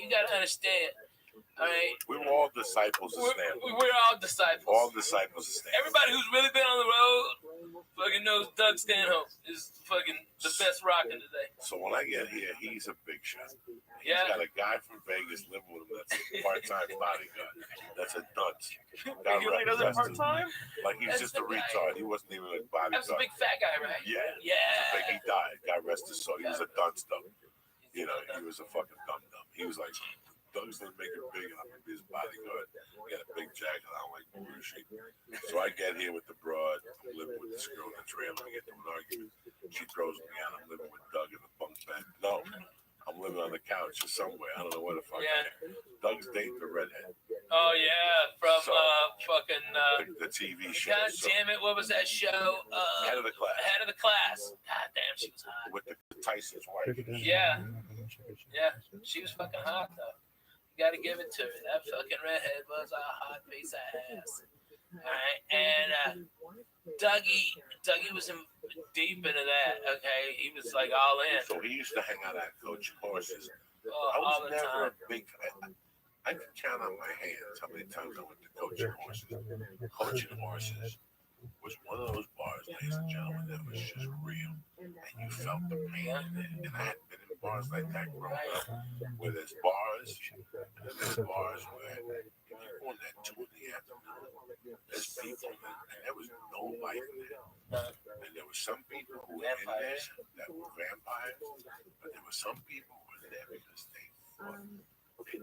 you gotta understand. All right. We were all disciples of Stanley. We're all disciples. All disciples of Stanley. Everybody who's really been on the road fucking knows Doug Stanhope is fucking the best rockin' today. So when I get here, he's a big shot. He's Yeah. got a guy from Vegas living with him that's a part-time bodyguard. That's a dunce. He only does it part-time? Like he's That's just a retard. He wasn't even a bodyguard. That's a big fat guy, right? Yeah. Yeah. He died. God rest his soul. He was a dunce though. You know, he was a fucking dum-dum. He was like, Doug's gonna make it big and I'm gonna be his bodyguard. He had a big jacket. I don't like bullshit. So I get here with the broad. I'm living with this girl in the trailer. We get to an argument. She throws me out. I'm living with Doug in the bunk bed. No, I'm living on the couch or somewhere. I don't know where the fuck. Yeah. Doug's dating the redhead. Oh yeah, from the TV show. God damn it! What was that show? Head of the Class. Head of the Class. God damn, she was hot. With the Tyson's wife. Yeah, she was fucking hot though. You gotta give it to her. That fucking redhead was a hot piece of ass. All right, and Dougie was deep into that. Okay, he was like all in. So he used to hang out at Coach Horses. Oh, I was all the never time. a big. I can count on my hands how many times I went to Coaching Horses. Coaching Horses was one of those bars, ladies and gentlemen, that was just real, and you felt the pain in it. And I had been in bars like that growing up, where there's bars, and there's bars where if you go in that 2 in the afternoon, there's people and there was no life in there. And there were some people who were in there that were vampires, but there were some people who were there because they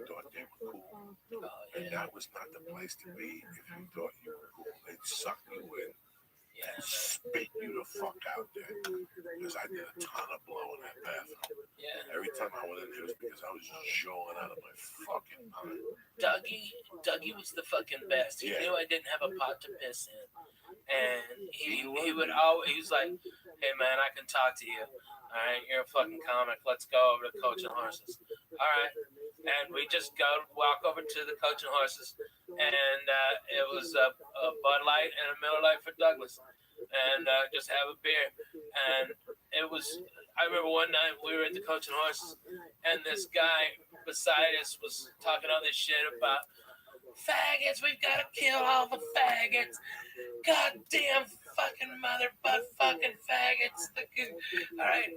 thought they were cool. And that was not the place to be if you thought you were cool. They'd suck you in and spit you the fuck out there. Because I did a ton of blow in that bathroom. Yeah. Every time I went in there, it was because I was jawing out of my fucking mind. Dougie was the fucking best. He knew I didn't have a pot to piss in. And he would always, he was like, hey man, I can talk to you. All right, you're a fucking comic. Let's go over to Coaching Horses. All right. And we just walk over to the Coaching Horses. And it was a Bud Light and a Miller Lite for Douglas. And just have a beer. And it was, I remember one night we were at the Coaching Horses. And this guy beside us was talking all this shit about faggots. We've got to kill all the faggots. Goddamn fucking mother butt fucking faggots. All right.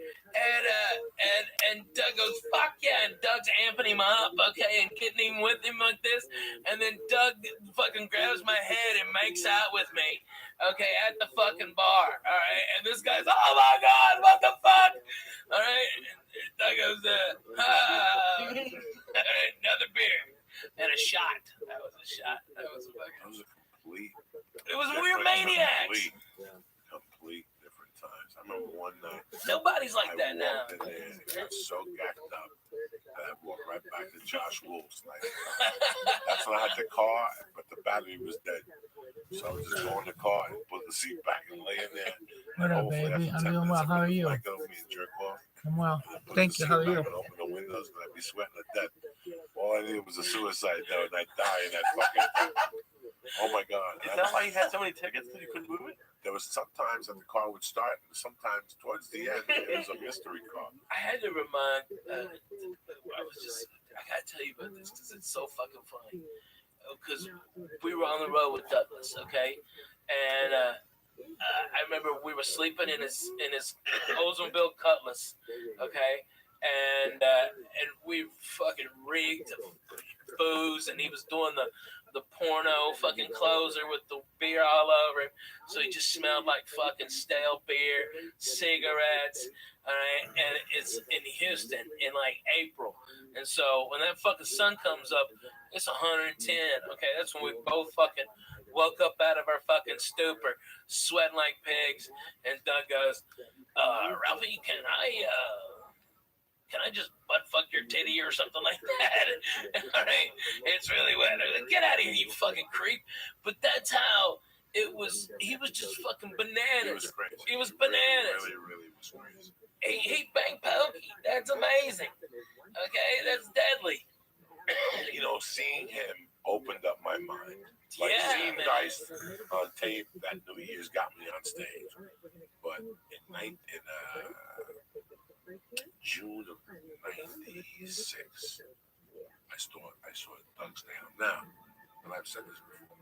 And Doug goes, fuck yeah. And Doug's amping him up, okay, and getting him with him like this. And then Doug fucking grabs my head and makes out with me, okay, at the fucking bar. All right. And this guy's, oh my God, what the fuck? All right. And Doug goes, another beer. And a shot. That was a shot. That was a complete. It was weird maniacs. Complete different times. I remember one night. Nobody's like that now. I walked in there and got so gacked up that I walked right back to Josh Wolf's. Like, that's when I had the car, but the battery was dead. So I was just go in the car and put the seat back and lay in there. What up, baby? I'm doing well. How are you? Like over me and jerk off. I'm well. Thank you. How are you? Open the windows and I'd be sweating to death. All I needed was a suicide note and I'd die in that fucking thing. Oh my God. Is that why you had so many tickets that you couldn't move it? There was sometimes that the car would start and sometimes towards the end it was a mystery car. I had to remind, I gotta tell you about this because it's so fucking funny. Because we were on the road with Douglas, okay? And I remember we were sleeping in his Oldsmobile Cutlass, okay? And we fucking rigged booze, and he was doing the porno fucking closer with the beer all over him. So he just smelled like fucking stale beer, cigarettes, all right? And it's in Houston in like April. And so when that fucking sun comes up, it's 110, okay? That's when we both fucking woke up out of our fucking stupor, sweating like pigs. And Doug goes, Ralphie, can I just butt fuck your titty or something like that? All right, it's really wet. Like, get out of here, you fucking creep. But that's how it was. He was just fucking bananas. He was bananas. Really was crazy. He banged Pokey. That's amazing. Okay, that's deadly. You know, seeing him opened up my mind. Like seeing guys on tape that New Year's got me on stage. But in June of '96, I saw Doug stand up. Now, and I've said this before.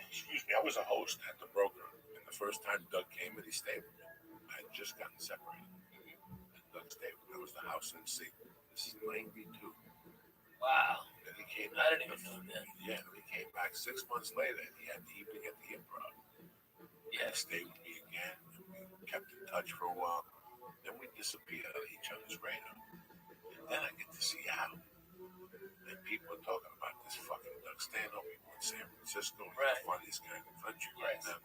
Excuse me, I was a host at the broker, and the first time Doug came in, he stayed with me. I had just gotten separated. And Doug stayed with me. I was the house MC. This is 92. Wow. And he came I back. didn't even know that. Yeah, and he came back 6 months later, and he had the evening at the Improv. Yeah. And he stayed with me again, and we kept in touch for a while. Then we disappeared out of each other's radar. And then I get to see Al. And people are talking about this fucking Doug Stanhope in San Francisco. He's Right. the funniest guy in the country right now.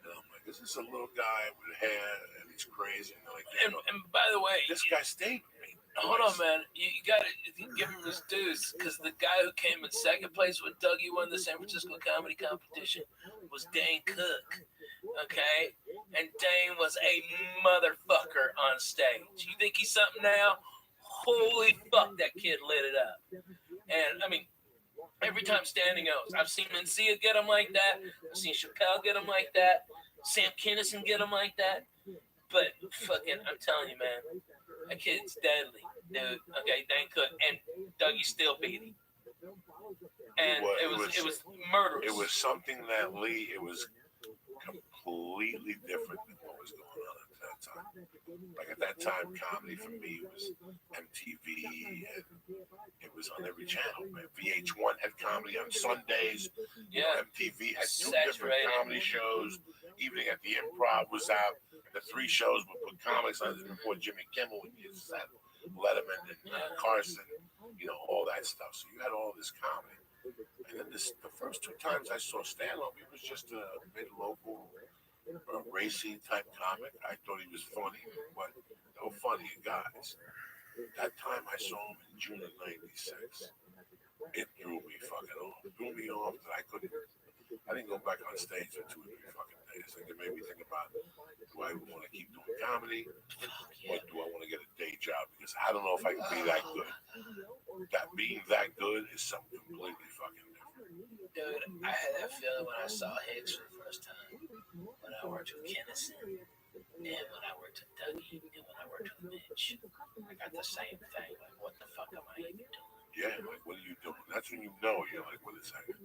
And I'm like, is this a little guy with hair and he's crazy? And they're like, yeah, And by the way, this guy stayed with me. hold on, man. You got to give him his dues because the guy who came in second place when Dougie won the San Francisco comedy competition was Dane Cook. Okay? And Dane was a motherfucker on stage. You think he's something now? Holy fuck, that kid lit it up. And, I mean, every time standing out, I've seen Mencia get him like that. I've seen Chappelle get him like that. Sam Kinison get him like that. But fucking, I'm telling you, man, that kid's deadly, dude. Okay, Dane Cook. And Dougie still beat him. And it was murderous. It was something that it was completely different than what was going on at that time. Like at that time, comedy for me was MTV, and it was on every channel. Man. VH1 had comedy on Sundays. Yeah. MTV had two Saturated. different comedy shows. Evening at the Improv was out. The 3 shows would put comics on before Jimmy Kimmel and you had Letterman and Carson, all that stuff. So you had all this comedy. And then the first 2 times I saw stand-up, he was just a mid-local, racy type comic. I thought he was funny, but no funny guys. That time I saw him in June of '96. It threw me fucking off. It threw me off that I didn't go back on stage for 2 or 3 fucking days. Like it made me think about, do I want to keep doing comedy, or do I want to get a day job? Because I don't know if I can be that good. That being that good is something completely fucking different. Dude, I had that feeling when I saw Hicks for the first time. When I worked with Kennison, and when I worked with Dougie, and when I worked with Mitch. I got the same thing. Like, what the fuck am I even doing? Yeah, like, what are you doing? That's when you know, you're like, wait a second.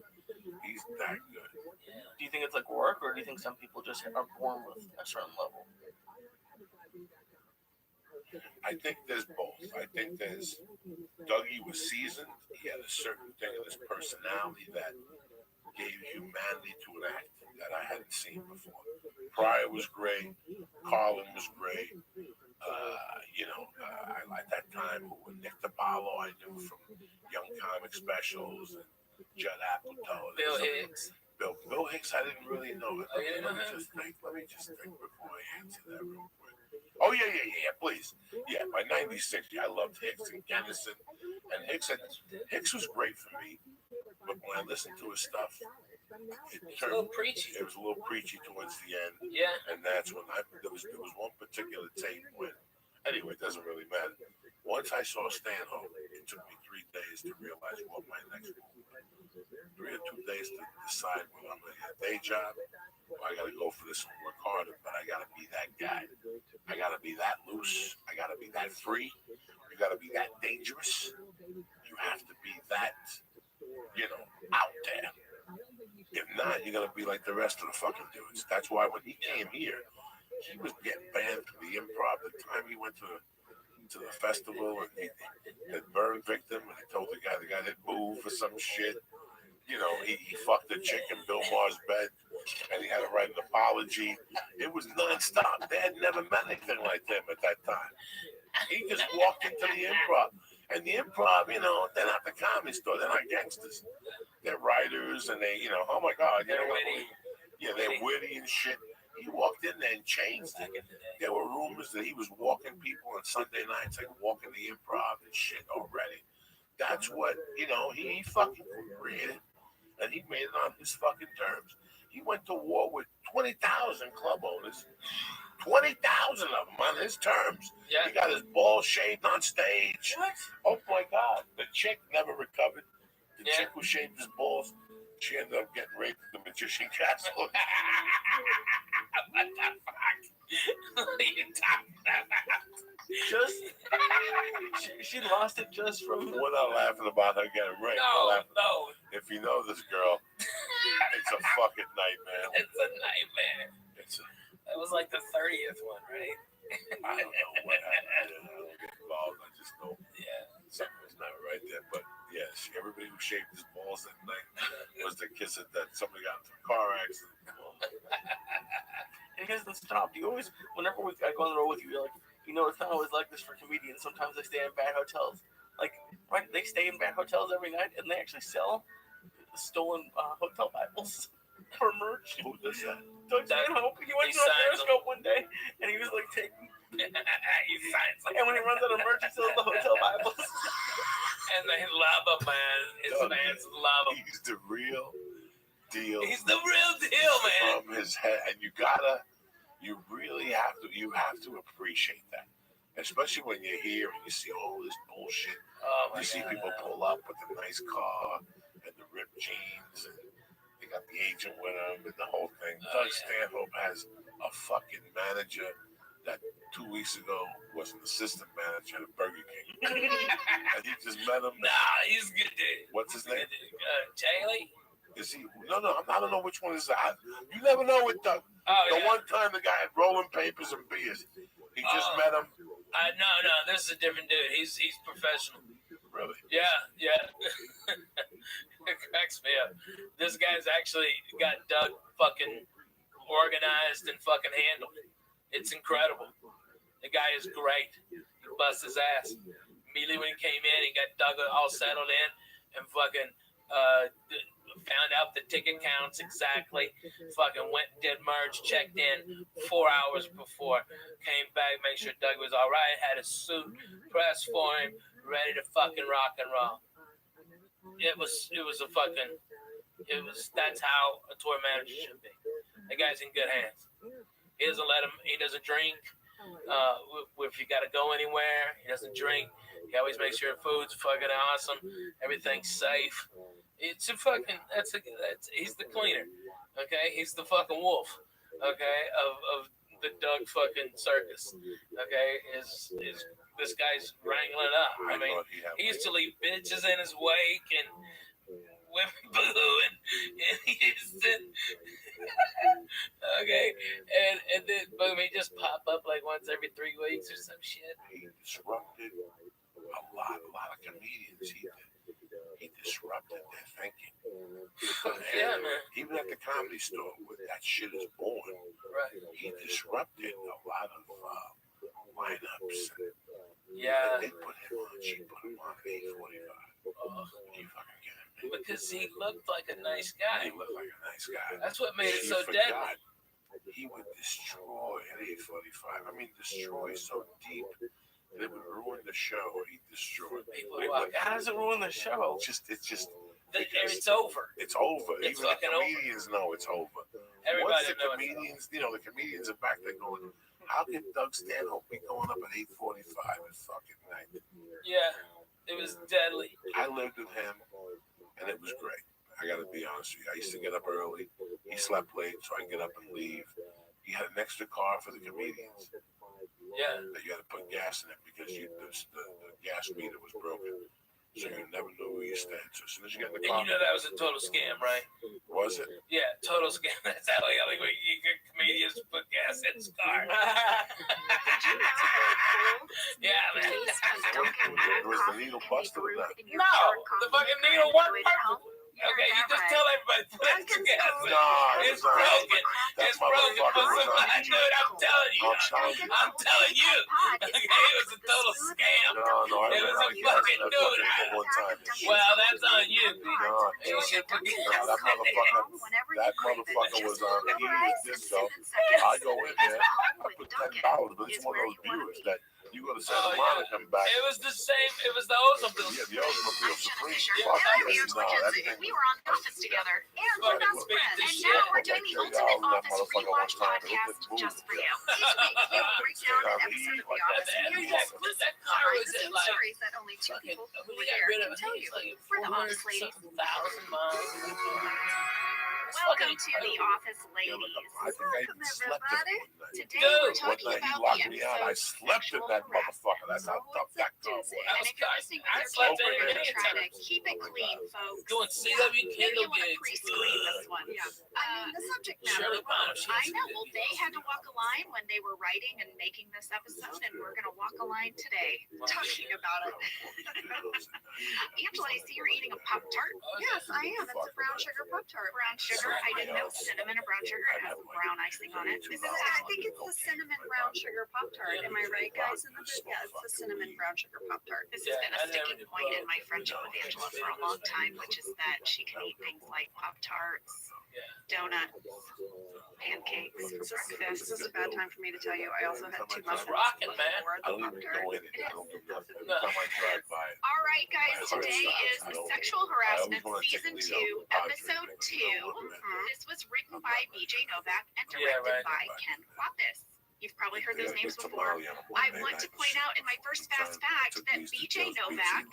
He's that good. Yeah. Do you think it's like work, or do you think some people just are born with a certain level? I think there's both. I think there's Dougie was seasoned. He had a certain thing in his personality that gave humanity to an act that I hadn't seen before. Pryor was great. Carlin was great. At that time, Nick DiPaolo I knew from Young Comic Specials and Judd Apatow. Bill Hicks. Bill Hicks, I didn't really know it. Oh, you didn't know Let me him? just think before I answer that real quick. Oh, yeah, please. Yeah, by 96, I loved Hicks and Kennison. And Hicks was great for me. But when I listened to his stuff, it It's a little preachy. It was a little preachy towards the end. Yeah. And that's when there was one particular tape when, anyway, it doesn't really matter. Once I saw Stanhope, it took me 3 days to realize what my next move was. 3 or 2 days to decide whether I'm going to get a day job or I got to go for this and work harder. But I got to be that guy. I got to be that loose. I got to be that free. You got to be that dangerous. You have to be that, out there. If not, you're going to be like the rest of the fucking dudes. That's why when he came here, he was getting banned from the Improv. The time he went to the festival and he burned victim and he told the guy didn't move for some shit. He fucked a chick in Bill Maher's bed and he had to write an apology. It was nonstop. They had never met anything like them at that time. He just walked into the Improv. And the Improv, they're not the Comedy Store. They're not gangsters. They're writers and they, oh my God. They're witty. Yeah, they're witty and shit. He walked in there and changed it. There were rumors that he was walking people on Sunday nights, like walking the Improv and shit already. That's what, he fucking created. And he made it on his fucking terms. He went to war with 20,000 club owners. 20,000 of them on his terms. Yeah. He got his balls shaved on stage. What? Oh my God. The chick never recovered. The Yeah. chick who shaved his balls, she ended up getting raped at the Magician Castle. What the fuck? What are you talking about? Just She lost it just from. We're not laughing about her getting raped. No. If you know this girl, it's a fucking nightmare. It's a nightmare. That was like the 30th one, right? I don't know what happened. I don't get involved. I just know something was not right there. But yeah, everybody who shaved his balls that night was the kiss that somebody got into a car accident. And he hasn't stopped. You always, whenever I go on the road with you, you're like, it's not always like this for comedians. Sometimes they stay in bad hotels. Like, right, they stay in bad hotels every night, and they actually sell stolen hotel Bibles for merch. Who does that? Doug Stanhope. He went to a Periscope one day, and he was like taking. He signs them. And when he runs out of merch, he sells the hotel Bibles. And they love him, man. His fans love him. He's the real deal. He's the real deal, man. From his head, and you really have to appreciate that, especially when you're here and you see all this bullshit. You see people pull up with a nice car and the ripped jeans, and they got the agent with them and the whole thing. Doug Stanhope has a fucking manager that 2 weeks ago was an assistant manager at Burger King, and he just met him. Nah, he's good, dude. What's his name? Charlie? Is he? No, I don't know which one is that. You never know with Doug. One time the guy had rolling papers and beers. He just met him. No, this is a different dude. He's professional. Really? Yeah. It cracks me up. This guy's actually got Doug fucking organized and fucking handled. It's incredible. The guy is great. He busts his ass. Immediately when he came in, he got Doug all settled in and fucking found out the ticket counts exactly. Fucking went and did merge, checked in 4 hours before, came back, make sure Doug was all right, had a suit pressed for him, ready to fucking rock and roll. That's how a tour manager should be. The guy's in good hands. He doesn't drink. If you got to go anywhere, he doesn't drink. He always makes sure food's fucking awesome. Everything's safe. He's the cleaner. Okay, he's the fucking wolf. Okay, of the Doug fucking circus. Okay, this guy's wrangling up. I mean, he used to leave bitches in his wake and women booing, and he used to. Okay, and then boom, he just pop up like once every 3 weeks or some shit. He disrupted a lot of comedians. He disrupted their thinking. Yeah, man. Even at the Comedy Store, where that shit is born, Right. he disrupted a lot of lineups. Yeah. They put him on. She put him on 8:45. You fucking kidding me? Because he looked like a nice guy. He looked like a nice guy. That's what made it She so forgot deadly. He would destroy at 8:45. I mean, destroy so deep that it would ruin the show. He destroyed People people. walk How does it ruin the show? It's just. It's over. It's over. It's Even the fucking over. comedians know it's over. Everybody Once the knows. comedians, the comedians are back there going, how can Doug Stanhope be going up at 8:45 at fucking night? Yeah, it was deadly. I lived with him, and it was great. I got to be honest with you. I used to get up early. He slept late, so I can get up and leave. He had an extra car for the comedians. Yeah. That you had to put gas in it because the gas meter was broken. So you never knew where you stand. So as soon as you get in the And car, you know that was a total scam, right? was it? Yeah, total scam. That's how you get comedians to put gas in his car. Yeah, man. Was the needle busted or not? No, the fucking needle worked perfectly. Okay, you just tell everybody put extra gas in. No, It's broken. It's broken. Put some, dude, I'm telling you. I'm telling you. Okay, it was a total scam. No, It was a fucking dude. one time. Well, that's on you. No, You should put gas that motherfucker was on the heated disco. I go in there, I put $10, but it's one of those viewers that you go to Santa Monica and back. It was the same. It was the Oldsmobile. Yeah, the Oldsmobile Supreme. Yeah. Fuck yes, no, that thing. We were on the office together, and we're Fucking best beat friends. the And shit. now we're doing the Ultimate Office Rewatch podcast just for you. Each week, we'll break down an episode of The Office and hear the exclusive That car was behind-the-scenes at like stories that only two fucking. people who We were got there rid of can tell it. you. Like We're the Office ladies. 400,000 miles. Welcome to the office, ladies. I think I even slept in one night. Today Dude, we're One talking night he about locked the me out. I episode slept in that motherfucker. That's how tough that girl was. And if you're listening with I your slept kids, in we're it gonna try to anytime. keep it clean, folks. Doing CW Maybe you Kindle want to gigs. pre-screen this one. Yeah. I mean, the subject matter. Shirley Bonner, she I has know. CW Well, they gigs. had to walk a line when they were writing and making this episode, and we're gonna walk a line today talking about it. Angela, I see you're eating a Pop Tart. Yes, I am. It's a brown sugar Pop Tart. Brown sugar. I didn't know cinnamon or brown sugar. It has brown icing on it. I think it's the cinnamon brown sugar Pop Tart. Am I right, guys? In the yeah, it's the cinnamon brown sugar Pop Tart. This has been a sticking point in my friendship with Angela for a long time, which is that she can eat things like Pop Tarts, donuts, pancakes for breakfast. This is a bad time for me to tell you. I also had 2 muffins rocking, man. before I the don't Pop even Tart. go in it. I don't do nothing. Every time I drive by it. All right, guys, today is Sexual Harassment Season 2, Episode 2. This was written by BJ Novak and directed by Ken Kwapis. You've probably heard those names before. I want to point out in my first fast fact that BJ Novak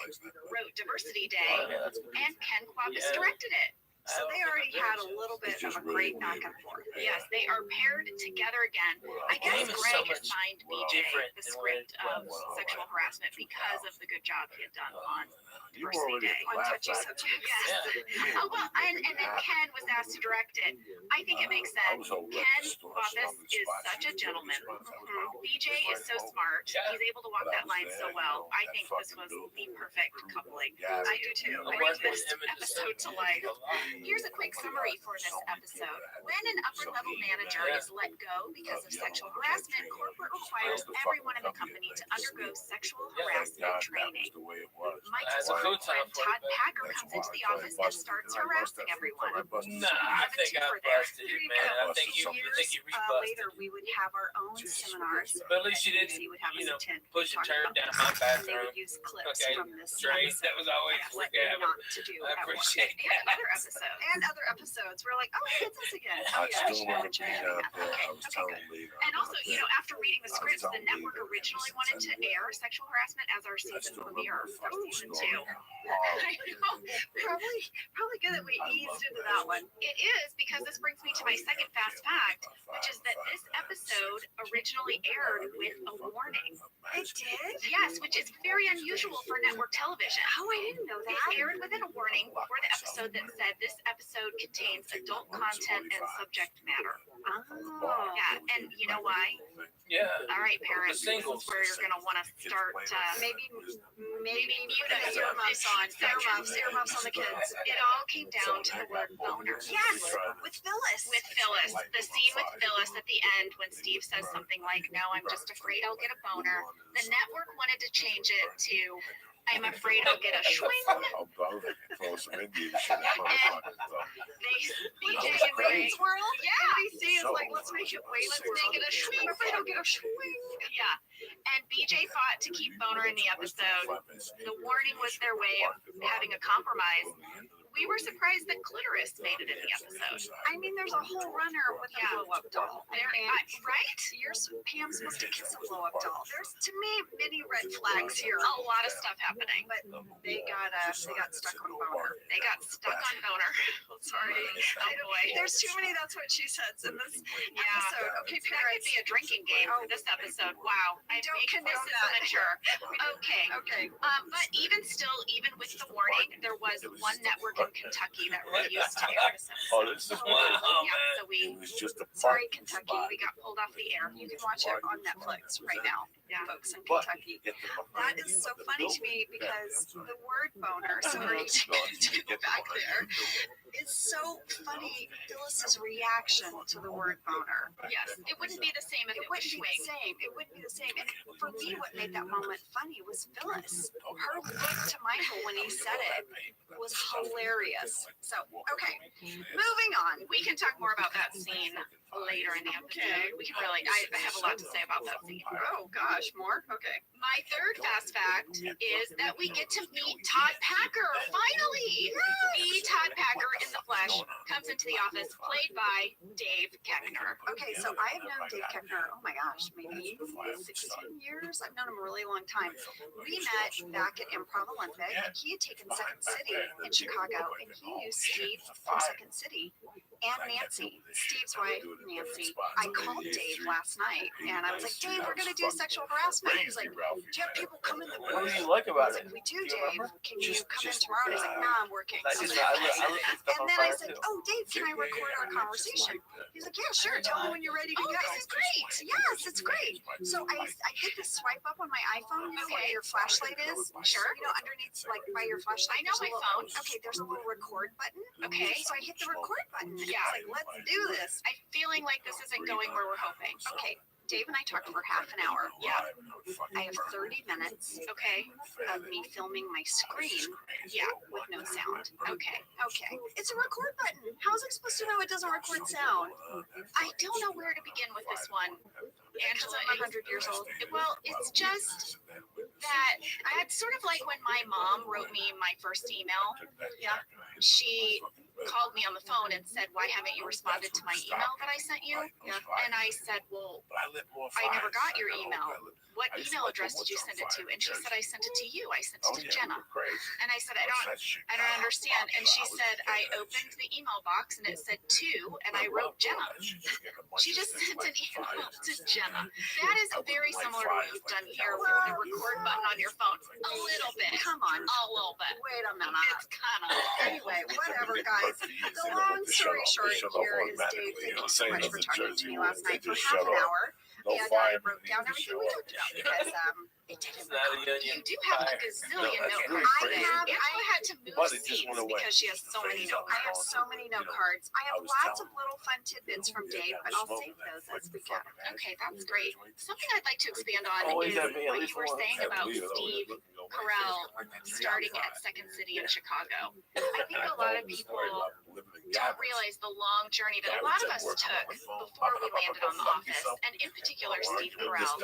wrote Diversity Day and Ken Kwapis directed it. So they already had a little bit of a great back and forth. Yes, they are paired together again. I guess Game is Greg so much assigned BJ different the than when script it of was. sexual harassment because of the good job he had done on You Diversity already Day. On touchy subjects. Yes. Oh, well, and then Ken was asked to direct it. I think it makes sense. Ken Kwapis is such a gentleman. BJ is so smart. He's able to walk that line so well. I think this was the perfect coupling. I do too. I Bring worked with this him in episode to life. Here's a quick summary for this episode. When an upper level manager is let go because of sexual harassment, corporate requires everyone in the company to undergo sexual harassment training. Mike's That's a food friend time for Todd you, Packer comes into the office and starts harassing everyone. Nah, I think I busted it, man. I think you Years rebusted. later, we would have our own seminars. But at least you didn't, He would have you us know, attend. push Talk and turn about down this. my And they bathroom. would use clips Okay, from this straight. episode. That was always What forgettable. not to do I at work. appreciate And that. other episodes. And other episodes, we're like, oh, it's us again. I Oh yeah, I still should want to mention be having out that. there. I Okay, was okay, telling good. Lena. And also, you know, after reading the scripts, the network originally wanted to air sexual harassment as our season premiere for season 2. I know. Probably good that we eased into that one. It is because this brings me to my second fast fact, which is that this episode originally aired with a warning. It did? Yes, which is very unusual for network television. Oh, I didn't know It that. aired with a warning before the episode that said this episode contains adult content and subject matter. Oh. Yeah, and you know why? Yeah. All right, parents, this is singles. where you're going to want to start. Maybe mute put earmuffs on. Earmuffs on the kids. It all came down to the word boner. Yes, with Phyllis. With Phyllis, the scene with Phyllis at the end when Steve says something like, "No, I'm just afraid I'll get a boner." The network wanted to change it to, "I'm afraid I'll get a swing." BJ and Ray, Swirl? yeah, NBC is like, let's make it way let's swirl. make it a swing. I'm afraid I'll get a swing. Yeah, and BJ fought to keep boner in the episode. The warning was their way of having a compromise. We were surprised that clitoris made it in the episode. I mean, there's a whole runner with a blow-up doll. Right? Pam's supposed to kiss a blow-up doll. There's, to me, many red flags here. A lot of stuff happening. But they got stuck on boner. They got stuck on boner. Sorry. Oh boy. There's too many that's what she said in this Yeah. episode. Okay, That could parents. be a drinking game for this episode. Wow. I Don't think this condone is that. mature. Okay. Okay. But even still, even with the warning, there was one network in Kentucky that refused to air this episode. Oh, this is Wow, Yeah, man. so we It was just a Sorry, parking Kentucky. spot. we got pulled off the air. You can watch it on Netflix right now, Yeah. folks in But Kentucky. get the That behind is you so of the funny to building. me because the word boner, sorry to go back there, is so funny. Phyllis's reaction to the word boner. Yes, it wouldn't be the same if It it was wouldn't be the swing. same. It wouldn't be the same. And for me, what made that moment funny was Phyllis. Her look to Michael when he said it was hilarious. So, okay, moving on. We can talk more about that scene later in the episode. We can really, I have a lot to say about that scene. Oh gosh, more? Okay. My third fast fact is that we get to meet Todd Packer, finally! The Todd Packer in the flesh comes into the office, played by Dave Keckner. Okay, so I have known Dave Keckner, oh my gosh, maybe 16 years. I've known him a really long time. We met back at Improv Olympic. He had taken Second City in Chicago, and he used Steve from Second City and Nancy, Steve's wife, Nancy. I called Dave last night, and I was like, Dave, we're gonna do sexual harassment. He's like, do you have people come in the What room? do you like I about was it? like, we do, Dave. Can you come in tomorrow? And he's like, nah, I'm working. I I was just, like, I "Okay." listen to stuff And on then I fire said, too. oh, Dave, can I record our conversation? He's like, yeah, sure. Tell me when you're ready to go. This is great. Yes, it's great. So I did the swipe up on my iPhone, you know, where your flashlight is? Sure. You know, underneath, like by your flashlight. I know there's a my little- phone. Okay, there's a little record button. Okay. So I hit the record button. And Yeah. I was like, let's do this. I'm feeling like this isn't going where we're hoping. Okay, Dave and I talked for half an hour. Yeah. I have 30 minutes Okay. of me filming my screen Yeah. with no sound. Okay. Okay, it's a record button. How was I supposed to know it doesn't record sound? I don't know where to begin with this one. Angela, I'm 100 years old. well, it's just that it's sort of like when my mom wrote me my first email. Yeah. She called me on the phone and said, "Why haven't you responded to my email that I sent you?" Yeah. And I said, "Well, I never got your email. What email address did you send it to?" And she said, "I sent it to you. I sent it to Jenna." And I said, I don't understand. And she said, "I opened the email box and it said to, and I wrote Jenna." She just sent an email to Jenna. That is very similar to what you've done here with the record button on your phone. A little bit. Come on. A little bit. Wait a minute. It's kind of. Anyway, whatever, guys. The long story short here is Dave, thank you so much for talking to me last night for half an hour. And I wrote down everything we talked about because it didn't It's not a record. union. You do have a fire. gazillion No, that's note really cards. crazy. Angela had to move But it just seats went away. because she has so many note I have cards. so many note cards. I have lots of little fun tidbits from Dave, but I'll save those as we go. Okay, that's great. Something I'd like to expand on Always is gotta be at what least you were one. saying about Steve Carell starting at Second City in Chicago. I think a lot of people don't realize the long journey that a lot of us took before we landed on the office, and in particular Steve Carell.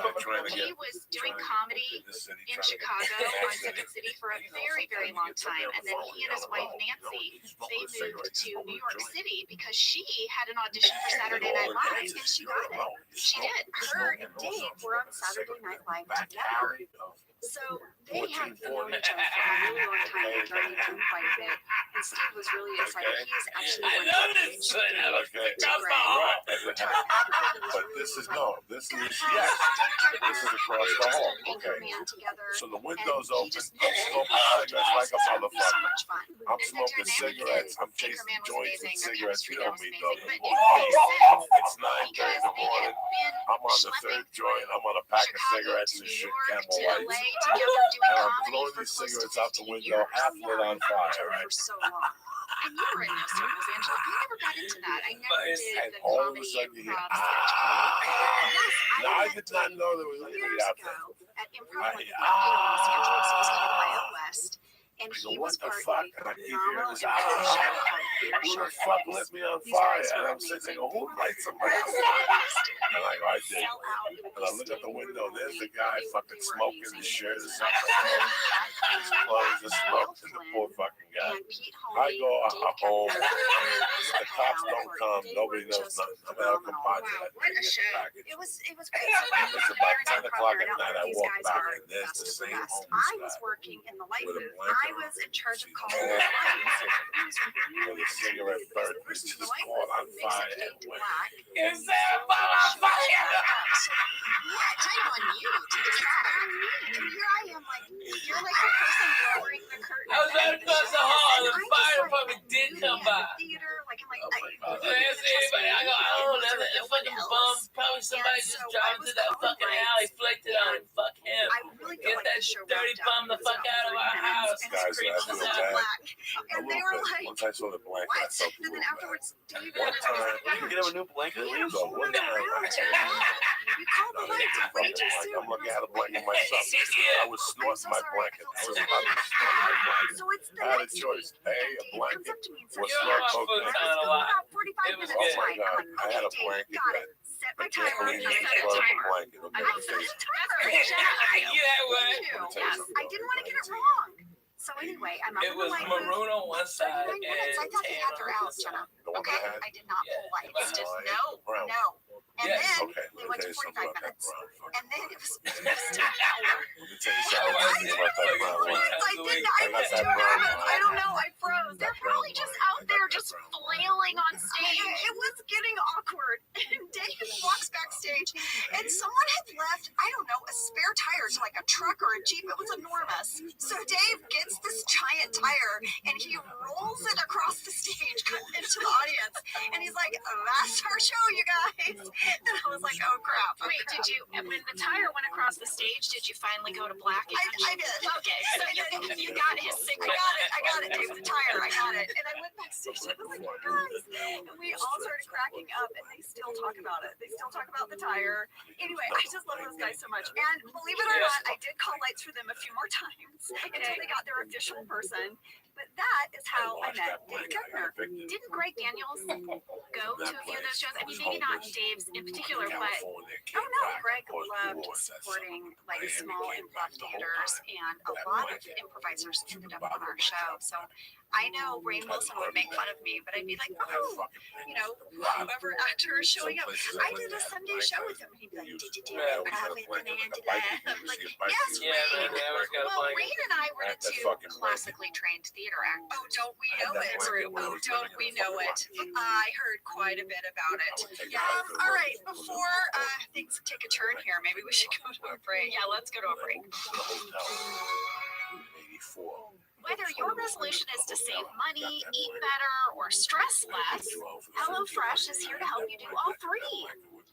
He was doing comedy in Chicago on Second City for a very, very long time, and then he and his wife Nancy, they moved to New York City because she had an audition for Saturday Night Live, and she got it. She did. Her and Dave were on Saturday Night Live together. So they had known each other for a really long time and joined him quite a bit. And Steve was really excited. He's actually I love this son of a But this is this is across the hall. Okay. So the window's open. I'm smoking cigarettes like a motherfucker. I'm smoking cigarettes. I'm chasing joints and cigarettes. You know me, though. It's 9:30 in the morning. I'm on the third joint. I'm on a pack of cigarettes and shit, Camel Lights. Together doing And I'm comedy blowing for these close to cigarettes out the 15 window, years. half lit on fire, right? For so long. And you were in those circles, Angela. I never got into that. I never did And the all of a comedy sudden you hear, improv sketch Yes, Now, I met did not Dave know there was years anybody out ago there. at Improv Wing in Los Angeles. It was called Bio West. And I go, he what was the part fuck? of And I a keep hearing phenomenal this, improv show called who the Shark fuck Boys. lit me on These fire? guys And were I'm sitting there, amazing. who lights somebody on They were fire? fantastic. And I go, I did. Sell out. It would And I look out the be window, there's the standing guy room fucking only. smoking They his were shirt or amazing. something. Clothes just smoking the poor fucking guy. And Pete I Holmes, go Dave home. Kepner, and The cops don't come. Nobody knows nothing. I'm out of Wow, what a show. It was great. So It's about 10 o'clock at night. I these walk guys back are and there's best the of the same best. homeless I was guy working in the light with a booth. blanket I on was his in charge of feet. calling the lights. with a cigarette burnt. It's just caught on fire and wet. Is that motherfucker? Shame on you to decide. And here I am, like, you're like the person lowering the curtain. I was right across the hall and the I'm fire just, department did come by. Theater, like, I'm like, I was like, "Is anybody?" I go, "I don't know. That fucking bum. Probably somebody just driving through that fucking alley, flicked it on. Fuck him. I really feel Get like that the show dirty wrapped up. bum the It was fuck about out of 30 our minutes, house. and Guys, Screaming I us feel out. bad. black. A And they little were bit. like, Once I saw the blanket, I what? felt a And then little bad. afterwards, David One was time, You can get him a new blanket. You had a So phone one in the time, round, you called the lights way too soon. I'm looking at a blanket myself. I was I'm snorting so my sorry. blanket. I I felt was so about to bad. snort my blanket. So it's the I had a next choice. week. A Dave comes blanket. up to me and was says, You're snort on cocaine. food let's time a go lot. about 45 It was minutes. good. Oh my Fine. I'm God. like, I had a okay, Dave, blanket got that it. Set I my can't timer. believe I you set a snort a timer. blanket. I set a timer. Yeah, what? Yes, I didn't want to get it wrong. So anyway, I'm up It in the was light booth. maroon on one side 39 minutes. I and thought they tan had their on outs, the Jenna. The one Okay, I had? I did not pull Yeah. lights. Just no, Brown. no. And Yes. then Okay, they let went me to tell you something 45 about that minutes. brown. And then it was just an hour. Let me tell you something about that brown one. I got that brown. I don't know. I froze. They're That brown literally just out there just flailing on stage. It was getting awkward. And Dave walks backstage, and someone had left, I don't know, a spare tire to like a truck or a Jeep. It was enormous. So Dave gets this giant tire, and he rolls it across the stage into the audience. And he's like, that's our show, you guys. And I was like, oh crap. Wait, did you, when the tire went across the stage, did you finally go to black? I did. Okay, so you got his signal. I got it, Dave, the tire, I got it. And I went backstage, and I was like, you guys. And we all started cracking up, and they still talk about it. They still talk about the tire. Anyway, I just love those guys so much. And believe it or not, I did call lights for them a few more times until they got their official person. But that is how I met Dave Keckner. Didn't Greg Daniels go to a few of those shows? I mean, maybe not Dave's in particular, but Oh no, Greg loved supporting like small improv theaters, and a lot of improvisers ended up on our show. So I know Rainn Wilson would make fun of me, but I'd be like, oh, you know, whoever actor is showing up. I did a Sunday show with him. He'd be like, did you do improv with Angela? I'm like, yes, Rainn. Well, Rainn and I were the two classically trained theater actors. Oh, don't we know it? Oh, don't we know it? I heard quite a bit about it. All right, before things take a turn here, maybe we should go to a break. Yeah, let's go to a break. 84. Whether your resolution is to save money, eat better, or stress less, HelloFresh is here to help you do all three.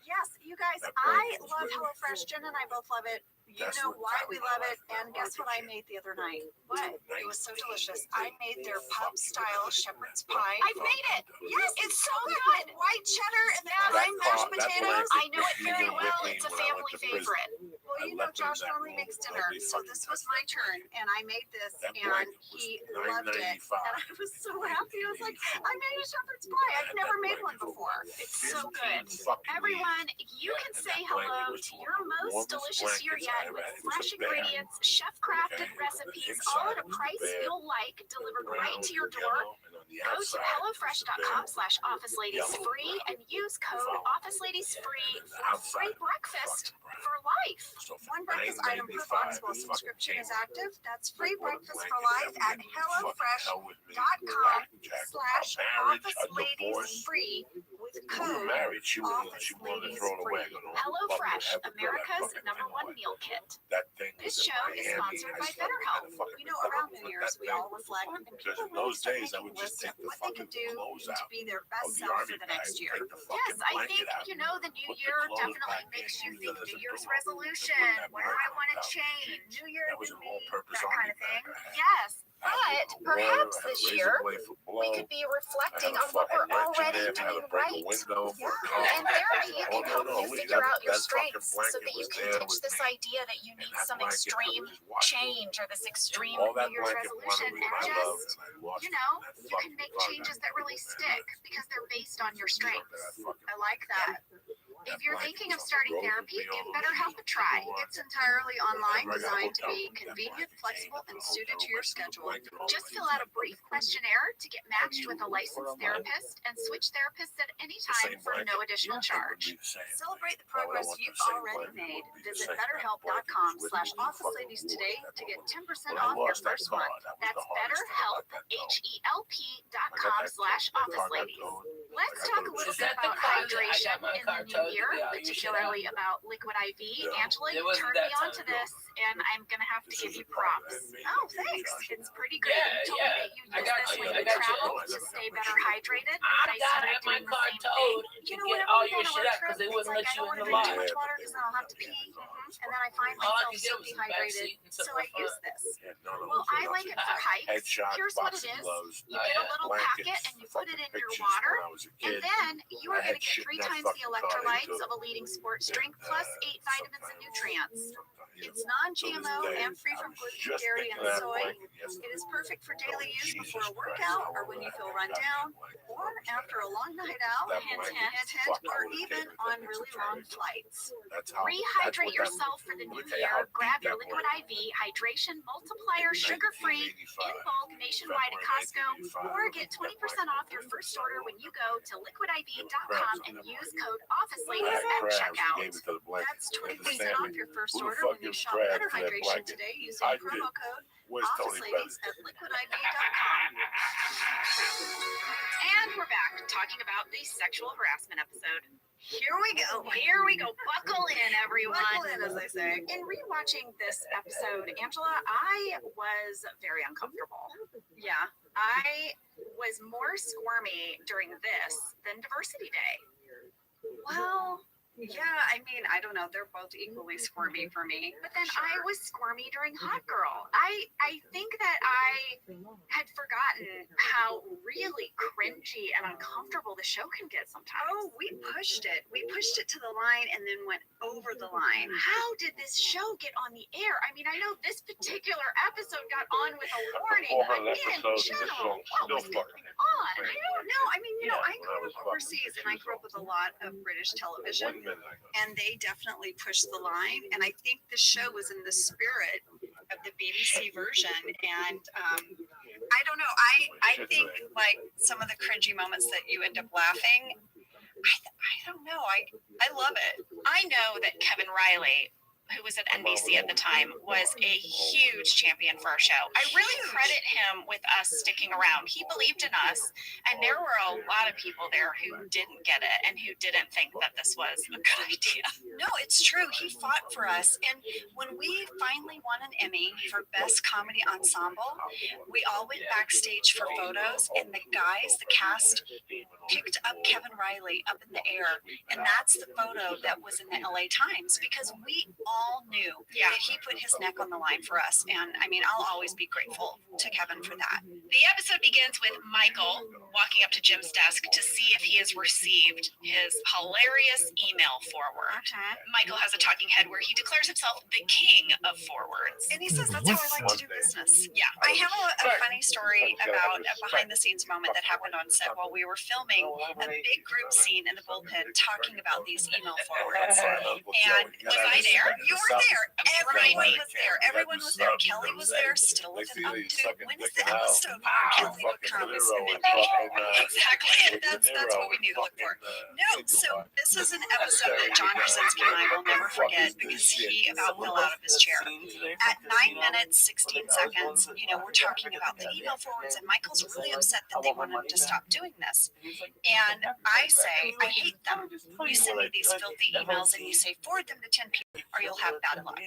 Yes, you guys, I love HelloFresh. Jen and I both love it. You know why we love it. And guess what I made the other night? What? It was so delicious. I made their pub-style shepherd's pie. I made it. Yes, it's so good. White cheddar and then lime mashed potatoes. I know it very well. It's a family favorite. Well, you know, Josh normally makes dinner, so this was my turn, and I made this, and he loved it, and I was so happy. I was like, I made a shepherd's pie. I've never made one before. It's so good. Everyone, you can say hello to your most delicious year yet with fresh ingredients, chef-crafted recipes, all at a price you'll like, delivered right to your door. Go to HelloFresh.com/OfficeLadies free and use code OfficeLadiesFree for free breakfast for life. One breakfast item per box while subscription is active. That's free breakfast for life at HelloFresh.com/OfficeLadiesFree with code OfficeLadiesFree. HelloFresh, America's #1 meal kit. This show is sponsored by BetterHelp. You know, around New Year's, we all reflect, and Because people in those start days, I making would just lists take of the what they fucking could do clothes to out be their of best the self army for the bag, next year. take the Yes, fucking I blanket think, out, you know, the new put the year clothes definitely back in, makes you use think it as New a Year's pillow, resolution. put that What do I blanket want to out. change? New Year, That was new an me, all-purpose that kind army of thing. bag I had. Yes, I had but a water, perhaps I had a this razor year blade for we blow. could be I reflecting had a on what we're fucking wrench in already there, had doing to break a right. window for a car. And therapy Oh, can no, help no, you wait, figure that- out your that fucking strengths so blanket that you was can there ditch with this me. idea that you And need that some blanket, I extreme was watching. change or this extreme All New that Year's blanket resolution wanted and was my love, just, and I watched you it, know, and that you can fucking make brought changes back that really everything. stick because they're based on your strengths. I like that. If you're thinking of starting therapy, give BetterHelp a try. It's entirely online, designed to be convenient, flexible, and suited to your schedule. Just fill out a brief questionnaire to get matched with a licensed therapist and switch therapists at any time for no additional charge. Celebrate the progress you've already made. Visit BetterHelp.com/OfficeLadies today to get 10% off your first month. That's BetterHelp, HELP.com/OfficeLadies. Let's talk a little Is bit that the about car that I hydration got my in car the new towed year, today? Are you particularly about liquid IV. Yeah. Angela, It you wasn't turned that me on time to ago. this, and I'm going to have to give you props. Oh, thanks. It's pretty good. Yeah, You told yeah. me that you I use got this you, when I you got you. travel to stay better hydrated. I I gotta started have my doing the car same towed thing. to You know, get whenever all we go your on a shit road out because trip, they it's wouldn't like let I you don't in want to the drink lot. too much water because then I'll have to pee, and then I find All I myself could so get was the back dehydrated. seat and sit So in I the use front. this. Well, I like it for hikes. Headshots, Here's what it boxing is. gloves, You get a little packet and you put it in your water, and then you are going to get 3 times the electrolytes of a leading sports drink, plus 8 vitamins and nutrients. It's non-GMO and free from gluten, dairy, and soy. It is perfect for daily use before a workout or when you feel run down, or after a long night out, hint, hint, hint, or even on really long flights. Rehydrate yourself for the new year. Grab your Liquid IV Hydration Multiplier sugar-free in bulk nationwide at Costco, or get 20% off your first order when you go to liquidiv.com and use code OfficeLadies at checkout. That's 20% off your first order when you shop Better Hydration today using promo code Where's office Tony ladies at liquidiv.com. And we're back talking about the sexual harassment episode. Here we go. Here we go. Buckle in, everyone. Buckle in, as they say. In rewatching this episode, Angela, I was very uncomfortable. Yeah, I was more squirmy during this than Diversity Day. Well, yeah, I mean, I don't know. They're both equally squirmy for me. But then I was squirmy during Hot Girl. I think that I had forgotten how really cringy and uncomfortable the show can get sometimes. Oh, we pushed it. We pushed it to the line and then went over the line. How did this show get on the air? I mean, I know this particular episode got on with a warning, but in general, what was going on? I don't know. I mean, you know, I grew up overseas and I grew up with a lot of British television. And they definitely pushed the line. And I think the show was in the spirit of the BBC version. And I don't know. I think like some of the cringy moments that you end up laughing. I don't know. I love it. I know that Kevin Riley, who was at NBC at the time, was a huge champion for our show. I really credit him with us sticking around. He believed in us, and there were a lot of people there who didn't get it and who didn't think that this was a good idea. No, it's true. He fought for us. And when we finally won an Emmy for Best Comedy Ensemble, we all went backstage for photos, and the guys, the cast, picked up Kevin Riley up in the air. And that's the photo that was in the LA Times, because we all knew that he put his neck on the line for us. And I mean, I'll always be grateful to Kevin for that. The episode begins with Michael walking up to Jim's desk to see if he has received his hilarious email forward. Michael has a talking head where he declares himself the king of forwards. And he says, that's how I like to do business. Yeah. I have a funny story about a behind the scenes moment that happened on set while we were filming a big group scene in the bullpen talking about these email forwards. And Was I there? you were there. Everyone Right. was there. Everyone was there. Kelly was there still with an updo. When is the episode where Kelly becomes an Exactly. And that's what we need to look for. No, so this is an episode that John Krasinski and I will never forget because he about fell out of his chair. At 9 minutes, 16 seconds, you know, we're talking about the email forwards, and Michael's really upset that they want him to stop doing this. And I say, I hate them. You send me these filthy emails and you say, forward them to 10 people or you'll have bad luck.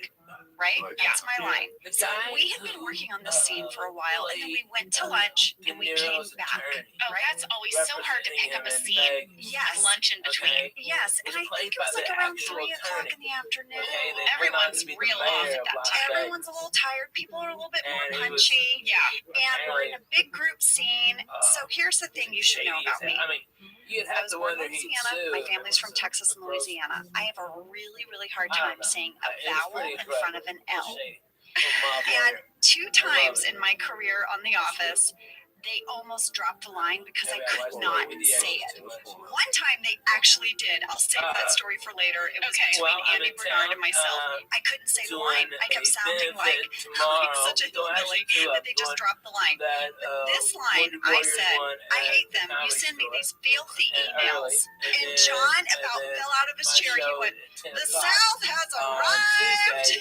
Right? That's my line. So we had been working on this scene for a while, and then we went to lunch and we came back. Oh, that's always so hard to pick up a scene. Yes. Lunch in between. Yes, and I think it was like around 3 o'clock in the afternoon. Everyone's real off at that time. Everyone's a little tired. People are a little bit more punchy. Yeah. And we're in a big group scene. So here's the thing you should know about me. I was born in Louisiana. My family's from Texas and Louisiana. I have a really, really hard time saying a vowel in front of an L. And 2 times in my career on The Office, they almost dropped the line because I could not say it. One time they actually did. I'll save that story for later. It was between Andy Bernard and myself. I couldn't say the line. I kept sounding like such a hillbilly that they just dropped the line. But this line, I said, I hate them. You send me these filthy emails. And John about fell out of his chair. He went, the South has arrived.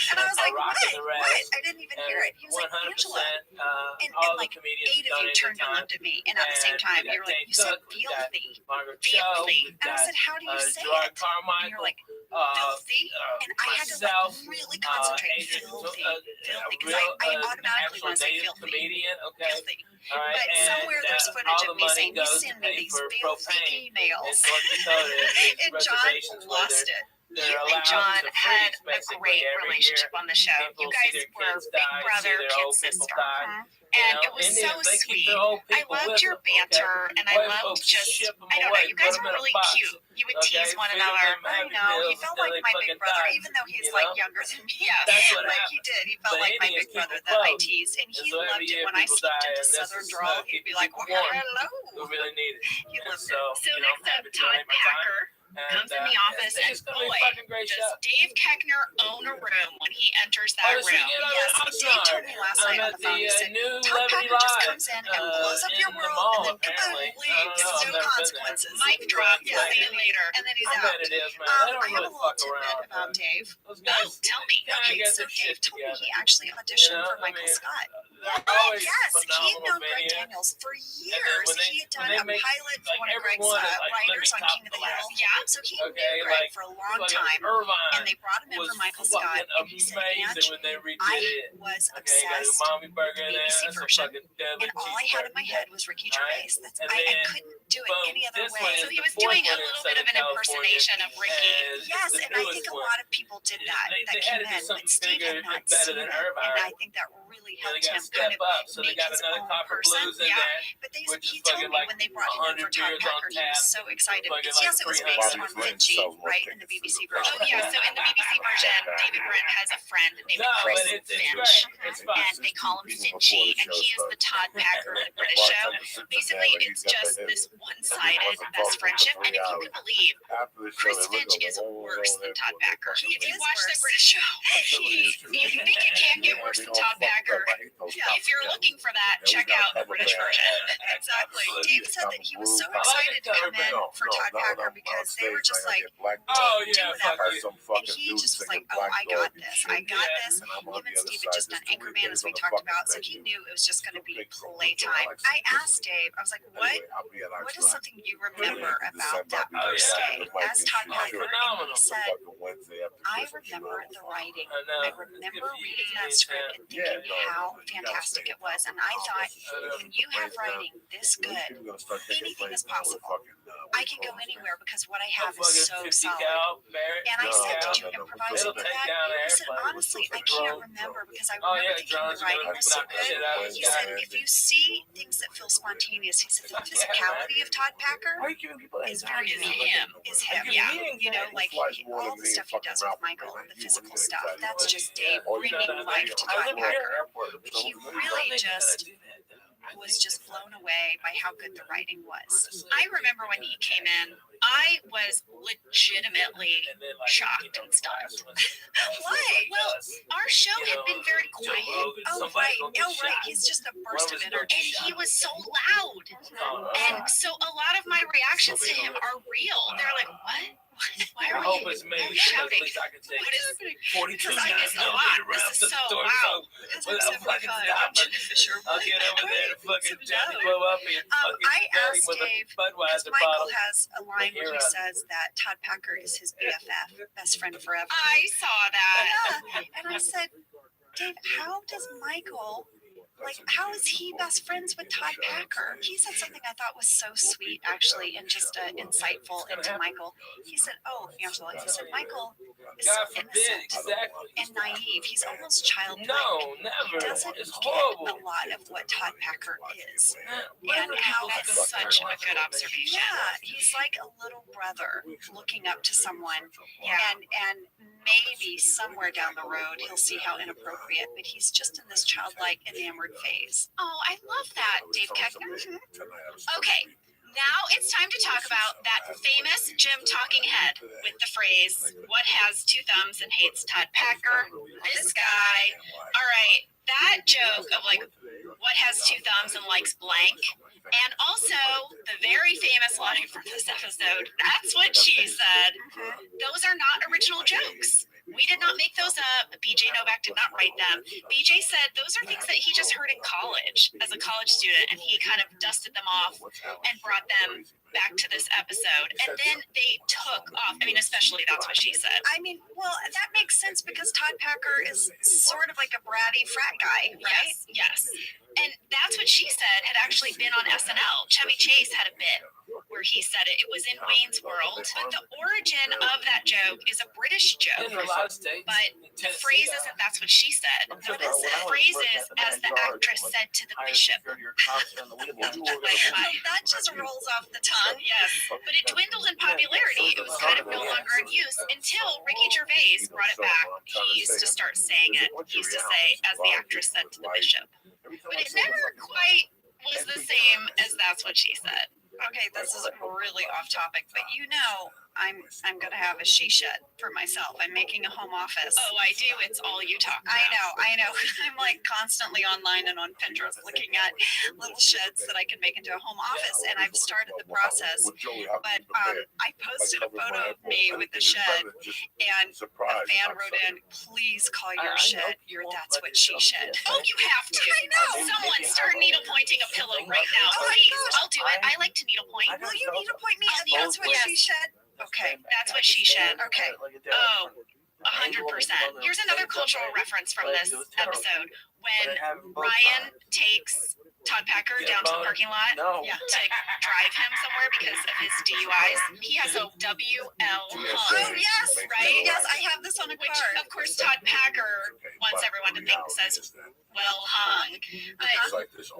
And I was like, what? What? I didn't even hear it. He was like, Angela. And like 8 of you turned and looked at me, and at the same time, you were like, you said filthy. Filthy. And I said, how do you say it? And you're like, filthy. And I had to like really concentrate. Filthy. Filthy. Because I automatically want to say filthy. Filthy. But somewhere there's footage of me saying, you send me these filthy emails. And John lost it. You and John had a great relationship on the show. You guys were big brother, kid sister. And it was so sweet. I loved your banter, and I loved just, I don't know, you guys were really cute. You would tease one another. I know, he felt like my big brother, even though he's like younger than me. Like he did. He felt like my big brother that I teased. And he loved it when I slipped into Southern drawl. He'd be like, well, hello. We really need it. He loved it. So next up, Todd Packer comes in the office, and it's gonna be boy, a fucking great does show. Dave Keckner own a room when he enters that Oh, so room. you know, Yes, Dave told me last night on the phone. He said, Todd Packer just comes in and blows up your world, and then kaboom, leaves. No consequences. Mic drop. Yeah. See you later. And then he's I out. bet it is, man. They don't I have really a little fuck tidbit around. about Dave. Those Oh, guys tell me. kinda Okay, get so their Dave shit told me together. he actually auditioned You know, for Michael I mean, Scott. they're Oh, always yes, he had phenomenal known Greg maniacs. Daniels for And then years. when they- He had when done they a make, pilot for like, one of Greg's everyone is like, let me writers on top King of the the Hill. last. Yeah. So he Okay, knew Greg like, for a long fucking time, Irvine and they brought him in was for Michael Scott, fucking and he said, amazing Ange, when they redid I it. was Okay, you got a obsessed mommy burger in there. BBC That's a version, fucking deadly and all I had in my head was Ricky Gervais. That's, And I then, couldn't do it boom, any other this way. one is So he the was fourth doing a one in little bit of Southern an California, impersonation of Ricky. and Yes, it's the and I newest think a one. lot of people did that They that had came to do in, but something Steve bigger had and not better seen than it, Irvine. and I think that really You know, they helped got him to kind step of up, so they make got his another own Copper person. Blues in Yeah, there. but they, which is he told fucking me like when they brought him in for 100 Todd beers on Packer, he tap. was so excited Fucking because like yes, it was 300. based on Lynchy, right, in the BBC version. Oh yeah, so in the BBC version, David Brent has a friend named No, Chris but it's Finch, great. It's fun. and they call him Finchy, and he is the Todd Packer of the British show. Basically, it's just this one-sided best friendship, and if you can believe, Chris Finch is worse than Todd Packer. If you watch the British show, you think it can't get worse than Todd Packer. If you're looking for that, check out the British version. Exactly. Dave said that he was so excited to come in for Todd Packer because they were just like, Oh, do yeah, fuck whatever. you. And he just was like, oh, I got this. I got this. Him and Steve had just done Anchorman, as we talked about, so he knew it was just going to be playtime. I asked Dave, I was like, what is something you remember about that first day as Todd Packer? And he said, I remember the writing. I remember reading that script and thinking how fantastic it was. And I thought, when you have writing this good, anything is possible. I can go anywhere because what I have is so solid. And I said, did you improvise into that? He said, honestly, I can't remember because I remember thinking the writing was so good. He said, if you see things that feel spontaneous, he said, the physicality of Todd Packer Why are you giving people that? is very him. Is him. Yeah. You know, like all the stuff he does with Michael, the physical stuff, that's just Dave bringing life to Todd Packer. He really just was just blown away by how good the writing was. I remember when he came in, I was legitimately shocked and stunned. Why? Well, our show had been very quiet, Oh, right. Oh, right. He's just a burst of energy. and he was so loud. And so a lot of my reactions to him are real. They're like, what? Why I are hope you it's me. shouting? At least I can take What is happening? 42 Because I times missed a lot. This is so loud. Because Without I'm fucking 75. stopping. I'm Jenny Fisher. I'll get over there to fucking So Johnny no. blow up and fucking I daddy asked with a Dave, because Budweiser Michael bottle. has a line where he Hero. says that Todd Packer is his BFF, best friend forever. I saw that. Yeah. And I said, Dave, how does Michael, like, how is he best friends with Todd Packer? He said something I thought was so sweet, actually, and just insightful into Michael. He said, oh, Angela, he said, Michael is so God forbid, innocent exactly. and naive. He's almost childlike. No, He never. doesn't It's get horrible. a lot of what Todd Packer is. What And are how people That's fucking such a watching? good observation. Yeah, he's like a little brother looking up to someone, Yeah. and maybe somewhere down the road he'll see how inappropriate, but he's just in this childlike, enamored phase. Oh, I love that, Dave Keckner. Okay, now it's time to talk about that famous gym talking head with the phrase, what has two thumbs and hates Todd Packer? This guy. All right, that joke of like, what has two thumbs and likes blank? And also the very famous line from this episode, that's what she said. Those are not original jokes. We did not make those up. BJ Novak did not write them. BJ said those are things that he just heard in college as a college student, and he kind of dusted them off and brought them back to this episode. And then they took off. I mean, especially that's what she said. I mean, well, that makes sense because Todd Packer is sort of like a bratty frat guy, right? Yes. And that's what she said had actually been on SNL. Chevy Chase had a bit where he said it. It was in Wayne's World. But the origin of that joke is a British joke. In a lot of states. But the phrase isn't that's what she said. The phrase is as the actress said to the bishop. That just rolls off the tongue. Yes, but it dwindled in popularity. It was kind of no longer in use until Ricky Gervais brought it back. He used to start saying it. He used to say, as the actress said to the bishop. But it never quite was the same as that's what she said. Okay, this is really off topic, but you know, I'm gonna have a she shed for myself. I'm making a home office. Oh, I do. It's all you talk about. I know. I'm like constantly online and on Pinterest looking at little sheds that I can make into a home office, and I've started the process. But I posted a photo of me with the shed, and a fan wrote in, "Please call your shed your That's What She Shed." Oh, you have to. I know. Someone start needlepointing a pillow right now. Oh my Please. gosh. I'll do it. I like to needlepoint. Will you needlepoint me? And That's What She Shed. Okay, That's What She Shed. Okay. Oh, 100%. Here's another cultural reference from this episode. When Ryan takes Todd Packer down to the parking lot No. to drive him somewhere because of his DUIs, he has a WL Oh hung. yes, right? Yes, I have this on a Which, card. of course, Todd Packer wants everyone to think says, well hung. But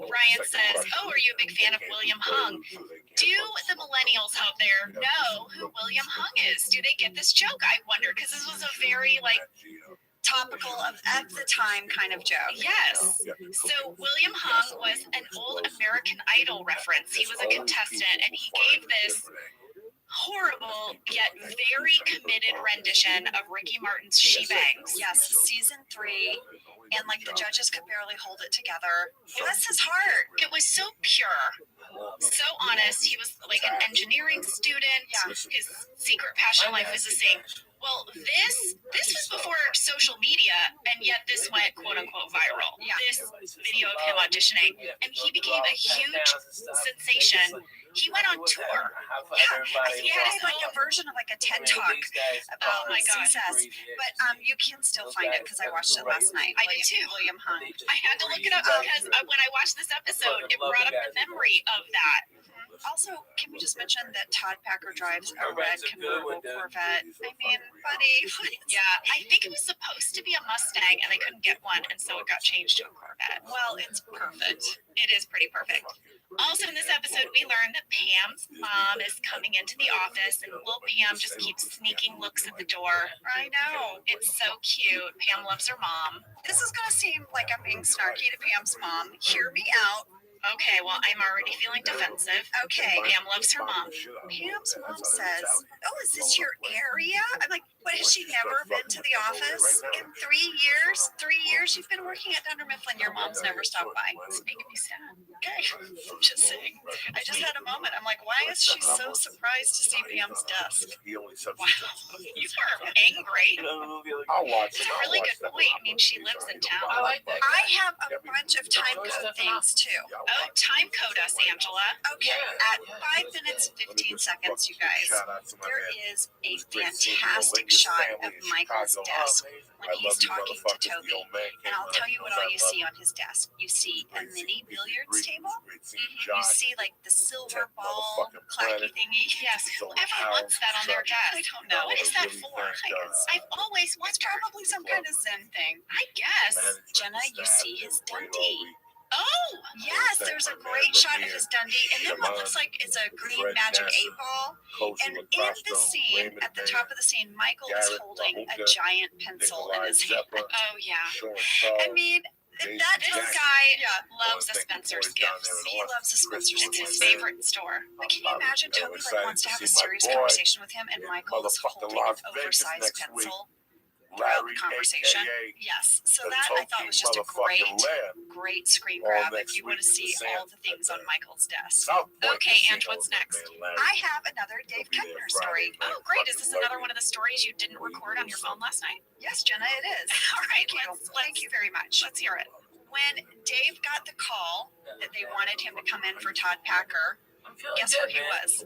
Ryan says, oh, are you a big fan of William Hung? Do the millennials out there know who William Hung is? Do they get this joke? I wonder, because this was a very, Topical of at the time kind of joke. yes. So William Hung was an old American Idol reference. He was a contestant, and he gave this horrible yet very committed rendition of Ricky Martin's She Bangs. Yes, season 3, and like the judges could barely hold it together. Bless his heart. It was so pure, so honest. He was like an engineering student. Yeah. His secret passion in life was to sing. Well, this was before social media, and yet this went quote unquote viral. Yeah. This video of him auditioning, and he became a huge sensation. He went on tour. He had like a version of like a TED talk about success, but you can still find it because I watched it last night. I did too. William Hung. I had to look it up because when I watched this episode, it brought up the memory of that. Also, can we just mention that Todd Packer drives a red convertible Corvette? I mean, buddy. Yeah, I think it was supposed to be a Mustang, and they couldn't get one, and so it got changed to a Corvette. Well, it's perfect. It is pretty perfect. Also, in this episode, we learn that Pam's mom is coming into the office, and little Pam just keeps sneaking looks at the door. I know. It's so cute. Pam loves her mom. This is going to seem like I'm being snarky to Pam's mom. Hear me out. Okay, well, I'm already feeling defensive. Okay. Pam loves her mom. Pam's mom says, "Oh, is this your area?" I'm like, "What, has she never been to the office in 3 years? 3 years you've been working at Dunder Mifflin. Your mom's never stopped by." It's making me sad. Okay, I'm just saying. I just had a moment. I'm like, why is she so surprised to see Pam's desk? Wow, you are angry. I'll watch It's a really good point. I mean, she lives in town. I like that. I have a bunch of time code things too. Oh, time code us, Angela. Okay, at 5 minutes 15 seconds, you guys, there is a fantastic shot of Michael's desk when he's talking to Toby. And I'll tell you what all you see on his desk. You see a mini billiards table. You see like the silver ball clacky thingy. Yes, whoever wants that on their desk. I don't know. What is that for? I've always It's wondered. probably some kind of Zen thing. I guess. Jenna, you see his Dundee. Oh, Yes, there's a great shot of his Dundee, and then what looks like is a green magic 8-ball. And in the scene, at the top of the scene, Michael is holding a giant pencil in his hand. oh yeah. I mean, that This is guy yeah. loves the Spencer's gifts. He loves the Spencer's It's his gifts. favorite store. But can you imagine Toby like wants to have a serious conversation with him, and Michael is holding an oversized pencil throughout the conversation? Yes. So that I thought was just a great screen grab if you want to see all the things on Michael's desk. Okay, Ange, what's next? I have another Dave Kettner story. Oh, great. Is this another one of the stories you didn't record on your phone last night? Yes, Jenna, it is. All right, Thank you very much. let's hear it. When Dave got the call that they wanted him to come in for Todd Packer, guess where he was?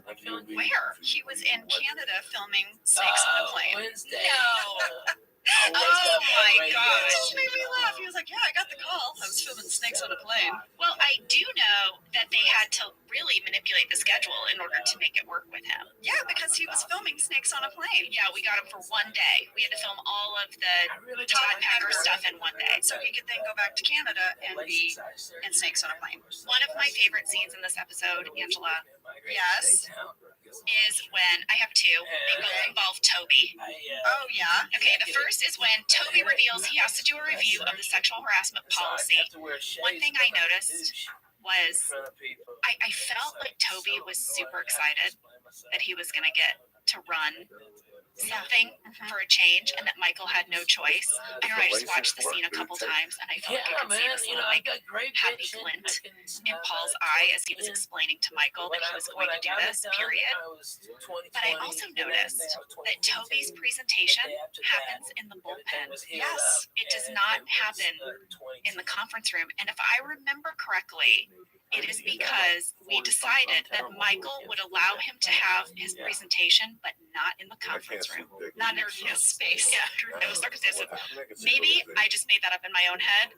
Where? He was in Canada filming Snakes on a Plane. Wednesday. No. Oh my my gosh. gosh. It made me laugh. He was like, yeah, I got the call. I was filming Snakes on a Plane. Well, I do know that they had to really manipulate the schedule in order to make it work with him. Yeah, because he was filming Snakes on a Plane. Yeah, we got him for one day. We had to film all of the Todd Packer stuff in one day. So he could then go back to Canada and be in Snakes on a Plane. One of my favorite scenes in this episode, Angela, Yes. is when I have two. They both involve Toby. Oh, yeah. Okay, the first is when Toby reveals he has to do a review of the sexual harassment policy. One thing I noticed was I felt like Toby was super excited that he was going to get to run something for a change, and that Michael had no choice. I know I just watched the scene a couple times, and I felt like I could see this little like happy glint in Paul's eye as he was explaining to Michael that he was going to do this, period. But I also noticed that Toby's presentation happens in the bullpen. Yes, it does not happen in the conference room. And if I remember correctly, it is because we decided that Michael would allow him to have his presentation, but not in the conference room, not in his space. Yeah, under no circumstances. Maybe I just made that up in my own head.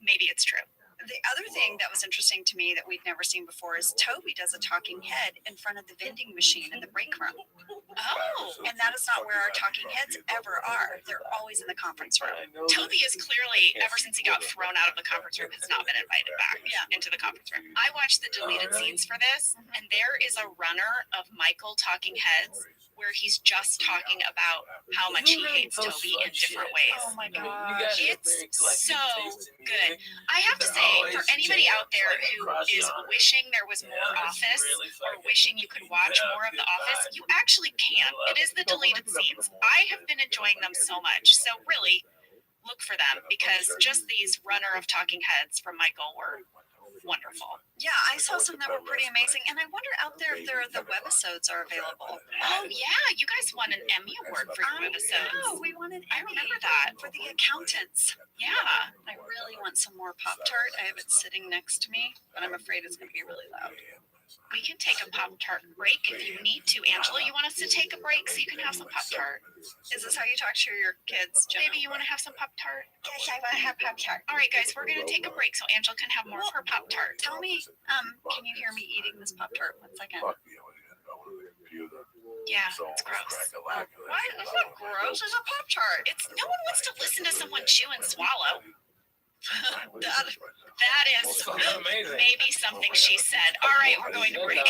Maybe it's true. The other thing that was interesting to me that we'd never seen before is Toby does a talking head in front of the vending machine in the break room. Oh, And that is not where our talking heads ever are. They're always in the conference room. Toby is clearly, ever since he got thrown out of the conference room, has not been invited back into the conference room. I watched the deleted scenes for this, and there is a runner of Michael talking heads where he's just talking about how much he hates Toby in different ways. Oh my gosh. It's so good. I have to say, for anybody out there who is wishing there was more Office or wishing you could watch more of The Office, you actually can. It is the deleted scenes. I have been enjoying them so much. So really, look for them because just these runner of talking heads from Michael were wonderful. Yeah, I saw some that were pretty amazing. And I wonder out there if the webisodes are available. Oh yeah, you guys won an Emmy Award for your webisodes. Oh, we wanted I remember that. for the accountants. Yeah. I really want some more Pop-Tart. I have it sitting next to me, but I'm afraid it's going to be really loud. We can take a Pop-Tart break if you need to. Angela, you want us to take a break so you can have some Pop-Tart? Is this how you talk to your kids, Jenna? Baby, you want to have some Pop-Tart? Yes, I want to have Pop-Tart. All right, guys, we're going to take a break so Angela can have more of her Pop-Tart. Tell me, can you hear me eating this Pop-Tart? 1 second. Yeah, it's gross. Why? It's not gross. It's a Pop-Tart. It's no one wants to listen to someone chew and swallow. That is Amazing. maybe something she said. All right, we're going to break.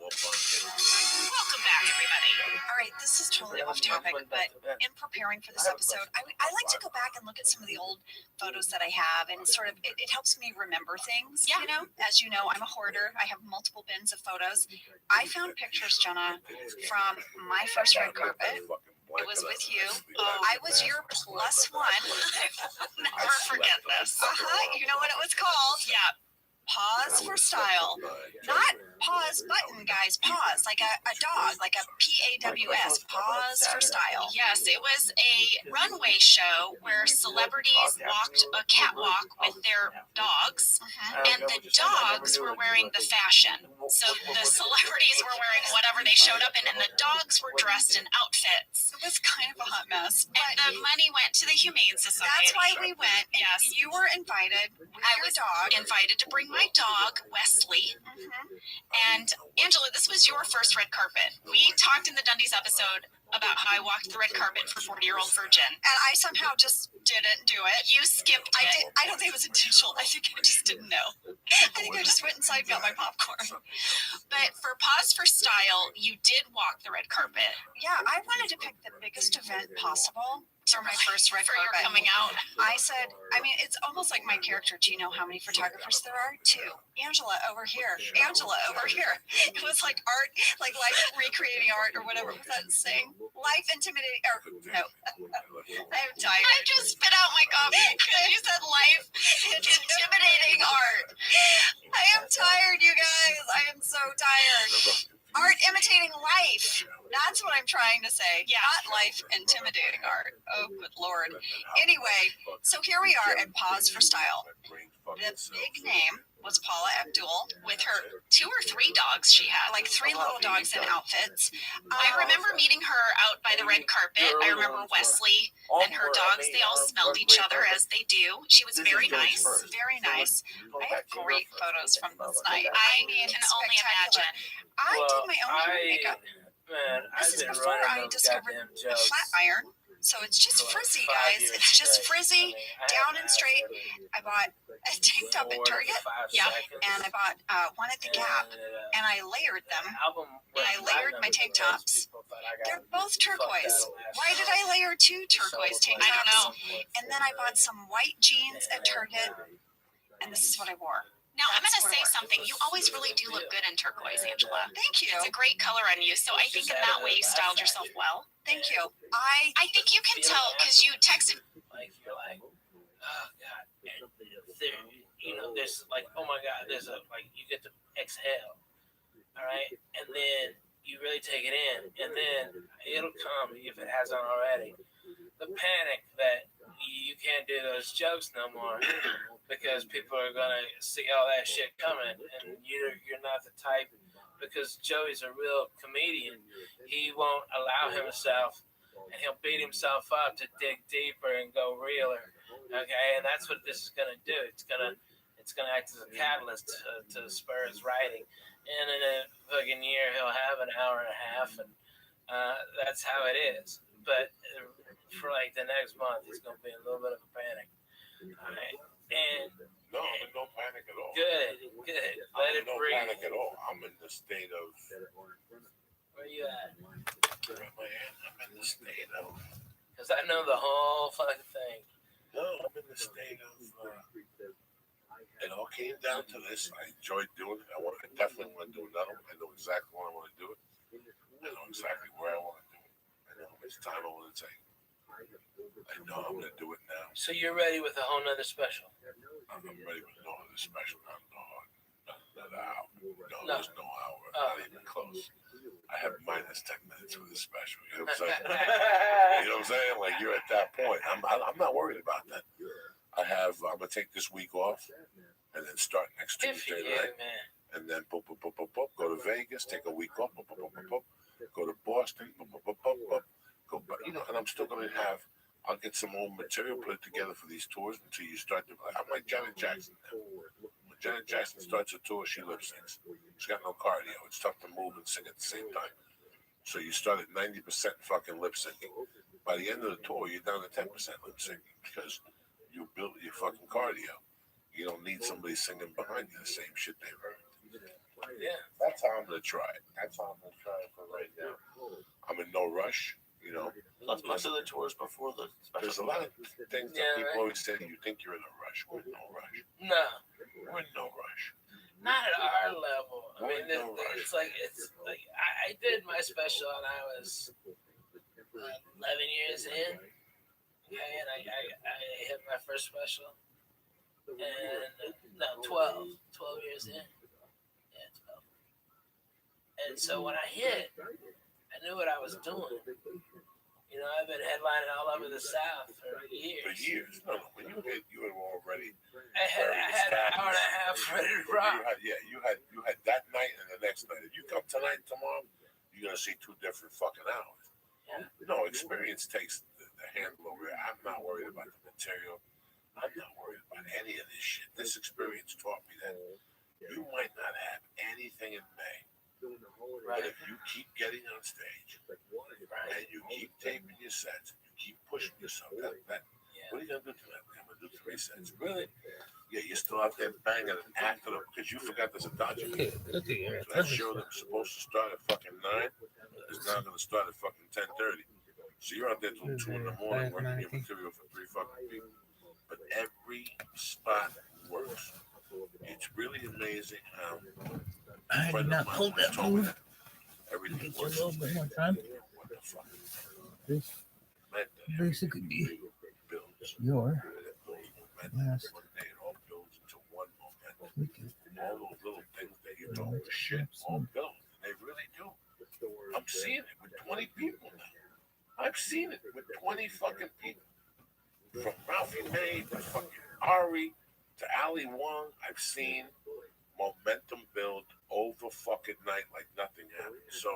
Welcome back, everybody. All right, this is totally off topic, but in preparing for this episode, I like to go back and look at some of the old photos that I have, and it helps me remember things. Yeah. You know, as you know, I'm a hoarder. I have multiple bins of photos. I found pictures, Jenna, from my first red carpet. It was with you. I was your plus one. Never forget this. You know what it was called? Yeah. Pause for style. Not pause button, guys. Pause. Like a dog. Like a PAWS. Pause for style. Yes, it was a runway show where celebrities walked a catwalk with their dogs, and the dogs were wearing the fashion. So the celebrities were wearing whatever they showed up in, and the dogs were dressed in outfits. It was kind of a hot mess. And the money went to the Humane Society. That's why we went. Yes. You were invited. I was invited to bring my dog, Wesley. And Angela, this was your first red carpet. We talked in the Dundies episode about how I walked the red carpet for 40-year-old virgin. And I somehow just didn't do it. You skipped it. I don't think it was intentional. I think I just didn't know. I think I just went inside and got my popcorn. But for Pause for Style, you did walk the red carpet. Yeah, I wanted to pick the biggest event possible for my first red for carpet. your coming out. I said, I mean, it's almost like my character. Do you know how many photographers there are? 2. Angela over here. Angela over here. It was like art, like life recreating art or whatever was that saying? Life intimidating, or no. I'm tired. I just spit out my coffee because you said life intimidating art. I am tired, you guys. I am so tired. Art imitating life. That's what I'm trying to say. Yeah. Not life intimidating art. Oh, good Lord. Anyway, so here we are at Pause for Style. The big name was Paula Abdul with her 2 or 3 dogs she had. like 3 little dogs in outfits. I remember meeting her out by the red carpet. I remember Wesley and her dogs. They all smelled each other as they do. She was very nice. Very nice. I have great photos from this night. I can only imagine. I did my own hair and makeup. Man, This is I've been before running I those discovered goddamn the jokes. flat iron. So it's just for like frizzy, 5 guys. years It's just straight. frizzy, I down haven't and straight. actually I bought a tank top at 4 to Target, 5 Yeah, seconds. and I bought one at the Gap, and I layered them. Album And I layered my tank tops. They're both turquoise. Why did I layer 2 turquoise tank tops? I don't know. And then I bought some white jeans at Target, and this is what I wore. Now, I'm going to say something. You always really do look good in turquoise, Angela. Thank you. It's a great color on you. So I think in that way you styled yourself well. Thank you. I think you can tell because you texted. Like, you're like, oh, God. And there, you know, there's like, oh, my God, there's a, like, you get to exhale. All right. And then you really take it in. And then it'll come, if it hasn't already, the panic that you can't do those jokes no more because people are gonna see all that shit coming, and you're not the type, because Joey's a real comedian. He won't allow himself, and he'll beat himself up to dig deeper and go realer. Okay, and that's what this is gonna do. It's gonna act as a catalyst to spur his writing. And in a fucking year, he'll have an hour and a half, and that's how it is. But for like the next month, it's gonna be a little bit of a panic. All right, and no, I'm in no panic at all. Good. Let it breathe. No panic at all. I'm in the state of. Where you at? I'm in the state of. Because I know the whole fucking thing. No, I'm in the state of. It all came down to this. I enjoyed doing it. I definitely want to do another one. I know exactly when I want to do it. I know exactly where I want to do it. I know how much time I want to take. I know I'm going to do it now. So you're ready with a whole nother special? I'm ready with no other special. Not an hour. No, there's no hour. Not even close. I have minus 10 minutes for this special. You know what I'm saying? You know what I'm saying? Like, you're at that point. I'm not worried about that. I'm going to take this week off and then start next Tuesday night. And then go to Vegas, take a week off, go to Boston, go back. You know, and I'm still going to I'll get some more material, put it together for these tours until you start to. I'm like Janet Jackson now. When Janet Jackson starts a tour, she lip syncs. She's got no cardio. It's tough to move and sing at the same time. So you start at 90% fucking lip syncing. By the end of the tour, you're down to 10% lip syncing because you built your fucking cardio. You don't need somebody singing behind you the same shit they've heard. Yeah, that's how I'm gonna try it. That's how I'm gonna try it for right now. I'm in no rush. You know, plus most of the tours before the special. There's a lot of things that people always say. You think you're in a rush. We're in no rush. No, we're in no rush. Not at our level. I mean, it's like I did my special and I was 11 years in. Okay, and I hit my first special, and no, 12 years in. Yeah, 12. And so when I hit, I knew what I was doing. You know, I've been headlining all over the South for years. For years. No, when you hit, you were already. I had an hour and a half ready to rock. You had that night and the next night. If you come tonight and tomorrow, you're gonna see 2 different fucking hours. Yeah. No, experience takes the handle over it. I'm not worried about the material. I'm not worried about any of this shit. This experience taught me that you might not have anything in May. Right. But if you keep getting on stage, and you keep taping your sets, and you keep pushing yourself, what are you going to do tonight? I'm going to do 3 sets. Really? Yeah, you're still out there banging and acting them because you forgot there's a Dodger game. So that show that was supposed to start at fucking 9 is now going to start at fucking 10:30. So you're out there till 2 in the morning working your material for 3 fucking people. But every spot works. It's really amazing how. I did not hold that move. Everything Get you a little bit more time. This basically be your last weekend. All those little things that you know are shit, all built. They really do. I'm seeing it with 20 people now. I've seen it with 20 fucking people. From Ralphie May to fucking Ari to Ali Wong, I've seen momentum build over fucking night like nothing happened. So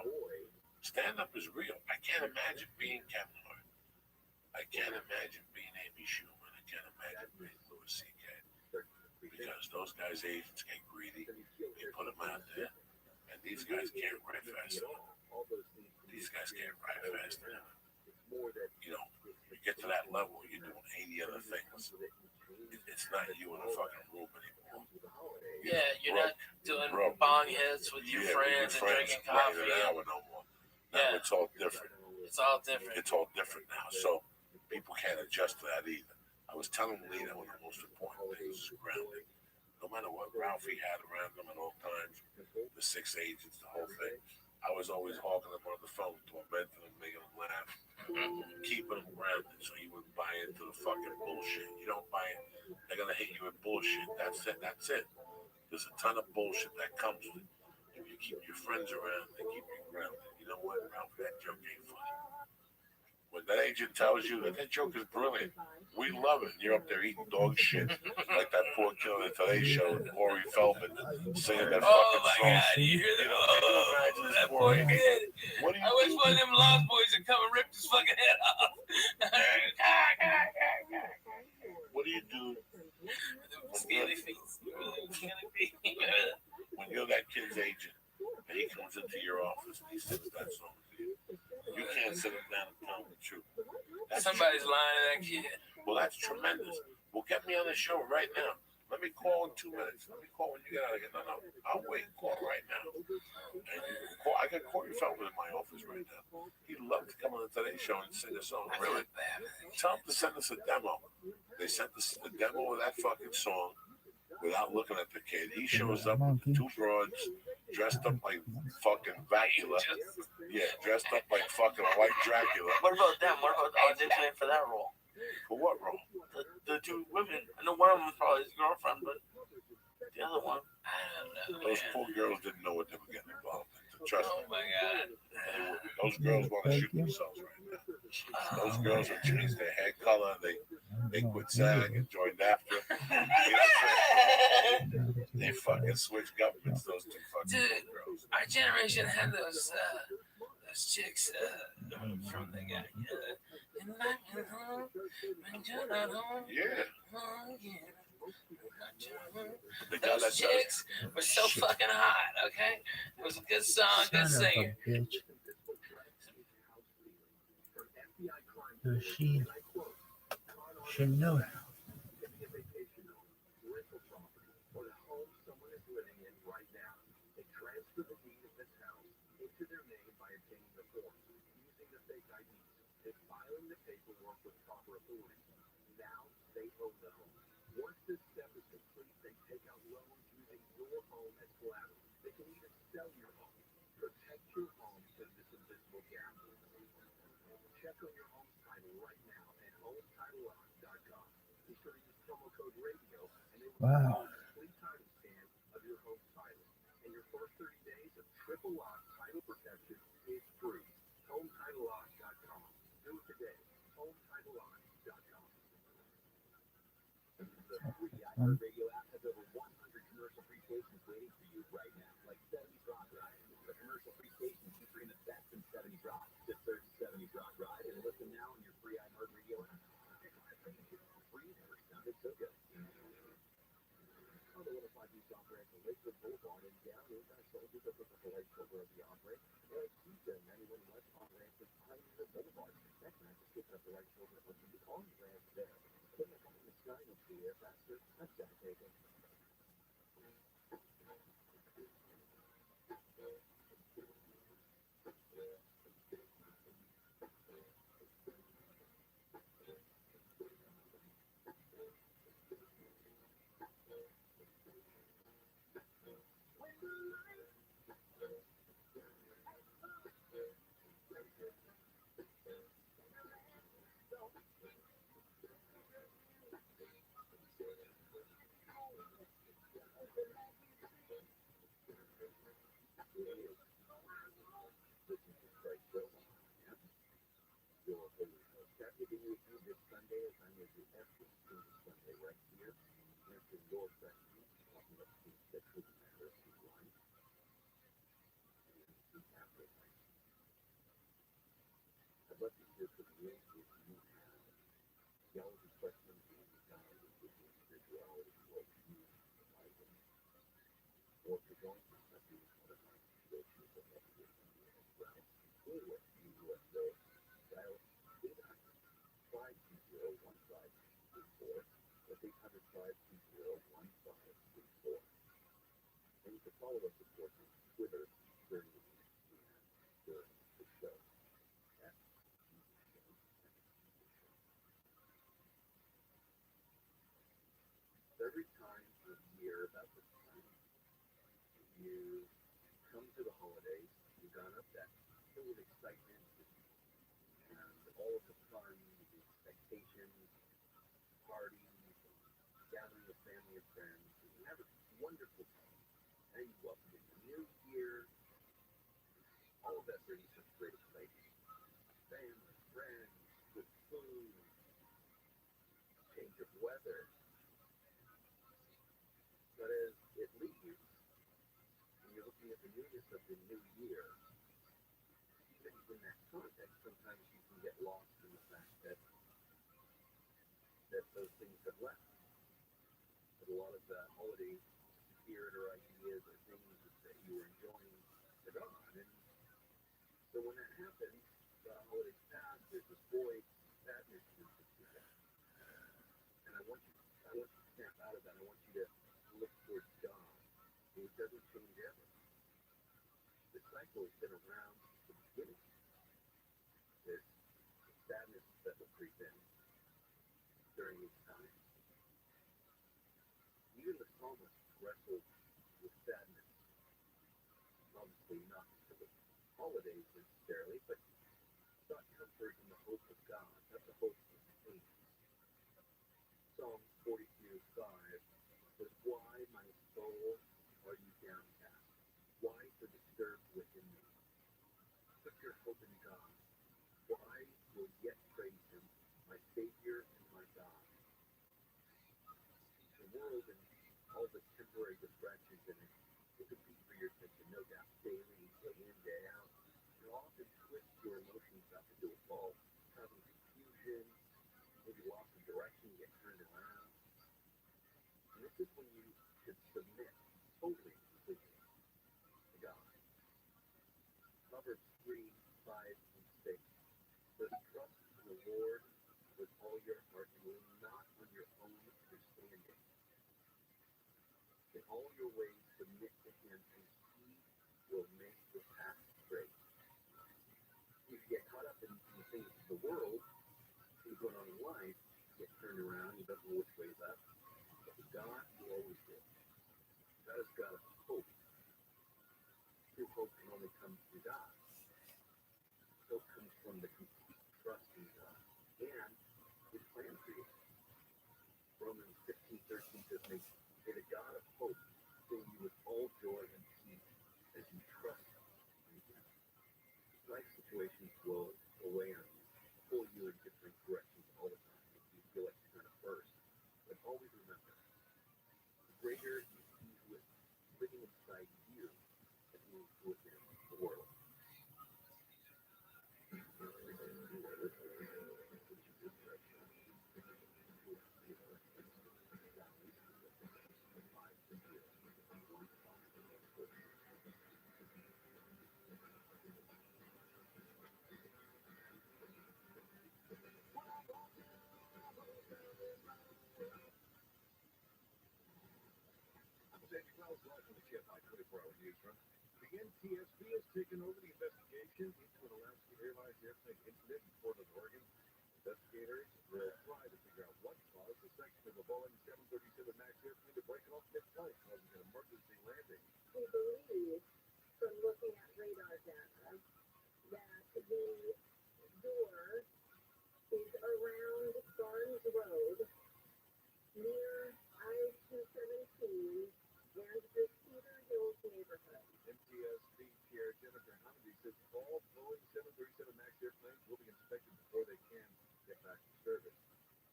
stand-up is real. I can't imagine being Kevin Hart. I can't imagine being Amy Schumer. I can't imagine being Louis C.K. Because those guys' agents get greedy. They put them out there. And these guys can't write fast enough. These guys can't write fast enough. You know, you get to that level, you're doing 80 other things. It's not you in a fucking room anymore. Yeah, you're not doing bong hits with your friends and drinking coffee. Now it's all different. It's all different. It's all different now. So people can't adjust to that either. I was telling Lee that one of the most important things is grounding. no matter what Ralphie had around him at all times, the 6 agents, the whole thing, I was always hawking them on the phone, tormenting them, making them laugh, keeping them grounded so he wouldn't buy into the fucking bullshit. You don't buy it, they're gonna hit you with bullshit. That's it. There's a ton of bullshit that comes with it. If you keep your friends around, they keep you grounded. You know what, Ralph? That joke ain't funny. When that agent tells you that joke is brilliant, we love it. You're up there eating dog shit like that poor kid on the Today Show, Corey Feldman, singing that fucking song. God, you hear that? That poor kid. What do you I wish one of them Lost Boys would come and rip his fucking head off. What do you do Scaly feet. when you're that kid's agent and he comes into your office and he sings that song to you? You can't sit him down and tell him the truth. Somebody's lying to that kid. Well, that's tremendous. Well, get me on the show right now. Let me call in 2 minutes. Let me call when you get out of here. No, I'll wait. Call right now. And I got Corey Feldman in my office right now. He'd love to come on the Today Show and sing a song. Really? Tell him to send us a demo. They sent us a demo of that fucking song without looking at the kid. He shows up with 2 broads dressed up like fucking Vacula. Yeah, dressed up like fucking white Dracula. What about them? What about auditioning for that role? For what role? The 2 women. I know one of them was probably his girlfriend, but the other one, I don't know. Those poor girls didn't know what they were getting involved in. Trust me. Oh my God. Those girls want to shoot themselves right now. Those girls have changed their hair color. They quit SAG and joined after. They fucking switched governments. Those 2 fucking girls. Our generation had those chicks from the guy. Yeah. Those chicks were so fucking hot, okay? It was a good song, good singer. She should know. Wow. year, about this time, you come to the holidays, you got up that full of excitement and all of the fun, the expectations, parties, gathering with family and friends, and you have a wonderful time. And you welcome in the new year. All of that brings such great excitement. Family, friends, good food, change of weather. But as it leaves, when you're looking at the newness of the new year, even in that context, sometimes you can get lost in the fact that those things have left. That a lot of the holiday spirit or ideas or things that you were enjoying are gone. And so when that happens, the holidays pass, there's this void, sadness in the people. And I want you to snap out of that. I want you to look towards God, who doesn't change ever. The cycle has been around since the beginning. There's sadness that will creep in during these times. Even the psalmist wrestled with sadness. Obviously not for the holidays necessarily, but sought comfort in the hope of God, not the hope of pain. Psalm 42:5 says, "Why, my soul, are you downcast? Why so disturbed within me? Put your hope in God. Why will yet praise Him, my Savior and my God?" The world and all the temporary distractions in it will compete for your attention, no doubt, daily, day in, day out. It'll often twist your emotions up into a ball, causing confusion, maybe loss of direction, get turned around. And this is when you should submit totally and completely to God. Proverbs 3:5-6 says, "Trust in the Lord with all your heart and lean not on your own understanding. In all your ways submit to Him, and He will make your path straight." You get caught up in the things of the world, things going on in life, you get turned around, you don't know which way's up. But with God, you always do. God has got a hope. True hope can only come through God. Hope comes from the complete trust in God and His plan for you. Romans 15:13 says, "May the God of hope fill you with all joy and peace as you trust in Him." Life situations will weigh on you, pull you in different directions all the time. You feel like you're going to burst. But always remember, the greater He who is living inside you than He who is in the world. Welcome to TFI 24-hour newsroom. The NTSB has taken over the investigation into an Alaska Airlines airplane incident in Portland, Oregon. Investigators will try to figure out what caused the section of a Boeing 737 MAX airplane to break off mid-flight, causing an emergency landing. We believe, from looking at radar data, that the door is around Barnes Road, near I-217, and the Cedar Hills neighborhood. NTSB Chair Jennifer Hamady says all Boeing 737 MAX airplanes will be inspected before they can get back to service.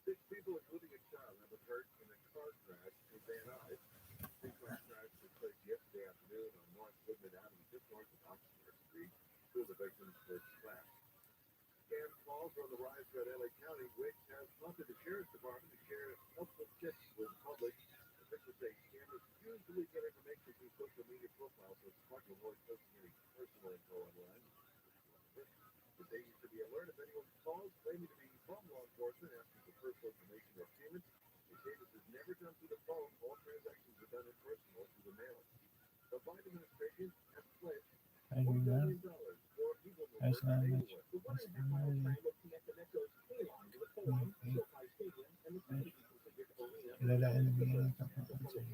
6 people, including a child, have been hurt in a car crash in Van Nuys. The car crash took place yesterday afternoon on North Woodman Avenue, just north of Oxford Street. 2 of the victims were slashed. Scam calls are on the rise throughout LA County, which has prompted the Sheriff's Department to share multiple tips with the public. Officials say scammers usually get information through social media profiles, so it's smart to avoid posting any personal info online. But they should be alert if anyone calls claiming to be from law enforcement asking for personal information or payments. They say this is never done through the phone. All transactions are done in person or through the mail. The Biden administration has pledged $1 billion for people movers neighborhood. The 1.5-mile plan looking at the Metro's K line to the Forum, SoFi Stadium, and the 70 configured arena Kilala na bigyan ng kapatid sa iyo.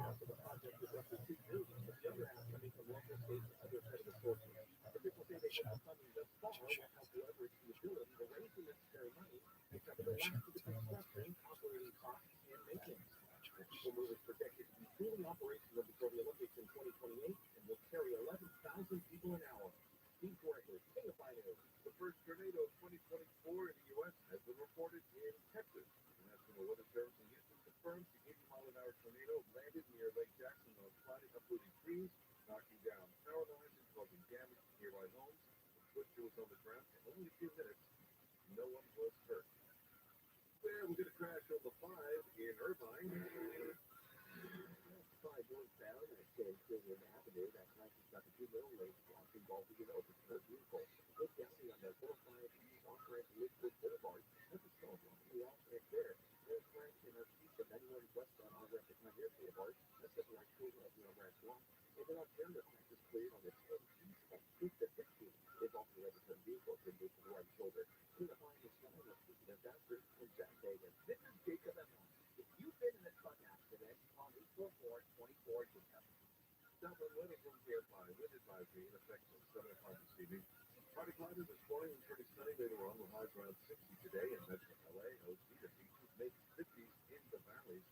People move is projected to be fully operational before the Olympics in 2028 and will carry 11,000 people an hour. Speed correctly, Binary. The first tornado of 2024 in the U.S. has been reported in Texas. The National Weather Service in Houston confirms the 80-mile-an-hour tornado landed near Lake Jackson on Friday, uprooting trees, knocking down power lines, and causing damage to nearby homes. The switcher was on the ground in only a few minutes. No one was hurt. Well, we're going to crash on the 5 in Irvine. 5 northbound at San Julian Avenue. That crash is about 2 middle lanes block involving an overturned vehicle. Good guessing on the 405 East off-ramp to Lakewood Boulevard. That's a stall block. We all connect there. There's a crash in our east of 91 westbound off-ramp to Pioneer Boulevard. That's the right shoulder of the on-ramp block. And then on the crash is cleared on the 10 east of 5th to 15th. Involving an overturned vehicle to move to the right shoulder. In the line is one of the disaster in Jack Vegas. This is Jacob Evans. If you've been in a truck accident, call 844-24-JACOB. Southern weather from KFI. Wind advisory in effect until 7 o'clock this evening. Partly cloudy this morning and pretty sunny later on. The highs around 60 today in Metro LA. OC to beaches, mid 50s in the valleys.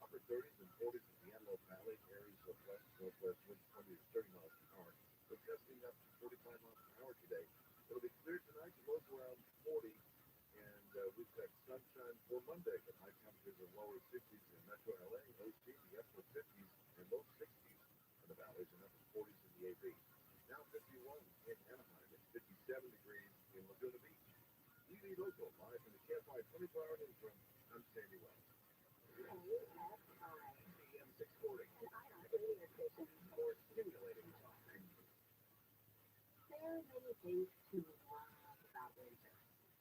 Upper 30s and 40s in the Antelope Valley. Areas of west, northwest winds 20 to 30 miles per hour. We're gusting up to 45 miles per hour today. It'll be clear tonight. The lows around 40. And we've got sunshine for Monday. The high temperatures are lower 60s in Metro LA. OC, the upper 50s and low 60s in the valleys and upper 40s in the AV. Now 51 in Anaheim. It's 57 degrees in Laguna Beach. TV Local, live from the KFI 24-hour newsroom. I'm Sandy Wells. AM 640. More stimulating talk. There are many things to love about winter.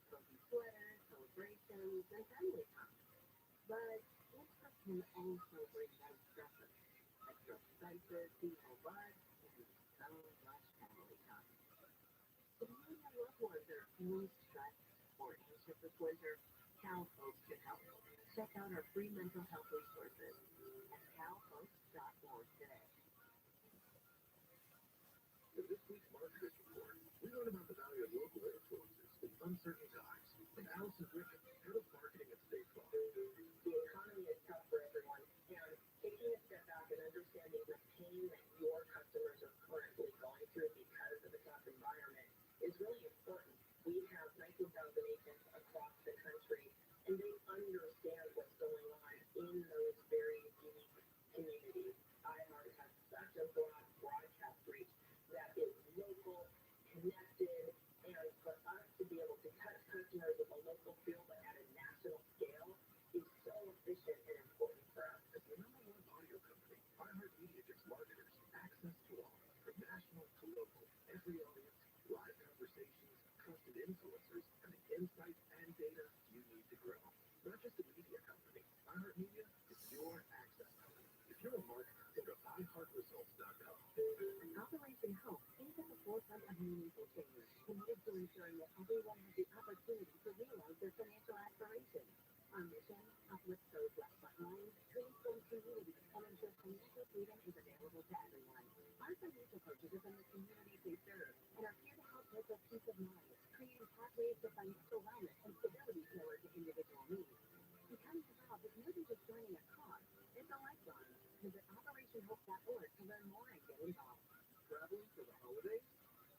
Cozy sweaters, celebrations, and family time. But winter can also bring those stressors. Extra expenses, seasonal rush, and so much family time. If you and your loved ones are feeling stressed or anxious this winter, Cal Folks can help. Check out our free mental health resources at calfolks.org today. In this week's Marketers Report, we learn about the value of local influencers in uncertain times. From Allison Griffin, head of marketing at State Farm. The economy is tough for everyone, and taking a step back and understanding the pain that your customers are currently going through because of the tough environment is really important. We have 19,000 agents across the country, and they understand what's going on in those very unique communities. iHeart has such a broad broadcast reach that is local, connected, and for us to be able to touch customers with a local feel but at a national scale is so efficient and important for us. As the #1 audio company, iHeartMedia gives marketers access to all, from national to local, every audience, live conversations, trusted influencers, and the insights and data you need to grow. Not just a media company, iHeartMedia is your access company. If you're a marketer, go to iHeartResults.com. Operation Hope is at the forefront of meaningful change, committed to ensuring that everyone has the opportunity to realize their financial aspirations. Our mission, uplift those left behind, transform communities, and ensure financial freedom is available to everyone. Our financial coaches are from the communities they serve and are here to help with their peace of mind, creating pathways for financial wellness and stability tailored to individual needs. Becoming involved is more than just joining a cause. It's a lifeline. Visit OperationHope.org to learn more and get involved. Traveling for the holidays?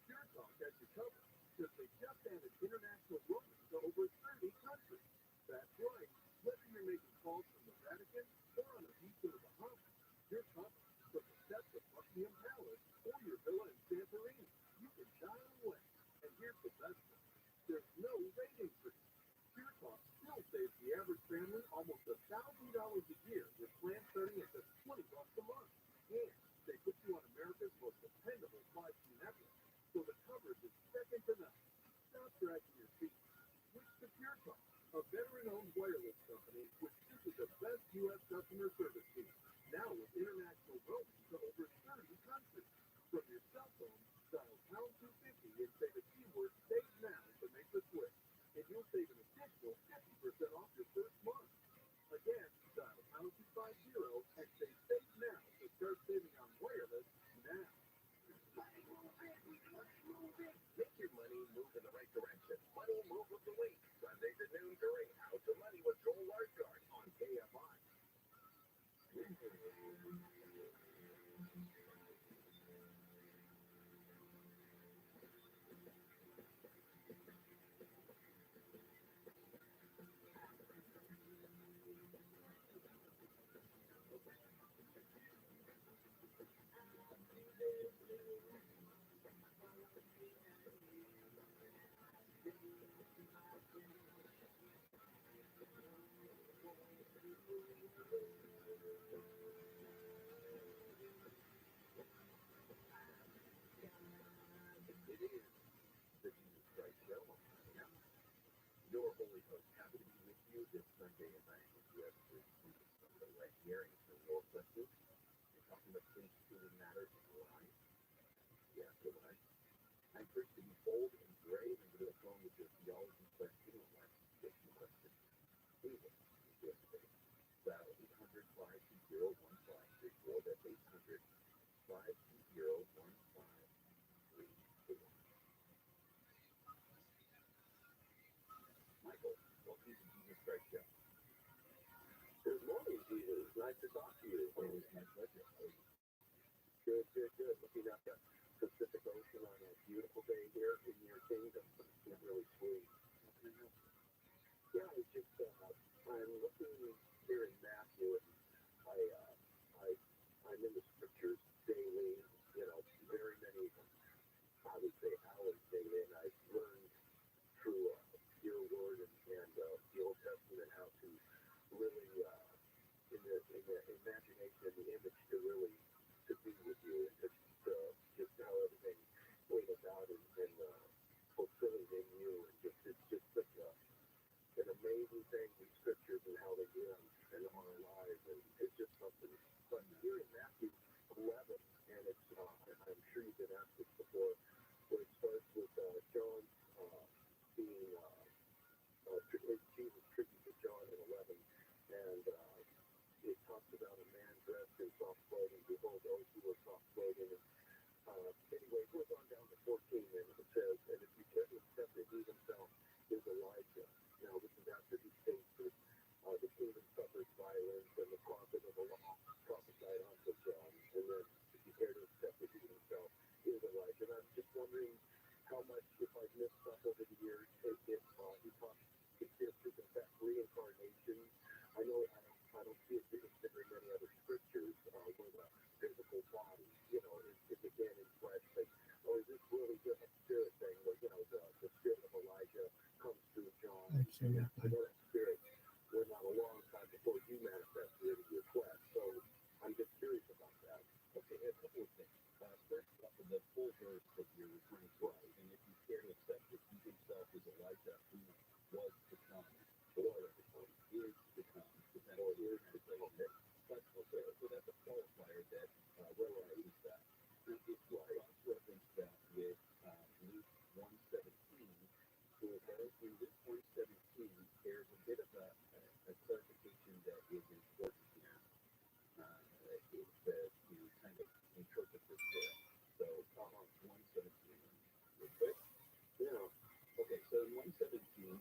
Pure Talk has you covered, because they just added international roaming to over 30 countries. That's right. Whether you're making calls from the Vatican or on a beach in the Bahamas, you're covered. From the steps of Buckingham Palace or your villa in Santorini, you can dial away. And here's the best part. There's no rate increase. Pure Talk still saves the average family almost $1,000 a year with plans starting at just $20 a month. And they put you on America's most dependable 5G network, so the coverage is second to none. Stop dragging your feet. Switch to Pure Talk, a veteran-owned wireless company with simply the best U.S. customer service team. Now with international roaming to over 30 countries. From your cell phone, dial pound 250 and say the keyword "save now" to make the switch. And you'll save an additional 50% off your first month. Again, dial pound 250 It is the Jesus Christ Show. Yeah. Your holy host, happy to be with you this Sunday night. You have to see something right here in the world question. You're talking about things truly matter in life. Yeah, so right. I encourage you to be bold and brave and go to the phone with your theology question or life situation question. Please, yesterday. Dial 800-520-1534. That's 800-520-1534. Michael, welcome to Jesus Christ Show. Good morning, Jesus. Nice to talk to you. Always my pleasure. Good. Looking at the Pacific Ocean on a beautiful day here in your kingdom. It's really sweet. Yeah, it's just, I'm looking here in Matthew, and I'm in the scriptures daily, very many, I would say hours daily, and I've learned through your word and the Old Testament how to really, in the imagination, the image to really to be with you, and just how everything laid about and fulfilling in you, and it's just such an amazing thing, these scriptures and how they do them in our lives, and it's just something. But here in Matthew 11, and it's I'm sure you've been asked this before, where it starts with John being Jesus tribute to John in 11, and it talks about a man dressed in soft clothing. Behold, those who were soft clothing. Anyway, it goes on down to 14, and it says, and if you care to accept that he himself is Elijah. Now, this is after he states that the kingdom suffers violence, and the prophet of the law prophesied unto John. And then, if you care to accept that he himself is Elijah. And I'm just wondering how much, if I've missed stuff over the years, if he talks, if this is in fact reincarnation. I know I don't see it in very many other scriptures where the physical body, is again in flesh. But is this really just a spirit thing where the spirit of Elijah comes through John? And I know that spirit went out a long time before you manifested into your flesh. So I'm just curious about that. Okay, a couple of things. First, the full verse that you're referring to, and if you care to accept that he himself is Elijah, who was to come, or is to come, depending on your translation. But okay, so that's a qualifier that where I use that. Now, if you cross-reference that with Luke 1:17, in Luke 1:17, there's a bit of a clarification that is important here. It says to kind of interpret this there. So, 1:17, real quick. Yeah. Okay, so in 1:17, you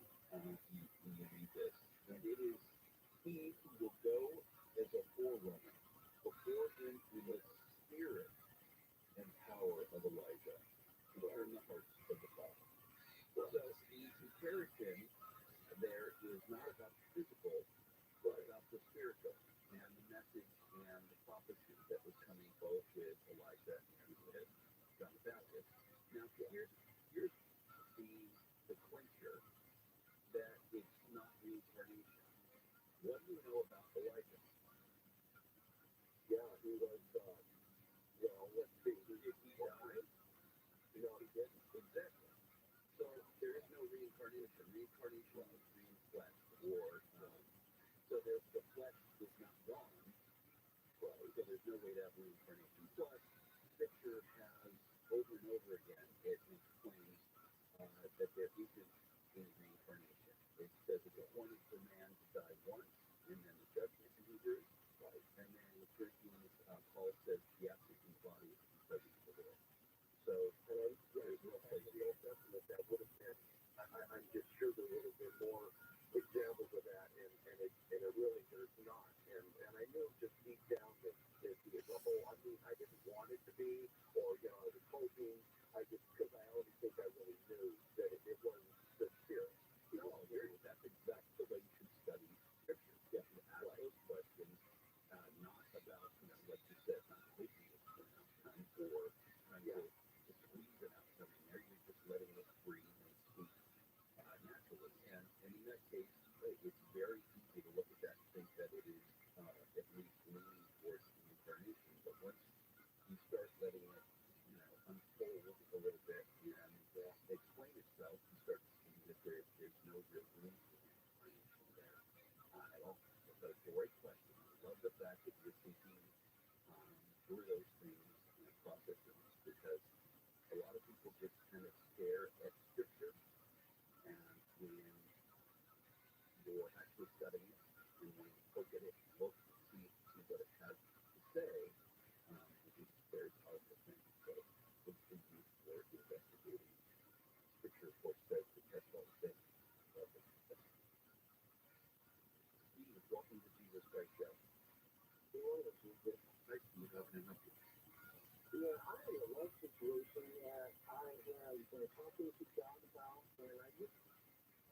read this, and it is he who will go as a forerunner before him in the spirit and power of Elijah to turn the hearts of the fathers. So the comparison there is not about the physical, but about the spiritual and the message and the prophecy that was coming both with Elijah and with John the Baptist. Now here's the clincher that it's not reincarnation. What do you know about Elijah? Yeah, he was, let's see, did he die? No, he didn't. Exactly. So there is no reincarnation. Reincarnation is re-flesh, or so the flesh is not gone, right? So there's no way to have reincarnation. Plus, Scripture has over and over again it explains that there isn't any reincarnation. It says it's appointed for man to die once, and then the judgment in Hebrews, right? And then in Corinthians, Paul says the absent in the body is the presence of the Lord. So, there's no place in the Old Testament that would have been. I'm just sure there would have been more examples of that, and it really there's not. And I know just deep down that to be, or I was hoping. I just because I already think I really knew that it wasn't the spirit. That's exactly the way you should study scripture. You have to ask those questions, not about what you said, not making it time or trying to squeeze it out something there. You're just letting it breathe and speak naturally. And in that case, it's very easy to look at that and think that it is at least leaning towards the incarnation. But once you start letting it, unfold a little bit and explain itself, you start to see that there's no real room for the incarnation there at all. But it's a great question. I love the fact that you're thinking through those things and processing, because a lot of people just kind of stare at scripture, and when you're actually studying it and when you poke at it, look, see what it has to say, it's a very powerful thing. So it's been used for investigating scripture, of course, says to test all things. Steve, welcome to Jesus Christ Show. Hello, Jesus. Nice to meet you. How can I help you? Yeah, I'm in a love situation that I have been talking to God about, and I just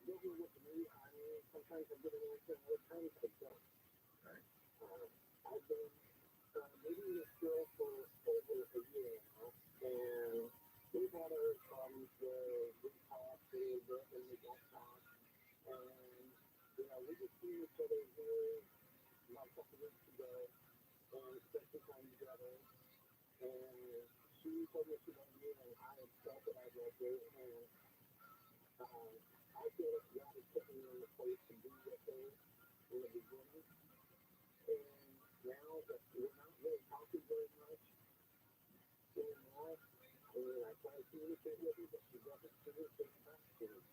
don't know what to do. I mean, sometimes I get an answer, other times I don't. Right. I've been dating this girl for over a year now, and we've had our problems where we talk a little bit and we don't talk, and we just seen each other here about a couple weeks ago and spent some time together. And she told me she loved me, and I had felt that I loved her, and I feel like God has put me in the place to be with her in the beginning, and now that we're not really talking very much anymore, and I try to communicate with her, but she doesn't communicate back to me,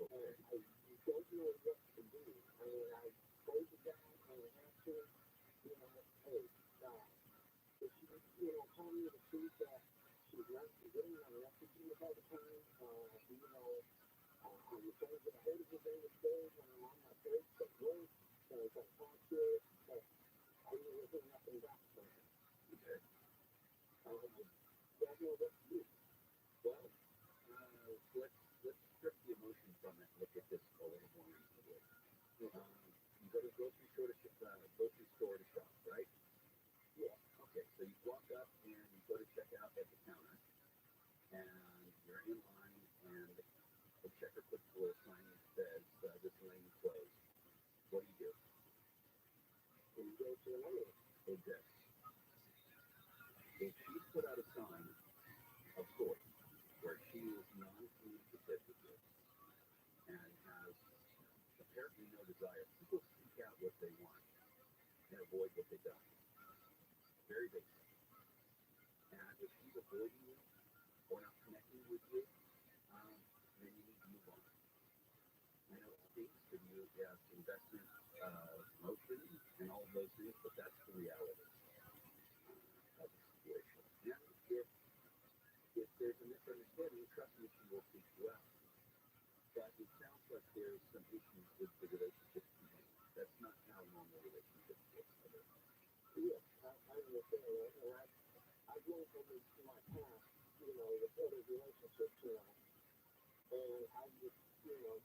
and I don't know what to do. I mean, I pray to God and ask her, hey, God, if she, tell me the truth that she's not getting my messages all the time, I'm trying to get a hold of her during the day when I'm on my breaks at work, so I can talk to her, but I really hear nothing back from her. Okay. I don't know what to do. Well, let's strip the emotion from it. Look at this a little more reasonably. You go to the grocery store to shop, right? Yeah. Okay, so you walk up and you go to check out at the counter, and you're in line, and the checker puts a little sign that says, this lane is closed. What do? And you go to the lane. Exactly. If she put out a sign of sorts where she is non-communicative with you and has apparently no desire, people seek out what they want and avoid what they don't. Very basic. And if she's avoiding you or not connecting with you, then you need to move on. I know it stinks for you to have investment, emotion, and all of those things, but that's the reality of the situation. And if there's a misunderstanding, trust me, she will seek you out. But it sounds like there's some issues with the relationship today. That's not how normal relationships work. Yeah, I understand that, and I've learned from this in my past, with other relationships, and I just,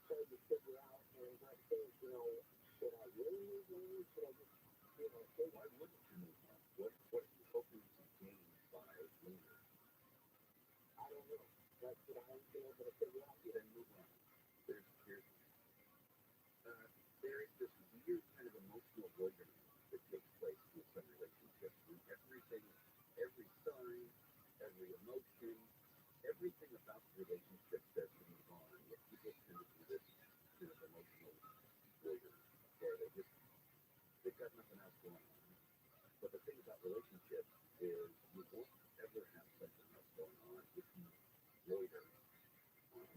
tried to figure out and like think, should I really move on? Should I just, say, Why wouldn't you move on? What are you hoping to gain by lingering? I don't know. That's what I haven't been able to figure out yet. Then move on. There is this weird kind of emotional wilderness that takes place in some relationships. And every sign, every emotion, everything about the relationship says to move on. Yet people tend to do this kind of emotional wilderness where they've got nothing else going on. But the thing about relationships is you won't ever have something else going on if you loiter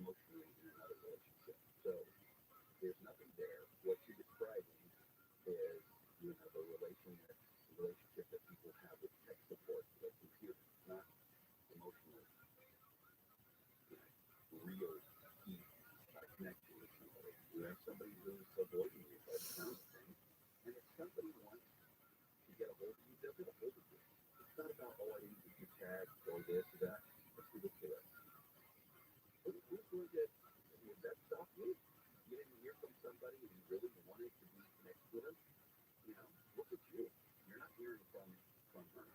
emotionally in another relationship. So there's nothing there. What you're describing is, the relationship that people have with tech support, like computers, not emotional, real deep connection with somebody. You have somebody who's avoiding you by the sound of things, and if somebody wants to get a hold of you, they'll get a hold of you. not about, oh, I need to do tags or this or that. That's ridiculous. Who's going to would that stop you? You didn't hear from somebody and you really wanted to be connected with them? You know, look at you. You're not hearing from her.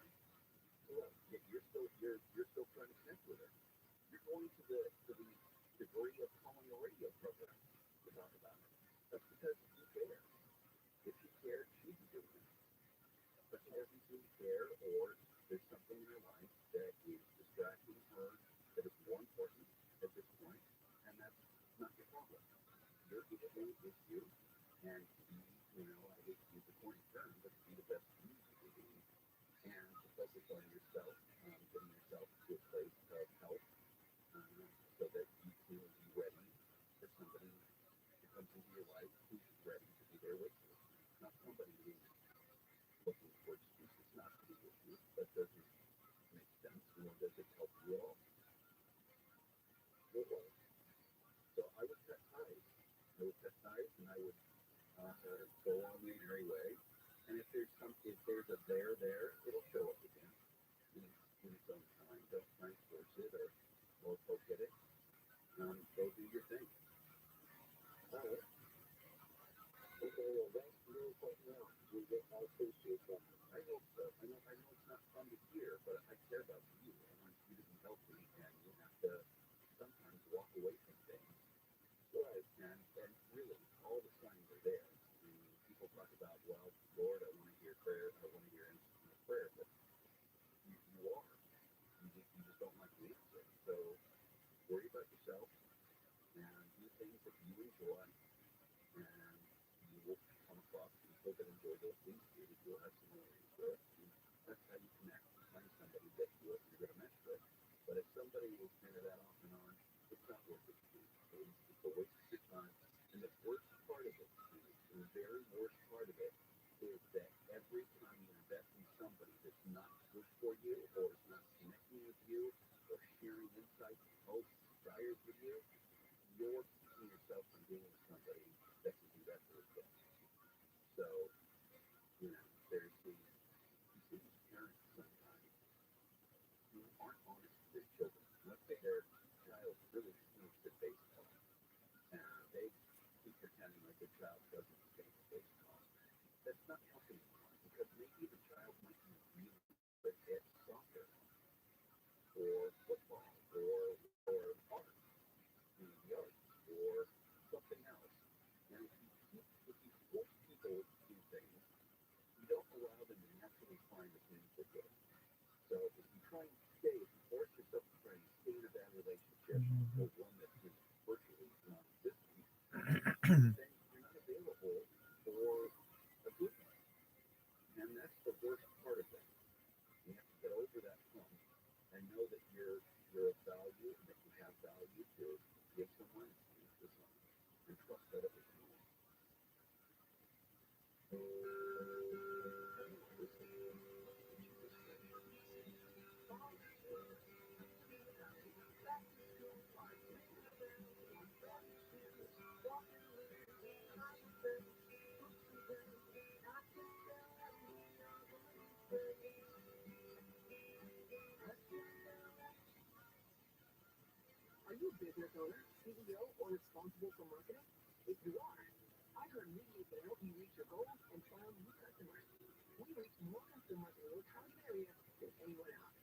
Well, yet you're still trying to connect with her. You're going to the degree of calling a radio program to talk about it. That's because you care. If she cared, she'd be doing it. But she doesn't seem to care, or there's something in her life that is distracting her that is more important at this point, and that's not your problem. Your issue is you, and be, you know, I hate to use the corny term, but be the best you can be, and to focus on yourself, getting yourself to a place of health, so that you can be ready for somebody who comes into your life who's ready to be there with you. Not somebody who's looking for excuses not to be with you. That doesn't make sense, nor does it help you at all. So I would cut ties. And I would go on my merry way. And if there's a there, it'll show up again in its own time. Don't try and force it or poke at it. Go do your thing. All right. Okay, well, that's really quite now. I'll appreciate that. I hope so. I know it's not fun to hear, but I care about you. I want you to be healthy, and you have to sometimes walk away from things. Right. And really, all the signs are there. I mean, people talk about, well, Lord, I want to hear prayer, I want to hear prayer, but you are. You just don't like the answer. So worry about yourself and do things that you enjoy, and you will come across people that enjoy those things too. You'll have similarities with. That's how you connect. You find somebody that you're going to mesh with. But if somebody will turn that off and on, it's not worth it to you. It's a waste of your time. And the worst part of it, the very worst part of it, is that every time you invest in somebody that's not good for you, or is not connecting with you, or sharing insights, hopes, desires with you, you're keeping yourself from being with somebody that can do that for you. So, you know, there's these parents sometimes who aren't honest with their children. Let's say their child really stinks at baseball, and they keep pretending like their child doesn't stink at baseball. That's not helping anyone, because maybe the child might be really good at soccer, or football, or art, the arts, or something else. And if you force people to do things, you don't allow them to naturally find the things they're good at. So if you force yourself to try and stay in a bad relationship, or one that is virtually non-existent, then you're not available for a good one. And that's the worst part of that. You have to get over that hump and know that you're of value, and that you have value to give someone and to someone, and trust that it will come. Are you a business owner, CEO, or responsible for marketing? If you are, I heard Media can help you reach your goals and find new customers. We reach more customers in your target area than anyone else,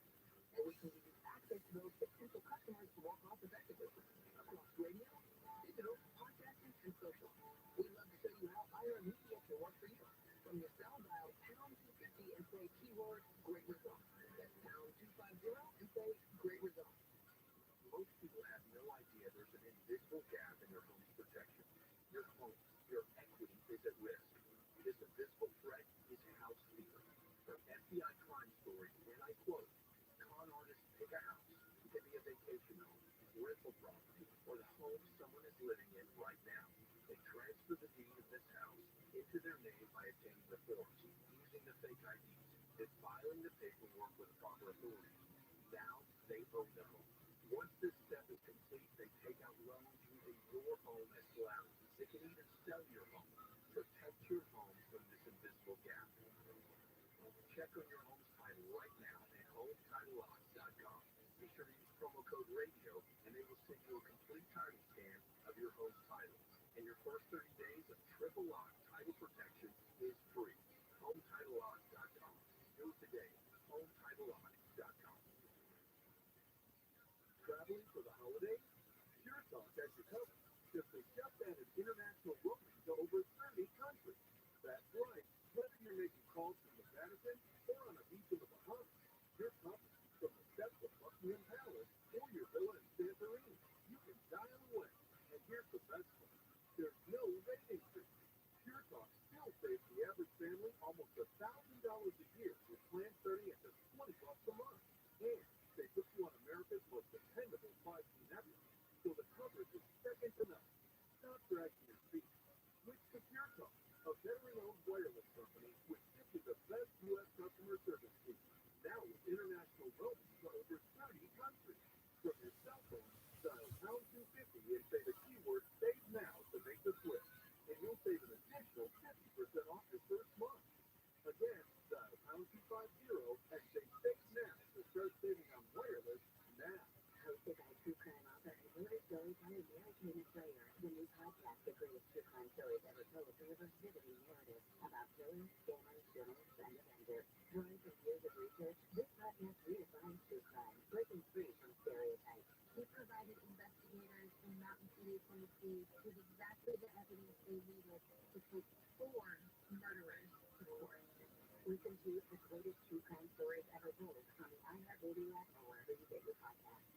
and we can give you access to those potential customers more cost effectively across radio, digital, podcasting, and social. We'd love to show you how Media can work for you. From your cell, dial pound 250 and say keyword great result. That's pound 250 and say great result. Most people have no idea there's an invisible gap in their home's protection. Your home, your equity is at risk. This invisible threat is house stealing. From FBI crime stories, and I quote, con artists pick a house. It can be a vacation home, rental property, or the home someone is living in right now. They transfer the deed of this house into their name by obtaining the forms, using the fake IDs, and filing the paperwork with proper authorities. Now they own the home. Once this step is complete, they take out loans using your home as collateral. They can even sell your home. Protect your home from this invisible gap. Check on your home's title right now at HomeTitleLock.com. Be sure to use promo code RADIO, and they will send you a complete title scan of your home's title. And your first 30 days of triple lock title protection is free. HomeTitleLock.com. Do it today. HomeTitleLock.com. Traveling for the holidays? Pure Talk has you covered. Simply just added international roaming to over 30 countries. That's right. Whether you're making calls from the Vatican or on a beach in the Bahamas, you're covered. From the steps of Buckingham Palace or your villa in Santorini, you can dial away. And here's the best part. There's no waiting fee. Pure Talk still saves the average family almost $1,000 a year with plans starting at just $20 a month. And they put you on America's most dependable 5G network. So the coverage is second to none. Stop dragging your feet. Switch to Pure Talk, a veteran-owned wireless company with simply the best U.S. customer service team. Now with international roaming to over 30 countries. From your cell phone, dial pound 250 and say the keyword save now to make the switch. And you'll save an additional 50% off your first month. Again, dial pound 250 and say save now to start saving on wireless now. Hosted by true crime author and murder stories by American Slayer, the new podcast, The Greatest True Crime Stories Ever Told, delivers vivid narratives about killers, scammers, villains, and avengers. Drawing from years of research, this podcast redefines true crime, breaking free from stereotypes. He provided investigators in Mountain City, Tennessee, with exactly the evidence they needed to take 4 murderers to court. Listen to The Greatest True Crime Stories Ever Told on the iHeartRadio app or wherever you get your podcasts.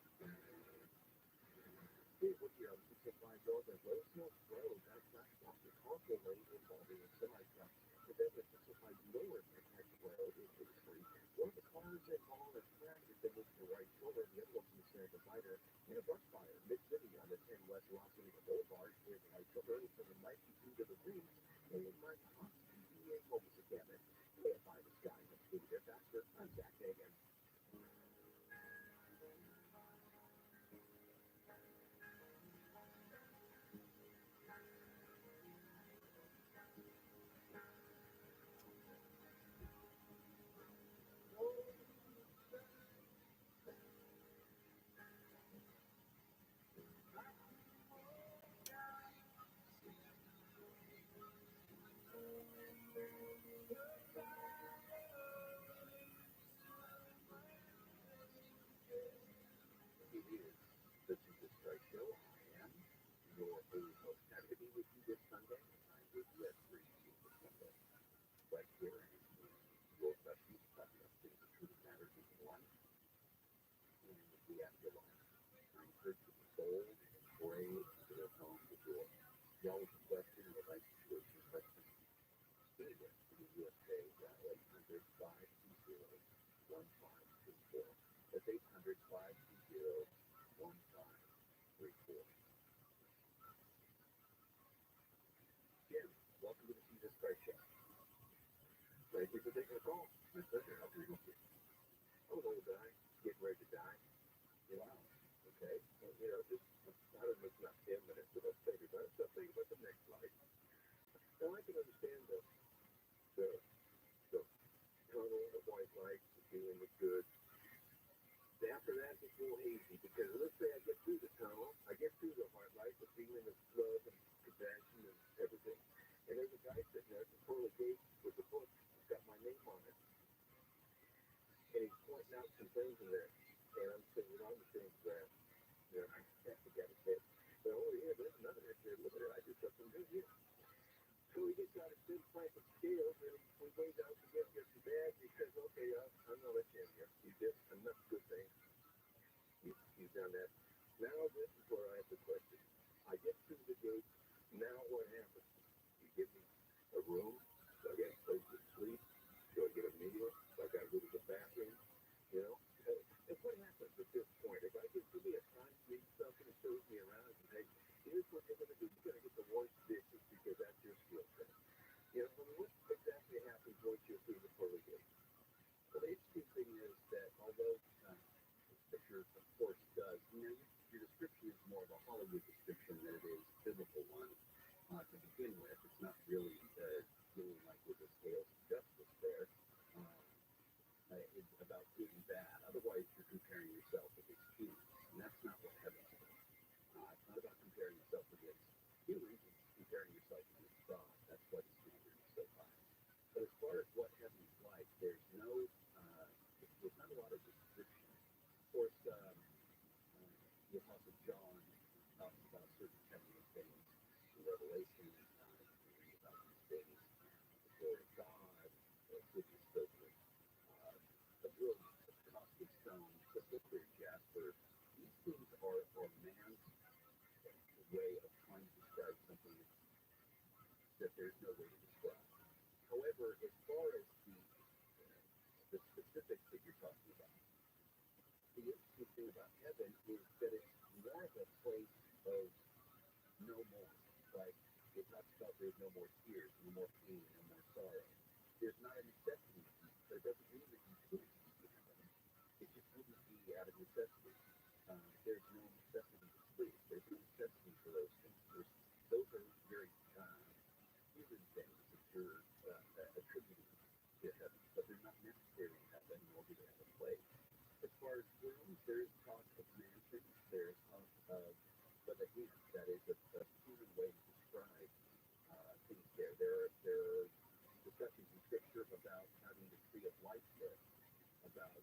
Hey, what do you have? You can find those at ROTHSCHILD Road. That's Dr. Carpal Lane involving a semi-truck. The business specified lower than X road into the street. One of the cars involved is fractured the move to the right shoulder. The other one's in the divider in a brush fire. Mid-city on the 10 West Los Angeles Boulevard with the right shoulder from the 92 to the green. And my PBA Homes Academy. Led by the sky. Let's do their faster. I'm Zach Hagan. It is the Jesus Christ Show. I am your host. Happy to be with you this Sunday. I'm with you at 3 this Sunday. Right here in your best use podcast. Things that truly matter in life and the afterlife. I encourage you to be bold and brave to their home to door. You always question your life situation question. Anywhere in the USA, dial 800-520-1534. That's 800-520-1534. Jim, welcome to the Jesus Christ Show. Thank you for taking a call. My pleasure. How can I help you? I'm an old guy, getting ready to die. You know, okay? So, just how to make not 10 minutes, but let's think about it. So think about the next life. Now I can understand the tunnel, the white light, the feeling was good. After that, it's a little hazy because let's say I get through the tunnel, I get through the white light, the feeling of love and compassion and everything. And there's a guy sitting there at the pearly gate with the book. It's got my name on it. And he's pointing out some things in there. And I'm saying, I'm the things that, I have to get it. But over here, there's another issue. Look at it. I did something good here. So he gets out his big plank of scales and he weighs out the gift, gets the bag. He says, okay, I'm going to let you in here. You did enough good things. You've done that. Now this is where I have the question. I get through the gate. Now what happens? You give me a room. So I got a place to sleep. Do I get a meal? Do I got to go to the bathroom? And what happens at this point? If I give me a time to eat something and shows me around and say, here's what you're going to do. You're going to get to wash dishes because that's your skill set. What exactly happens once you're through the pearly gate? about good and bad. Otherwise, you're comparing yourself against humans, and that's not what heaven's about. It's not about comparing yourself against humans. It's comparing yourself against God. That's why the standard is so high. But as far as what heaven's like, there's not a lot of description. Of course, the Apostle John talks about certain heavenly things in Revelation. You read about these things, the glory of God, the goodness of the brilliance of costly stones, the silver jasper. These things are man's way of trying to describe something that there's no way to describe. However, as far as the specifics that you're talking about, the interesting thing about heaven is that it's more of a place of no more. Like, it talks about there's no more tears, no more pain, no more sorrow. There's not a necessity to eat, but it doesn't mean that you couldn't eat in heaven. It just wouldn't be out of necessity. There's no necessity to sleep. There's no necessity for those things. Those are very human things that you're attributing to heaven, but they're not necessary in heaven, nor do they have a place. As far as rooms, there's talk of mansions. There's talk of, but again, that is a human way to describe things there. There are discussions in Scripture about having the tree of life there, about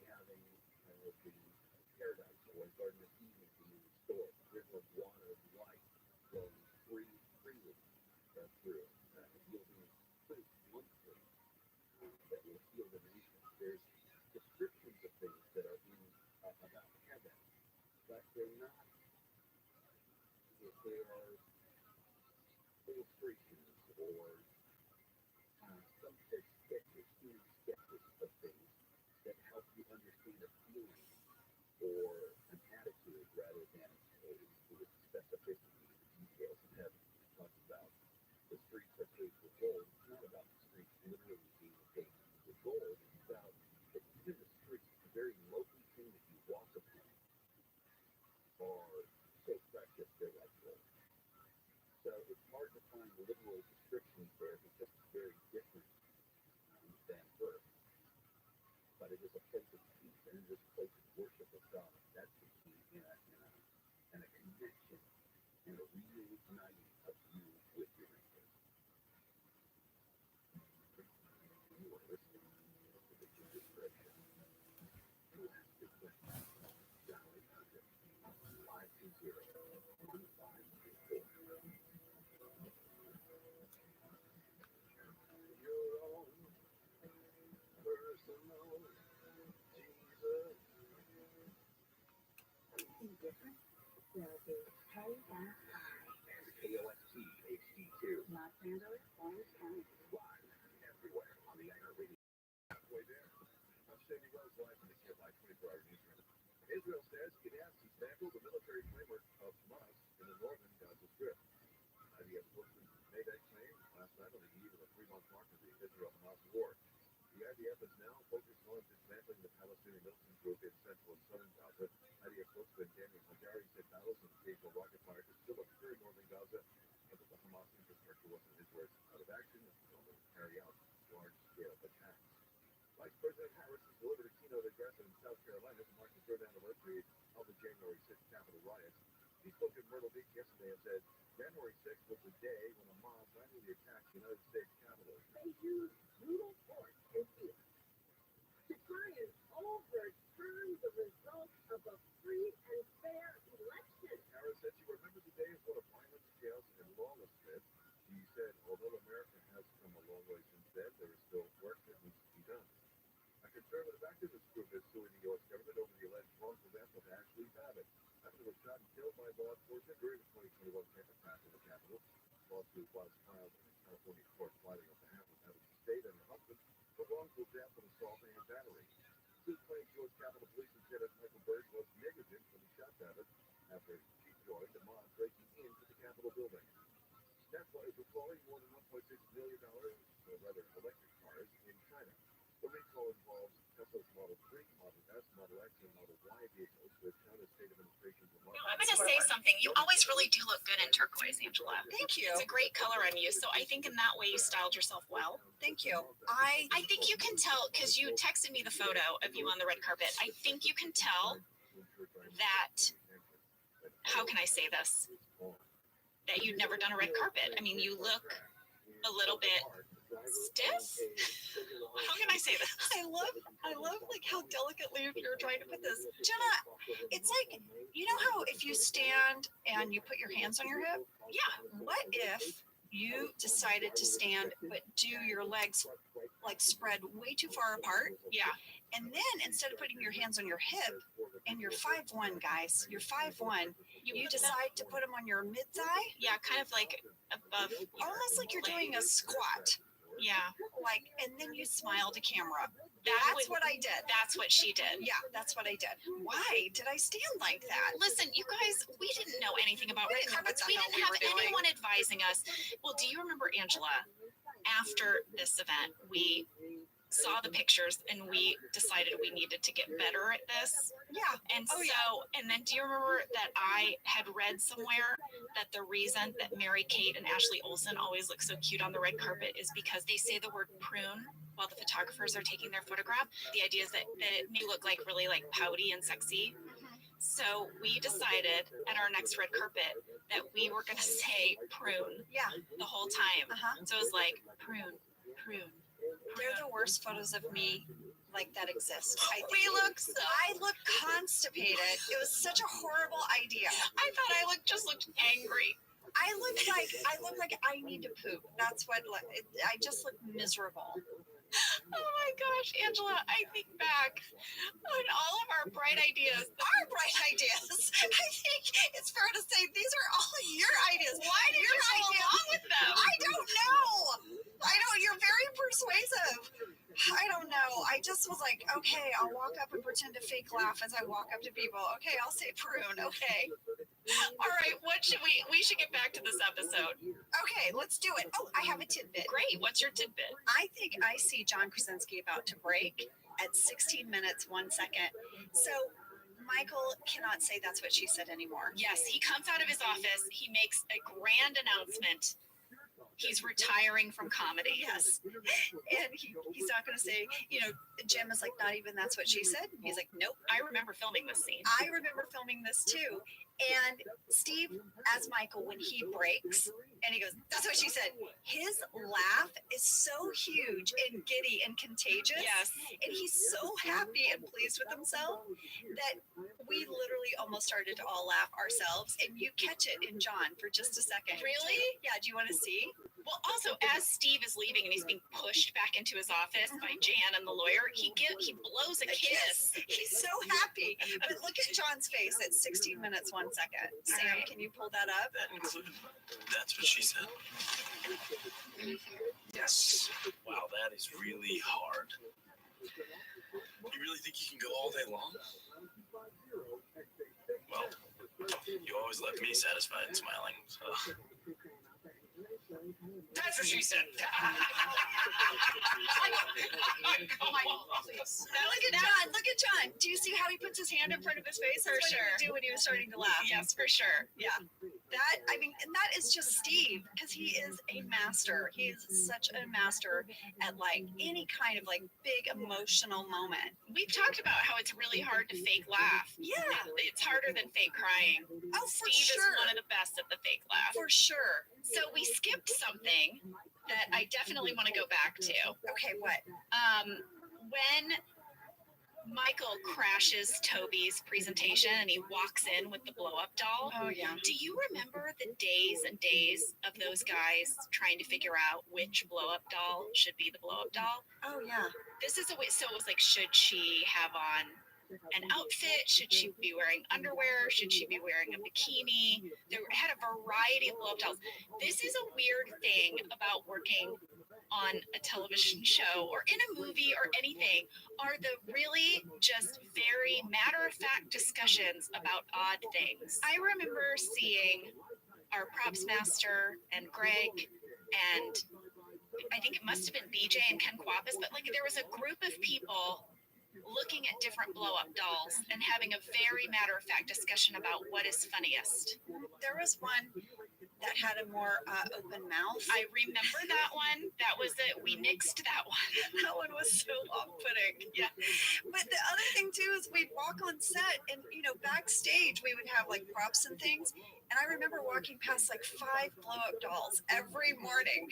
having the paradise or Garden of Eden being restored, river of water of life flowing freely through it, yielding fruit monthly that will heal the nations. There's descriptions of things that are in about heaven, but they're not. They are illustrations or some sketches, human sketches of things that help you understand a feeling or an attitude rather than a specificity of the details of heaven. It talks about the streets are paved with gold. It's not about the streets literally being paved with gold. It's about that even the streets, the very lowly thing that you walk upon, are so precious they're like gold. So it's hard to find literal descriptions there because it's very different than earth. But it is a place of peace and it is a place of worship of God. That's the key in a connection and a reuniting of you with your Maker. You are listening to the Jesus Direction. To ask your question, dial 800-520-1534. Your own personal Jesus. Anything different? There'll be KSI. And KOST HD2. Los Angeles, Orange County. Live everywhere on the Iger Radio. Halfway there. I'm Sandy Wells live from the KFI 24-hour newsroom. Israel says it has dismantled the military framework of Hamas in the northern Gaza Strip. IDF spokesman made that claim last night on the eve of the 3-month mark of the Israel-Hamas war. The IDF is now focused on dismantling the Palestinian militant group in central and southern Gaza. IDF spokesman Daniel Hagari said battles and occasional rocket fire could still occur in northern Gaza, but that the Hamas infrastructure was, in his words, out of action and will carry out large-scale attacks. Vice President Harris has delivered a keynote address in South Carolina to mark the 3rd anniversary of the January 6th Capitol riots. He spoke in Myrtle Beach yesterday and said, January 6th was the day when a mob violently attacked the United States Capitol. They used brutal force and fear to try and overturn the results of a free and fair election. Harris said she remembers the days full of violence, chaos, and lawlessness. She said, although America has come a long way since then, there is still work that needs to be done. A conservative activist group is suing the U.S. government over the alleged wrongful death of Ashley Babbitt. Babbitt was shot and killed by law enforcement during the 2021 attack on the Capitol. The lawsuit was filed in a California court filing on behalf of Babbitt's estate and her husband, I'm going to say something. You always really do look good in turquoise, Angela. Thank you. It's a great color on you. So I think in that way you styled yourself well. Thank you. I think you can tell because you texted me the photo of you on the red carpet. I think you can tell that, how can I say this? That you'd never done a red carpet. I mean, you look a little bit stiff. How can I say this? I love like how delicately you're trying to put this. Jenna, it's like, you know how if you stand and you put your hands on your hip? Yeah. What if you decided to stand but do your legs like spread way too far apart? Yeah. And then instead of putting your hands on your hip, and you're 5'1", guys, you're 5'1", you decide to put them on your mid-thigh? Yeah, kind of like above. Almost like you're doing a squat. Yeah. Like, and then you smile to camera. That's what I did. That's what she did. Yeah, that's what I did. Why did I stand like that? Listen, you guys, we didn't know anything about We red didn't know what carpets. the We hell didn't we have were doing. anyone advising us. Well, do you remember, Angela, after this event, we saw the pictures and we decided we needed to get better at this? Yeah. And and then do you remember that I had read somewhere that the reason that Mary Kate and Ashley Olsen always look so cute on the red carpet is because they say the word prune while the photographers are taking their photograph. The idea is that it may look like really like pouty and sexy. So we decided at our next red carpet that we were going to say prune the whole time. So it was like prune, prune. They're the worst photos of me like that exist. I look constipated. It was such a horrible idea. I thought I looked angry. I look like I need to poop. That's what I just look miserable. Oh my gosh, Angela, I think back on all of our bright ideas. I think it's fair to say these are all your ideas. Why did you go along with them? I don't know. You're very persuasive. I don't know. I just was like, okay, I'll walk up and pretend to fake laugh as I walk up to people. Okay, I'll say prune. Okay. All right, what should we should get back to this episode. Okay, let's do it. Oh, I have a tidbit. Great. What's your tidbit? I think I see John Krasinski about to break at 16 minutes, 1 second. So Michael cannot say that's what she said anymore. Yes, he comes out of his office. He makes a grand announcement. He's retiring from comedy. Yes. And he's not going to say, Jim is like, not even that's what she said. He's like, nope. I remember filming this scene. I remember filming this too. And Steve, as Michael, when he breaks and he goes, that's what she said, his laugh is so huge and giddy and contagious. Yes. And he's so happy and pleased with himself that we literally almost started to all laugh ourselves. And you catch it in John for just a second. Really? Yeah. Do you want to see? Well, also, as Steve is leaving and he's being pushed back into his office by Jan and the lawyer, he blows a kiss. He's so happy. But look at John's face at 16 minutes, 1 second. Sam, right. Can you pull that up? That included. That's what she said. Yes. Wow, that is really hard. You really think you can go all day long? Well, you always left me satisfied and smiling, so. That's what she said. Oh my God, please. Look at John. Do you see how he puts his hand in front of his face? For sure. He would do when he was starting to laugh. Yes, for sure. Yeah. And that is just Steve, because he is a master. He is such a master at like any kind of like big emotional moment. We've talked about how it's really hard to fake laugh. Yeah. It's harder than fake crying. Oh, for Steve sure. is one of the best at the fake laugh. For sure. So we skipped something that I definitely want to go back to. Okay, what? When Michael crashes Toby's presentation and he walks in with the blow-up doll. Oh, yeah. Do you remember the days and days of those guys trying to figure out which blow-up doll should be the blow-up doll? Oh, yeah. This is a way, so it was like, should she have on an outfit? Should she be wearing underwear? Should she be wearing a bikini? They had a variety of blow-up dolls. This is a weird thing about working on a television show or in a movie or anything, are the really just very matter-of-fact discussions about odd things. I remember seeing our props master and Greg and I think it must have been BJ and Ken Quapis, but like there was a group of people looking at different blow-up dolls and having a very matter-of-fact discussion about what is funniest. There was one that had a more open mouth. I remember that one. That was it. We nixed that one. That one was so off-putting. Yeah. But the other thing too is we'd walk on set, and backstage we would have like props and things. And I remember walking past like 5 blow-up dolls every morning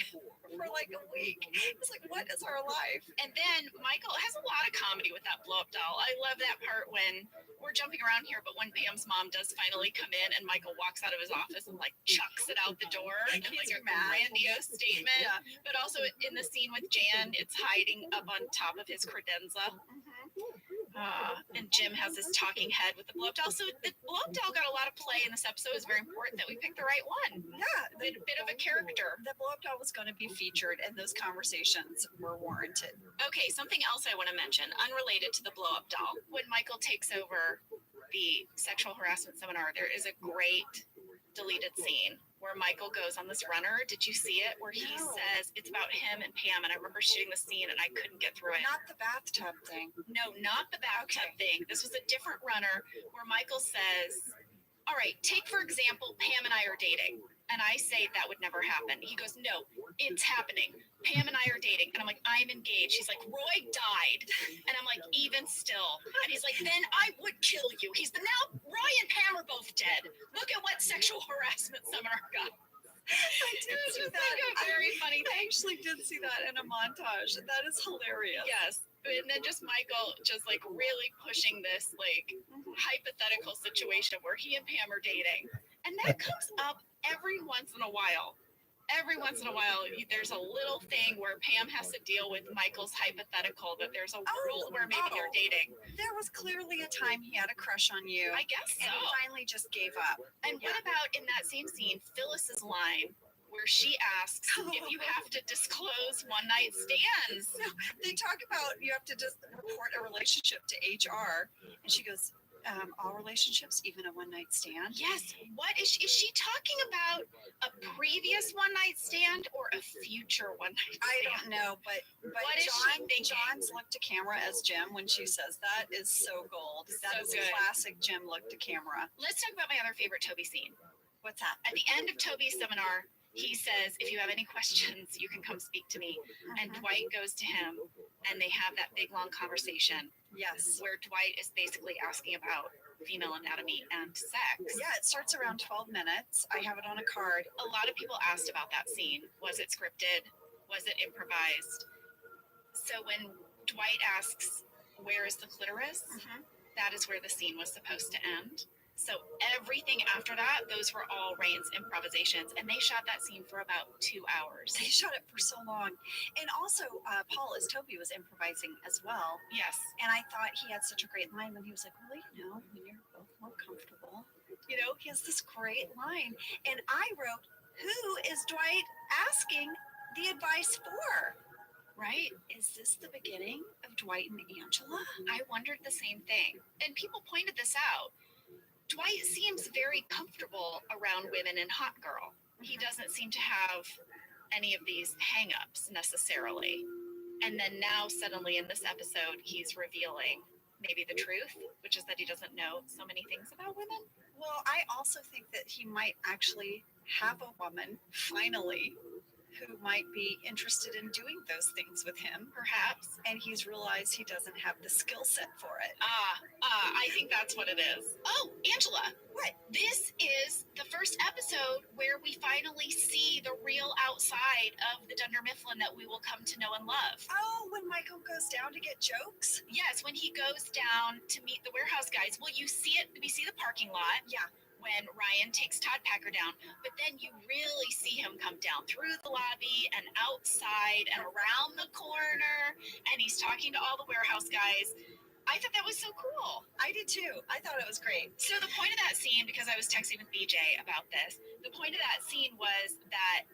for like a week. It's like, what is our life? And then Michael has a lot of comedy with that blow-up doll. I love that part when we're jumping around here, but when Pam's mom does finally come in and Michael walks out of his office and like chucks it out the door and like a grandiose statement. Yeah. But also in the scene with Jan, it's hiding up on top of his credenza. And Jim has this talking head with the blow-up doll. So the blow-up doll got a lot of play in this episode. It's very important that we picked the right one. Yeah, a bit of a character. The blow-up doll was going to be featured, and those conversations were warranted. Okay, something else I want to mention, unrelated to the blow-up doll. When Michael takes over the sexual harassment seminar, there is a great deleted scene where Michael goes on this runner. Did you see it? Where he says it's about him and Pam, and I remember shooting the scene and I couldn't get through it. Not the bathtub thing. No, not the bathtub thing. This was a different runner where Michael says, all right, take for example, Pam and I are dating. And I say that would never happen. He goes, no, it's happening. Pam and I are dating. And I'm like, I'm engaged. He's like, Roy died. And I'm like, even still. And he's like, then I would kill you. He's the now Roy and Pam are both dead. Look at what sexual harassment seminar got. I did see that. Like a very funny I thing. actually did see that in a montage. That is hilarious. Yes. And then just Michael just like really pushing this like hypothetical situation where he and Pam are dating. And that comes up every once in a while. Every once in a while, there's a little thing where Pam has to deal with Michael's hypothetical that there's a world where maybe you're dating. There was clearly a time he had a crush on you. I guess so. And he finally just gave up. And what about in that same scene, Phyllis's line where she asks if you have to disclose one-night stands? No, they talk about you have to just report a relationship to HR, and she goes, all relationships, even a one-night stand? Yes. What is she talking about? A previous one-night stand or a future one-night stand? I don't know, but what is she thinking? John's look to camera as Jim when she says that is so gold. That is good. Classic Jim look to camera. Let's talk about my other favorite Toby scene. What's that? At the end of Toby's seminar, he says, if you have any questions, you can come speak to me. And Dwight goes to him, and they have that big, long conversation. Yes. Where Dwight is basically asking about female anatomy and sex. Yeah, it starts around 12 minutes. I have it on a card. A lot of people asked about that scene. Was it scripted? Was it improvised? So when Dwight asks, where is the clitoris? That is where the scene was supposed to end. So everything after that, those were all Rain's improvisations. And they shot that scene for about 2 hours. They shot it for so long. And also, Paul, as Toby, was improvising as well. Yes. And I thought he had such a great line when he was like, well, when you're both more comfortable. He has this great line. And I wrote, who is Dwight asking the advice for? Right? Is this the beginning of Dwight and Angela? I wondered the same thing. And people pointed this out. Dwight seems very comfortable around women and hot girl. He doesn't seem to have any of these hang-ups necessarily. And then now suddenly in this episode, he's revealing maybe the truth, which is that he doesn't know so many things about women. Well, I also think that he might actually have a woman, finally, who might be interested in doing those things with him, perhaps. And he's realized he doesn't have the skill set for it. I think that's what it is. Oh, Angela. What? This is the first episode where we finally see the real outside of the Dunder Mifflin that we will come to know and love. Oh, when Michael goes down to get jokes? Yes, when he goes down to meet the warehouse guys. Well, you see it. We see the parking lot. Yeah. When Ryan takes Todd Packer down, but then you really see him come down through the lobby and outside and around the corner, and he's talking to all the warehouse guys. I thought that was so cool. I did too. I thought it was great. So the point of that scene, because I was texting with BJ about this, the point of that scene was that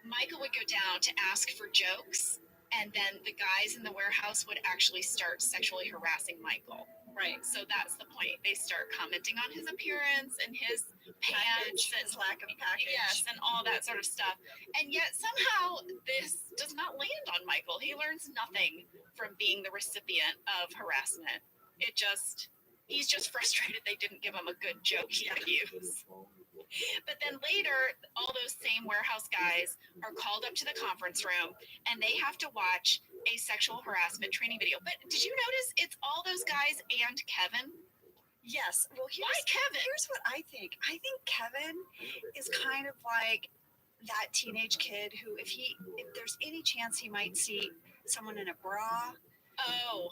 Michael would go down to ask for jokes, and then the guys in the warehouse would actually start sexually harassing Michael. Right. So that's the point. They start commenting on his appearance and his pants and his lack of package. Yes, and all that sort of stuff. And yet somehow this does not land on Michael. He learns nothing from being the recipient of harassment. He's just frustrated they didn't give him a good joke he could use. But then later, all those same warehouse guys are called up to the conference room and they have to watch a sexual harassment training video. But did you notice it's all those guys and Kevin? Yes. Well, Why Kevin? Here's what I think. I think Kevin is kind of like that teenage kid who, if there's any chance he might see someone in a bra,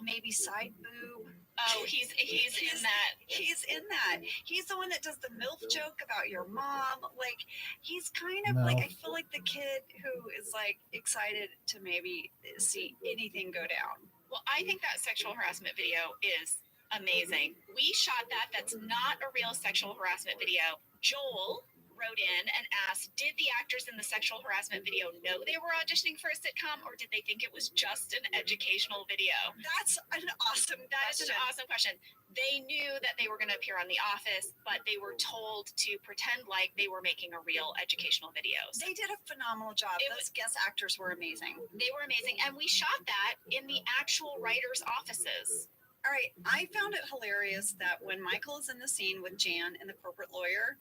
maybe side boob. Oh, he's in that. He's in that. He's the one that does the MILF joke about your mom. Like, he's kind of like, I feel like the kid who is like excited to maybe see anything go down. Well, I think that sexual harassment video is amazing. We shot that. That's not a real sexual harassment video. Joel wrote in and asked, did the actors in the sexual harassment video know they were auditioning for a sitcom, or did they think it was just an educational video? That's an awesome question. That is an awesome question. They knew that they were going to appear on The Office, but they were told to pretend like they were making a real educational video. They did a phenomenal job. Those guest actors were amazing. They were amazing. And we shot that in the actual writers' offices. All right. I found it hilarious that when Michael is in the scene with Jan and the corporate lawyer,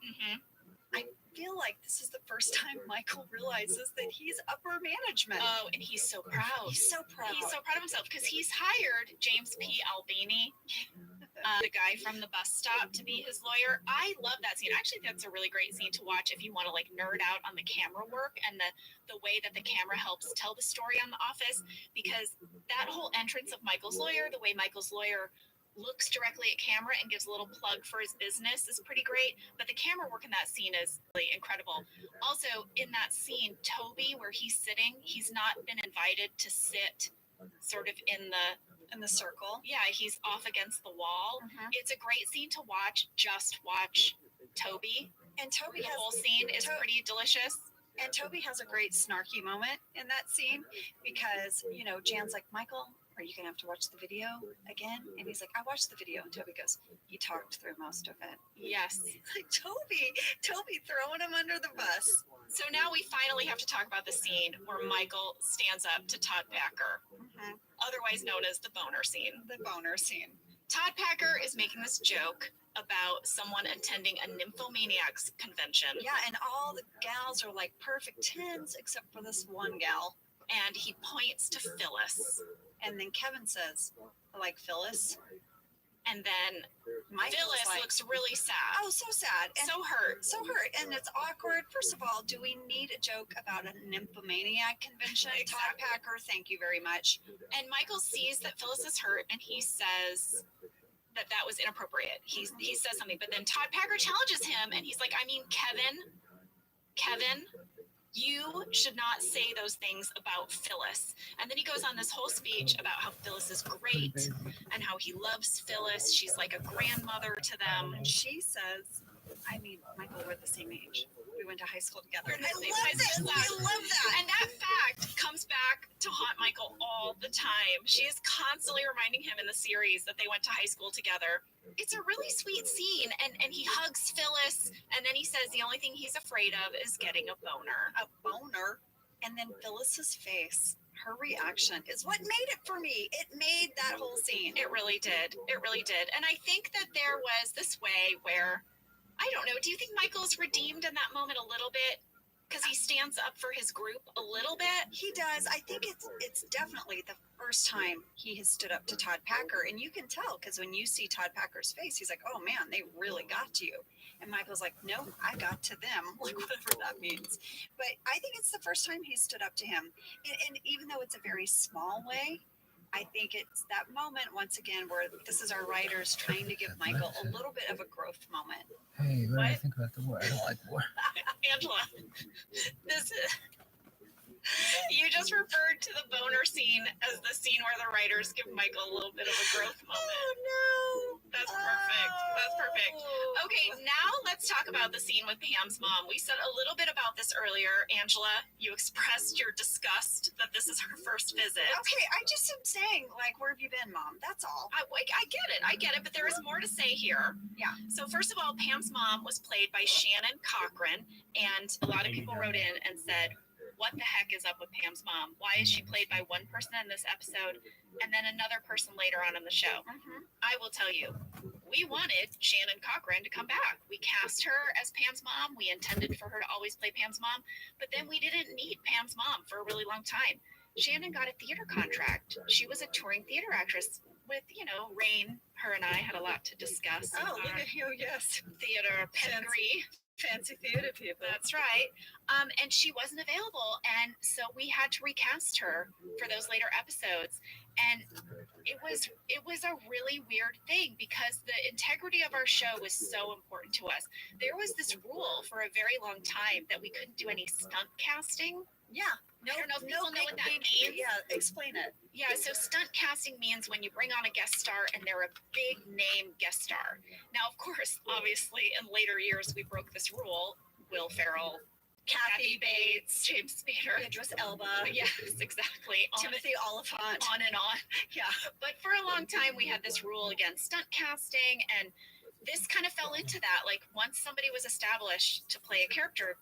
I feel like this is the first time Michael realizes that he's upper management. Oh, and he's so proud. He's so proud. He's so proud of himself because he's hired James P. Albini, the guy from the bus stop, to be his lawyer. I love that scene. I actually think that's a really great scene to watch if you want to like nerd out on the camera work and the way that the camera helps tell the story on The Office, because that whole entrance of Michael's lawyer, the way Michael's lawyer looks directly at camera and gives a little plug for his business is pretty great, but the camera work in that scene is really incredible. Also, in that scene, Toby, where he's sitting, he's not been invited to sit sort of in the circle. Yeah, he's off against the wall. It's a great scene to watch. Just watch Toby. And Toby, the whole scene is pretty delicious. And Toby has a great snarky moment in that scene because, you know, Jan's like, Michael, are you going to have to watch the video again? And he's like, I watched the video. And Toby goes, he talked through most of it. Yes. Like, Toby throwing him under the bus. So now we finally have to talk about the scene where Michael stands up to Todd Packer, otherwise known as the boner scene. The boner scene. Todd Packer is making this joke about someone attending a nymphomaniacs convention. Yeah, and all the gals are like perfect 10s except for this one gal. And he points to Phyllis. And then Kevin says, I like Phyllis. And then Phyllis looks really sad. Oh, so sad. And so hurt. And it's awkward. First of all, do we need a joke about a nymphomaniac convention? Exactly. Todd Packer, thank you very much. And Michael sees that Phyllis is hurt and he says that was inappropriate. He says something, but then Todd Packer challenges him and he's like, I mean, Kevin, you should not say those things about Phyllis. And then he goes on this whole speech about how Phyllis is great and how he loves Phyllis. She's like a grandmother to them. And she says, I mean, Michael, we're the same age. We went to high school together. I love that. And that fact comes back to haunt Michael all the time. She is constantly reminding him in the series that they went to high school together. It's a really sweet scene, and he hugs Phyllis, and then he says the only thing he's afraid of is getting a boner. A boner? And then Phyllis's face, her reaction is what made it for me. It made that whole scene. It really did. And I think that there was this way where, I don't know, do you think Michael's redeemed in that moment a little bit? Because he stands up for his group a little bit. He does. I think it's definitely the first time he has stood up to Todd Packer, and you can tell because when you see Todd Packer's face, he's like, "Oh man, they really got to you," and Michael's like, "No, I got to them," like whatever that means. But I think it's the first time he stood up to him, and even though it's a very small way, I think it's that moment once again where this is our writers trying to give Michael a little bit of a growth moment. Hey, what do you think about the war? I don't like war. Angela, you just referred to the boner scene as the scene where the writers give Michael a little bit of a growth moment. Oh no! That's perfect. That's perfect. Okay, now let's talk about the scene with Pam's mom. We said a little bit about this earlier. Angela, you expressed your disgust that this is her first visit. Okay, I just am saying, like, where have you been, Mom? That's all. I get it, but there is more to say here. Yeah. So first of all, Pam's mom was played by Shannon Cochran, and a lot of people wrote in and said, what the heck is up with Pam's mom? Why is she played by one person in this episode and then another person later on in the show? I will tell you, we wanted Shannon Cochran to come back. We cast her as Pam's mom. We intended for her to always play Pam's mom, but then we didn't need Pam's mom for a really long time. Shannon got a theater contract. She was a touring theater actress with, Rain. Her and I had a lot to discuss. Oh, look at you, yes. Theater pedigree. Fancy theater people. That's right. And she wasn't available. And so we had to recast her for those later episodes. And it was a really weird thing because the integrity of our show was so important to us. There was this rule for a very long time that we couldn't do any stunt casting. Yeah. I don't know if people know what that means. Yeah, explain it. Yeah, so stunt casting means when you bring on a guest star and they're a big name guest star. Now, of course, obviously, in later years, we broke this rule. Will Ferrell, Kathy Bates, James Spader, Idris Elba. Yes, exactly. Timothy Oliphant. On and on. Yeah. But for a long time, we had this rule against stunt casting, and this kind of fell into that. Like, once somebody was established to play a character,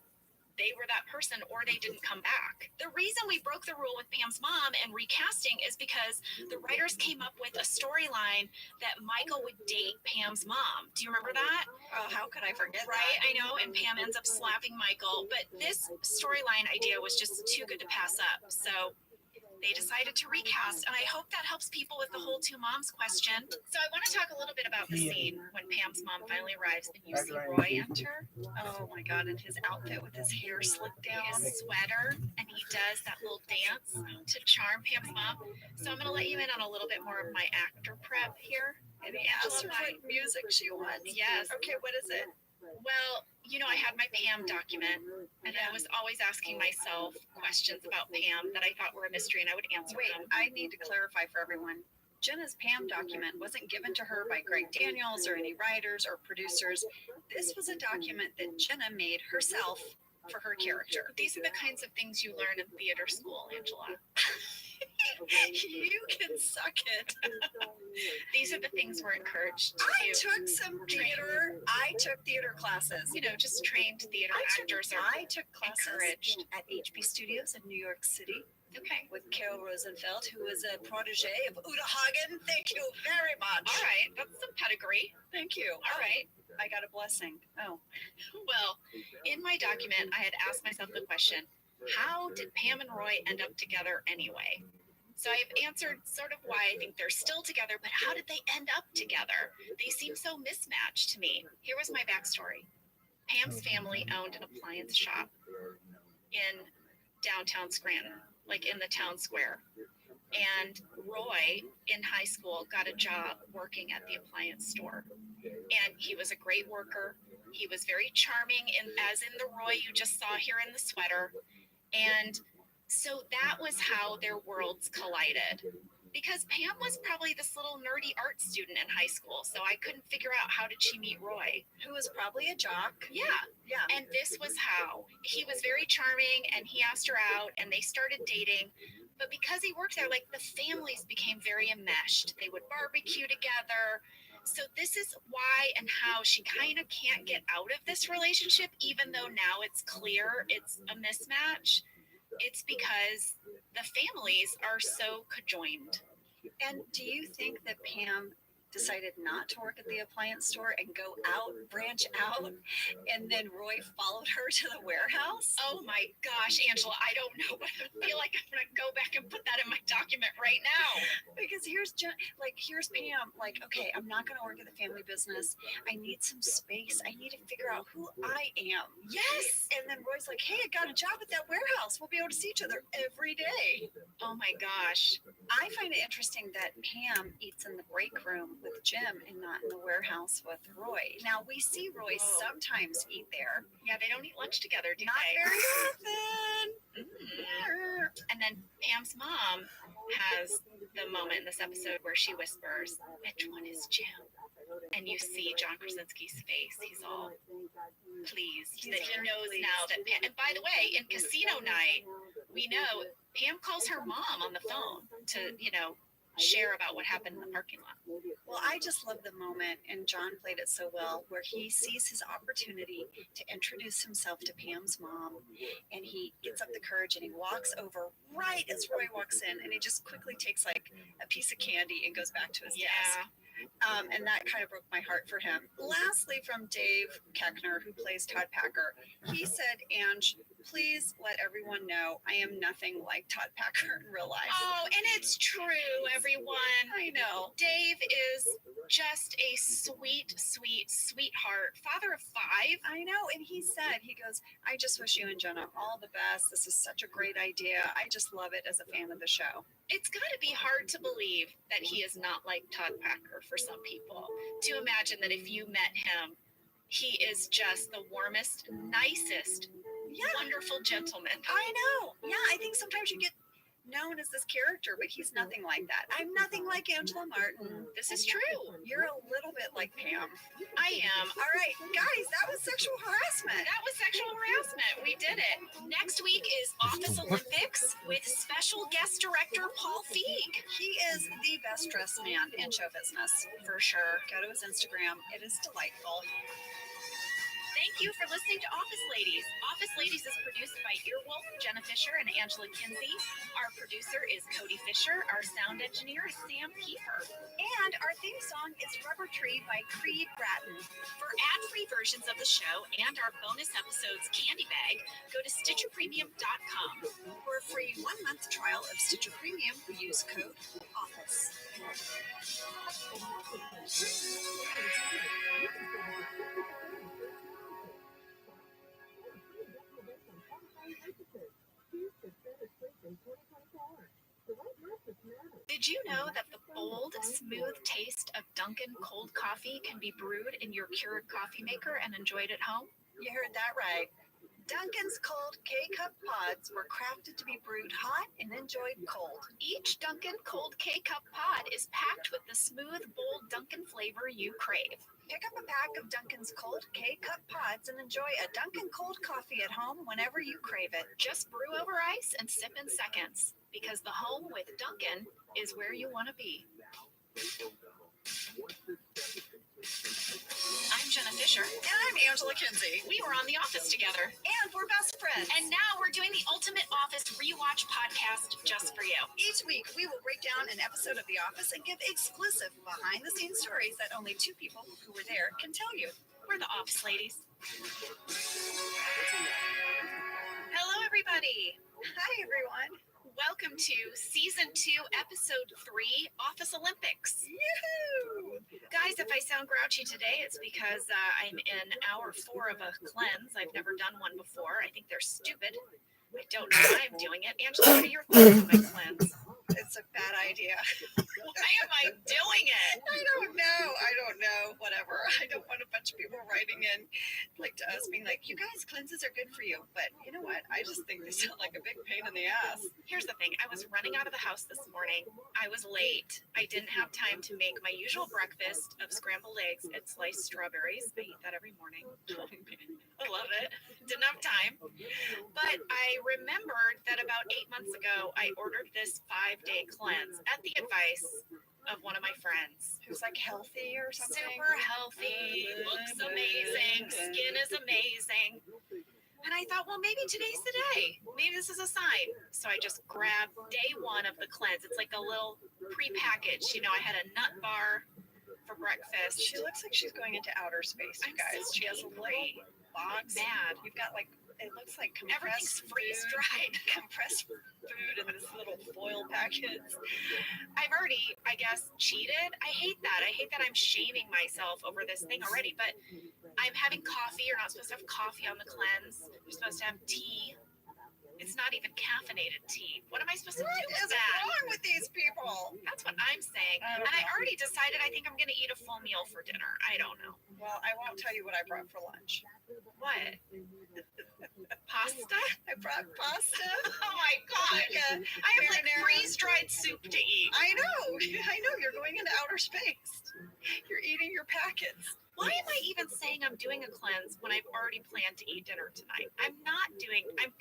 they were that person or they didn't come back. The reason we broke the rule with Pam's mom and recasting is because the writers came up with a storyline that Michael would date Pam's mom. Do you remember that? Oh, how could I forget Right, that? I know, and Pam ends up slapping Michael, but this storyline idea was just too good to pass up. So they decided to recast, and I hope that helps people with the whole two moms question. So I want to talk a little bit about the scene when Pam's mom finally arrives and you see Roy enter. Oh my God, and his outfit with his hair slicked down. His sweater, and he does that little dance to charm Pam's mom. So I'm going to let you in on a little bit more of my actor prep here. And he asked her what music she wants. Yes. Okay, what is it? Well, I had my Pam document, and I was always asking myself questions about Pam that I thought were a mystery, and I would answer Wait, them. I need to clarify for everyone. Jenna's Pam document wasn't given to her by Greg Daniels or any writers or producers. This was a document that Jenna made herself for her character. These are the kinds of things you learn in theater school, Angela. You can suck it. These are the things we're encouraged to I do. took some theater. I took theater classes. Just trained theater actors are I took classes encouraged. at HB Studios in New York City Okay. with Carol Rosenfeld, who was a protege of Uta Hagen. Thank you very much. All right. That's some pedigree. Thank you. All right. I got a blessing. Oh. Well, in my document, I had asked myself the question, how did Pam and Roy end up together anyway? So I've answered sort of why I think they're still together, but how did they end up together? They seem so mismatched to me. Here was my backstory. Pam's family owned an appliance shop in downtown Scranton, like in the town square. And Roy, in high school, got a job working at the appliance store. And he was a great worker. He was very charming, as in the Roy you just saw here in the sweater. And so that was how their worlds collided. Because Pam was probably this little nerdy art student in high school, so I couldn't figure out how did she meet Roy. Who was probably a jock. Yeah. Yeah. And this was how. He was very charming, and he asked her out, and they started dating. But because he worked there, like, the families became very enmeshed. They would barbecue together. So this is why and how she kind of can't get out of this relationship, even though now it's clear it's a mismatch. It's because the families are so conjoined. And do you think that Pam decided not to work at the appliance store and go out, branch out, and then Roy followed her to the warehouse? Oh my gosh, Angela, I don't know, but I feel like I'm going to go back and put that in my document right now. Because here's Pam, like, okay, I'm not going to work at the family business. I need some space. I need to figure out who I am. Yes. And then Roy's like, hey, I got a job at that warehouse. We'll be able to see each other every day. Oh my gosh. I find it interesting that Pam eats in the break room with Jim and not in the warehouse with Roy. Now, we see Roy sometimes eat there. Yeah, they don't eat lunch together, do Not they? very often. And then Pam's mom has the moment in this episode where she whispers, "Which one is Jim?" And you see John Krasinski's face. He's all pleased that he knows now that Pam, and by the way, in Casino Night, we know Pam calls her mom on the phone to, share about what happened in the parking lot. Well, I just love the moment, and John played it so well, where he sees his opportunity to introduce himself to Pam's mom, and he gets up the courage and he walks over right as Roy walks in, and he just quickly takes like a piece of candy and goes back to his desk. And that kind of broke my heart for him. Lastly, from Dave Keckner, who plays Todd Packer, he said, "Ange, please let everyone know I am nothing like Todd Packer in real life." Oh, and it's true, everyone. I know. Dave is just a sweet, sweet, sweetheart. Father of 5. I know. And he said, he goes, "I just wish you and Jenna all the best. This is such a great idea. I just love it as a fan of the show." It's got to be hard to believe that he is not like Todd Packer for some people. To imagine that if you met him, he is just the warmest, nicest, wonderful gentleman. I know. Yeah, I think sometimes you get known as this character, but he's nothing like that. I'm nothing like Angela Martin. This is true. You're a little bit like Pam. I am. All right, guys, that was sexual harassment. That was sexual harassment. We did it. Next week is Office Olympics with special guest director Paul Feig. He is the best dressed man in show business, for sure. Go to his Instagram. It is delightful. Thank you for listening to Office Ladies. Office Ladies is produced by Earwolf, Jenna Fisher, and Angela Kinsey. Our producer is Cody Fisher. Our sound engineer is Sam Kiefer. And our theme song is Rubber Tree by Creed Bratton. For ad-free versions of the show and our bonus episodes candy bag, go to StitcherPremium.com. For a free 1-month trial of Stitcher Premium, use code OFFICE. Did you know that the bold, smooth taste of Dunkin' cold coffee can be brewed in your Keurig coffee maker and enjoyed at home? You heard that right. Dunkin's cold K-Cup pods were crafted to be brewed hot and enjoyed cold. Each Dunkin' cold K-Cup pod is packed with the smooth, bold Dunkin' flavor you crave. Pick up a pack of Dunkin's cold K-Cup pods and enjoy a Dunkin' cold coffee at home whenever you crave it. Just brew over ice and sip in seconds, because the home with Dunkin' is where you want to be. I'm Jenna Fisher. And I'm Angela Kinsey. We were on The Office together. And we're best friends. And now we're doing the Ultimate Office Rewatch podcast just for you. Each week, we will break down an episode of The Office and give exclusive behind-the-scenes stories that only 2 people who were there can tell you. We're the Office Ladies. Hello, everybody. Hi, everyone. Welcome to Season 2, Episode 3, Office Olympics. Yoo-hoo! Guys, if I sound grouchy today, it's because I'm in hour 4 of a cleanse. I've never done one before. I think they're stupid. I don't know why I'm doing it. Angela, what are your thoughts on my cleanse? It's a bad idea. Why am I doing it? I don't know. Whatever. I don't want a bunch of people writing in like to us being like, "You guys, cleanses are good for you." But you know what? I just think they sound like a big pain in the ass. Here's the thing. I was running out of the house this morning. I was late. I didn't have time to make my usual breakfast of scrambled eggs and sliced strawberries. I eat that every morning. I love it. Didn't have time. But I remembered that about 8 months ago, I ordered this 5-day cleanse at the advice of one of my friends. Who's like healthy or something? Super healthy, looks amazing, skin is amazing. And I thought, well, maybe today's the day. Maybe this is a sign. So I just grabbed day 1 of the cleanse. It's like a little pre-packaged. You know, I had a nut bar for breakfast. She looks like she's going into outer space, you guys. So she has a little box. Mad. You've got like, it looks like Everything's compressed freeze-dried. compressed food in this little foil package. I've already, I guess, cheated. I hate that. I hate that I'm shaming myself over this thing already, but I'm having coffee. You're not supposed to have coffee on the cleanse. You're supposed to have tea It's not even caffeinated tea. What am I supposed to What do with is that? wrong with these people? That's what I'm saying. I don't And I know. already decided I think I'm going to eat a full meal for dinner. I don't know. Well, I won't tell you what I brought for lunch. What? Pasta? I brought pasta. Oh my god. I have like Marinara. freeze-dried soup to eat. I know. You're going into outer space. You're eating your packets. Why am I even saying I'm doing a cleanse when I've already planned to eat dinner tonight? I'm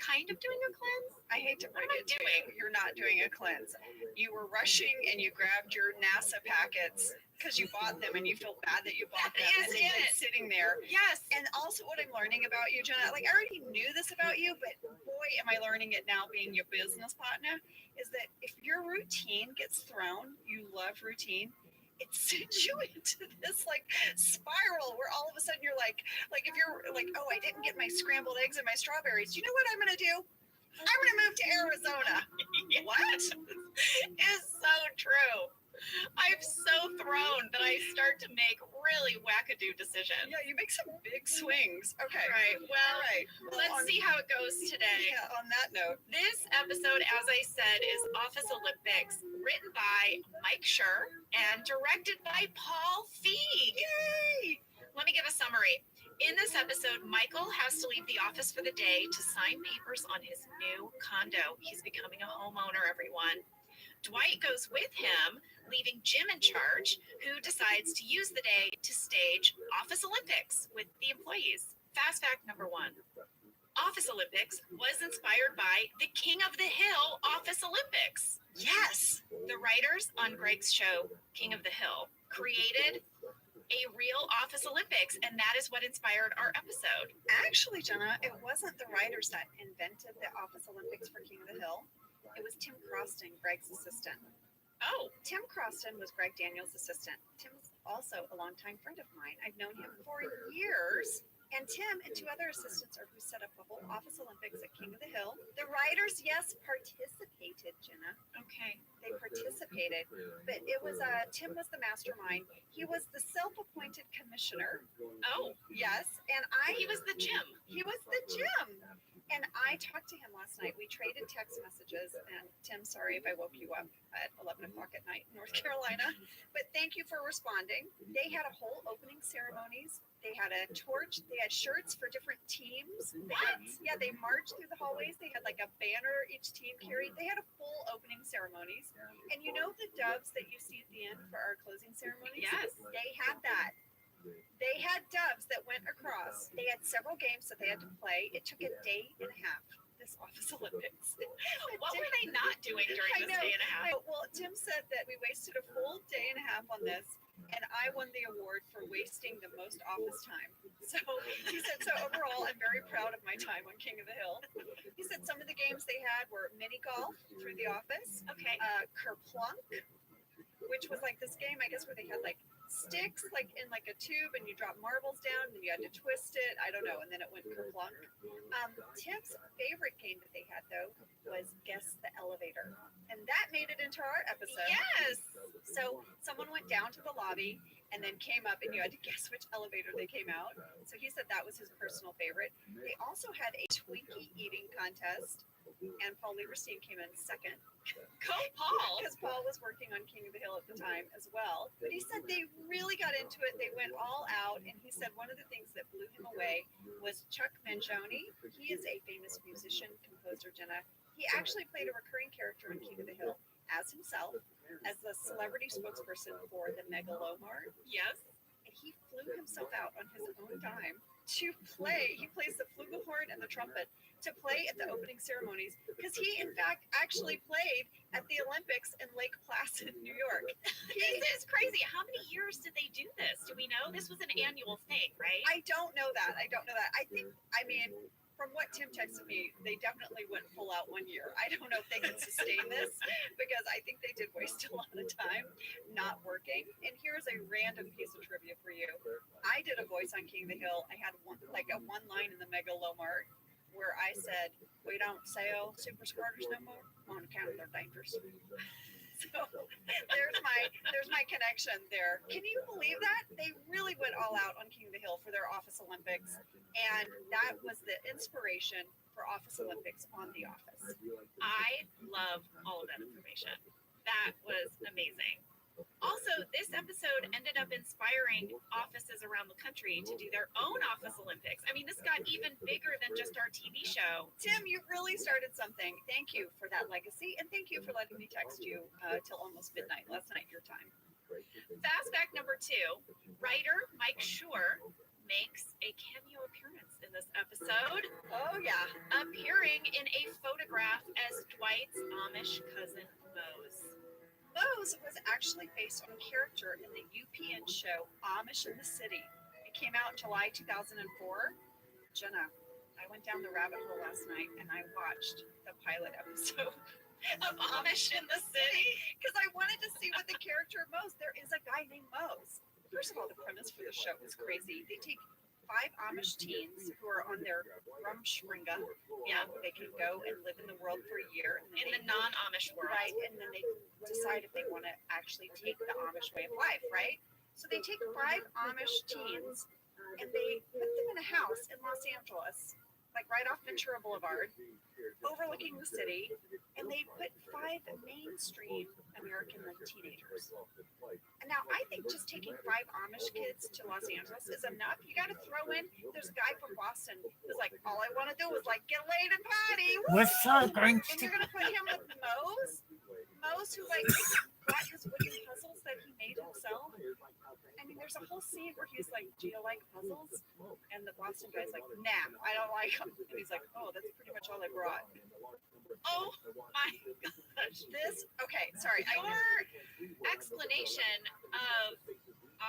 kind of doing a cleanse. I hate to break What am I it to you. You're not doing a cleanse. You were rushing and you grabbed your NASA packets because you bought them and you feel bad that you bought them. Is and they've been it? sitting there. Yes. And also what I'm learning about you, Jenna, like I already knew this about you, but boy, am I learning it now being your business partner, is that if your routine gets thrown, you love routine, it sends you into this like spiral where all of a sudden you're like if you're like, oh, I didn't get my scrambled eggs and my strawberries. You know what I'm going to do? I'm going to move to Arizona. What? Is so true. I'm so thrown that I start to make really wackadoo decisions. Yeah, you make some big swings. Okay. All right. Well, All right. let's see how it goes today. Yeah, on that note. This episode, as I said, is Office Olympics, written by Mike Schur and directed by Paul Feig. Yay! Let me give a summary. In this episode, Michael has to leave the office for the day to sign papers on his new condo. He's becoming a homeowner, everyone. Dwight goes with him, leaving Jim in charge, who decides to use the day to stage Office Olympics with the employees. Fast fact number 1. Office Olympics was inspired by the King of the Hill Office Olympics. Yes. The writers on Greg's show, King of the Hill, created a real Office Olympics, and that is what inspired our episode. Actually, Jenna, it wasn't the writers that invented the Office Olympics for King of the Hill. It was Tim Croston, Greg's assistant. Oh, Tim Croston was Greg Daniels' assistant. Tim's also a longtime friend of mine. I've known him for years. And Tim and 2 other assistants are who set up the whole Office Olympics at King of the Hill. The writers, yes, participated, Jenna. okay. They participated, but it was Tim was the mastermind. He was the self-appointed commissioner. Oh, Yes, and he was the Jim. He was the Jim. And I talked to him last night. We traded text messages. And Tim, sorry if I woke you up at 11 o'clock at night in North Carolina, but thank you for responding. They had a whole opening ceremonies. They had a torch. They had shirts for different teams. They marched through the hallways. They had like a banner each team carried. They had a full opening ceremonies. And you know the doves that you see at the end for our closing ceremonies? Yes. They had that. They had doves that went across. They had several games that they had to play. It took a day and a half, this Office Olympics. What were they not doing during I this know. day and a half? Well, Tim said that we wasted a full day and a half on this, and I won the award for wasting the most office time. So he said, so overall, I'm very proud of my time on King of the Hill. He said some of the games they had were mini golf through the office, Okay. Kerplunk, which was like this game, I guess, where they had like sticks like in like a tube and you drop marbles down and you had to twist it. I don't know. And then it went kerplunk. Tim's favorite game that they had though was Guess the Elevator. And that made it into our episode. Yes. So someone went down to the lobby and then came up and you had to guess which elevator they came out. So he said that was his personal favorite. They also had a Twinkie eating contest and Paul Lieberstein came in second. Go Paul. Because Paul was working on King of the Hill at the time as well. But he said they really got into it. They went all out. And he said one of the things that blew him away was Chuck Mangione. He is a famous musician, composer, Jenna. He actually played a recurring character in King of the Hill as himself, as the celebrity spokesperson for the Megalomart. Yes. And he flew himself out on his own dime to play. He plays the flugelhorn and the trumpet to play at the opening ceremonies because he, in fact, actually played at the Olympics in Lake Placid, New York. This is crazy. How many years did they do this? Do we know? This was an annual thing, right? I don't know that. I think, from what Tim texted me, they definitely went full out 1 year. I don't know if they can sustain this because I think they did waste a lot of time not working. And here's a random piece of trivia for you. I did a voice on King of the Hill. I had one line in the Megalomart where I said, we don't sell super squirters no more on account of their dangerous. So there's my connection there. Can you believe that? They really went all out on King of the Hill for their Office Olympics, and that was the inspiration for Office Olympics on The Office. I love all of that information. That was amazing. Also, this episode ended up inspiring offices around the country to do their own Office Olympics. I mean, this got even bigger than just our TV show. Tim, you really started something. Thank you for that legacy, and thank you for letting me text you till almost midnight last night, your time. Fast fact number 2, writer Mike Schur makes a cameo appearance in this episode. Oh, yeah. Appearing in a photograph as Dwight's Amish cousin Mose. Mose was actually based on a character in the UPN show Amish in the City. It came out in July 2004. Jenna, I went down the rabbit hole last night and I watched the pilot episode Of Amish in the City. because I wanted to see what the character of Mose. There is a guy named Mose. First of all, the premise for the show is crazy. They take 5 Amish teens who are on their Rumspringa. Yeah, they can go and live in the world for a year. And In the non-Amish world. right, and then they decide if they want to actually take the Amish way of life, right? So they take 5 Amish teens and they put them in a house in Los Angeles, like right off Ventura Boulevard, overlooking the city, and they put 5 mainstream American like teenagers. And now I think just taking 5 Amish kids to Los Angeles is enough. You got to throw in. There's a guy from Boston who's like, all I want to do is like get laid and party. What's up, And you're gonna put him with Mose, who like got his wooden puzzles that he made himself. I mean, there's a whole scene where he's like, "Do you like puzzles?" And the Boston guy's like, "Nah, I don't like them." And he's like, "Oh, that's pretty much all I brought." Oh my gosh. Okay, sorry. Your explanation of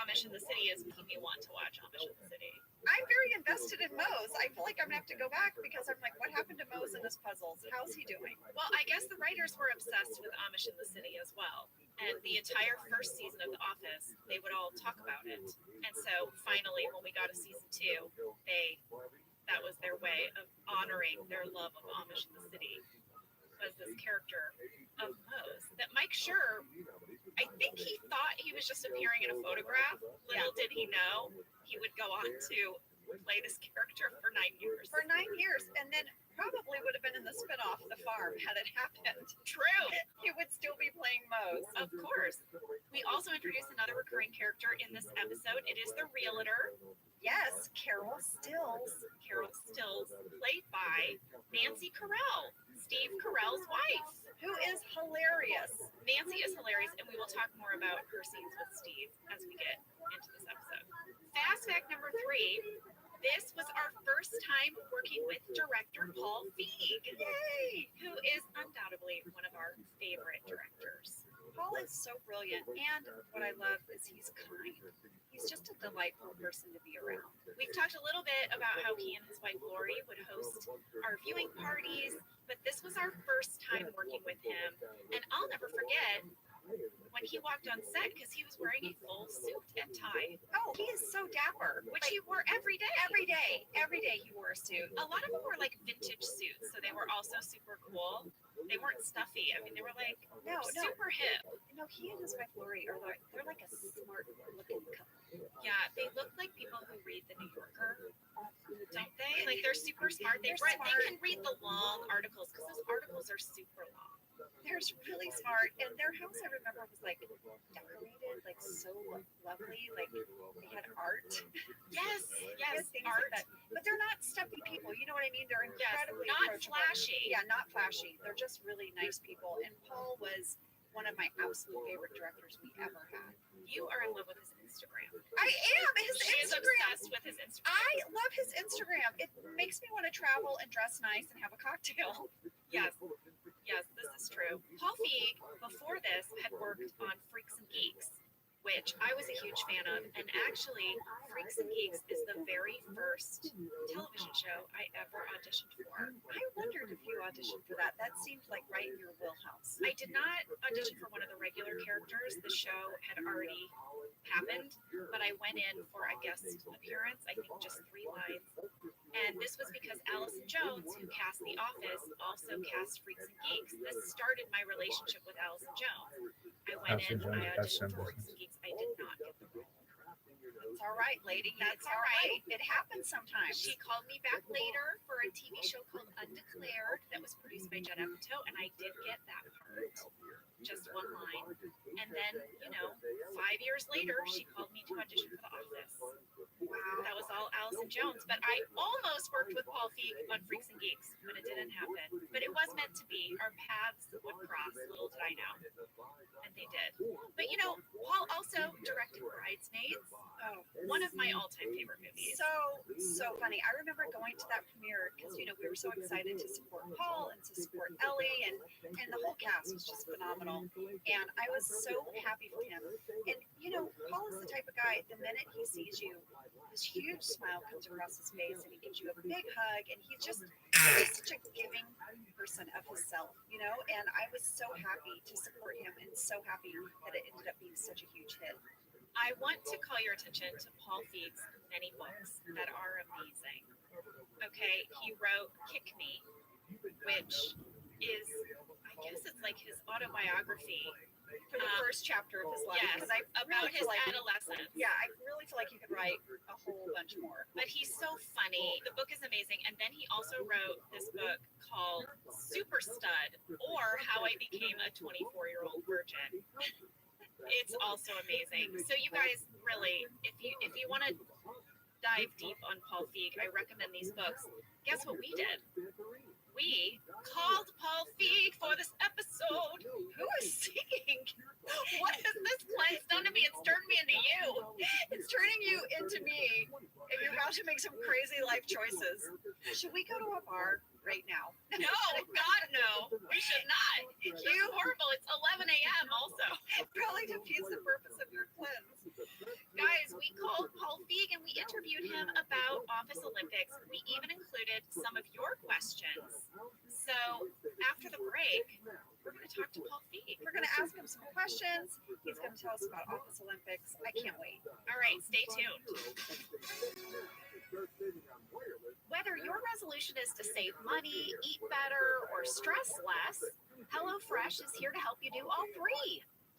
Amish in the City is making me want to watch Amish in the City. I'm very invested in Mose. I feel like I'm gonna have to go back because I'm like, what happened to Mose and his puzzles? How's he doing? Well, I guess the writers were obsessed with Amish in the City as well. And the entire first season of The Office, they would all talk about it. And so finally, when we got to season 2, that was their way of honoring their love of Amish in the City, was this character of Mose. That Mike Schur, I think he thought he was just appearing in a photograph. Little did he know, he would go on to play this character for 9 years. For 9 years, and then probably would have been in the spinoff, The Farm, had it happened. True. He would still be playing Mose. Of course. We also introduced another recurring character in this episode. It is the realtor, Yes, Carol Stills. Carol Stills, played by Nancy Carell, Steve Carell's wife. Who is hilarious. Nancy is hilarious, and we will talk more about her scenes with Steve as we get into this episode. Fast fact number 3. This was our first time working with director Paul Feig, Yay! who is undoubtedly one of our favorite directors. Paul is so brilliant, and what I love is he's kind. He's just a delightful person to be around. We've talked a little bit about how he and his wife Lori would host our viewing parties, but this was our first time working with him. And I'll never forget when he walked on set because he was wearing a full suit and tie, Oh, he is so dapper. which he wore every day. Every day he wore a suit. A lot of them were like vintage suits, so they were also super cool. They weren't stuffy. I mean, they were like No, super hip. no, he and his wife Lori are like, they're like a smart looking couple. Yeah, they look like people who read the New Yorker, don't they? Like they're super smart. They They're they can read the long articles because those articles are super long. They're really smart, and their house I remember was like decorated, like so lovely. Like they had art. Yes, They had things like art. that. But they're not stuffy people. You know what I mean? They're Yes, incredibly not approachable. flashy. Yeah, not flashy. They're just really nice people. And Paul was one of my absolute favorite directors we ever had. You are in love with his Instagram. I am his She is Instagram. obsessed with his Instagram. I love his Instagram. It makes me want to travel and dress nice and have a cocktail. Yes, yes, this is true. Paul Feig, before this, had worked on Freaks and Geeks, which I was a huge fan of. And actually, Freaks and Geeks is the very first television show I ever auditioned for. I wondered if you auditioned for that. That seemed like right in your wheelhouse. I did not audition for one of the regular characters. The show had already happened, but I went in for a guest appearance, I think just 3 lines. And this was because Allison Jones, who cast The Office, also cast Freaks and Geeks. This started my relationship with Allison Jones. I went in, I auditioned for Freaks and Geeks. I did not get the role. That's all right, lady. That's all right. It happens sometimes. She called me back later for a TV show called Undeclared that was produced by Judd Apatow, and I did get that part. Just 1 line. And then, 5 years later, she called me to audition for The Office. Wow. That was all Allison Jones. But I almost worked with Paul Feig on Freaks and Geeks, but it didn't happen. But it was meant to be. Our paths would cross. Little did I know. And they did. But, Paul also directed Bridesmaids. Oh, one of my all-time favorite movies. So funny. I remember going to that premiere because, we were so excited to support Paul and to support Ellie, and the whole cast was just phenomenal. And I was so happy for him. And, Paul is the type of guy, the minute he sees you, this huge smile comes across his face and he gives you a big hug, and he's such a giving person of himself, and I was so happy to support him and so happy that it ended up being such a huge hit. I want to call your attention to Paul Feig's many books that are amazing. Okay, he wrote Kick Me, which is, I guess it's like his autobiography. For the first chapter of his life. Yes, about his adolescence. Yeah, I really feel like you could write a whole bunch more. But he's so funny. The book is amazing. And then he also wrote this book called Super Stud, or How I Became a 24-Year-Old Virgin. It's also amazing. So you guys, really, if you want to dive deep on Paul Feig, I recommend these books. Guess what we did? We called Paul Feig for this episode. Who is singing? What has this place done to me? It's turned me into you. It's turning you into me, and you're about to make some crazy life choices. Should we go to a bar right now? No, God, no. We should not. You horrible. It's 11 a.m. also. It probably defeats the purpose of your cleanse. Guys, we called Paul Feig and we interviewed him about Office Olympics. We even included some of your questions. So after the break, we're going to talk to Paul Feig. We're going to ask him some questions. He's going to tell us about Office Olympics. I can't wait. All right, stay tuned. Whether your resolution is to save money, eat better, or stress less, HelloFresh is here to help you do all 3.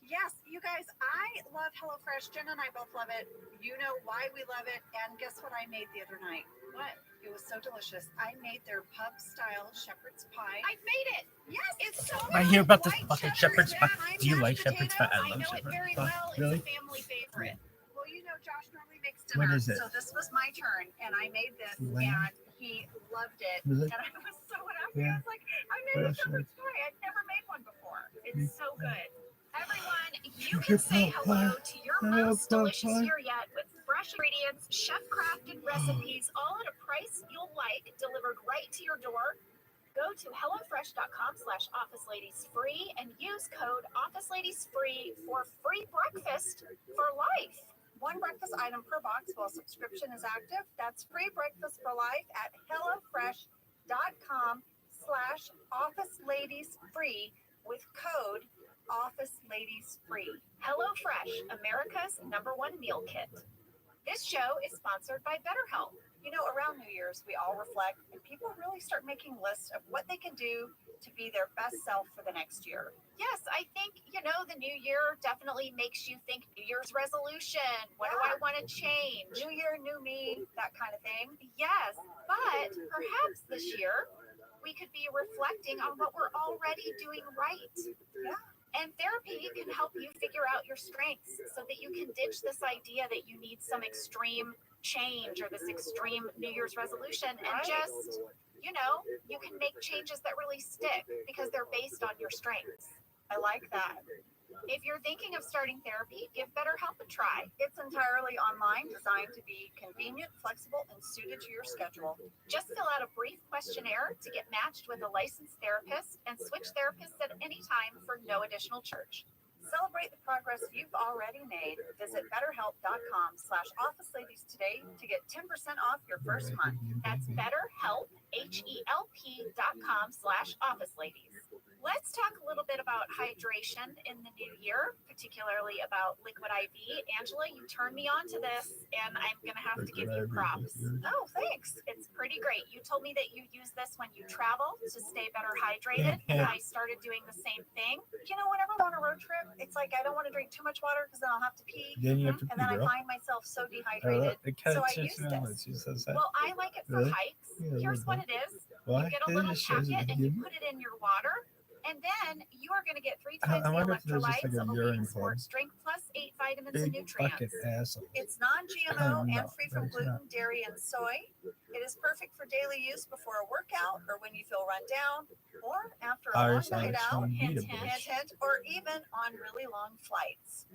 Yes, you guys, I love HelloFresh. Jen and I both love it. You know why we love it. And guess what I made the other night? What? It was so delicious. I made their pub-style shepherd's pie. I made it. Yes, it's so I hear about this fucking shepherd's pie. Do you like shepherd's pie? I I love know it shepherd's very pie. well. Really? It's a family favorite. Well, Josh normally makes dinner. What is it? So this was my turn, and I made this, Lamb? and he loved it. Really? And I was so happy. Yeah. I was like, I made a shepherd's pie. I'd never made one before. It's so good. Everyone, you can say hello to your most delicious year yet with fresh ingredients, chef-crafted recipes, all at a price you'll like, delivered right to your door. Go to hellofresh.com/officeladiesfree and use code officeladiesfree for free breakfast for life. 1 breakfast item per box while subscription is active. That's free breakfast for life at hellofresh.com/officeladiesfree with code officeladiesfree. HelloFresh, America's #1 meal kit. This show is sponsored by BetterHelp. Around New Year's, we all reflect, and people really start making lists of what they can do to be their best self for the next year. Yes, I think, the new year definitely makes you think New Year's resolution. What do I want to change? New year, new me, that kind of thing. Yes, but perhaps this year we could be reflecting on what we're already doing right. Yeah. And therapy can help you figure out your strengths so that you can ditch this idea that you need some extreme change or this extreme New Year's resolution and just, you can make changes that really stick because they're based on your strengths. I like that. If you're thinking of starting therapy, give BetterHelp a try. It's entirely online, designed to be convenient, flexible, and suited to your schedule. Just fill out a brief questionnaire to get matched with a licensed therapist and switch therapists at any time for no additional charge. Celebrate the progress you've already made. Visit betterhelp.com/officeladies today to get 10% off your first month. That's BetterHelp, HELP.com/officeladies. Let's talk a little bit about hydration in the new year, particularly about Liquid IV. Angela, you turned me on to this, and I'm going to have to give you props. Oh, thanks. It's pretty great. You told me that you use this when you travel to stay better hydrated, and I started doing the same thing. You know, whenever I'm on a road trip, it's like I don't want to drink too much water because then I'll have to pee. Then you have to And pee, then I girl. find myself so dehydrated. So I use this. Well, I like it for Really? hikes. Yeah, Here's what it is. What? You get a It little just shows packet it and you again. put it in your water, and then you are going to get 3 times I the wonder if there's just electrolytes like a of a urine leading club. sports drink plus 8 vitamins and Big fucking nutrients. asshole. It's non-GMO No, and free from it's gluten, not. dairy, and soy. It is perfect for daily use before a workout or when you feel run down or after a long Ours night are out, some hint, beatable. hint, hint, or even on really long flights.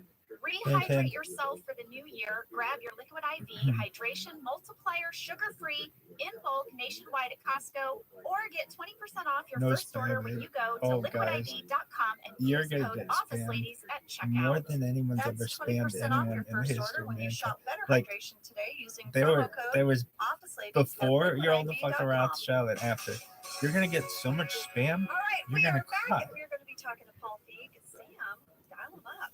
Rehydrate yourself for the new year. Grab your Liquid IV Hydration Multiplier sugar-free in bulk nationwide at Costco, or get 20% off your No first order spam, when eh? you go to Oh, guys. liquidiv.com and You're use gonna code get spammed OfficeLadies at more checkout. than anyone's ever That's spammed 20% off anyone your in the first history order of when you mankind. shop Better Like, Hydration today using There promo code was OfficeLadies before at you're all the fucking liquidiv.com. Rothschild and after. You're gonna get so much spam. All right, You're we gonna are back, cry. and we're going to be talking to Paul Feig and Sam. Dial them up.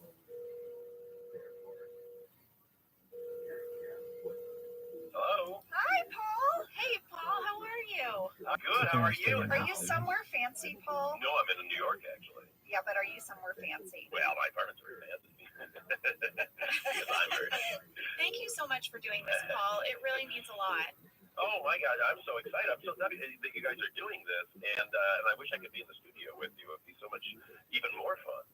Hello. Hi, Paul. Hey, Paul, how are you? I'm good. How are you? Are you somewhere fancy, Paul? No, I'm in New York actually. Yeah, but are you somewhere fancy? Well, my apartment's very fancy. Yes, I'm very fancy. Thank you so much for doing this, Paul. It really means a lot. Oh my God, I'm so excited! I'm so happy that you guys are doing this, and I wish I could be in the studio with you. It'd be so much even more fun.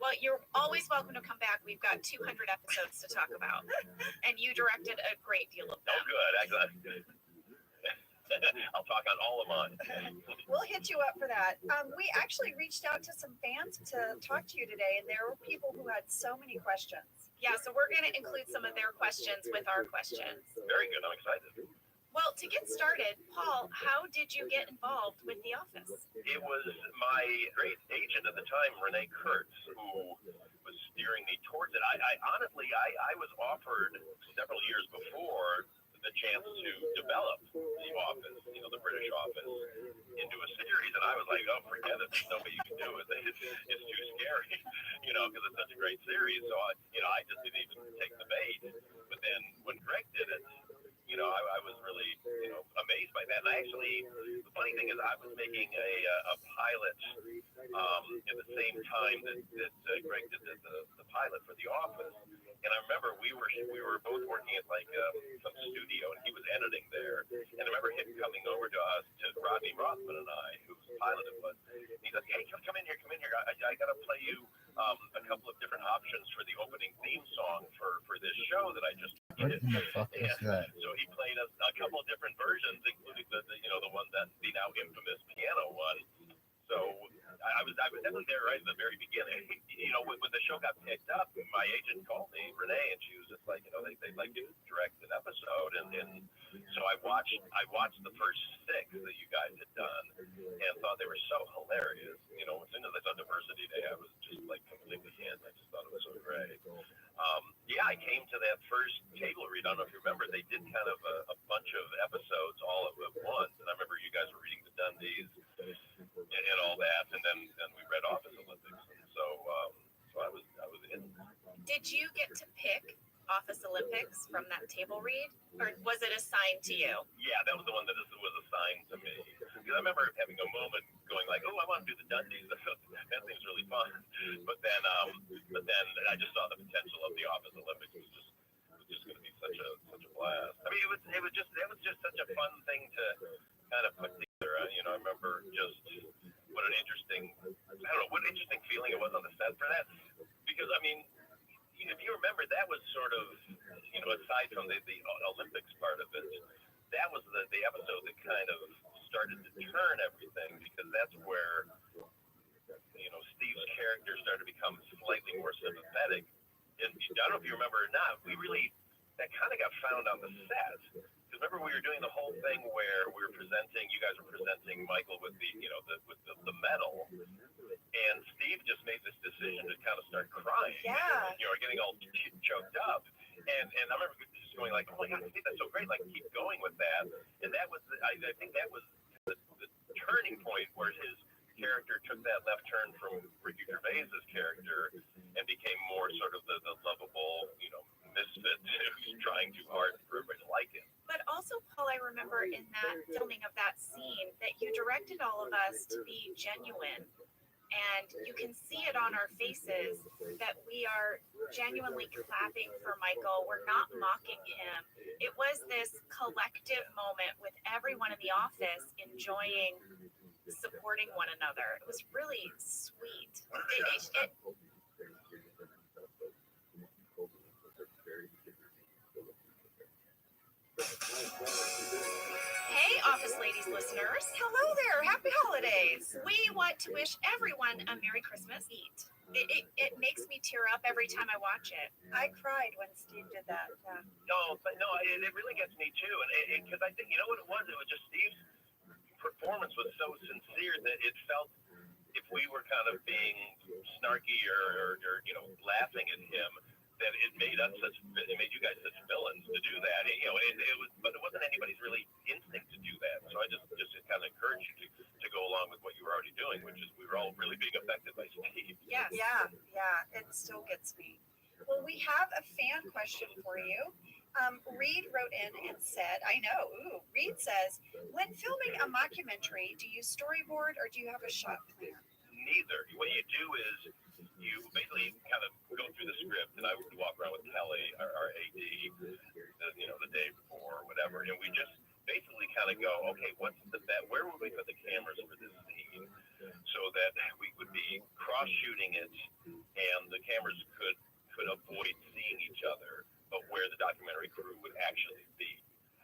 Well, you're always welcome to come back. We've got 200 episodes to talk about, and you directed a great deal of Oh, them. good. Actually, I'll talk on all of mine. We'll hit you up for that. We actually reached out to some fans to talk to you today, and there were people who had so many questions. Yeah, so we're going to include some of their questions with our questions. Very good. I'm excited. Well, to get started, Paul, how did you get involved with The Office? It was my great agent at the time, Renee Kurtz, who was steering me towards it. I honestly was offered several years before the chance to develop The Office, the British Office, into a series, and I was like, oh, forget it. There's no way you can do it. It's too scary, because it's such a great series. So I just didn't even take the bait. But then when Greg did it, I was really, amazed by that. And actually, the funny thing is, I was making a pilot at the same time that Greg did the pilot for The Office. And I remember we were both working at like some studio, and he was editing there. And I remember him coming over to us, to Rodney Rothman and I, who piloted was. He said, "Hey, come in here. I got to play you a couple of different options for the opening theme song for this show that I just What did." in the fuck is that? So he played us a couple of different versions, including the one that the now infamous piano one. So I was definitely there right at the very beginning. When the show got picked up, my agent called me, Renee, and she was just like, they'd like to direct an episode, and so I watched the first 6 that you guys had done, and thought they were so hilarious. As soon as I saw Diversity Day, I was just like completely in. I just thought it was so great. I came to that first table read. I don't know if you remember, they did kind of a bunch of episodes all at once, and I remember you guys were reading the Dundies and all that, and then we read Office Olympics, and so I was in. Did you get to pick Office Olympics from that table read, or was it assigned to you? Yeah, that was the one that was assigned to me. Because I remember having a moment going like, "Oh, I want to do the Dundies. That seems really fun." But then I just saw the potential of the Office Olympics was just going to be such a blast. I mean, it was just such a fun thing to kind of put together. I remember just what an interesting feeling it was on the set for that. Because I mean, if you remember, that was sort of aside from the Olympics part of it, that was the episode that kind of started to turn everything, because that's where Steve's character started to become slightly more sympathetic. And I don't know if you remember or not, that kind of got found on the set, because remember we were doing the whole thing where we were presenting, you guys were presenting Michael with the, the medal, and Steve just made this decision to kind of start crying. Yeah. Getting all choked up. And I remember just going like, oh my God, Steve, that's so great. Like, keep going with that. And that was, I think that was the turning point where his character took that left turn from Ricky Gervais's character and became more sort of the lovable, misfit who's trying too hard for everybody to like him. But also, Paul, I remember in that filming of that scene that you directed all of us to be genuine. And you can see it on our faces that we are genuinely clapping for Michael. We're not mocking him. It was this collective moment with everyone in the office enjoying supporting one another. It was really sweet. Hey, Office Ladies listeners. Hello there. Happy holidays. We want to wish everyone a Merry Christmas. It makes me tear up every time I watch it. I cried when Steve did that. Yeah. No, it really gets me too. And because I think, you know what it was? It was just Steve's performance was so sincere that it felt, if we were kind of being snarky or laughing at him, that it made you guys such villains to do that. It was, but it wasn't anybody's really instinct to do that. So I just kind of encourage you to go along with what you were already doing, which is we were all really being affected by Steve. Yes. Yeah. It still gets me. Well, we have a fan question for you. Reed wrote in and said, Reed says, when filming a mockumentary, do you storyboard or do you have a shot plan? Neither. What you do is you basically kind of go through the script, and I would walk around with Kelly, our AD, the day before or whatever, and we just basically kind of go, okay, what's the bet? Where would we put the cameras for this scene so that we would be cross-shooting it, and the cameras could avoid seeing each other, but where the documentary crew would actually be.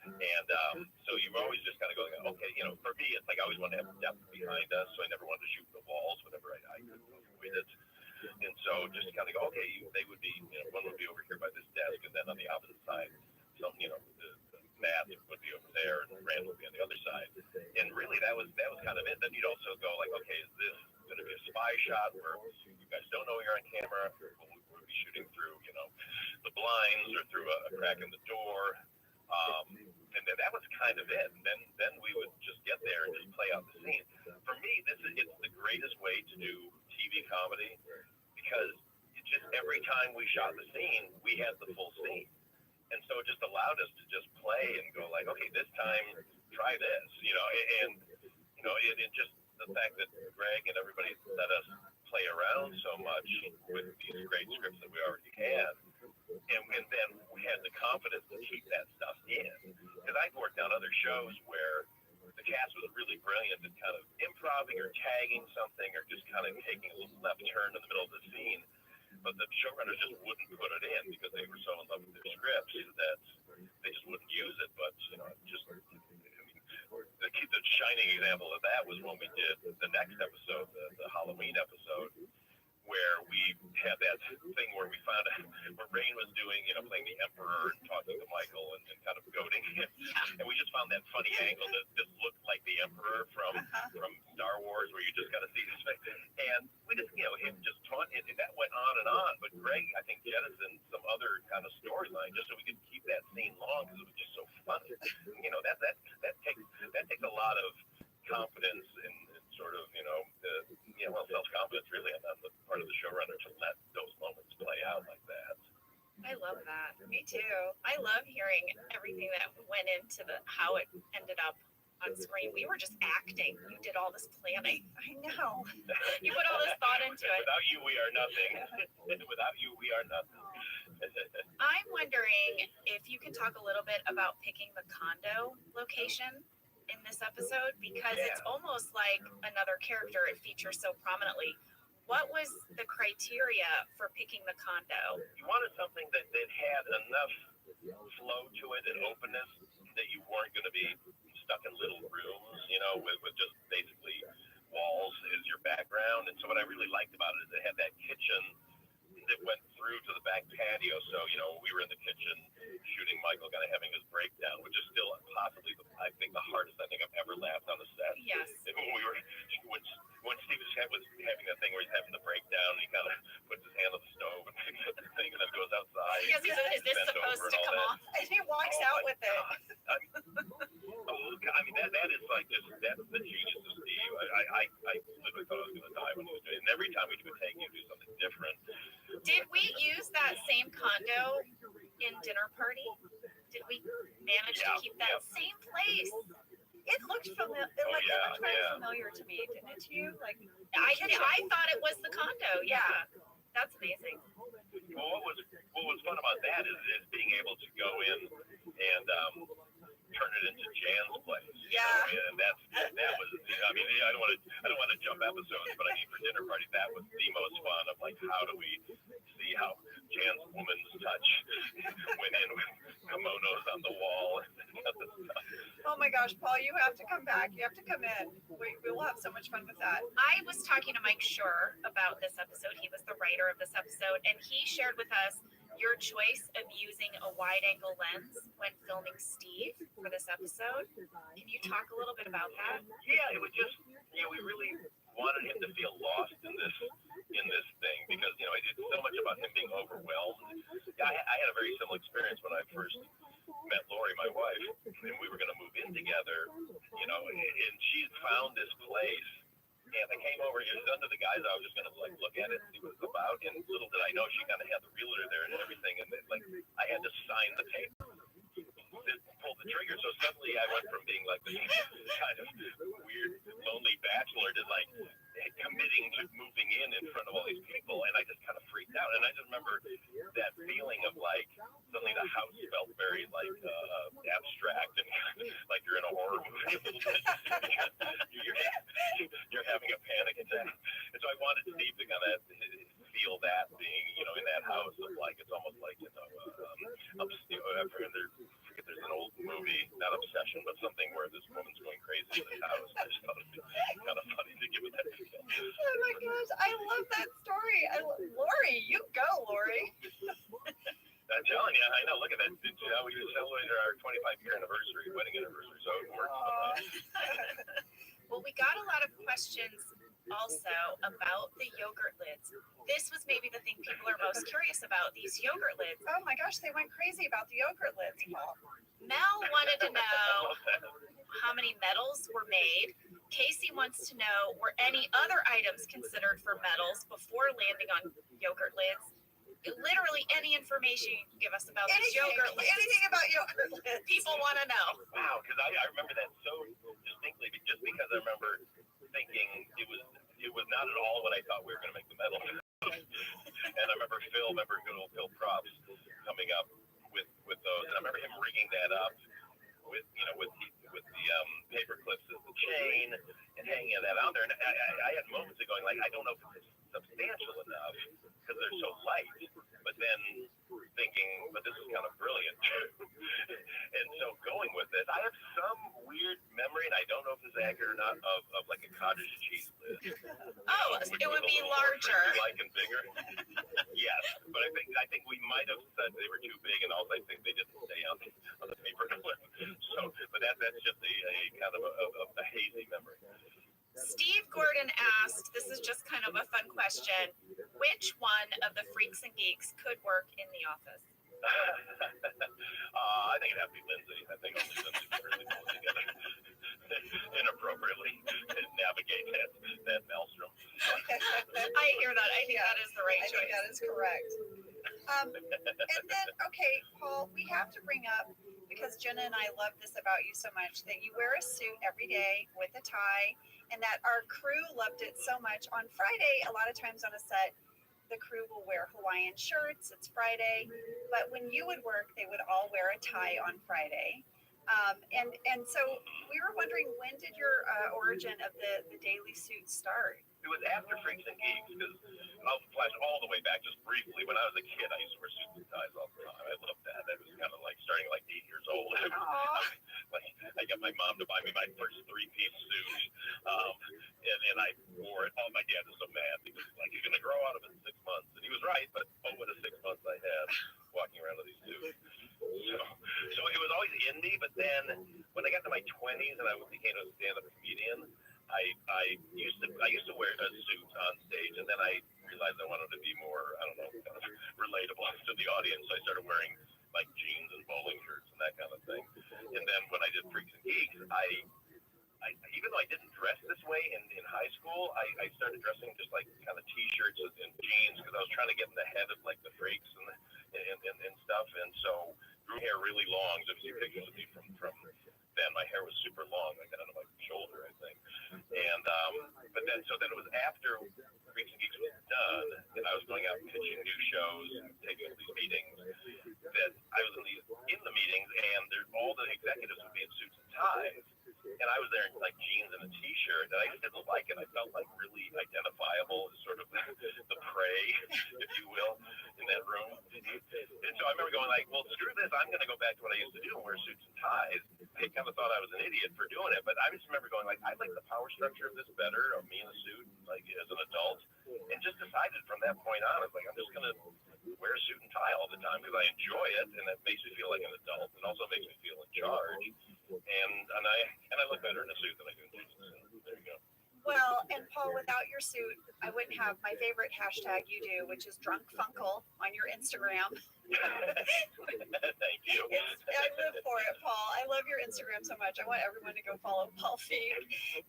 And so you've always just kind of going, okay, for me, it's like I always wanted to have depth behind us, so I never wanted to shoot the walls whenever I could avoid it. And so just kind of go, okay, they would be, one would be over here by this desk, and then on the opposite side, Matt would be over there, and Rand would be on the other side. And really, that was kind of it. Then you'd also go like, okay, is this going to be a spy shot where you guys don't know you're on camera? We'll be shooting through, the blinds or through a crack in the door. And that was kind of it. And then we would just get there and just play out the scene. For me, it's the greatest way to do TV comedy because just every time we shot the scene, we had the full scene. And so it just allowed us to just play and go like, okay, this time, try this, and just the fact that Greg and everybody let us play around so much with these great scripts that we already had. And then we had the confidence to keep that stuff in. Because I've worked on other shows where the cast was really brilliant at kind of improving or tagging something or just kind of taking a little left turn in the middle of the scene. But the showrunners just wouldn't put it in because they were so in love with their scripts that they just wouldn't use it. But, the shining example of that was when we did the next episode, the Halloween episode, where we had that thing where we found out where Rain was doing, playing the Emperor and talking to Michael and kind of goading him. And we just found that funny angle that just looked like the Emperor from Star Wars, where you just got to see his face. And we just, him just taunting, and that went on and on. But Greg, I think, jettisoned some other kind of storyline just so we could keep that scene long because it was just so funny. That takes a lot of confidence and sort of, self-confidence really on the part of the showrunner to let those moments play out like that. I love that. Me too. I love hearing everything that went into how it ended up on screen. We were just acting. You did all this planning. I know. You put all this thought into it. Without you, we are nothing. Without you, we are nothing. I'm wondering if you can talk a little bit about picking the condo location in this episode because it's almost like another character. It features so prominently. What was the criteria for picking the condo? You wanted something that had enough flow to it and openness that you weren't going to be stuck in little rooms, with just basically walls as your background. And so what I really liked about it is it had that kitchen that went through to the back patio. So, we were in the kitchen shooting Michael kind of having his breakdown, which is still supposed over to and all come that. off. And he walks out with it. I mean, that is like just that's the genius of Steve. I literally thought I was gonna die when he was doing it. And every time we do a take, you do something different. Did we use that same condo in Dinner Party? Did we manage to keep that same place? It looked familiar. It looked very familiar to me, didn't it? To you? Like I thought it was the condo. Yeah, that's amazing. Well, what was fun about that is being able to go in and turn it into Jan's place. Yeah. And that was, I mean, I don't want to jump episodes, but I mean, for Dinner Party, that was the most fun of like, how do we see how Jan's woman's touch went in with kimonos on the wall and other stuff. Oh my gosh, Paul, you have to come back. You have to come in. We will have so much fun with that. I was talking to Mike Schur about this episode. He was the writer of this episode, and he shared with us your choice of using a wide angle lens when filming Steve for this episode. Can you talk a little bit about that? Yeah, it was just, we really wanted him to feel lost in this thing because, I did so much about him being overwhelmed. Yeah, I had a very similar experience when I first met Lori, my wife, and we were going to move in together, and she found this place. And I came over, it was under the guise I was just going to look at it and see what it's about. And little did I know she kind of had the realtor there and everything. And then, I had to sign the paper, pull the trigger. So suddenly I went from being like this kind of weird, lonely bachelor to committing to moving in front of all these people. And I just kind of freaked out. And I just remember that feeling of suddenly the house felt very abstract and like you're in a horror movie a little bit. You're having a panic attack. And so I wanted Steve to kind of feel that being, in that house of it's almost like, there's an old movie, not Obsession, but something where this woman's going crazy in this house. I just thought it was kind of funny to give it that feel. Oh my gosh, I love that story. Lori, you go, Lori. I'm telling you, I know. Look at that. We just celebrated our 25-year anniversary, wedding anniversary, so it worked. Well, we got a lot of questions also about the yogurt lids. This was maybe the thing people are most curious about, these yogurt lids. Oh my gosh, they went crazy about the yogurt lids, Paul. Mel wanted to know how many medals were made. Casey wants to know, were any other items considered for medals before landing on yogurt lids? Literally any information you can give us about these yogurt lids. Anything about yogurt lids. People want to know. Wow, because I remember that so distinctly, just because I remember thinking it was not at all what I thought we were going to make the medal. And I remember good old Phil Props coming up with those. And I remember him rigging that up with the paper clips as the chain and hanging that out there. And I had moments of going I don't know if it's substantial enough because they're so light. But then thinking, but this is kind of brilliant. And so going with this, I have some weird memory, and I don't know if this is accurate or not, of like a cottage cheese lid. Oh, it would be larger. And bigger. Yes, but I think we might have said they were too big, and also I think they didn't stay on the paper clip. So, but that's just a kind of a hazy memory. Steve Gordon asked, this is just kind of a fun question, which one of the freaks and geeks could work in the office? I think it'd have to be Lindsay. I think only Lindsay can really pull it together inappropriately and navigate that maelstrom. I hear that. I think that is the right choice. I think that is correct. And then, okay, Paul, we have to bring up, because Jenna and I love this about you so much, that you wear a suit every day with a tie, and that our crew loved it so much. On Friday, a lot of times on a set, the crew will wear Hawaiian shirts. It's Friday. But when you would work, they would all wear a tie on Friday. And so we were wondering, when did your origin of the daily suit start? It was after Freaks and Geeks, because I'll flash all the way back just briefly. When I was a kid, I used to wear suits and ties all the time. I loved that. That was kind of like starting 8 years old. I got my mom to buy me my first 3-piece suit, and I wore it. Oh, my dad was so mad because you're going to grow out of it in 6 months, and he was right. But what a 6 months I had walking around with these suits. So it was always indie. But then when I got to my 20s and I became a stand-up comedian, I used to wear a suit on stage, and then I realized I wanted to be more, I don't know, kind of relatable to the audience. So I started wearing I even though I didn't dress this way in high school, I started dressing just like kind of t-shirts and jeans because I was trying to get in the head of like the freaks and stuff. And so grew hair really long. So if you see pictures of me from then, my hair was super long, like down to my shoulder, I think. And but then it was after Freaks and Geeks was done, and I was going out pitching new shows, taking all these meetings, that I was in the meetings, and all the executives would be in suits and ties. And I was there in like jeans and a t-shirt, and I just didn't like it. I felt like really identifiable as sort of the prey, if you will, in that room. And so I remember going like, well, screw this. I'm going to go back to what I used to do and wear suits and ties. I kind of thought I was an idiot for doing it, but I just remember going like, I like the power structure of this better, of me in a suit, like as an adult, and just decided from that point on, I was like, I'm just going to wear a suit and tie all the time because I enjoy it, and it makes me feel like an adult, and also makes me feel in charge. And I look better in a suit than I do in jeans. There you go. Well, and Paul, without your suit, I wouldn't have my favorite hashtag you do, which is drunkfunkle on your Instagram. Thank you. I live for it, Paul. I love your Instagram so much. I want everyone to go follow Paul Feig.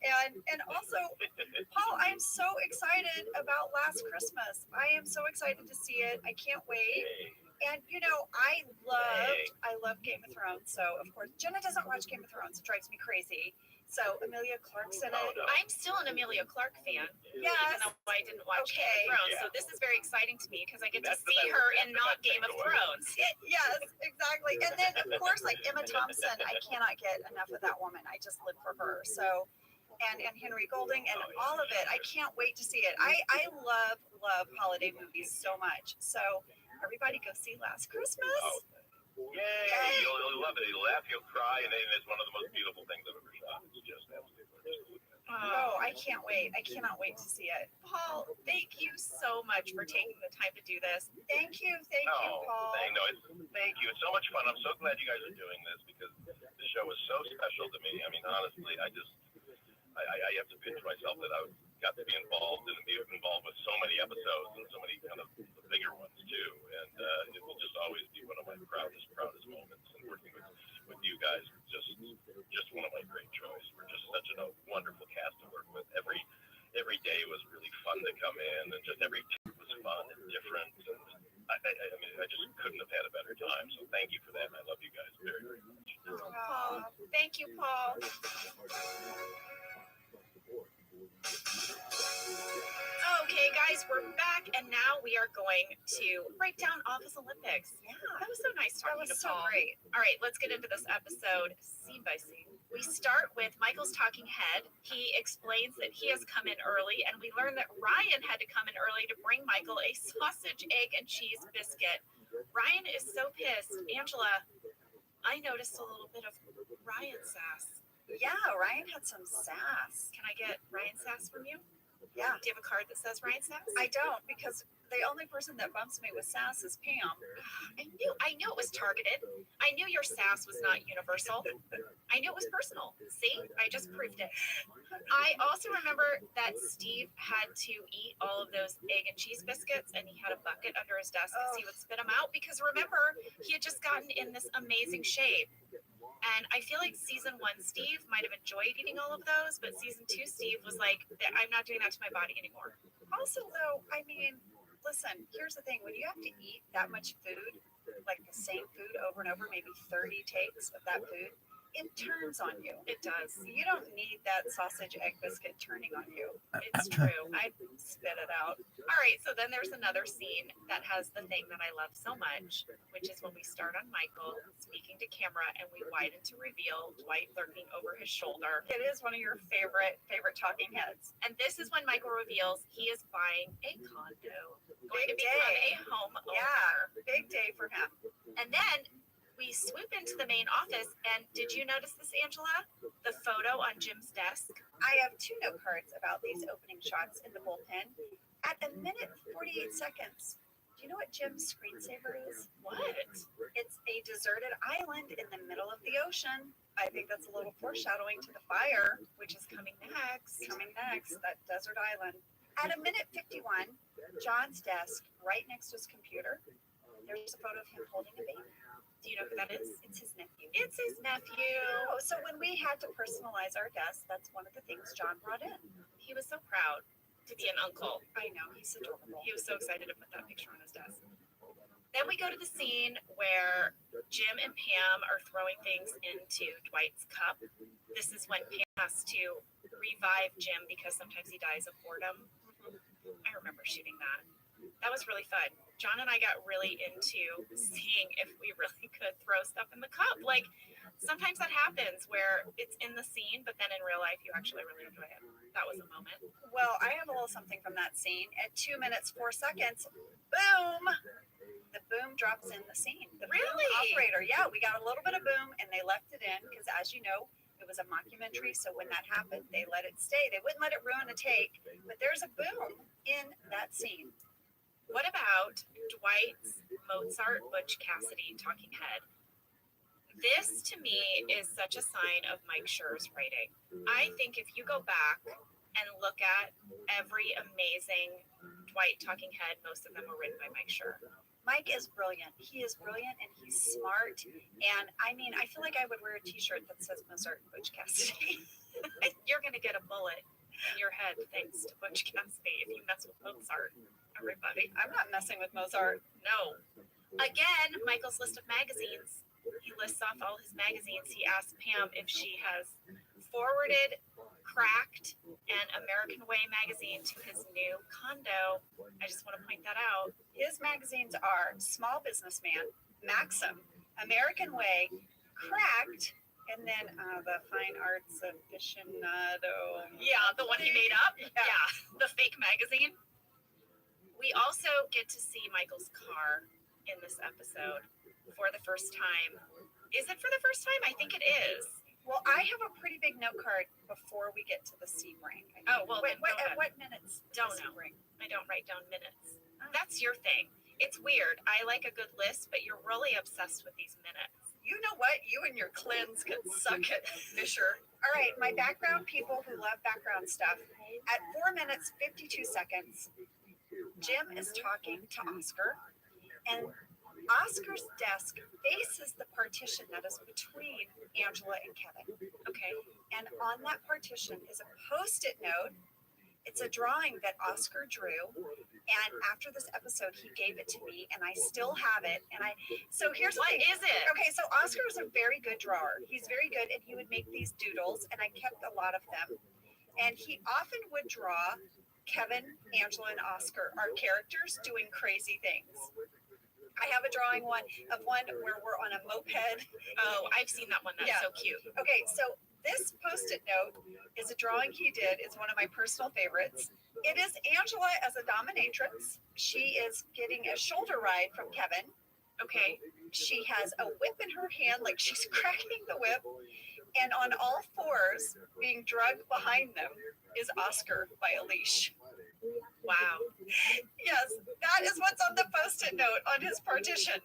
And also, Paul, I'm so excited about Last Christmas. I am so excited to see it. I can't wait. And you know, I love Game of Thrones. So of course, Jenna doesn't watch Game of Thrones. It drives me crazy. So Emilia Clarke's in it. I'm still an Amelia Clarke fan. Yes. Even though I didn't watch Game of Thrones. Yeah. So this is very exciting to me because I get to see her in not Game of Thrones. Yes, exactly. And then of course, like Emma Thompson, I cannot get enough of that woman. I just live for her. So and Henry Golding and all of it. I can't wait to see it. I love holiday movies so much. So everybody go see Last Christmas. Yay! You'll love it. You'll laugh, you'll cry, and it's one of the most beautiful things I've ever shot. It's just absolutely. Oh, I can't wait. I cannot wait to see it. Paul, thank you so much for taking the time to do this. Thank you, Paul. Thank you. It's so much fun. I'm so glad you guys are doing this because the show is so special to me. I mean, honestly, I have to pinch myself that I got to be involved and be involved with so many episodes and so many kind of the bigger ones too. And it will just always be one of my proudest moments. And working with you guys is just one of my great joys. We're just such a wonderful cast to work with. Every day was really fun to come in, and just every day was fun and different. And I mean, I just couldn't have had a better time. So thank you for that. And I love you guys very, very much. Oh, thank you, Paul. Okay, guys, we're back, and now we are going to break down Office Olympics. Yeah, that was so nice talking to Paul. Great. All right, let's get into this episode scene by scene. We start with Michael's talking head. He explains that he has come in early, and we learn that Ryan had to come in early to bring Michael a sausage, egg, and cheese biscuit. Ryan is so pissed. Angela, I noticed a little bit of Ryan sass. Yeah, Ryan had some sass. Can I get Ryan sass from you? Yeah. Do you have a card that says Ryan sass? I don't, because the only person that bumps me with sass is Pam. I knew it was targeted. I knew your sass was not universal. I knew it was personal. See, I just proved it. I also remember that Steve had to eat all of those egg and cheese biscuits, and he had a bucket under his desk because he would spit them out. Because remember, he had just gotten in this amazing shape. And I feel like season 1 Steve might have enjoyed eating all of those, but season 2 Steve was like, I'm not doing that to my body anymore. Also, though, I mean, listen, here's the thing. When you have to eat that much food, like the same food over and over, maybe 30 takes of that food, it turns on you. It does. You don't need that sausage egg biscuit turning on you. It's true. I spit it out. All right, so then there's another scene that has the thing that I love so much, which is when we start on Michael speaking to camera and we widen to reveal Dwight lurking over his shoulder. It is one of your favorite talking heads. And this is when Michael reveals he is buying a condo. Going to Big become day. a home owner. Yeah, big day for him. And then we swoop into the main office, and did you notice this, Angela? The photo on Jim's desk? I have 2 note cards about these opening shots in the bullpen. At a minute 48 seconds, do you know what Jim's screensaver is? What? It's a deserted island in the middle of the ocean. I think that's a little foreshadowing to the fire, Which is coming next. That desert island. At a minute 51, John's desk, right next to his computer, there's a photo of him holding a baby. Do you know who that is? It's his nephew. It's his nephew. Oh, so when we had to personalize our guests, that's one of the things John brought in. He was so proud to be an uncle. I know, he's adorable. He was so excited to put that picture on his desk. Then we go to the scene where Jim and Pam are throwing things into Dwight's cup. This is when Pam has to revive Jim because sometimes he dies of boredom. I remember shooting that. That was really fun. John and I got really into seeing if we really could throw stuff in the cup. Like, sometimes that happens where it's in the scene, but then in real life you actually really enjoy it. That was a moment. Well, I have a little something from that scene. At 2 minutes, 4 seconds, boom! The boom drops in the scene. The boom operator. Yeah, we got a little bit of boom and they left it in because, as you know, it was a mockumentary. So when that happened, they let it stay. They wouldn't let it ruin a take. But there's a boom in that scene. What about Dwight's Mozart Butch Cassidy talking head? This to me is such a sign of Mike Schur's writing. I think if you go back and look at every amazing Dwight talking head, most of them were written by Mike Schur. Mike is brilliant. He is brilliant and he's smart. And I mean, I feel like I would wear a t-shirt that says Mozart and Butch Cassidy. You're going to get a bullet in your head thanks to Butch Cassidy if you mess with Mozart. Everybody. I'm not messing with Mozart. No. Again, Michael's list of magazines. He lists off all his magazines. He asks Pam if she has forwarded Cracked and American Way magazine to his new condo. I just want to point that out. His magazines are Small Businessman, Maxim, American Way, Cracked, and then the Fine Arts Aficionado. Yeah, the one he made up. Yeah, the fake magazine. We also get to see Michael's car in this episode for the first time. Is it for the first time? I think it is. Well, I have a pretty big note card before we get to the Sebring. Oh, well, at what minutes? Don't know. I don't write down minutes. That's your thing. It's weird. I like a good list, but you're really obsessed with these minutes. You know what? You and your cleanse can suck it, Fisher. All right, my background people who love background stuff. At 4 minutes, 52 seconds, Jim is talking to Oscar, and Oscar's desk faces the partition that is between Angela and Kevin. Okay. And on that partition is a Post-it note. It's a drawing that Oscar drew. And after this episode, he gave it to me, and I still have it. So here's the thing. What is it? Okay, so Oscar is a very good drawer. He's very good, and he would make these doodles, and I kept a lot of them. And he often would draw Kevin, Angela, and Oscar, our characters, doing crazy things. I have a drawing where we're on a moped. Oh, I've seen that one. That's so cute. Okay, so this Post-it note is a drawing he did. It's one of my personal favorites. It is Angela as a dominatrix. She is getting a shoulder ride from Kevin. Okay. She has a whip in her hand, like she's cracking the whip. And on all fours, being drugged behind them, is Oscar by a leash. Wow. Yes, that is what's on the Post-it note on his partition.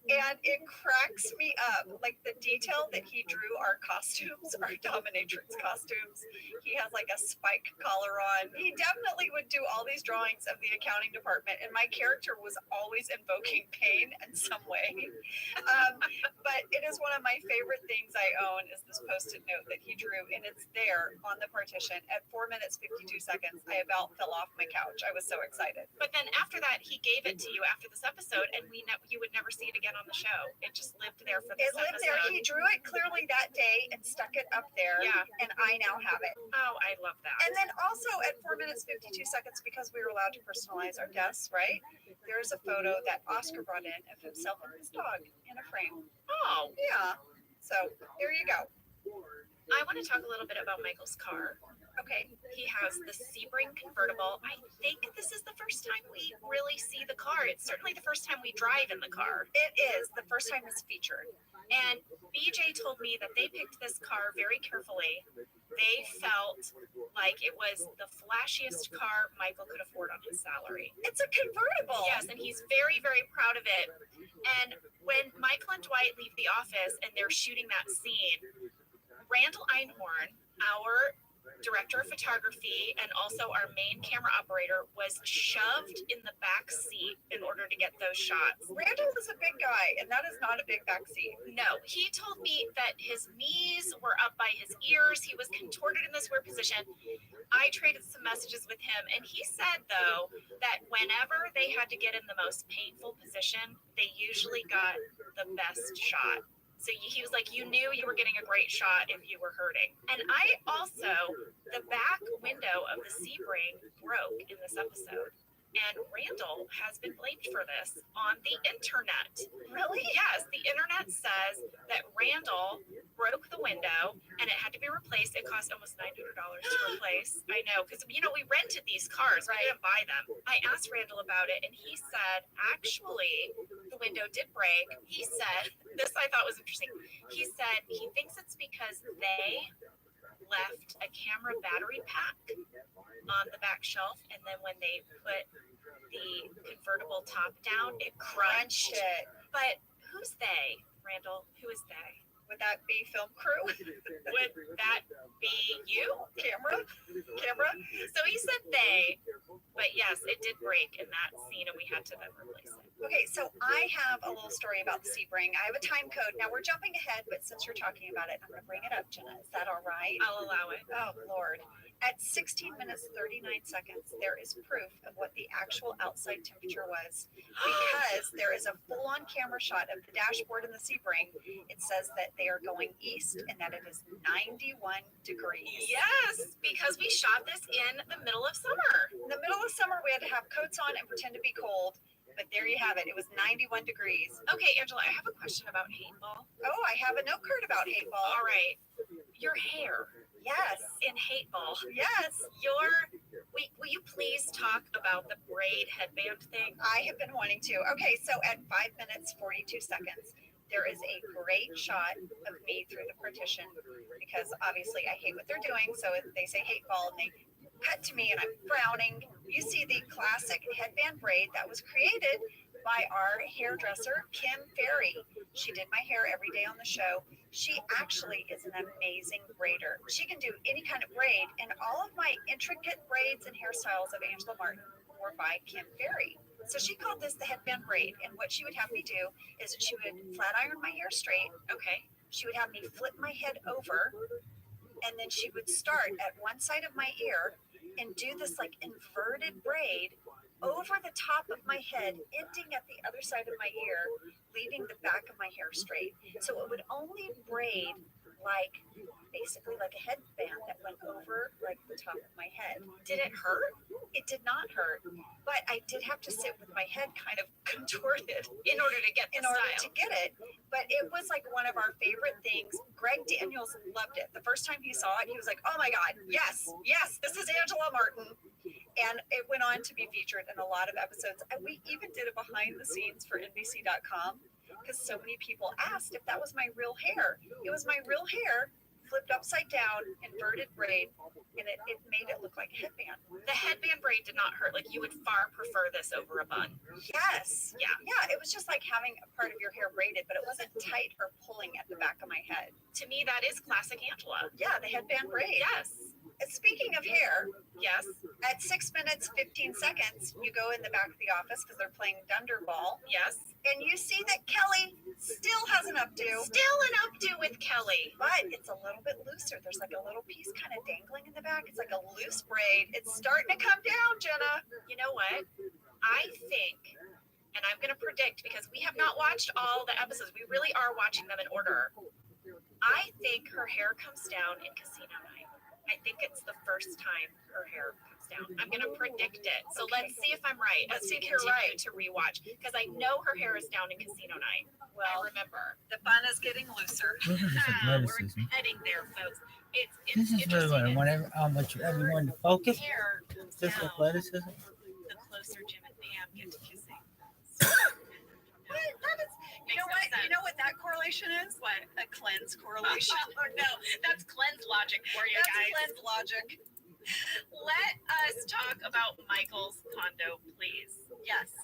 And it cracks me up. Like the detail that he drew our costumes, our dominatrix costumes. He has like a spike collar on. He definitely would do all these drawings of the accounting department. And my character was always invoking pain in some way. But it is one of my favorite things I own is this Post-it note that he drew. And it's there on the partition at 4 minutes, 52 seconds. I about fell off my couch. I was so excited. But then after that, he gave it to you after this episode, and you would never see it again on the show. It just lived there for this episode. It lived there. He drew it clearly that day and stuck it up there. Yeah. And I now have it. Oh, I love that. And then also at 4 minutes, 52 seconds, because we were allowed to personalize our guests, right? There's a photo that Oscar brought in of himself and his dog in a frame. Oh. Yeah. So there you go. I want to talk a little bit about Michael's car. Okay, he has the Sebring convertible. I think this is the first time we really see the car. It's certainly the first time we drive in the car. It is the first time it's featured. And BJ told me that they picked this car very carefully. They felt like it was the flashiest car Michael could afford on his salary. It's a convertible. Yes, and he's very, very proud of it. And when Michael and Dwight leave the office and they're shooting that scene, Randall Einhorn, our director of photography and also our main camera operator was shoved in the back seat in order to get those shots. Randall is a big guy, and that is not a big back seat. No, he told me that his knees were up by his ears. He was contorted in this weird position. I traded some messages with him, and he said, though, that whenever they had to get in the most painful position, they usually got the best shot. So he was like, you knew you were getting a great shot if you were hurting. And I also, the back window of the Sebring broke in this episode. And Randall has been blamed for this on the internet. Really? Yes, the internet says that Randall broke the window and it had to be replaced. It cost almost $900 to replace. I know, because, we rented these cars. Right. We didn't buy them. I asked Randall about it, and he said, actually, the window did break. He said, this I thought was interesting. He said he thinks it's because they left a camera battery pack on the back shelf, and then when they put the convertible top down, it crunched it. But who's they, Randall? Who is they? Would that be film crew? Would that be you? Camera? So he said they, but yes, it did break in that scene, and we had to then replace it. Okay, so I have a little story about the Sebring. I have a time code. Now we're jumping ahead, but since you're talking about it, I'm going to bring it up, Jenna. Is that all right? I'll allow it. Oh, Lord. At 16 minutes, 39 seconds, there is proof of what the actual outside temperature was. Because there is a full-on camera shot of the dashboard in the Sebring. It says that they are going east and that it is 91 degrees. Yes, because we shot this in the middle of summer. In the middle of summer, we had to have coats on and pretend to be cold. But there you have it. It was 91 degrees. Okay, Angela, I have a question about Hateball. Oh, I have a note card about Hateball. All right. Your hair. Yes. In Hateball. Yes. Will you please talk about the braid headband thing? I have been wanting to. Okay, so at 5 minutes, 42 seconds, there is a great shot of me through the partition because obviously I hate what they're doing. So they say Hateball and they cut to me and I'm frowning. You see the classic headband braid that was created by our hairdresser, Kim Ferry. She did my hair every day on the show. She actually is an amazing braider. She can do any kind of braid, and all of my intricate braids and hairstyles of Angela Martin were by Kim Ferry. So she called this the headband braid, and what she would have me do is she would flat iron my hair straight. Okay. She would have me flip my head over, and then she would start at one side of my ear and do this like inverted braid over the top of my head, ending at the other side of my ear, leaving the back of my hair straight. So it would only braid like basically like a headband that went over like the top of my head. Did it hurt? It did not hurt, but I did have to sit with my head kind of contorted in order to get the style. To get it. But it was like one of our favorite things. Greg Daniels loved it. The first time he saw it, he was like, "Oh my God, yes, this is Angela Martin." And it went on to be featured in a lot of episodes. And we even did a behind the scenes for NBC.com because so many people asked if that was my real hair. It was my real hair, flipped upside down, inverted braid, and it made it look like a headband. The headband braid did not hurt. Like, you would far prefer this over a bun. Yes. Yeah. Yeah, it was just like having a part of your hair braided, but it wasn't tight or pulling at the back of my head. To me, that is classic Angela. Yeah, the headband braid. Yes. Speaking of hair, yes. At 6 minutes, 15 seconds, you go in the back of the office because they're playing Dunderball. Yes. And you see that Kelly still has an updo. Still an updo with Kelly. But it's a little bit looser. There's like a little piece kind of dangling in the back. It's like a loose braid. It's starting to come down, Jenna. You know what? I think, and I'm going to predict because we have not watched all the episodes. We really are watching them in order. I think her hair comes down in Casino Night. I think it's the first time her hair comes down. I'm going to predict it. So let's see if I'm right. Let's see if you're right. To rewatch because I know her hair is down in Casino Night. Well, I remember. The bun is getting looser. This is athleticism. We're heading there, folks. This is really whenever everyone to focus. Hair Is this athleticism? The closer Jim and Pam get to kissing. You know what that correlation is? What? A cleanse correlation. Oh no, that's cleanse logic for you That's guys. cleanse logic. Let us talk about Michael's condo, please. Yes.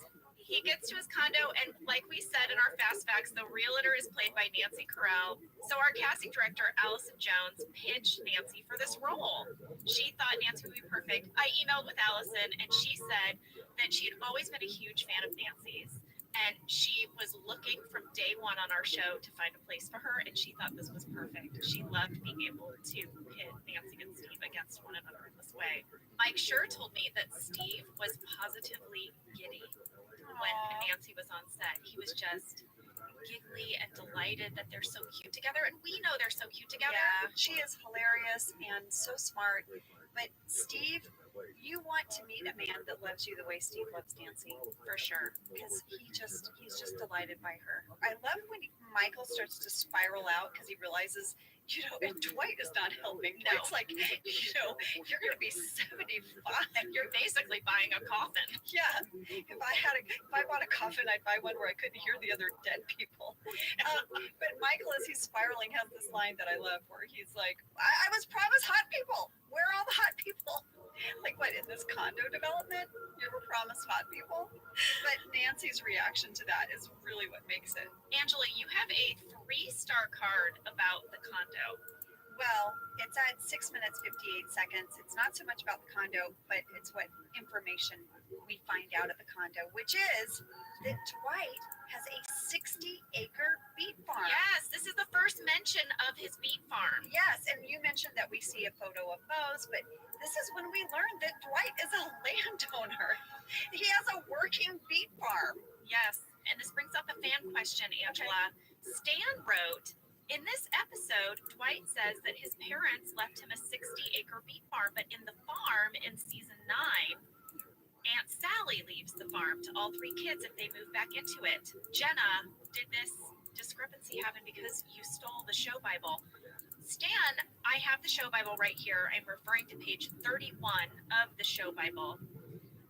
He gets to his condo, and like we said in our fast facts, the realtor is played by Nancy Carell. So our casting director, Allison Jones, pitched Nancy for this role. She thought Nancy would be perfect. I emailed with Allison, and she said that she had always been a huge fan of Nancy's. And she was looking from day one on our show to find a place for her, and she thought this was perfect. She loved being able to pit Nancy and Steve against one another in this way. Mike Schur told me that Steve was positively giddy when Nancy was on set. He was just giggly and delighted that they're so cute together, and we know they're so cute together. Yeah, she is hilarious and so smart. But Steve, you want to meet a man that loves you the way Steve loves Nancy, for sure, because he's just delighted by her. I love when Michael starts to spiral out because he realizes, and Dwight is not helping. No. It's like, you're going to be 75. You're basically buying a coffin. Yeah. If I bought a coffin, I'd buy one where I couldn't hear the other dead people. But Michael, as he's spiraling, has this line that I love where he's like, I was promised hot people. Where are all the hot people? Like, what, in this condo development? You were promised hot people? But Nancy's reaction to that is really what makes it. Angela, you have a 3-star card about the condo. Well, it's at 6 minutes, 58 seconds. It's not so much about the condo, but it's what information we find out of the condo, which is that Dwight has a 60-acre beet farm. Yes, this is the first mention of his beet farm. Yes, and you mentioned that we see a photo of Moe's, but this is when we learned that Dwight is a landowner. He has a working beet farm. Yes, and this brings up a fan question, Angela. Okay. Stan wrote, in this episode, Dwight says that his parents left him a 60-acre beet farm, but in the farm in season 9, Aunt Sally leaves the farm to all 3 kids if they move back into it. Jenna, did this discrepancy happen because you stole the show Bible? Stan, I have the show Bible right here. I'm referring to page 31 of the show Bible.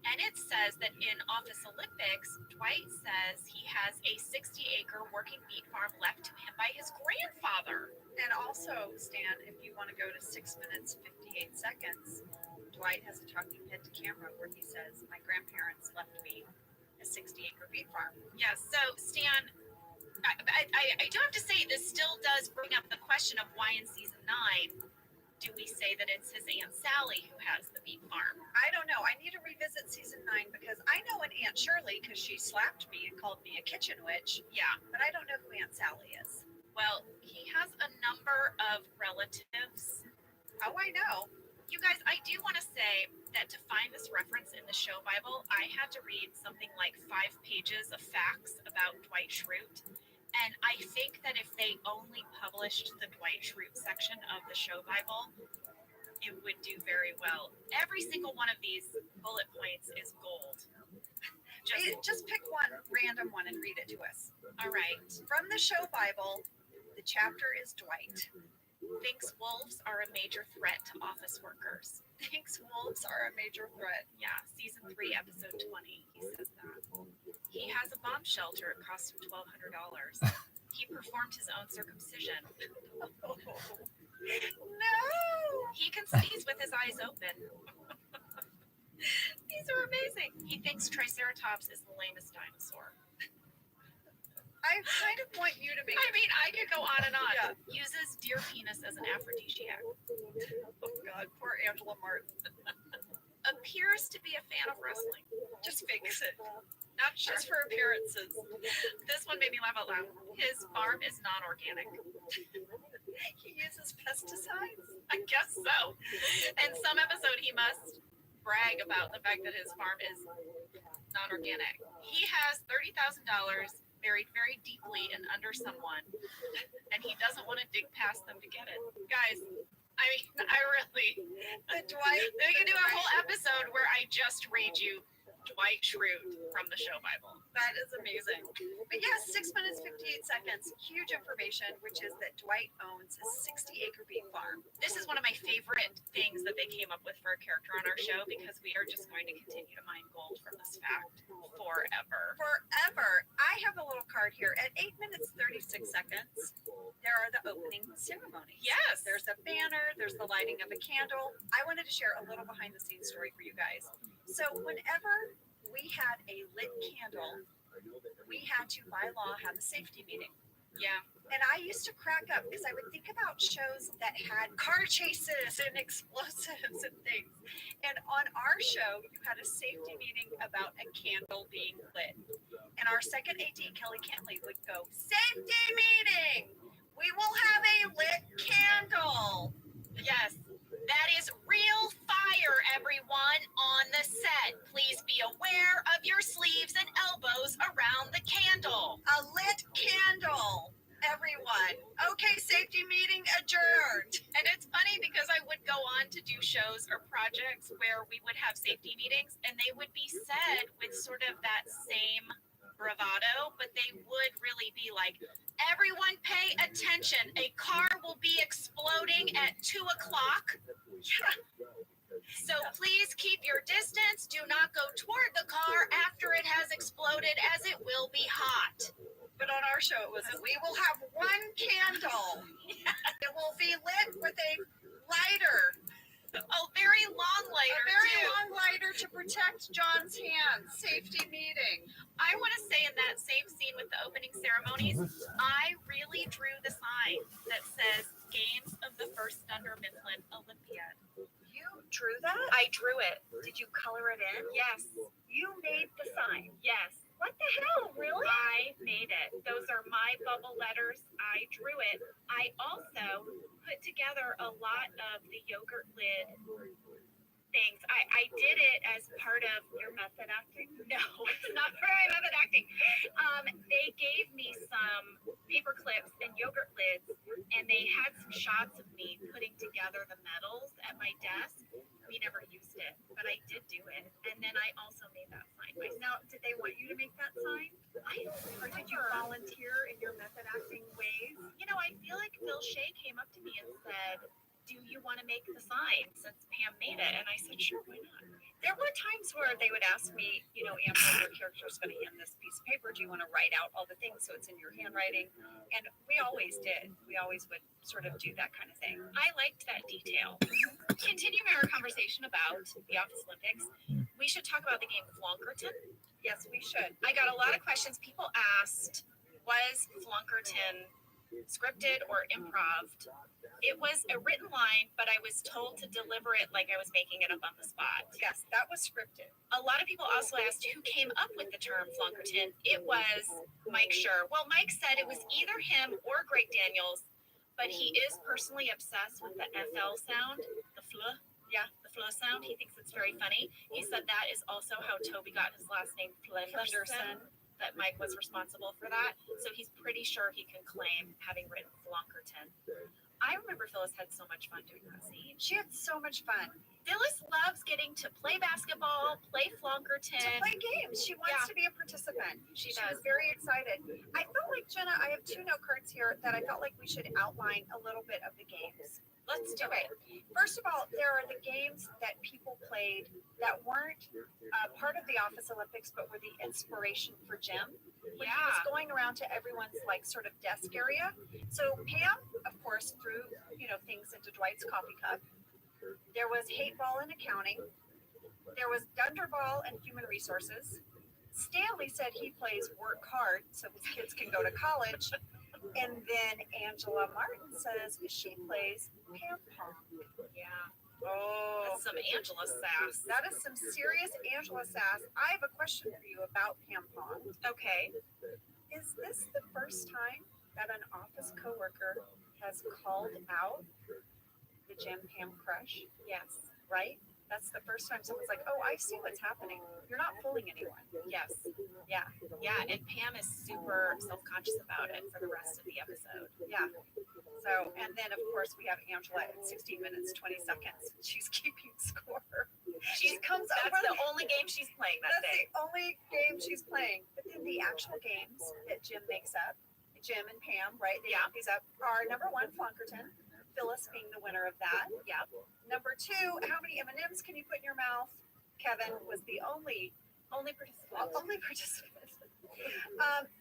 And it says that in Office Olympics, Dwight says he has a 60-acre working beet farm left to him by his grandfather. And also, Stan, if you want to go to 6 minutes, 58 seconds, Dwight has a talking head to camera where he says, my grandparents left me a 60-acre beet farm. Yes, so Stan, I do have to say this still does bring up the question of why in season 9 do we say that it's his Aunt Sally who has the beet farm? I don't know. I need to revisit season 9 because I know an Aunt Shirley because she slapped me and called me a kitchen witch. Yeah. But I don't know who Aunt Sally is. Well, he has a number of relatives. Oh, I know. You guys, I do want to say that to find this reference in the show Bible, I had to read something like 5 pages of facts about Dwight Schrute. And I think that if they only published the Dwight Schrute section of the show Bible, it would do very well. Every single one of these bullet points is gold. Just pick one, random one, and read it to us. All right. From the show Bible, the chapter is Dwight. Thinks wolves are a major threat to office workers. Thinks wolves are a major threat. Yeah, season 3, episode 20, he says that. He has a bomb shelter. It cost him $1,200. He performed his own circumcision. Oh, no! He can sneeze with his eyes open. These are amazing. He thinks Triceratops is the lamest dinosaur. I kind of want you to make. I mean, I could go on and on. Yeah. Uses deer penis as an aphrodisiac. Oh God, poor Angela Martin. Appears to be a fan of wrestling. Just fakes it. Not sure. Just for appearances. This one made me laugh out loud. His farm is non-organic. He uses pesticides? I guess so. In some episode, he must brag about the fact that his farm is non-organic. He has $30,000 buried very deeply and under someone, and he doesn't want to dig past them to get it. Guys, I mean, I really... We can do a whole episode where I just read you Dwight Schrute from the show Bible. That is amazing. But yes, 6 minutes, 58 seconds. Huge information, which is that Dwight owns a 60-acre beet farm. This is one of my favorite things that they came up with for a character on our show because we are just going to continue to mine gold from this fact forever. Forever. I have a little card here. At 8 minutes, 36 seconds, there are the opening ceremonies. Yes. There's a banner. There's the lighting of a candle. I wanted to share a little behind-the-scenes story for you guys. So whenever we had a lit candle. We had to, by law, have a safety meeting. Yeah. And I used to crack up because I would think about shows that had car chases and explosives and things. And on our show, you had a safety meeting about a candle being lit. And our second AD, Kelly Cantley, would go, "Safety meeting! We will have a lit candle." Yes. That is real fire, everyone, on the set. Please be aware of your sleeves and elbows around the candle. A lit candle, everyone. Okay, safety meeting adjourned. And it's funny because I would go on to do shows or projects where we would have safety meetings and they would be said with sort of that same bravado, but they would really be like, everyone pay attention. A car will be exploding at 2:00. So please keep your distance. Do not go toward the car after it has exploded, as it will be hot. But on our show, it was, we will have one candle. It will be lit with a lighter. A very long lighter, A very too. long lighter to protect John's hands. Safety meeting. I want to say in that same scene with the opening ceremonies, I really drew the sign that says Games of the First Dunder Mifflin Olympiad. You drew that? I drew it. Did you color it in? Yes. You made the sign. Yes. What the hell, really? I made it. Those are my bubble letters. I drew it. I also put together a lot of the yogurt lid things. I did it as part of your method acting. No, it's not part of my method acting. They gave me some paper clips and yogurt lids, and they had some shots of me putting together the medals at my desk. We never used it, but I did do it. And then I also made that sign myself. Now, did they want you to make that sign? I don't Or did you remember. volunteer in your method acting ways? You know, I feel like Phil Shea came up to me and said, "Do you want to make the sign since Pam made it?" And I said, "Sure, why not?" There were times where they would ask me, you know, Amber, your character's going to hand this piece of paper. Do you want to write out all the things so it's in your handwriting? And we always did. We always would sort of do that kind of thing. I liked that detail. Continuing our conversation about the Office Olympics, we should talk about the game Flonkerton. Yes, we should. I got a lot of questions. People asked, was Flonkerton scripted or improv? It was a written line, but I was told to deliver it like I was making it up on the spot. Yes, that was scripted. A lot of people also asked who came up with the term Flonkerton. It was Mike Schur. Well, Mike said it was either him or Greg Daniels, but he is personally obsessed with the FL sound, the fl. Yeah, the flow sound. He thinks it's very funny. He said that is also how Toby got his last name, Flenderson, that Mike was responsible for that. So he's pretty sure he can claim having written Flonkerton. I remember Phyllis had so much fun doing that scene. She had so much fun. Phyllis loves getting to play basketball, play Flonkerton. To play games. She wants to be a participant. She was does. very excited. I felt like, Jenna, I have 2 note cards here that I felt like we should outline a little bit of the games. Let's do it. First of all, there are the games that people played that weren't part of the Office Olympics, but were the inspiration for Jim. When he was going around to everyone's like sort of desk area. So Pam, of course, threw, you know, things into Dwight's coffee cup. There was hate ball and accounting. There was Dunderball and human resources. Stanley said he plays work hard so his kids can go to college. And then Angela Martin says she plays Pam Pom. Yeah. Oh, That's some Angela sass. that is some serious Angela sass. I have a question for you about Pam Pom. Okay. Is this the first time that an office coworker has called out the Jim Pam crush? Yes. Right? That's the first time someone's like, "Oh, I see what's happening. You're not fooling anyone." Yes. Yeah. Yeah. And Pam is super self-conscious about it for the rest of the episode. Yeah. So, and then of course we have Angela at 16 minutes 20 seconds. She's keeping score. She comes up. That's the only game she's playing that That's day. the only game she's playing. But then the actual games that Jim makes up, Jim and Pam, right? They make these up. Are number 1, Flonkerton. Phyllis being the winner of that. Yeah. Number 2, how many M&Ms can you put in your mouth? Kevin was the only Only participant. only participant.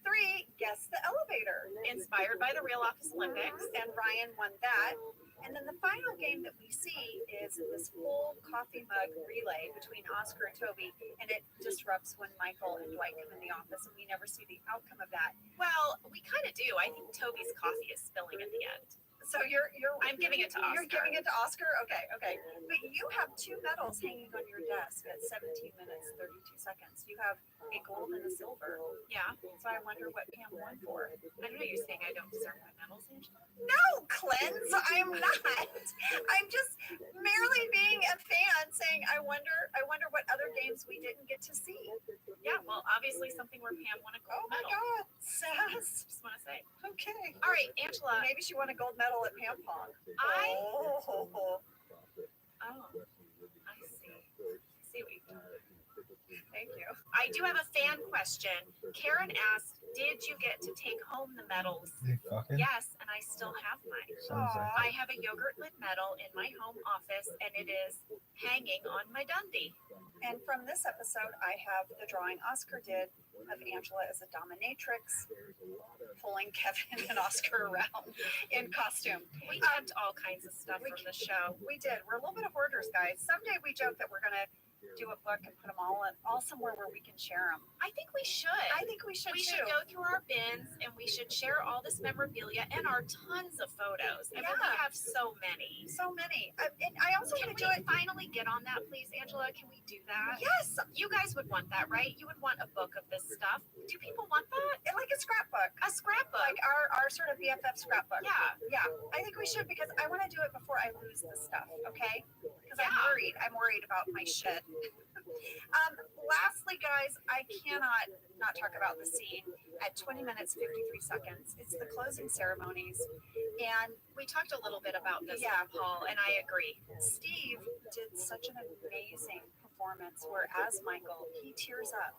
3, guess the elevator, inspired by the Real Office Olympics, and Ryan won that. And then the final game that we see is this whole coffee mug relay between Oscar and Toby, and it disrupts when Michael and Dwight come in the office, and we never see the outcome of that. Well, we kind of do. I think Toby's coffee is spilling at the end. So I'm giving it to Oscar. You're giving it to Oscar? Okay. But you have 2 medals hanging on your desk at 17 minutes, 32 seconds. You have a gold and a silver. Yeah. So I wonder what Pam won for. I know you're saying I don't deserve my medals, Angela. No, Clint, I'm not. I'm just merely being a fan saying I wonder what other games we didn't get to see. Yeah, well, obviously something where Pam won a gold medal. Oh my God, Sass. Just want to say. Okay. All right, Angela. Maybe she won a gold medal at Pam Pong. Oh, I see. See what you've done. Thank you. I do have a fan question. Karen asked, did you get to take home the medals? Yes, and I still have mine. I have a yogurt lid medal in my home office, and it is hanging on my Dundee. And from this episode, I have the drawing Oscar did of Angela as a dominatrix, pulling Kevin and Oscar around in costume. We kept all kinds of stuff from the show. We did. We're a little bit of hoarders, guys. Someday we joke that we're going to do a book and put them all somewhere where we can share them. I think we should. I think we should. We should go through our bins and we should share all this memorabilia and our tons of photos. I mean, we have so many. So many. And I also want to do it. Finally get on that, please, Angela. Can we do that? Yes. You guys would want that, right? You would want a book of this stuff. Do people want that? And like a scrapbook. A scrapbook. Like our sort of BFF scrapbook. Yeah. Yeah. I think we should because I want to do it before I lose this stuff. Okay. Because I'm worried. I'm worried about my shit. Lastly, guys, I cannot not talk about the scene at 20 minutes, 53 seconds. It's the closing ceremonies. And we talked a little bit about this with Paul, and I agree. Steve did such an amazing performance where as Michael, he tears up.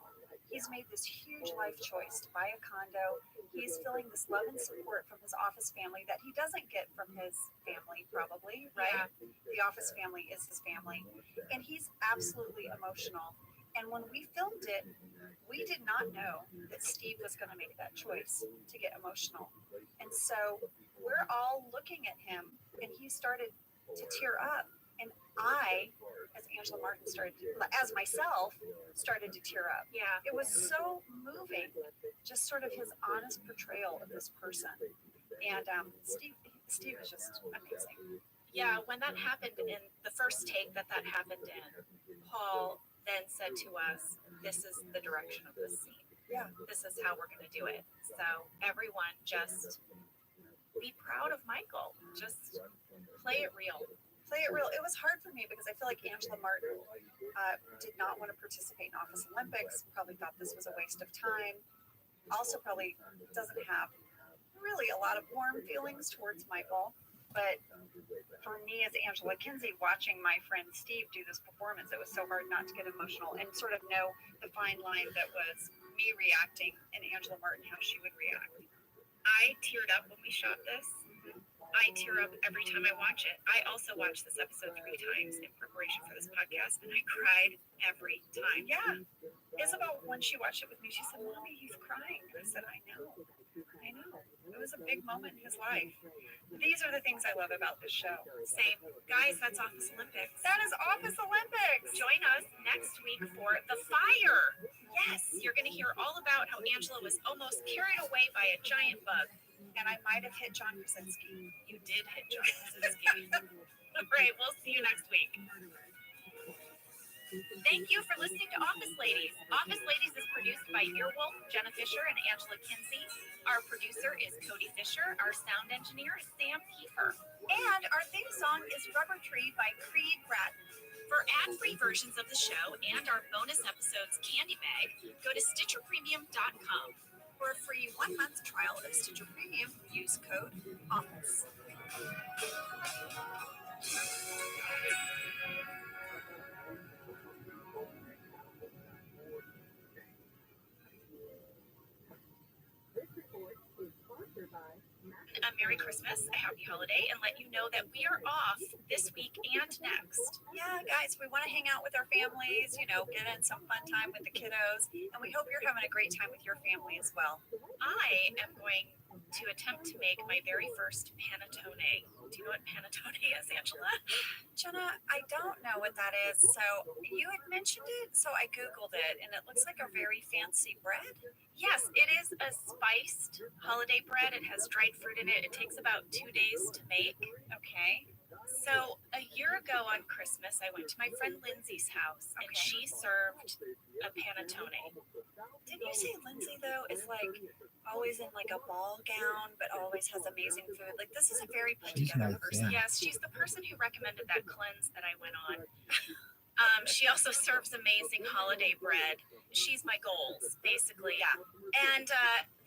He's made this huge life choice to buy a condo. He's feeling this love and support from his office family that he doesn't get from his family, probably, right? Yeah. The office family is his family. And he's absolutely emotional. And when we filmed it, we did not know that Steve was going to make that choice to get emotional. And so we're all looking at him, and he started to tear up. And I, as Angela Martin as myself, started to tear up. Yeah. It was so moving, just sort of his honest portrayal of this person. And Steve is just amazing. Yeah, when that happened in the first take that happened in, Paul then said to us, this is the direction of this scene. Yeah. This is how we're going to do it. So everyone just be proud of Michael. Just play it real. Play it real. It was hard for me because I feel like Angela Martin did not want to participate in Office Olympics, probably thought this was a waste of time. Also probably doesn't have really a lot of warm feelings towards Michael. But for me as Angela Kinsey, watching my friend Steve do this performance, it was so hard not to get emotional and sort of know the fine line that was me reacting and Angela Martin, how she would react. I teared up when we shot this. I tear up every time I watch it. I also watched this episode 3 times in preparation for this podcast, and I cried every time. Yeah. Isabel, when she watched it with me, she said, Mommy, he's crying. I said, I know. It was a big moment in his life. These are the things I love about this show. Same. Guys, that's Office Olympics. That is Office Olympics. Join us next week for The Fire. Yes, you're going to hear all about how Angela was almost carried away by a giant bug. And I might have hit John Krasinski. You did hit John Krasinski. All right, we'll see you next week. Thank you for listening to Office Ladies. Office Ladies is produced by Earwolf, Jenna Fisher, and Angela Kinsey. Our producer is Cody Fisher. Our sound engineer is Sam Kiefer. And our theme song is Rubber Tree by Creed Bratton. For ad-free versions of the show and our bonus episodes Candy Bag, go to StitcherPremium.com. For a free 1-month trial of Stitcher Premium, use code OFFICE. Merry Christmas, a happy holiday and let you know that we are off this week and next. Yeah, guys, we want to hang out with our families, you know, get in some fun time with the kiddos, and we hope you're having a great time with your family as well. I am going to attempt to make my very first panettone. Do you know what panettone is, Angela? Jenna, I don't know what that is. So you had mentioned it, so I Googled it, and it looks like a very fancy bread. Yes, it is a spiced holiday bread. It has dried fruit in it. It takes about 2 days to make. Okay. So a year ago on Christmas, I went to my friend Lindsay's house, and she served a panettone. Didn't you say Lindsay, though, is like always in like a ball gown, but always has amazing food? Like, this is a very put together person. Yes, she's the person who recommended that cleanse that I went on. She also serves amazing holiday bread. She's my goals, basically. Yeah. And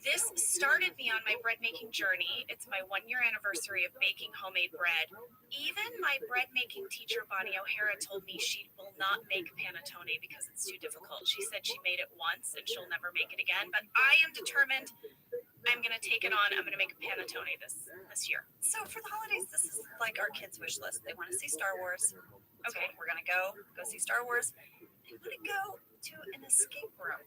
this started me on my bread making journey. It's my 1-year anniversary of baking homemade bread. Even my bread making teacher, Bonnie O'Hara, told me she will not make panettone because it's too difficult. She said she made it once and she'll never make it again. But I am determined. I'm going to take it on. I'm going to make a panettone this year. So for the holidays, this is like our kids' wish list. They want to see Star Wars. Okay, we're going to go see Star Wars. They want to go to an escape room.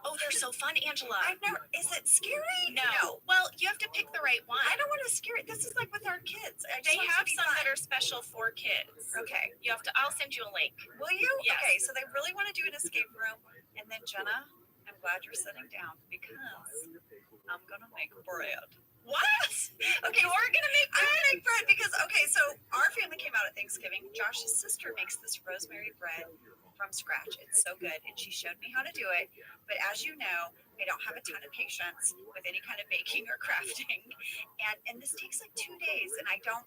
Oh, they're so fun, Angela. I've never. Is it scary? No. Well, you have to pick the right one. I don't want to scare it. This is like with our kids. They have some that are special for kids. Okay. You have to. I'll send you a link. Will you? Yes. Okay. So they really want to do an escape room, and then Jenna, I'm glad you're sitting down because I'm gonna make bread. What? Okay, we're gonna make bread. I'm gonna make bread because so our family came out at Thanksgiving. Josh's sister makes this rosemary bread from scratch. It's so good, and she showed me how to do it. But as you know, I don't have a ton of patience with any kind of baking or crafting, and this takes like 2 days, and I don't.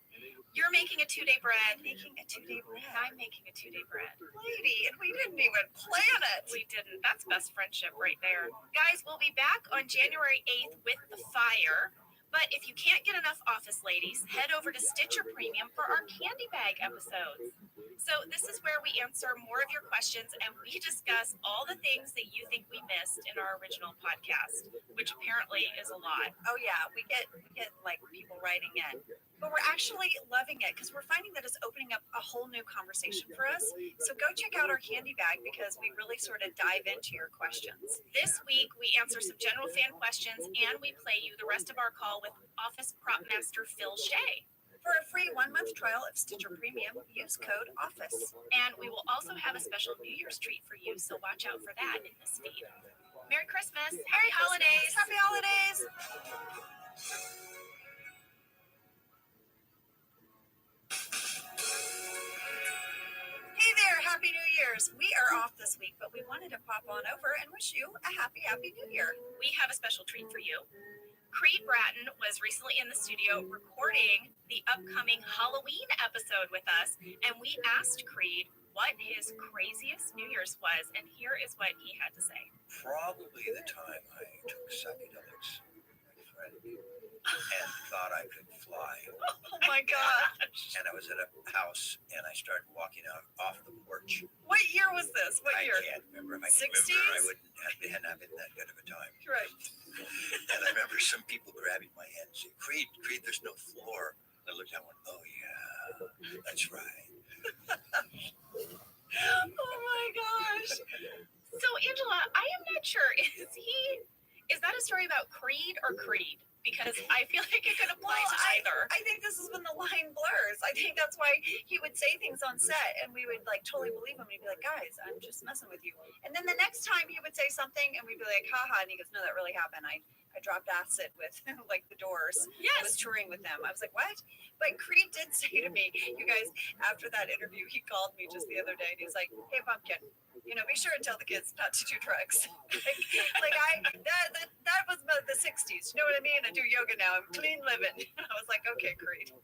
You're making a 2-day bread. Making a 2-day bread. I'm making a 2-day bread, lady, and we didn't even plan it. We didn't. That's best friendship right there, guys. We'll be back on January 8th with the fire. But if you can't get enough office ladies, head over to Stitcher Premium for our candy bag episodes. So this is where we answer more of your questions and we discuss all the things that you think we missed in our original podcast, which apparently is a lot. Oh yeah, we get like people writing in. But we're actually loving it because we're finding that it's opening up a whole new conversation for us. So go check out our candy bag because we really sort of dive into your questions. This week, we answer some general fan questions and we play you the rest of our call with Office Prop Master Phil Shea. For a free 1-month trial of Stitcher Premium, use code OFFICE. And we will also have a special New Year's treat for you, so watch out for that in this feed. Merry Christmas! Happy holidays! Happy holidays! Hey there, Happy New Year's! We are off this week, but we wanted to pop on over and wish you a happy New Year. We have a special treat for you. Creed Bratton was recently in the studio recording the upcoming Halloween episode with us, and we asked Creed what his craziest New Year's was, and here is what he had to say. Probably the time I took psychedelics, my friend, and thought I could fly. Oh my gosh! And I was at a house, and I started walking out off the porch. What year was this? What year? I can't remember. If I 60s? remember, I wouldn't have having that good of a time. Right. And I remember some people grabbing my hand and saying, Creed, there's no floor. And I looked down and went, oh yeah, that's right. Oh my gosh. So Angela, I am not sure, is that a story about Creed or Creed? Because I feel like it could apply to either. I think this is when the line blurs. I think that's why he would say things on set and we would like totally believe him. He'd be like, guys, I'm just messing with you. And then the next time he would say something and we'd be like, haha. And he goes, no, that really happened. I dropped acid with like the Doors. Yes. I was touring with them. I was like, what? But Creed did say to me, you guys, after that interview, he called me just the other day and he's like, hey, Pumpkin, be sure and tell the kids not to do drugs. that was the 60s. You know what I mean? I do yoga now. I'm clean living. I was like, okay, Creed.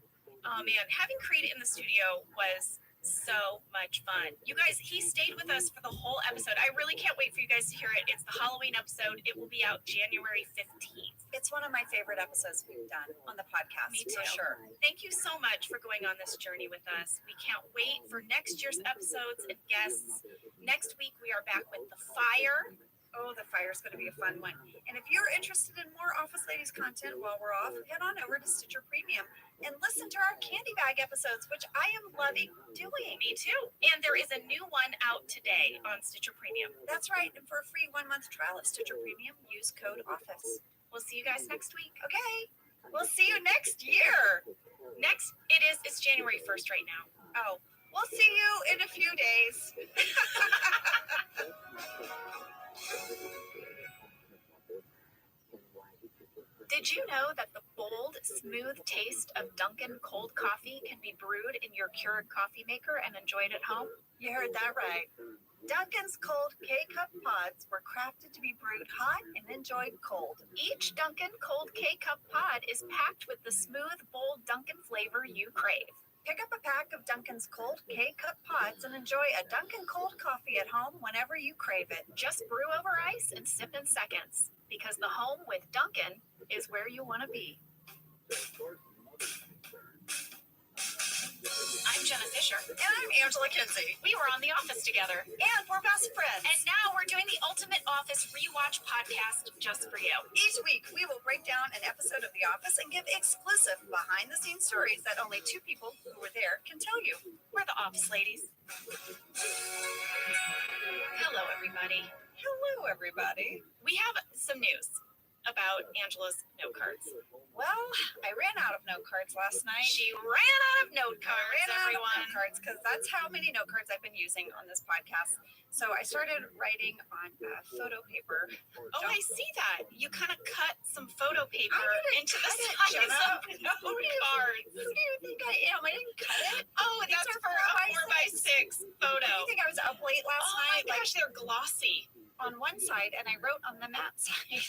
Oh man, having Creed in the studio was so much fun. You guys, he stayed with us for the whole episode. I really can't wait for you guys to hear it. It's the Halloween episode. It will be out January 15th. It's one of my favorite episodes we've done on the podcast. Me too. For sure. Thank you so much for going on this journey with us. We can't wait for next year's episodes and guests. Next week, we are back with The Fire. Oh, The Fire is going to be a fun one. And if you're interested in more Office Ladies content while we're off, head on over to Stitcher Premium and are our candy bag episodes, which I am loving doing. Me too. And there is a new one out today on Stitcher Premium. That's right. And for a free 1-month trial of Stitcher Premium, use code OFFICE. We'll see you guys next week. Okay. We'll see you next year. It's January 1st right now. Oh, we'll see you in a few days. Did you know that the bold, smooth taste of Dunkin' cold coffee can be brewed in your Keurig coffee maker and enjoyed at home? You heard that right. Dunkin's cold K-Cup pods were crafted to be brewed hot and enjoyed cold. Each Dunkin' cold K-Cup pod is packed with the smooth, bold Dunkin' flavor you crave. Pick up a pack of Dunkin's cold K-Cup pods and enjoy a Dunkin' cold coffee at home whenever you crave it. Just brew over ice and sip in seconds, because the home with Dunkin' is where you want to be. I'm Jenna Fisher. And I'm Angela Kinsey. We were on The Office together. And we're best friends. And now we're doing the Ultimate Office Rewatch podcast just for you. Each week, we will break down an episode of The Office and give exclusive behind-the-scenes stories that only two people who were there can tell you. We're the Office ladies. Hello, everybody. Hello, everybody. We have some news about Angela's note cards. Well, I ran out of note cards last night. She ran out of note cards, everyone. Because that's how many note cards I've been using on this podcast. So I started writing on photo paper. Oh, I see that. You kind of cut some photo paper into the size of note cards. Who do you think I am? I didn't cut it. Oh, that's for a 4x6 photo. Do you think I was up late last night? Oh my gosh, they're glossy. On one side, and I wrote on the matte side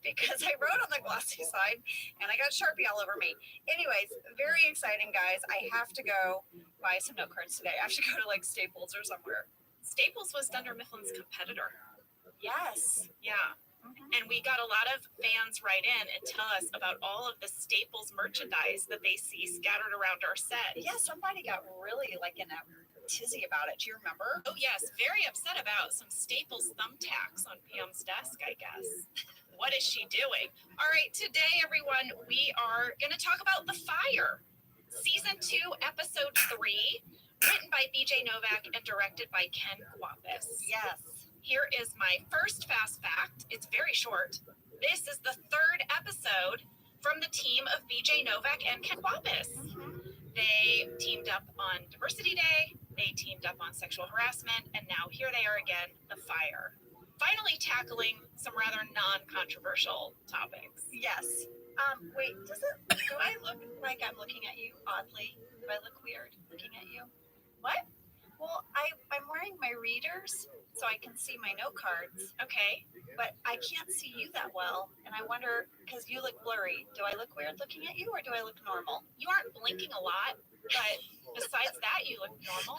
because I wrote on the glossy side and I got Sharpie all over me. Anyways, very exciting, guys. I have to go buy some note cards today. I have to go to like Staples or somewhere. Staples was Dunder Mifflin's competitor. Yes. Yeah. And we got a lot of fans write in and tell us about all of the Staples merchandise that they see scattered around our set. Yeah, somebody got really like in a tizzy about it. Do you remember? Oh, yes. Very upset about some Staples thumbtacks on Pam's desk, I guess. What is she doing? All right, today, everyone, we are going to talk about The Fire, Season 2, Episode 3, written by BJ Novak and directed by Ken Kwapis. Yes. Here is my first fast fact. It's very short. This is the third episode from the team of BJ Novak and Ken Kwapis. They teamed up on Diversity Day. They teamed up on sexual harassment, and now here they are again, The Fire. Finally tackling some rather non-controversial topics. Yes. Wait, do I look like I'm looking at you oddly? Do I look weird looking at you? What? Well, I'm wearing my readers so I can see my note cards. Okay. But I can't see you that well, and I wonder, because you look blurry, do I look weird looking at you, or do I look normal? You aren't blinking a lot, but besides that, you look normal.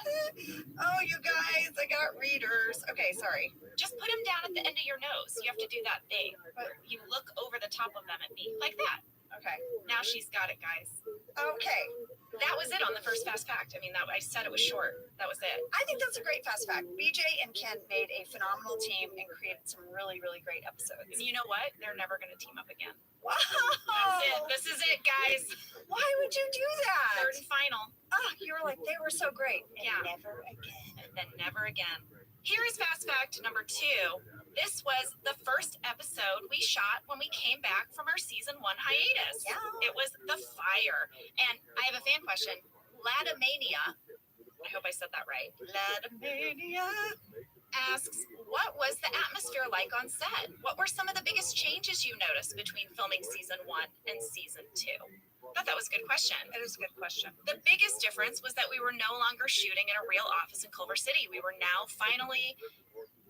Oh, you guys, I got readers. Okay, sorry. Just put them down at the end of your nose. You have to do that thing where you look over the top of them at me, like that. Okay. Now she's got it, guys. Okay. That was it on the first fast fact. I mean, I said it was short. That was it. I think that's a great fast fact. BJ and Ken made a phenomenal team and created some really, really great episodes. And you know what? They're never going to team up again. Wow. That's it. This is it, guys. Why would you do that? Third and final. Oh, you were like, they were so great. And yeah. Never again. And then never again. Here is fast fact number 2. This was the first episode we shot when we came back from our season 1 hiatus. Yeah. It was The Fire. And I have a fan question. Ladamania, I hope I said that right. Ladamania asks, what was the atmosphere like on set? What were some of the biggest changes you noticed between filming season 1 and season 2? I thought that was a good question. It is a good question. The biggest difference was that we were no longer shooting in a real office in Culver City. We were now finally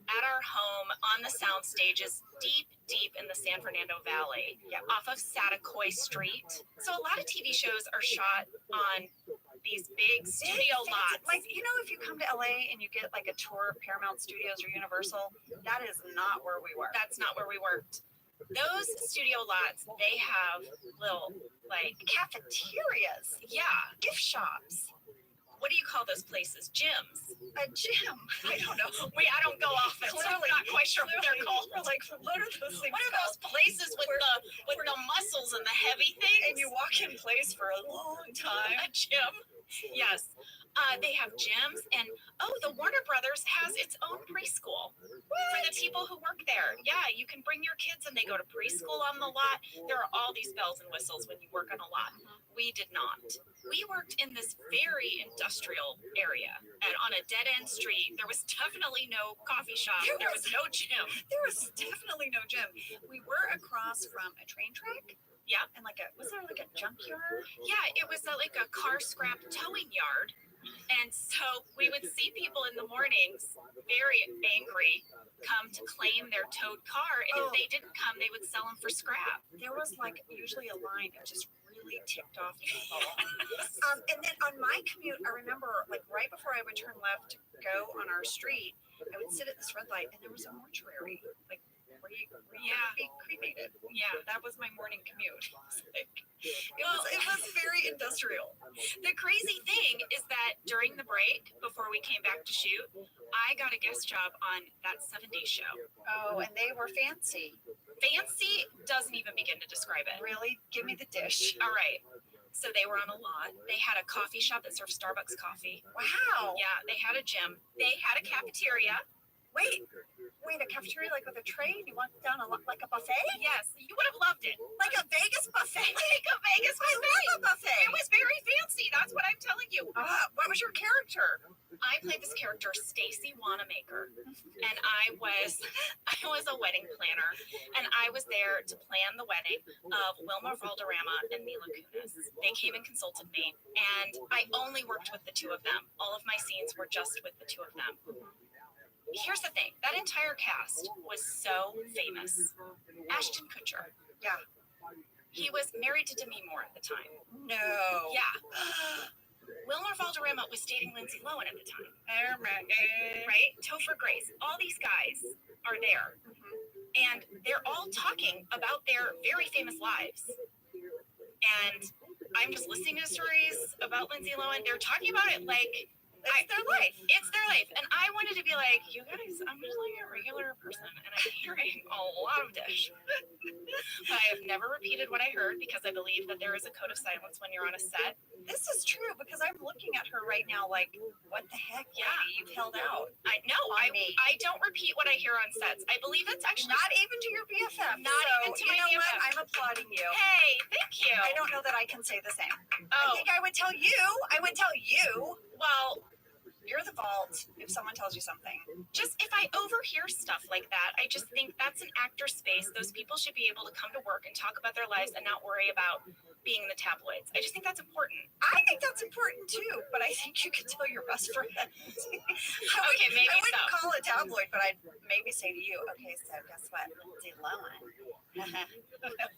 at our home on the sound stages deep in the San Fernando Valley, off of Satakoy Street. So a lot of TV shows are shot on these big studio lots. Like, you know, if you come to LA and you get like a tour of Paramount Studios or Universal, that is not where we were. That's not where we worked. Those studio lots, they have little, like, cafeterias. Yeah. Gift shops. what do you call those places? Gyms. A gym. I don't know. I don't go often, so I'm not quite sure what they're called. Like, what are those things? What are those places with the muscles and the heavy things? And you walk in place for a long time. A gym. Yes. They have gyms, and the Warner Brothers has its own preschool for the people who work there. Yeah, you can bring your kids, and they go to preschool on the lot. There are all these bells and whistles when you work on a lot. We did not. We worked in this very industrial area, and on a dead-end street. There was definitely no coffee shop. There was no gym. There was definitely no gym. We were across from a train track. Yeah. And was there like a junkyard? Yeah, it was like a car scrap towing yard. And so we would see people in the mornings, very angry, come to claim their towed car. And if they didn't come, they would sell them for scrap. There was usually a line that just really ticked off people. And then on my commute, I remember right before I would turn left to go on our street, I would sit at this red light, and there was a mortuary, where you be cremated. Yeah, that was my morning commute. It was very industrial. The crazy thing is that during the break, before we came back to shoot, I got a guest job on that 7-day show. Oh, and they were fancy. Fancy doesn't even begin to describe it. Really? Give me the dish. All right. So they were on a lot. They had a coffee shop that served Starbucks coffee. Wow. Yeah, they had a gym. They had a cafeteria. Wait, a cafeteria with a tray? You want down a buffet? Yes, you would have loved it. Like a Vegas buffet? Like a Vegas buffet. I love a buffet. It was very fancy. That's what I'm telling you. What was your character? I played this character, Stacy Wanamaker, and I was a wedding planner, and I was there to plan the wedding of Wilmer Valderrama and Mila Kunis. They came and consulted me, and I only worked with the two of them. All of my scenes were just with the two of them. Here's the thing, that entire cast was so famous. Ashton Kutcher. Yeah. He was married to Demi Moore at the time. No. Yeah. Wilmer Valderrama was dating Lindsay Lohan at the time. Right? Topher Grace. All these guys are there. And they're all talking about their very famous lives. And I'm just listening to stories about Lindsay Lohan. They're talking about it like it's their life. It's their life. And I wanted to be like, you guys, I'm just like a regular person, and I'm hearing a lot of dish. But I have never repeated what I heard because I believe that there is a code of silence when you're on a set. This is true because I'm looking at her right now like, what the heck? Yeah. You've held out. I know. I don't repeat what I hear on sets. I believe it's actually not even to your BFF. Not even to my BFF. What? I'm applauding you. Hey, thank you. I don't know that I can say the same. Oh. I think I would tell you. Well, you're the vault if someone tells you something. Just if I overhear stuff like that, I just think that's an actor space. Those people should be able to come to work and talk about their lives and not worry about being in the tabloids. I just think that's important. I think that's important too, but I think you can tell your best friend. Okay, maybe I wouldn't call it tabloid, but I'd maybe say to you, okay, so guess what? Lindsay Lohan.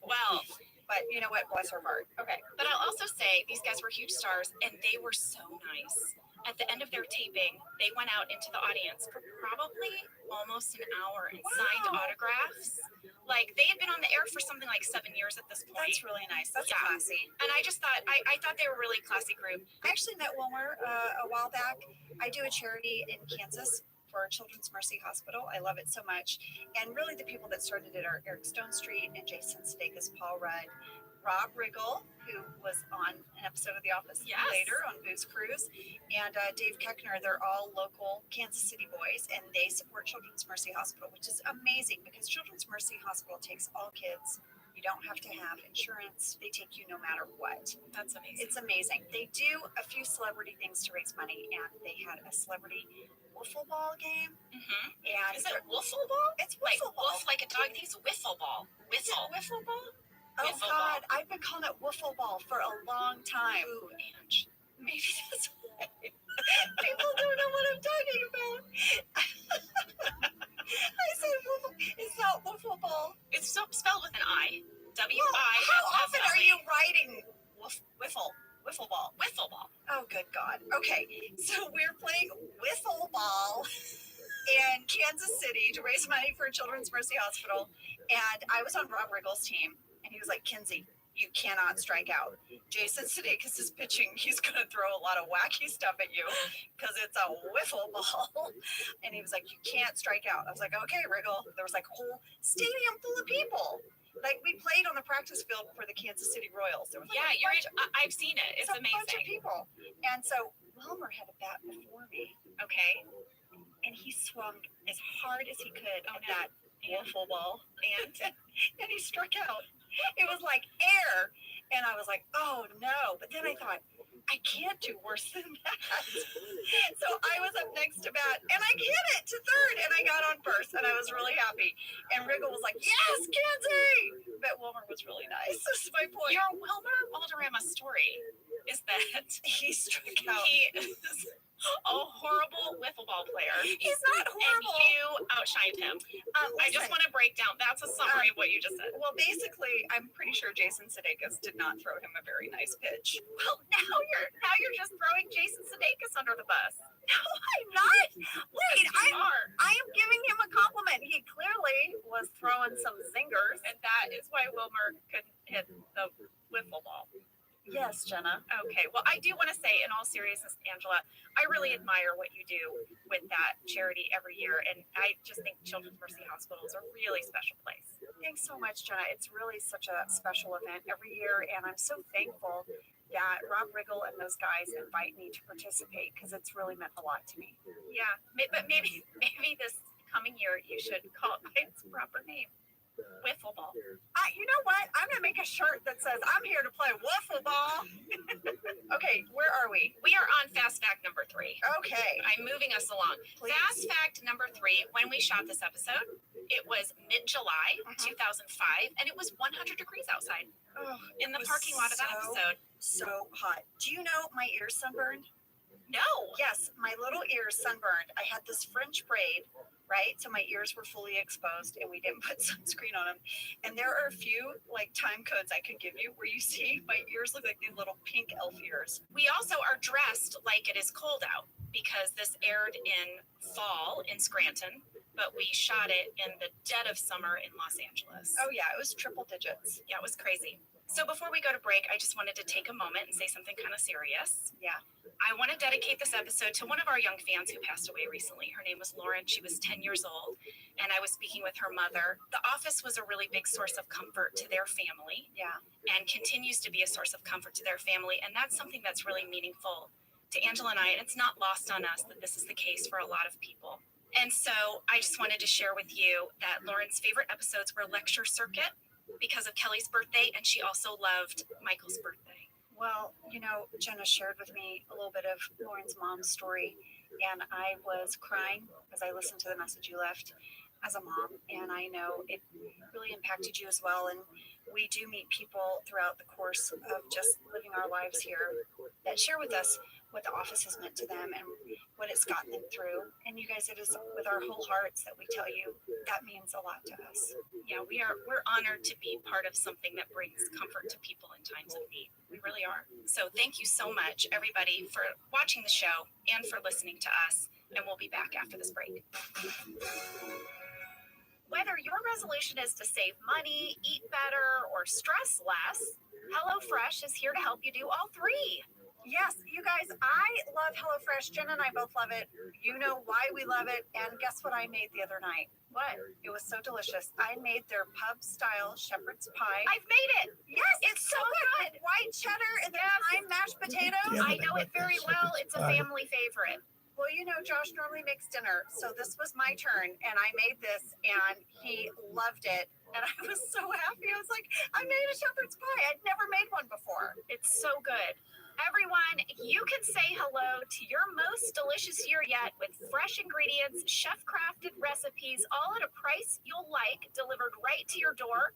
Well, but you know what? Bless her heart. Okay, but I'll also say these guys were huge stars, and they were so nice. At the end of their taping, they went out into the audience for probably almost an hour and signed autographs. Like, they had been on the air for something like 7 years at this point. That's really nice. That's classy. And I just thought, I thought they were a really classy group. I actually met Wilmer a while back. I do a charity in Kansas for Children's Mercy Hospital. I love it so much. And really the people that started it are Eric Stone Street and Jason Sudeikis, Paul Rudd, Rob Riggle, who was on an episode of The Office later on Booze Cruise, and Dave Keckner. They're all local Kansas City boys, and they support Children's Mercy Hospital, which is amazing because Children's Mercy Hospital takes all kids. You don't have to have insurance. They take you no matter what. That's amazing. It's amazing. They do a few celebrity things to raise money, and they had a celebrity wiffle ball game. And is it wiffle ball? It's wiffle ball. Wolf like a dog. These wiffle ball. Wiffle ball? Oh, Wiffle God. ball. I've been calling it wiffle ball for a long time. Ooh, Ange. Maybe that's why. People don't know what I'm talking about. I said wiffle. It's not wiffle ball. It's spelled with an I. W-I. How often are you writing wiffle ball? Wiffle ball. Oh, good God. Okay, so we're playing wiffle ball in Kansas City to raise money for Children's Mercy Hospital. And I was on Rob Riggle's team. And he was like, Kinsey, you cannot strike out. Jason Sudeikis is pitching. He's going to throw a lot of wacky stuff at you because it's a wiffle ball. And he was like, you can't strike out. I was like, okay, Riggle. There was like a whole stadium full of people. Like we played on the practice field for the Kansas City Royals. There was like I've seen it. It's a amazing. bunch of people. And so Wilmer had a bat before me. Okay. And he swung as hard as he could at that wiffle ball. And he struck out. It was like air. And I was like, oh no. But then I thought, I can't do worse than that. So I was up next to bat and I hit it to third and I got on first and I was really happy. And Riggle was like, yes, Kenzie. But Wilmer was really nice. This is my point. Your Wilmer Valderrama story is that he struck out. He is a horrible wiffle ball player. He's not horrible. And you outshined him. I just want to break down. That's a summary of what you just said. Well, basically, I'm pretty sure Jason Sudeikis did not throw him a very nice pitch. Well, now you're just throwing Jason Sudeikis under the bus. No, I'm not. Wait, I am giving him a compliment. He clearly was throwing some zingers. And that is why Wilmer couldn't hit the wiffle ball. Yes, Jenna. Okay. Well, I do want to say, in all seriousness, Angela, I really admire what you do with that charity every year. And I just think Children's Mercy Hospital is a really special place. Thanks so much, Jenna. It's really such a special event every year. And I'm so thankful that Rob Riggle and those guys invite me to participate because it's really meant a lot to me. Yeah. But maybe this coming year you should call it by its proper name. Wiffle ball. You know what? I'm gonna make a shirt that says I'm here to play wiffle ball. Okay, where are we? We are on fast fact number 3. Okay. I'm moving us along. Please. Fast fact number 3, when we shot this episode, it was mid-July 2005, and it was 100 degrees outside in the parking lot of that episode. So hot. Do you know my ears sunburned? No. Yes, my little ears sunburned. I had this French braid, right? So my ears were fully exposed and we didn't put sunscreen on them. And there are a few like time codes I could give you where you see my ears look like these little pink elf ears. We also are dressed like it is cold out because this aired in fall in Scranton, but we shot it in the dead of summer in Los Angeles. Oh yeah, it was triple digits. Yeah, it was crazy. So before we go to break, I just wanted to take a moment and say something kind of serious. Yeah. I want to dedicate this episode to one of our young fans who passed away recently. Her name was Lauren. She was 10 years old, and I was speaking with her mother. The Office was a really big source of comfort to their family. Yeah. And continues to be a source of comfort to their family, and that's something that's really meaningful to Angela and I, and it's not lost on us that this is the case for a lot of people. And so I just wanted to share with you that Lauren's favorite episodes were Lecture Circuit because of Kelly's birthday, and she also loved Michael's birthday. Well, you know, Jenna shared with me a little bit of Lauren's mom's story, and I was crying as I listened to the message you left as a mom, and I know it really impacted you as well. And we do meet people throughout the course of just living our lives here that share with us what the Office has meant to them and what it's gotten them through. And you guys, it is with our whole hearts that we tell you that means a lot to us. Yeah, we're honored to be part of something that brings comfort to people in times of need. We really are. So thank you so much, everybody, for watching the show and for listening to us. And we'll be back after this break. Whether your resolution is to save money, eat better, or stress less, HelloFresh is here to help you do all 3. Yes, you guys, I love HelloFresh. Jen and I both love it. You know why we love it. And guess what I made the other night? What? It was so delicious. I made their pub-style shepherd's pie. I've made it. Yes, it's so good. White cheddar and the thyme mashed potatoes. I know it very well. It's a family favorite. Well, you know, Josh normally makes dinner, so this was my turn, and I made this, and he loved it, and I was so happy. I was like, I made a shepherd's pie. I'd never made one before. It's so good. Everyone, you can say hello to your most delicious year yet with fresh ingredients, chef-crafted recipes, all at a price you'll like, delivered right to your door.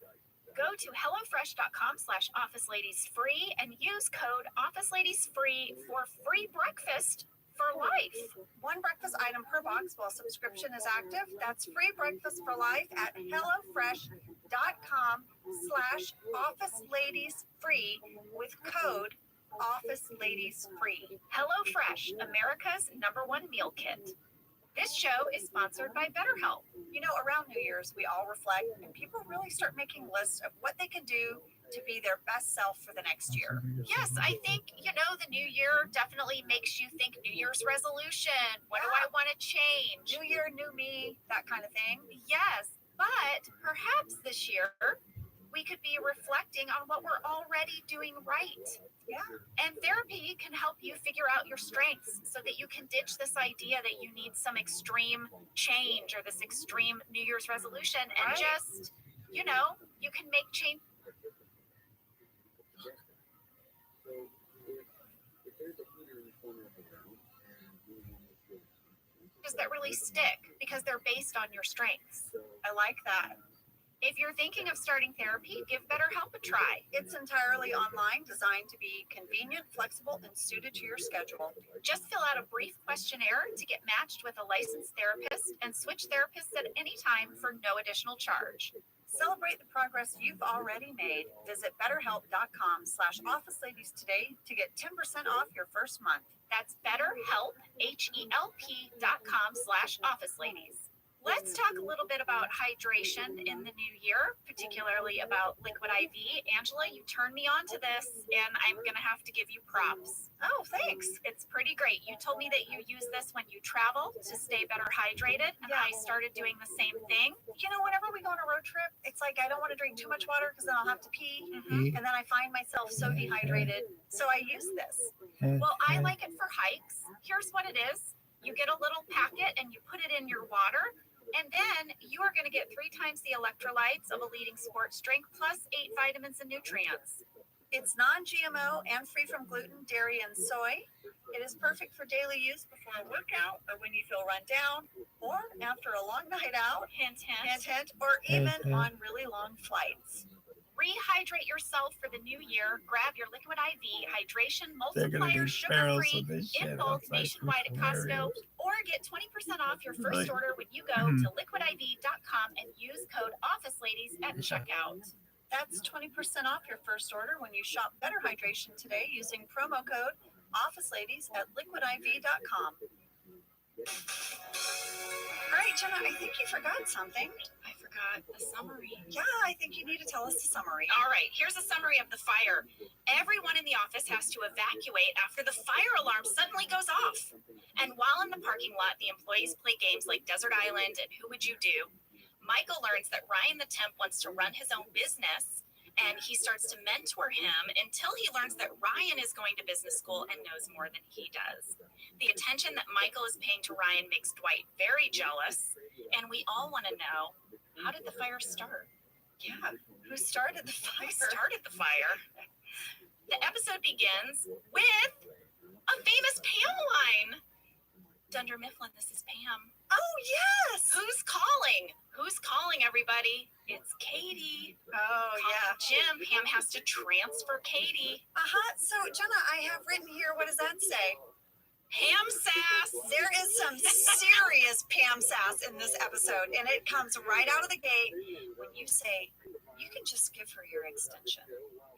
Go to HelloFresh.com/OfficeLadiesFree and use code OfficeLadiesFree for free breakfast for life. One breakfast item per box while subscription is active. That's free breakfast for life at HelloFresh.com/OfficeLadiesFree with code OfficeLadiesFree. HelloFresh, America's #1 meal kit. This show is sponsored by BetterHelp. You know, around New Year's, we all reflect and people really start making lists of what they can do to be their best self for the next year? Yes, I think, the new year definitely makes you think New Year's resolution. What do I want to change? New year, new me, that kind of thing. Yes, but perhaps this year we could be reflecting on what we're already doing right. Yeah. And therapy can help you figure out your strengths so that you can ditch this idea that you need some extreme change or this extreme New Year's resolution and just, you can make change. That really stick because they're based on your strengths. I like that. If you're thinking of starting therapy, give BetterHelp a try. It's entirely online, designed to be convenient, flexible, and suited to your schedule. Just fill out a brief questionnaire to get matched with a licensed therapist and switch therapists at any time for no additional charge. Celebrate the progress you've already made. Visit betterhelp.com/officeladies today to get 10% off your first month. That's BetterHelp, HELP.com/officeladies. Let's talk a little bit about hydration in the new year, particularly about liquid IV. Angela, you turned me on to this, and I'm going to have to give you props. Oh, thanks. It's pretty great. You told me that you use this when you travel to stay better hydrated, and I started doing the same thing. Whenever we go on a road trip, it's like I don't want to drink too much water because then I'll have to pee, and then I find myself so dehydrated. So I use this. Well, I like it for hikes. Here's what it is. You get a little packet, and you put it in your water, and then you are going to get 3 times the electrolytes of a leading sports drink, plus 8 vitamins and nutrients. It's non-GMO and free from gluten, dairy, and soy. It is perfect for daily use before a workout or when you feel run down or after a long night out, hint, or even on really long flights. Rehydrate yourself for the new year. Grab your liquid IV hydration multiplier sugar-free in bulk nationwide at Costco, or get 20% off your first order when you go to liquidiv.com and use code OfficeLadies at checkout. That's 20% off your first order when you shop Better Hydration today using promo code OfficeLadies at liquidiv.com. All right, Jenna, I think you forgot something. I forgot the summary. Yeah, I think you need to tell us the summary. All right, here's a summary of the fire. Everyone in the office has to evacuate after the fire alarm suddenly goes off. And while in the parking lot, the employees play games like Desert Island and Who Would You Do? Michael learns that Ryan the temp wants to run his own business, and he starts to mentor him until he learns that Ryan is going to business school and knows more than he does. The attention that Michael is paying to Ryan makes Dwight very jealous, and we all want to know, how did the fire start? Yeah, who started the fire? The episode begins with a famous Pam line. Dunder Mifflin, this is Pam. Oh, yes! Who's calling? Who's calling, everybody? It's Katie. Oh, yeah. Jim, Pam has to transfer Katie. So, Jenna, I have written here, what does that say? Pam sass. There is some serious Pam sass in this episode, and it comes right out of the gate when you say, you can just give her your extension.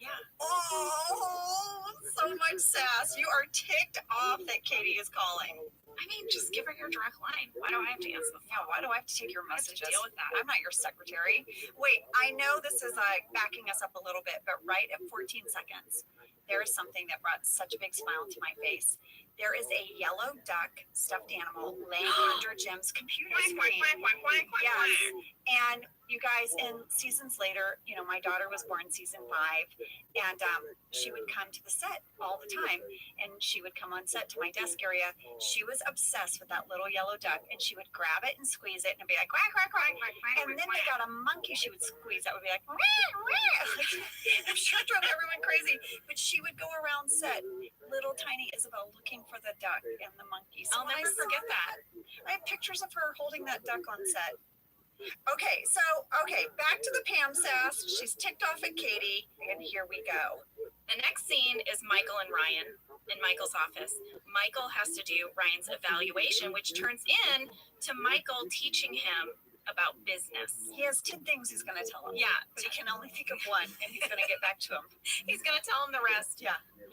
Yeah. Oh, so much sass. You are ticked off that Katie is calling. I mean, just give her your direct line. Why do I have to answer the phone? Yeah, why do I have to take your messages? Deal with that. I'm not your secretary. Wait, I know this is backing us up a little bit, but right at 14 seconds, there is something that brought such a big smile to my face. There is a yellow duck stuffed animal laying under Jim's computer screen. Yes. And you guys, in seasons later, my daughter was born season 5, and she would come to the set all the time, and she would come on set to my desk area. She was obsessed with that little yellow duck, and she would grab it and squeeze it and be like, quack, quack, quack, quack. And then they got a monkey she would squeeze that would be like, wah, wah. I'm sure it drove everyone crazy, but she would go around set, little tiny Isabel looking for the duck and the monkey. So I'll never forget that. I have pictures of her holding that duck on set. Okay, back to the Pam sass. She's ticked off at Katie, and here we go. The next scene is Michael and Ryan in Michael's office. Michael has to do Ryan's evaluation, which turns in to Michael teaching him about business. He has 10 things he's going to tell him. Yeah. But he can only think of one, and he's going to get back to him. He's going to tell him the rest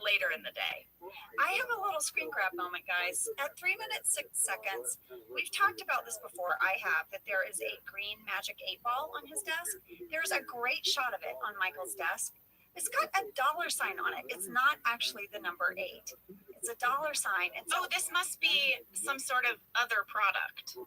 later in the day. I have a little screen grab moment, guys. At 3 minutes, 6 seconds, we've talked about this before. I have, that there is a green magic 8 ball on his desk. There's a great shot of it on Michael's desk. It's got a $sign on it. It's not actually the number 8. It's a $sign. And so, Oh, this must be some sort of other product.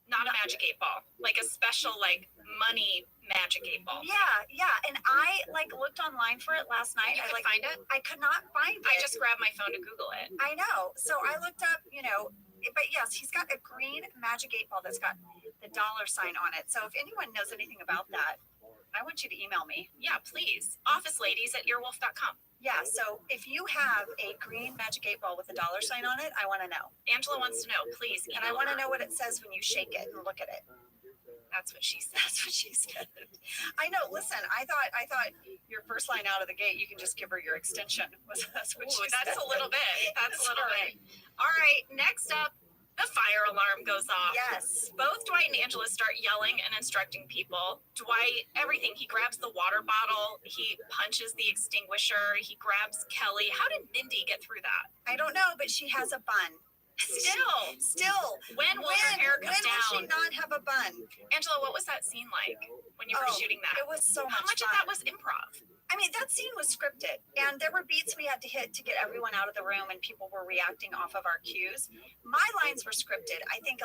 Not a magic 8 ball. Like a special, like, money magic 8 ball. yeah. And I like looked online for it last night. You I could find it? I could not find it. I just grabbed my phone to Google it. I know. So I looked up, but yes, he's got a green magic 8 ball that's got the $sign on it. So if anyone knows anything about that, I want you to email me. Yeah, please. Officeladies@earwolf.com. Yeah, so if you have a green magic 8 ball with a $sign on it, I want to know. Angela wants to know, please. And I want to know what it says when you shake it and look at it. That's what she said. That's what she said. I know. Listen, I thought your first line out of the gate, you can just give her your extension. That's what she said. That's a little bit. That's a little bit. All right, next up, the fire alarm goes off. Yes. Both Dwight and Angela start yelling and instructing people. Dwight, everything. He grabs the water bottle. He punches the extinguisher. He grabs Kelly. How did Mindy get through that? I don't know, but she has a bun. Still. When will her hair come down? When will she not have a bun? Angela, what was that scene like when you were shooting that? It was so much fun. How much of that was improv? I mean, that scene was scripted, and there were beats we had to hit to get everyone out of the room, and people were reacting off of our cues. My lines were scripted. I think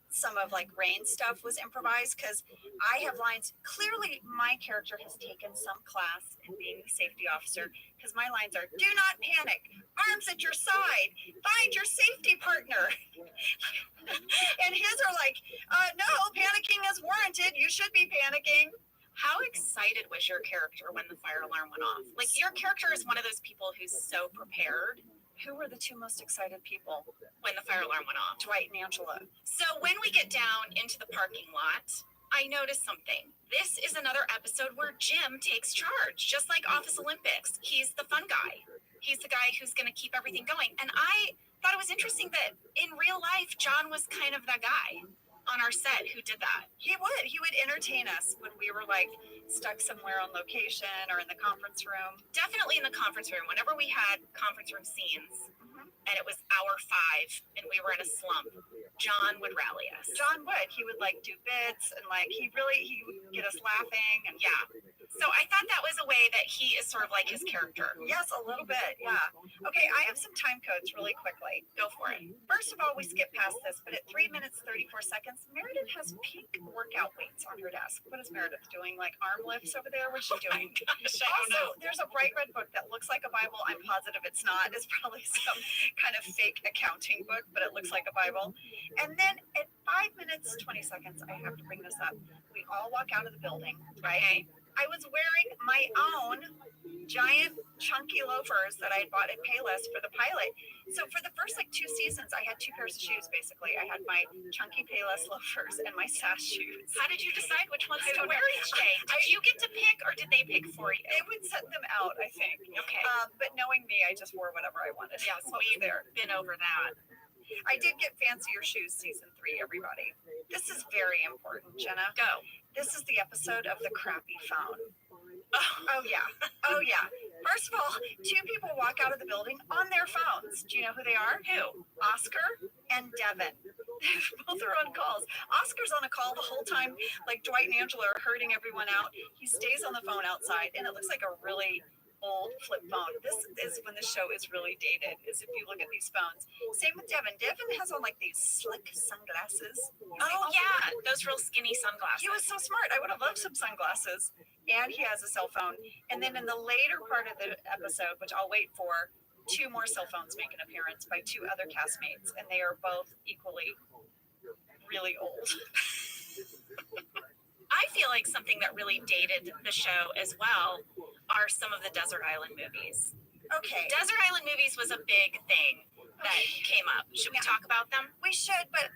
some of like Rain's stuff was improvised because I have lines. Clearly, my character has taken some class in being the safety officer because my lines are, do not panic, arms at your side, find your safety partner. And his are like, no, panicking is warranted. You should be panicking. How excited was your character when the fire alarm went off? Like, your character is one of those people who's so prepared. Who were the two most excited people when the fire alarm went off? Dwight and Angela. So when we get down into the parking lot, I noticed something. This is another episode where Jim takes charge, just like Office Olympics. He's the fun guy. He's the guy who's going to keep everything going. And I thought it was interesting that in real life, John was kind of that guy on our set who did that. He would entertain us when we were like stuck somewhere on location or in the conference room. Definitely in the conference room. Whenever we had conference room scenes and it was hour 5 and we were in a slump, John would rally us. John would. He would like do bits and like he would get us laughing and yeah. So I thought that was a way that he is sort of like his character. Yes, a little bit. Yeah. Okay, I have some time codes really quickly. Go for it. First of all, we skip past this, but at 3 minutes 34 seconds, Meredith has pink workout weights on her desk. What is Meredith doing? Like arm lifts over there? What's she doing? Also, there's a bright red book that looks like a Bible. I'm positive it's not. It's probably some kind of fake accounting book, but it looks like a Bible. And then at 5 minutes 20 seconds, I have to bring this up. We all walk out of the building, right? I was wearing my own giant chunky loafers that I had bought at Payless for the pilot. So for the first 2 seasons, I had 2 pairs of shoes, basically. I had my chunky Payless loafers and my SAS shoes. How did you decide which ones to wear each day? Did you get to pick or did they pick for you? They would set them out, I think. Okay. But knowing me, I just wore whatever I wanted. Yeah, so we've been over that. I did get fancier shoes season 3, everybody. This is very important, Jenna. Go. This is the episode of the crappy phone. Oh yeah. First of all, 2 people walk out of the building on their phones. Do you know who they are? Who? Oscar and Devin. Both are on calls. Oscar's on a call the whole time, like Dwight and Angela are herding everyone out. He stays on the phone outside, and it looks like a really old flip phone. This is when the show is really dated, is if you look at these phones. Same with Devin. Devin has on like these slick sunglasses. Oh yeah, those real skinny sunglasses. He was so smart. I would have loved some sunglasses. And he has a cell phone. And then in the later part of the episode, which I'll wait for, 2 more cell phones make an appearance by 2 other castmates, and they are both equally really old. I feel like something that really dated the show as well are some of the Desert Island movies. Okay. Desert Island movies was a big thing that came up. Should we talk about them? We should, but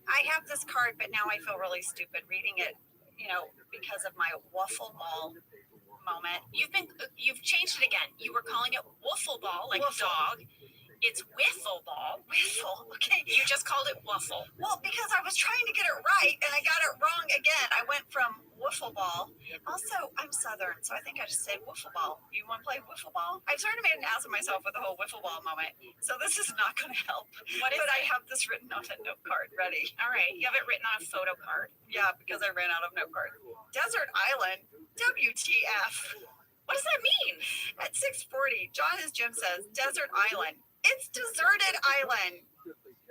I have this card, but now I feel really stupid reading it, because of my waffle ball moment. You've changed it again. You were calling it waffle ball, like Waffle. a dog. It's wiffle ball. Wiffle, okay. You just called it waffle. Well, because I was trying to get it right, and I got it wrong again. I went from wiffle ball. Also, I'm Southern, so I think I just said wiffle ball. You want to play wiffle ball? I've sort of made an ass of myself with the whole wiffle ball moment, so this is not going to help. What is but it? I have this written on a note card ready. All right, you have it written on a photo card. Yeah, because I ran out of note cards. Desert Island, WTF. What does that mean? At 6:40, John as Jim says, desert island. It's deserted island.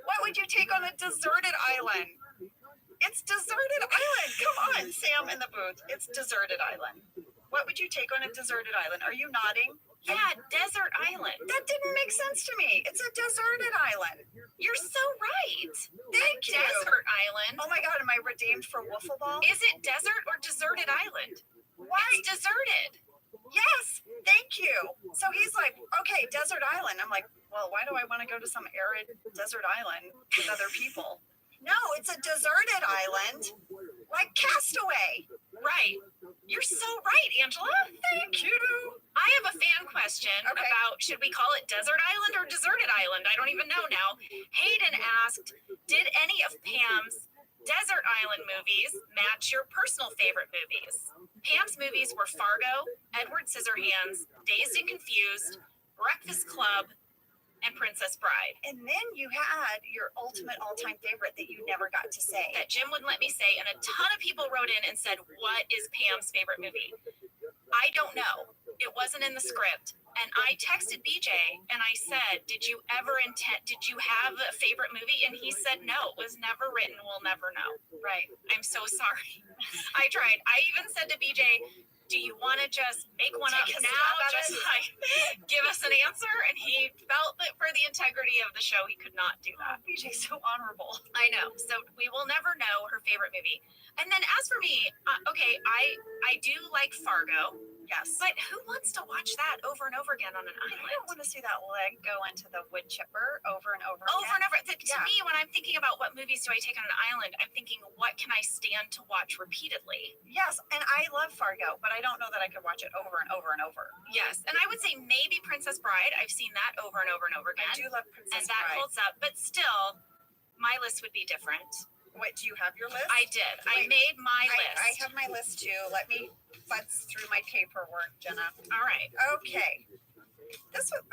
What would you take on a deserted island? It's deserted island. Come on, Sam in the booth. It's deserted island. What would you take on a deserted island? Are you nodding? Yeah, desert island. That didn't make sense to me. It's a deserted island. You're so right. Thank you. Desert island. Oh my God, am I redeemed for wiffle ball? Is it desert or deserted island? Why? It's deserted. Yes, thank you. So he's like, okay, desert island. I'm like, well, why do I want to go to some arid desert island with other people? No, it's a deserted island, like Castaway. Right. You're so right, Angela. Thank you. I have a fan question about should we call it desert island or deserted island? I don't even know now. Hayden asked, did any of Pam's desert island movies match your personal favorite movies? Pam's movies were Fargo, Edward Scissorhands, Dazed and Confused, Breakfast Club, and Princess Bride. And then you had your ultimate all-time favorite that you never got to say. That Jim wouldn't let me say, and a ton of people wrote in and said, what is Pam's favorite movie? I don't know. It wasn't in the script. And I texted BJ and I said, did you have a favorite movie? And he said, no, it was never written. We'll never know. Right. I'm so sorry. I tried. I even said to BJ, do you want to just make one up now? Just like give us an answer? And he felt that for the integrity of the show, he could not do that. BJ's so honorable. I know. So we will never know her favorite movie. And then as for me, okay, I do like Fargo. Yes. But who wants to watch that over and over again on an island? I don't want to see that leg go into the wood chipper over and over Over and again. over. To me, when I'm thinking about what movies do I take on an island, I'm thinking, what can I stand to watch repeatedly? Yes, and I love Fargo, but I don't know that I could watch it over and over and over. Yes, and I would say maybe Princess Bride. I've seen that over and over and over again. I do love Princess and that Bride. holds up, but still, my list would be different. Wait, do you have your list? I did. I made my list. I have my list too. Let me futz through my paperwork, Jenna. All right. Okay.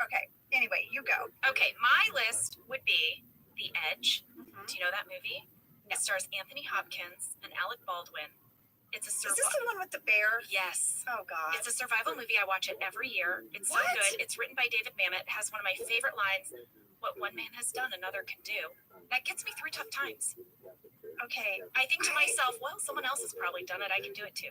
Okay. Anyway, you go. Okay, my list would be The Edge. Do you know that movie? It stars Anthony Hopkins and Alec Baldwin. It's a Is this the one with the bear? Yes. Oh God. It's a survival movie. I watch it every year. It's so What? good. It's written by David Mamet. It has one of my favorite lines. What one man has done, another can do. That gets me through tough times. Okay. I think to myself, well, someone else has probably done it. I can do it too.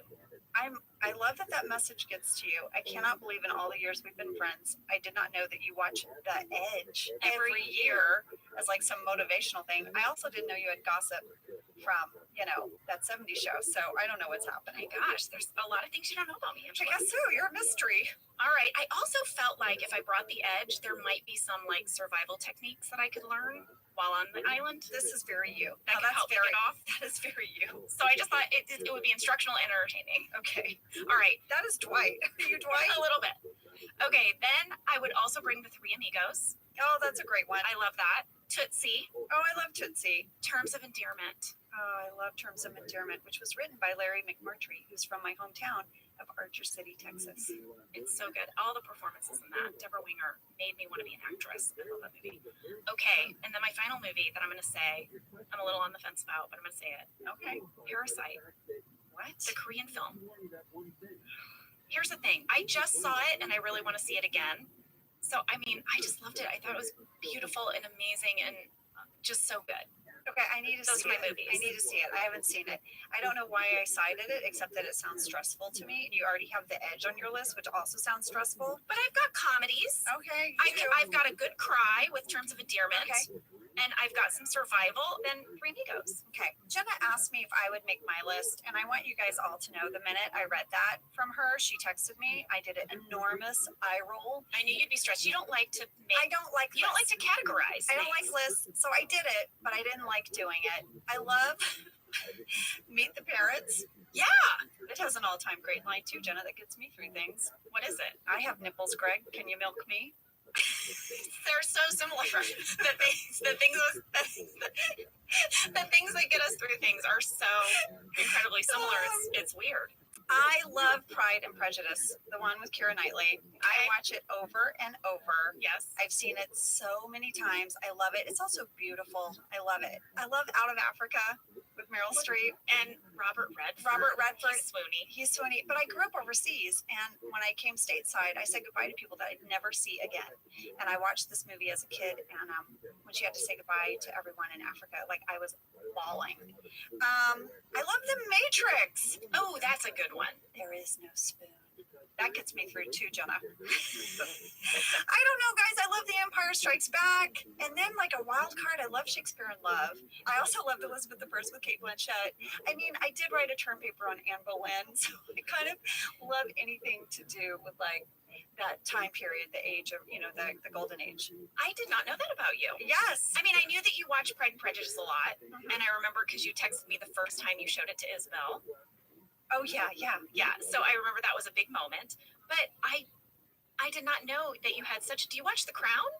I love that message gets to you. I cannot believe in all the years we've been friends, I did not know that you watch The Edge every year as like some motivational thing. I also didn't know you had gossip from, that 70s show. So I don't know what's happening. Gosh, there's a lot of things you don't know about me, I Angela. guess so. You're a mystery. All right. I also felt like if I brought The Edge, there might be some like survival techniques that I could learn while on the island. This is very you. That Now, could help me get off. That is very you. So I just thought it would be instructional and entertaining. Okay. All right. That is Dwight. Are you Dwight? A little bit. Okay. Then I would also bring The Three Amigos. Oh, that's a great one. I love that. Tootsie. Oh, I love Tootsie. Terms of Endearment. Oh, I love Terms of Endearment, which was written by Larry McMurtry, who's from my hometown of Archer City, Texas. It's so good. All the performances in that. Deborah Winger made me want to be an actress. I love that movie. Okay, and then my final movie that I'm going to say, I'm a little on the fence about, but I'm going to say it. Okay. Parasite. What? The Korean film. Here's the thing. I just saw it, and I really want to see it again. So, I mean, I just loved it. I thought it was beautiful and amazing and just so good. Okay, I need to Those see are my it. movies. I need to see it. I haven't seen it. I don't know why I cited it, except that it sounds stressful to me. You already have The Edge on your list, which also sounds stressful. But I've got comedies. Okay. I've got a good cry with Terms of Endearment. Okay. And I've got some survival, then Three Amigos. Okay. Jenna asked me if I would make my list, and I want you guys all to know the minute I read that from her, she texted me. I did an enormous eye roll. I knew you'd be stressed. You don't like to make. I don't like. You don't like to categorize. I don't like lists, so I did it, but I didn't like doing it. I love Meet the Parrots. Yeah. It has an all-time great line too, Jenna. That gets me through things. What is it? I have nipples, Greg. Can you milk me? They're so similar. The things that get us through things are so incredibly similar. It's weird. I love Pride and Prejudice, the one with Keira Knightley. I watch it over and over. Yes. I've seen it so many times. I love it. It's also beautiful. I love it. I love Out of Africa with with Meryl Streep and Robert Redford. He's swoony. He's swoony. But I grew up overseas, and when I came stateside, I said goodbye to people that I'd never see again. And I watched this movie as a kid, and when she had to say goodbye to everyone in Africa, like I was bawling. I love The Matrix. Oh, that's a good one. There is no spoon. That gets me through too, Jenna. I don't know, guys. I love The Empire Strikes Back. And then, like a wild card, I love Shakespeare in Love. I also loved Elizabeth I with Kate Blanchett. I mean, I did write a term paper on Anne Boleyn, so I kind of love anything to do with, like, that time period, the age of, the golden age. I did not know that about you. Yes. I mean, I knew that you watched Pride and Prejudice a lot. And I remember because you texted me the first time you showed it to Isabel. Oh, yeah. So I remember that was a big moment. But I did not know that you had such. Do you watch The Crown?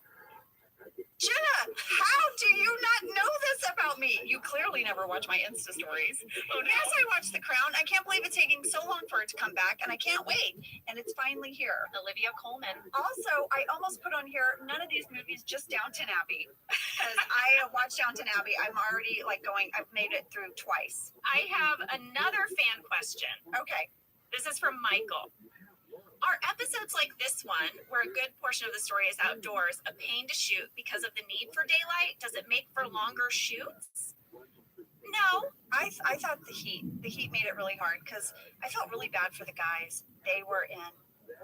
Jenna, how do you not know this about me? You clearly never watch my Insta stories. Oh, no. Yes, I watched The Crown. I can't believe it's taking so long for it to come back, and I can't wait. And it's finally here. Olivia Colman. Also, I almost put on here none of these movies, just Downton Abbey. Because I have watched Downton Abbey. I'm already I've made it through twice. I have another fan question. Okay. This is from Michael. Are episodes like this one, where a good portion of the story is outdoors, a pain to shoot because of the need for daylight? Does it make for longer shoots? No, I thought the heat made it really hard because I felt really bad for the guys. They were in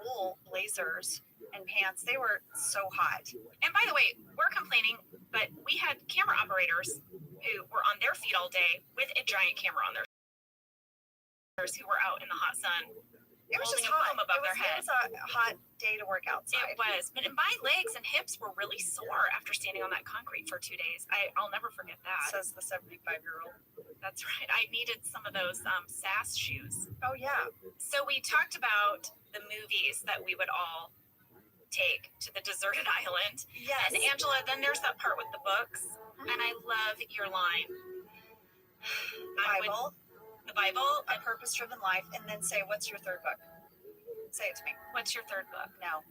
wool blazers and pants. They were so hot. And by the way, we're complaining, but we had camera operators who were on their feet all day with a giant camera on their shoulders who were out in the hot sun. It was holding just a hot. foam above their head. It was a hot day to work outside. It was. But my legs and hips were really sore after standing on that concrete for 2 days. I'll never forget that. Says the 75-year-old. That's right. I needed some of those SAS shoes. Oh, yeah. So we talked about the movies that we would all take to the deserted island. Yes. And Angela, then there's that part with the books. And I love your line. The Bible, A Purpose-Driven Life, and then say, what's your third book? Say it to me. What's your third book? No.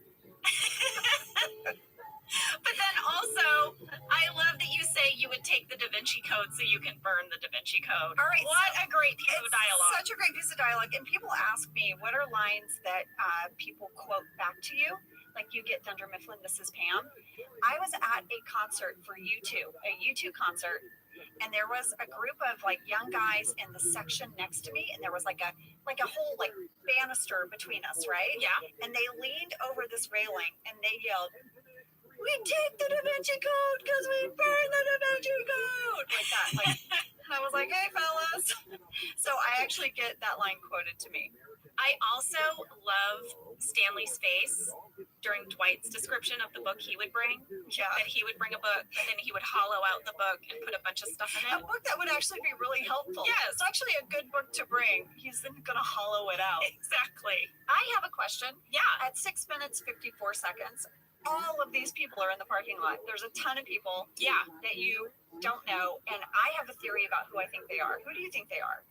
But then also, I love that you say you would take the Da Vinci Code so you can burn the Da Vinci Code. All right. What a great piece of dialogue. Such a great piece of dialogue. And people ask me, what are lines that people quote back to you? Like you get Dunder Mifflin, this is Pam. I was at a concert for U2, a U2 concert. And there was a group of young guys in the section next to me, and there was like a whole banister between us, right? Yeah. And they leaned over this railing and they yelled, "We take the Da Vinci Code because we burn the Da Vinci Code!" Like that. And I was like, "Hey, fellas!" So I actually get that line quoted to me. I also love Stanley's face during Dwight's description of the book he would bring. Yeah. That he would bring a book, and then he would hollow out the book and put a bunch of stuff in A it. book that would actually be really helpful. Yes. It's actually a good book to bring. He's then going to hollow it out. Exactly. I have a question. Yeah. At 6 minutes, 54 seconds, all of these people are in the parking lot. There's a ton of people Yeah. that you don't know, and I have a theory about who I think they are. Who do you think they are?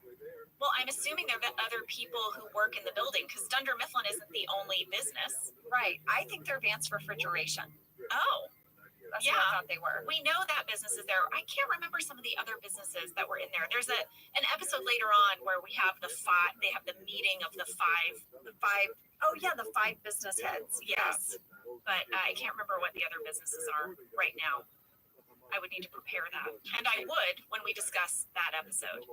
Well, I'm assuming they're the other people who work in the building because Dunder Mifflin isn't the only business. Right. I think they're Vance Refrigeration. Oh. That's Yeah. what I thought they were. We know that business is there. I can't remember some of the other businesses that were in there. There's an episode later on where we have they have the meeting of the five. Oh, yeah, the 5 business heads. Yes. But I can't remember what the other businesses are right now. I would need to prepare that. And I would when we discuss that episode.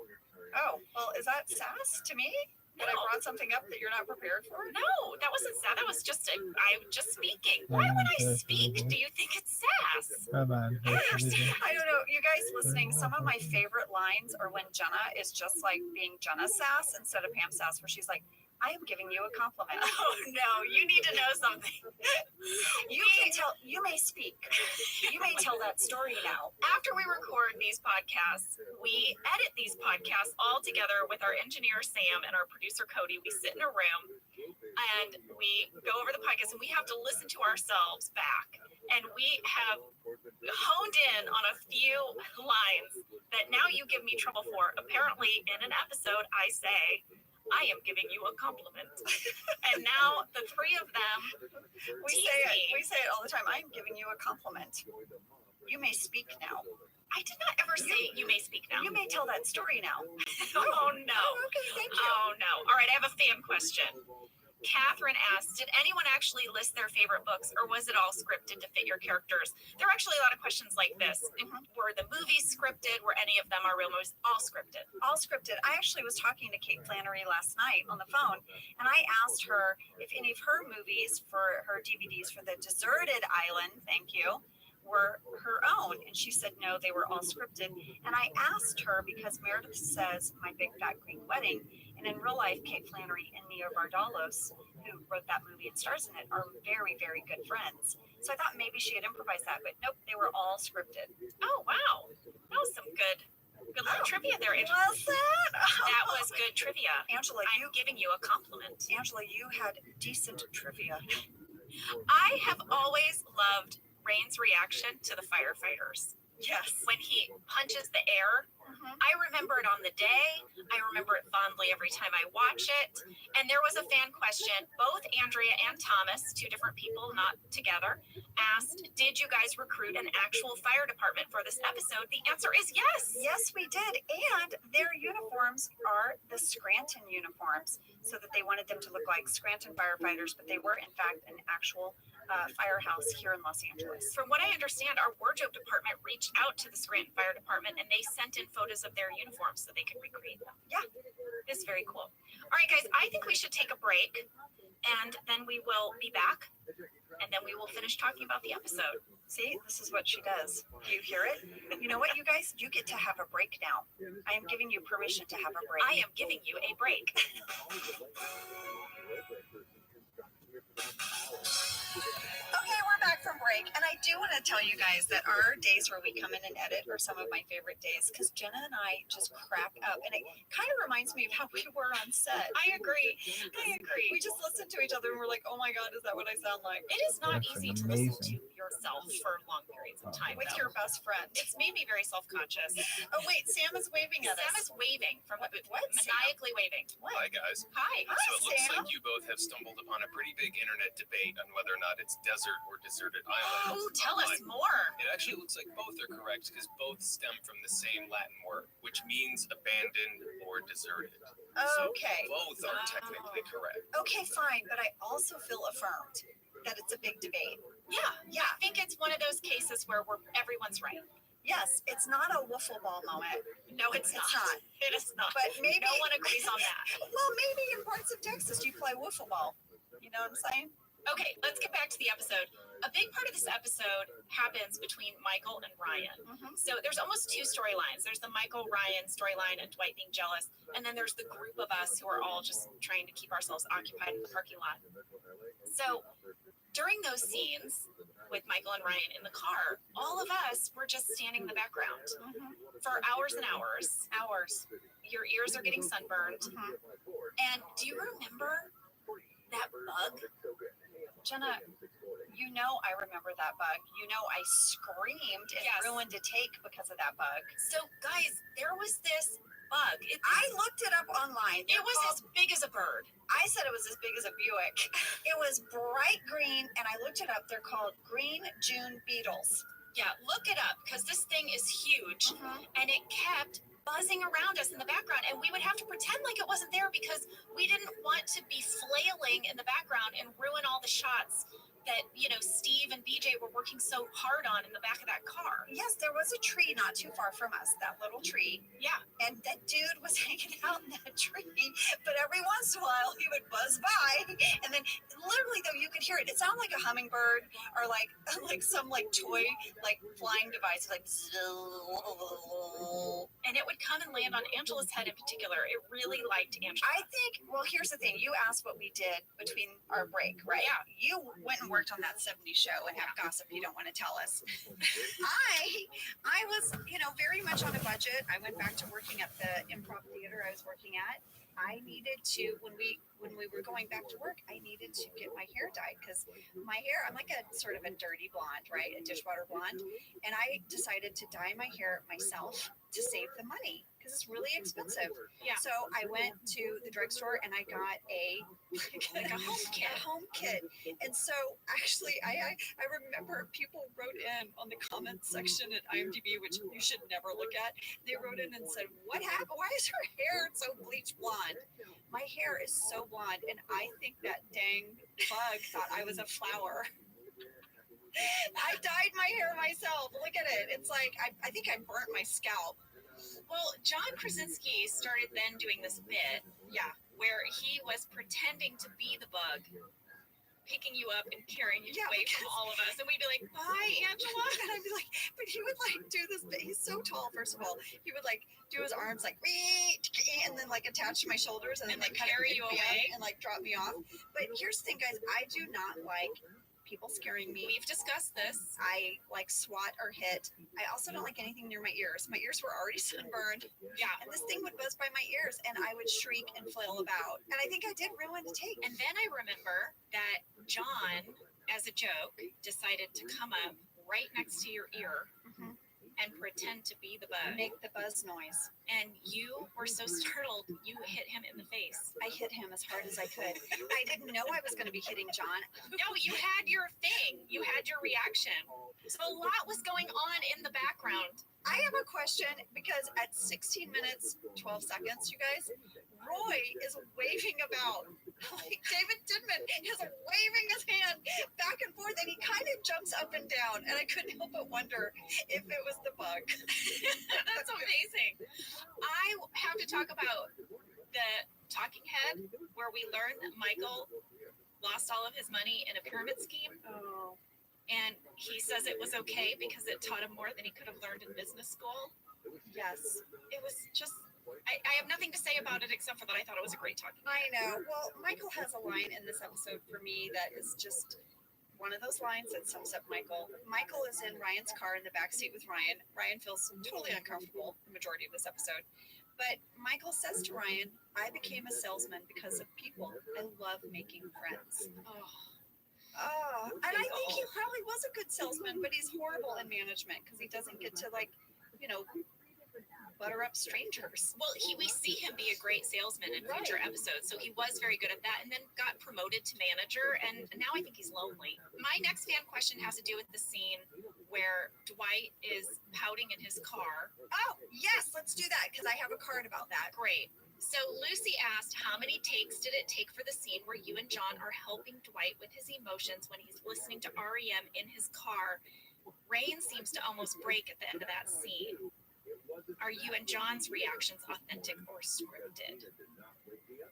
Oh, well, is that sass to me? That I brought something up that you're not prepared for? No, that wasn't sad. That was I'm just speaking. Why would I speak? Do you think it's sass? Bye bye. I don't know. You guys listening, some of my favorite lines are when Jenna is just being Jenna sass instead of Pam sass, where she's like, "I am giving you a compliment." Oh no, you need to know something. You may speak. You may tell that story now. After we record these podcasts, we edit these podcasts all together with our engineer Sam and our producer Cody. We sit in a room and we go over the podcast and we have to listen to ourselves back. And we have honed in on a few lines that now you give me trouble for. Apparently in an episode I say, I am giving you a compliment. And now the three of them We say it all the time. I'm giving you a compliment. You may speak now. I did not ever say you may speak now. You may tell that story now. Oh no. Okay, thank you. Oh no. All right, I have a fan question. Catherine asked, did anyone actually list their favorite books, or was it all scripted to fit your characters? There are actually a lot of questions like this. Were the movies scripted? Were any of them our real movies? All scripted. All scripted. I actually was talking to Kate Flannery last night on the phone, and I asked her if any of her movies for her DVDs for the Deserted Island, thank you, were her own. And she said no, they were all scripted. And I asked her because Meredith says My Big Fat Greek Wedding, and in real life, Kate Flannery and Nia Vardalos, who wrote that movie and stars in it, are very, very good friends. So I thought maybe she had improvised that, but nope, they were all scripted. Oh wow, that was some good little trivia there, Angela. Was that? That was good trivia. Angela, I'm giving you a compliment. Angela, you had decent trivia. I have always loved Rain's reaction to the firefighters. Yes. When he punches the air, I remember it on the day. I remember it fondly every time I watch it. And there was a fan question. Both Andrea and Thomas, two different people, not together, asked, did you guys recruit an actual fire department for this episode? The answer is yes. Yes, we did. And their uniforms are the Scranton uniforms, so that they wanted them to look like Scranton firefighters, but they were, in fact, an actual firehouse here in Los Angeles. From what I understand, our wardrobe department reached out to the Scranton Fire Department and they sent in photos of their uniforms so they could recreate them. Yeah, it's very cool. All right, guys, I think we should take a break and then we will be back and then we will finish talking about the episode. See, this is what she does. Do you hear it? You know what, you guys? You get to have a break now. I am giving you permission to have a break. I am giving you a break. Okay, we're back from break, and I do want to tell you guys that our days where we come in and edit are some of my favorite days because Jenna and I just crack up, and it kind of reminds me of how we were on set. I agree. We just listen to each other and we're like, oh my god, is that what I sound like? It is not easy to listen to yourself for long periods of time with your best friend. It's made me very self-conscious. Oh wait, Sam is waving at Sam us. is waving from What, maniacally waving. What? Hi, guys. Hi. So it looks Sam. like you both have stumbled upon a pretty big internet debate on whether or not it's desert or deserted island. Ooh, tell us online. more. It actually looks like both are correct because both stem from the same Latin word, which means abandoned or deserted. Okay. So both are technically correct. Okay, fine, but I also feel affirmed that it's a big debate. Yeah. I think it's one of those cases where everyone's right. Yes, it's not a wiffle ball moment. No, it's not. It is not. But maybe no one agrees on that. Well, maybe in parts of Texas you play wiffle ball. You know what I'm saying? Okay, let's get back to the episode. A big part of this episode happens between Michael and Ryan. So there's almost two storylines. There's the Michael-Ryan storyline and Dwight being jealous, and then there's the group of us who are all just trying to keep ourselves occupied in the parking lot. So during those scenes with Michael and Ryan in the car, all of us were just standing in the background for hours and hours. Your ears are getting sunburned. And do you remember that bug? Jenna, you know I remember that bug. You know I screamed and ruined a take because of that bug. So, guys, there was this bug. I looked it up online. It was as big as a bird. I said it was as big as a Buick. It was bright green, and I looked it up. They're called green June beetles. Yeah, look it up, because this thing is huge, and it kept buzzing around us in the background, and we would have to pretend like it wasn't there because we didn't want to be flailing in the background and ruin all the shots that, Steve and BJ were working so hard on in the back of that car. Yes, there was a tree not too far from us, that little tree. Yeah. And that dude was hanging out in that tree, but every once in a while he would buzz by, and then literally though you could hear it. It sounded like a hummingbird or like some toy flying device, and it would come and land on Angela's head in particular. It really liked Angela. I think, well, here's the thing. You asked what we did between our break, right? Yeah. You went and worked on that 70s show and have gossip you don't want to tell us. I was, very much on a budget. I went back to working at the improv theater I was working at. I needed to, when we were going back to work, I needed to get my hair dyed because my hair, I'm like a sort of a dirty blonde, right? A dishwater blonde. And I decided to dye my hair myself to save the money. because it's really expensive. Yeah. So I went to the drugstore and I got a Like a home kit. And so actually, I remember people wrote in on the comments section at IMDb, which you should never look at. They wrote in and said, "What happened? Why is her hair so bleach blonde?" My hair is so blonde, and I think that dang bug thought I was a flower. I dyed my hair myself. Look at it. It's like I think I burnt my scalp. Well, John Krasinski started then doing this bit, Yeah. where he was pretending to be the bug, picking you up and carrying you Yeah, away from because- all of us, and we'd be like, "Bye, Angela." And I'd be like, but he would like do this. He's so tall, first of all. He would like do his arms like, and then like attach to my shoulders and then like kind of carry you away and like drop me off. But here's the thing, guys. I do not like people scaring me. We've discussed this. I like swat or hit. I also don't like anything near my ears. My ears were already sunburned. Yeah. And this thing would buzz by my ears and I would shriek and flail about. And I think I did ruin the take. And then I remember that John, as a joke, decided to come up right next to your ear Mhm. and pretend to be the bug. Make the buzz noise. And you were so startled, you hit him in the face. I hit him as hard as I could. I didn't know I was going to be hitting John. No, you had your thing. You had your reaction. So a lot was going on in the background. I have a question because at 16 minutes, 12 seconds, you guys, Roy is waving about. Like David Tidman is waving his hand back and forth and he kind of jumps up and down. And I couldn't help but wonder if it was the bug. That's amazing. I have to talk about the talking head where we learned that Michael lost all of his money in a pyramid scheme. Oh. And he says it was okay because it taught him more than he could have learned in business school. Yes. It was just, I have nothing to say about it except for that I thought it was a great talking head. I know. Well, Michael has a line in this episode for me that is just one of those lines that sums up Michael. Michael is in Ryan's car in the backseat with Ryan. Ryan feels totally uncomfortable the majority of this episode. But Michael says to Ryan, "I became a salesman because of people. I love making friends." Oh, and I think he probably was a good salesman, but he's horrible in management because he doesn't get to like, butter up strangers. Well, we see him be a great salesman in future episodes, so he was very good at that, and then got promoted to manager, and now I think he's lonely. My next fan question has to do with the scene where Dwight is pouting in his car. Oh, yes, let's do that because I have a card about that. Great. So Lucy asked, how many takes did it take for the scene where you and John are helping Dwight with his emotions when he's listening to REM in his car? Rain seems to almost break at the end of that scene. Are you and John's reactions authentic or scripted?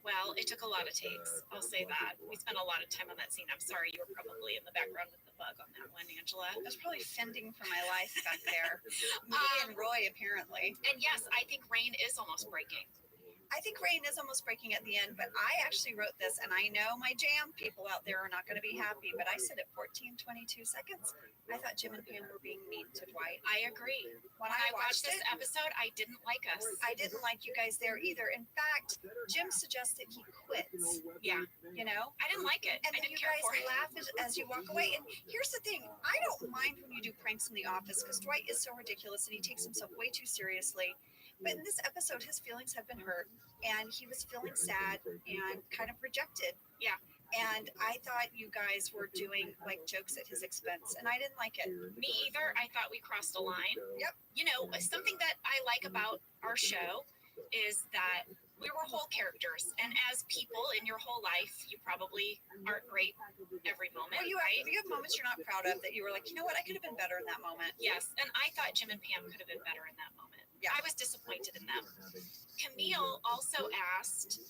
Well, it took a lot of takes. I'll say that. We spent a lot of time on that scene. I'm sorry you were probably in the background with the bug on that one, Angela. I was probably fending for my life back there. Me and Roy, apparently. And yes, I think Rain is almost breaking. I think Rain is almost breaking at the end, but I actually wrote this, and I know my jam people out there are not going to be happy, but I said at 14:22 seconds, I thought Jim and Pam were being mean to Dwight. I agree. When I I watched watched this it, episode, I didn't like us. I didn't like you guys there either. In fact, Jim suggested he quits. Yeah. I didn't like it. And I then you didn't care guys for it. laugh as you walk away. And here's the thing, I don't mind when you do pranks in the office because Dwight is so ridiculous and he takes himself way too seriously. But in this episode, his feelings have been hurt and he was feeling sad and kind of rejected. Yeah. And I thought you guys were doing like jokes at his expense and I didn't like it. Me either. I thought we crossed a line. Yep. Something that I like about our show is that we were whole characters. And as people in your whole life, you probably aren't great every moment, Well, you right? have moments you're not proud of that you were like, you know what, I could have been better in that moment. Yes. And I thought Jim and Pam could have been better in that moment. Yeah. I was disappointed in them. Camille also asked,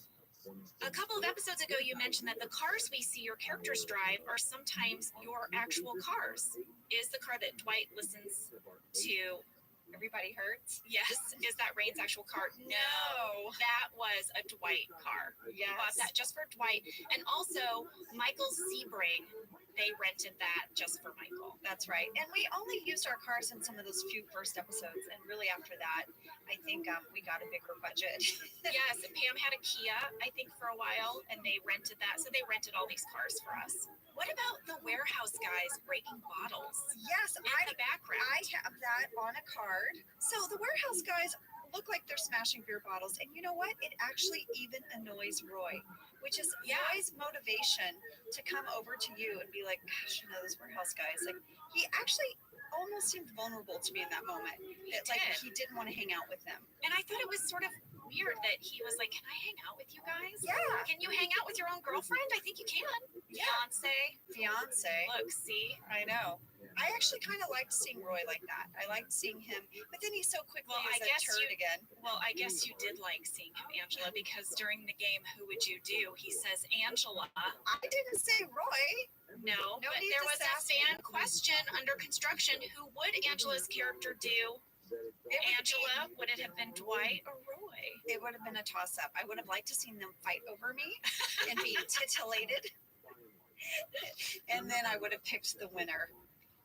a couple of episodes ago, you mentioned that the cars we see your characters drive are sometimes your actual cars. Is the car that Dwight listens to Everybody hurts? Yes. Is that Rain's actual car? No. That was a Dwight car. Yes. Bought that just for Dwight. And also, Michael Sebring, they rented that just for Michael. That's right. And we only used our cars in some of those few first episodes. And really after that, I think we got a bigger budget. Yes. And Pam had a Kia, I think, for a while, and they rented that. So they rented all these cars for us. What about the warehouse guys breaking bottles? Yes, in the background. I have that on a card. So the warehouse guys, look like they're smashing beer bottles. And you know what? It actually even annoys Roy, which is Roy's motivation to come over to you and be like, gosh, you know, those warehouse guys. Like, he actually almost seemed vulnerable to me in that moment. He didn't want to hang out with them. And I thought it was sort of weird that he was like, can I hang out with you guys? Yeah. Can you hang out with your own girlfriend? I think you can. Yeah. Fiance. Look, see? I know. I actually kind of liked seeing Roy like that. I liked seeing him, but then he so quickly is a turd again. Well, I guess you did like seeing him, Angela, because during the game, Who Would You Do? He says, Angela. I didn't say Roy. No, but there was a fan question under construction. Who would Angela's character do? Angela, would it have been Dwight or Roy? It would have been a toss-up. I would have liked to seen them fight over me and be titillated. And then I would have picked the winner.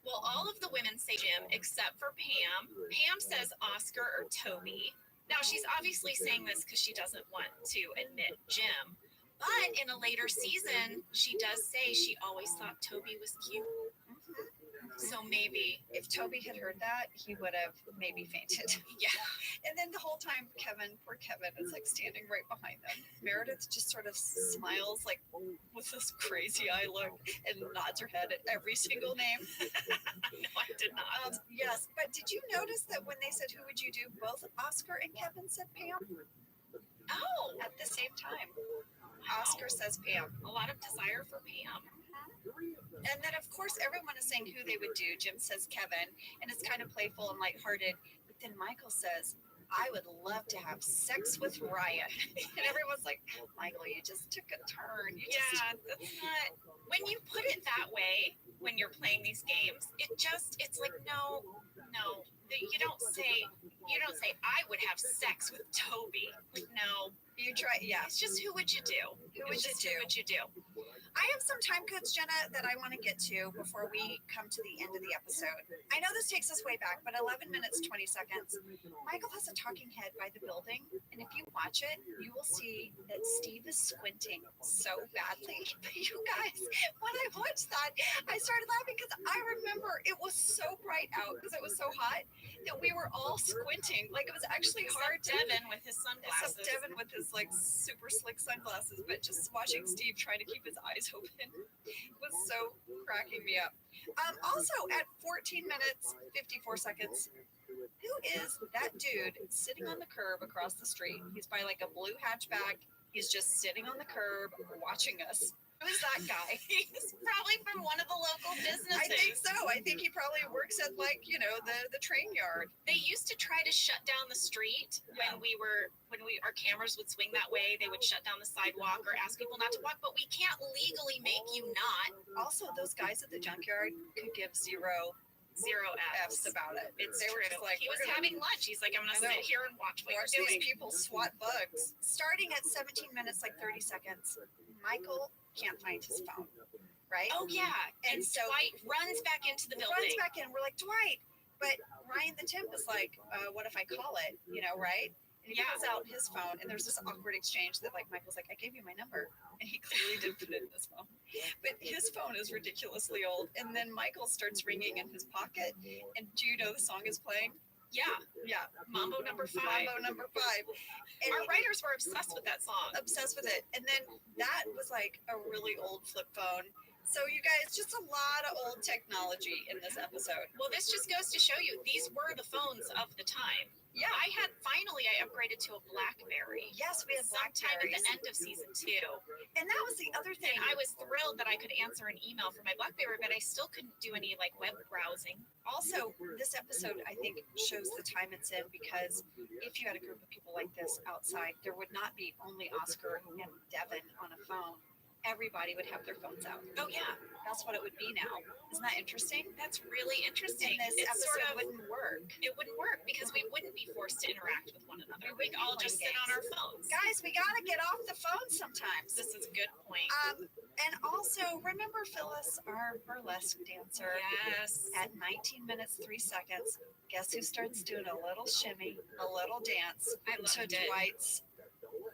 Well, all of the women say Jim except for Pam. Pam says Oscar or Toby. Now, she's obviously saying this because she doesn't want to admit Jim. But in a later season, she does say she always thought Toby was cute. So maybe if Toby had heard that, he would have maybe fainted. Yeah. And then the whole time, poor Kevin is like standing right behind them. Meredith just sort of smiles like with this crazy eye look and nods her head at every single name. No, I did not. Yes, but did you notice that when they said, who would you do? Both Oscar and Kevin said Pam. Oh. At the same time. Oscar says Pam. A lot of desire for Pam. And then, of course, everyone is saying who they would do. Jim says Kevin, and it's kind of playful and lighthearted. But then Michael says, I would love to have sex with Ryan. And everyone's like, Michael, you just took a turn. That's not... When you put it that way, when you're playing these games, it's like, no. You don't say, I would have sex with Toby. No. You try, yeah. It's just, who would you do? Who would you do? I have some time codes, Jenna, that I want to get to before we come to the end of the episode. I know this takes us way back, but 11 minutes, 20 seconds. Michael has a talking head by the building, and if you watch it, you will see that Steve is squinting so badly. But you guys, when I watched that, I started laughing because I remember it was so bright out because it was so hot that we were all squinting. Like, it was actually hard to... Devin with his sunglasses. Devin with his, like, super slick sunglasses, but just watching Steve trying to keep his eyes open was so cracking me up. Also, at 14 minutes, 54 seconds, who is that dude sitting on the curb across the street? He's by, like, a blue hatchback. He's just sitting on the curb watching us. Who's that guy? He's probably from one of the local businesses. I think so. I think he probably works at, like, you know, the train yard. They used to try to shut down the street when our cameras would swing that way. They would shut down the sidewalk or ask people not to walk, but we can't legally make you not. Also, those guys at the junkyard could give zero F's about it. They were just like, he was having lunch. He's like, I'm going to sit here and watch what you're doing. These people swat bugs. Starting at 17 minutes, like 30 seconds, Michael can't find his phone, right? Oh, yeah. And so Dwight runs back into the building. Runs back in. We're like, Dwight. But Ryan the temp is like, what if I call it? You know, right? And he pulls out his phone, and there's this awkward exchange that, like, Michael's like, I gave you my number. And he clearly didn't put it in his phone. But his phone is ridiculously old. And then Michael starts ringing in his pocket. And do you know the song is playing? Yeah. Mambo number 5. And our writers were obsessed with that song. Obsessed with it. And then that was like a really old flip phone. So you guys, just a lot of old technology in this episode. Well, this just goes to show you, these were the phones of the time. Yeah. I upgraded to a BlackBerry. Yes, we had sometime at the end of season 2. And that was the other thing. And I was thrilled that I could answer an email from my BlackBerry, but I still couldn't do any, like, web browsing. Also, this episode, I think, shows the time it's in, because if you had a group of people like this outside, there would not be only Oscar and Devin on a phone. Everybody would have their phones out. Oh, yeah. That's what it would be now. Isn't that interesting? That's really interesting. And this episode wouldn't work. It wouldn't work because we wouldn't be forced to interact with one another. We'd all just sit on our phones. Guys, we got to get off the phone sometimes. This is a good point. And also, remember Phyllis, our burlesque dancer? Yes. At 19 minutes, 3 seconds, guess who starts doing a little shimmy, a little dance to Dwight's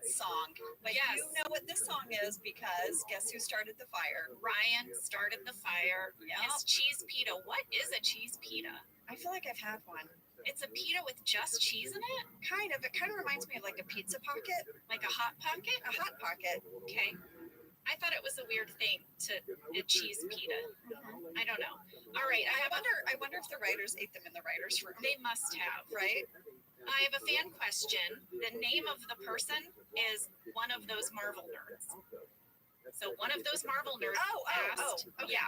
song? But you know what this song is, because guess who started the fire? Ryan started the fire. Yep. It's cheese pita. What is a cheese pita? I feel like I've had one. It's a pita with just cheese in it? Kind of. It kind of reminds me of like a pizza pocket. Like a hot pocket? A hot pocket. Okay. I thought it was a weird thing to a cheese pita. I don't know. All right. I wonder if the writers ate them in the writers' room. They must have. Right? I have a fan question. The name of the person is one of those Marvel nerds. So one of those Marvel nerds asked, okay. yeah,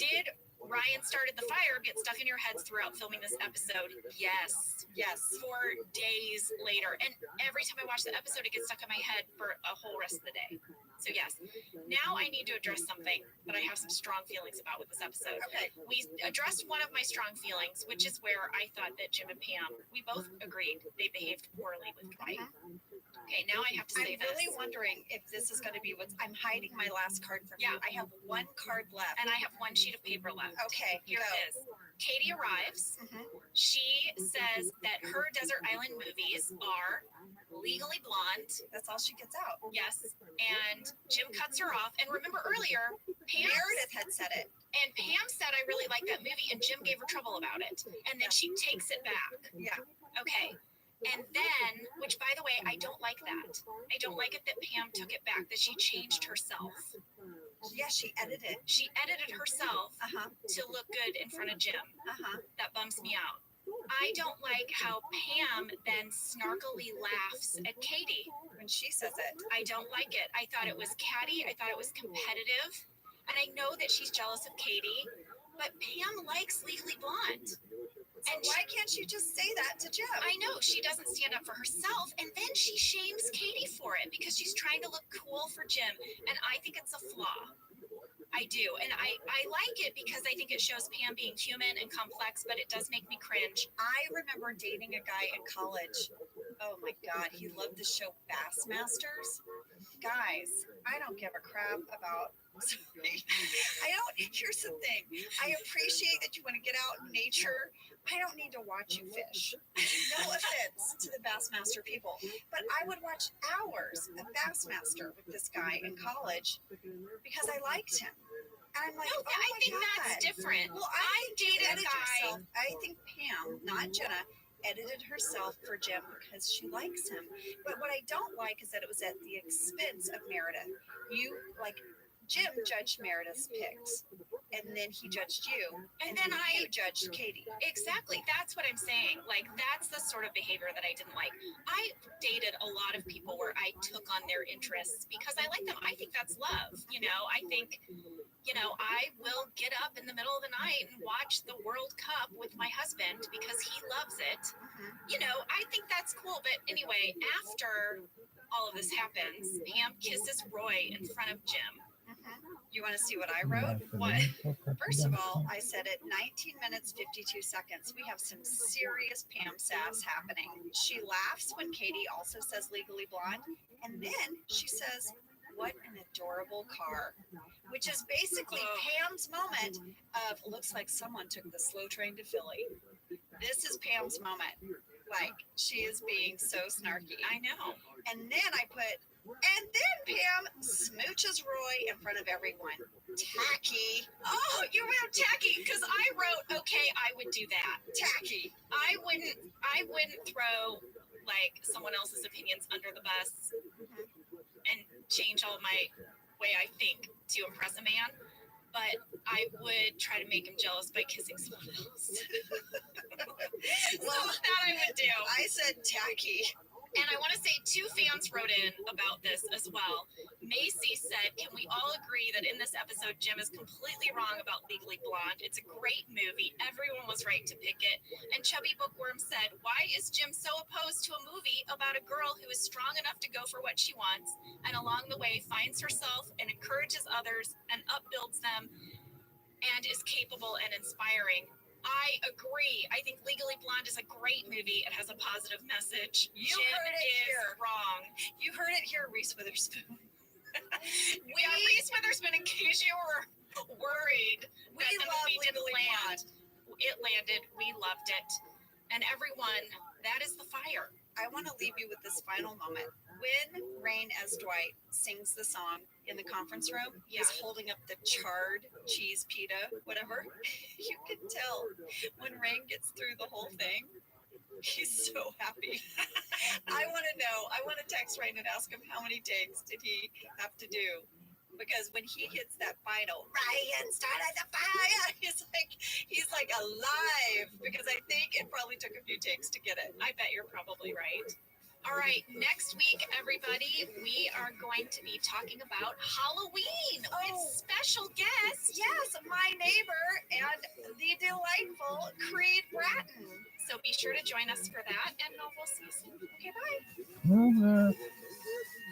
did Ryan started the fire get stuck in your heads throughout filming this episode? Yes. 4 days later. And every time I watch the episode, it gets stuck in my head for a whole rest of the day. So yes, now I need to address something that I have some strong feelings about with this episode. Okay. We addressed one of my strong feelings, which is where I thought that Jim and Pam, we both agreed they behaved poorly with Dwight. Okay, now I have to say I'm really wondering if this is going to be I'm hiding my last card from you. I have one card left. And I have one sheet of paper left. Okay, Here it is. Katie arrives. She says that her Desert Island movies are Legally Blonde. That's all she gets out. Yes. And Jim cuts her off. And remember earlier, Meredith had said it. And Pam said, I really like that movie. And Jim gave her trouble about it. And then she takes it back. Yeah. Okay. And then, which by the way, I don't like that. I don't like it that Pam took it back, that she changed herself. Yeah, she edited. She edited herself to look good in front of Jim. That bums me out. I don't like how Pam then snarkily laughs at Katie when she says it. I don't like it. I thought it was catty. I thought it was competitive. And I know that she's jealous of Katie, but Pam likes Legally Blonde. And why can't you just say that to Jim? I know, she doesn't stand up for herself, and then she shames Katie for it because she's trying to look cool for Jim, and I think it's a flaw. I do, and I like it because I think it shows Pam being human and complex, but it does make me cringe. I remember dating a guy in college. Oh my God, he loved the show Bassmasters. Guys, I don't give a crap about. Here's the thing. I appreciate that you want to get out in nature. I don't need to watch you fish. No offense to the Bassmaster people, but I would watch hours of Bassmaster with this guy in college because I liked him. And I'm like, no, I think that's different. Well, I dated a guy. I think Pam, not Jenna, edited herself for Jim because she likes him. But what I don't like is that it was at the expense of Meredith. Jim judged Meredith's picks, and then he judged you, and then you judged Katie. Exactly. That's what I'm saying. Like, that's the sort of behavior that I didn't like. I dated a lot of people where I took on their interests because I like them. I think that's love. I think, I will get up in the middle of the night and watch the World Cup with my husband because he loves it. I think that's cool. But anyway, after all of this happens, Pam kisses Roy in front of Jim. You want to see what I wrote? What? First of all, I said at 19 minutes, 52 seconds, we have some serious Pam sass happening. She laughs when Katie also says Legally Blonde. And then she says, what an adorable car. Which is basically Pam's moment of, looks like someone took the slow train to Philly. This is Pam's moment. Like, she is being so snarky. I know. And then I put, and then Pam smooches Roy in front of everyone. Tacky. Oh, you wrote tacky because I wrote, okay, I would do that. Tacky. I wouldn't throw like someone else's opinions under the bus and change all my way I think to impress a man. But I would try to make him jealous by kissing someone else. Well, that I would do. I said tacky. And I want to say 2 fans wrote in about this as well. Macy said, can we all agree that in this episode, Jim is completely wrong about Legally Blonde? It's a great movie. Everyone was right to pick it. And Chubby Bookworm said, why is Jim so opposed to a movie about a girl who is strong enough to go for what she wants and along the way finds herself and encourages others and upbuilds them and is capable and inspiring? I agree. I think Legally Blonde is a great movie. It has a positive message. You Jim heard it is here. Wrong. You heard it here, Reese Witherspoon. Reese Witherspoon, in case you were worried that the movie didn't land. It landed. We loved it. And everyone, that is the fire. I want to leave you with this final moment. When Rain as Dwight sings the song in the conference room, he's holding up the charred cheese pita, whatever. You can tell when Rain gets through the whole thing, he's so happy. I want to know. I want to text Rain and ask him how many takes did he have to do. Because when he hits that final, Ryan started the fire, he's like alive. Because I think it probably took a few takes to get it. I bet you're probably right. All right, next week, everybody, we are going to be talking about Halloween with special guest. Yes, my neighbor and the delightful Creed Bratton. So be sure to join us for that, and we'll see you soon. Okay, bye.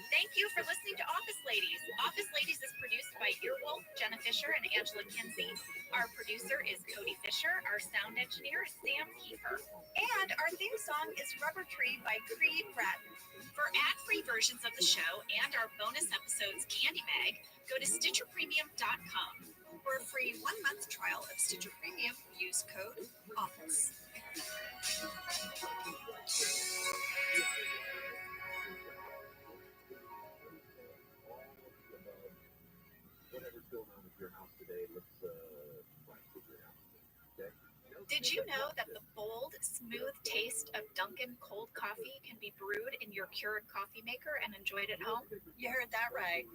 Thank you for listening to Office Ladies. Office Ladies is produced by Earwolf, Jenna Fisher, and Angela Kinsey. Our producer is Cody Fisher. Our sound engineer is Sam Kiefer. And our theme song is Rubber Tree by Creed Bratton. For ad-free versions of the show and our bonus episodes Candy Mag, go to StitcherPremium.com. For a free 1-month trial of Stitcher Premium, use code OFFICE. Whatever's going on with your house today, let's try to figure it out. Okay? Did you know that the bold, smooth taste of Dunkin' cold coffee can be brewed in your Keurig coffee maker and enjoyed at home? You heard that right.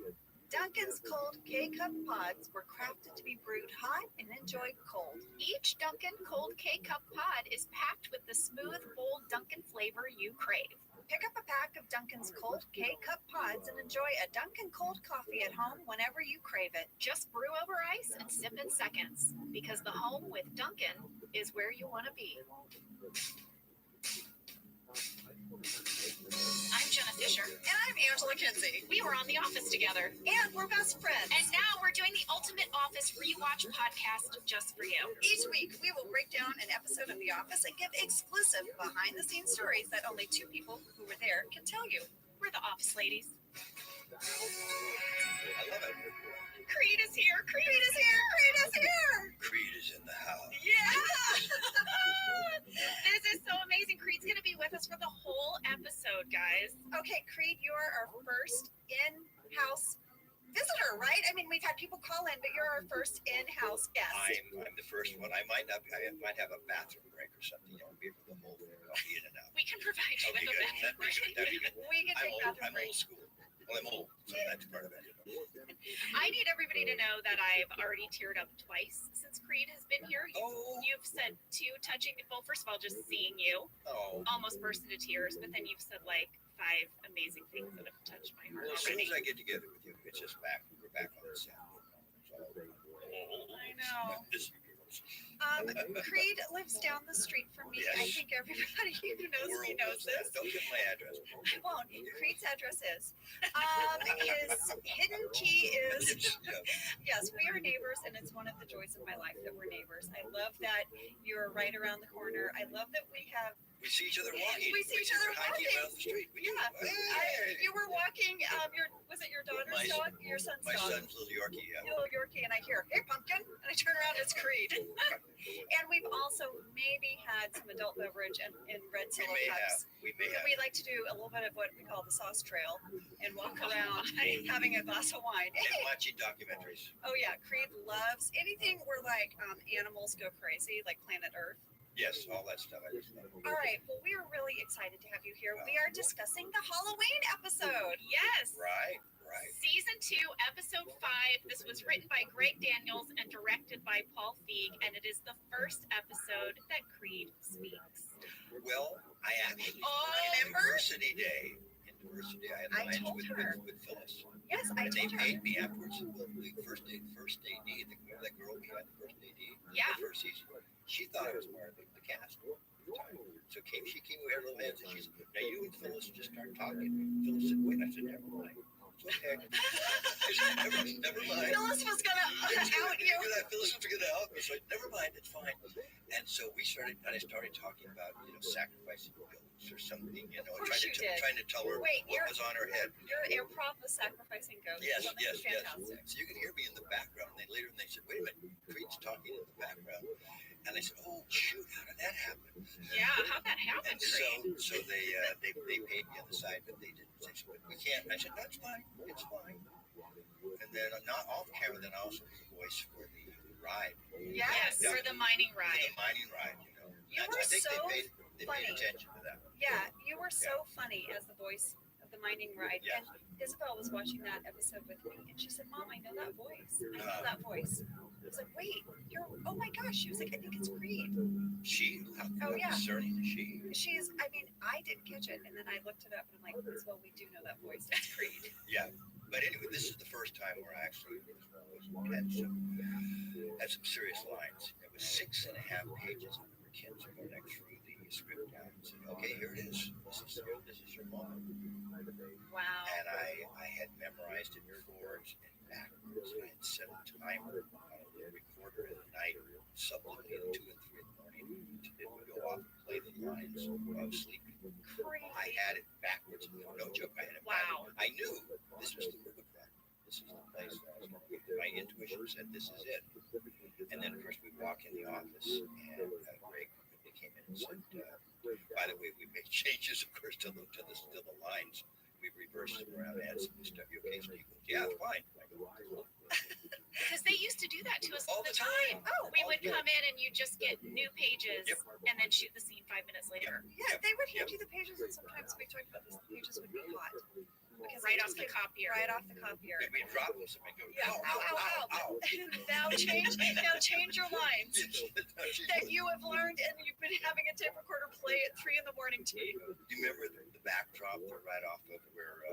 Dunkin's cold K-Cup pods were crafted to be brewed hot and enjoyed cold. Each Dunkin' cold K-Cup pod is packed with the smooth, bold Dunkin' flavor you crave. Pick up a pack of Dunkin's cold K-Cup pods and enjoy a Dunkin' cold coffee at home whenever you crave it. Just brew over ice and sip in seconds, because the home with Dunkin' is where you want to be. I'm Jenna Fisher. And I'm Angela Kinsey. We were on The Office together. And we're best friends. And now we're doing the Ultimate Office Rewatch podcast just for you. Each week, we will break down an episode of The Office and give exclusive behind-the-scenes stories that only two people who were there can tell you. We're the Office Ladies. I love it. Creed is here. Creed is here. Creed is here. Creed is in the house. Yeah. This is so amazing. Creed's going to be with us for the whole episode, guys. Okay, Creed, you are our first in-house visitor, right? I mean, we've had people call in, but you're our first in-house guest. I'm the first one. I might have a bathroom break or something. You know, be able to move. I'll be in and out. We can provide you with a bathroom break. We can take bathroom I'm breaks. old school. Well, I'm old, so that's part of it. I need everybody to know that I've already teared up twice since Creed has been here. You've said two touching, well, first of all, just seeing you, almost burst into tears, but then you've said like 5 amazing things that have touched my heart Well, as soon already. as I get together with you, it's just back. We're back on the set. I know. This, Creed lives down the street from me. Yes. I think everybody who knows me knows this. Don't give my address. I won't. Creed's address is. His hidden key is. Yes, we are neighbors, and it's one of the joys of my life that we're neighbors. I love that you're right around the corner. I love that we have. We see each other walking. We see each other hiking walking. down the street. You were walking. Was it your daughter's dog? Your son's my dog? son's little Yorkie. Yeah. Little Yorkie, and I hear, "Hey, pumpkin!" And I turn around, it's Creed. And we've also maybe had some adult beverage in red Solo cups. We may have. We like to do a little bit of what we call the sauce trail and walk around having a glass of wine. And watching documentaries. Oh yeah, Creed loves anything where like animals go crazy, like Planet Earth. Yes, all that stuff. I just love. All right, well, we are really excited to have you here. We are discussing the Halloween episode. Yes. Right. Season 2, episode 5. This was written by Greg Daniels and directed by Paul Feig, and it is the first episode that Creed speaks. Well, I actually Diversity Day. I had lines with Phyllis. Yes, I and told they her. paid me afterwards. Well, the first AD, that girl we had, the first AD, yeah, the first season, she thought I was part of the cast. So she came with her little hands and she said, "Now you and Phyllis just start talking." Phyllis said, "Wait," I said, "Never mind." Okay. never mind. Phyllis was gonna out you. Phyllis was gonna out me. So never mind, it's fine. And so we started talking about sacrificing goats or something, trying to tell her what was on her head. Your improv was sacrificing goats. Yes. Fantastic. So you can hear me in the background. And later they said, "Wait a minute, Creed's talking in the background." And I said, "Oh shoot, how did that happen?" Yeah, how'd that happen, And so they paid the other side, but they didn't. They said, "We can't." I said, "That's fine. It's fine." And then not off camera, then I also was the voice for the ride. Yes, for the mining For ride. the mining ride, you know. You I were think so they paid funny. attention to that. Yeah, you were so funny as the voice of the mining ride. Yeah. And Isabel was watching that episode with me, and she said, "Mom, I know that voice. I know that voice." I was like, "Wait, oh my gosh." She was like, "I think it's Creed." She? Oh, yeah. Concerning the she. I didn't catch it, and then I looked it up, and I'm like, "Well, we do know that voice. It's Creed." Yeah. But anyway, this is the first time where I actually had some serious lines. It was 6.5 pages. I remember Ken going through the script down and said, "Okay, here it is. This is your moment." Wow. And I had memorized it forwards and backwards. And I had set a timer on the recorder at night, subliminally at 2 and 3 in the morning. It would go off and play the lines while I was sleeping. I had it backwards. No joke. I had it backwards. I knew this was the riverfront. This is the place. My intuition said this is it. And then, of course, we walk in the office, and Greg came in and said, "By the way, we made changes, of course, to the lines. We reversed them around and added some new stuff. You okay, Steve?" "Yeah, fine." I go, "Cool." Because they used to do that to us All the time. We would come in and you just get new pages and then shoot the scene 5 minutes later. Yeah, they would hand you the pages, and sometimes we talked about this. The pages would be hot. Because Right off the copier. Right off the copier. And we drop them and go, Yeah. ow, ow. Now change your lines that you have learned, and you've been having a tape recorder play at 3 in the morning to you. Do you remember the backdrop right off of where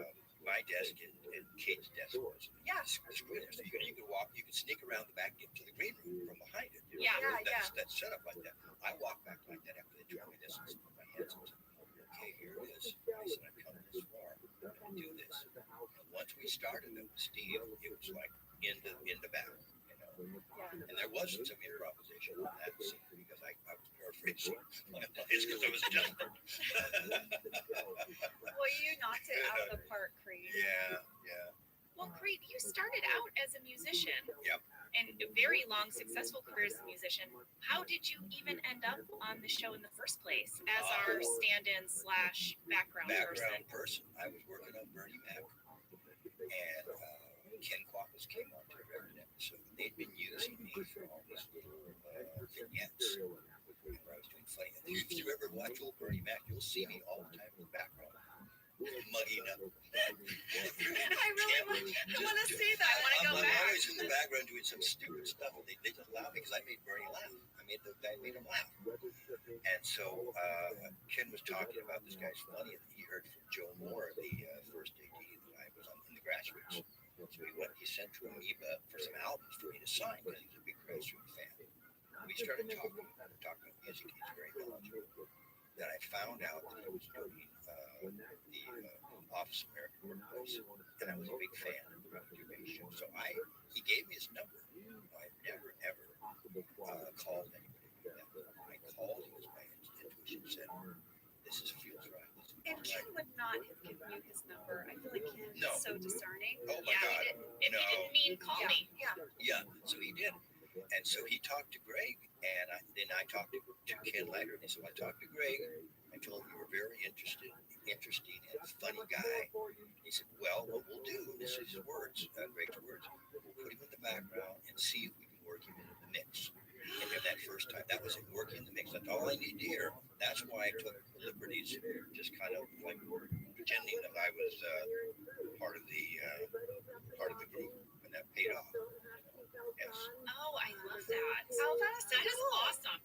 my desk and Kate's desk was? Yeah. The screen there. So you could walk, you could sneak around the back into the green room from behind it. You know, Yeah. That's set up like that. I walk back like that after they dropped me this and put my hands up. Okay, here it is. I said, "I've come this far. I'm going to do this." And once we started it with Steve, it was like in the back, you know. And there wasn't some improvisation on that scene because I was paraphrasing my lines because I was just. Well, you knocked it out of the park, Creed. Yeah. Well, Creed, you started out as a musician. Yep. And a very long, successful career as a musician. How did you even end up on the show in the first place as our stand-in / background person? I was working on Bernie Mac, and Ken Quappas came on to a record episode. They'd been using me for all these little vignettes where I was doing funny. And if you ever watch old Bernie Mac, you'll see me all the time in the background, mugging up. I really want to see that. I'm always in the background doing some stupid stuff. They just laugh because I made Bernie laugh. I made him laugh. And so Ken was talking about this guy's funny, and he heard from Joe Moore, the first AD that I was on in the Grassroots. So he sent to Amoeba for some albums for me to sign because he's a big Grassroots fan. We started talking about music. He's very knowledgeable. Then I found out that he was doing the Office of American Workplace, and I was a big fan of the Reputation. So he gave me his number. I never ever called anybody. I called him because my intuition said, "This feels right." And Ken would not have given you his number. I feel like Ken is so discerning. Oh my God. He didn't mean call me. Yeah, so he did. And so he talked to Greg, and then I talked to Ken later, and he said, "I talked to Greg. I told him you were very interesting and funny guy." He said, "Well, what we'll do," and this is his words, Greg's words, "we'll put him in the background and see if we can work him into the mix." And then that first time, that was it, working the mix. That's all I need to hear. That's why I took the liberties, just kind of like pretending that I was part of the group, and that paid off. Yes. Oh, I love that. Oh, that is cool. Awesome.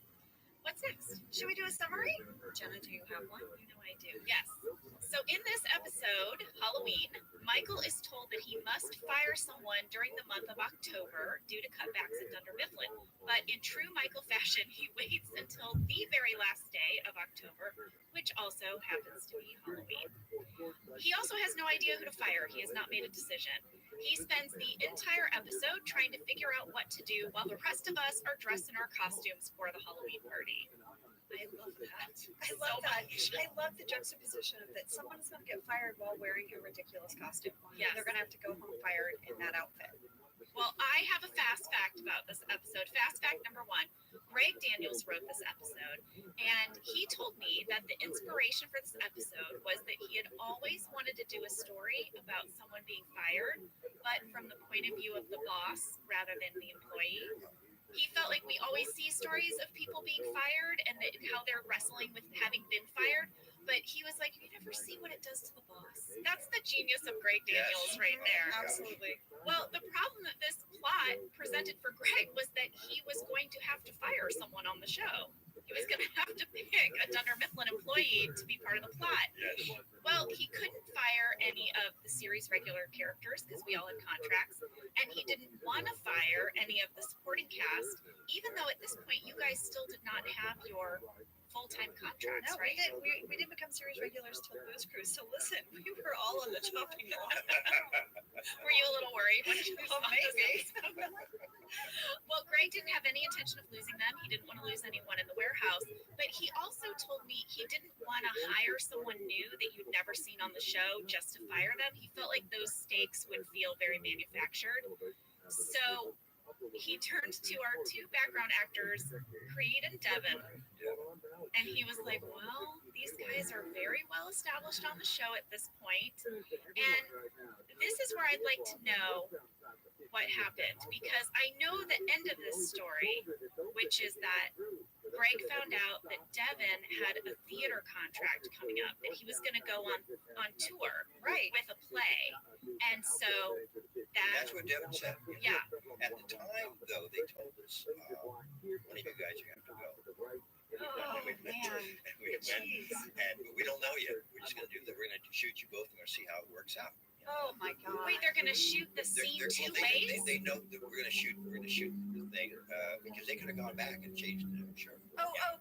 What's next? Should we do a summary? Jenna, do you have one? You know I do. Yes. So in this episode, Halloween, Michael is told that he must fire someone during the month of October due to cutbacks at Dunder Mifflin. But in true Michael fashion, he waits until the very last day of October, which also happens to be Halloween. He also has no idea who to fire. He has not made a decision. He spends the entire episode trying to figure out what to do while the rest of us are dressed in our costumes for the Halloween party. I love that. I love the juxtaposition of that someone is going to get fired while wearing a ridiculous costume. Yes. They're going to have to go home fired in that outfit. Well, I have a fast fact about this episode. Fast fact number 1. Greg Daniels wrote this episode, and he told me that the inspiration for this episode was that he had always wanted to do a story about someone being fired, but from the point of view of the boss rather than the employee. He felt like we always see stories of people being fired and how they're wrestling with having been fired, but he was like, you never see what it does to the boss. That's the genius of Greg Daniels right there. Absolutely. Well, the problem that this plot presented for Greg was that he was going to have to fire someone on the show. He was going to have to pick a Dunder Mifflin employee to be part of the plot. Well, he couldn't fire any of the series regular characters because we all had contracts, and he didn't want to fire any of the supporting cast, even though at this point you guys still did not have your full-time contracts, No, right? we didn't become series regulars till Booze Cruise. So listen, we were all on the chopping block. Were you a little worried when you Oh, maybe. Well, Greg didn't have any intention of losing them. He didn't want to lose anyone in the warehouse. But he also told me he didn't want to hire someone new that you'd never seen on the show just to fire them. He felt like those stakes would feel very manufactured. So he turned to our 2 background actors, Creed and Devin. And he was like, well, these guys are very well established on the show at this point. And this is where I'd like to know what happened, because I know the end of this story, which is that Greg found out that Devin had a theater contract coming up, that he was going to go on tour with a play. And so That's what Devin said. Yeah. At the time, though, they told us, one of you guys are going to have to go. Oh, man. And we don't know yet. We're just going to do that. We're going to shoot you both and we're going to see how it works out. Oh my God. Wait, they're going to shoot the scene 2 ways? They know that we're going to shoot the thing because they could have gone back and changed it, I'm sure.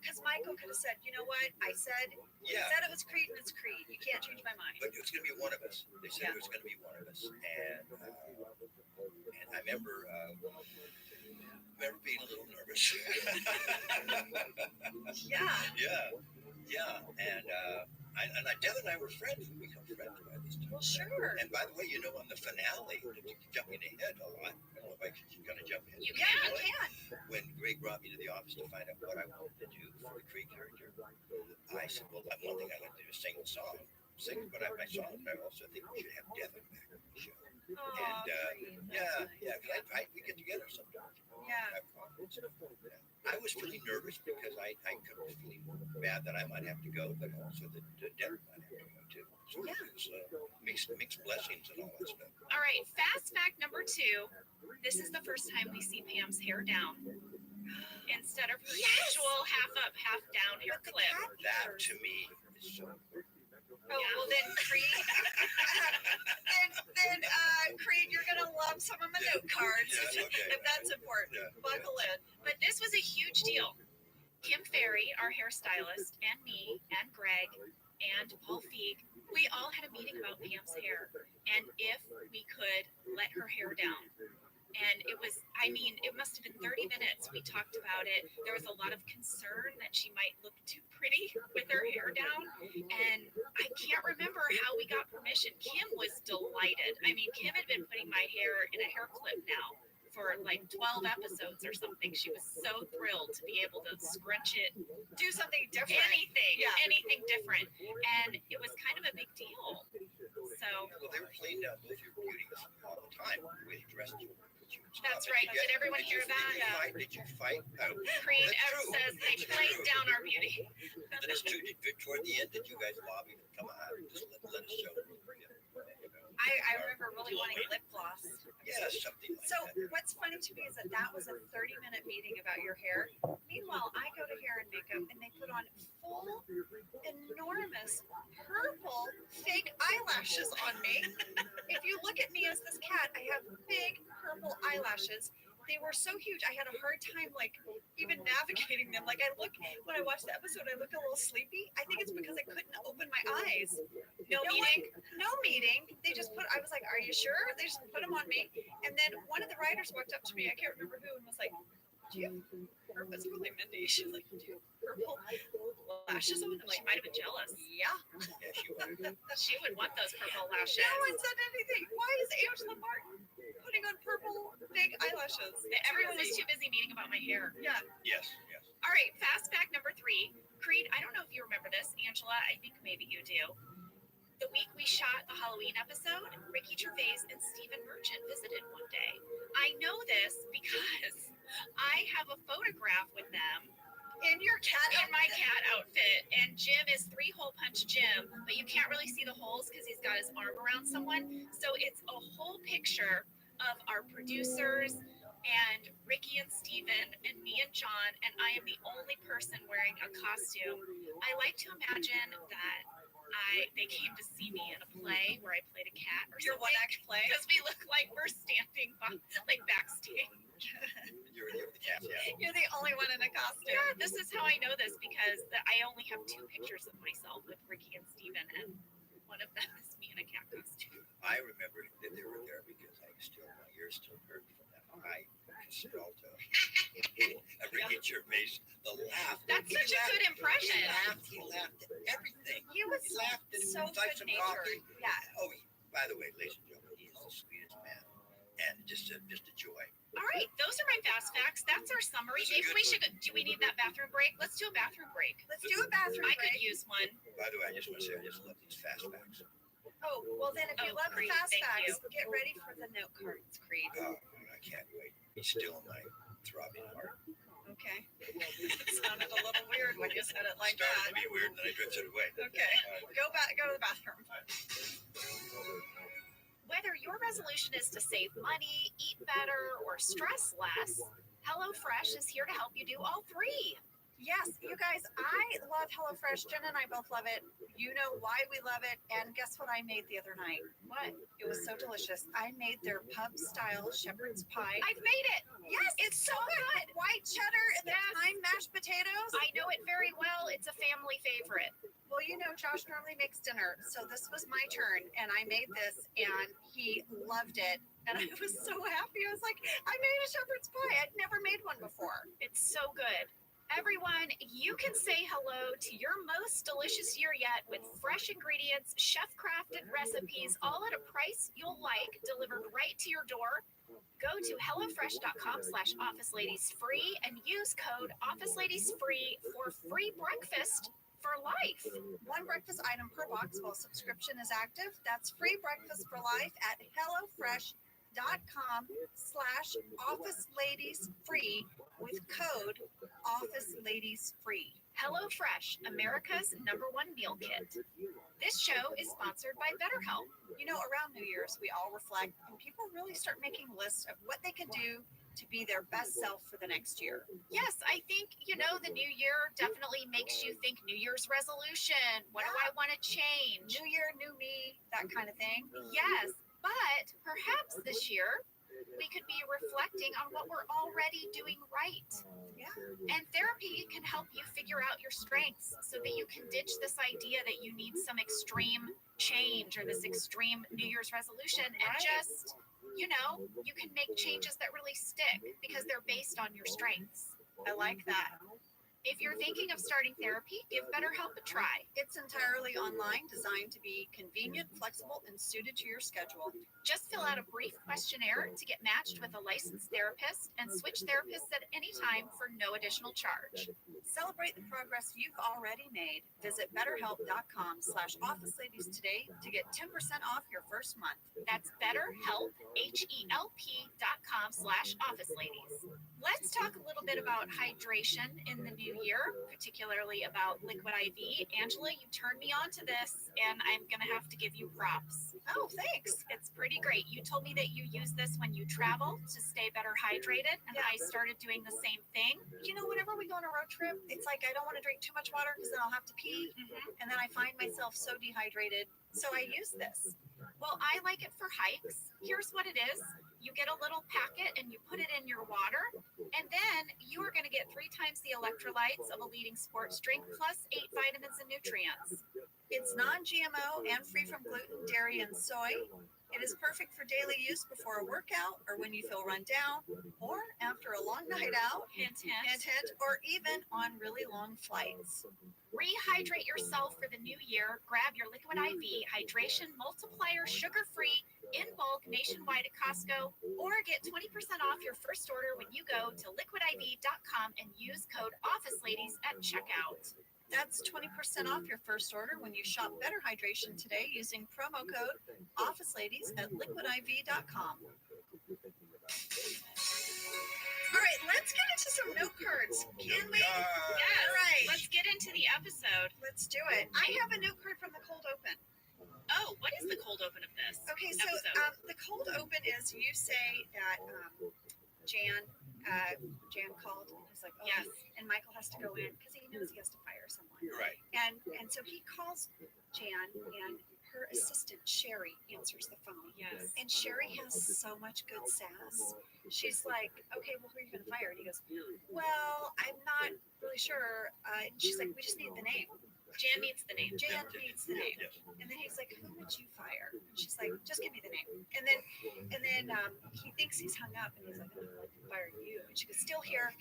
Because Michael could have said, you know what? I said it was Creed and it's Creed. You can't change my mind. But it was going to be one of us. They said it was going to be one of us. And I remember being a little nervous. Yeah. And Devin and I were friends. We become friends by this time. Well, sure. And by the way, on the finale, jumping ahead a lot. I don't know if I can kind of jump in. You can. When Greg brought me to the office to find out what I wanted to do for the Creed character, I said, well, one thing I like to do is sing a song. But I also think we should have Devin back on the show. We get together sometimes. I was really nervous because I was feeling bad that I might have to go, but also that Devin might have to go too. So it was mixed blessings and all that stuff. All right, fast fact number 2. This is the first time we see Pam's hair down instead of her usual half up, half down hair clip. That to me is so important. Well then Creed, Creed, you're gonna love some of my note cards if that's important. Buckle in. But this was a huge deal. Kim Ferry, our hairstylist, and me, and Greg, and Paul Feig, we all had a meeting about Pam's hair, and if we could let her hair down. And it must have been 30 minutes. We talked about it. There was a lot of concern that she might look too pretty with her hair down. And I can't remember how we got permission. Kim was delighted. Kim had been putting my hair in a hair clip now for like 12 episodes or something. She was so thrilled to be able to scrunch it, do something different. Anything different. And it was kind of a big deal. So. Well, they were playing down both your beauties all the time, the way you dressed you. That's right. Did everyone hear that? Did you fight? Creed says they played down our beauty. That's true. Toward the end, did you guys lobby to come out and just let us show them? I remember really wanting lip gloss. Yeah, something like so that. What's funny to me is that was a 30-minute meeting about your hair. Meanwhile, I go to hair and makeup and they put on full, enormous, purple, fake eyelashes on me. If you look at me as this cat, I have big purple eyelashes. They were so huge. I had a hard time, even navigating them. When I watched the episode, I look a little sleepy. I think it's because I couldn't open my eyes. No meeting. They just I was like, are you sure? They just put them on me. And then one of the writers walked up to me, I can't remember who, and was like, do you have purple? It's really Mindy. She's like, do you have purple lashes on? She might have been jealous. Yeah. She would want those purple lashes. No one said anything. Why is Angela Martin putting on purple big eyelashes. Everyone was too busy meeting about my hair. Yeah. Yes, yes. All right, fast fact number 3. Creed, I don't know if you remember this. Angela, I think maybe you do. The week we shot the Halloween episode, Ricky Gervais and Stephen Merchant visited one day. I know this because I have a photograph with them In your cat in my cat outfit, and Jim is 3-hole punch Jim, but you can't really see the holes because he's got his arm around someone. So it's a whole picture of our producers and Ricky and Steven and me and John, and I am the only person wearing a costume. I like to imagine that they came to see me in a play where I played a cat or your something. one-act play. Because we look like we're standing like backstage. You're the cat, yeah. You're the only one in a costume. Yeah, this is how I know this because I only have 2 pictures of myself with Ricky and Steven, and one of them is me in a cat costume. I remember that they were there because my ears still hurt from that high Concerto. Ricky Gervais, the laugh. That's such a good impression. He laughed at everything. He was He laughed at so types of good-natured. coffee. Yeah. Oh, by the way, ladies and gentlemen, he is the sweetest man, and just a joy. All right, those are my fast facts. That's our summary. Maybe we should. Do we need that bathroom break? Let's do a bathroom break. Let's do a bathroom I break. could use one. By the way, I just want to say I just love these fast facts. Oh, well then if you Oh, love the Creed, fast thank facts, you. get ready for the note cards, Creed. Oh, I can't wait. He's still in my throbbing heart. Okay. It sounded a little weird when you said it like Started that. to be weird, and then I drifted away. Okay. Go to the bathroom. Whether your resolution is to save money, eat better, or stress less, HelloFresh is here to help you do all 3. Yes, you guys, I love HelloFresh. Jen and I both love it. You know why we love it. And guess what I made the other night? What? It was so delicious. I made their pub-style shepherd's pie. I've made it. Yes, it's so good. White cheddar and the Yes. thyme mashed potatoes. I know it very well. It's a family favorite. Well, you know, Josh normally makes dinner, so this was my turn, and I made this, and he loved it. And I was so happy. I was like, I made a shepherd's pie. I'd never made one before. It's so good. Everyone, you can say hello to your most delicious year yet with fresh ingredients, chef-crafted recipes, all at a price you'll like, delivered right to your door. Go to hellofresh.com/officeladiesfree and use code officeladiesfree for free breakfast for life. One breakfast item per box while subscription is active. That's free breakfast for life at hellofresh.com/officeladiesfree with code officeladiesfree. HelloFresh, America's #1 meal kit. This show is sponsored by BetterHelp. You know, around New Year's, we all reflect and people really start making lists of what they can do to be their best self for the next year. Yes, I think, the new year definitely makes you think New Year's resolution. What do I want to change? New year, new me, that kind of thing. Yes, but perhaps this year we could be reflecting on what we're already doing right. Yeah. And therapy can help you figure out your strengths so that you can ditch this idea that you need some extreme change or this extreme New Year's resolution and just, you can make changes that really stick because they're based on your strengths. I like that. If you're thinking of starting therapy, give BetterHelp a try. It's entirely online, designed to be convenient, flexible, and suited to your schedule. Just fill out a brief questionnaire to get matched with a licensed therapist and switch therapists at any time for no additional charge. Celebrate the progress you've already made. Visit betterhelp.com/officeladies today to get 10% off your first month. That's BetterHelp, HELP.com/officeladies. Let's talk a little bit about hydration in the new year, particularly about Liquid IV. Angela, you turned me on to this, and I'm going to have to give you props. Oh, thanks. It's pretty great. You told me that you use this when you travel to stay better hydrated, and I started doing the same thing. You know, whenever we go on a road trip, it's like I don't want to drink too much water because then I'll have to pee, and then I find myself so dehydrated. So I use this. Well, I like it for hikes. Here's what it is. You get a little packet and you put it in your water, and then you are going to get 3 times the electrolytes of a leading sports drink plus 8 vitamins and nutrients. It's non-GMO and free from gluten, dairy, and soy. It is perfect for daily use before a workout or when you feel run down or after a long night out, Hint, hint. or even on really long flights. Rehydrate yourself for the new year. Grab your Liquid IV Hydration Multiplier sugar-free in bulk nationwide at Costco, or get 20% off your first order when you go to liquidiv.com and use code OfficeLadies at checkout. That's 20% off your first order when you shop Better Hydration today using promo code OfficeLadies at liquidiv.com. All right, let's get into some note cards. Can we? Yes. All right. Let's get into the episode. Let's do it. I have a note card from the cold open. Oh, what is the cold open of this? Okay, so episode? the cold open is you say that Jan called and was like, oh, Yes. and Michael has to go in because he knows he has to fire someone. Right. And so he calls Jan, and her assistant Sherry answers the phone. Yes. And Sherry has so much good sass. She's like, okay, well, who are you going to fire? And he goes, well, I'm not really sure. And she's like, we just need the name. Jan needs the name. Jan needs the name. Yes. And then he's like, who would you fire? And she's like, just give me the name. And then he thinks he's hung up, and he's like, I'd like to fire you. And she goes, still here,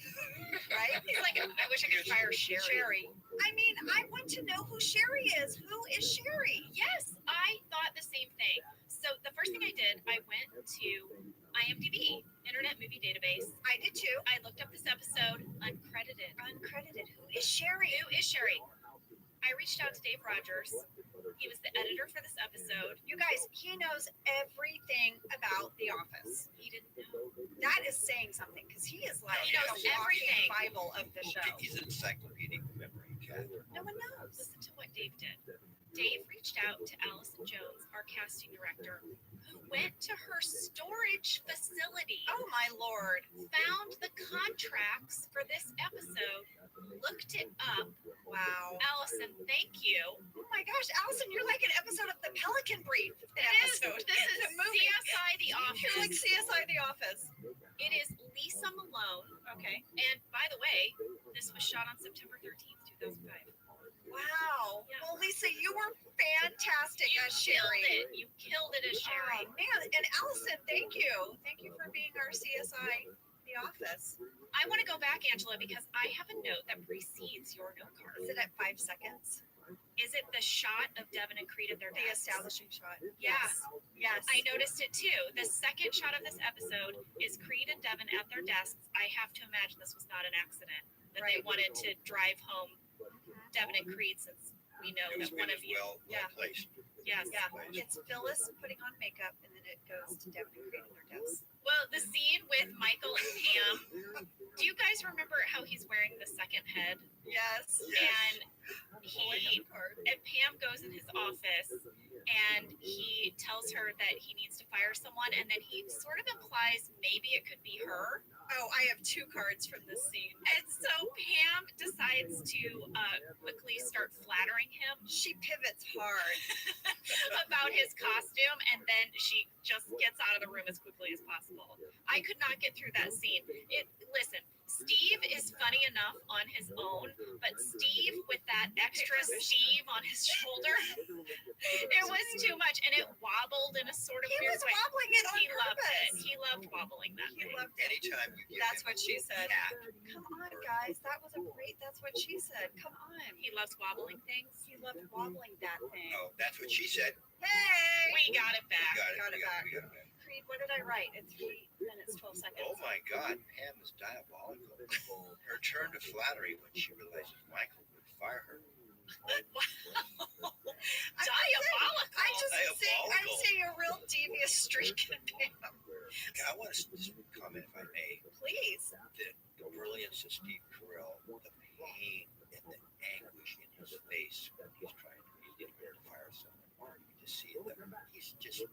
right? He's like, I wish I could fire Sherry. I mean, I want to know who Sherry is. Who is Sherry? Yes, I thought the same thing. So the first thing I did, I went to IMDb, Internet Movie Database. I did too. I looked up this episode, uncredited. Uncredited. Who is Sherry? Who is Sherry? I reached out to Dave Rogers. He was the editor for this episode. You guys, he knows everything about The Office. He didn't know. That is saying something because he is like He knows the walking everything. Bible of the show. He's an encyclopedic memory cat. No one knows. Listen to what Dave did. Dave reached out to Allison Jones, our casting director, who went to her storage facility, Oh my lord. found the contracts for this episode, looked it up. Wow. Allison, thank you. Oh my gosh, Allison, you're like an episode of the Pelican Brief. It is. Episode. This is The movie. CSI The You're like Office. CSI The Office. It is Lisa Malone. Okay. And by the way, this was shot on September 13th, 2005. Wow. Yeah. Well, Lisa, you were fantastic You as killed Sherry. it. You killed it as Sherry. Oh, man. And Allison, thank you. Thank you for being our CSI The Office. I want to go back, Angela, because I have a note that precedes your note card. Is it at 5 seconds? Is it the shot of Devin and Creed at their The desks? establishing shot. Yeah. Yes. I noticed it too. The second shot of this episode is Creed and Devin at their desks. I have to imagine this was not an accident. That they Right. wanted to drive home Devin and Creed, since we know It was that one of you. well Yeah. placed. Yes. Yeah. It's Phyllis putting on makeup, and then it goes to Devin and Creed in their desks. Well, the scene with Michael and Pam. Do you guys remember how he's wearing the second head? Yes. And Pam goes in his office and he tells her that he needs to fire someone, and then he sort of implies maybe it could be her. Oh, I have 2 cards from this scene. And so Pam decides to quickly start flattering him She pivots hard. about his costume, and then she just gets out of the room as quickly as possible. I could not get through that scene. Listen, Steve is funny enough on his own, but Steve with that extra Steve on his shoulder, it was too much, and it wobbled in a sort of He weird was way. wobbling it on He loved it. purpose. He loved wobbling that He thing. loved it. Anytime you give That's him what she said. Yeah. Come on, guys. That was a great. That's what she said. Come on. He loves wobbling things. He loved wobbling that thing. No, that's what she said. Hey. We got it We back. got it. Got it We got back. it. We got it back. Creed, what did I write? In 3 minutes, 12 seconds. Oh my God, Pam is diabolical. Her turn to flattery when she realizes Michael would fire her. Diabolical. I just see. I'm Diabolical. seeing a real devious streak in Pam. I want to just comment, if I may, Please. the brilliance of Steve Carell, the pain and the anguish in his face when he's trying to get her to fire someone. You just see it. He's just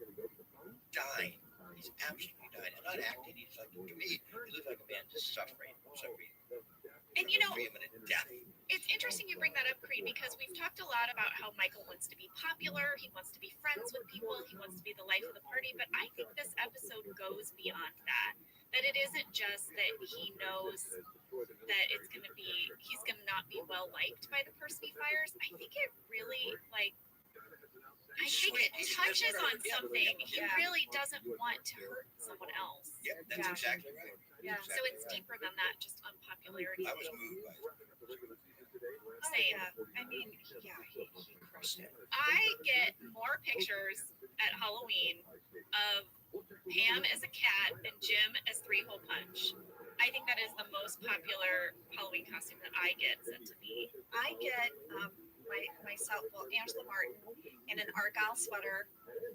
dying. He's absolutely dying. He's not acting. He's like, to me, he looks like a man just suffering. And you know, Preeminent death. it's interesting you bring that up, Creed, because we've talked a lot about how Michael wants to be popular, he wants to be friends with people, he wants to be the life of the party, but I think this episode goes beyond that. That it isn't just that he knows that it's going to be, he's going to not be well liked by the person he fires. I think it really, like, I think it touches on something. He really doesn't want to hurt someone else. Yeah, that's exactly right. Yeah. So it's deeper than that, just unpopularity. I was moved by it. Same. I mean, yeah, he crushed it. I get more pictures at Halloween of Pam as a cat and Jim as Three-Hole Punch. I think that is the most popular Halloween costume that I get sent to me. I get myself, Angela Martin, in an Argyle sweater,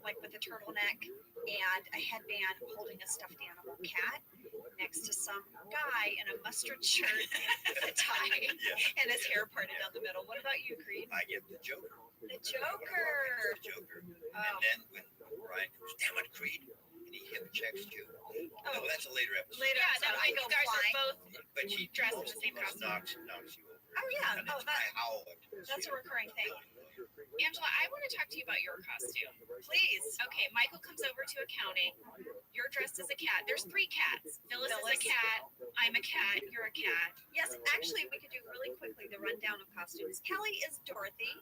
like with a turtleneck and a headband, holding a stuffed animal cat next to some guy in a mustard shirt with a tie and his hair parted down the middle. What about you, Creed? I get the Joker. The Joker. The Joker. And then when Ryan goes, damn it, Creed, and he hip checks you. No, that's a later episode. Later, Yeah, no, you guys are both But she dressed in the same costume. knocks you over. Oh yeah. And Oh, I howl. that's a recurring thing. Angela, I want to talk to you about your costume. Please. Okay, Michael comes over to accounting. You're dressed as a cat. There's 3 cats. Phyllis is a cat. I'm a cat. You're a cat. Yes, actually, we could do really quickly the rundown of costumes. Kelly is Dorothy.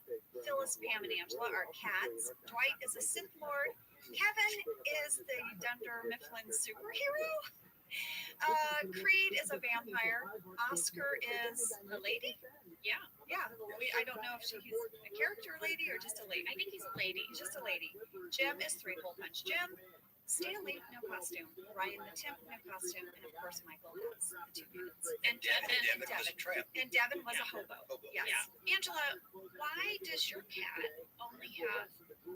Phyllis, Pam, and Angela are cats. Dwight is a Sith Lord. Kevin is the Dunder Mifflin superhero. Creed is a vampire. Oscar is a lady. Yeah. Yeah. I don't know if he's a character lady or just a lady. I think he's a lady. He's just a lady. Jim is Three-Hole Punch. Jim. Stanley, no costume. Ryan the Temp, no costume. And of course, Michael has the 2 cats. And Devin. was a tramp. And Devin was a hobo. Yes. Yeah. Angela, why does your cat only have 2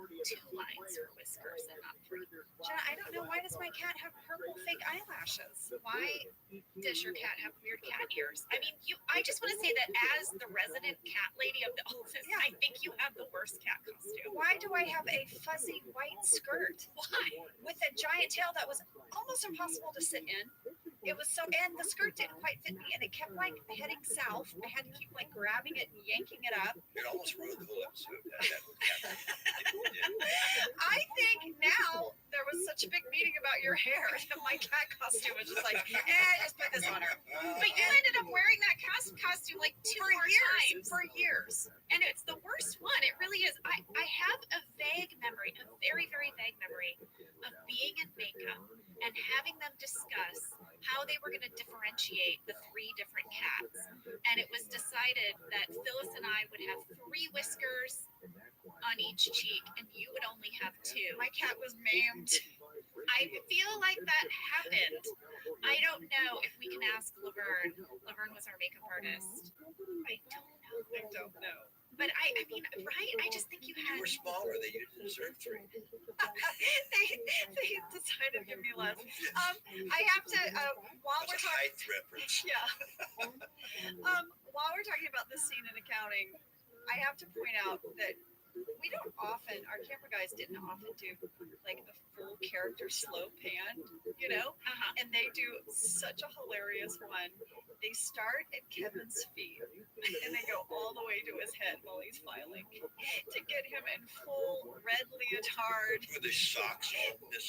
lines for whiskers and not 3? Jenna, I don't know. Why does my cat have purple fake eyelashes? Why does your cat have weird cat ears? I mean, I just want to say that as the resident cat lady of the office, I think you have the worst cat costume. Why do I have a fuzzy white skirt? Why? With a giant tail that was almost impossible to sit in. It was so, and the skirt didn't quite fit me, and it kept like heading south. I had to keep like grabbing it and yanking it up. It almost ruined the whole episode. I think now there was such a big meeting about your hair, and my cat costume was just like, just put this on her. But you ended up wearing that costume like 2 more times. For years. And it's the worst one. It really is. I have a vague memory, a very, very vague memory of being in makeup and having them discuss how they were going to differentiate the 3 different cats. And it was decided that Phyllis and I would have 3 whiskers on each cheek, and you would only have 2. My cat was maimed. I feel like that happened. I don't know if we can ask Laverne. Laverne was our makeup artist. I don't know. But I mean, right? I just think you had. You were smaller. They didn't deserve 3. they decided to give me less. I have to while we're talking. Height reference. Yeah. While we're talking about this scene in accounting, I have to point out that we don't often, our camera guys didn't often do like a full character slow pan, you know? And they do such a hilarious one. They start at Kevin's feet and they go all the way to his head while he's filing to get him in full red leotard. With his socks on this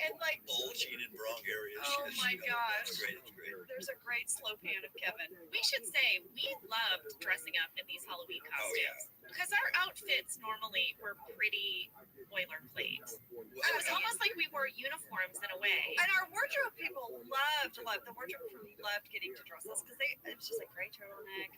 and like bulging in wrong areas. Oh my gosh. It's great. It's great. There's a great slow pan of Kevin. We should say we loved dressing up in these Halloween costumes. Oh, yeah. Because our outfits normally were pretty boilerplate. It was almost like we wore uniforms in a way. And our wardrobe people loved the wardrobe crew loved getting to dress us because it was just a gray turtleneck.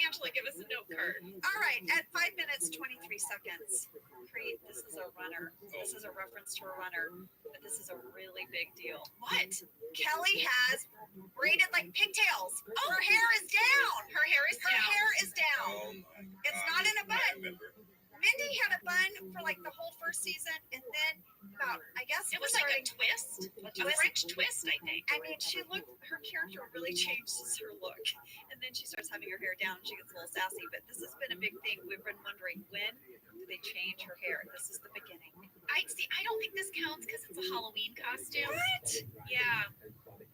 Angela, give us a note card. All right, at 5 minutes 23 seconds, Creed, this is a runner. This is a reference to a runner, but this is a really big deal. What? Kelly has braided like pigtails. Oh, her hair is down. Her hair is down. Her hair is down. Oh my God. It's not in a I bun. remember. Mindy had a bun for like the whole first season, and then about, I guess It was like a twist, a French twist, I think. I mean, her character really changes her look. And then she starts having her hair down. She gets a little sassy. But this has been a big thing. We've been wondering, when do they change her hair? This is the beginning. I don't think this counts because it's a Halloween costume. What? Yeah.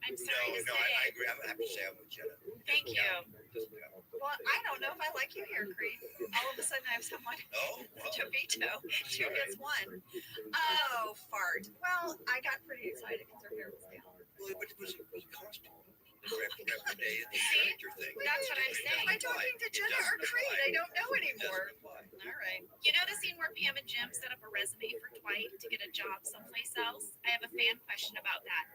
I'm sorry to say. I agree. I'm happy to say I'm with Jenna. Thank you. Well, I don't know if I like you here, Creed. All of a sudden, I have someone to veto. She gets 1. Oh, fart. Well, I got pretty excited because her hair was down. Well, it was a costume. Day is the character thing. That's what I'm saying. Am I talking to Jenna or Creed? I don't know anymore. All right. You know the scene where Pam and Jim set up a resume for Dwight to get a job someplace else? I have a fan question about that.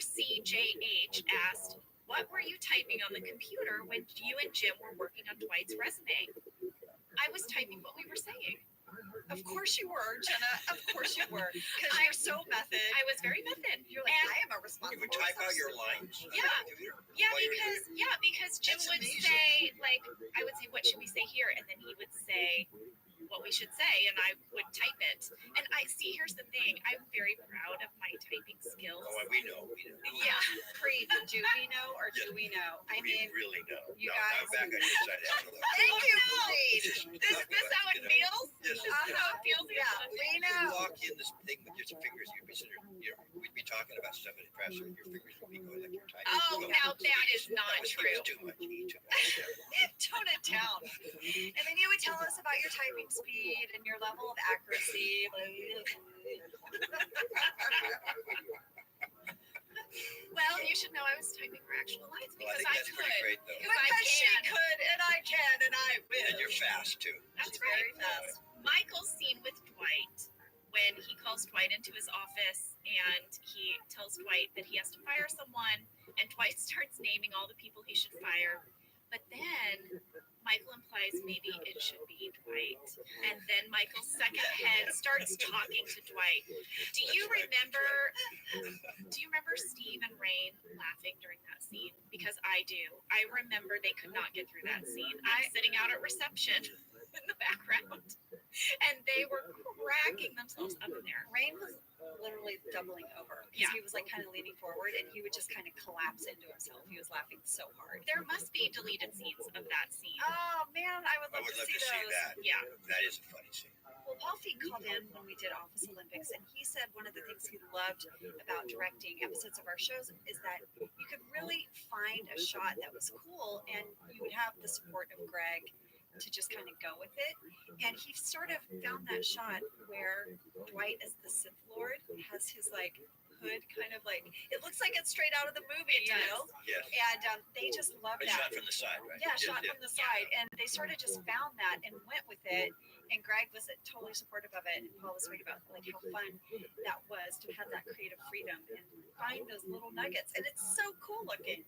RCJH asked, what were you typing on the computer when you and Jim were working on Dwight's resume? I was typing what we were saying. Of course you were, Jenna. Of course you were. Because you're so method. I was very method. You're like, And I am a responsible. You would type out your lines. Yeah. Because Jim would say, like, I would say, what should we say here? And then he would say what we should say, and I would type it. And I see, here's the thing. I'm very proud of my typing skills. Oh, we know. Yeah. Creed, do we know or do we know? I mean, really know. You No, guys. I'm back on your side. Thank you, Creed. Is this how it feels? Yes. This is how it feels? Yeah, we You know. walk in this thing with your fingers, you'd be sitting there, we'd be talking about stuff in the dresser, and your fingers would be going like you're typing. Oh, now that is not true. It's too much. Too much. Tone it down. And then you would tell us about your typing speed and your level of accuracy. Well, you should know I was typing her actual lines Well, I because think I that's could. pretty great, though. Because I Because she can. could, and I can, and I will. And you're fast, too. That's Very right. fast. Michael's scene with Dwight, when he calls Dwight into his office and he tells Dwight that he has to fire someone, and Dwight starts naming all the people he should fire. But then Michael implies maybe it should be Dwight. And then Michael's second head starts talking to Dwight. Do you remember Steve and Rain laughing during that scene? Because I do. I remember they could not get through that scene. I'm sitting out at reception in the background, and they were cracking themselves up in there. Rain was literally doubling over because Yeah. he was like kind of leaning forward and he would just kind of collapse into himself. He was laughing so hard. There must be deleted scenes of that scene. Oh man, I would I love would to love see to see those. that. Yeah. That is a funny scene. Well, Paul Feig called in when we did Office Olympics, and he said one of the things he loved about directing episodes of our shows is that you could really find a shot that was cool, and you would have the support of Greg to just kind of go with it. And he sort of found that shot where Dwight, as the Sith Lord, has his like hood kind of like, it looks like it's straight out of the movie, It you does. know? Yes. And they just loved But that. shot from the side, right? Yeah, Yes, shot yes. from the side, and they sort of just found that and went with it. And Greg was totally supportive of it, and Paul was talking about like how fun that was to have that creative freedom and find those little nuggets, and it's so cool looking.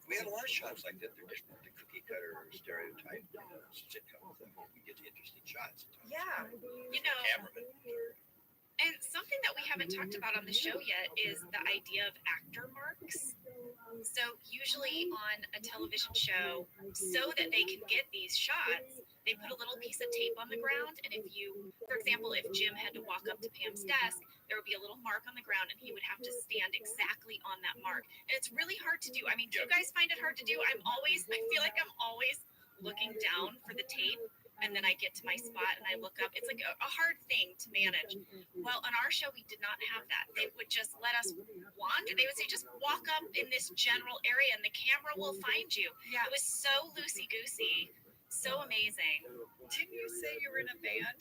We had a lot of shots like that. They're just the cookie cutter stereotype sitcom thing. We get interesting shots. Yeah, You know, Cameraman. and something that we haven't talked about on the show yet is the idea of actor marks. So usually on a television show, so that they can get these shots, they put a little piece of tape on the ground, and if you, for example, if Jim had to walk up to Pam's desk, there would be a little mark on the ground, and he would have to stand exactly on that mark. And it's really hard to do. I mean, do you guys find it hard to do? I feel like I'm always looking down for the tape, and then I get to my spot and I look up. It's like a hard thing to manage. Well, on our show, we did not have that. They would just let us wander. They would say, just walk up in this general area and the camera will find you. yeah. It was so loosey-goosey, so amazing. Didn't you say you were in a band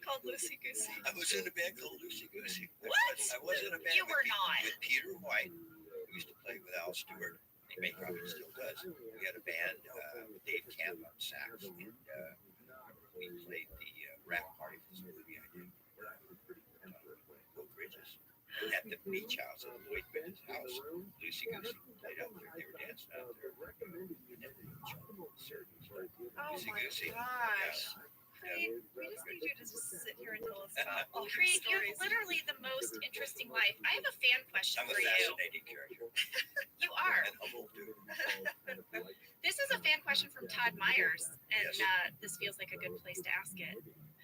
called Lucy Goosey? I was in a band called Lucy Goosey. What? I was in a band You were not. with Peter White, who used to play with Al Stewart. He may probably still does. We had a band, Dave Camp on sax, and we played the rap party for this movie I did. Oak Ridges. At the beach house, at Lloyd Bennett's house, Lucy Goosey played out there. They were dancing out there. And then Oh Lucy my Goosey. gosh. Creed, we just need you to just sit here and tell us about all your Creed, you're stories. literally the most interesting life. I have a fan question I'm a for you. fascinating character. You are. And humble, too. This is a fan question from Todd Myers, and Yes. this feels like a good place to ask it.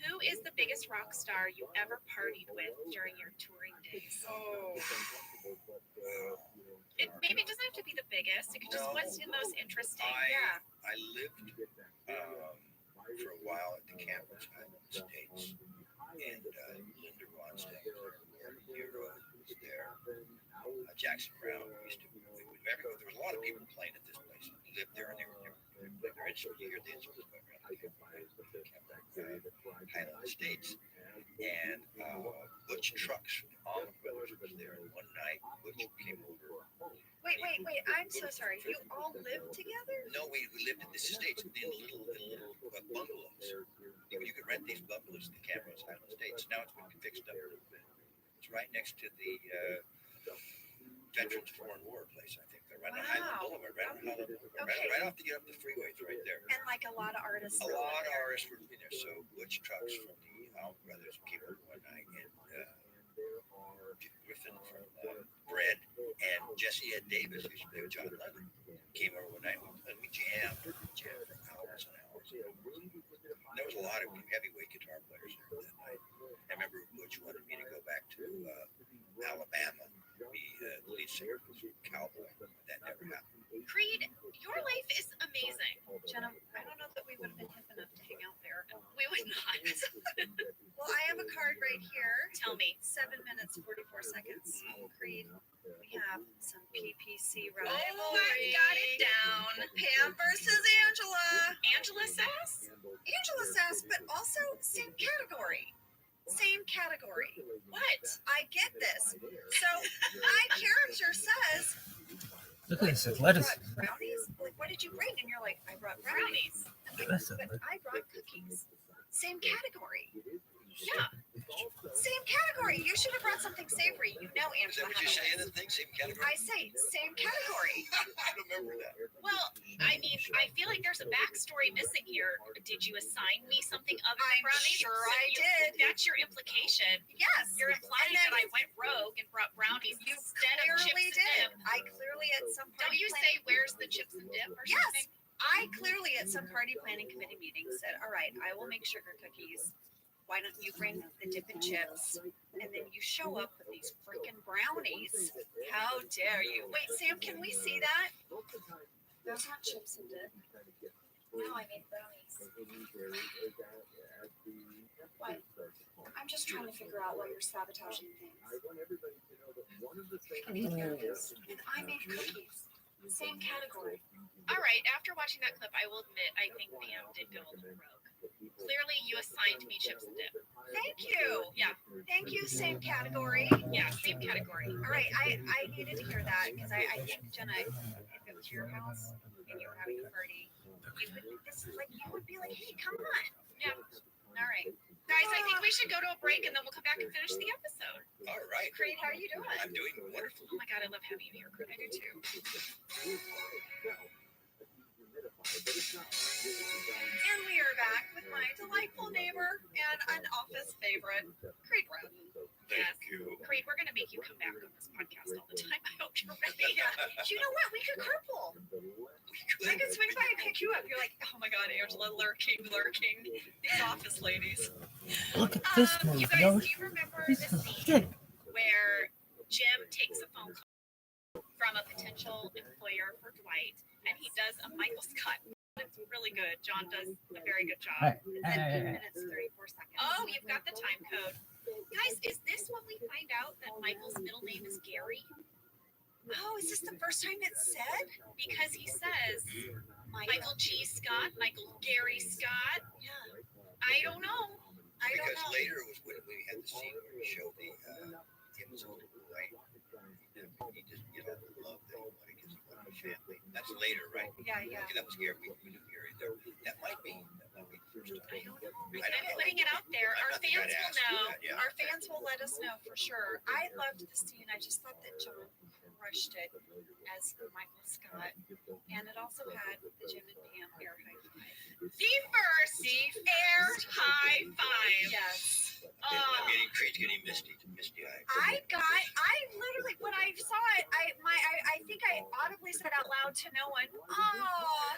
Who is the biggest rock star you ever partied with during your touring days? Oh, It maybe doesn't have to be the biggest. It could just No. what's the most interesting. yeah. I lived for a while at the campus Island States, and Linda Ronstadt was there. Jackson Brown used to. There was a lot of people playing at this place. We lived there, and they're instruments. You hear the instruments going around. Highland States, And Butch Trucks from the Almond Brothers was there. And one night, Butch came over. Wait. I'm so sorry. You all live together? No, we lived in this estate in little bungalows. You could rent these bungalows in the Camrose Island Estates. Now it's been fixed up a little bit. It's right next to the Veterans Foreign War place, I think. They're right on Highland Boulevard, right off to get up the freeway. It's right there. And like a lot of artists. A lot of artists were in there. So Butch Trucks from the Almond Brothers came over one night, and Griffin from Bread and Jesse Ed Davis, who used to play with John Lennon, came over one night and we jammed for hours and hours. And there was a lot of heavyweight guitar players there that night. I remember Butch wanted me to go back to Alabama, be the lead singer of Cowboy. That never happened. Creed, your life is amazing. Jenna, I don't know that we would have been hip enough to hang out there. We would not. Well, I have a card right here. Tell me. 7 minutes, 44 seconds. Creed, we have some PPC rivalry. Oh, I got it down. Pam versus Angela. Angela sass? Angela sass, but also same category. Same category. What? I get this. So my character says, Look at this lettuce. brownies? Like, what did you bring? And you're like, I brought brownies. I'm like, That's but I brought cookies. Same category. Yeah. Same category. You should have brought something savory. You know, Is that Angela. what you say in the thing? Same category? I say same category. I remember that. Well, I mean, I feel like there's a backstory missing here. Did you assign me something other than I'm brownies? sure I did. That's your implication. Yes. You're implying And that I then went rogue and brought brownies You instead of chips clearly and did. dip. I clearly at some Don't party you planning- say where's the chips and dip or Yes. something? I clearly at some party planning committee meeting said, all right, I will make sugar cookies. Why don't you bring the dip and chips? And then you show up with these freaking brownies. How dare you? Wait, Sam, can we see that? Those aren't chips and dip. No, I made brownies. What? I'm just trying to figure out why you're sabotaging things. And I made cookies. Same category. All right, after watching that clip, I will admit I think Pam did go a little rogue. Clearly, you assigned me chips and dip. Thank you. Yeah, Thank you, same category. yeah, same category. All right, I needed to hear that because I think, Jenna, if it was your house and you were having a party, you would be like, hey, come on. Yeah. All right. Guys, I think we should go to a break and then we'll come back and finish the episode. All right. Creed, how are you doing? I'm doing wonderful. Oh my god, I love having you here, Creed. I do too. And we are back with my delightful neighbor and an office favorite, Creed Rudd. Yes. Thank you. Creed, we're gonna make you come back on this podcast all the time. I hope you're ready. Yeah. You know what? We could carpool. I could swing by and pick you up. You're like, oh my god, Angela, lurking. These office ladies. Look at this one, You guys, yo. do you remember This the is scene shit. where Jim takes a phone call from a potential employer for Dwight, and he does a Michael Scott? It's really good. John does a very good job. 10 minutes, 34 seconds. Oh, you've got the time code. Guys, is this when we find out that Michael's middle name is Gary? Oh, is this the first time it's said? Because he says Michael G. Scott, Michael Gary Scott. Yeah. I don't know. Because later was when we had the scene where we showed the him so right. He just love that he wanted because he wanted a family. That's later, right? Yeah. Okay, that was Gary. We knew Gary there. That might be the first time. I don't know. I'm putting it out there. I'm Our not the guy fans to will ask you know. that, yeah. Our fans will let us know for sure. I loved the scene. I just thought that John crushed it as Michael Scott. And it also had the Jim and Pam air high five. The first air high five. Yes. I'm getting misty-eyed. I literally, when I saw it, I think I audibly said out loud to no one, oh.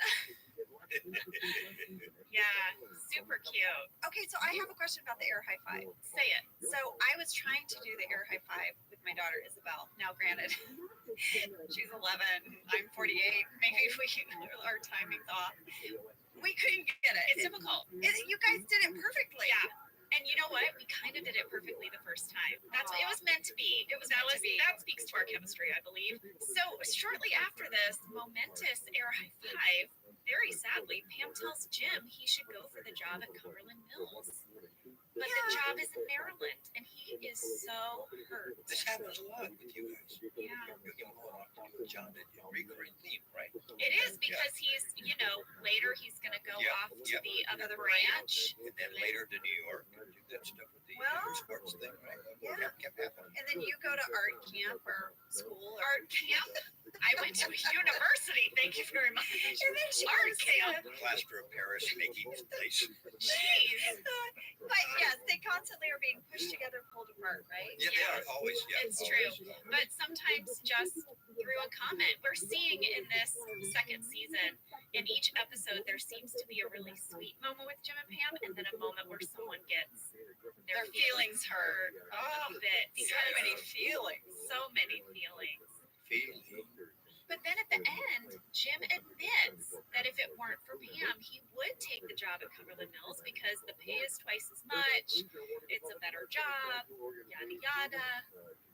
Yeah, super cute. Okay, so I have a question about the air high five. Say it. So I was trying to do the air high five with my daughter Isabel. Now, granted, she's 11, I'm 48. Maybe our timing's off. We couldn't get it. It's difficult. You guys did it perfectly. Yeah. And you know what? We kind of did it perfectly the first time. It was meant to be. That speaks to our chemistry, I believe. So shortly after this momentous air high five, very sadly, Pam tells Jim he should go for the job at Cumberland Mills. but the job is in Maryland, and he is so hurt. This happens a lot with you guys. Yeah. You're going off to do a job that you're recurring theme, right? It is because he's, later he's going to go off to the other branch. And then later to New York and do that stuff with the sports thing, right? Yeah. Kept happening. And then you go to art camp or school or Art camp. I went to a university. Thank you very much. And then she Art goes camp. Plaster of Paris, making place. Jeez. But yes, they constantly are being pushed together, pulled apart, right? Yeah, they are always. Yeah, It's always. true. But sometimes just through a comment, we're seeing in this second season, in each episode, there seems to be a really sweet moment with Jim and Pam, and then a moment where someone gets their feelings hurt a little bit. So many feelings. So many feelings. Feeling. But then at the end, Jim admits that if it weren't for Pam, he would take the job at Cumberland Mills because the pay is twice as much. It's a better job, yada yada.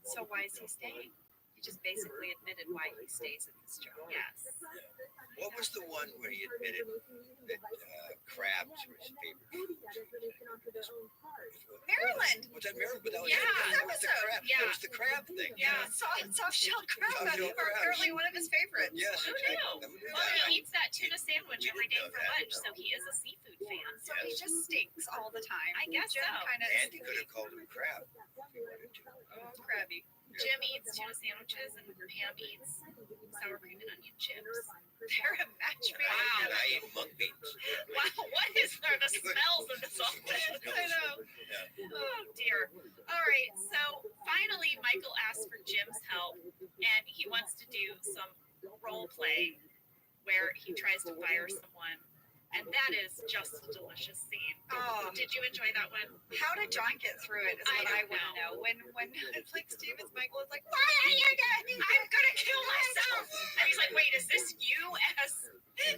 So why is he staying? He just basically admitted why he stays at this job. Yes. What was the one where he admitted that crabs were his favorite food? Maryland. Was that Maryland? But that was, Yeah. that was the crab. Yeah. That was the crab thing. Yeah. Soft-shell crab Soft-shell are crabs. apparently one of his favorites. Yes. Who knew? Well, he eats that tuna sandwich every day for lunch, so he is a seafood fan. So he just stinks all the time. I guess Jim so. kind of And you could have called him crab. oh, crabby. Jim eats tuna sandwiches and Pam eats sour cream and onion chips. They're a match made. Wow. And I eat mung beans. Wow, what is there? The smells of this all I know. Oh dear. All right. So finally, Michael asks for Jim's help, and he wants to do some role play where he tries to fire someone, and that is just a delicious scene. Oh. Did you enjoy that one? How did John get through it? Is I what I don't want to know. When it's like Stevens Michael is like, why are you doing I'm gonna kill myself. And he's like, wait, is this you as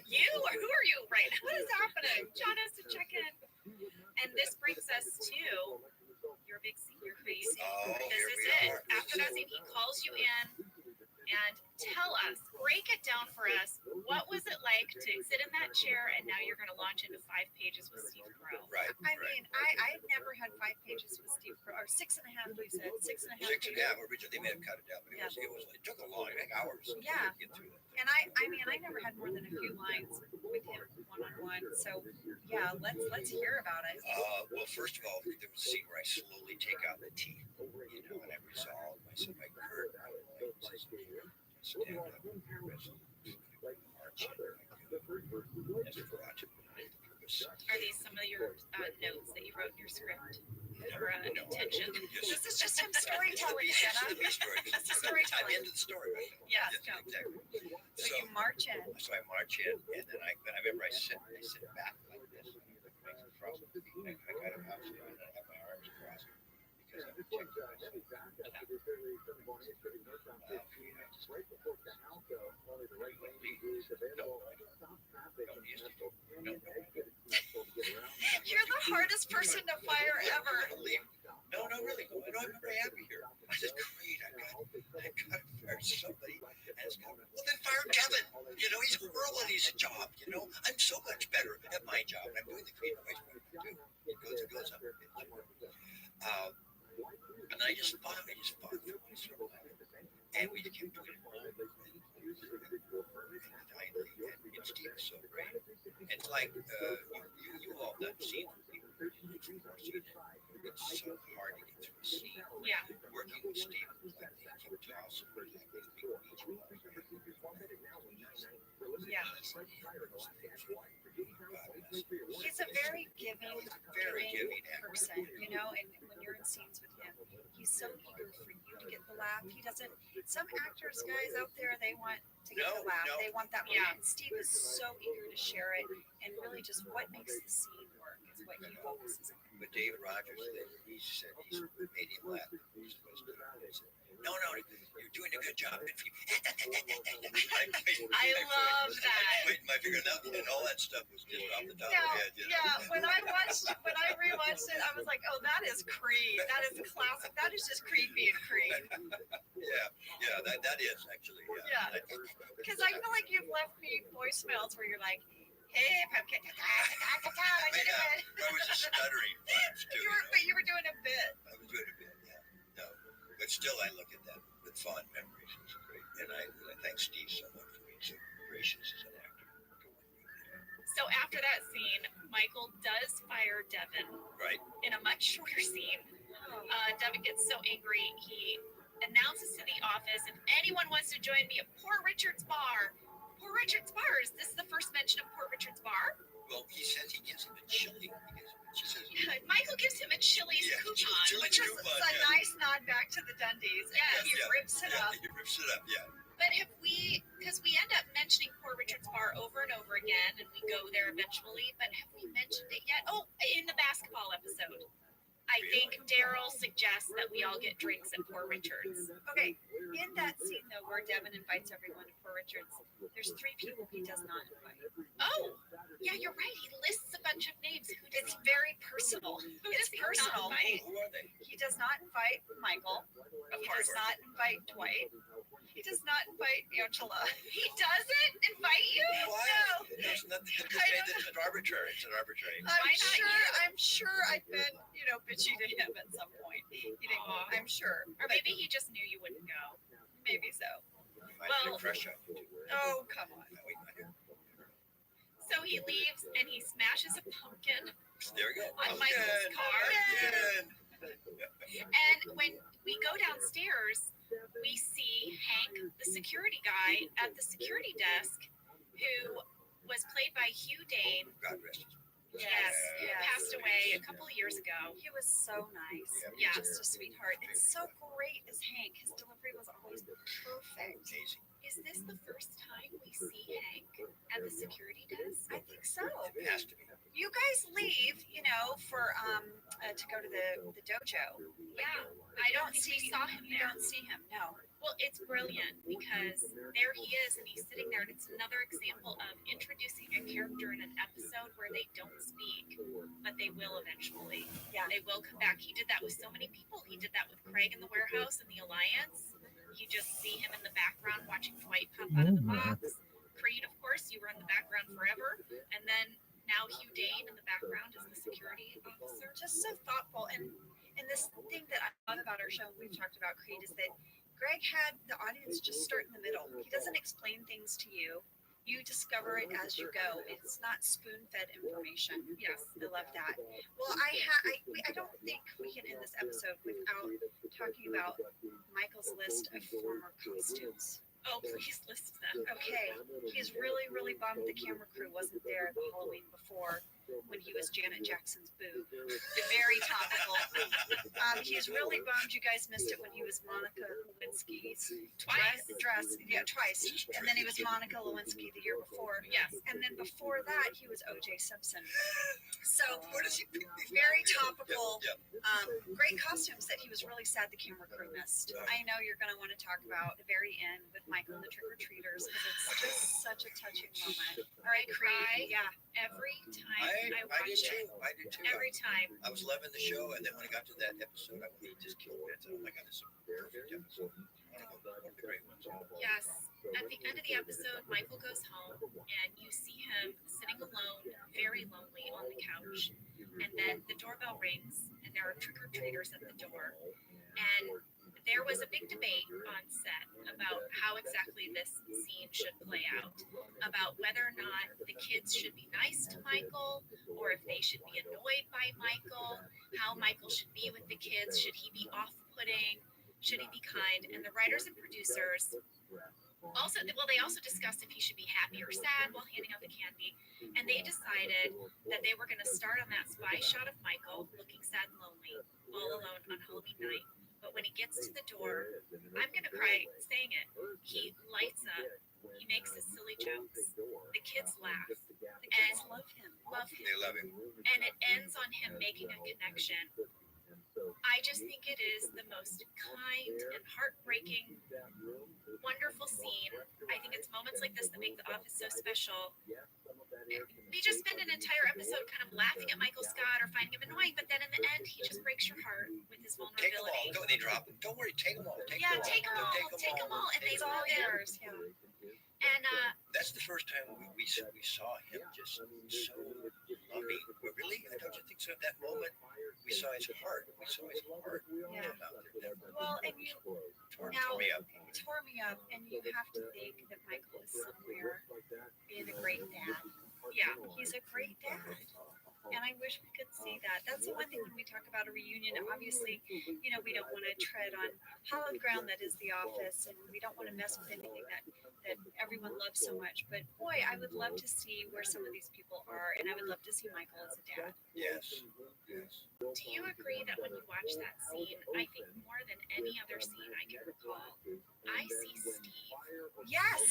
you, or who are you right now? What is happening? John has to check in. And this brings us to your big scene, your crazy. Oh, This here is we it. are. After that scene, he calls you in and tell us, break it down for us. What was it like to sit in that chair and now you're going to launch into 5 pages with Steve Carell? Right. I mean, I've never had 5 pages with Steve Carell, or 6.5. You said 6.5 pages. Yeah, originally they may have cut it down, but it took a long, like hours. Yeah. To get through that. And I mean, I never had more than a few lines with him one-on-one. So yeah, let's hear about it. Well, first of all, there was a scene where I slowly take out the teeth, and I resolve myself. I hurt my legs, stand up, march, as a project. Are these some of your notes that you wrote in your script? Or intention? This is just him storytelling, Jenna. That's the storytelling. I'm into the story right now. Yes, exactly. So you march in. So I march in, and then I remember I sit back like this, across my feet. I got him out, and I have my arms crossed because I'm checking You're the hardest person to fire ever. No, really. I remember I have you here. I said, great, I got to fire somebody. And it's going, well, then fire Kevin. He's horrible at his job. I'm so much better at my job. I'm doing the creative voice. It goes up. And I just fought for myself. And we kept doing it. And Steve is so great. It's like you all done scenes with people. It's so hard to get through a scene. Yeah. Working with Steve, like they keep tossing, like these big beach balls. Yeah. He's a very giving person, and when you're in scenes with him, he's so eager for you to get the laugh. He doesn't, some actors, guys out there, they want to get the laugh. They want that moment. And Steve is so eager to share it, and really just what makes the scene work is what he focuses on. But David Rogers, he said he's made him laugh. He's supposed to. No, you're doing a good job. I love that. Waiting my finger out, and all that stuff was just off the top of my head. Yeah, when I rewatched it, I was like, oh, that is Creed. That is classic. That is just creepy and Creed. Yeah, that is actually. Yeah. Because I feel like you've left me voicemails where you're like, Hey, pumpkin. What you doing? I was just stuttering too. But you were doing a bit. I was doing a bit, yeah. No, but still, I look at that with fond memories. It's great, and I thank Steve so much for being so gracious as an actor. So after that scene, Michael does fire Devin. Right. In a much shorter scene. Devin gets so angry, he announces to the office, if anyone wants to join me at Poor Richard's Bar. Poor Richard's Bar, is this the first mention of Poor Richard's Bar? Well, he says he gives him a chili. She says, Michael gives him a Chili's coupon. Which is a nice nod back to the Dundies. Yes. He rips it up. He rips it up, yeah. But because we end up mentioning Poor Richard's Bar over and over again, and we go there eventually, but have we mentioned it yet? Oh, in the basketball episode. I think Daryl suggests that we all get drinks at Poor Richard's. Okay, in that scene though, where Devin invites everyone to Poor Richard's, there's 3 people he does not invite. Oh, yeah, you're right. He lists a bunch of names. It's very personal. It's personal. Who are they? He does not invite Michael. He does not invite Dwight. He does not invite Angela. He doesn't invite you? Why? No. There's nothing to say that it's arbitrary. It's an arbitrary. I'm sure I've been, bitchy to him at some point. He didn't. I'm sure. Or maybe he just knew you wouldn't go. Maybe so. Well, crush on you. Oh, come on. So he leaves and he smashes a pumpkin. There we go. On Michael's car. And when we go downstairs, we see Hank, the security guy at the security desk, who was played by Hugh Dane. God rest his Yes, who passed away a couple of years ago. He was so nice. Yeah. Just a sweetheart. It's so great as Hank. His delivery was always perfect. Amazing. Is this the first time we see Hank at the security desk? I think so. It has to be. You guys leave, for to go to the dojo. Yeah, I don't think we saw him You there. don't see him. No. Well, it's brilliant because there he is and he's sitting there, and it's another example of introducing a character in an episode where they don't speak, but they will eventually. Yeah. They will come back. He did that with so many people. He did that with Craig in the warehouse and the Alliance. You just see him in the background watching Dwight pop out of the box. Creed, of course, you were in the background forever. And then now Hugh Dane in the background as the security officer. Just so thoughtful. And this thing that I love about our show, we've talked about Creed, is that Greg had the audience just start in the middle. He doesn't explain things to you. You discover it as you go. It's not spoon-fed information. Yes, I love that. Well, I don't think we can end this episode without talking about Michael's list of former costumes. Oh, please list them. Okay, he's really, really bummed the camera crew wasn't there the Halloween before when he was Janet Jackson's boob. Very topical. He's really bummed you guys missed it when he was Monica Lewinsky's dress. Yeah, twice. And then he was Monica Lewinsky the year before. Yes. And then before that, he was O.J. Simpson. So Where does he pick these? very topical. Yeah. Great costumes that he was really sad the camera crew missed. I know you're going to want to talk about the very end with Michael and the trick-or-treaters because it's just such a touching moment. All right, Cry. Yeah. Every time I I did watch too. it. I did too. Every time. I was loving the show, and then when I got to that episode, I wanted to just kill it. Oh my God, this is a perfect episode. One of the great ones. Yes. At the end of the episode, Michael goes home and you see him sitting alone, very lonely on the couch. And then the doorbell rings and there are trick-or-treaters at the door. And there was a big debate on set about how exactly this scene should play out, about whether or not the kids should be nice to Michael or if they should be annoyed by Michael, how Michael should be with the kids, should he be off-putting, should he be kind? And the writers and producers they also discussed if he should be happy or sad while handing out the candy. And they decided that they were going to start on that spy shot of Michael looking sad and lonely, all alone on Halloween night. But when he gets to the door, I'm going to cry saying it. He lights up. He makes his silly jokes. The kids laugh. The kids love him. They love him. And it ends on him making a connection. I just think it is the most kind and heartbreaking, wonderful scene. I think it's moments like this that make The Office so special. They just spend an entire episode kind of laughing at Michael Scott or finding him annoying, but then in the end, he just breaks your heart with his Take them all. vulnerability. Don't they drop them? Don't worry. Take them all. Take Yeah, them all. take them all. Take them all. And they It's all love him. yours. Yeah. And That's the first time we saw him just so loving. But really, don't you think so? At that moment, we saw his heart. We saw his heart. Yeah. That Well, and you tore now me up. it tore me up, and you have to think that Michael is somewhere being a great dad. Yeah, he's a great dad. And I wish we could see that. That's the one thing when we talk about a reunion. Obviously, we don't want to tread on hallowed ground that is The Office, and we don't want to mess with anything that everyone loves so much. But boy, I would love to see where some of these people are, and I would love to see Michael as a dad. Yes. Do you agree that when you watch that scene, I think more than any other scene I can recall, I see Steve. Yes,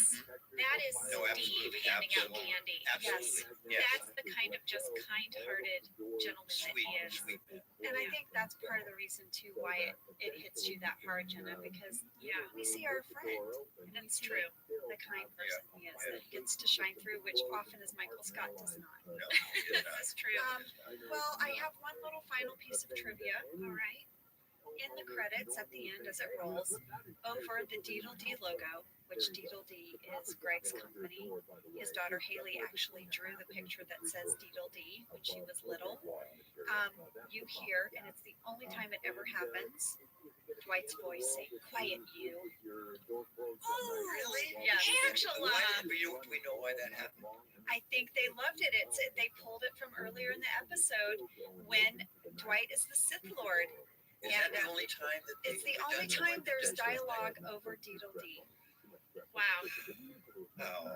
That is No, Steve absolutely, handing out absolutely. candy. Absolutely. Yes. That's the kind of just kind-hearted gentleman that he is. Sweet. and I think that's part of the reason too why it hits you that hard, Jenna, because we see our friend, and it's true, the kind person he is that gets to shine through, which often as Michael Scott does not. No, he did not. This is true. Well, I have one little final piece of trivia. All right. In the credits at the end, as it rolls, over the Deedle-D logo, which Deedle-D is Greg's company, his daughter Haley actually drew the picture that says Deedle-D when she was little. You hear, and it's the only time it ever happens, Dwight's voice saying, "Quiet, you." Oh, really? Yeah. Angela! Do we know why that happened? I think they loved it. They pulled it from earlier in the episode when Dwight is the Sith Lord. Is that the only time that It's the only time there's dialogue over Deedle-D. Wow. Oh,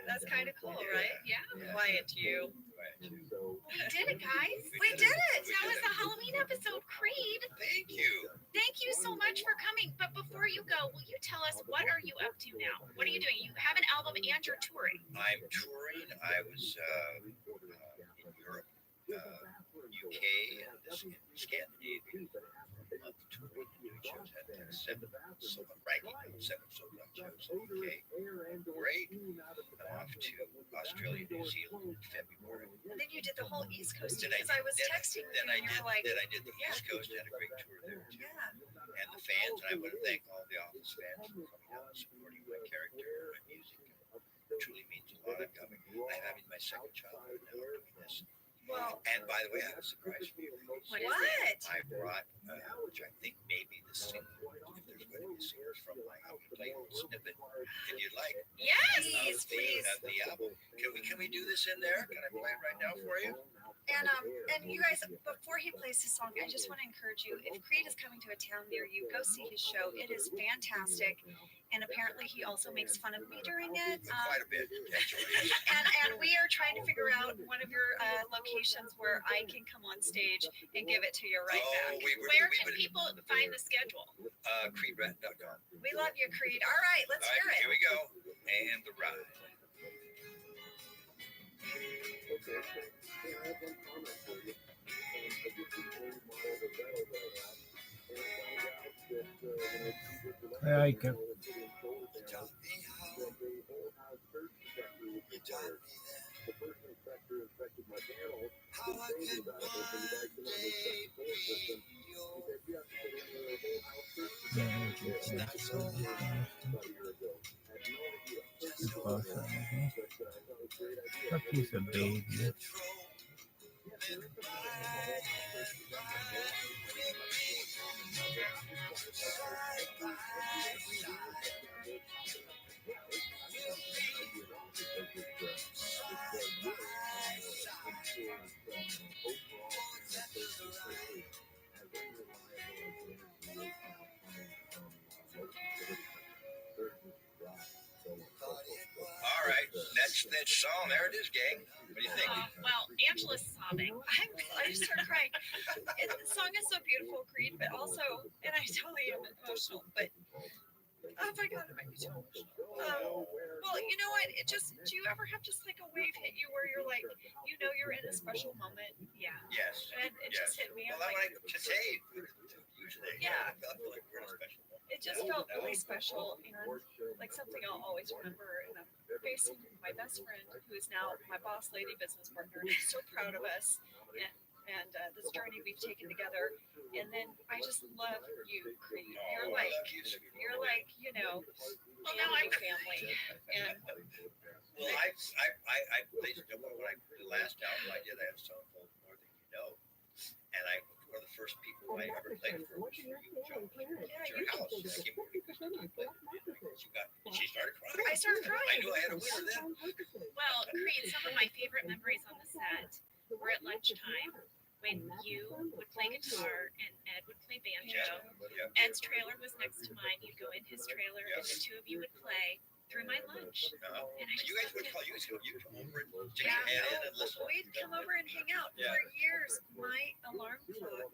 That's kind of cool, right? Yeah. Quiet, you. We did it, guys. We did it! That was the Halloween episode, Creed. Thank you. Thank you so much for coming. But before you go, will you tell us what are you up to now? What are you doing? You have an album and you're touring. I'm touring. I was in Europe, UK, and Scandinavia. Touring, doing shows at 7 sold out shows in the UK. Great. I'm off to Australia, New Zealand in February. And then you did the whole East Coast Then because I was texting you then and you were like, I did the East Coast. Had a great tour there too. yeah. And the fans, and I want to thank all the Office fans for coming out and supporting my character and my music. It truly means a lot. I'm having my second child right now doing this. Well, And by the way, I have a surprise for you. what is it? I brought, which I think maybe the single, if there's going to be singers from, like, I'm going to play a little snippet if you'd like. Yes, please. Of the album. Can we do this in there? Can I play it right now for you? And you guys, before he plays his song, I just want to encourage you, if Creed is coming to a town near you, go see his show. It is fantastic. And apparently he also makes fun of me during it. Quite a bit, actually. And we are trying to figure out one of your locations where I can come on stage and give it to you right back. Where can people find the schedule? CreedRat.com. We love you, Creed. All right, let's hear it. Here we go. And the ride. I like it. A piece of baby. All right, next song. There it is, gang. What do you think? Well, Angela's sobbing. I just started crying. The song is so beautiful, Creed, but also, and I totally am emotional, but oh my God, it might be too emotional. Well, you know what? Do you ever have just like a wave hit you where you're like, you're in a special moment? Yeah. Yes. And it just hit me. Well, I'm like like, today, usually. Yeah. I feel like we're in a special moment. it just felt really special and like something I'll always remember. And I'm facing my best friend, who is now my boss lady business partner. And I'm so proud of us and this journey we've taken together. And then I just love you, Creed. You're like, Well, now I'm family. And Well, I played when I the last album I did, I had a song called More Than You Know, and one of the first people I ever played for was you, Joe, at your house. I came over because you played. She started crying. I started crying. I knew I had a winner then. Well, Creed, some of my favorite memories on the set were at lunchtime when you would play guitar and Ed would play banjo. Ed's trailer was next to mine. You'd go in his trailer and the two of you would play through my lunch. And you guys would call you come over and stick your hand in and listen. We'd come over and hang out for years. My alarm clock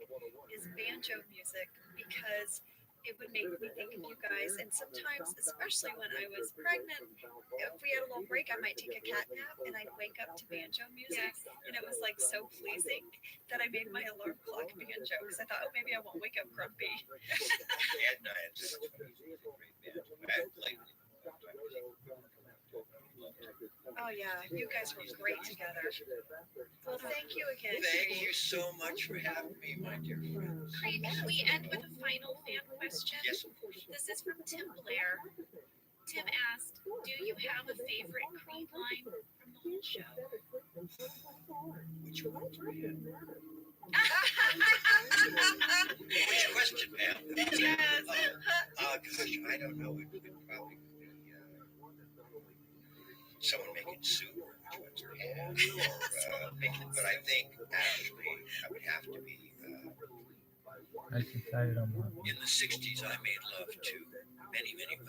is banjo music because it would make me think of you guys. And sometimes, especially when I was pregnant, if we had a little break, I might take a cat nap and I'd wake up to banjo music. And it was like so pleasing that I made my alarm clock banjo because I thought, oh, maybe I won't wake up grumpy. Ed and I had such a great banjo. I played. Oh yeah, you guys were great together. Well, thank you again. Thank you so much for having me, my dear friends. Creed, can we end with a final fan question? Yes, of course. This is from Tim Blair. Tim asked, do you have a favorite Creed line from the whole show? Which one? Which question, ma'am? Yes. Gosh, I don't know. It would probably be someone making soup, which ones are ham, but I think actually I would have to be in the 60s. I made love to many women,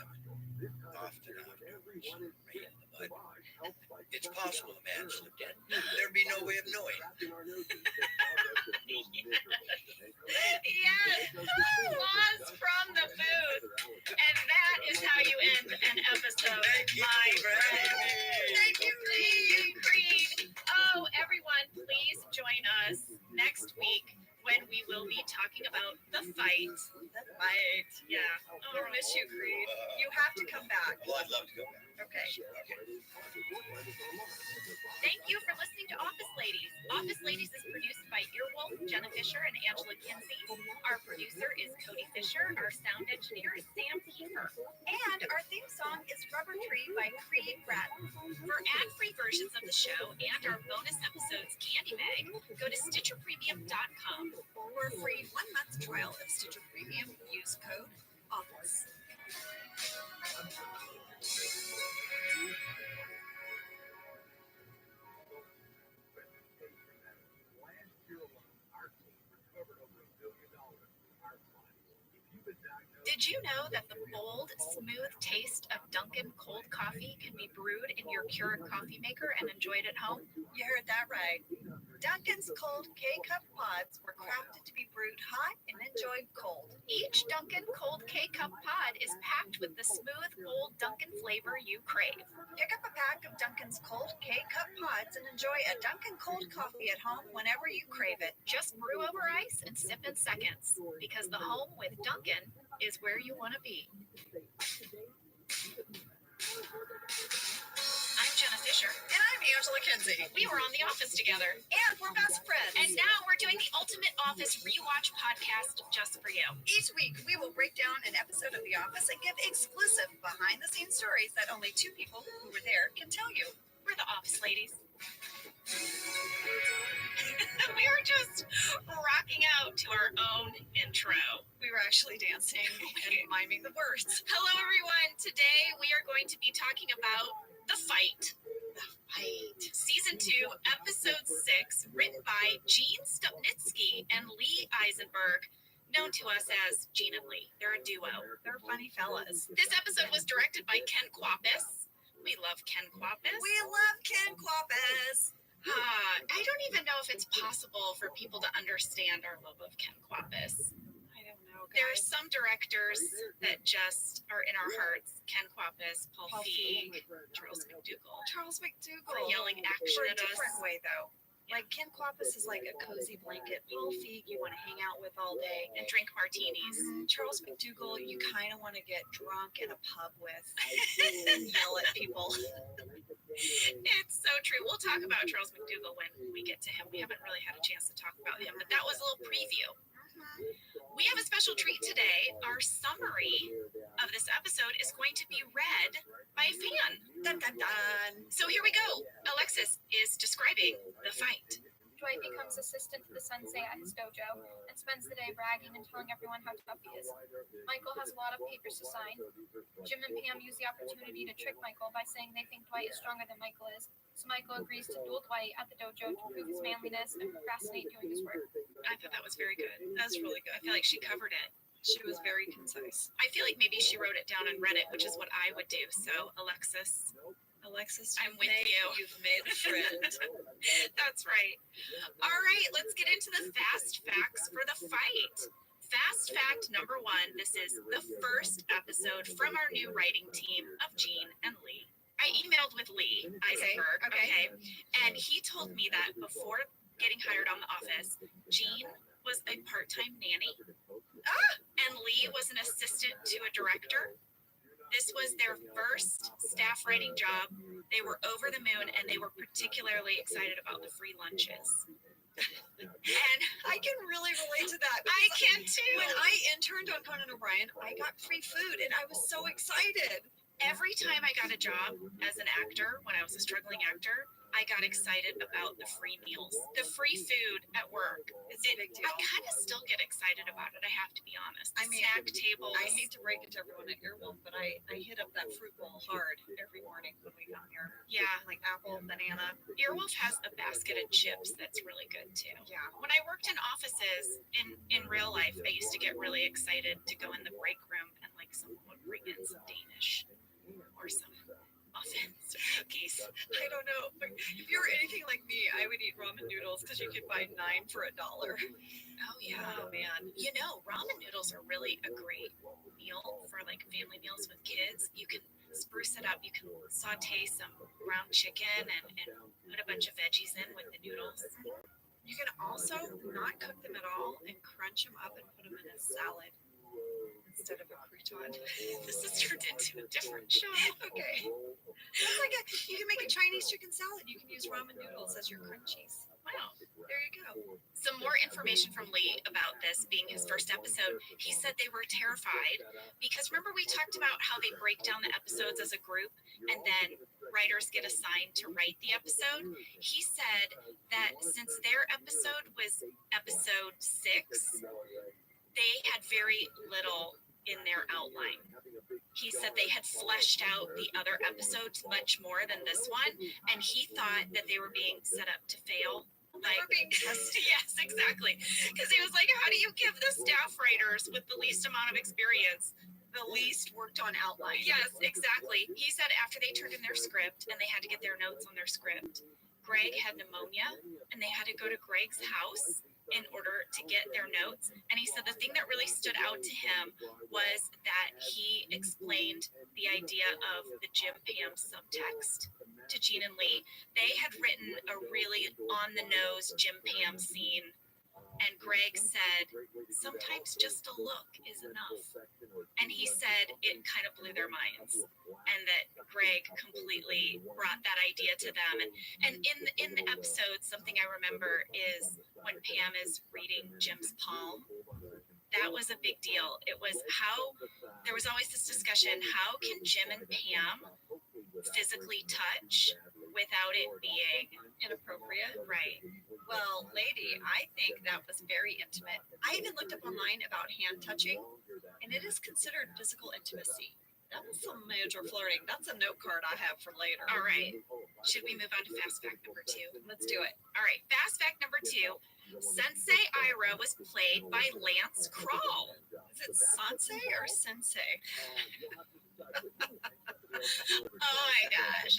often afterwards, right in the mud. It's possible a man slipped in. There'd be no way of knowing. Yes, laws from the booth. And that is how you end an episode, my friend. Thank you, Creed. Oh, everyone, please join us next week when we will be talking about the fight. The fight. Yeah. Oh, I miss you, Creed. You have to come back. Well, I'd love to go back. Okay. Thank you for listening to Office Ladies. Office Ladies is produced by Earwolf, Jenna Fisher, and Angela Kinsey. Our producer is Cody Fisher. Our sound engineer is Sam Kiefer. And our theme song is Rubber Tree by Creed Bratton. For ad-free versions of the show and our bonus episodes Candy Bag, go to StitcherPremium.com. For a free 1 month trial of Stitcher Premium, use code OFFICE. Did you know that the bold, smooth taste of Dunkin' cold coffee can be brewed in your Keurig coffee maker and enjoyed at home? You heard that right. Dunkin's cold K-Cup pods were crafted to be brewed hot and enjoyed cold. Each Dunkin' cold K-Cup pod is packed with the smooth, bold Dunkin' flavor you crave. Pick up a pack of Dunkin's cold K-Cup pods and enjoy a Dunkin' cold coffee at home whenever you crave it. Just brew over ice and sip in seconds, because the home with Dunkin' is where you want to be. I'm Jenna Fisher. And I'm Angela Kinsey. We were on The Office together. And we're best friends. And now we're doing the Ultimate Office Rewatch podcast just for you. Each week, we will break down an episode of The Office and give exclusive behind-the-scenes stories that only two people who were there can tell you. We're the Office Ladies. We were just rocking out to our own intro. We were actually dancing and miming the words. Hello, everyone. Today we are going to be talking about The Fight. The Fight. Season 2, Episode 6, written by Gene Stupnitsky and Lee Eisenberg, known to us as Gene and Lee. They're a duo. They're funny fellas. This episode was directed by Ken Kwapis. We love Ken Kwapis. We love Ken Kwapis. I don't even know if it's possible for people to understand our love of Ken Kwapis. I don't know. There are some directors that just are in our hearts. Ken Kwapis, Paul Feig, Charles McDougall. Charles McDougall. For yelling action For a at us. different way, though. Like Ken Kwapis is like a cozy blanket. Paul Feig you want to hang out with all day and drink martinis. Charles McDougall you kind of want to get drunk in a pub with and yell at people. It's so true. We'll talk about Charles McDougall when we get to him. We haven't really had a chance to talk about him, but that was a little preview. We have a special treat today. Our summary of this episode is going to be read by a fan. Dun, dun, dun. So we go. Alexis is describing the fight. Dwight becomes assistant to the sensei at his dojo and spends the day bragging and telling everyone how tough he is. Michael has a lot of papers to sign. Jim and Pam use the opportunity to trick Michael by saying they think Dwight is stronger than Michael is, so Michael agrees to duel Dwight at the dojo to prove his manliness and procrastinate doing his work. I thought that was very good. That was really good. I feel like she covered it. She was very concise. I feel like maybe she wrote it down and read it, which is what I would do. So, Alexis, I'm with you. You've made a friend. That's right. All right, let's get into the fast facts for the fight. Fast fact number 1. This is the first episode from our new writing team of Gene and Lee. I emailed with Lee Eisenberg, okay, and he told me that before getting hired on The Office, Gene was a part-time nanny, and Lee was an assistant to a director. This was their first staff writing job. They were over the moon, and they were particularly excited about the free lunches. And I can really relate to that. I can too. When I interned on Conan O'Brien, I got free food, and I was so excited. Every time I got a job as an actor, when I was a struggling actor, I got excited about the free meals, the free food at work. It's a big deal. I kind of still get excited about it, I have to be honest. I mean, snack tables. I hate to break it to everyone at Earwolf, but I hit up that fruit bowl hard every morning when we got here. Yeah. Like apple, banana. Earwolf has a basket of chips that's really good too. Yeah. When I worked in offices in real life, I used to get really excited to go in the break room and like someone would bring in some Danish or some muffins or cookies. I don't know. If you were anything like me, I would eat ramen noodles because you could buy 9 for $1. Oh yeah. Oh man. You know, ramen noodles are really a great meal for like family meals with kids. You can spruce it up. You can saute some ground chicken and put a bunch of veggies in with the noodles. You can also not cook them at all and crunch them up and put them in a salad instead of a crouton. This has turned into a different show. Okay. It's like you can make a Chinese chicken salad. You can use ramen noodles as your crunchies. Wow. There you go. Some more information from Lee about this being his first episode. He said they were terrified because remember we talked about how they break down the episodes as a group and then writers get assigned to write the episode. He said that since their episode was episode 6, they had very little in their outline. He said they had fleshed out the other episodes much more than this one, and he thought that they were being set up to fail. Like, being tested. Yes, exactly. Because he was like, how do you give the staff writers with the least amount of experience The least worked on outline. Yes, exactly. He said after they turned in their script and they had to get their notes on their script, Greg had pneumonia and they had to go to Greg's house in order to get their notes. And he said the thing that really stood out to him was that he explained the idea of the Jim Pam subtext to Gene and Lee. They had written a really on-the-nose Jim Pam scene, and Greg said, sometimes just a look is enough. And he said it kind of blew their minds, and that Greg completely brought that idea to them. And in the episode, something I remember is when Pam is reading Jim's palm. That was a big deal. It was there was always this discussion, how can Jim and Pam physically touch without it being inappropriate? Right. Well, lady, I think that was very intimate. I even looked up online about hand touching, and it is considered physical intimacy. That was some major flirting. That's a note card I have for later. All right. Should we move on to fast fact number 2? Let's do it. All right. Fast fact number 2. Sensei Ira was played by Lance Kroll. Is it Sensei or Sensei? Oh my gosh.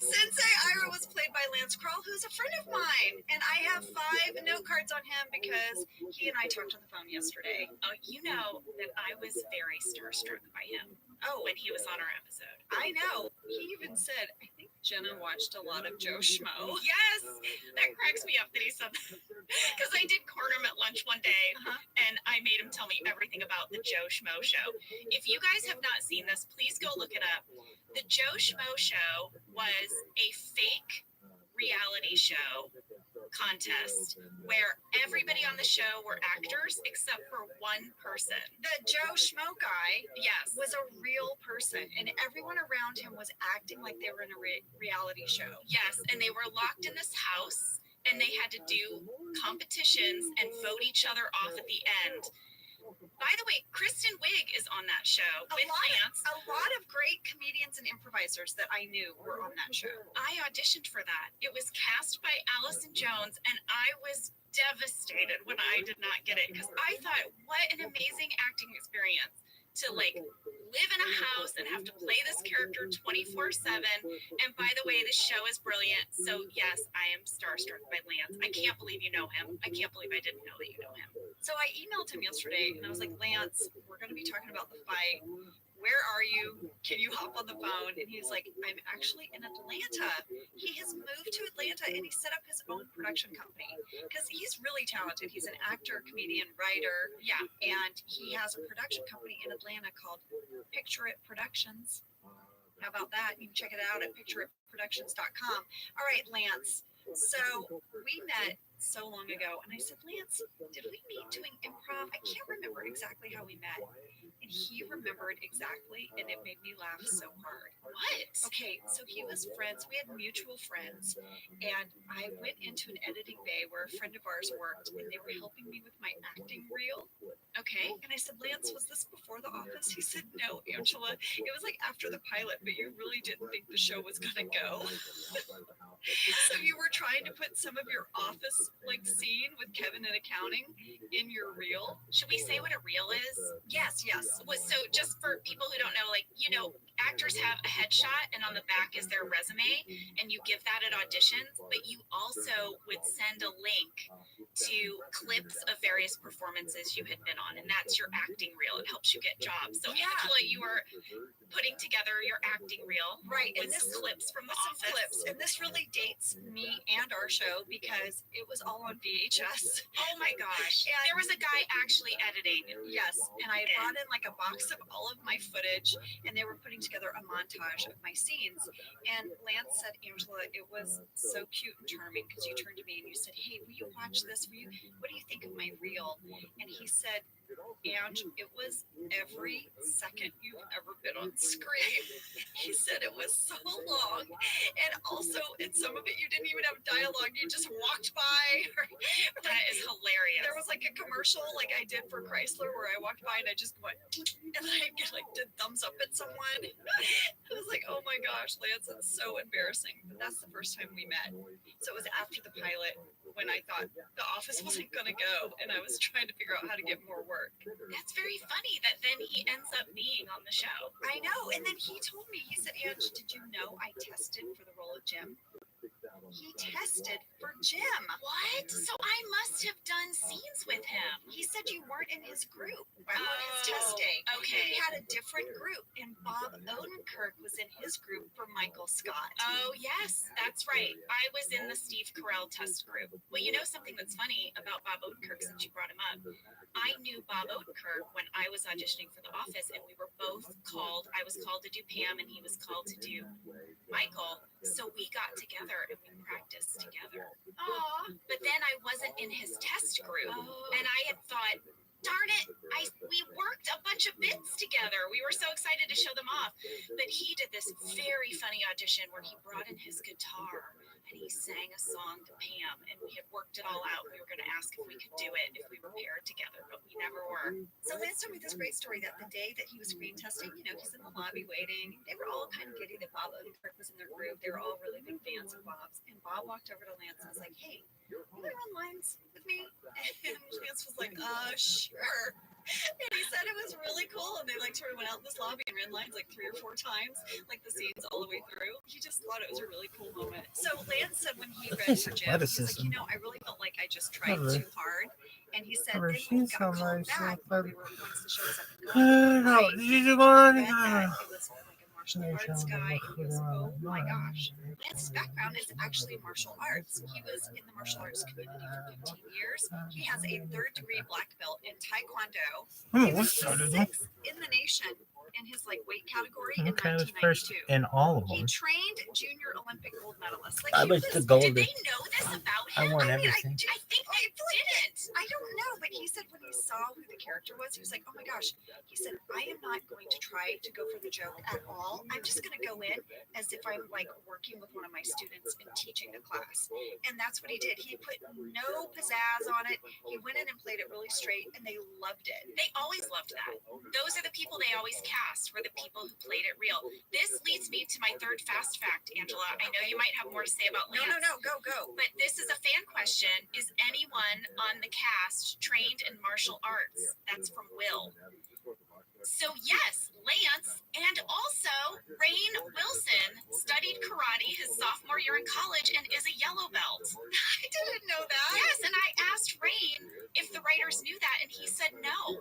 Sensei Ira was played by Lance Kroll, who's a friend of mine. And I have 5 note cards on him because he and I talked on the phone yesterday. Oh, you know that I was very starstruck by him. Oh, when he was on our episode. I know. He even said, I think Jenna watched a lot of Joe Schmo. Yes, that cracks me up that he said that. Because I did corner him at lunch one day, and I made him tell me everything about the Joe Schmo show. If you guys have not seen this, please go look it up. The Joe Schmo show was a fake reality show contest where everybody on the show were actors except for one person. The Joe Schmo guy Yes. was a real person, and everyone around him was acting like they were in a reality show. Yes, and they were locked in this house and they had to do competitions and vote each other off at the end. By the way, Kristen Wiig is on that show with Lance. A lot of great comedians and improvisers that I knew were on that show. I auditioned for that. It was cast by Allison Jones, and I was devastated when I did not get it because I thought, what an amazing acting experience to like live in a house and have to play this character 24/7. And by the way, this show is brilliant. So yes, I am starstruck by Lance. I can't believe you know him. I can't believe I didn't know that you know him. So I emailed him yesterday and I was like, Lance, we're going to be talking about the fight. Where are you? Can you hop on the phone? And he's like, I'm actually in Atlanta. He has moved to Atlanta and he set up his own production company because he's really talented. He's an actor, comedian, writer. Yeah. And he has a production company in Atlanta called Picture It Productions. How about that? You can check it out at pictureitproductions.com. All right, Lance. So we met so long ago and I said, Lance, did we meet doing improv? I can't remember exactly how we met. And he remembered exactly, and it made me laugh so hard. What? Okay, so he was friends. We had mutual friends, and I went into an editing bay where a friend of ours worked, and they were helping me with my acting reel. Okay. And I said, Lance, was this before The Office? He said, no, Angela. It was like after the pilot, but you really didn't think the show was going to go. So you were trying to put some of your Office like scene with Kevin in accounting in your reel. Should we say what a reel is? Yes. So just for people who don't know, like, you know, actors have a headshot and on the back is their resume and you give that at auditions, but you also would send a link to clips of various performances you had been on, and that's your acting reel. It helps you get jobs. So Angela, you were putting together your acting reel, right? With some clips from The Office. Clips, and this really dates me and our show because it was all on VHS. Oh my gosh! And there was a guy actually editing. Yes, and I brought in like a box of all of my footage, and they were putting together a montage of my scenes. And Lance said, Angela, it was so cute and charming because you turned to me and you said, hey, will you watch this? What do you think of my reel? And he said, Ange, it was every second you've ever been on screen. He said it was so long, and also in some of it you didn't even have dialogue. You just walked by. That is hilarious. There was like a commercial like I did for Chrysler where I walked by and I just went and I like did thumbs up at someone. I was like, oh my gosh, Lance, it's so embarrassing. But that's the first time we met. So it was after the pilot when I thought The Office wasn't gonna go, and I was trying to figure out how to get more work. That's very funny that then he ends up being on the show. I know. And then he told me, he said, Ange, did you know I tested for the role of Jim? He tested for Jim. What? So I must have done scenes with him. He said you weren't in his group on his test day. Okay. He had a different group, and Bob Odenkirk was in his group for Michael Scott. Oh, yes, that's right. I was in the Steve Carell test group. Well, you know something that's funny about Bob Odenkirk since you brought him up? I knew Bob Odenkirk when I was auditioning for The Office, and we were both called. I was called to do Pam, and he was called to do Michael. So we got together and we practiced together. Aw. But then I wasn't in his test group, and I had thought, darn it, we worked a bunch of bits together. We were so excited to show them off. But he did this very funny audition where he brought in his guitar and he sang a song to Pam, and we had worked it all out. We were going to ask if we could do it if we were paired together, but we never were. So Lance told me this great story that the day that he was screen testing, you know, he's in the lobby waiting. They were all kind of giddy that Bob Odenkirk was in their group. They were all really big fans of Bob's. And Bob walked over to Lance and was like, hey, you want to run lines with me? And Lance was like, sure. And he said it was really cool, and they like sort of went out in this lobby and ran lines like 3 or 4 times, like the scenes all the way through. He just thought it was a really cool moment. So Lance said when he read for Jim, he's like, you know, I really felt like I just tried too hard. And he said then he got called back. We were once the show was up and going. It was like a martial arts guy. He was, oh my gosh. Lance's background is actually martial arts. He was in the martial arts community for 15 years. He has a 3rd-degree black belt in Taekwondo. He was 6th in the nation in his like weight category Okay, in I was first 1992. in all of He them. trained junior Olympic gold medalists. Like I he was was, the gold. Did they know this about I him? won I mean, everything. I think they didn't. I don't know, but he said when he saw who the character was, he was like, oh my gosh. He said, I am not going to try to go for the joke at all. I'm just going to go in as if I'm like working with one of my students and teaching the class. And that's what he did. He put no pizzazz on it. He went in and played it really straight, and they loved it. They always loved that. Those are the people they always cast, were the people who played it real. This leads me to my third fast fact, Angela. I know you might have more to say about Lance. No, go. But this is a fan question. Is anyone on the cast trained in martial arts? That's from Will. So yes, Lance and also Rainn Wilson studied karate his sophomore year in college and is a yellow belt. I didn't know that. Yes, and I asked Rainn if the writers knew that, and he said no.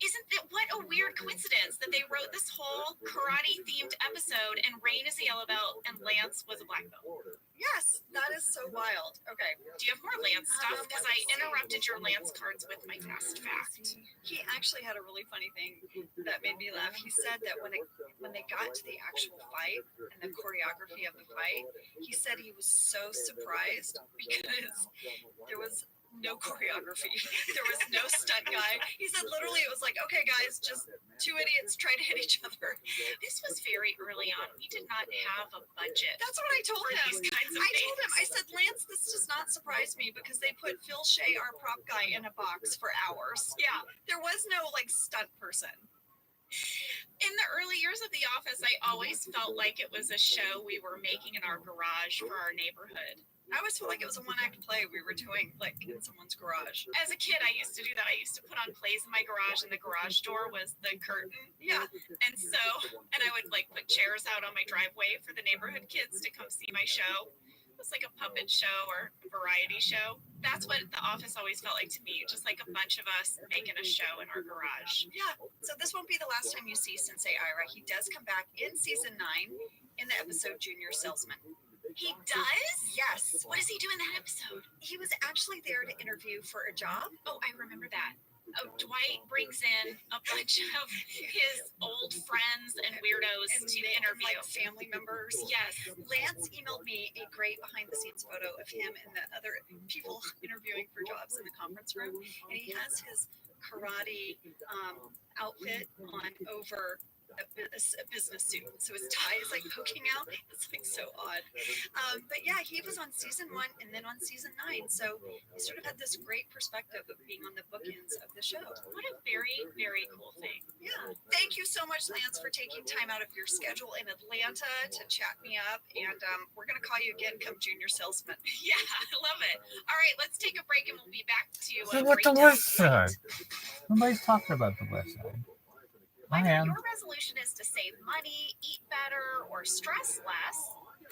Isn't that what a weird coincidence that they wrote this whole karate themed episode and Rainn is a yellow belt and Lance was a black belt? Yes, that is so wild. Okay. Do you have more Lance stuff? Because I interrupted your Lance cards with my fast fact. He actually had a really funny thing that made me laugh. He said that when they got to the actual fight and the choreography of the fight, he said he was so surprised because there was no choreography. There was no stunt guy. He said literally it was like, okay guys, just two idiots try to hit each other. This was very early on. We did not have a budget. That's what I told for him. these kinds of I told things. him, I said, Lance, this does not surprise me because they put Phil Shea, our prop guy, in a box for hours. Yeah. There was no like stunt person. In the early years of The Office, I always felt like it was a show we were making in our garage for our neighborhood. I always felt like it was a one-act play we were doing like in someone's garage. As a kid, I used to do that. I used to put on plays in my garage, and the garage door was the curtain. Yeah. And I would like put chairs out on my driveway for the neighborhood kids to come see my show. It was like a puppet show or a variety show. That's what The Office always felt like to me, just like a bunch of us making a show in our garage. Yeah. So this won't be the last time you see Sensei Ira. He does come back in season 9 in the episode Junior Salesman. He does? Yes. What does he do in that episode? He was actually there to interview for a job. Oh, I remember that. Dwight brings in a bunch of his old friends and weirdos to interview. Like family members. Yes. Lance emailed me a great behind-the-scenes photo of him and the other people interviewing for jobs in the conference room, and he has his karate outfit on over a business suit, so his tie is like poking out. It's like so odd. But yeah, he was on season 1 and then on season 9, so he sort of had this great perspective of being on the bookends of the show. What a very, very cool thing. Yeah. Thank you so much, Lance, for taking time out of your schedule in Atlanta to chat me up, and we're gonna call you again come Junior Salesman. Yeah, I love it. All right, let's take a break and we'll be back to What the West Side? Nobody's talking about the West Side. Whether your resolution is to save money, eat better, or stress less,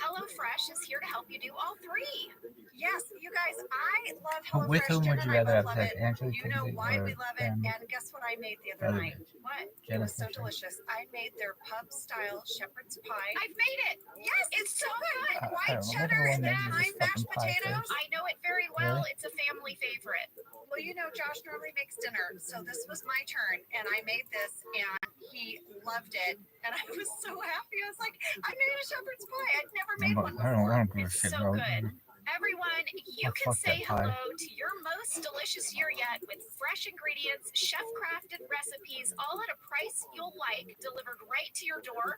HelloFresh is here to help you do all three. Yes, you guys, I love HelloFresh. With whom would Jen you and I rather both have love it. Angela You know Kinsey why we or love it, Jen? and guess what I made the other night? What? It was so Jennifer. delicious. I made their pub-style shepherd's pie. I've made it. Yes, it's so good. I White don't know, cheddar what and the then one that lime uses mashed fucking pie potatoes. face? I know it very well. Really? It's a family favorite. Well, you know, Josh normally makes dinner, so this was my turn, and I made this, and he loved it, and I was so happy. I was like, I made a shepherd's pie. I'd never made one I don't before. give a shit, So bro. good. Everyone, you Oh, can fuck say that pie. hello to your most delicious year yet with fresh ingredients, chef-crafted recipes, all at a price you'll like, delivered right to your door.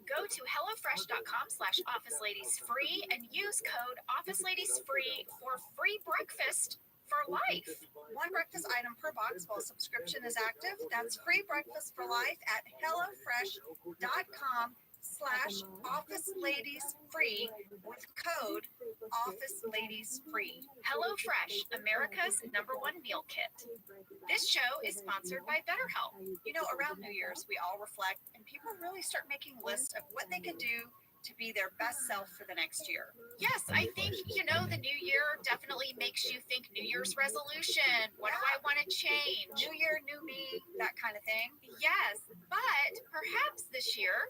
Go to HelloFresh.com/OfficeLadiesFree and use code OfficeLadiesFree for free breakfast for life. One breakfast item per box while subscription is active. That's free breakfast for life at HelloFresh.com/OfficeLadiesFree with code OfficeLadiesFree. HelloFresh, America's #1 meal kit. This show is sponsored by BetterHelp. You know, around New Year's, we all reflect and people really start making lists of what they can do to be their best self for the next year. Yes, I think, the new year definitely makes you think New Year's resolution. What do I want to change? New year, new me, that kind of thing. Yes, but perhaps this year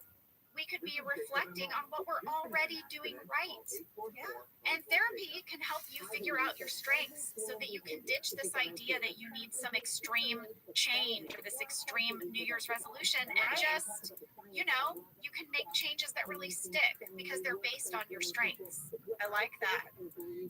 we could be reflecting on what we're already doing right. Yeah. And therapy can help you figure out your strengths so that you can ditch this idea that you need some extreme change or this extreme New Year's resolution and just, you know, you can make changes that really stick because they're based on your strengths. I like that.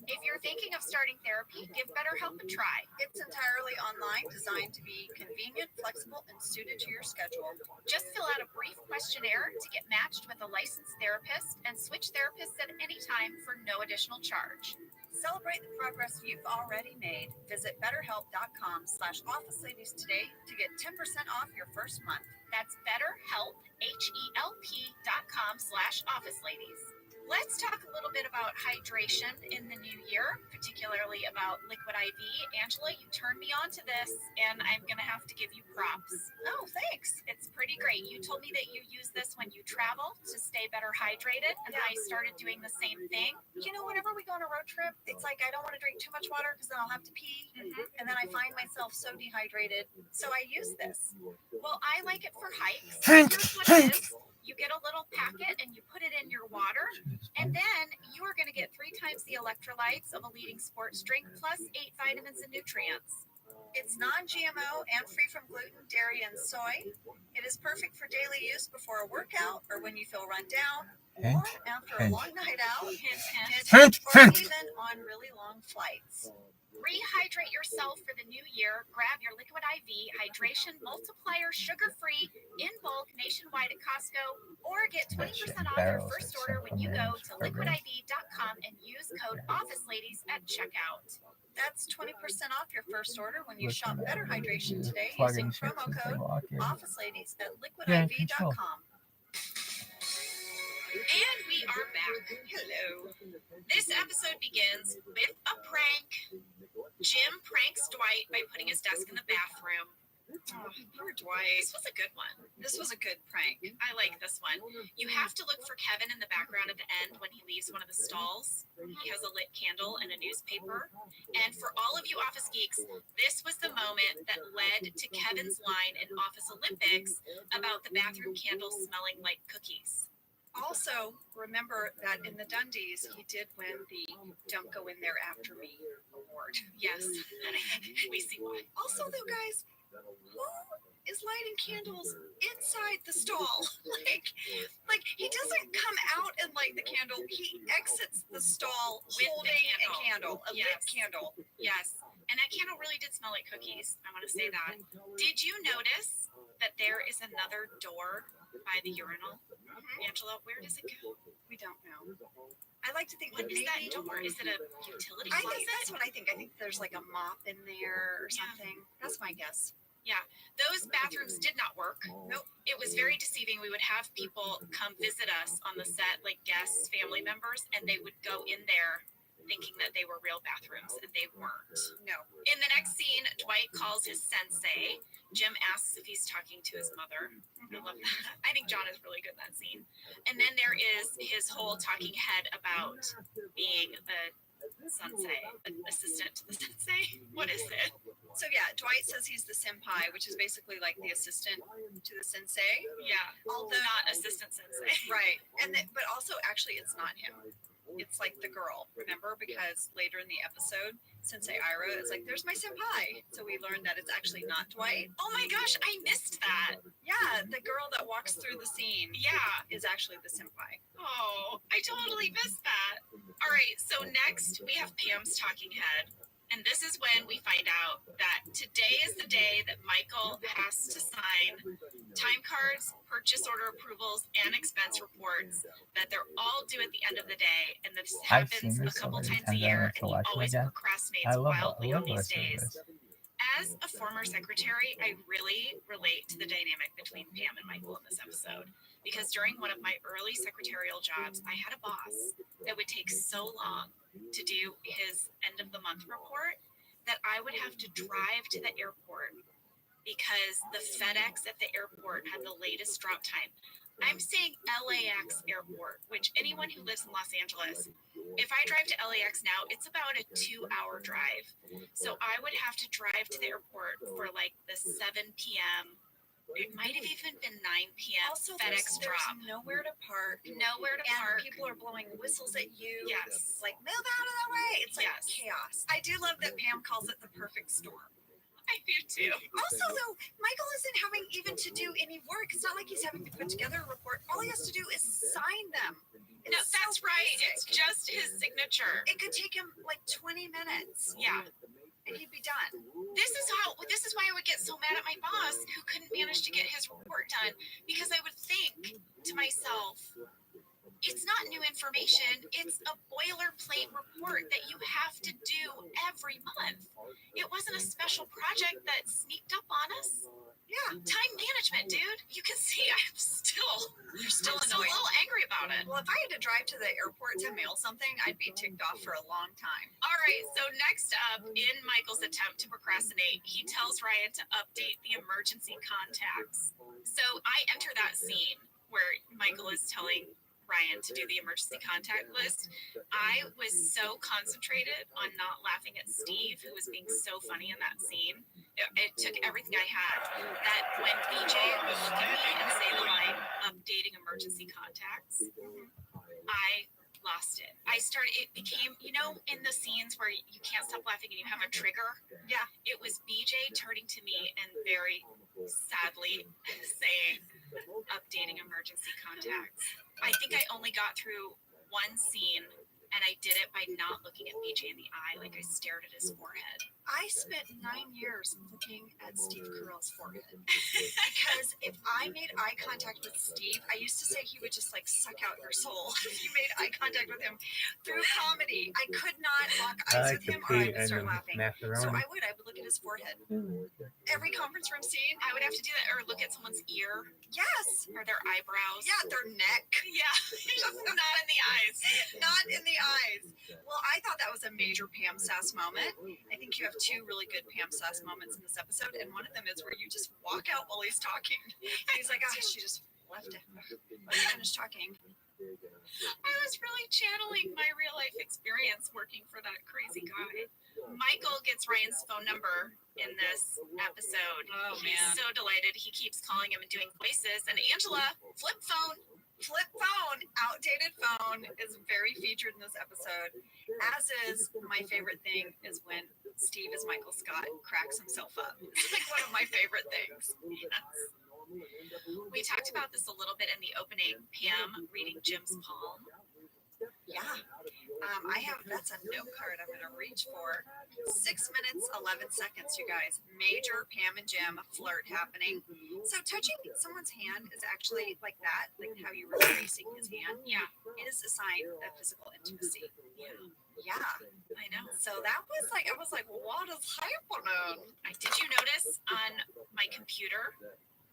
If you're thinking of starting therapy, give BetterHelp a try. It's entirely online, designed to be convenient, flexible, and suited to your schedule. Just fill out a brief questionnaire to get matched with a licensed therapist and switch therapists at any time for no additional charge. Celebrate the progress you've already made. Visit betterhelp.com/officeladies today to get 10% off your first month. That's BetterHelp, HELP.com/officeladies. Let's talk a little bit about hydration in the new year, particularly about liquid IV. Angela, you turned me on to this, and I'm going to have to give you props. Oh, thanks. It's pretty great. You told me that you use this when you travel to stay better hydrated, and I started doing the same thing. You know, whenever we go on a road trip, it's like I don't want to drink too much water because then I'll have to pee. And then I find myself so dehydrated. So I use this. Well, I like it for hikes. Here's what it is. You get a little packet and you put it in your water, and then you are going to get 3 times the electrolytes of a leading sports drink plus 8 vitamins and nutrients. It's non-GMO and free from gluten, dairy, and soy. It is perfect for daily use before a workout or when you feel run down or after a long night out, or even on really long flights. Rehydrate yourself for the new year. Grab your Liquid IV Hydration Multiplier sugar-free in bulk nationwide at Costco, or get 20% off your first order when you go to liquidiv.com and use code OfficeLadies at checkout. That's 20% off your first order when you shop Better Hydration today using promo code OfficeLadies at liquidiv.com. And we are back. Hello. This episode begins with a prank. Jim pranks Dwight by putting his desk in the bathroom. Oh, poor Dwight. This was a good one. This was a good prank. I like this one. You have to look for Kevin in the background at the end when he leaves one of the stalls. He has a lit candle and a newspaper. And for all of you Office geeks, this was the moment that led to Kevin's line in Office Olympics about the bathroom candle smelling like cookies. Also, remember that in the Dundies, he did win the Don't Go In There After Me award. Yes, and I think we see why. Also, though, guys, who is lighting candles inside the stall? Like he doesn't come out and light the candle. He exits the stall holding a candle, a lit candle. Yes, and that candle really did smell like cookies. I want to say that. Did you notice that there is another door by the urinal? Angela, where does it go? We don't know. I like to think what is that door? Is it a utility closet? I think that's what I think. I think there's like a mop in there or something. That's my guess. Yeah, those bathrooms did not work. Nope. It was very deceiving. We would have people come visit us on the set, like guests, family members, and they would go in there thinking that they were real bathrooms, and they weren't. No. In the next scene, Dwight calls his sensei. Jim asks if he's talking to his mother. I love that. I think John is really good in that scene. And then there is his whole talking head about being the sensei, assistant to the sensei. What is it? So yeah, Dwight says he's the senpai, which is basically like the assistant to the sensei. Yeah, although not assistant sensei. Right, and but also actually it's not him. It's like the girl, remember? Because later in the episode, Sensei Ira is like, "There's my senpai." So we learned that it's actually not Dwight. Oh my gosh, I missed that. Yeah, the girl that walks through the scene, is actually the senpai. Oh, I totally missed that. All right, so next we have Pam's talking head. And this is when we find out that today is the day that Michael has to sign time cards, purchase order approvals, and expense reports, that they're all due at the end of the day. And this happens a couple times a year, and he always procrastinates wildly on these days. As a former secretary, I really relate to the dynamic between Pam and Michael in this episode. Because during one of my early secretarial jobs, I had a boss that would take so long to do his end of the month report that I would have to drive to the airport because the FedEx at the airport had the latest drop time. I'm saying LAX airport, which anyone who lives in Los Angeles, if I drive to LAX now, it's about a 2-hour drive. So I would have to drive to the airport for like the 7 p.m. It might have even been 9 p.m. Also, FedEx there's drop. nowhere to park. Nowhere to And park. people are blowing whistles at you. Yes. Like, move out of the way. It's like Yes. chaos. I do love that Pam calls it the perfect storm. I do too. Also, though, Michael isn't having even to do any work. It's not like he's having to put together a report. All he has to do is sign them. No, It's that's so right. basic. It's just his signature. It could take him like 20 minutes. Yeah. And he'd be done. This is why I would get so mad at my boss who couldn't manage to get his report done, because I would think to myself, it's not new information, it's a boilerplate report that you have to do every month. It wasn't a special project that sneaked up on us. Yeah. Time management, dude. You can see I'm still Still a annoyed. little angry about it. Well, if I had to drive to the airport to mail something, I'd be ticked off for a long time. All right, so next up, in Michael's attempt to procrastinate, he tells Ryan to update the emergency contacts. So I enter that scene where Michael is telling Ryan to do the emergency contact list. I was so concentrated on not laughing at Steve, who was being so funny in that scene. It took everything I had. That when BJ would look at me and say the line, updating emergency contacts, I lost it. It became, in the scenes where you can't stop laughing and you have a trigger. Yeah. It was BJ turning to me and very sadly saying, updating emergency contacts. I think I only got through one scene, and I did it by not looking at BJ in the eye, like I stared at his forehead. I spent 9 years looking at Steve Carell's forehead. Because if I made eye contact with Steve, I used to say he would just like suck out your soul if you made eye contact with him through comedy. I could not lock eyes with him or I would start laughing. So I would look at his forehead. Every conference room scene, I would have to do that, or look at someone's ear. Yes. Or their eyebrows. Yeah, their neck. Yeah. Not in the eyes. Not in the eyes. Well, I thought that was a major Pam Sass moment. I think you have 2 really good Pam Sass moments in this episode, and one of them is where you just walk out while he's talking. And he's like, she just left it. Let me finish talking. I was really channeling my real life experience working for that crazy guy. Michael gets Ryan's phone number in this episode. Oh, He's man. so delighted. He keeps calling him and doing voices. And Angela, flip phone. Outdated phone is very featured in this episode. As is my favorite thing is when Steve as Michael Scott cracks himself up. It's like one of my favorite things. Yes. We talked about this a little bit in the opening. Pam reading Jim's palm. Yeah. That's a note card I'm going to reach for. 6 minutes, 11 seconds, you guys. Major Pam and Jim flirt happening. So touching someone's hand is actually like that, like how you were tracing his hand. Yeah. Is a sign of physical intimacy. Yeah. I know. So that was like, I was like, what is happening? Did you notice on my computer?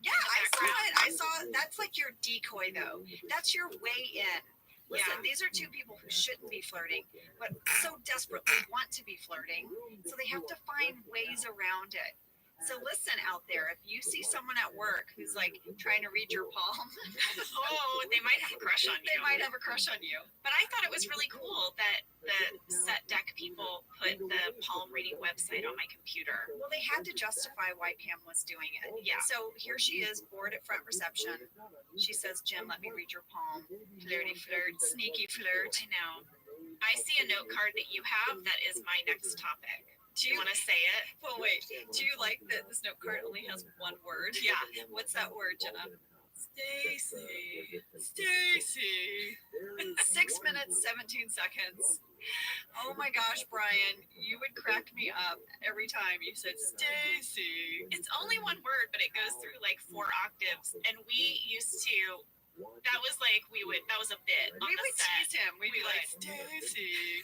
Yeah, I saw it. That's like your decoy, though. That's your way in. Listen, these are 2 people who shouldn't be flirting, but so desperately want to be flirting, so they have to find ways around it. So listen out there, if you see someone at work who's like trying to read your palm, they might have a crush on you. They might have a crush on you. But I thought it was really cool that the set deck people put the palm reading website on my computer. Well, they had to justify why Pam was doing it. Yeah. So here she is, bored at front reception. She says, Jim, let me read your palm. Flirty flirt, sneaky flirt. I know. I see a note card that you have that is my next topic. Do you want to say it? Well, wait. Do you like that this note card only has 1 word? Yeah. What's that word, Jenna? Stacy. 6 minutes, 17 seconds. Oh my gosh, Brian, you would crack me up every time you said Stacy. It's only 1 word, but it goes through like 4 octaves. And we used to, that was a bit on We the would set. tease him. We'd be like, Stacy.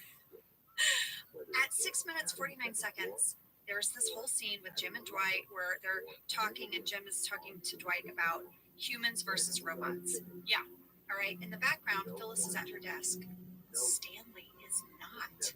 At 6 minutes, 49 seconds, there's this whole scene with Jim and Dwight where they're talking and Jim is talking to Dwight about humans versus robots. Yeah. All right. In the background, Phyllis is at her desk. Stanley is not.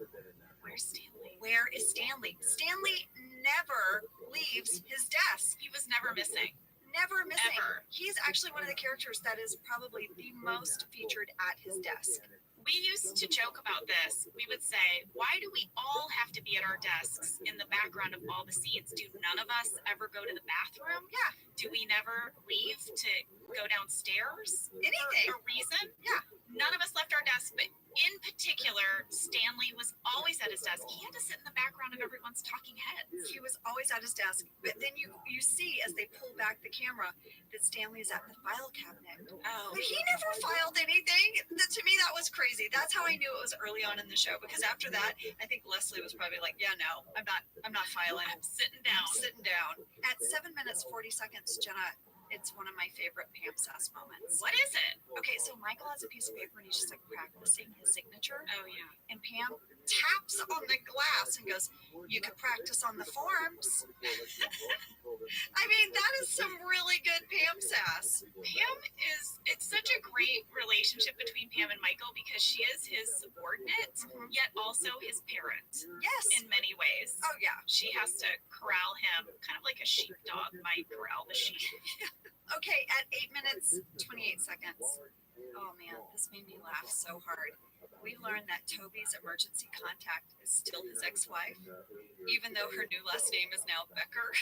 Where's Stanley? Where is Stanley? Stanley never leaves his desk. He was never missing. Never missing. Ever. He's actually one of the characters that is probably the most featured at his desk. We used to joke about this. We would say, why do we all have to be at our desks in the background of all the scenes? Do none of us ever go to the bathroom? Yeah. Do we never leave to go downstairs? Anything. For a reason? Yeah. None of us left our desk, but in particular, Stanley was always at his desk. He had to sit in the background of everyone's talking heads. He was always at his desk, but then you see as they pull back the camera that Stanley is at the file cabinet. Oh. But he never filed anything. To me, that was crazy. That's how I knew it was early on in the show, because after that, I think Leslie was probably like, "Yeah, no, I'm not filing. I'm sitting down. Sitting down." At 7 minutes 40 seconds, Jenna, it's one of my favorite Pam Sass moments. What is it? Okay, so Michael has a piece of paper and he's just like practicing his signature. Oh, yeah. And Pam taps on the glass and goes, "You could practice on the forms." I mean, that is some really good Pam Sass. It's such a great relationship between Pam and Michael because she is his subordinate, yet also his parent. Yes. In many ways. Oh, yeah. She has to corral him, kind of like a sheepdog might corral the sheep. Okay, at 8 minutes 28 seconds. Oh man, this made me laugh so hard. We learned that Toby's emergency contact is still his ex-wife, even though her new last name is now Becker.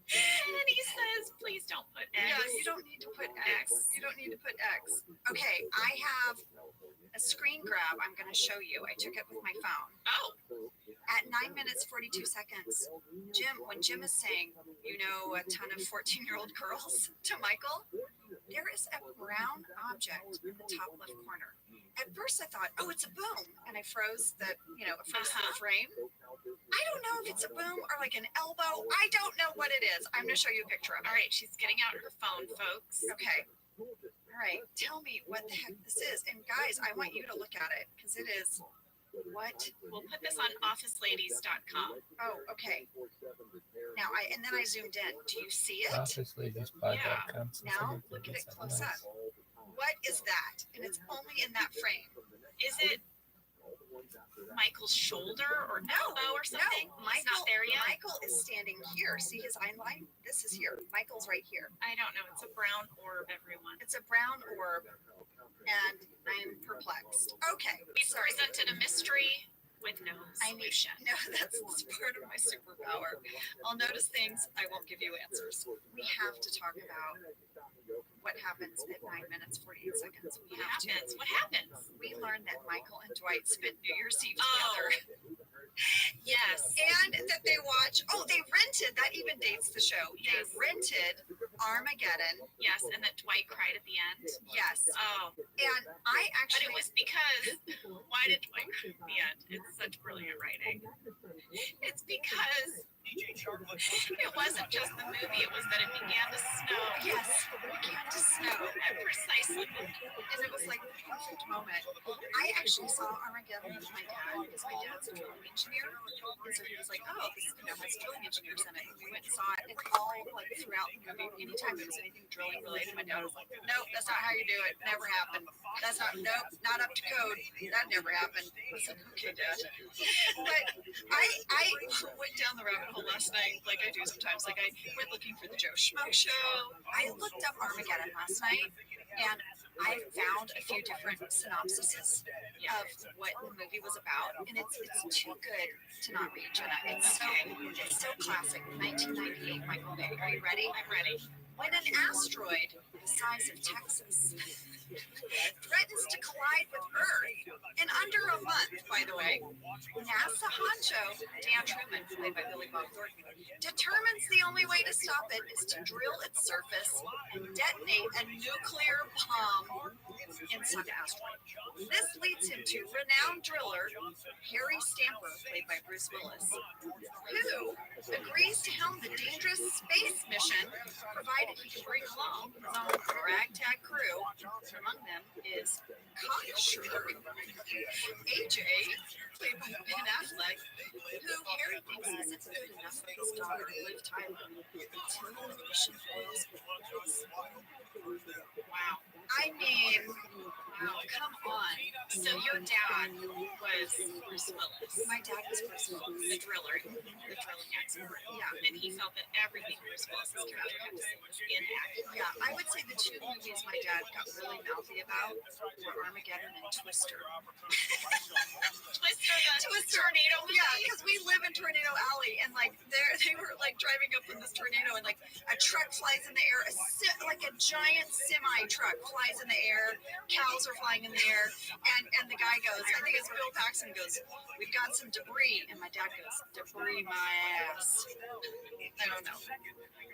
And he says, "Please don't put X." Yeah, you don't need to put X. You don't need to put X. Okay, I have a screen grab I'm going to show you. I took it with my phone. Oh. At 9 minutes 42 seconds, when Jim is saying, "You know, a ton of 14-year-old girls," to Michael, there is a brown object in the top left corner. At first I thought, "Oh, it's a boom," and I froze the frame. I don't know if it's a boom or like an elbow. I don't know what it is. I'm going to show you a picture of it. All right, she's getting out her phone, folks. Okay. All right, tell me what the heck this is. And guys, I want you to look at it because it is what? We'll put this on officeladies.com. Oh, okay. Now and then I zoomed in. Do you see it? OfficeLadiesPod.com. Now look at it close up. What is that? And it's only in that frame. Is it Michael's shoulder or elbow or something? No, He's not there yet. Michael is standing here. See his eye line? This is here. Michael's right here. I don't know. It's a brown orb, everyone. It's a brown orb, and I'm perplexed. Okay, We've presented a mystery with no solution. No, that's part of my superpower. I'll notice things. I won't give you answers. We have to talk about what happens at 9 minutes 48 seconds. What happens? We learned that Michael and Dwight spent New Year's Eve together. Yes. And that they rented, that even dates the show. They rented Armageddon. Yes, and that Dwight cried at the end. Yes. Oh. And I actually... But it was because... Why did Dwight cry at the end? It's such brilliant writing. It's because... It wasn't just the movie, it was that it began to snow. Yes, it began to snow. Precisely. And it was like the perfect moment. I actually saw Armageddon with my dad because my dad's a drilling engineer. And so he was like, "Oh, this has drilling engineers in it." And we went and saw it. It's all like throughout the movie. Anytime there was anything drilling related, my dad was like, "Nope, that's not how you do it. Never happened. That's not up to code. That never happened." I was like, "Okay, Dad." But I went down the rabbit hole last night, like I do sometimes. Like I went looking for the Joe Schmo show. I looked up Armageddon last night, and I found a few different synopsises of what the movie was about, and it's too good to not read, Jenna. It's so classic. 1998, Michael Bay. Are you ready? I'm ready. When an asteroid the size of Texas threatens to collide with Earth in under a month, by the way, NASA honcho Dan Truman, played by Billy Bob Thornton, determines the only way to stop it is to drill its surface and detonate a nuclear bomb inside the asteroid. This leads him to renowned driller Harry Stamper, played by Bruce Willis, who agrees to helm the dangerous space mission, provided he can bring along his own ragtag crew. Among them is Cocksure AJ, played by Ben Affleck, who Harry thinks isn't good enough for his daughter, Liv Tyler, until the mission fails. Wow. I mean, wow, come on. So your dad was Bruce Willis. My dad was Bruce Willis. The driller, the drilling expert. Yeah. And he felt that everything Bruce Willis's character had to say was inaccurate. Yeah, I would say the two movies my dad got really mouthy about were Armageddon and Twister. Twister, the tornado movie. Yeah, because we live in Tornado Alley, and like they were like driving up in this tornado, and like a truck flies in the air, like a giant semi truck flies in the air, cows are flying in the air, and the guy goes, I think it's Bill Paxton goes, we've got some debris, and my dad goes, debris my ass. I don't know.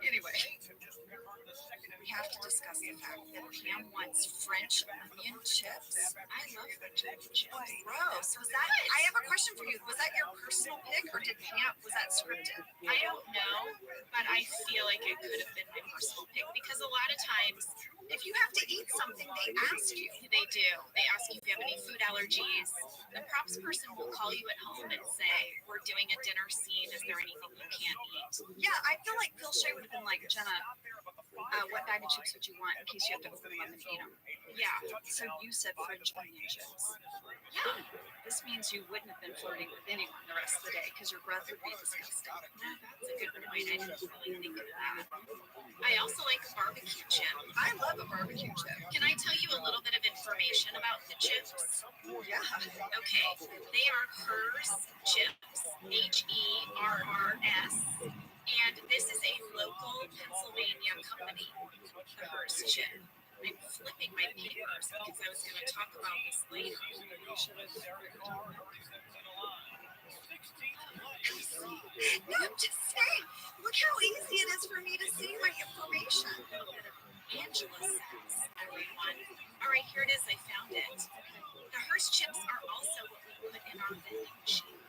Anyway, we have to discuss the fact that Pam wants French onion chips. I love French onion chips. Oh, gross. Was that? I have a question for you. Was that your personal pick, or was that scripted? I don't know, but I feel like it could have been my personal pick because a lot of times, if you have to eat something, they ask you. They do. They ask you if you have any food allergies. The props person will call you at home and say, "We're doing a dinner scene. Is there anything you can't eat?" Yeah, I feel like Phil Shea would have been like, Jenna, what bag of chips would you want in case you have to open them up and eat them? Yeah. So you said French onion chips. Yeah. This means you wouldn't have been flirting with anyone the rest of the day because your breath would be disgusting. Yeah, that's a good point. I didn't really think of that. I also like a barbecue chip. I love a barbecue chip. Can I tell you a little bit of information about the chips? Yeah. Okay. They are Hers chips. HERRS. And this is a local Pennsylvania company, the Hers chip. I'm flipping my papers because I was going to talk about this later. No, I'm just saying. Look how easy it is for me to see my information. Angela says, everyone. All right, here it is. I found it. The Hearst chips are also what we put in our vending machine.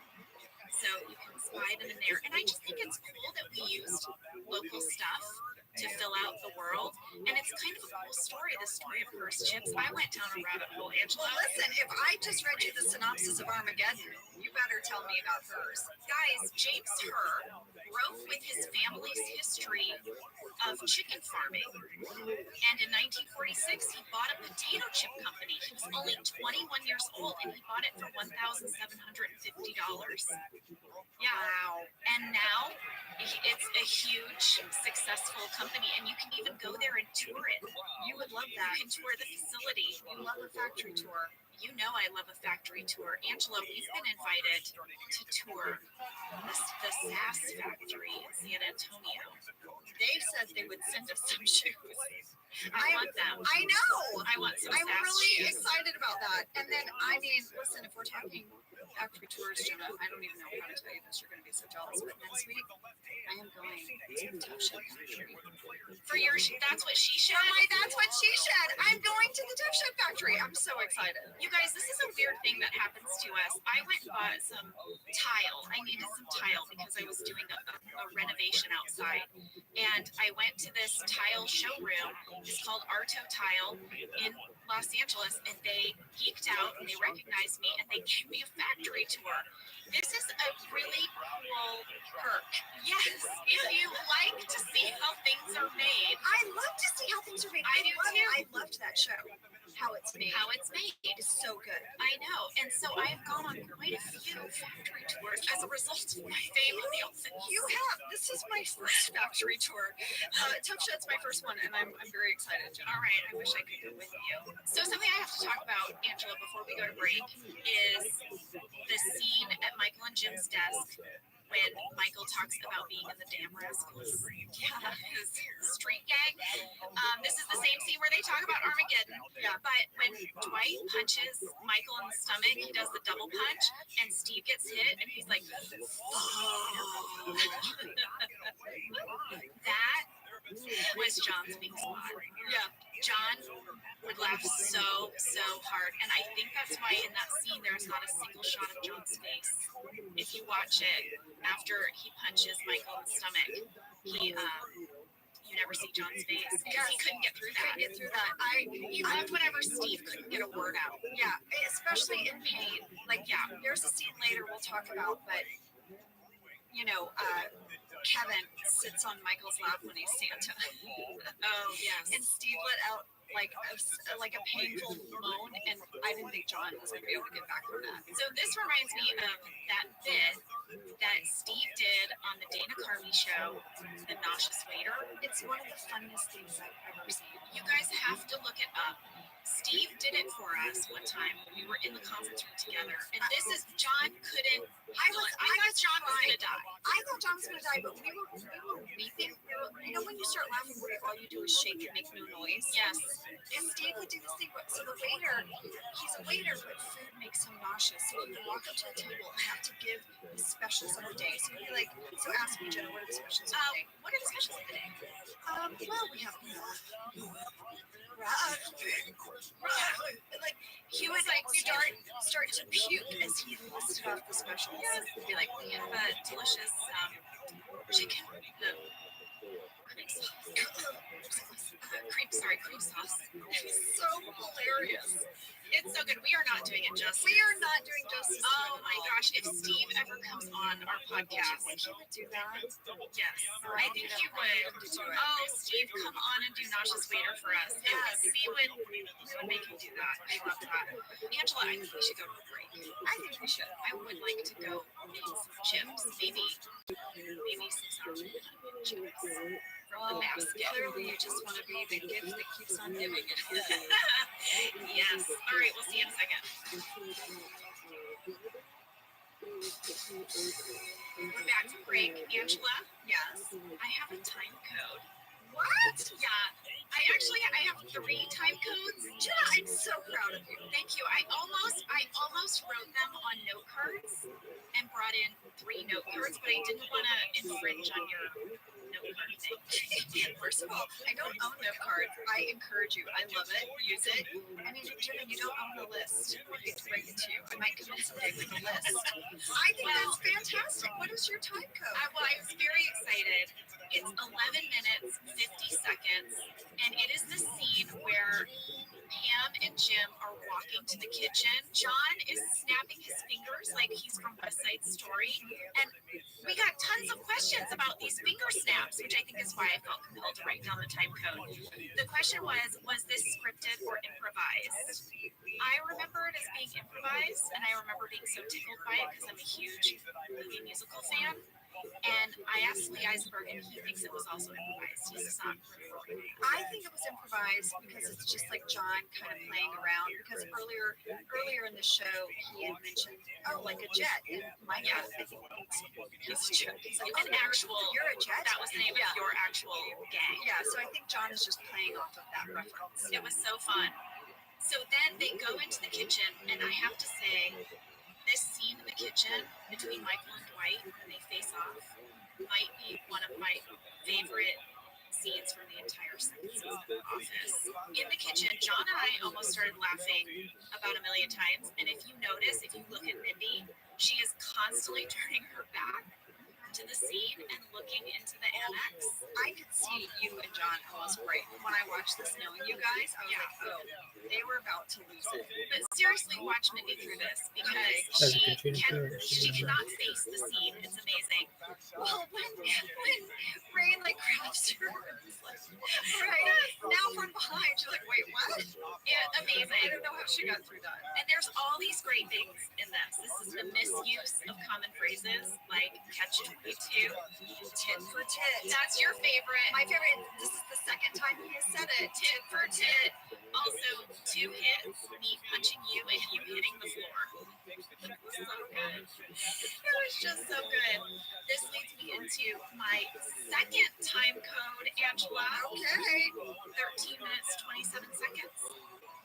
So you can buy them in there. And I just think it's cool that we used local stuff to fill out the world. And it's kind of a cool story, the story of Hearst chips. I went down a rabbit hole, Angela. Well, listen, if I just read you the synopsis of Armageddon, you better tell me about hers. Guys, James Herr wrote with his family's history of chicken farming. And in 1946, he bought a potato chip company. He was only 21 years old, and he bought it for $1,750. Yeah. Wow. And now it's a huge, successful company, and you can even go there and tour it. You would love that. You can tour the facility. You love a factory tour. You know I love a factory tour. Angela, we've been invited to tour the SAS factory in San Antonio. They said they would send us some shoes. I want them. I know. I want some I'm SAS really shoes. excited about that. And then, I mean, listen, if we're talking factory tours, Jenna, I don't even know how to tell you this. You're going to be so jealous. But next week, I am going to the Tough Shed factory. For your, that's what she said. That's what she said. I'm going to the Tough Shed factory. I'm so excited. You guys, this is a weird thing that happens to us. I went and bought some tile. I needed some tile because I was doing a renovation outside. And I went to this tile showroom. It's called Arto Tile in Los Angeles. And they geeked out and they recognized me and they gave me a factory tour. This is a really cool perk. Yes, if you like to see how things are made. I love to see how things are made. I do too. I loved that show. How it's made. How it's made. It's so good. I know. And so I've gone on quite a few factory tours as a result of my fame on the Olsen. You have. This is my first factory tour. Tough Shed's my first one, and I'm very excited, Jenna. All right. I wish I could go with you. So something I have to talk about, Angela, before we go to break, is the scene at Michael and Jim's desk when Michael talks about being in the Damn Rascals. Yeah, his street gang. This is the same scene where they talk about Armageddon. Yeah. But when Dwight punches Michael in the stomach, he does the double punch, and Steve gets hit, and he's like, oh. That was John's weak spot. Yeah. John would laugh so hard. And I think that's why in that scene there's not a single shot of John's face. If you watch it, after he punches Michael in the stomach, you never see John's face because he couldn't get through that. He laughed whenever Steve couldn't get a word out. Yeah, especially in pain. Like, yeah, there's a scene later we'll talk about, but you know, Kevin sits on Michael's lap when he's Santa. Oh, yes. And Steve let out like a painful moan, and I didn't think John was going to be able to get back from that. So this reminds me of that bit that Steve did on the Dana Carvey show, The Nauseous Waiter. It's one of the funniest things I've ever seen. You guys have to look it up. Steve did it for us one time. We were in the conference room together, and this is John couldn't. I thought John was gonna die. I thought John was gonna die, but we were weeping. You know when you start laughing, where all you do is shake and make no noise. Yes. And Steve would do this thing, but so the waiter, he's a waiter, but food makes him nauseous. So he would walk up to the table and have to give the specials of the day. So he'd be like, "So ask me, Jenna, what are the specials of the day?" What are the specials of the day? Well, we have like he would like start to puke as he listed off the specials. He'd be like, "We have a delicious chicken cream sauce." It's so hilarious. It's so good. We are not doing it justice. We are not doing justice. Oh my gosh! If Steve ever comes on our podcast, he would do that. Yes, I think he would. Oh, Steve, come on and do Nauseous Waiter for us. Yes, we would make him do that. I love that. Angela, I think we should go to a break. I think we should. I would like to go eat some chips, maybe some chips from the basket. Clearly, you just want to be the gift that keeps on giving. Yes. All right, we'll see you in a second. We're back from break. Angela? Yes. I have a time code. What? Yeah. I have 3 time codes. Jenna, I'm so proud of you. Thank you. I almost wrote them on note cards and brought in 3 note cards, but I didn't want to infringe on your note card thing. First of all, I don't own note cards. I encourage you. I love it. Use it. I mean, Jenna, you don't own a list. I hate to break it to you. I might come in someday with a list. I think that's fantastic. What is your time code? I was very excited. It's 11 minutes, 50 seconds, and it is the scene where Pam and Jim are walking to the kitchen. John is snapping his fingers like he's from West Side Story, and we got tons of questions about these finger snaps, which I think is why I felt compelled to write down the time code. The question was this scripted or improvised? I remember it as being improvised, and I remember being so tickled by it because I'm a huge movie musical fan. And I asked Lee Eisenberg, and he thinks it was also improvised. He says not. I think it was improvised because it's just like John kind of playing around. Because earlier in the show, he had mentioned, like a jet. And Mike, I think he's a jet. He's like, you're a jet. That was the name of your actual gang. Yeah. So I think John is just playing off of that reference. It was so fun. So then they go into the kitchen, and I have to say, this scene in the kitchen between Michael and Dwight when they face off might be one of my favorite scenes from the entire second season of The Office. In the kitchen, John and I almost started laughing about a million times. And if you notice, if you look at Mindy, she is constantly turning her back to the scene and looking into the annex. I could see you and John almost break when I watched this, knowing you guys. I was like, oh, they were about to lose it. But seriously, watch Mindy through this because she cannot face the scene. It's amazing. Well, when Ray like grabs her, right now from behind, she's like, wait, what? Yeah, amazing. I don't know how she got through that. And there's all these great things in this. This is the misuse of common phrases like catch-22, tit for tit. That's your favorite. My favorite. This is the second time he has said it. Tit for tit. Also, 2 hits, me punching you and you hitting the floor. It was so good. It was just so good. This leads me into my second time code, Angela. Okay. 13 minutes, 27 seconds.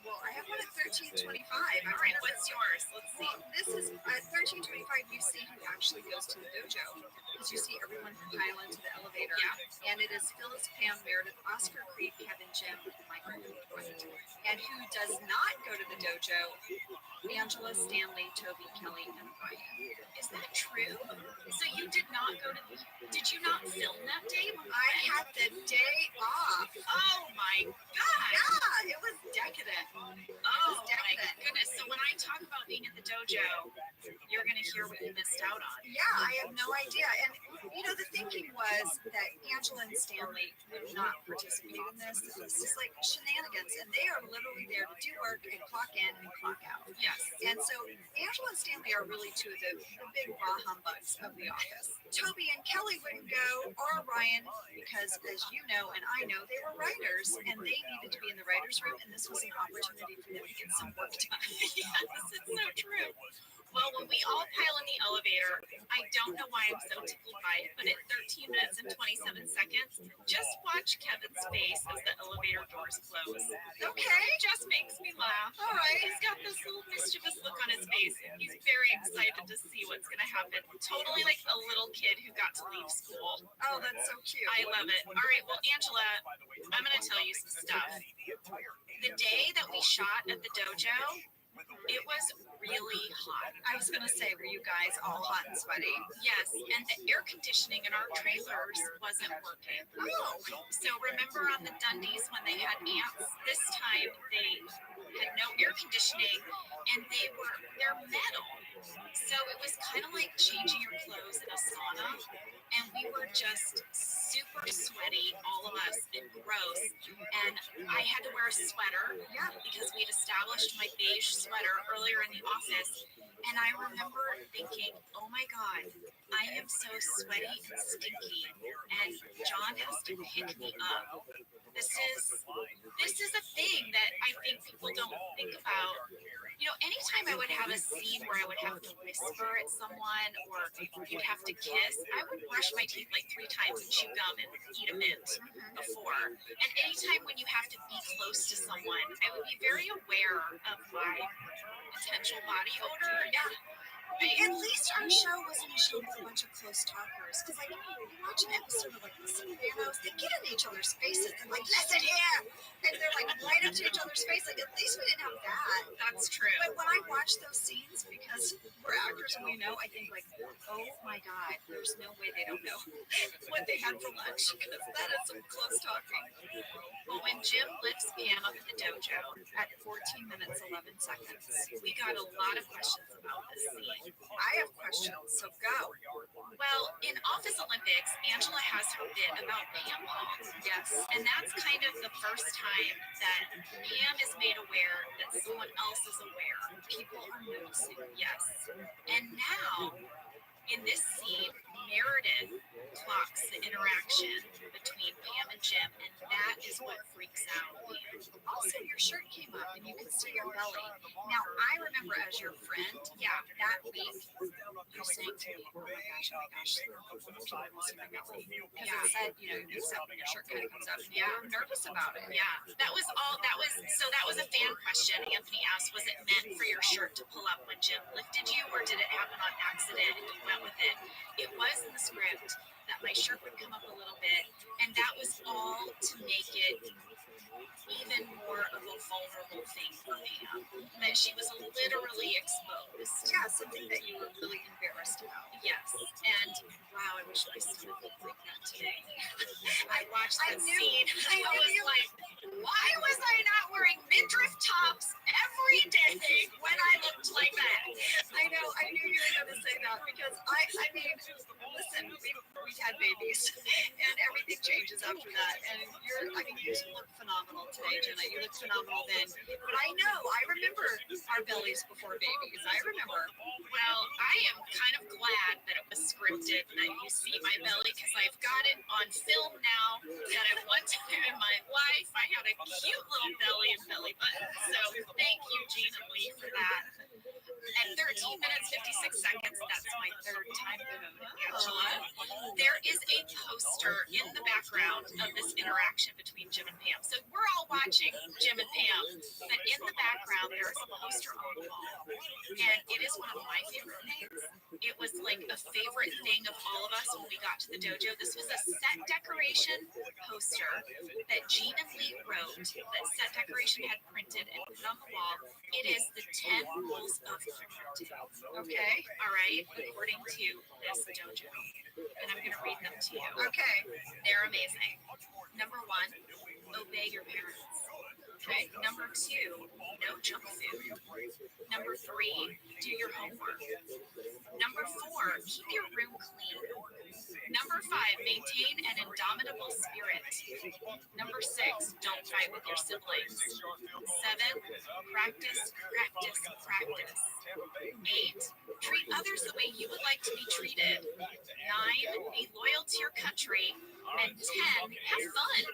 Well, I have one at 13:25. All right, what's yours? Let's see. This is at 13:25. You see who actually goes to the dojo because you see everyone pile into the elevator. Yeah. And it is Phyllis, Pam, Meredith, Oscar, Creed, Kevin, Jim, Michael, and Dwight. And who does not go to the dojo? Angela, Stanley, Toby, Kelly, and Ryan. Is that true? So you did not go to? Did you not film that day? I had the day off. Oh my God! Yeah, it was decadent. Oh my goodness! So when I talk about being in the dojo, you're going to hear what you missed out on. Yeah, I have no idea. And, you know, the thinking was that Angela and Stanley would not participate in this. This is like shenanigans, and they are literally there to do work and clock in and clock out. Yes. And so Angela and Stanley are really two of the big bah humbugs of the office. Toby and Kelly wouldn't go, or Ryan, because as you know and I know, they were writers, and they needed to be in the writers' room, and this was an opportunity for them to get some work done. Yes, it's so true. Well, when we all pile in the elevator, I don't know why I'm so tickled by it, but at 13 minutes and 27 seconds, just watch Kevin's face as the elevator doors close. Okay. It just makes me laugh. All right. He's got this little mischievous look on his face, and he's very excited to see what's going to happen. Totally like a little kid who got to leave school. Oh, that's so cute. I love it. All right, well, Angela, I'm going to tell you some stuff. The day that we shot at the dojo, it was really hot. I was going to say, were you guys all hot and sweaty? Yes, and the air conditioning in our trailers wasn't working. Oh. So remember on the Dundies when they had ants? This time they had no air conditioning, and they're metal. So it was kind of like changing your clothes in a sauna, and we were just super sweaty, all of us, and gross. And I had to wear a sweater, because we'd established my beige sweater earlier in the office. And I remember thinking, oh my God, I am so sweaty and stinky, and John has to pick me up. This is a thing that I think people don't think about. You know, anytime I would have a scene where I would have to whisper at someone or you'd have to kiss, I would brush my teeth like 3 times and chew gum and eat a mint before. And anytime when you have to be close to someone, I would be very aware of my potential body odor. Yeah. At least our show wasn't a show with a bunch of close talkers. Because, like, you watch an episode of, like, The Sopranos, they get in each other's faces. They're like, listen here! And they're, like, right up to each other's face. Like, at least we didn't have that. That's true. But when I watch those scenes, because we're actors and we know, I think, like, oh, my God, there's no way they don't know what they had for lunch. Because that is some close talking. Well, when Jim lifts Pam up at the dojo at 14 minutes, 11 seconds, we got a lot of questions about this scene. I have questions, so go. Well, in Office Olympics, Angela has her bit about Pam Hall. Yes. And that's kind of the first time that Pam is made aware that someone else is aware. People are noticing. Yes. And now, in this scene, Meredith clocks the interaction between Pam and Jim, and that is what freaks out Pam. Also, your shirt came up and you could see your belly. Now, I remember as your friend, that week, you saying to me, oh my gosh, people will see my belly. Because it said, you know, your shirt kind of comes up, and you were nervous about it. Yeah, that was a fan question. Anthony asked, was it meant for your shirt to pull up when Jim lifted you, or did it happen on accident and you went with it? It was in the script that my shirt would come up a little bit, and that was all to make it even more of a vulnerable thing for Pam, that she was literally exposed. Yeah, something that you were really embarrassed about. Yes, and wow, I wish my stomach looked like that today. I watched that scene, I was like, why was I not wearing midriff tops every day when I looked like that? I know, I knew you were going to say that, because I mean, listen, we've had babies, and everything changes after that, and you look phenomenal today, Jenna. You look phenomenal then. But I remember our bellies before babies. I remember. Well, I am kind of glad that it was scripted that you see my belly, because I've got it on film now that at one time in my life I had a cute little belly and belly button. So thank you, Gina Lee, for that. At 13 minutes, 56 seconds, that's my third time Angela. There is a poster in the background of this interaction between Jim and Pam. So we're all watching Jim and Pam, but in the background there is a poster on the wall. And it is one of my favorite things. It was like a favorite thing of all of us when we got to the dojo. This was a set decoration poster that Gina Lee wrote, that set decoration had printed and put on the wall. It is the 10 rules of printing. Okay? All right? According to this dojo. And I'm going to read them to you. Okay. They're amazing. Number 1, obey your parents. Okay. Number 2, no junk food. Number 3, do your homework. Number 4, keep your room clean. Number 5, maintain an indomitable spirit. Number 6, don't fight with your siblings. 7, practice, practice, practice. 8, treat others the way you would like to be treated. 9, be loyal to your country. And 10, have fun.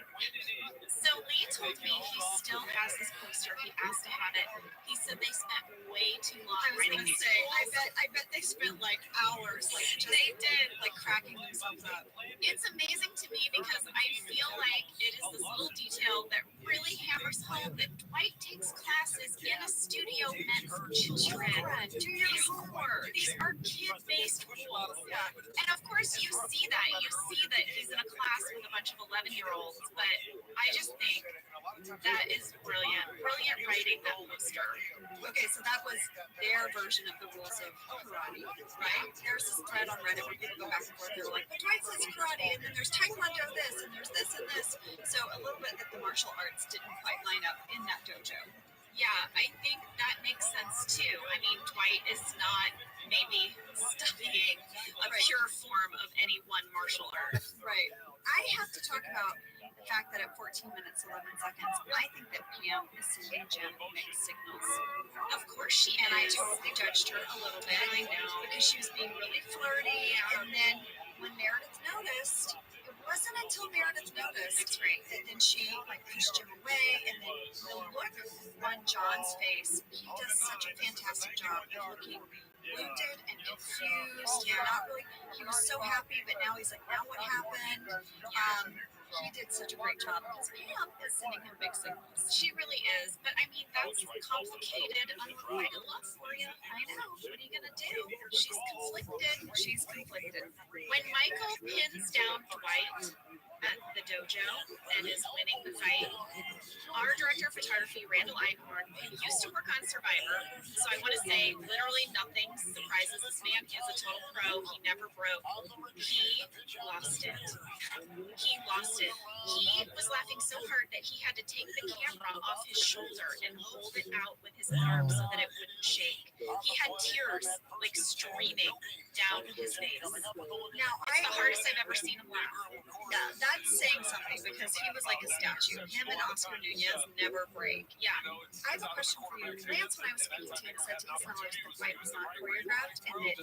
So Lee told me he still has this poster. He asked to have it. He said they spent way too long writing these rules. I bet they spent like hours, like just, they did, like cracking themselves up. It's amazing to me because I feel like it is this little detail that really hammers home that Dwight takes classes in a studio meant for children. Do your homework. These are kid-based rules. Yeah. And of course you see that. You see that he's in a class with a bunch of 11-year-olds, but I just think that is brilliant. Brilliant writing, that poster. Okay, so that was their version of the rules of karate, right? There's this thread on Reddit where people go back and forth. They're like, well, Dwight says karate, and then there's taekwondo this, and there's this and this. So a little bit that the martial arts didn't quite line up in that dojo. Yeah, I think that makes sense too. I mean, Dwight is not maybe studying a pure form of any one martial art. Right. I have to talk about the fact that at 14 minutes, 11 seconds, I think that Pam is sending Jim mixed signals. Of course she is. And I totally judged her a little bit. I know. Because she was being really flirty. And then when Meredith noticed, it wasn't until Meredith noticed. That's right. And then she like pushed him away. And then the look on John's face, he does such a fantastic job of looking wounded and confused. Yeah. Not really. He was so happy, but now he's like, now what happened? He did such a great job because Pam is sending him big signals. She really is. But I mean, that's complicated, unrequited love for you. I know. What are you going to do? She's conflicted. When Michael pins down Dwight at the dojo and is winning the fight, our director of photography, Randall Eichhorn, who used to work on Survivor, so I want to say literally nothing surprises this man. He is a total pro. He never broke. He lost it. He was laughing so hard that he had to take the camera off his shoulder and hold it out with his arm so that it wouldn't shake. He had tears like streaming down his face. Now, It's the hardest I've ever seen him laugh. Yeah, that's saying something because he was like a statue. Him and Oscar Nunez never break. Yeah. I have a question for you. Lance, when I was speaking to him, said to me that the fight was not choreographed and that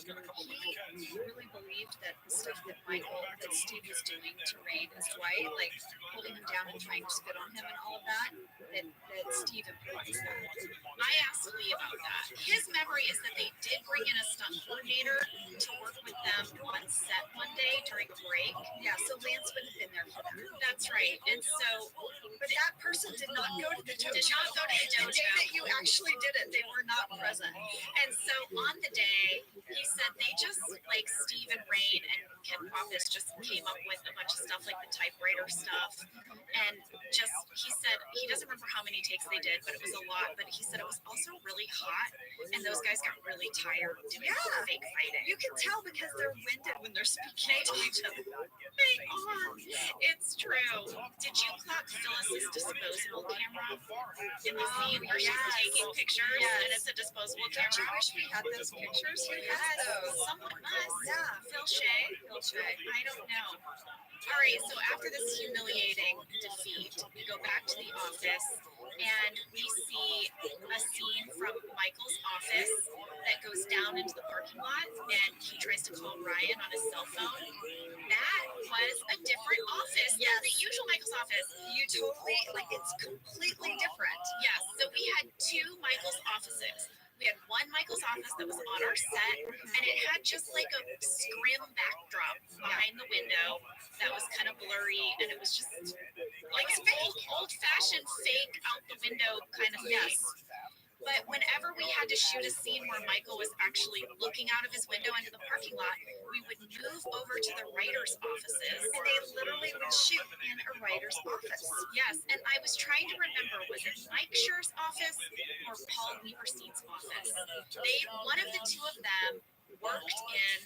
he really believed that the stuff that Steve was doing to Rain as Dwight, like holding him down and trying to spit on him and all of that Steve improvised that. I asked Lee about that. His memory is that they did bring in a stunt coordinator to work with them on set one day during a break. Yeah, so Lance would have been there for that. That's right. And so, but that person did not go to the dojo. Did not go to the dojo. The day that you actually did it, they were not present. And so on the day, he said they just, like Steve and Rain and Ken Pappas just came up with a bunch of stuff like the typewriter stuff. And just, he said, he doesn't remember how many takes they did, but it was a lot. But he said it was also really hot. And those guys got really tired doing fake fighting. You can tell because they're winded when they're speaking to each other. They are. It's true. Did you clock Phyllis's disposable camera in the scene where she's taking pictures and it's a disposable camera? Don't you wish we had those pictures? Who has those? Someone must. Yeah. Phil Shea? I don't know. All right, so after this humiliating defeat, we go back to the office and we see a scene from Michael's office that goes down into the parking lot and he tries to call Ryan on his cell phone. That was a different office than the usual Michael's office. You totally, like, it's completely different. Yes, so we had two Michael's offices. We had one Michael's office that was on our set, and it had just like a scrim backdrop behind the window that was kind of blurry, and it was just like an old-fashioned fake out the window kind of face. But whenever we had to shoot a scene where Michael was actually looking out of his window into the parking lot, we would move over to the writers' offices. And they literally would shoot in a writer's office. Yes, and I was trying to remember, was it Mike Schur's office or Paul Weaverstein's office? One of the two of them worked in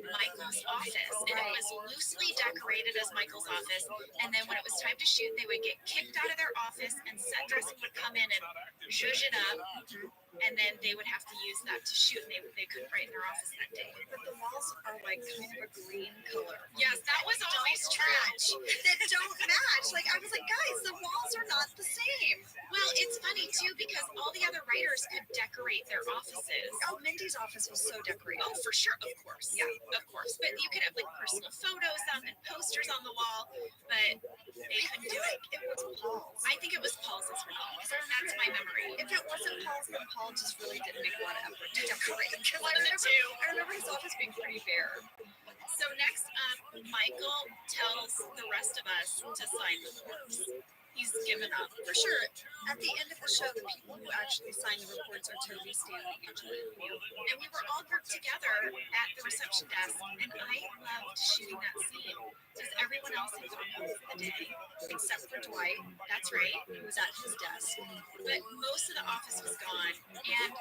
Michael's office, and it was loosely decorated as Michael's office. And then when it was time to shoot, they would get kicked out of their office, and set dressing would come in and zhuzh it up, and then they would have to use that to shoot. And they couldn't write in their office that day. But the walls are like kind of a green color. Yes, that was always true. That don't match. Like I was like, guys, the walls are not the same. Well, it's funny too because all the other writers could decorate their offices. Oh, Mindy's office was so decorated. Oh, for sure, of course. Yeah, of course. But you could have like personal photos up and posters on the wall, but they couldn't do it. It was Paul's. I think it was Paul's as well. That's my memory. If it wasn't Paul's, then Paul just really didn't make a lot of effort to decorate. One of the two. I remember his office being pretty bare. So next up, Michael tells the rest of us to sign the forms. He's given up. For sure. At the end of the show, the people who actually sign the reports are Toby, Stanley, Angela, and you. And we were all grouped together at the reception desk, and I loved shooting that scene because everyone else had gone home for the day, except for Dwight. That's right, Who was at his desk. but most of the office was gone, and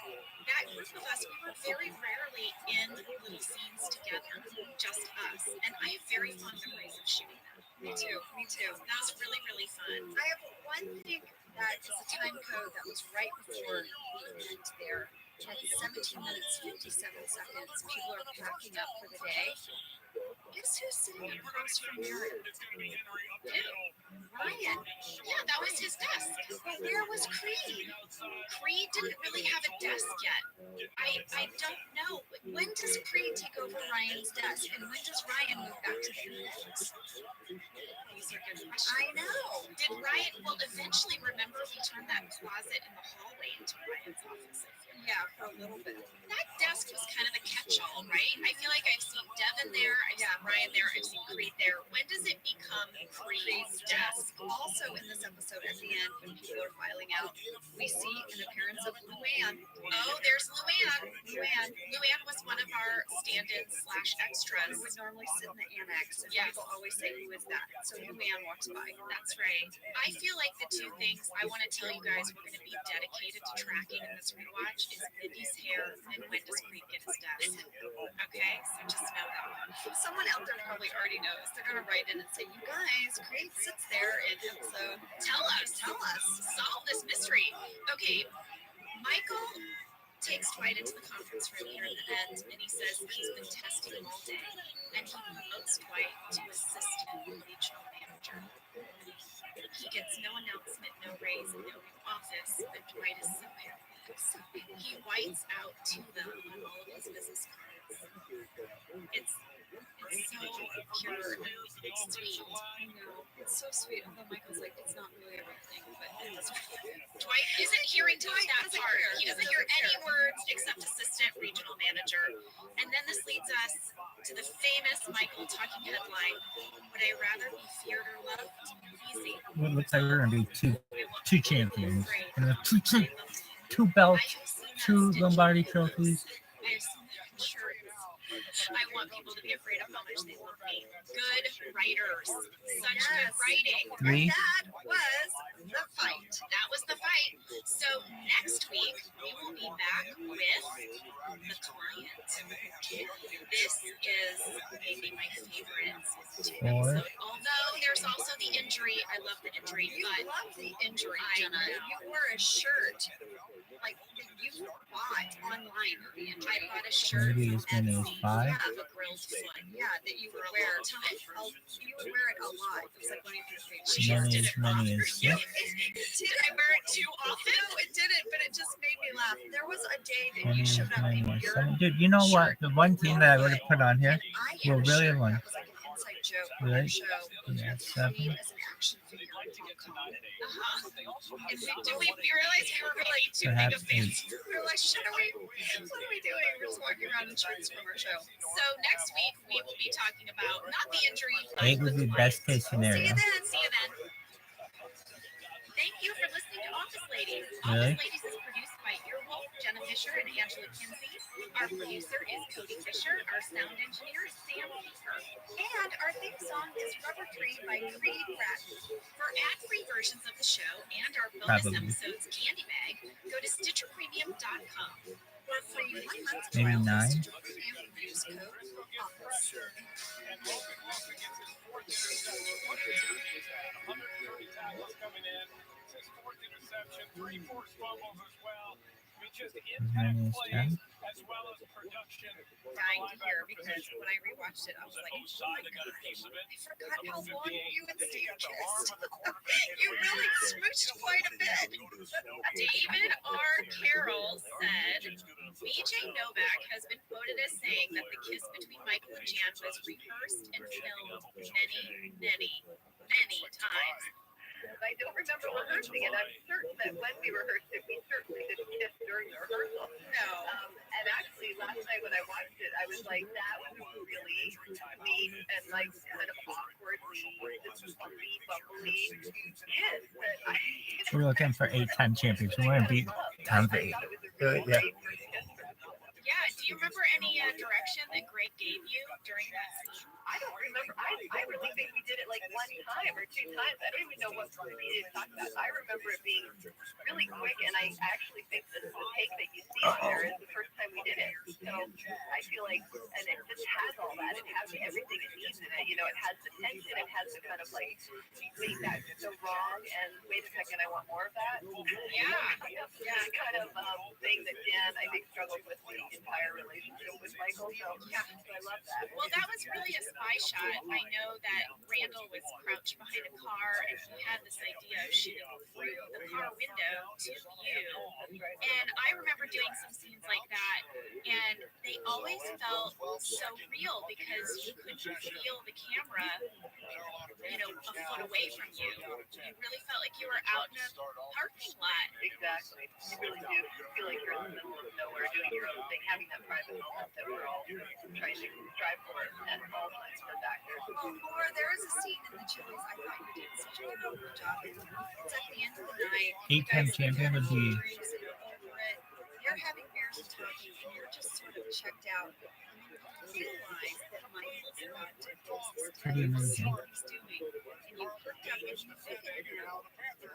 that group of us, we were very rarely in little scenes together, just us. And I have very fond memories of shooting that. Me too. Me too. That was really, really fun. I have one thing that is a time code that was right before the end there. At 17 minutes 57 seconds, people are packing up for the day. Guess who's sitting across from Mary? Ryan. Yeah, that was his desk. But where was Creed? Creed didn't really have a desk yet. I don't know. When does Creed take over Ryan's desk? And when does Ryan move back to the annex? These are good questions. I know. Did Ryan, well, eventually, remember we turned that closet in the hallway into Ryan's office. Yeah, for a little bit. That desk was kind of a catch-all, right? I feel like I've seen Devin there, I've seen Ryan there, I've seen Creed there. When does it become Creed's desk? Also in this episode, at the end, when people are filing out, we see an appearance of Luann. Oh, there's Luann. Luann was one of our stand-ins / extras. Who would normally sit in the annex, and Yes. people always say, who is that? So Luann walks by. That's right. I feel like the two things I want to tell you guys we're going to be dedicated to tracking in this rewatch is Mindy's hair and when does Creed get his desk. Okay, so just know that. Someone out there probably already knows. They're going to write in and say, you guys, Creed sits there in episode. Tell us. Solve this mystery. Okay, Michael takes Dwight into the conference room here at the end, and he says he's been testing him all day, and he promotes Dwight to assistant regional manager. He gets no announcement, no raise, and no new office, but Dwight is so happy. He whites out to them on all of his business cards. It's so pure and sweet. I know. It's so sweet. Although Michael's like, it's not really everything, but it is. Dwight isn't hearing to that part. He doesn't hear any words except assistant regional manager. And then this leads us to the famous Michael talking headline, would I rather be feared or loved? Easy. Well, it looks like we're gonna do two champions, and two belts, two Lombardi trophies. I have so many shirts. I want people to be afraid of how much they love me. Good writers. Such good writing. Three. That was the fight. That was the fight. So next week, we will be back with the client. This is maybe my favorite season 2 episode. Although there's also the injury. I love the injury. You But love the injury, I Jenna. know. You wore a shirt like that you bought online for the injury. I bought a shirt Maybe from it's gonna Etsy five. of a grilled foot. Yeah, that you would For a wear. long time. You would wear it a lot. It was like one of your favorites. She just did it wrong. Money is Did six. I wear it too often? No, it didn't, but it just made me laugh. There was a day that Money you is showed up money in is your seven. Dude, you know what? The one thing that I would have put on here, I had well, a really shirt one. that was like an inside joke on Really? our show. Yeah, Creed seven. as an action figure in Hong Kong. And we realized we were really too big Perhaps of fans. We were like, what are we doing? We're just walking around in shirts from our show. So next week we will be talking about not the injury, but Eight would be the best client. case scenario. See you then. Thank you for listening to Office Ladies. Really? Office Ladies is produced by Earwolf, Jenna Fisher, and Angela Kinsey. Our producer is Cody Fisher. Our sound engineer is Sam Keeper. And our theme song is Rubber Tree by Creed Bratton. For ad-free versions of the show and our bonus Probably. episodes Candy Bag, go to StitcherPremium.com. For a free 1 month Maybe trial of 9. Stitcher Premium, coming in. His fourth interception, 3 forced fumbles as well. Just His impact name is plays Ken. as well as production. Dying to hear because when I rewatched it, I was like, oh my God, I forgot how long you and Steve kissed. You really smooched quite a bit. David R. Carroll said, BJ Novak has been quoted as saying that the kiss between Michael and Jan was rehearsed and filmed many times. I don't remember rehearsing it. I'm certain that when we rehearsed it, we certainly didn't kiss during the rehearsal. No. And actually, last night when I watched it, I was like, that was really neat and like kind of awkwardly, just bubbly kiss. We're looking for 8-time champions. We want to beat Tom Brady. Yeah. Yeah, do you remember any direction that Greg gave you during that scene? I don't remember. I really think we did it like 1 time or 2 times. I don't even know what we needed to talk about. I remember it being really quick, and I actually think that the take that you see on there is the first time we did it. So I feel like, and it just has all that. It has everything it needs in it. You know, it has the tension. It has the kind of like make that so wrong, and wait a second, I want more of that. Yeah, kind of thing that Jan I think struggled with the entire relationship with Michael. So yeah, I love that. Well, that was really a spy shot. I know that Randall was crouched behind a car and he had this idea of shooting through the car window to you. And I remember doing some scenes like that, and they always felt so real because you could feel the camera, you know, a foot away from you. You really felt like you were out in a parking lot. Exactly. You really do. You feel like you're in the middle of nowhere doing your own thing, having that private moment that we're all trying to strive for at all times for actors. Well, Laura, there is a scene in the Chili's I thought you did such a good job. It's at the end of the night. 8-time champion would be. You're having beers and talking, and you're just sort of checked out. And you realize that Michael's about to post this Pretty amazing. what he's doing, and you looked up and you look at him,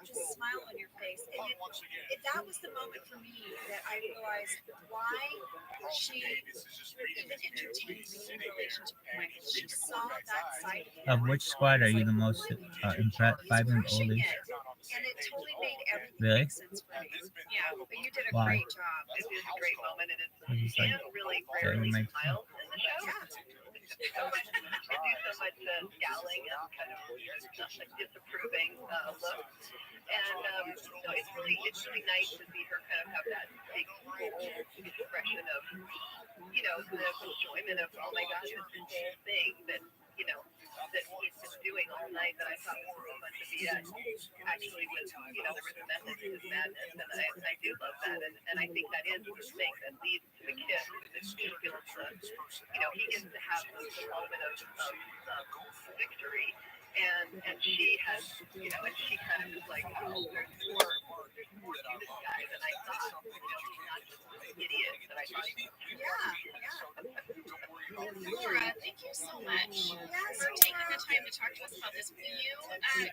just a smile on your face. And that was the moment for me that I realized why she even entertained the relationship with Michael. She saw that side of him. Of which squad are you the most impressed? 5 and oldies. And it totally made everything Really? make sense for me. Yeah, but you did a Why? great job. It is a great moment, and He's it's like, really getting rarely my smiles in the show. So much, they do so much scowling and kind of disapproving look. And so it's really nice to see her kind of have that big expression of, you know, the enjoyment of, oh my gosh, this whole thing that, you know, that he's been doing all night that I thought was so much of BS actually was, you know, there was a method to his madness, and I do love that, and I think that is the thing that leads to the kid, is he feels, you know, he gets to have the moment of victory, and she has, you know, and she kind of is like, oh, there's more to this guy than I thought, you know, he's not just an idiot that I thought he was. Laura, thank you so much for taking the time to talk to us about this. Will you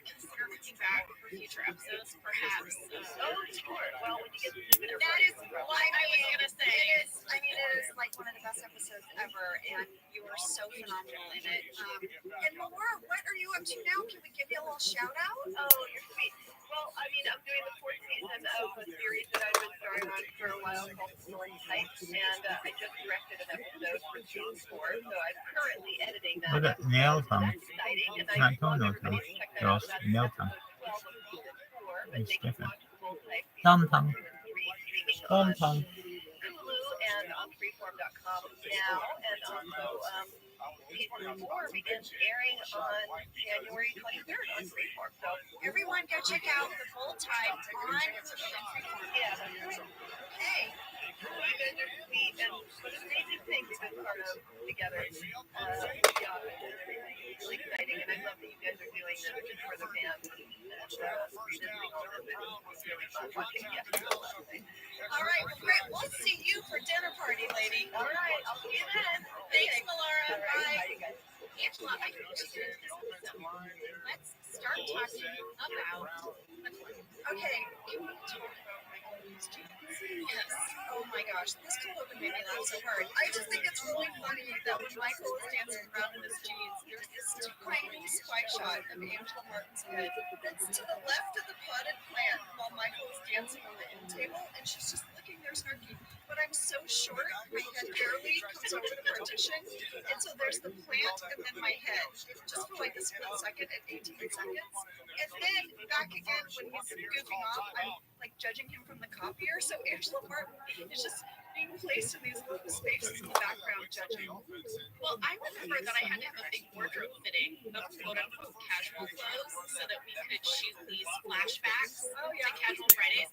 consider coming back for future episodes, perhaps? Oh, sure. Well, when you get to the that is what I was gonna say. It is like one of the best episodes ever, and you were so phenomenal in it. And Laura, what are you up to now? Can we give you a little shout out? Oh, you're sweet. Well, I mean, I'm doing the 4th season of a series that I've been starring on for a while called Selling Type, and I just directed an episode for season 4, so I'm currently editing that. Look at nail tongue. That's exciting, and It's I not toenail want tongue. everybody to check that out. Girls, That's nail tongue. episode 12 of season 4, but It's they can different. watch Full Type Thumb season tongue. 1 through 3 streaming Thumb on tongue. Hulu and on freeform.com now, and also season 4 begins airing on January 23rd on Freeform. So everyone go check out The Bold Type on Hulu and Freeform. Yeah, that's right. Hey. You guys are sweet, and what an amazing thing we've been part of together. It's really exciting, and I love that you guys are doing this for the fans and revisiting all of it. It's really fun watching you. All right, well, great. We'll see you for dinner party, lady. All right, I'll see you then. Thanks, Melora. Bye. Bye, you guys. Angela, I think she's doing this episode. Let's start talking about. Okay, can we talk about Michael's jeans? Yes. Oh my gosh, this cologne made me laugh so hard. I just think it's really funny that when Michael is dancing around in his jeans, there's this tiny squad shot of Angela Martin's head that's to the left of the and she's just looking there snarky. But I'm so short, my head barely comes over the partition, and so there's the plant and then my head, just for like a split second at 18 seconds. And then back again when he's goofing off, I'm like judging him from the copier. So Angela Martin is just being placed in these little spaces in the background judging. Well, I remember that I had to have a big wardrobe fitting of quote-unquote casual clothes so that we could shoot these flashbacks to Casual Fridays.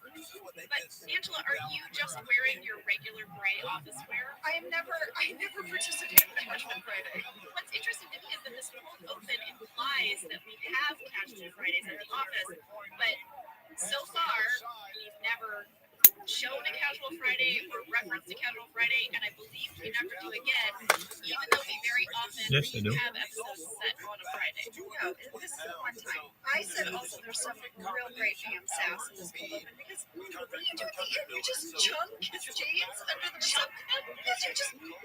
But Angela, are you just wearing your regular gray office wear? I never participated in Casual Friday. What's interesting to me is that this cold open implies that we have Casual Fridays at the office, but so far we've never shown a Casual Friday or referenced a Casual Friday, and I believe we never do again, even though we very often have episodes set on a Friday. No, this is the one time. I said also there's some real great Pam sass in this cold open because what do you do at the end? You just chunk his jeans under the chunk.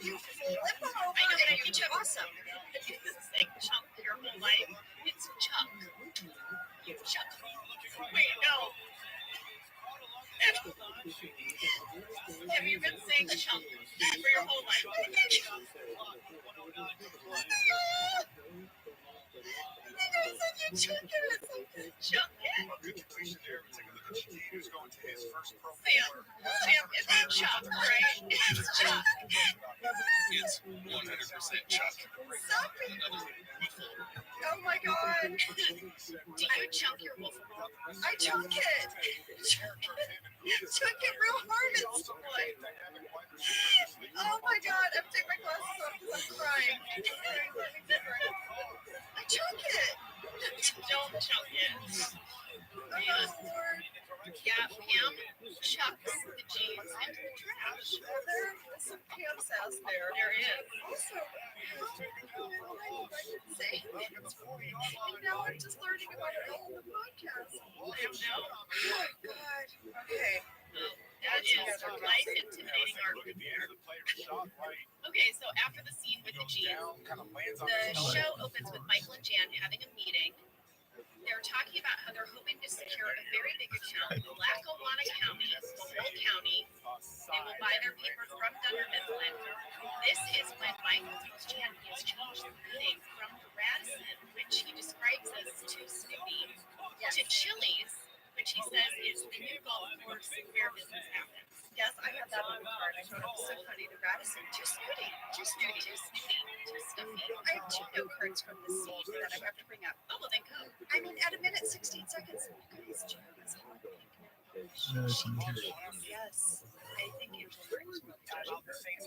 You flip them over and you chunk. Awesome. This is like chunk your whole life. It's chunk. You chunk. Wait, no. Have you been saying chunk for your whole life? Chunk it. Sam, it's chunk, right? It's chunk. It's 100% Chuck. Oh my god. Do you chunk your wolf? I chunk it. Chunk it real hard at some point. Oh my god, I'm taking my glasses off because I'm crying. I chunk it. Don't chunk it. Yeah, Pam chucks the jeans into the trash. There's some Pam sass there. There is. Also, and now I'm just learning about it all in the podcast. I don't know. Oh god. Okay. That is life intimidating art. Okay, so after the scene with the jeans, the show opens with Michael and Jan having a meeting. They're talking about how they're hoping to secure a very big account in Lackawanna County, the whole county. They will buy their paper from Dunder Mifflin. This is when Michael tells Jan he has changed the name from Radisson, which he describes as too snooty, to Chili's, which he says is the new golf course where business happens. Yes, I have that on the card. I thought it was so funny. The Radisson, too snooty, too snooty, too snooty, too stuffy. I have 2 note cards from the scene that I have to bring up. Oh, well, then go. I mean, at a minute 16 seconds. Guys, James. Yes, I think Angel brings really push in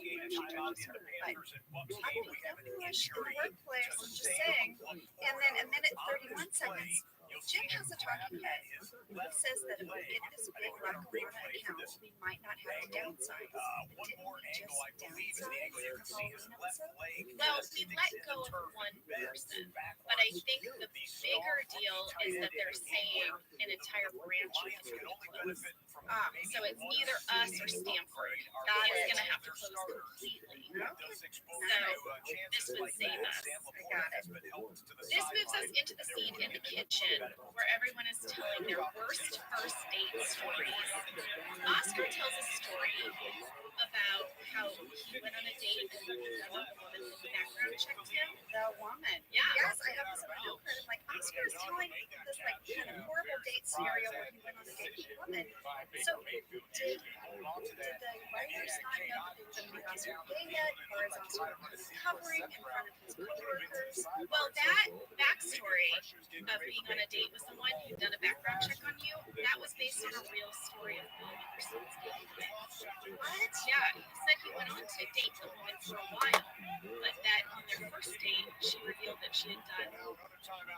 the workplace, I'm just saying. And then a minute 31 seconds. Jim has a talking head. He says that if we get this big Lackawanna account, we might not have to downsize. Didn't we just downsize in the Halloween episode? Well, we let go of one person, but I think the bigger deal is that they're saying an entire branch is going to close. So it's neither us or Stanford. That is going to have to close completely. So this would save us. I got it. This moves us into the scene in the kitchen where everyone is telling their worst first date stories. Oscar tells a story about how he went on a date and the woman background checked him. The woman. Yeah. Yes, I have this on note card. I'm like, Oscar is telling this like kind of horrible date scenario where he went on a date with a woman. So did the writers not know that he was gay yet, or is Oscar covering in front of his coworkers? Well, that backstory of being on a date with someone who'd done a background check on you, that was based on a real story of Bill Anderson's date. What? Yeah, he said he went on to date the woman for a while, but that on their first date, she revealed that she had done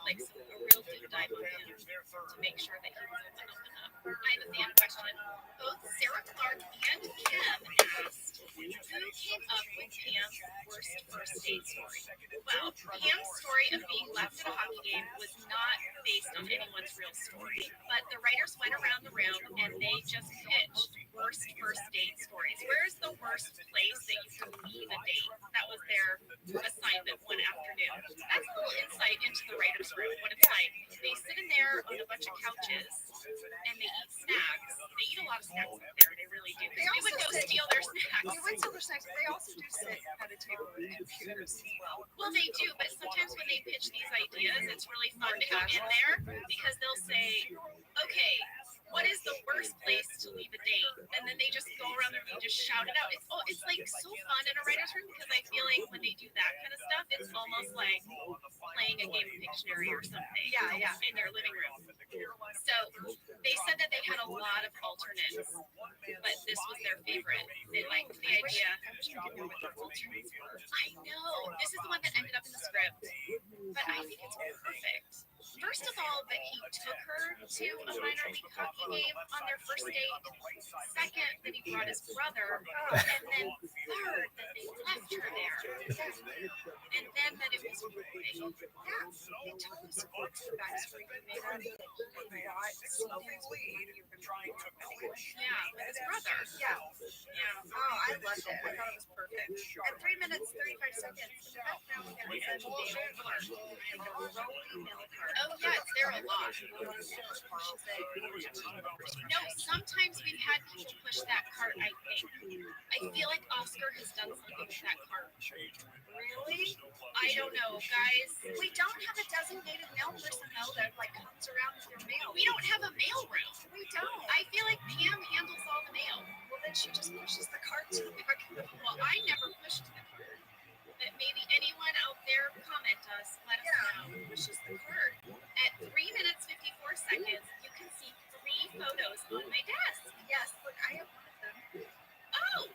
like a real deep dive with him to make sure that he was open up enough. I have a fan question. Both Sarah Clark and Kim asked, who came up with Pam's worst first date story? Well, Pam's story of being left at a hockey game was not based on anyone's real story, but the writers went around the room and they just pitched worst first date stories. Where's the worst place that you can leave a date? That was their assignment one afternoon. That's a little insight into the writers' room, what it's like. They sit in there on a bunch of couches and they eat snacks. They eat a lot of snacks up there. They really do. They They would also go sit- steal their snacks. They would steal their snacks, but they also do sit at a table with computers as well. Well, they do, but sometimes when they pitch these ideas, it's really fun to go in there because they'll say, okay, what is the worst place to leave a date? And then they just go around there and they just shout it out. It's like so fun in a writer's room because I feel like when they do that kind of stuff, it's almost like playing a game of Pictionary or something. Yeah, yeah. In their living room. So they said that they had a lot of alternates, but this was their favorite. They liked the idea. I know. This is the one that ended up in the script, but I think it's perfect. First of all, that he took her to a minor league hockey game on their first date. Second, that he brought his brother. And then third, that they left her there. And then that it was raining. Yeah, they totally support the backstory he made out of it. They brought something to lead. Yeah, with his brother. Yeah. Yeah. Oh, I loved it. I thought it was perfect. At 3 minutes, 35 seconds, in the background, we got the mail cart. Oh, yeah, it's there a lot. No, sometimes we've had people push that cart, I think. I feel like Oscar has done something with that cart. Really? I don't know, guys. We don't have a designated mail person, though, that like comes around with your mail. We don't have a mail room. We don't. I feel like Pam handles all the mail. Well, then she just pushes the cart to the back. Well, I never pushed the cart. But maybe anyone out there comment us, let us know who pushes the cart. At 3 minutes 54 seconds, you can see 3 photos on my desk. Yes, look, I have one of them. Oh,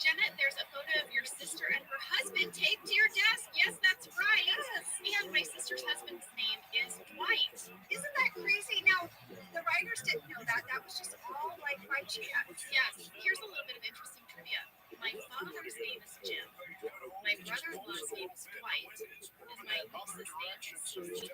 Janet, there's a photo of your sister and her husband taped to your desk. Yes, that's right. Yes. And my sister's husband's name is Dwight. Isn't that crazy? Now, the writers didn't know that. That was just all like by chance. Yes, here's a little bit of interesting trivia. My father's name is Jim. My brother-in-law's name is Dwight. And my niece's name is Susie.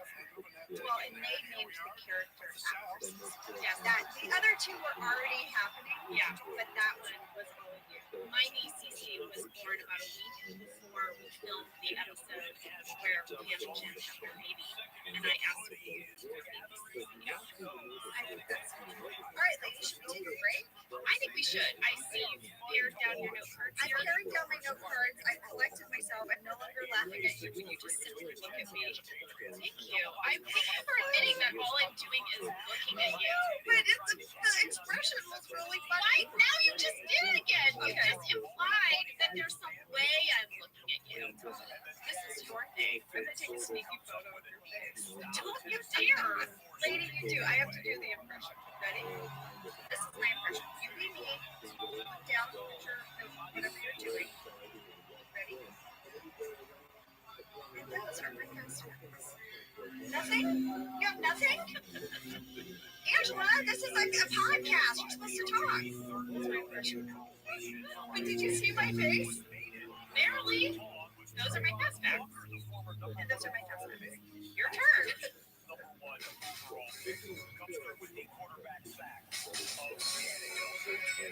Well, and they named the characters actresses. Yes, That the other two were already happening. Yeah. But that one was all of you. My niece Cece was born about a week before we filmed the episode where Pam and Jen have their baby. And I asked her to use their baby. Yeah. All right, ladies, should we take a break? I think we should. I see you pared down your note cards. I'm paring down my note cards. I collected myself. I'm no longer laughing at you when you just simply look at me. Thank you. Thank you for admitting that all I'm doing is looking at you. But the expression was really funny. Now you just did it again. You just implied that there's some way I'm looking at you. This is your thing. I'm gonna take a sneaky photo of your face. Don't you dare. Lady, you do. I have to do the impression. Ready? This is my impression. You be me. Put down the picture of whatever you're doing. Ready? And those are my questions. Nothing? You have nothing? Angela, this is like a podcast. You're supposed to talk. That's my impression. But did you see my face? Barely. Those are my fast facts. And those are my fast facts. Your turn.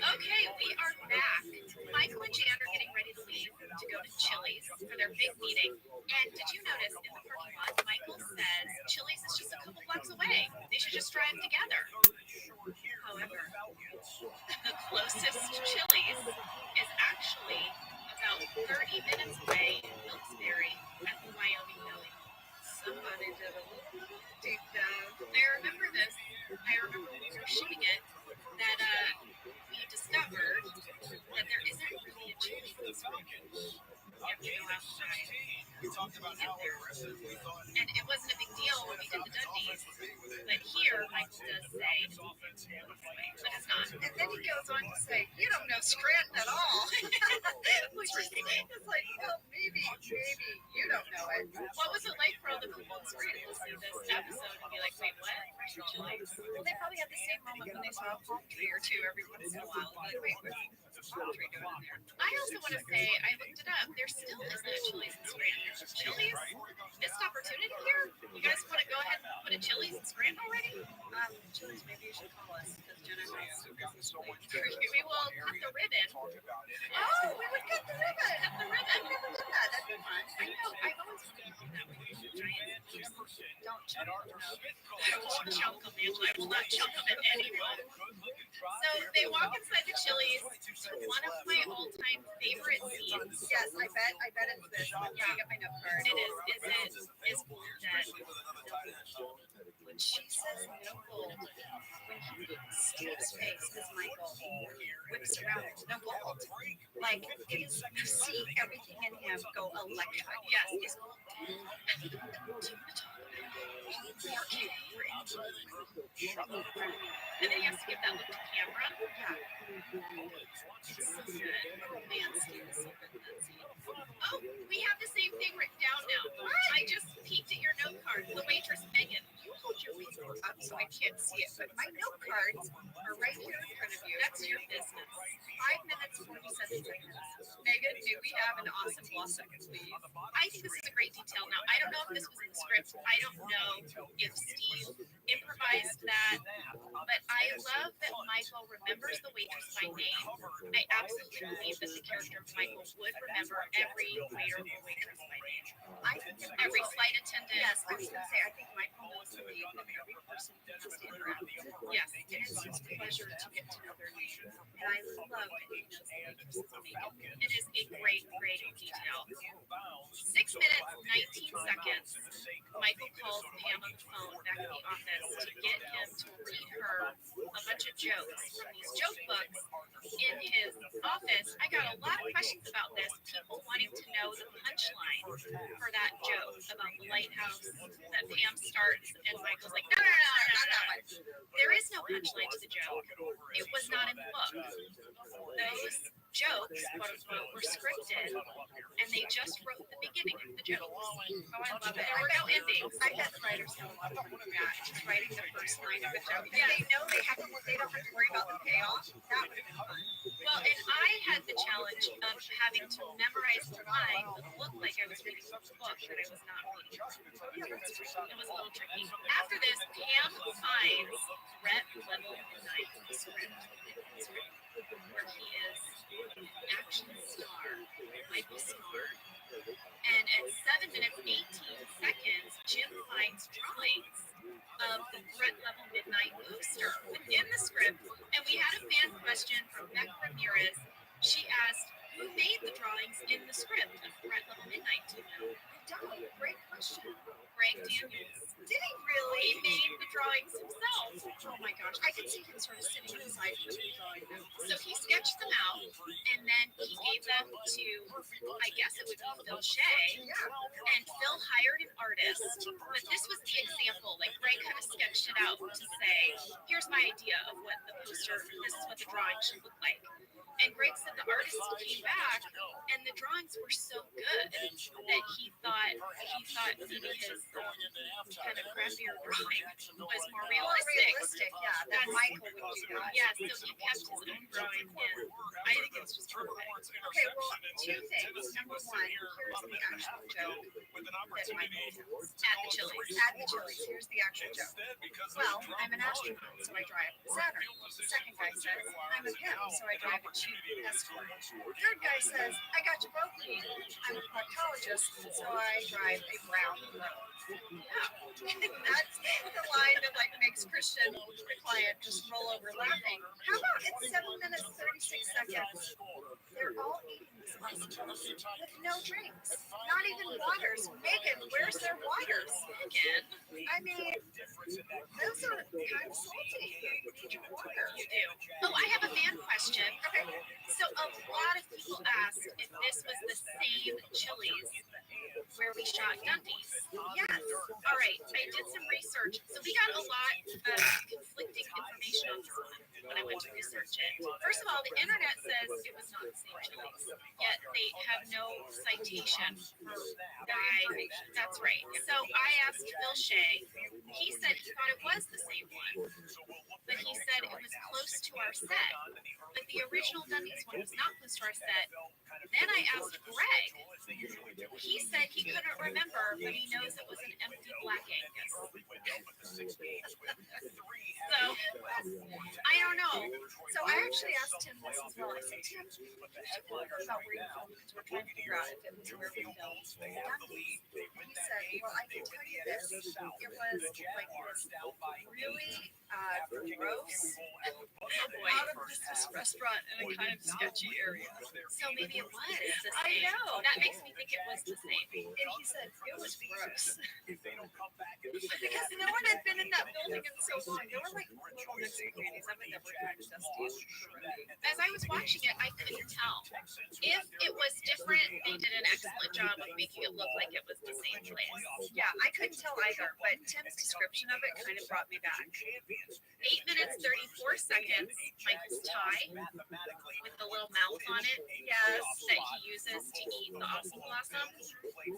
Okay, we are back. Michael and Jan are getting ready to leave to go to Chili's for their big meeting. And did you notice in the parking lot, Michael says Chili's is just a couple blocks away. They should just drive together. However, the closest Chili's is actually about 30 minutes away in Wilkes-Barre at the Wyoming Deli. Somebody did a little deep dive. I remember this. I remember when we were shooting it that we discovered that there isn't really a Chili's in Spokane. You have to go outside. And it wasn't a big deal when we did the Dundies, but here Michael does say, but it's not. And then he goes on to say, you don't know Scranton at all. Which is it's like, well, maybe you don't know it. What was it like for all the people in Scranton listening to this episode and be like, wait, what? Well, they probably had the same moment when they saw a palm tree or two every once in a while. Like, wait, I also want to say, I looked it up. There still isn't a Chili's in Scranton. Chili's? Missed opportunity here? You guys want to go ahead and put a Chili's in Scranton already? Chili's, maybe you should call us because Jenna has We will cut the ribbon. Oh, we would cut the ribbon. Cut the ribbon. I've never done that. That'd be fun. I know. I've always wanted to do that with giant. Don't chunk them. I won't chunk them, Angela. I will not chunk them at anyone. So they walk inside the Chili's to one of my all-time favorite scenes. Yes, I bet it's this. Yeah, I got my note card. It is. Is that when she says no gold, when he Steve's face as Michael whips around, no gold. Like, it is, you see everything in him go electric. Yes, is gold. And then he has to give that look to camera. Yeah. It's so good. Man, Steve is so good in that scene. Oh, we have the same thing written down now. I just peeked at your note card. The waitress, Megan. You hold your Facebook up so I can't see it, but my note cards are right here in front of you. That's your business. 5 minutes, 47 seconds. Megan, do we have an awesome lost second, please? I think this is a great detail. Now, I don't know if this was in the script. I don't know if Steve improvised that, but I love that Michael remembers the waitress by name. I absolutely believe that the character of Michael would remember every waiter or waitress by name. I think Every flight attendant. Yes, I was going to say, I think Michael knows the name of every person who has to interact with. Yes, And it's his pleasure to get to know their name. And I love that he knows the waitress's name. it is a great, great detail. 6 minutes, 19 seconds. Michael calls Pam on the phone back at the office to get him to read her a bunch of jokes from these joke books in his office. I got a lot of questions about this. People wanting to know the punchline for that joke about the lighthouse that Pam starts, and Michael's like, no, not that one. There is no punchline to the joke. It was not in the book. Those jokes, quote unquote, were scripted, and they just wrote the beginning of the jokes. Oh, I love it. There were no endings. I bet the writers know a lot of fun with that. Just writing the first line of a joke. Yeah, they know they don't have to worry about the payoff. That would be fun. Well, and I had the challenge of having to memorize the line that looked like I was reading a book that I was not reading. It was a little tricky. After this, Pam finds Rhett level 9 the script, where he is action star, Michael Star. And at 7 minutes, 18 seconds, Jim finds drawings of the threat level midnight booster within the script. And we had a fan question from Beck Ramirez. She asked, who made the drawings in the script of threat level midnight? Do you know? Great question. Greg Daniels. Did he really? He made the drawings himself. Oh my gosh, I can see him sort of sitting inside him drawing them. So he sketched them out, and then he gave them to, I guess it would be Phil Shea. Yeah. And Phil hired an artist. But this was the example. Like, Greg kind of sketched it out to say, here's my idea of what the poster, this is what the drawing should look like. And Greg said the artist came back, and the drawings were so good that he thought maybe his kind of crappier drawing was more realistic. Yeah, that Michael would do that. Yeah, so he kept his own drawing in. I think it's just perfect. Okay, well, 2 things. Number one, here's the actual joke that Michael tells. At the Chili's. At the Chili's, here's the actual joke. Well, I'm an astronaut, so I drive Saturn. The second guy says, I'm a pimp, so I drive a cheap Escort. Third guy says, I got you both lead. I'm a proctologist, so I drive a brown road. Yeah. That's the line that like makes Christian, the client, just roll over laughing. How about it's 7 minutes, 36 seconds? They're all eating this awesome with no drinks, not even waters. Megan, where's their waters? Megan, I mean, those are kind of salty. You need your water. You do. Oh, I have a fan question. Okay. So a lot of people asked if this was the same Chili's where we shot Dundies. Yes. All right. I did some research. So we got a lot of conflicting information on this one when I went to research it. First of all, the internet says it was not the same Chili's, yet they have no citation for why. That's right. So I asked Phil Shea. He said he thought it was the same one, but he said it was close close to our set. But the original Dundies one was not close to our set. Then I asked Greg. He said he couldn't remember, but he knows it was an empty Black Angus. So I don't know. So I actually asked Tim this as well. I said, Tim, do you remember about where you filmed? Because we're trying to figure out if it was where we filmed the Dundies. And he said, well, I can tell you this. It was like this really gross out of this restaurant in a kind of sketchy area. So maybe it was the same. I know. That makes me think it was the same. And he said it was gross. Because no one had been in that building in so long. There were like little nooks and crannies of it that were kind of dusty. As I was watching it, I couldn't tell. If it was different, they did an excellent job of making it look like it was the same place. Yeah, I couldn't tell either, but Tim's description of it kind of brought me back. 8 minutes 34 seconds, Michael's tie with the little mouth on it, yes, that he uses to eat the awesome blossom.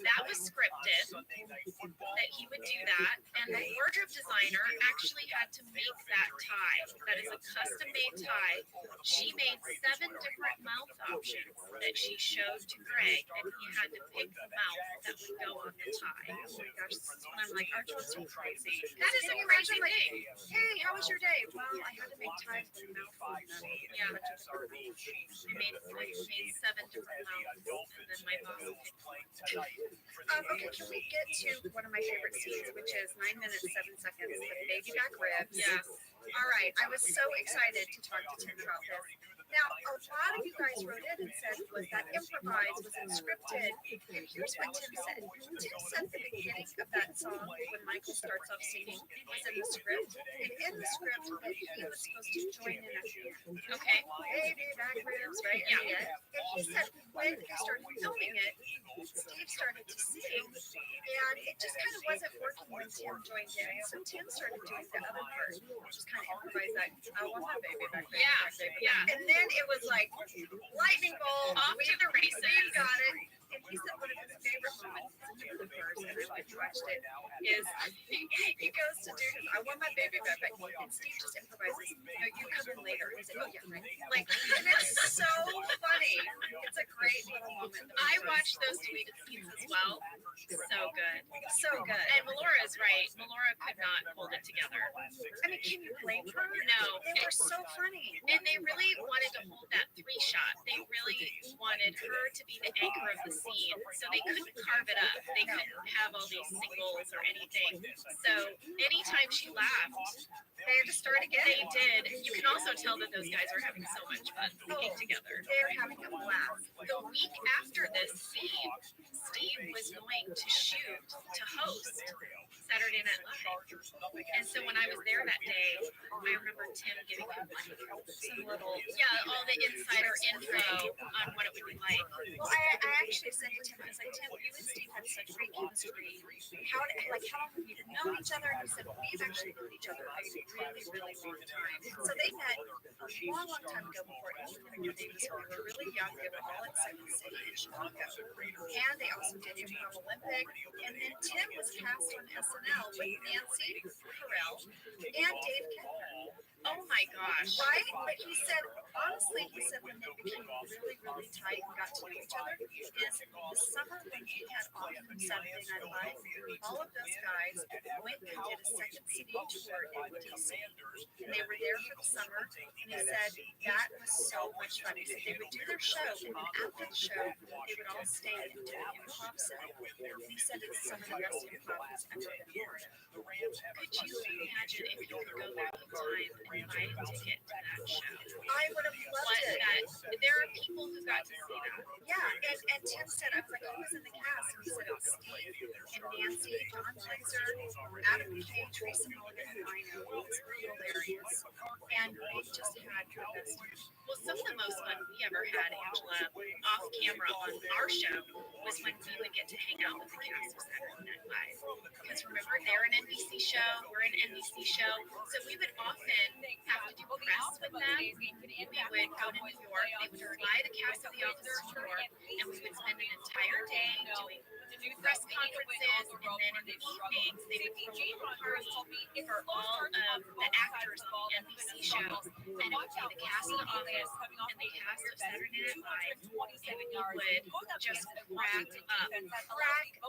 That was scripted, that he would do that, and the wardrobe designer actually had to make that tie. That is a custom-made tie. She made 7 different mouth options that she showed to Greg, and he had to pick the mouth that would go on the tie. Oh my gosh, this is when I'm like, our jobs are crazy. That is a crazy thing. Hey, how was your day? Well, I had to make ties for the mouth. Yeah. I made 7 different mouths, and then my boss picked. Okay, can we get to one of my favorite scenes, which is 9 minutes, 7 seconds, the baby back ribs? Yes. All right, I was so excited to talk to Tim about this. Now, a lot of you guys wrote in and said, was that improvised, was it scripted? And here's what Tim said. Tim said the beginning of that song, when Michael starts off singing, was in the script. And in the script, that he was supposed to join in at the end. Okay. Baby back ribs, right? Yeah. And he said when he started filming it, Steve started to sing, and it just kind of wasn't working when Tim joined in. So Tim started doing the other part, which is kind of improvise that. I want my baby back there. Yeah. And then it was like lightning bolt. Off to the races. We got it. And he said one of his favorite moments in the verse, and I watched it, is he goes to do his I want my baby back, and Steve just improvises, no, you come in later. He said, oh yeah, right. Like, and it's so funny. It's a great little moment. I watched those deleted scenes as well. So good. So good. And Melora is right. Melora could not hold it together. I mean, can you blame her? No. They were so funny. And they really wanted to hold that 3 shot. They really wanted her to be the anchor of the scene. So they couldn't carve it up. They couldn't have all these singles or anything. So anytime she laughed, they had to start again. They did. You can also tell that those guys are having so much fun being together. They're having a blast. The week after this scene, Steve was going to shoot, to host Saturday Night Live. And so when I was there that day, I remember Tim giving him like some little, all the insider info on what it would be like. Well, I actually said to Tim, I was like, Tim, you and Steve had such great chemistry. How long have you known each other? And he said, we've actually known each other for a really, really long time. So they met a long, long time ago before either of your names. So we were really young. They were all at Second City in Chicago. And they also did Improv Olympic. And then Tim was cast on SNL with Nancy Carell and Dave Kidner. Oh my gosh. Right? But he said, honestly, when they became really, really tight and got to know each other, is the summer when he had off from Saturday Night Live, all of those guys went and did a Second City tour in DC. And they were there for the summer, and he said that was so much fun. He said they would do their show, and then after the show, they would all stay and do an improv set. And he said it's some of the best improv he's ever been part of. Could you imagine if you could go back in time and buy a ticket to that show? I would have loved it. There are people who got to see that. Yeah, and Tim said, I was like, who was in the cast? And he said, it was Steve and Nancy, Don Glazer, Adam McKay, Teresa Mulligan, and I know. It was hilarious. And we just had the best time. Well, some of the most fun we ever had, Angela, off camera on our show was when we would get to hang out with the cast of Saturday Night Live. Because remember, they're an NBC show, we're an NBC show, so we would often have to do press with them. We would go to New York, they would fly the cast of The Office to New York, and we would spend an entire day doing press conferences, and then in the evenings, they would throw a party for all of the actors on the NBC shows, and it would be the cast of The Office and the cast of Saturday Night Live, and we would just crack up. And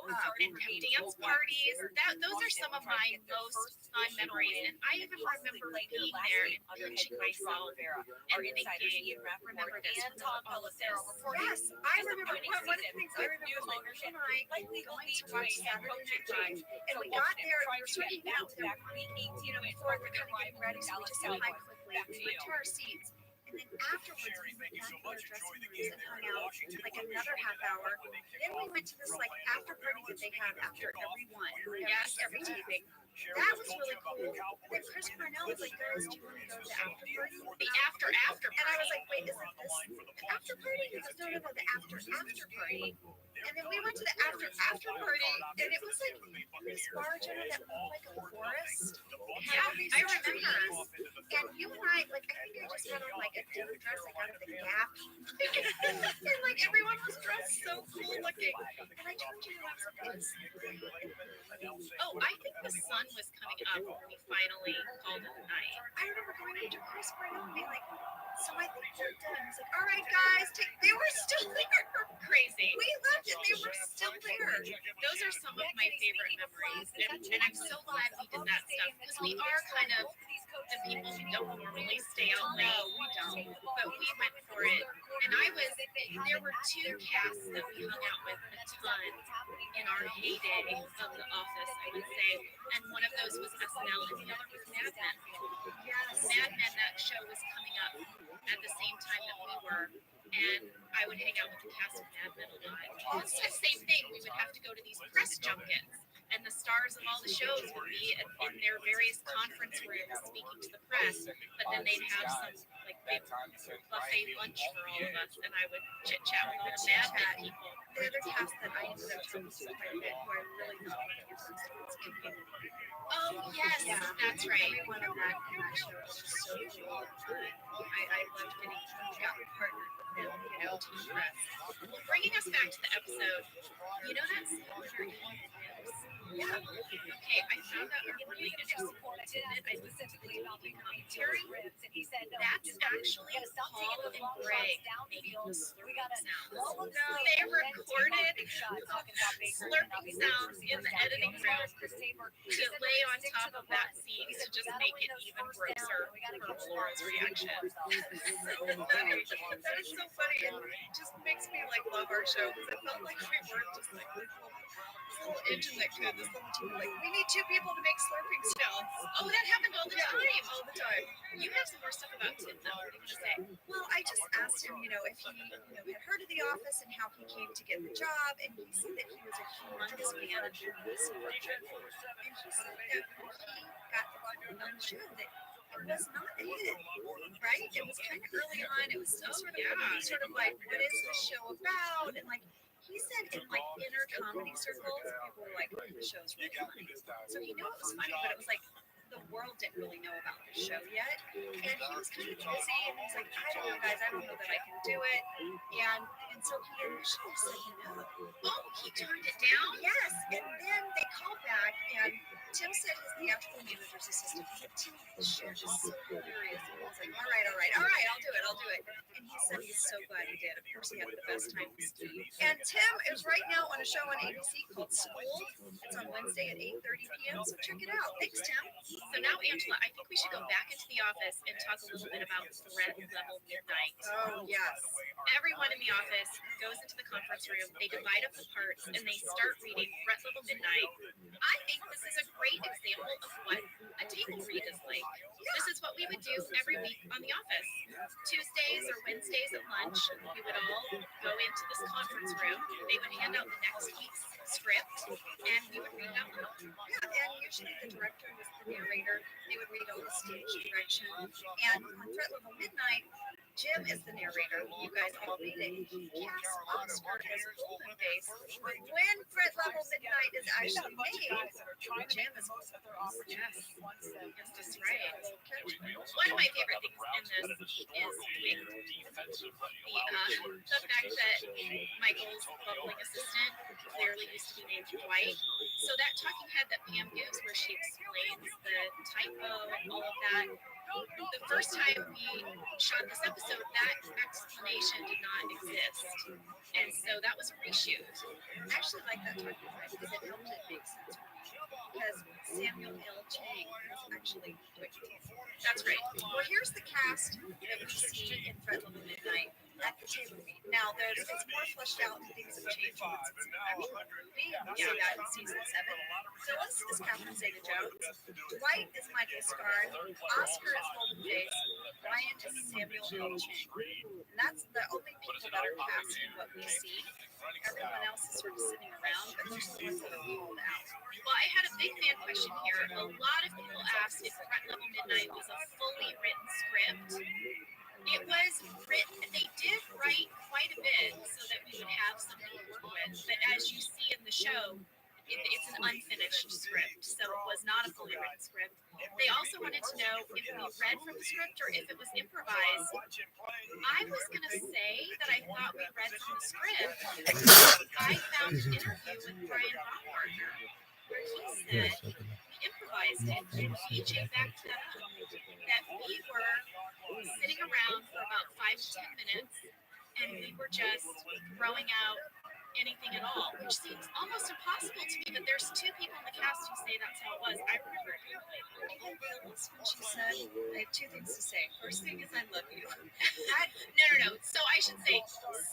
have dance parties. Those are some of my most fun memories, and I even remember being there and pinching myself and thinking, remember this, all of this. Yes, I remember one of the things I remember was my friend and I going to watch Saturday Night Live, and we got there, we were sort of out there, before we were kind of getting ready, so we just said hi quickly, we went to our seats. And then afterwards, we went back to our dressing rooms and hung out like another half hour. Then we went to this like after party that they have after every taping. That was really cool. Then Chris Cornell was like, guys, do you want to go to the after party? The after party. And I was like, wait, isn't this the after party? He goes, no, the after party. And then we went to the after party, and it was like this bar genre that looked like a forest. Yeah, I remember. And you and I, like, I think I just had on like a dinner dress like out of the Gap, and like everyone was dressed so cool looking. And I told you I was like, oh, I think the sun was coming up when we finally called it a night. I remember going up to Chris Cornell and being like, so I think we're done. He's like, all right, guys, they were still there. Crazy. We left and they were still there. Those are some of my favorite memories, and I'm so glad we did that stuff because we are kind of the people who don't normally stay out late. We don't. But we went for it, and there were two casts that we hung out with a ton in our heyday of The Office, I would say, and one of those was SNL, and the other was Mad Men. Yes. Mad Men, that show was coming up at the same time that we were, and I would hang out with the cast of Mad Men a lot. It's the same thing. We would have to go to these press junkets, and the stars of all the shows would be in their various conference rooms speaking to the press, but then they'd have some like big buffet lunch for all of us, and I would chit chat with all the Mad Men people. The other cast that I ended up talking to quite a bit, who I really thought was Oh yes, that's right. Everyone on that show was just so cool. I loved getting partnered with them, to the press. Well, bringing us back to the episode, that scene Yeah. Okay, I found out a really interesting tidbit. I specifically about the commentary. That's actually Paul and Greg making slurping sounds. They recorded slurping sounds in the editing room to lay on top of that scene to just make it even grosser for Laura's reaction. That is so funny. It just makes me love our show because I felt like we weren't just this little engine that could, this little team. We need two people to make slurping sounds. Oh, that happened all the time. All the time. You have some more stuff about Tim, though. What are you going to say? Well, I just asked him, if he had heard of The Office and how he came to get the job, and he said that he was a humongous fan of this project. And he said that when he got on the show, that it was not a hit, right? It was kind of early on. It was still sort of like, what is this show about? And he said in inner comedy circles, people were like, the show's really funny. So he knew it was funny, but it was like the world didn't really know about the show yet. And he was kind of busy, and he's like, I don't know, guys, I don't know that I can do it. And so he initially said no. Oh, he turned it down? Yes. And then they called back, and Tim said his theatrical manager's assistant, Tim, this show is so hilarious. And he was like, all right, I'll do it. And he said he's so glad he did. Of course, he had the best time with Steve. And Tim is right now on a show on ABC called School. It's on Wednesday at 8:30 p.m., so check it out. Thanks, Tim. So now, Angela, I think we should go back into the office and talk a little bit about threat level midnight. Oh, yes. Everyone in the office goes into the conference room, they divide up the parts, and they start reading threat level midnight. I think this is a great example of what a table read is like. This is what we would do every week on The Office. Tuesdays or Wednesdays at lunch, we would all go into this conference room. They would hand out the next week's script, and we would read it out loud. Yeah, and usually the director was the narrator. They would read all the stage direction. And on Threat Level Midnight, Jim is the narrator. You guys all read it. He casts Oxford as Golden Face. But when Threat Level Midnight is actually made, Jim is Yes, that's right. One of my favorite things in this is the fact that Michael's bubbling assistant clearly used to be named Dwight. So that talking head that Pam gives where she explains the typo and all of that, the first time we shot this episode, that explanation did not exist. And so that was a reshoot. I actually like that talking point because it helped it make sense for me. Because Samuel L. Chang is actually Dwight. That's right. Well, here's the cast that we see in Threat Level Midnight at the table read. Now, it's more fleshed out and things have changed in the actual movie, and we'll see that in season 7. Phyllis is Catherine Zeta-Jones. Dwight is Michael Scarn. Oscar is Golden Face. Ryan is Samuel L. Chang. And that's the only people that are cast in what we see. Everyone else is sort of sitting around, but those are the ones that are pulled out. Well, I had a big fan question here. A lot of people asked if Threat Level Midnight was a fully written script. It was written, they did write quite a bit so that we would have something to work with. But as you see in the show, it's an unfinished script, so it was not a fully written script. They also wanted to know if we read from the script or if it was improvised. I was going to say that I thought we read from the script. I found an interview with Brian Baumgartner where he said we improvised it, and BJ backed that up, that we were sitting around for about 5 to 10 minutes, and we were just throwing out anything at all, which seems almost impossible to me, but there's 2 people in the cast who say that's how it was. I remember it vividly. Even Phyllis, when she said, I have 2 things to say. First thing is I love you. No. So I should say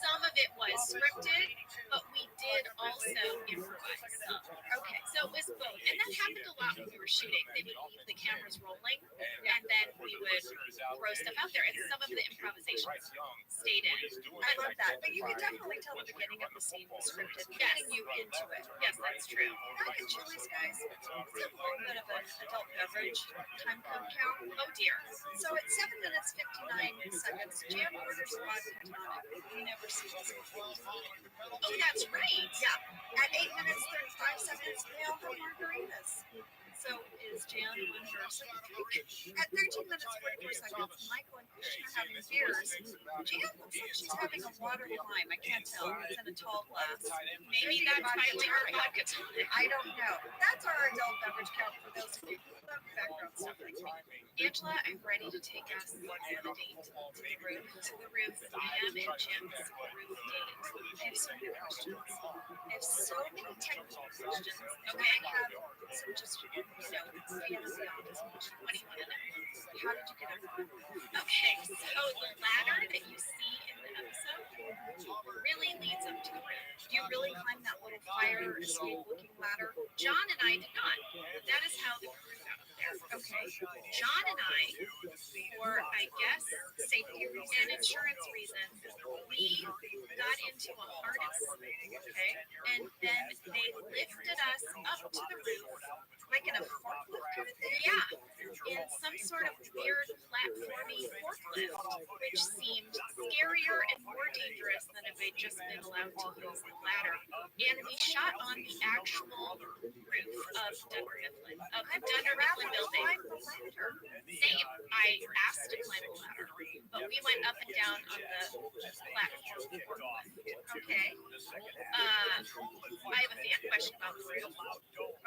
some of it was scripted, but we did also improvise some. Okay, so it was both. And that happened a lot when we were shooting. They would leave the cameras rolling, and then we would throw stuff out there. And some of the improvisations stayed in. I love that. But you can definitely tell the beginning of the scene was scripted, getting you into it. Yes, that's true. Back at Chili's, guys, it's a little bit of an adult beverage time code count. Oh dear. So at 7 minutes 59 seconds, Jan orders vodka tonic. We never see this before. Oh, that's right. Yeah. At 8 minutes 35 seconds, they all have margaritas. So is Jan one person? At 13 minutes 44 seconds, Michael and Christian are having beers. Jan looks like she's having a water lime. I can't tell. It's in a tall glass. Maybe that's finally her vodka tonic. I don't know. That's our adult beverage count for those of you who love background stuff like me. Angela, I'm ready to take us on a date to the roof. Pam and Jim's roof date. I have so many questions. I have so many technical questions. Okay. I have some just, fantasy on this. What do you want to know? How did you get up on? Okay, so the ladder that you see in the episode really leads up to the roof. Do you really climb that little fire escape looking ladder? John and I did not. That is how the crew got up there. Okay. John and I, for I guess safety and insurance reasons, we got into a harness. Okay. And then they lifted us up to the roof. Like in a forklift kind of thing? Yeah. In some sort of weird platformy forklift, which seemed scarier and more dangerous than if they'd just been allowed to use the ladder. And we shot on the actual roof of Dunder Mifflin, building. Same. I asked to climb the ladder, but we went up and down on the platform forklift. Okay. I have a fan question about the roof.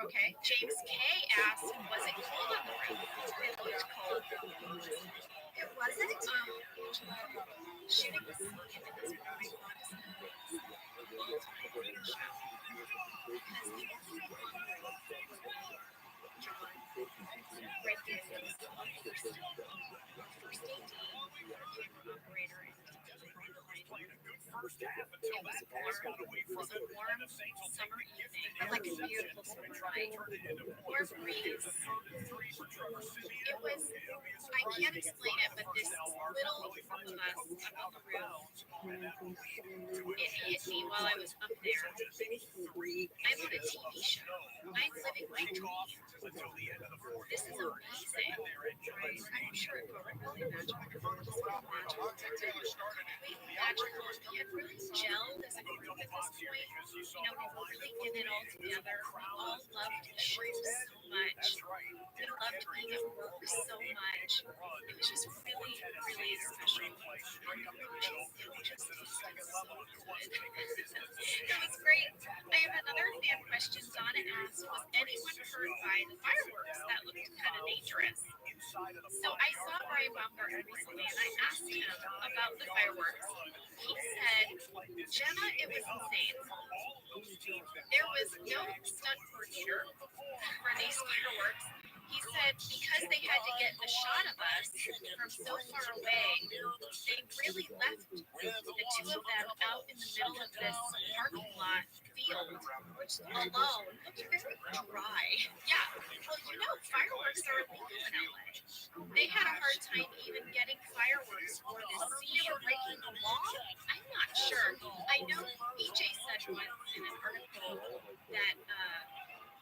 Okay. James K asked, was it cold on the roof? It looked cold. It wasn't? Shooting the scene in this movie was multiple show. Because the only one John right there was the first AD, camera operator, and it was a warm summer evening, like a beautiful summer night, warm breeze. It was, I can't explain it, but this little group of us up on the roof, it hit me while I was up there. I'm on a TV show. I'm living my dream. This is amazing. I'm sure it felt really magical. Just magical. Completely magical. We had really gelled as a group at this point. We were really in it all together. We all loved the show so much. We loved being at work so much. It was just really, really special. It just tasted so good. That was great. I have another fan question. Donna asked, was anyone hurt by the fireworks? That looked kind of dangerous. So I saw Roy Baumgartner recently, and I asked him about the fireworks. He said, Jenna, it was insane. There was no stunt coordinator for these fireworks. He said because they had to get the shot of us from so far away, they really left the two of them out in the middle of this parking lot field, which alone looked very dry. Yeah, well, you know, fireworks are illegal in LA. They had a hard time even getting fireworks for this season. Breaking the law? I'm not sure. I know BJ said once in an article that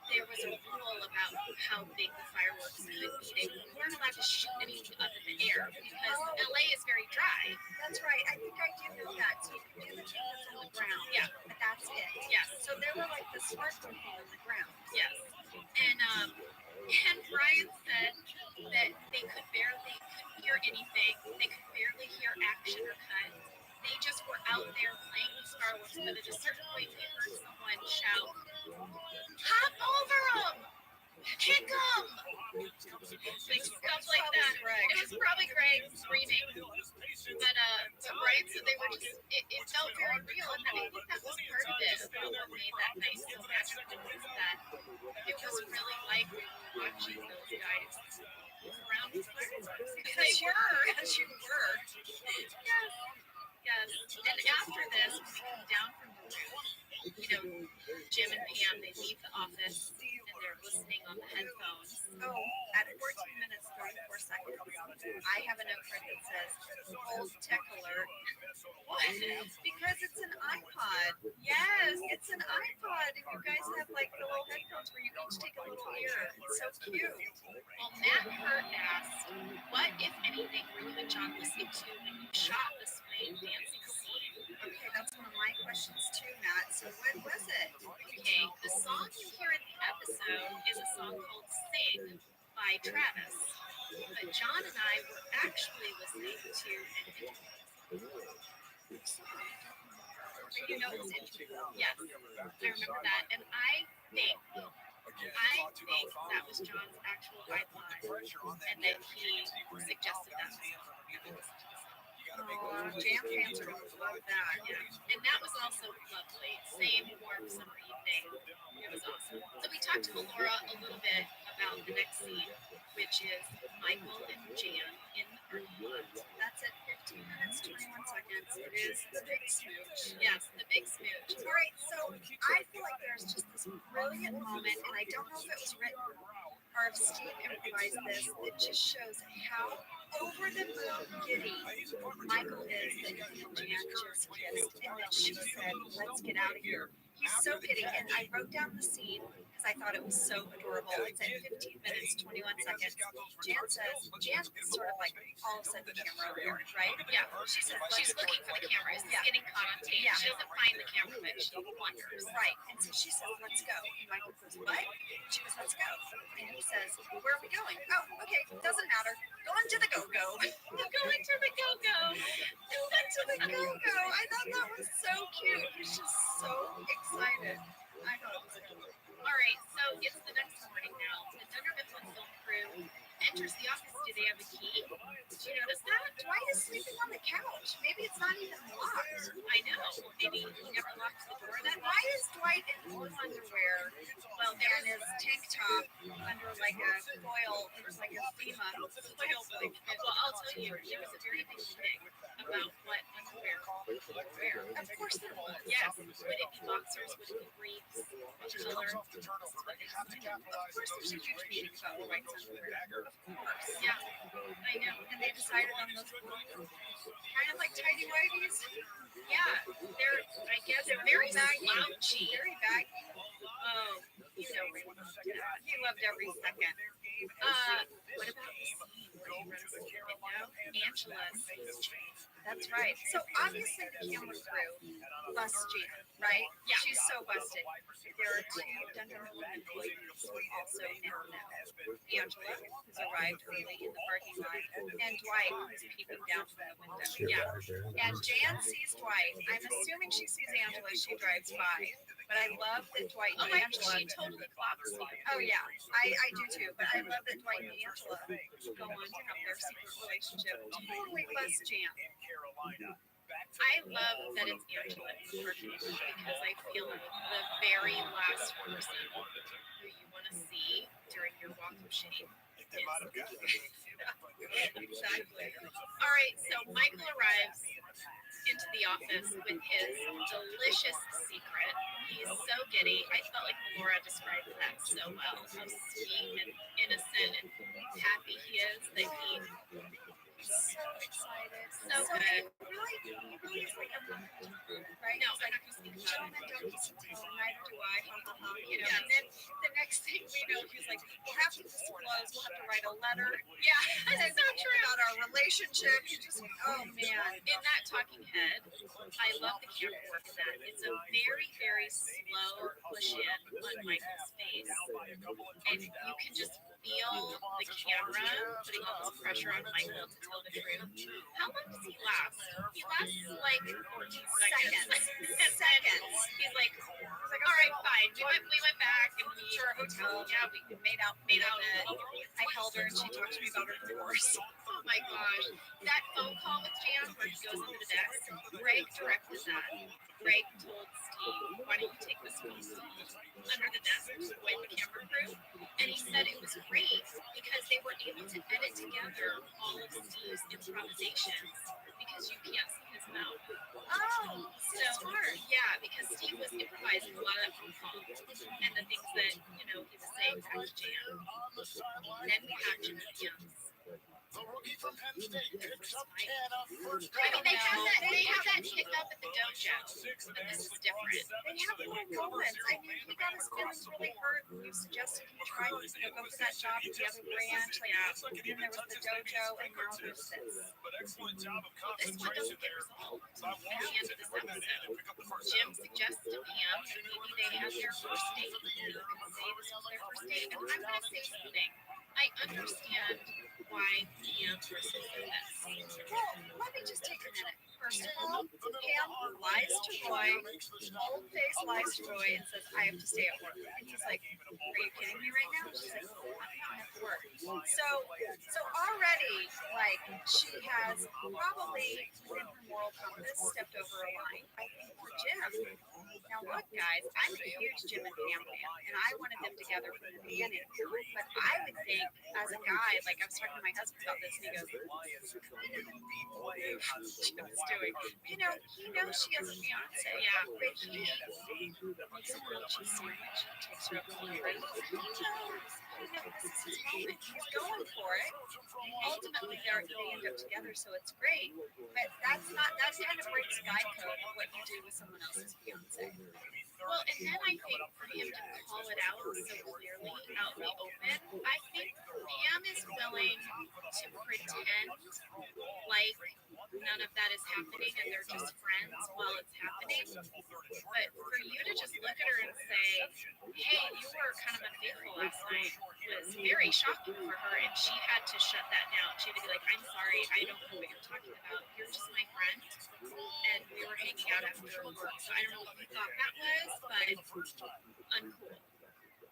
there was a rule about how big the fireworks could be. They weren't allowed to shoot anything up in the air because LA is very dry. That's right. I think I do know that. So you can do the thing that's on the ground. Yeah. But that's it. Yes. So there were like the sparkler thing on the ground. Yes. And Brian said that they couldn't hear anything. They could barely hear action or cut. They just were out there playing with fireworks, but at a certain point we heard someone shout, "Hop over them! Kick them!" Like stuff like that. It was probably Greg screaming. But Brian said they were just, it felt very real, and I think that was part of it, about what made that night so magical, was that it was really like watching those guys around the fireworks. Because they were. Yes. Yes. And after this, when we come down from the roof, you know, Jim and Pam, they leave the office and they're listening on the headphones. Oh, at 14 minutes, 34 seconds, I have a note card that says, "Old tech alert." What? Because it's an iPod. Yes. It's an iPod. And you guys have like the little headphones where you each take a little ear. It's so cute. Well, Matt Hurt asked, what, if anything, were you and John listening to when you shot the swing dancing scene? Okay, that's one of my questions too, Matt. So what was it? Okay, the song you hear in the episode is a song called Sing by Travis. But John and I were actually listening to an interview song. You know it's interview. Yes, I remember that. And I think that was John's actual iPod and that he suggested that song. Jam fans are going to love that. Yeah. And that was also lovely. Same warm summer evening. It was awesome. So we talked to Laura a little bit about the next scene, which is Michael and Jan in the parking lot. That's at 15 minutes, 21 seconds. It is the big smooch. Yes, the big smooch. All right, so I feel like there's just this brilliant moment, and I don't know if it was written or if Steve improvised this, that just shows how over the moon giddy Michael is that he and Jan just kissed, and that she said, "Let's get out of here." He's so giddy, and I wrote down the scene because I thought it was so adorable. It's at 15 minutes, 21 seconds. Jan sort of like all of a sudden the camera over here, right? Yeah, she says she's looking for the camera. It's getting caught on tape. Yeah. She doesn't find the camera, but she wonders. Right, and so she says, "Let's go." And Michael goes, "What?" She goes, "Let's go." And he says, "Where are we going?" "Oh, okay, doesn't matter. Going to the go-go." Going to the go-go. Going to the go-go. I thought that was so cute. He's just so excited. I thought it was adorable. All right, so it's the next morning now. The Dunder Mifflin film crew enters the office. Do they have a key? Did you notice that? Dwight is sleeping on the couch. Maybe it's not even locked. I know. Maybe he never locked the door. Then why is Dwight in blue underwear? Well, and his tank top under like a foil. It was like a FEMA foil blanket. Well, I'll tell you, there was a very big thing about what underwear he would wear. Of course there was. Yes. Would it be boxers? Would it be briefs? What color? Of course there's a huge meeting about Dwight's underwear. Of course. Yeah, I know. And they decided on those kind of like tidy whities. Yeah, they're, I guess, They're very baggy. slouchy. Very baggy. Oh, you know, Raymond loved that. He loved every second. What about the scene where he runs, Angela sees That's right. So obviously the camera crew busts Jan, right? Yeah. She's so busted. There are two Dunder Mifflin employees who also now know. Angela, who's arrived early in the parking lot, and Dwight, who's peeping down from the window. Yeah. And Jan sees Dwight. I'm assuming she sees Angela as she drives by. But I love that Dwight and Angela. She totally clocks me. Oh yeah, I do too. But I love that Dwight and Angela go on to have their secret relationship. Totally bust Jan. I love that it's Angela in the parking lot because I feel the very last person who you want to see during your walk of shame. Exactly. All right, so Michael arrives into the office with his delicious secret. He's so giddy. I felt like Laura described that so well. How sweet and innocent and happy he is that he So excited. so good. He really is like a monkey, right? No, It's I'm like, not gonna speak gentlemen don't listen to him, neither do I, ha ha ha. You know, Yes. and then the next thing we know, he's like, we'll have to disclose, we'll have to write a letter. Yeah, And it's so true. about our relationship. You just, oh man. In that talking head, I love the camera work in that. It's a very, very slow push in on Michael's face. And you can just feel the camera putting all this pressure on Michael to tell the truth. How long does he last? He lasts like 14 seconds. Seconds. He's like, all right, fine. We went back and we To our hotel. yeah, we Made out made a out little bit. I held her and she talked to me about her divorce. Oh my gosh. That phone call with Jan where he goes into the desk, Greg directed that. Greg told Steve, why don't you take this phone call under the desk to avoid the camera crew? And he said it was great because they were able to edit together all of Steve's improvisations because you can't see his mouth. Oh, So smart. Yeah, because Steve was improvising a lot of that phone call and the things that, you know, he was saying back to Jan. Then we had Jim Young's. The rookie from Penn State picks up 10 on first I mean, down. they have that hiccup at the dojo, but this is different. They have little moments. I mean, he got his feelings really hurt. You suggested he try to go for that job at the other branch. Like, then there was the dojo, and now there's this. But excellent job of This one doesn't concentration get there. resolved So I at the end of this episode. Jim suggests to Pam that maybe they had their first date. They were going to say this was their first date. And I'm going to say something. I understand why Pam pursued this. Well, let me just take a minute. First of all, Pam lies to Roy, bold-faced lies to Roy, and says, I have to stay at work. And he's like, are you kidding me right now? She's like, no, I have to work. So already, like, she has probably, within her moral compass, stepped over a line. I think for Jim, now look, guys, I'm a huge Jim and Pam fan, and I wanted them together from the beginning. But I would think, as a guy, like, I was talking to my husband about this, and he goes, Jim's doing, you know, he knows she has a fiance. Yeah. But he makes a grilled cheese sandwich, takes her up to the fridge. He knows this is his moment. He's going for it. Ultimately, they end up together, so it's great. But that kind of breaks guy code of what you do with someone else's fiance. Well, and then I think for him to call it out so clearly out in the open, I think Pam is willing to pretend like none of that is happening and they're just friends while it's happening. But for you to just look at her and say, hey, you were kind of unfaithful last night was very shocking for her, and she had to shut that down. She had to be like, I'm sorry, I don't know what you're talking about. You're just my friend, and we were hanging out after work. So I don't know what you thought that was, but uncool.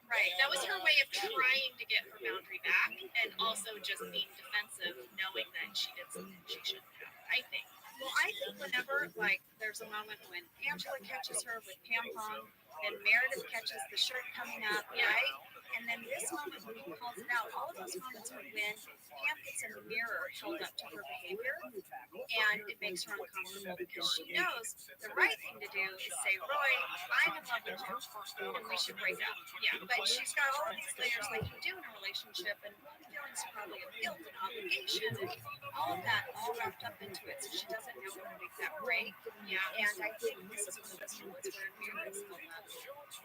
Right. That was her way of trying to get her boundary back and also just being defensive, knowing that she did something she shouldn't have, I think. Well, I think whenever, like, there's a moment when Angela catches her with Pam Pong, and Meredith catches the shirt coming up, right? And then this moment when he calls it out, all of those moments are when Pam gets a mirror held up to her behavior, and it makes her uncomfortable because she knows the right thing to do is say, Roy, I'm in love with you, and we should break up. Yeah, but she's got all of these layers like you do in a relationship, and feelings probably of guilt and obligation, and all of that all wrapped up into it, so she doesn't know how to make that break. Yeah. And I think this is one of those moments where a mirror is held up And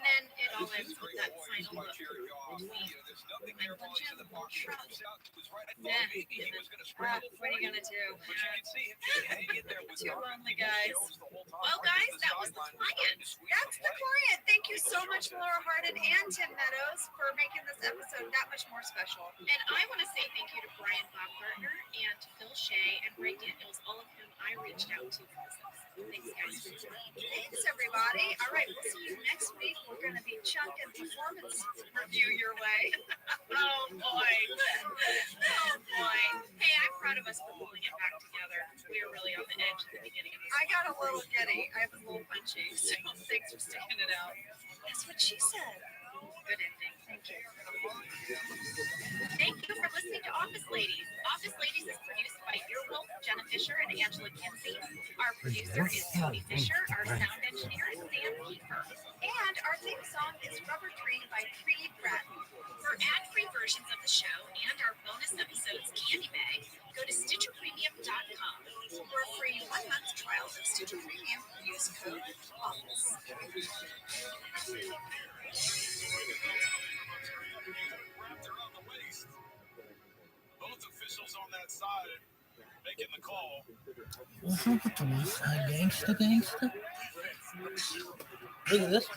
then it all ends with that final look. What are you gonna do? Too lonely, guys. Well, guys, that was the client. That's the client. Thank you so much, Laura Hardin and Tim Meadows, for making this episode that much more special. And I want to say thank you to Brian Baumgartner and Phil Shea and Ray Daniels, all of whom I reached out to for this episode. Thanks, guys. Thanks, everybody. All right, we'll see you next week. We're going to be chunking performance review your way. Oh, boy. Oh, boy. Hey, I'm proud of us for pulling it back together. We were really on the edge at the beginning of this. I got a little giddy. I was a little punchy, so thanks for sticking it out. That's what she said. Good ending. Thank you. Thank you for listening to Office Ladies. Office Ladies is produced by Earwolf, Jenna Fisher, and Angela Kinsey. Our producer is Tony Fisher. Our sound engineer is Sam Kiefer. And our theme song is Rubber Tree by Creed Bratton. For ad-free versions of the show and our bonus episodes Candy Bag, go to StitcherPremium.com. For a free 1 month trial of Stitcher Premium, use code OFFICE. Wrapped around the waist. Both officials on that side making the call. Gangsta, gangsta. Look at this. I'm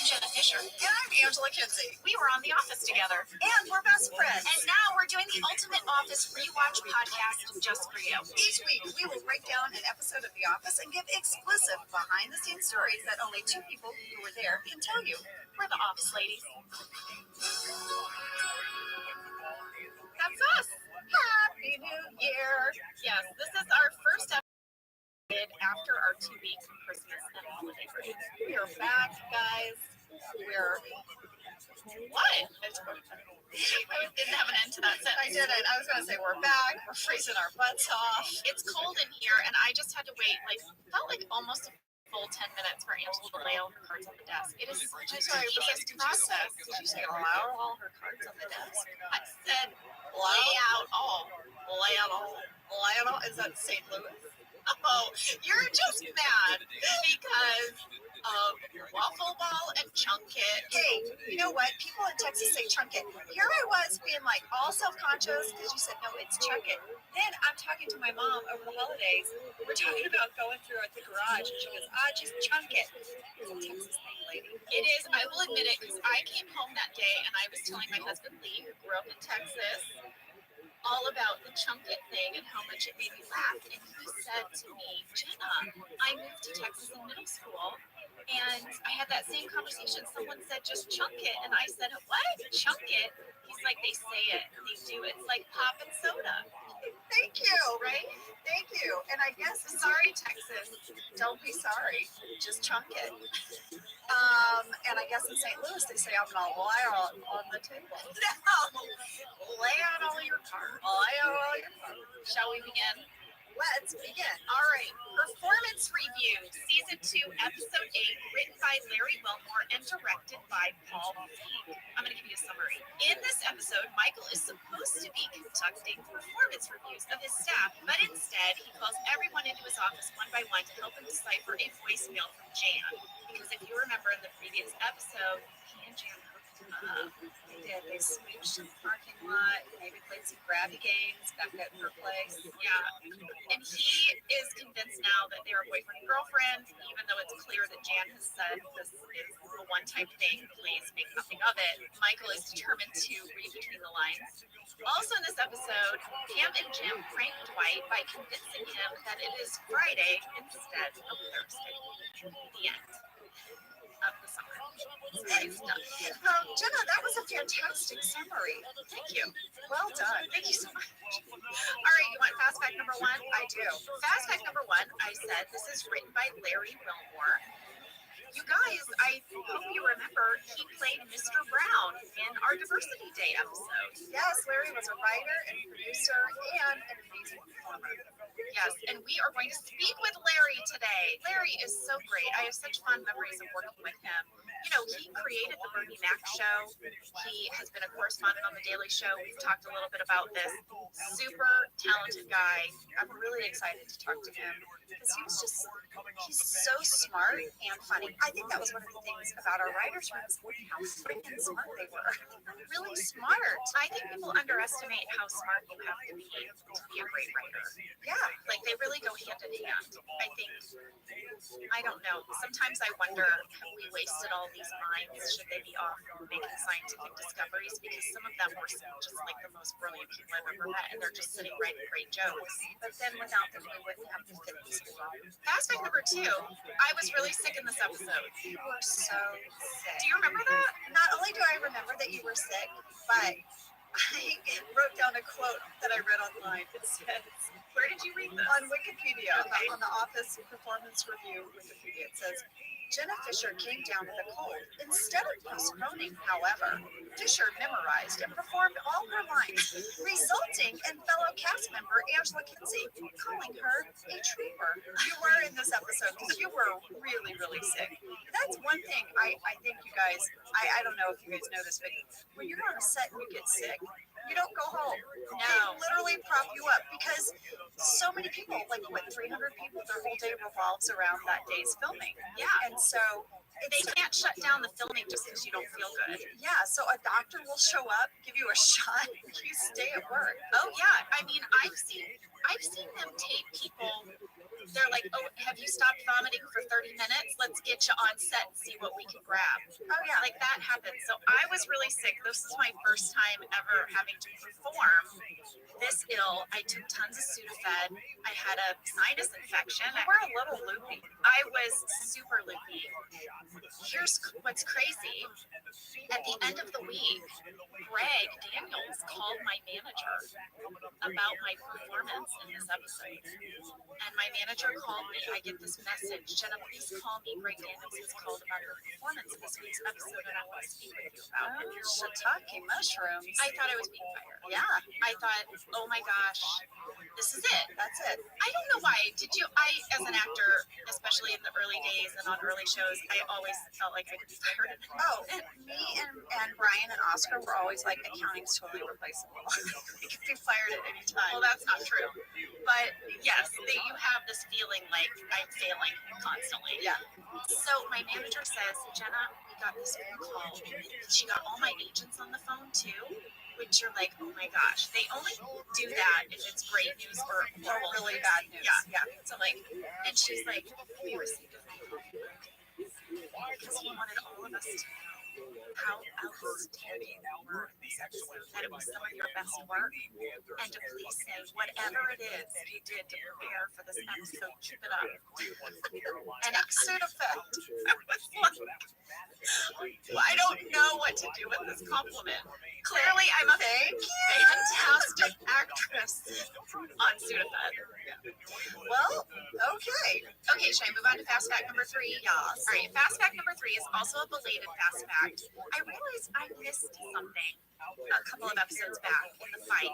Jenna Fisher. And I'm Angela Kinsey. We were on The Office together. And we're best friends. And now we're doing the Ultimate Office Rewatch podcast just for you. Each week, we will break down an episode of The Office and give exclusive behind-the-scenes stories that only two people who were there can tell you. We're the Office Ladies. That's us. Happy New Year. Yes, this is our first episode after our 2-week Christmas and holiday break. We are back, guys. We're... What? I didn't have an end to that sentence. I didn't. I was going to say we're back. We're freezing our butts off. It's cold in here, and I just had to wait, felt like almost a full 10 minutes for Angela to lay all her cards on the desk. It is such a tedious process. Did you say allow all her cards on the desk? I said lay out all. Lay out all. Lay out all? Is that St. Louis? Oh, you're just mad because of waffle ball and chunket. Hey, you know what? People in Texas say chunket. Here I was being like all self-conscious because you said, no, it's chunket. Then I'm talking to my mom over the holidays. We're talking about going through the garage and she goes, just chunket. It's a Texas thing, lady. It is. I will admit it because I came home that day and I was telling my husband Lee, who grew up in Texas, all about the chunket thing and how much it made me laugh. And he said to me, Jenna, I moved to Texas in middle school and I had that same conversation. Someone said just chunk it. And I said, what? Chunk it? He's like, they say it, they do it. It's like pop and soda. Thank you. Right? Thank you. And I guess, sorry, Texas. Don't be sorry. Just chunk it. And I guess in St. Louis they say I'm gonna lay out on the table. No, lay out all your cards. Lay out all your cards. Shall we begin? Let's begin. All right. Performance review, season 2, episode 8, written by Larry Wilmore and directed by Paul Feig. I'm going to give you a summary. In this episode, Michael is supposed to be conducting performance reviews of his staff, but instead he calls everyone into his office one by one to help him decipher a voicemail from Jan. Because if you remember in the previous episode, he and Jan hooked up. They did. They smooched in the parking lot. Maybe played some grabby games back at her place. Yeah. And he is convinced now that they're boyfriend and girlfriend, even though it's clear that Jan has said this is a one-time thing. Please make nothing of it. Michael is determined to read between the lines. Also in this episode, Pam and Jim prank Dwight by convincing him that it is Friday instead of Thursday. The end of the summary. Jenna, that was a fantastic summary. Thank you. Well done. Thank you so much. All right, you want fast fact number 1? I do. Fast fact number 1, I said this is written by Larry Wilmore. You guys, I hope you remember he played Mr. Brown in our Diversity Day episode. Yes, Larry was a writer and producer and an performer. Yes, and we are going to speak with Larry today. Larry is so great. I have such fond memories of working with him. You know, he created the Bernie Mac show. He has been a correspondent on the Daily Show. We've talked a little bit about this. Super talented guy. I'm really excited to talk to him because he's so smart and funny. I think that was one of the things about our writers' room, how freaking smart they were. Really smart. I think people underestimate how smart you have to be a great writer. Yeah, like they really go hand in hand. I think, I don't know, sometimes I wonder, have we wasted all these minds? Should they be off making scientific discoveries? Because some of them were just like the most brilliant people I've ever met, and they're just sitting writing great jokes. But then without them, we wouldn't have the fitness. Fast fact number 2, I was really sick in this episode. You were so sick. Do you remember that? Not only do I remember that you were sick, but I wrote down a quote that I read online. It says, where did you read this? On Wikipedia, okay. On the Office Performance Review Wikipedia. It says, Jenna Fisher came down with a cold. Instead of postponing, however, Fisher memorized and performed all her lines, resulting in fellow cast member Angela Kinsey calling her a trooper. You were in this episode because you were really, really sick. That's one thing I think you guys, I don't know if you guys know this, but when you're on a set and you get sick, you don't go home. No. They literally prop you up because so many people, like what, 300 people, their whole day revolves around that day's filming. Yeah. And so they can't shut down the filming just because you don't feel good. Yeah. So a doctor will show up, give you a shot, and you stay at work. Oh yeah. I mean, I've seen them tape people. They're like, oh, have you stopped vomiting for 30 minutes? Let's get you on set and see what we can grab. Oh, yeah. Like that happened. So I was really sick. This is my first time ever having to perform this ill. I took tons of Sudafed. I had a sinus infection. You were a little loopy. I was super loopy. Here's what's crazy. At the end of the week, Greg Daniels called my manager about my performance in this episode. And my manager called me. I get this message, Jenna, please call me. Greg Daniels has called about your performance in this week's episode, and I want to speak with you about it. Shiitake mushrooms. I thought I was being fired. Yeah. I thought, oh my gosh, this is it. That's it. I don't know why. As an actor, especially in the early days and on early shows, I always felt like I could be fired. Oh, and me and Brian and Oscar were always like, accounting's totally replaceable. We could be fired at any time. Well, that's not true. But yes, you have this feeling like I'm failing constantly. Yeah. So my manager says, Jenna, we got this phone call. She got all my agents on the phone too, which you're like, oh my gosh. They only do that if it's great news or really bad news. Yeah. So like, and she's like, we received a phone call because he wanted all of us to know how outstanding you were in this episode, that it was some of your best work, and to please say whatever it is you did to prepare for this episode, keep it up. And it sort of I don't know what to do with this compliment. Clearly, I'm a fantastic actress on Sudafed. Well, okay. Okay, should I move on to fast fact number 3? Yes. All right, fast fact number 3 is also a belated fast fact. I realized I missed something a couple of episodes back in the fight,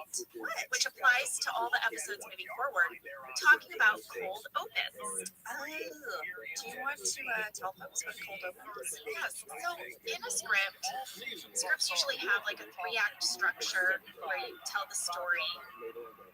which applies to all the episodes moving forward, talking about cold opens. Oh, do you want to tell folks what cold open is? Yes. So in a scripts usually have like a 3-act structure where you tell the story,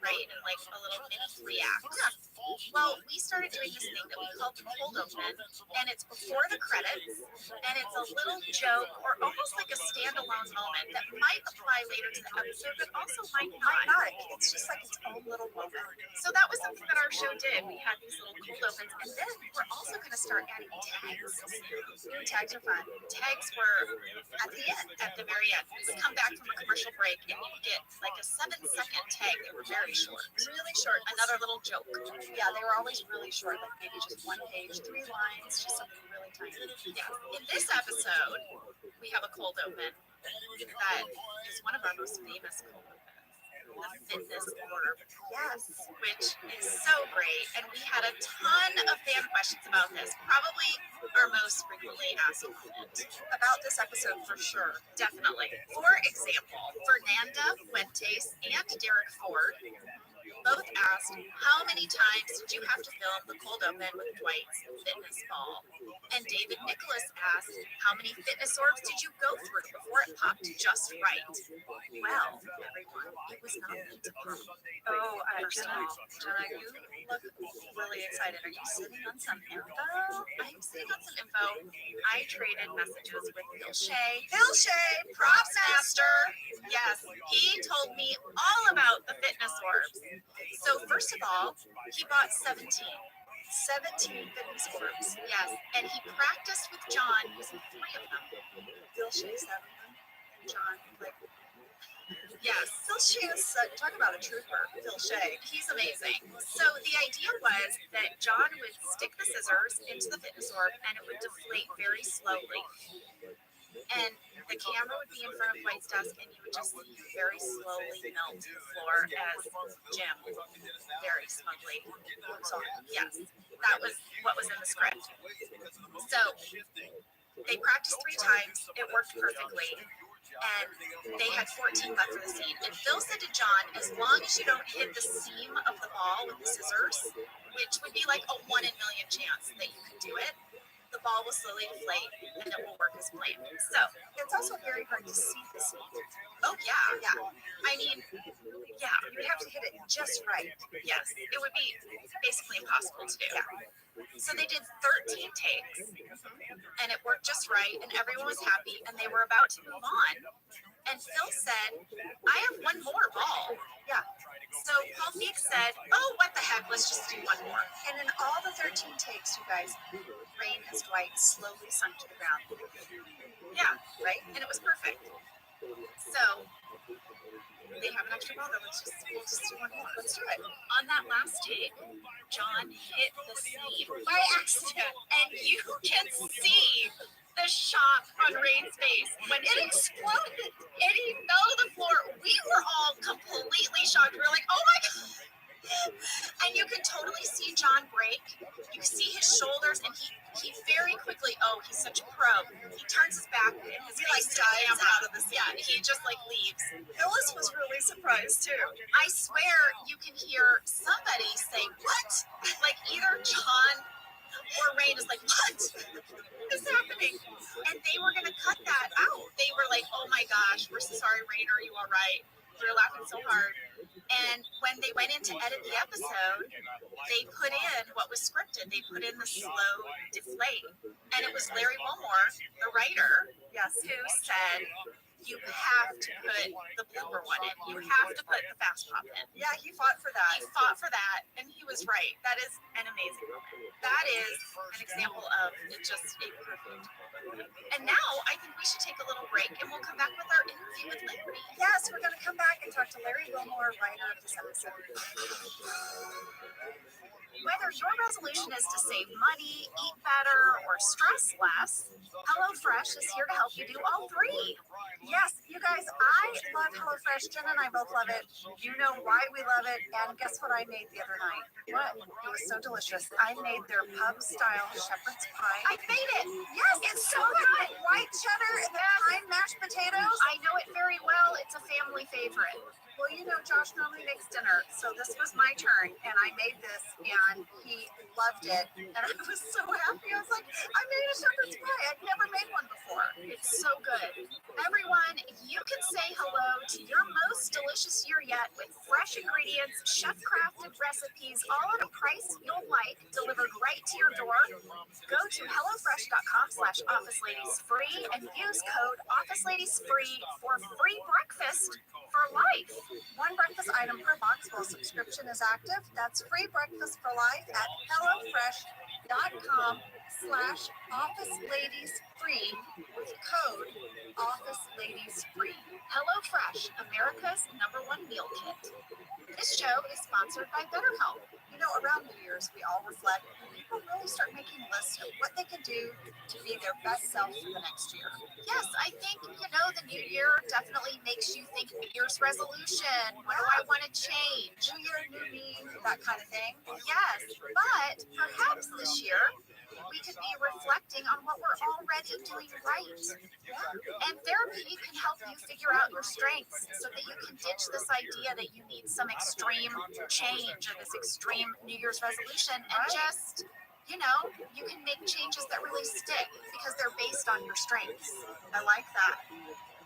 right, in like a little mini 3-act. Well, we started doing this thing that we call the cold open, and it's before the credits, and it's a little joke or almost like a standalone moment that might apply later to the episode, but also might not. It's just like its own little moment. So that was something that our show did. We had these little cold opens, and then we're also going to start adding tags. Tags are fun. Tags were at the end, at the very end. We would come back from a commercial break, and you get like a 7-second tag that were very short. Really short. Another little joke. Yeah, they were always really short, like maybe just 1 page, 3 lines, just something really tiny. Yeah. In this episode, we have a cold open that is one of our most famous cold opens, the fitness order. Yes, which is so great. And we had a ton of fan questions about this, probably our most frequently asked comment about this episode for sure. Definitely. For example, Fernanda Fuentes and Derek Ford both asked, how many times did you have to film the cold open with Dwight's fitness ball? And David Nicholas asked, how many fitness orbs did you go through before it popped just right? Well, everyone, it was not meant to pop. Oh, Jenna, you look really excited. Are you sitting on some info? I'm sitting on some info. I traded messages with Phil Shea. Phil Shea, props master. Yes, he told me all about the fitness orbs. So first of all, he bought 17 fitness orbs. Yes, and he practiced with John using 3 of them. Phil Shea 7 of them. John, yes, Phil Shea is talk about a trooper. Phil Shea, he's amazing. So the idea was that John would stick the scissors into the fitness orb and it would deflate very slowly. And the camera would be in front of White's desk and you would just very slowly melt to the floor as Jim very smugly looks on. Yes, that was what was in the script. So they practiced 3 times. It worked perfectly. And they had 14 left for the scene. And Phil said to John, as long as you don't hit the seam of the ball with the scissors, which would be like a 1 in a million chance that you could do it, the ball will slowly deflate and it will work as planned. So it's also very hard to see the seam. Oh yeah. I mean, yeah, you would have to hit it just right. Yes, it would be basically impossible to do. Yeah. So they did 13 takes and it worked just right and everyone was happy and they were about to move on. And Phil said, I have 1 more ball. Yeah. So Paul Feig said, oh, what the heck, let's just do 1 more. And in all the 13 takes, you guys, Rain as Dwight slowly sunk to the ground. Yeah, right? And it was perfect. So they have an extra ball though. We'll just do 1 more. Let's do it. On that last take, John hit the seam by accident. And you can see the shock on Rain's face when it exploded and he fell to the floor. We were all completely shocked. We were like, oh my God. And you can totally see John break. You can see his shoulders, and he very quickly, oh, he's such a pro. He turns his back and his face dives out of the scene. Yeah, he just like leaves. Phyllis was really surprised too. I swear you can hear somebody say, what? Like either John or Rain is like, what is happening? And they were going to cut that out. They were like, oh my gosh, we're so sorry, Rain, are you all right? We were laughing so hard. And when they went in to edit the episode, they put in what was scripted. They put in the slow deflate. And it was Larry Wilmore, the writer, yes, who said, you have to put the blooper one in. You have to put the fast pop in. Yeah, he fought for that. He fought for that, and he was right. That is an amazing moment. That is an example of just a perfect moment. And now I think we should take a little break, and we'll come back with our interview with Larry. Yes, we're going to come back and talk to Larry Wilmore, writer of this episode. Whether your resolution is to save money, eat better, or stress less, HelloFresh is here to help you do all 3. Yes, you guys, I love HelloFresh. Jen and I both love it. You know why we love it. And guess what I made the other night? What? It was so delicious. I made their pub-style shepherd's pie. I made it. Yes, it's so good. White cheddar and the pine mashed potatoes. I know it very well. It's a family favorite. Well, you know, Josh normally makes dinner, so this was my turn, and I made this, and he loved it, and I was so happy. I was like, I made a shepherd's pie. I've never made one before. It's so good. Everyone, you can say hello to your most delicious year yet with fresh ingredients, chef-crafted recipes, all at a price you'll like, delivered right to your door. Go to HelloFresh.com/OfficeLadiesFree and use code OfficeLadiesFree for free breakfast for life. 1 breakfast item per box while subscription is active. That's free breakfast for life at HelloFresh.com/OfficeLadiesFree with code OfficeLadiesFree. HelloFresh, America's #1 meal kit. This show is sponsored by BetterHelp. You know, around New Year's, we all reflect and people really start making lists of what they can do to be their best self for the next year. Yes, I think, you know, the new year definitely makes you think New Year's resolution. What do I want to change? New year, new me, that kind of thing. Yes, but perhaps this year we could be reflecting on what we're already doing right. And therapy can help you figure out your strengths so that you can ditch this idea that you need some extreme change or this extreme New Year's resolution and just, you can make changes that really stick because they're based on your strengths. I like that.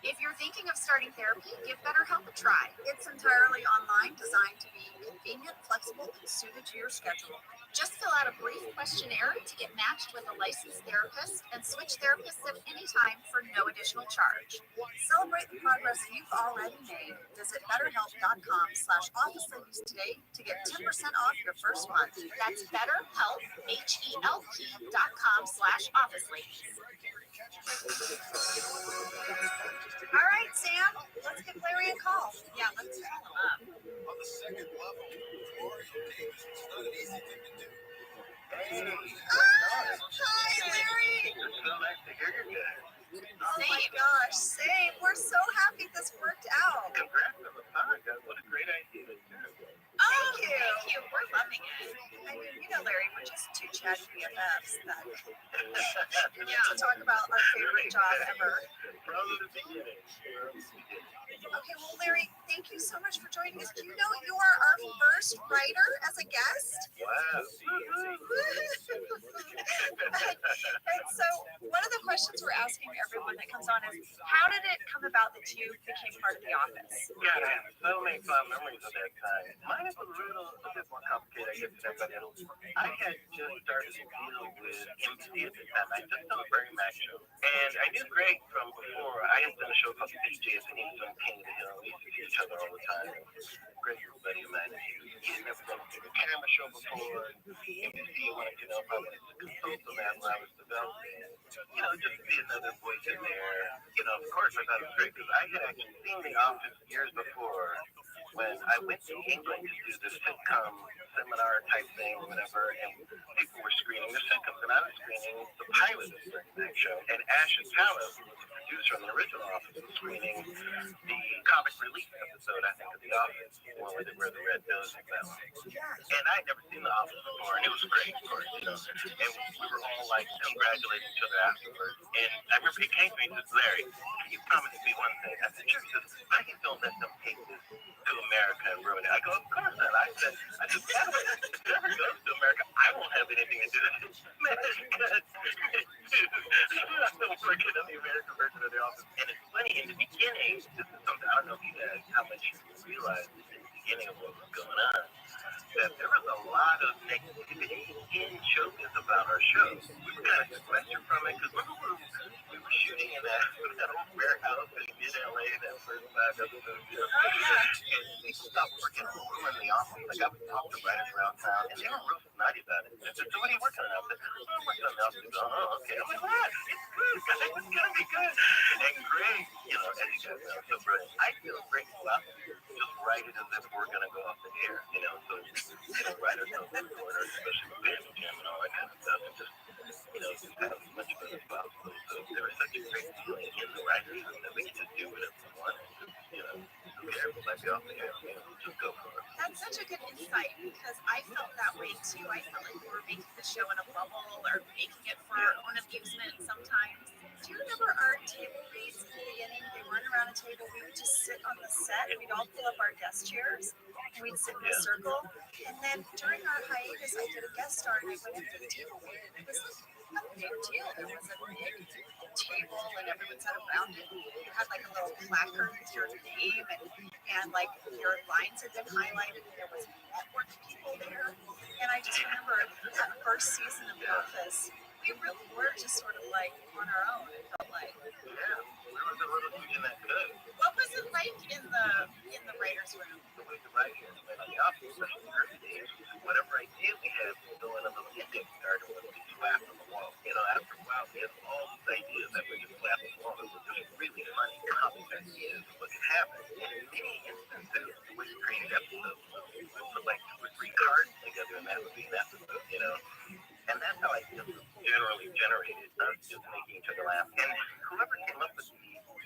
If you're thinking of starting therapy, give BetterHelp a try. It's entirely online, designed to be convenient, flexible, and suited to your schedule. Just fill out a brief questionnaire to get matched with a licensed therapist and switch therapists at any time for no additional charge. Celebrate the progress you've already made. Visit BetterHelp.com/OfficeLadies today to get 10% off your first month. That's BetterHelp, HELP.com/OfficeLadies. All right, Sam, let's give Larry a call. Yeah, let's call him up. On the second level, Mario games, it's not an easy thing to do. Hi, Larry. It's so nice to hear you guys. Oh my gosh, same. We're so happy this worked out. Congrats on the podcast. What a great idea. Thank you. We're loving it. I mean, Larry, we're just two chatty BFFs that to talk about our favorite job ever. From the beginning. Okay, well, Larry, thank you so much for joining us. Do you know you are our first writer as a guest? Wow. And so one of the questions we're asking everyone that comes on is, how did it come about that you became part of The Office? God, I have so many fond memories of that time. Mine is a bit more complicated, I guess, than everybody else. I had just started to deal with MC at the time. I just done a Bernie Mac show. And I knew Greg from before. I had done a show called The DJs, and he was on King of the Hill. We used to see each other all the time. Greg was a buddy of mine. He had never done a camera show before. MC wanted to know if I wanted to consult on that when I was developing. Just to be another voice in there. Of course, I thought it was great because I had actually seen The Office years before when I went to England to do this sitcom seminar type thing or whatever, and people were screening the sitcoms, and I was screening the pilot of that show. And Ashton Tallis, who was the producer on the original Office, was screening the comic relief episode, I think, of The Office, one where the red nose and that. And I'd never seen The Office before, and it was great, of course, And we were all like congratulating each other afterwards. And I remember he came to me and said, Larry, can you promise me one thing? I said, sure. He says, I just don't let them take this to America and ruin it. I go, of course not. I said, if it ever goes to America, I won't have anything to do with it. Man, because I'm working on the American version of The Office. And it's funny, in the beginning, this is something, I don't know if you guys, how much you realize in the beginning of what was going on, that there was a lot of negativity in showbiz about our show. We were kind of sequestered from it, because remember we were shooting in that old warehouse in mid-LA, that first 5 episodes, and they stopped working on the Office. Like, I would talk to writers around town, and they were real snotty about it. I said, so what are you working on? I said, I'm working on The Office. Oh, okay. I'm like, what? It's good, guys. It's going to be good. And Greg, as you guys know, so brilliant. I feel Greg philosophy just write it as if we're going to go off the air, so writers know what's going on, especially with Band Jam and all that kind of stuff, and just have as much fun as possible. So there was such a great feeling in the writers room that we could just do whatever we wanted. Who cares? It might be off the air. Just go for it. That's such a good insight because I felt that way too. I felt like we were making the show in a bubble or making it for our own amusement sometimes. Do you remember our table reads in the beginning? They weren't around a table. We would just sit on the set. We'd all pull up our desk chairs and we'd sit in a circle. And then during our hiatus, I did a guest star and I went into the table read. It was a big deal. There was a big table and everyone sat around it. You had like a little placard with your name and like your lines had been highlighted. And there was network people there. And I just remember that first season of The Office, we really were just sort of like on our own, it felt like. Yeah, there was a little in that good. What was it like in the writer's room? The way the writing is in The Office, especially in the early days, whatever idea we had, we go in a little index card and we'll be slapped on the wall. After a while, we had all these ideas that were just slapped on the wall that were just really funny comic ideas of what could happen. And in many instances, we created episodes. We would put like 2 or 3 cards together and that would be an episode, And that's how I just generally generated, just making each other laugh. And whoever came up with the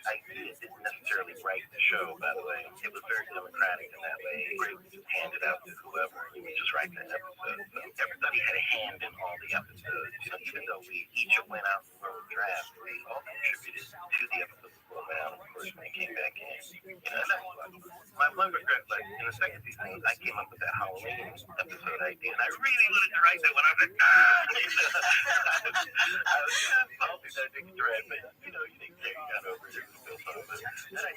idea didn't necessarily write the show, by the way. It was very democratic in that way. Greg would just hand it out to whoever, and he would just write that episode. So everybody had a hand in all the episodes. Even even though we each went out and wrote drafts, we all contributed to the episode before it went out. Of course, when it came back in, and that's my one regret. Like in the second season, I came up with that Halloween episode idea, and I really wanted to write that one. I was like, I was salty that I didn't write, but you didn't care. You got over it. It was still fun. But then I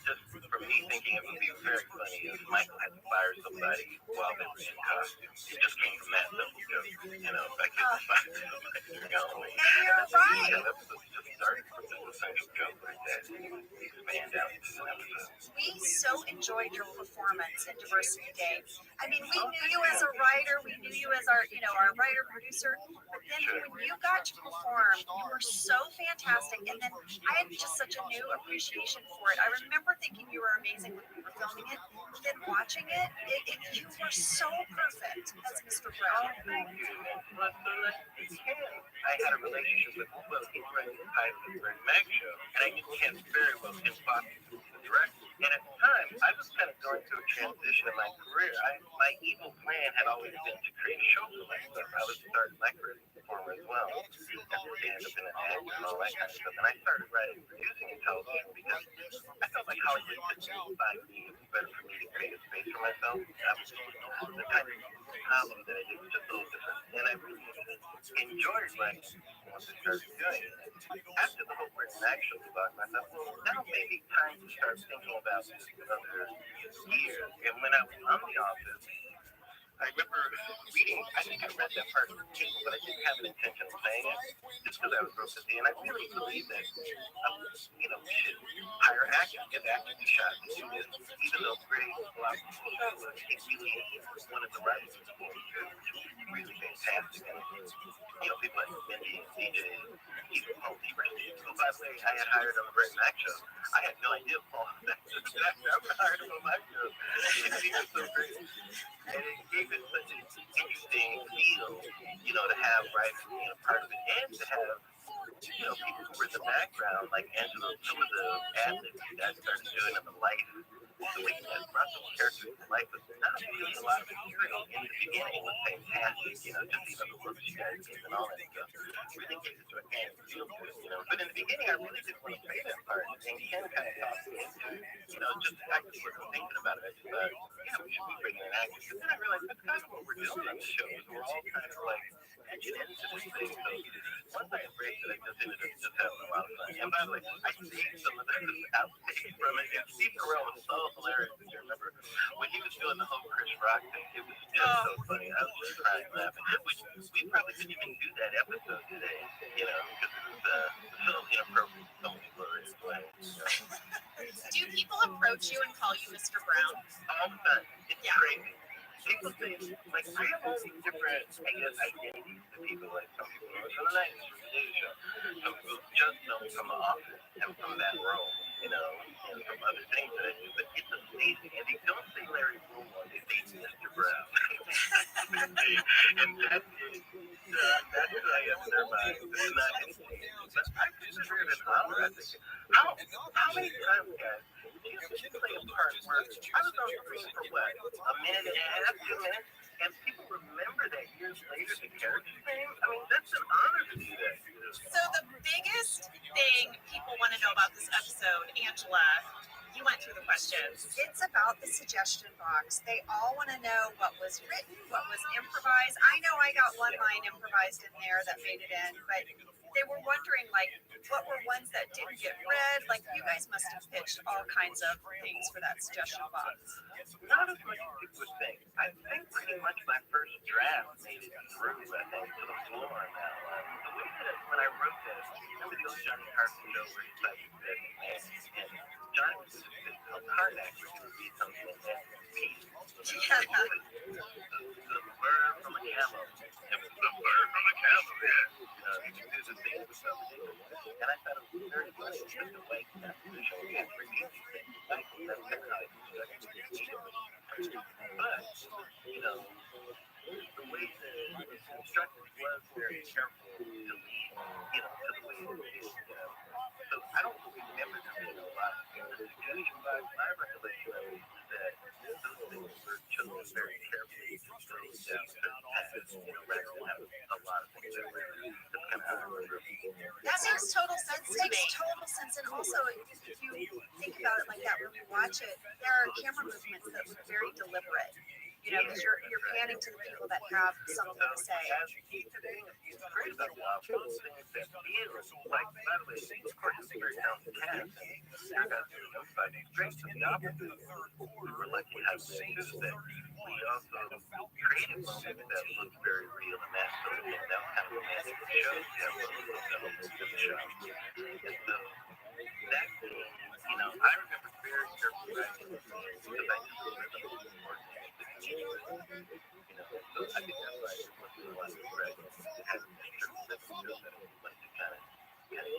just for me thinking it would be very funny if Michael had to fire somebody while they were in costume. It just came from that simple joke. If I could fire somebody during Halloween. And you're right. That episode just started from this essential joke like that. Expand out into an episode. We so enjoyed your performance at Diversity Day. I mean, we knew you as a writer, we knew you as our writer producer, but then when you got to perform, you were so fantastic. And then I had just such a new appreciation for it. I remember thinking you were amazing when we were filming it, but then watching it, you were so perfect as Mr. Brown. Thank you. I had a relationship with he's running the title of the Brent Mac show, and I knew him very well, Tim Fox, the director. And at the time, I was kind of going through a transition in my career. My evil plan had always been to create a show for myself. I was starting my career as a performer as well, and stand up in an act and all that kind of stuff. And I started writing and producing in television because I felt like Hollywood couldn't find me. It was better for me to create a space for myself. The kind of comedy that I did was just a little different. And I really enjoyed writing once I started doing it. After the whole Britain actually about myself, well, now may be time to start thinking about this other year. And when I was on The Office, I remember reading, I think I read that part of the table, but I didn't have an intention of saying it, just because I was real busy. And I really believe that, we should hire actors, give actors a shot to do this, even though great, a lot of people show it, it really is one of the writers for it, which is really fantastic. And, people like Mindy and DJ, even Paul Lieberman. So, by the way, I had hired on the Brett Mac show. I had no idea Paul I hired him on my show. He was so great. And it gave it such an interesting feel, to have writers being a part of it, and to have, people who were in the background, like Angela, some of the ad-libs you guys started doing in the life, the way you guys brought those characters to life was not really a lot of material in the beginning was fantastic, just even the looks you guys gave and all that stuff. Really gave it to a kind of feel to it, But in the beginning, I really didn't want to play that part, and Ken kind of talked me into it, just actually wasn't thinking about it. I just thought, we should be bringing an actor. But then I realized that's kind of what we're doing on the show, is we're all kind of like edging into this thing. So once I embraced it, I just ended up just having a lot of fun. And by the way, I saved some of those outtakes from it. And Steve Carell was so hilarious. If you remember when he was doing the whole Chris Rock thing, it was just so funny. I was just crying laughing. Which we probably couldn't even do that episode today, because it was so inappropriate. So many words. Do people approach you and call you Mr. Brown? All the time. It's crazy. People say, like, I have all these different, identities to people. Like, some people know from the night, from the day show. Some people just know me from the office and from that role, and from other things that I do. But it's amazing. And they don't say Larry Wilmore, they say Mr. Brown. And that's who I am in their minds. It's not anything. But I consider it an honor. I think, how many times, guys, you play a part where I was on screen for what, a minute and a half, 2 minutes, and people remember that years later the character's name? I mean, that's an honor to do that. So the biggest thing people want to know about this episode, Angela, you went through the questions. It's about the suggestion box. They all want to know what was written, what was improvised. I know I got one line improvised in there that made it in, but they were wondering, what were ones that didn't get read? You guys must have pitched all kinds of things for that suggestion box. Not as much as people would think. I think pretty much my first draft made it through, to the floor now. The way that when I wrote this, remember the old Johnny Carson show where he typed this, and Johnny was just a card actor who would be something like that. The bird from a camel. It was the bird from a camel, and I thought it was very funny. It took away from that position again for easy things. But, the way the instructions was very careful to lead, to the way it is, So I don't remember there being a lot of suggestions, but my recollection is that those things were were chosen very carefully. Rather than have a lot of things everywhere. That's kind of how I remember. That makes total sense. Makes total sense. And also, if you think about it like that, when you watch it, there are camera movements that look very deliberate. You know, because you're panning to the people that have something to say. It's great about those things that feel like, by the way, of course, it's a very talented cast, and they're not doing notified these strengths of the opposite. We were lucky to have things that we also created moments that looked very real, and that's sort of that was kind of romantic for the show. Yeah, elements of the show. And so that scene, you know, I remember very carefully writing the scene because I just remember the important you know, so I think that's why it was a lot of regret. It has a certain sense of feel that it would like to kind of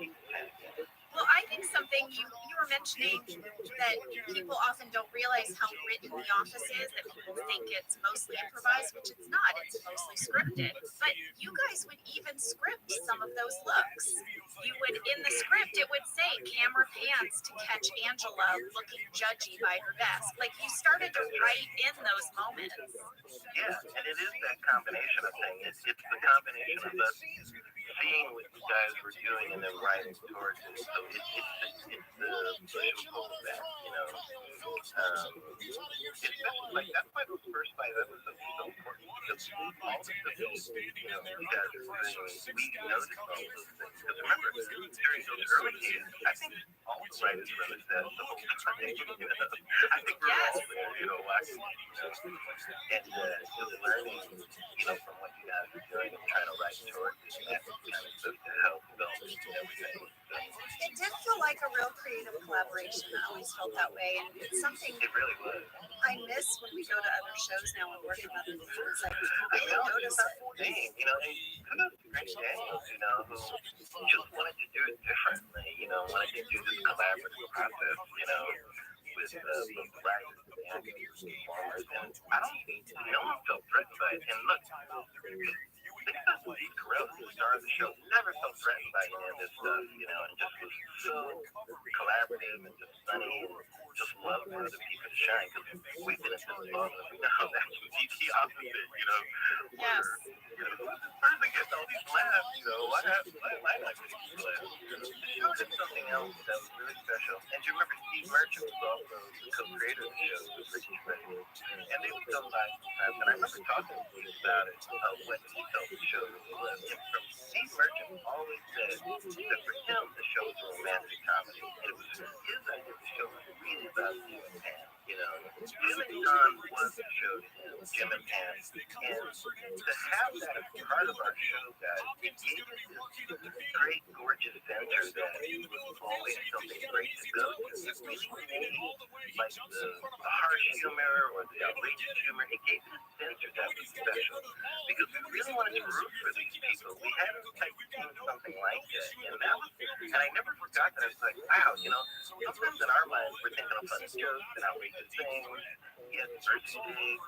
keep the past. Well, I think something you were mentioning that people often don't realize how written The Office is, that people think it's mostly improvised, which it's not. It's mostly scripted. But you guys would even script some of those looks. You would, in the script, it would say camera pans to catch Angela looking judgy by her desk. Like, you started to write in those moments. Yeah, and it is that combination of things. It's the combination of us seeing what you guys were doing and then writing towards it. So it's the push and pull of that, you know. Especially like that's why those first 5 episodes are so important because all the stuff you know, you guys are doing, we noticed all those things. Because remember, during those early days, I think all the writers realized that the whole time. You know, I think we're all there, you know, watching, you know, and just learning, you know, from what you guys are doing and trying to write towards it. And that's kind of just to help develop everything. So, it did feel like a real creative collaboration. I always felt that way, and it's something it really was. I miss when we go to other shows now and work on other things. I know, notice it. Thing, you know, and kudos to Greg Daniels, you know, who just wanted to do it differently, you know, wanted to do this collaborative process, you know, with the writers and the actors and performers, and I don't think no one felt threatened by it. And look, think about Steve Carell, the star of the show, never felt threatened by any of this stuff, you know, and just was so collaborative and just funny and just loved for other people to shine. Because we've been in this long enough, we know that's the opposite, you know. Yes. You know, who's this person getting all these laughs, you know, why not getting these laughs? The show did something else that was really special. And do you remember Steve Merchant was also the co-creator of the show with Ricky Freddy? And they would go live sometimes, and I remember talking to Steve about it, what he felt the show was. And from Steve Merchant always said that for him, the show was a romantic comedy. And it was his idea the show was really about Jim and Pam. You know, Jim and John was the show to him, Jim and Pam. And to have that as part of our show, guys, it gave us this great, gorgeous center that was always something great to go to. It really made, like, the harsh humor or the outrageous humor, it gave us a center that was special. Because we really wanted to root for these people. We hadn't seen something like that. And I never forgot that. I was like, wow, you know, sometimes in our minds we're thinking of funny jokes and outrageous things. Yes, birthday,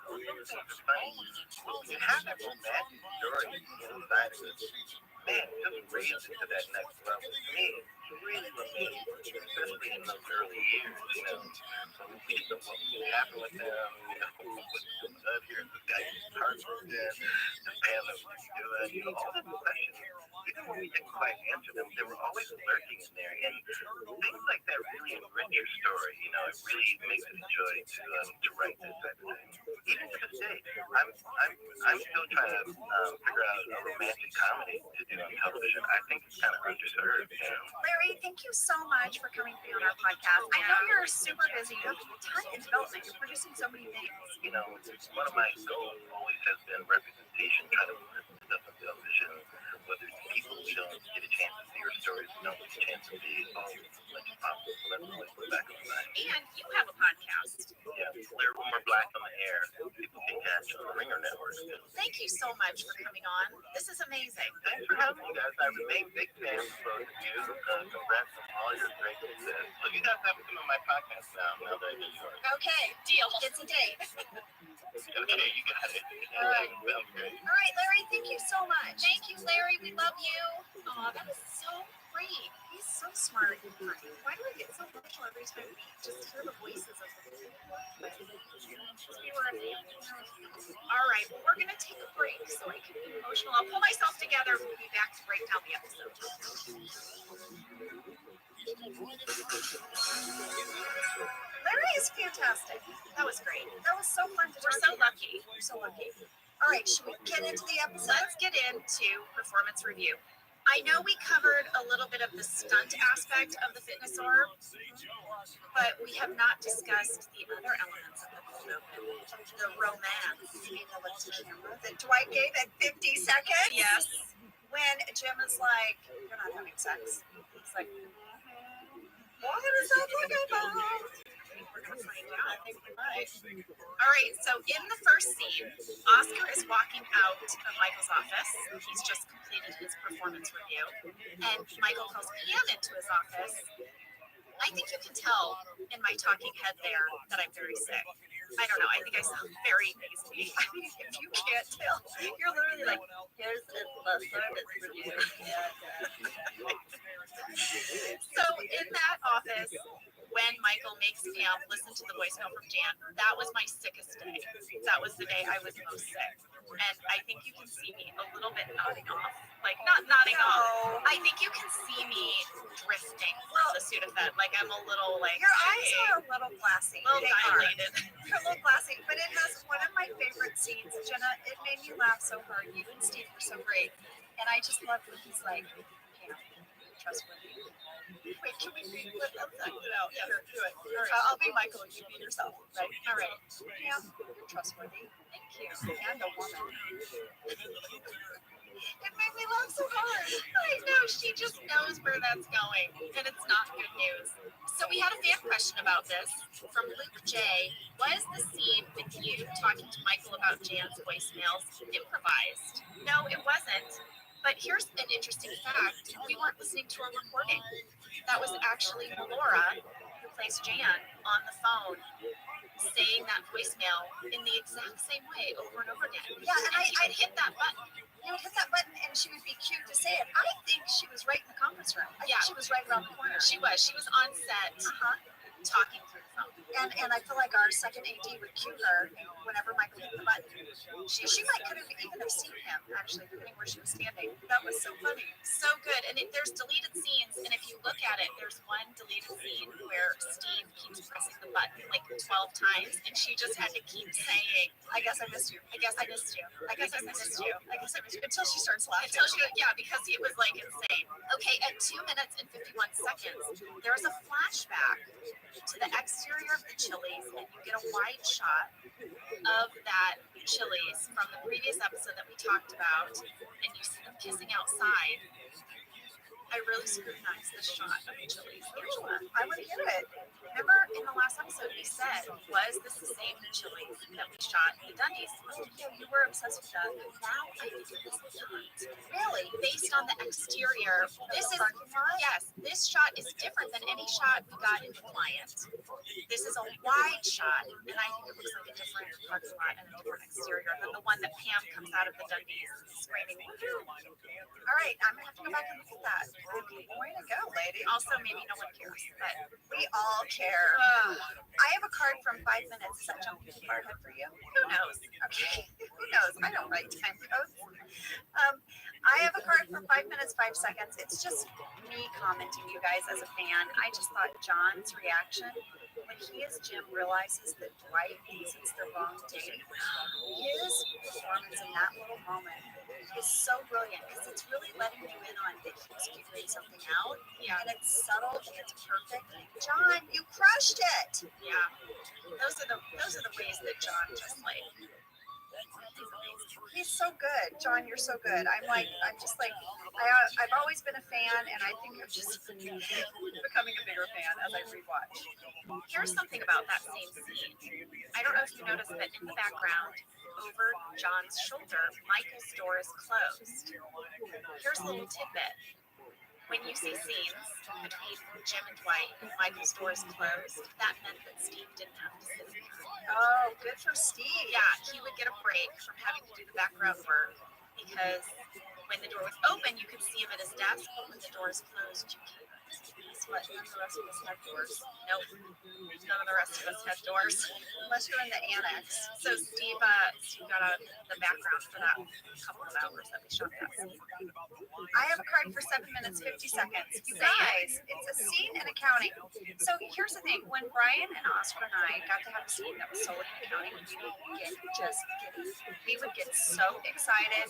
those things are funny. When you have that romantic story inside of it, man, just raised it to that next level. To me, really amazing, especially in those early years, you know. So we see what happened with them, you know, what's going on here, this guy's heartbroken, the band that was doing, you know, all the questions. Even when we didn't quite answer them, they were always lurking in there. And things like that really enrich your story, you know, it really makes it a joy to write this type of thing. Even to this day, I'm still trying to figure out a romantic comedy to do on television. I think it's kind of underserved. You know? Larry, thank you so much for coming to be on our podcast. I know you're super busy. You have a ton in development. You're producing so many things. You know, one of my goals always has been representation, trying to put stuff on television, whether it's people who don't get a chance to see your stories, who don't get a chance to be involved as much as possible. So that's always the back of my mind. And you have a podcast. Yeah, we're Black on the Air. People can catch on the Ringer Network. Thank you so much for coming on. This is amazing. Thanks for having me, guys. I remain big fans of both of you. Congrats on all your great success. So you guys have some of my podcasts now that I'm in New York. Okay, deal. It's a date. Okay, you got it. All right. All right, Larry, thank you so much. Thank you, Larry. We love you. Oh, that was so great. He's so smart and funny. Why do I get so emotional every time we just hear the voices of the people? All right, well, we're going to take a break so I can be emotional. I'll pull myself together. We'll be back to break down the episode. Larry is fantastic. That was great. That was so fun to We're so lucky. We're so lucky. All right, should we get into the episode? Let's get into performance review. I know we covered a little bit of the stunt aspect of the fitness orb, but we have not discussed the other elements of the cold open. The romance. You need to look to camera that Dwight gave at 50 seconds. Yes. When Jim is like, you're not having sex. He's like, what is that talking about? We're going to find out. I think we might. All right, so in the first scene, Oscar is walking out of Michael's office. He's just completed his performance review. And Michael calls Pam into his office. I think you can tell in my talking head there that I'm very sick. I don't know. I think I sound very nasally. I mean, if you can't tell, you're literally like, here's the service review. So in that office, when Michael makes Pam listen to the voicemail from Jan, that was my sickest day. That was the day I was most sick. And I think you can see me a little bit nodding off. Like, not nodding off. I think you can see me drifting from the Sudafed. Like, I'm a little, like... Your eyes are a little glassy. A little dilated. You're a little glassy. But it has one of my favorite scenes. Jenna, it made me laugh so hard. You and Steve were so great. And I just love when he's like, Pam, trustworthy. Wait, can we be with them? No, yeah, sure, do it. All right. I'll be Michael and you be yourself, right? All right. Pam, you're trustworthy. Thank you. And a woman. It made me laugh so hard. I know, she just knows where that's going, and it's not good news. So we had a fan question about this from Luke J. Was the scene with you talking to Michael about Jan's voicemails improvised? No, it wasn't. But here's an interesting fact. We weren't listening to a recording. That was actually Laura, who plays Jan, on the phone, saying that voicemail in the exact same way over and over again. Yeah, and I'd hit that button. You would hit that button and she would be cute to say it. I think she was right in the conference room. I think she was right around the corner. She was. She was on set talking through the phone. And I feel like our second AD would cue her whenever Michael hit the button. She might could have even have seen him, actually, depending where she was standing. That was so funny. So good. And there's deleted scenes, and if you look at it, there's one deleted scene where Steve keeps pressing the button like 12 times, and she just had to keep saying, I guess I missed you. I guess I missed you. I guess I missed you. I guess I missed you. Until she starts laughing. Because it was like insane. Okay, at 2 minutes and 51 seconds, there is a flashback to the exterior of the Chili's, and you get a wide shot of that Chili's from the previous episode that we talked about, and you see them kissing outside. I really scrutinized this shot of the Chili's. Angela, I would hear it. Remember in the last episode we said, was this the same Chili's that we shot in the Dundies? Yeah, you were obsessed with that. Now I think it is not. Really? Based on the exterior, this shot is different than any shot we got in the client. This is a wide shot, and I think it looks like a different parking lot and a different exterior than the one that Pam comes out of the Dundies screaming. All right, I'm gonna have to go back and look at that. Okay, way to go, lady. Also, maybe no one cares, but we all care. I have a card from 5 minutes. Does that jump into the card head for you? Who knows? Okay, who knows? I don't write time codes. I have a card from 5 minutes, 5 seconds. It's just me commenting, you guys, as a fan. I just thought John's reaction when he as Jim realizes that Dwight thinks it's the wrong date, his performance in that little moment is so brilliant because it's really letting you in on that he's figuring something out. Yeah. And it's subtle and it's perfect. John, you crushed it. Yeah. Those are the ways that John just like. He's so good. John, you're so good. I've always been a fan, and I think I'm just becoming a bigger fan as I rewatch. Here's something about that same scene. I don't know if you noticed, but in the background, over John's shoulder, Michael's door is closed. Here's a little tidbit. When you see scenes between Jim and Dwight and Michael's door is closed, that meant that Steve didn't have to sit there. Oh, good for Steve. Yeah, he would get a break from having to do the background work because when the door was open, you could see him at his desk, but when the door is closed, you can't. Guess what? None of the rest of us had doors. Nope. None of the rest of us had doors. Unless you're in the annex. So Steve got the background for that couple of hours that we shot that scene. I have a card for 7 minutes, 50 seconds. You guys, it's a scene in accounting. So here's the thing. When Brian and Oscar and I got to have a scene that was solely in accounting, we would get so excited.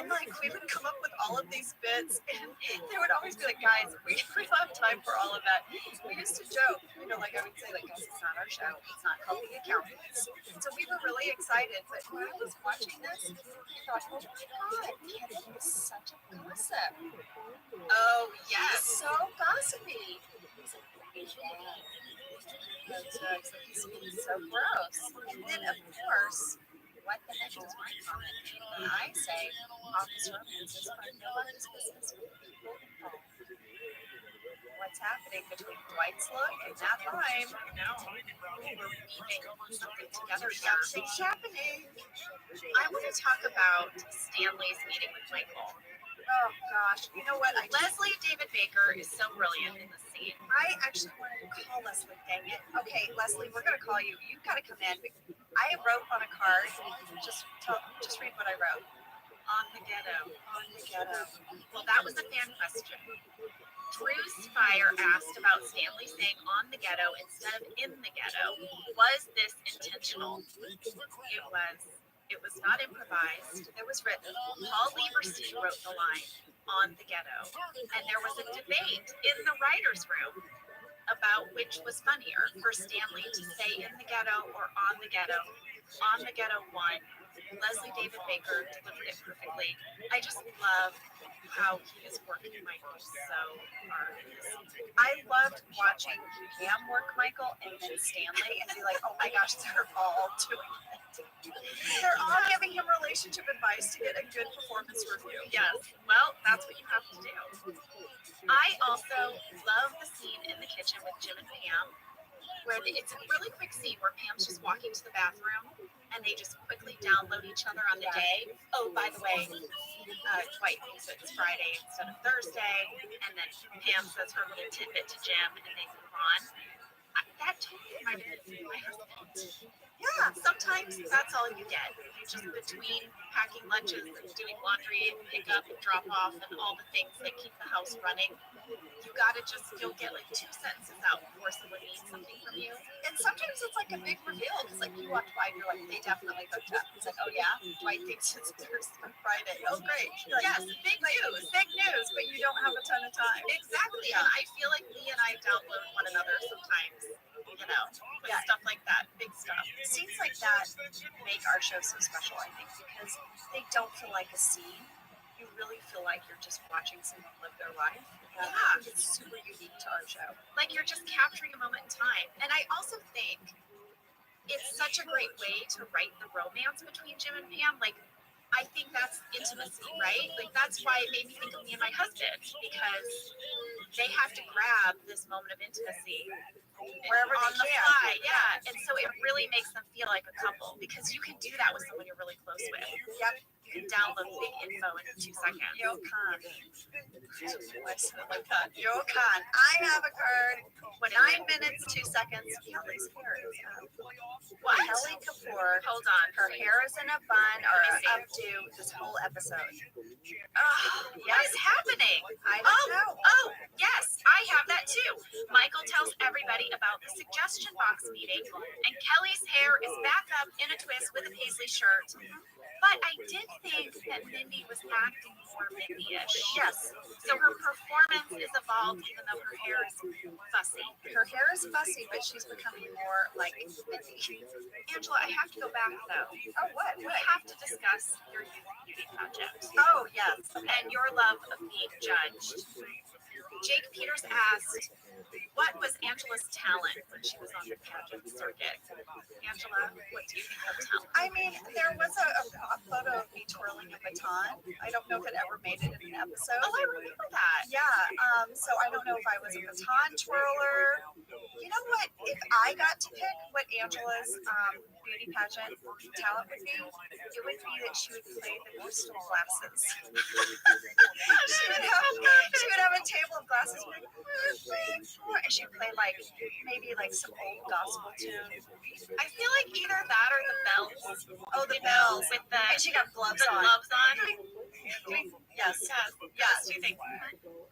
And like we would come up with all of these bits, and they would always be like, "Guys, we don't have time for all of that." We used to joke, like I would say, like, "Guys, it's not our show. It's not called The Accountants." So we were really excited. But when I was watching this, I thought, "Oh my God, Kevin is such a gossip." Oh yes, so gossipy. He's so gross. And then of course, what the heck does my comment mean when I say office romances are nobody's business with people involved? What's happening between Dwight's look and that lime? Weaving something together. Something's happening. I want to talk about Stanley's meeting with Michael. Oh gosh, you know what? Leslie David Baker is so brilliant in this scene. I actually wanted to call Leslie, dang it. Okay, Leslie, we're gonna call you. You've got to come in. I wrote on a card. Just read what I wrote. On the ghetto. On the ghetto. Well, that was a fan question. Drew's Fire asked about Stanley saying on the ghetto instead of in the ghetto. Was this intentional? It was not improvised. It was written. Paul Lieberstein wrote the line, on the ghetto. And there was a debate in the writer's room about which was funnier for Stanley to say in the ghetto or on the ghetto. On the ghetto won. Leslie David Baker delivered it perfectly. I just love how he is working Michael so hard. I loved watching Pam work Michael and then Stanley and be like, oh my gosh, they're all doing it. They're all giving him relationship advice to get a good performance review. Yes, well, that's what you have to do. I also love the scene in the kitchen with Jim and Pam, where it's a really quick scene where Pam's just walking to the bathroom and they just quickly download each other on the day. Oh, by the way, Dwight thinks it's Friday instead of Thursday, and then Pam says her little tidbit to Jim, and they move on. That totally reminded me of my husband. Yeah, sometimes that's all you get. You just between packing lunches and doing laundry and pick up and drop off and all the things that keep the house running. You'll get like 2 sentences out before someone needs something from you. And sometimes it's like a big reveal. It's like you walk by and you're like, they definitely hooked up. It's like, oh yeah, Dwight thinks it's Thursday, Friday. Oh great. Like, yes, big news. Big news, but you don't have a ton of time. Exactly. And I feel like Lee and I download one another sometimes. With stuff like that, big stuff. Scenes like that make our show so special, I think, because they don't feel like a scene. You really feel like you're just watching someone live their life. Yeah. It's super unique to our show. Like you're just capturing a moment in time. And I also think it's such a great way to write the romance between Jim and Pam. Like, I think that's intimacy, right? Like, that's why it made me think of me and my husband, because they have to grab this moment of intimacy wherever on they the can. fly. Yeah. And so it really makes them feel like a couple, because you can do that with someone you're really close with. Yep. You can download big info in 2 seconds. Yokan. Yokan. I have a card. 9 minutes, 2 seconds. Kelly's hair is up. What? Kelly Kapoor. Hold on. Her hair is in a bun or updo this whole episode. What is happening? I don't know. Oh, yes, I have that too. Michael tells everybody about the suggestion box meeting, and Kelly's hair is back up in a twist with a paisley shirt. But I did think that Mindy was acting more Mindy-ish. Yes. So her performance is evolved, even though her hair is fussy. Her hair is fussy, but she's becoming more like Mindy. Angela, I have to go back though. Oh, what? We have to discuss your youth beauty project. Oh, yes. And your love of being judged. Jake Peters asked, what was Angela's talent when she was on the pageant circuit? Angela, what do you think of talent? I mean, there was a photo of me twirling a baton. I don't know if it ever made it in an episode. Oh, I remember that. Yeah. So I don't know if I was a baton twirler. You know what? If I got to pick what Angela's beauty pageant talent would be, it would be that she would play the crystal glasses. she would have a table of glasses, and she'd play like maybe like some old gospel tune. I feel like either that or the bells. Oh, the bells with the and she got gloves on. Yes. Do you think?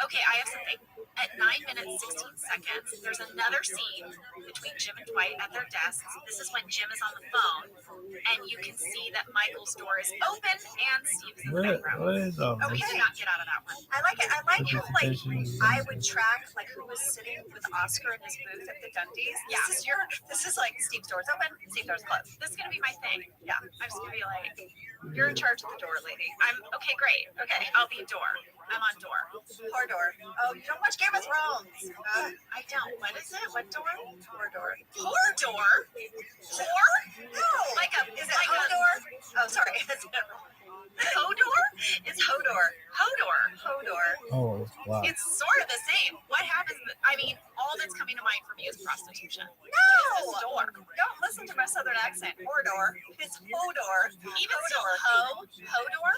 Okay, I have something. At 9 minutes 16 seconds, there's another scene between Jim and Dwight at their desks. This is when Jim is on the phone, and you can see that Michael's door is open and Steve's in the background. What is all We this? did not get out of that one. I like it. I like how like I would track like who was sitting with Oscar in his booth at the Dundies. Yeah. This is like Steve's door's open, Steve's door's closed. This is gonna be my thing. Yeah. I'm just gonna be like, You're in charge of the door, lady. I'm okay, great. Okay, I'll be door. I'm on door. Poor door. Oh, you don't watch Game of Thrones. I don't. What is it? What door? Poor door. Poor door? Poor? No. Like a Is it like Hodor? Oh, sorry. Hodor? It's Hodor. Hodor. Hodor. Oh, wow. It's sort of the same. What happens? I mean, all that's coming to mind for me is prostitution. No. What is this door? Don't listen to my southern accent. Hodor. It's Hodor. Even still, Hodor?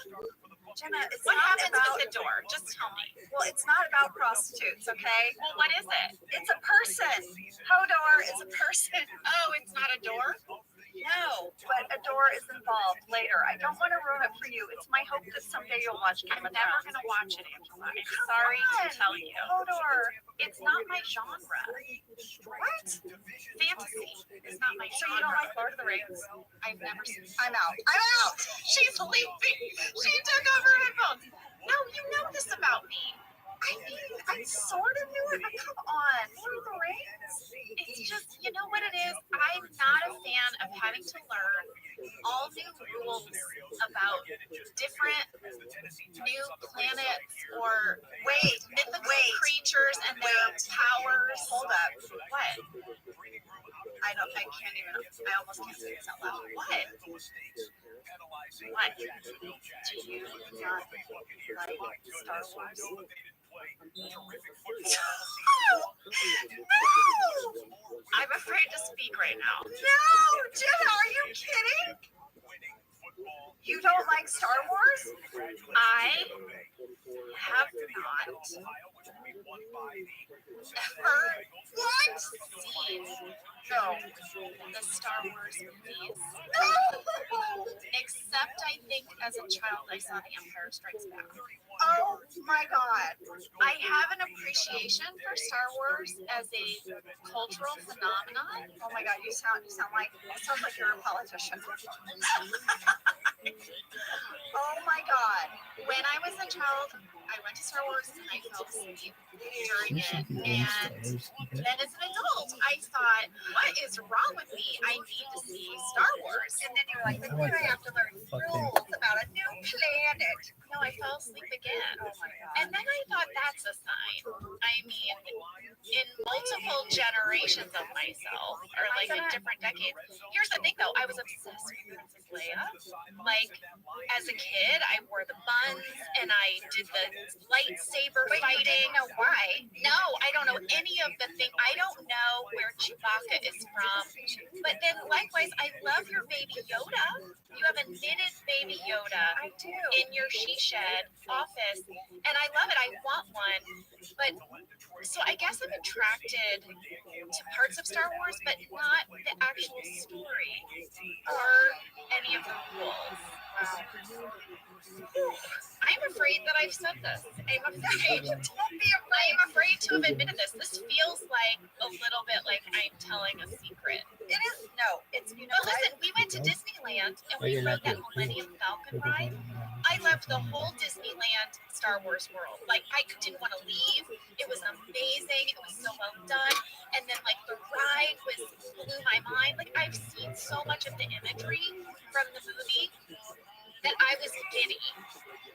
Jenna, it's What not happens about, with the door? Just tell me. Well, it's not about prostitutes, okay? Well, what is it? It's a person. Hodor is a person. Oh, it's not a door? No, but a door is involved later. I don't want to ruin it for you. It's my hope that someday you'll watch Game I'm of never Thrones. going to watch it, Angela. I'm sorry to tell you. Hodor. It's not my genre. What? Fantasy is not my genre. So you don't like Lord of the Rings? I've never seen it. I'm out. I'm out. She's leaving. She took off her headphones. No, you know this about me. I mean, I sort of knew it, but come on. Lord of the Rings? It's just, you know what it is? I'm not a fan of having to learn all new rules about different new planets or mythical creatures and their powers. Hold up. What? I can't even, I almost can't say this out loud. What? What? Do you not like Star Wars? No! I'm afraid to speak right now. No! Jenna, are you kidding? You don't like Star Wars? I have not ever seen the Star Wars movies. No! Except I think as a child I saw The Empire Strikes Back. Oh my God. I have an appreciation for Star Wars as a cultural phenomenon. Oh my God, you sound like, it sounds like you're a politician. Oh my God. When I was a child, I went to Star Wars and I fell asleep during it. And then as an adult, I thought, what is wrong with me? I need to see Star Wars. And then you're like, then I have to learn rules about a new planet. No, I fell asleep again. Oh my God. And then I thought that's a sign. I mean, in multiple generations of myself, or like in different decades. Here's the thing though, I was obsessed with Princess Leia. Like, as a kid, I wore the buns and I did the lightsaber fighting. Know why? No, I don't know any of the thing. I don't know where Chewbacca is from. But then likewise, I love your baby Yoda. You have a knitted baby Yoda I do. in your she shed office, and I love it. I want one. But so I guess I'm attracted to parts of Star Wars, but not the actual story or any of the rules. I'm afraid that I've said this. I'm afraid. I'm afraid to have admitted this. This feels like a little bit like I'm telling a secret. It is. No, it's, you know, But listen, we went to Disneyland and we rode that Millennium Falcon ride. I loved the whole Disneyland Star Wars world. Like, I didn't want to leave. It was amazing. It was so well done. And then, like, the ride blew my mind. Like, I've seen so much of the imagery from the movie that I was giddy.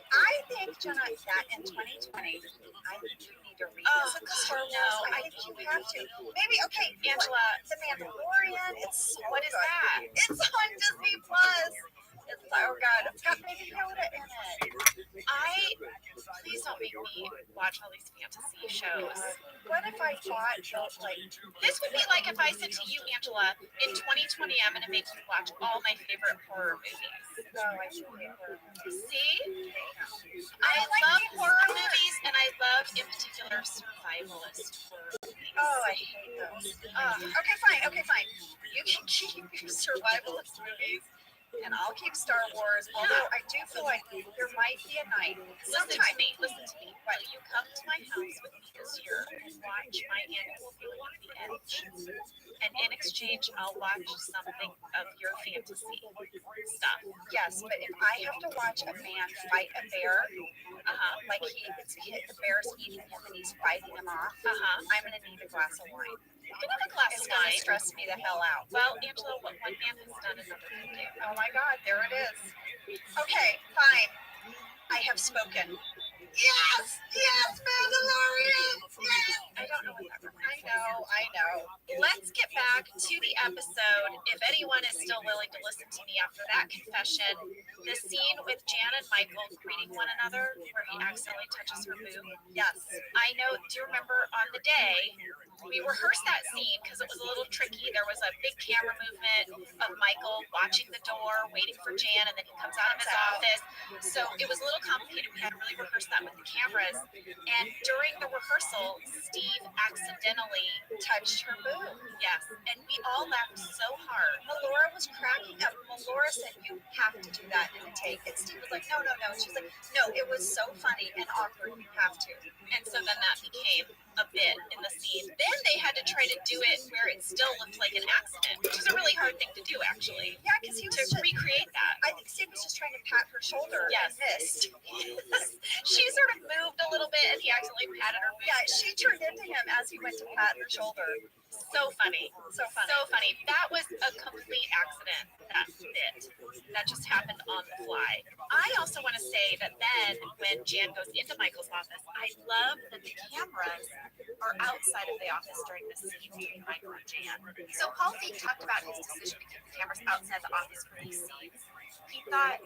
I think, Jenna, that in 2020, I think you need to revisit the Star Wars. no, I think you have to. Maybe, okay, Angela, The Mandalorian. It's so what is good. that? It's on Disney Plus. It's, oh God, it's got Baby Yoda in it. Please don't make me watch all these fantasy shows. What if I thought like This would be like if I said to you, Angela, in 2020, I'm going to make you watch all my favorite horror movies. Oh, I should be horror movies. See? I love horror movies, and I love, in particular, survivalist horror movies. Oh, I hate those. Okay, fine. You can keep your survivalist movies, and I'll keep Star Wars. Although I do feel like there might be a night. Listen to me. Will you come to my house with me this year and watch my annual viewing of The Edge? And in exchange, I'll watch something of your fantasy stuff. Yes, but if I have to watch a man fight a bear, like the bear's eating him and he's fighting him off, I'm gonna need a glass of wine. You can have a glass It's of gonna wine. stress me the hell out. Well, Angela, what one man has done, another can do. Oh my God, there it is. Okay, fine. I have spoken. Yes, Mandalorian. Yes. I don't know what that reminds me. I know. Let's get back to the episode. If anyone is still willing to listen to me after that confession, the scene with Jan and Michael greeting one another where he accidentally touches her boob. Yes. I know. Do you remember on the day we rehearsed that scene because it was a little tricky? There was a big camera movement of Michael watching the door, waiting for Jan, and then he comes out of his office. So it was a little complicated. We had to really rehearse that with the cameras. And during the rehearsal, Steve accidentally touched her boob. Yes. And we all laughed so hard. Melora was cracking up. Melora said, "You have to do that in a take." And Steve was like, no. She's like, "No, it was so funny and awkward. You have to." And so then that became a bit in the scene. Then they had to try to do it where it still looked like an accident, which is a really hard thing to do, actually. Yeah, because he was to recreate that. I think Steve was just trying to pat her shoulder. Yes. And missed. She sort of moved a little bit, and he accidentally patted her. Yeah, she turned into him as he went to pat her shoulder. So funny. So funny. So funny. That was a complete accident. That bit. That just happened on the fly. I also want to say that then when Jan goes into Michael's office, I love that the cameras are outside of the office during this scene between Michael and Jan. So Paul Feig talked about his decision to keep the cameras outside the office for these scenes. He thought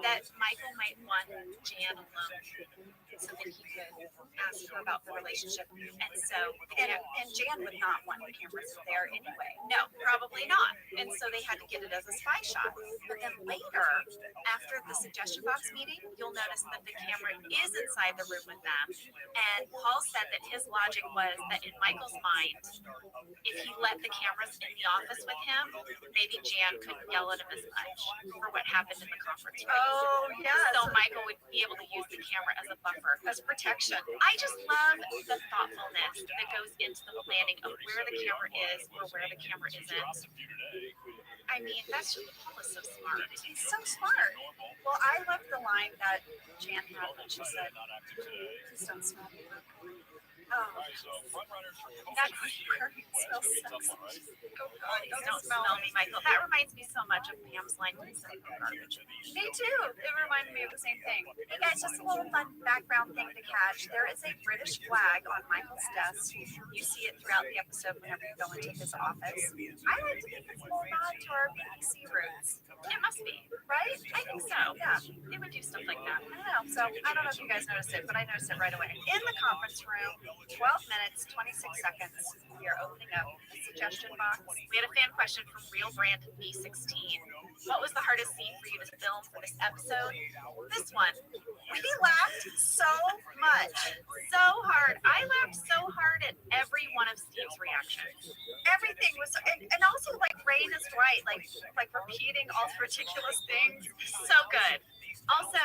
that Michael might want Jan alone so that he could ask her about the relationship. And so, And Jan would not want the cameras there anyway. no, probably not. And so they had to get it as a spy shot. But then later, after the suggestion box meeting, you'll notice that the camera is inside the room with them. And Paul said that his logic was that in Michael's mind, if he let the cameras in the office with him, maybe Jan couldn't yell at him as much for what happened in the conference room. Oh, yeah. So Michael would be able to use the camera as a buffer, as protection. I just love the thoughtfulness that goes into the planning of where the camera is or where the camera isn't. I mean, that's just, Paul is so smart. He's so smart. Well, I love the line that Jan had when she said, "Please don't smell me." Oh, That smells so sexy. Oh, God, don't smell me, Michael. That reminds me so much of Pam's line when he said garbage. Me too. It reminded me of the same thing. Hey guys, just a little fun background thing to catch. There is a British flag on Michael's desk. You see it throughout the episode whenever you go into his office. I like to think it's a little nod to our BBC roots. It must be, right? I think so. Yeah. They would do stuff like that. I don't know. So I don't know if you guys noticed it, but I noticed it right away. In the conference room, 12 minutes, 26 seconds. We are opening up the suggestion box. We had a fan question from Real Brand B16. What was the hardest scene for you to film for this episode? This one. We laughed so much. So hard. I laughed so hard at every one of Steve's reactions. Everything was, and also like Rain is right, like repeating all the ridiculous things. So good. Also,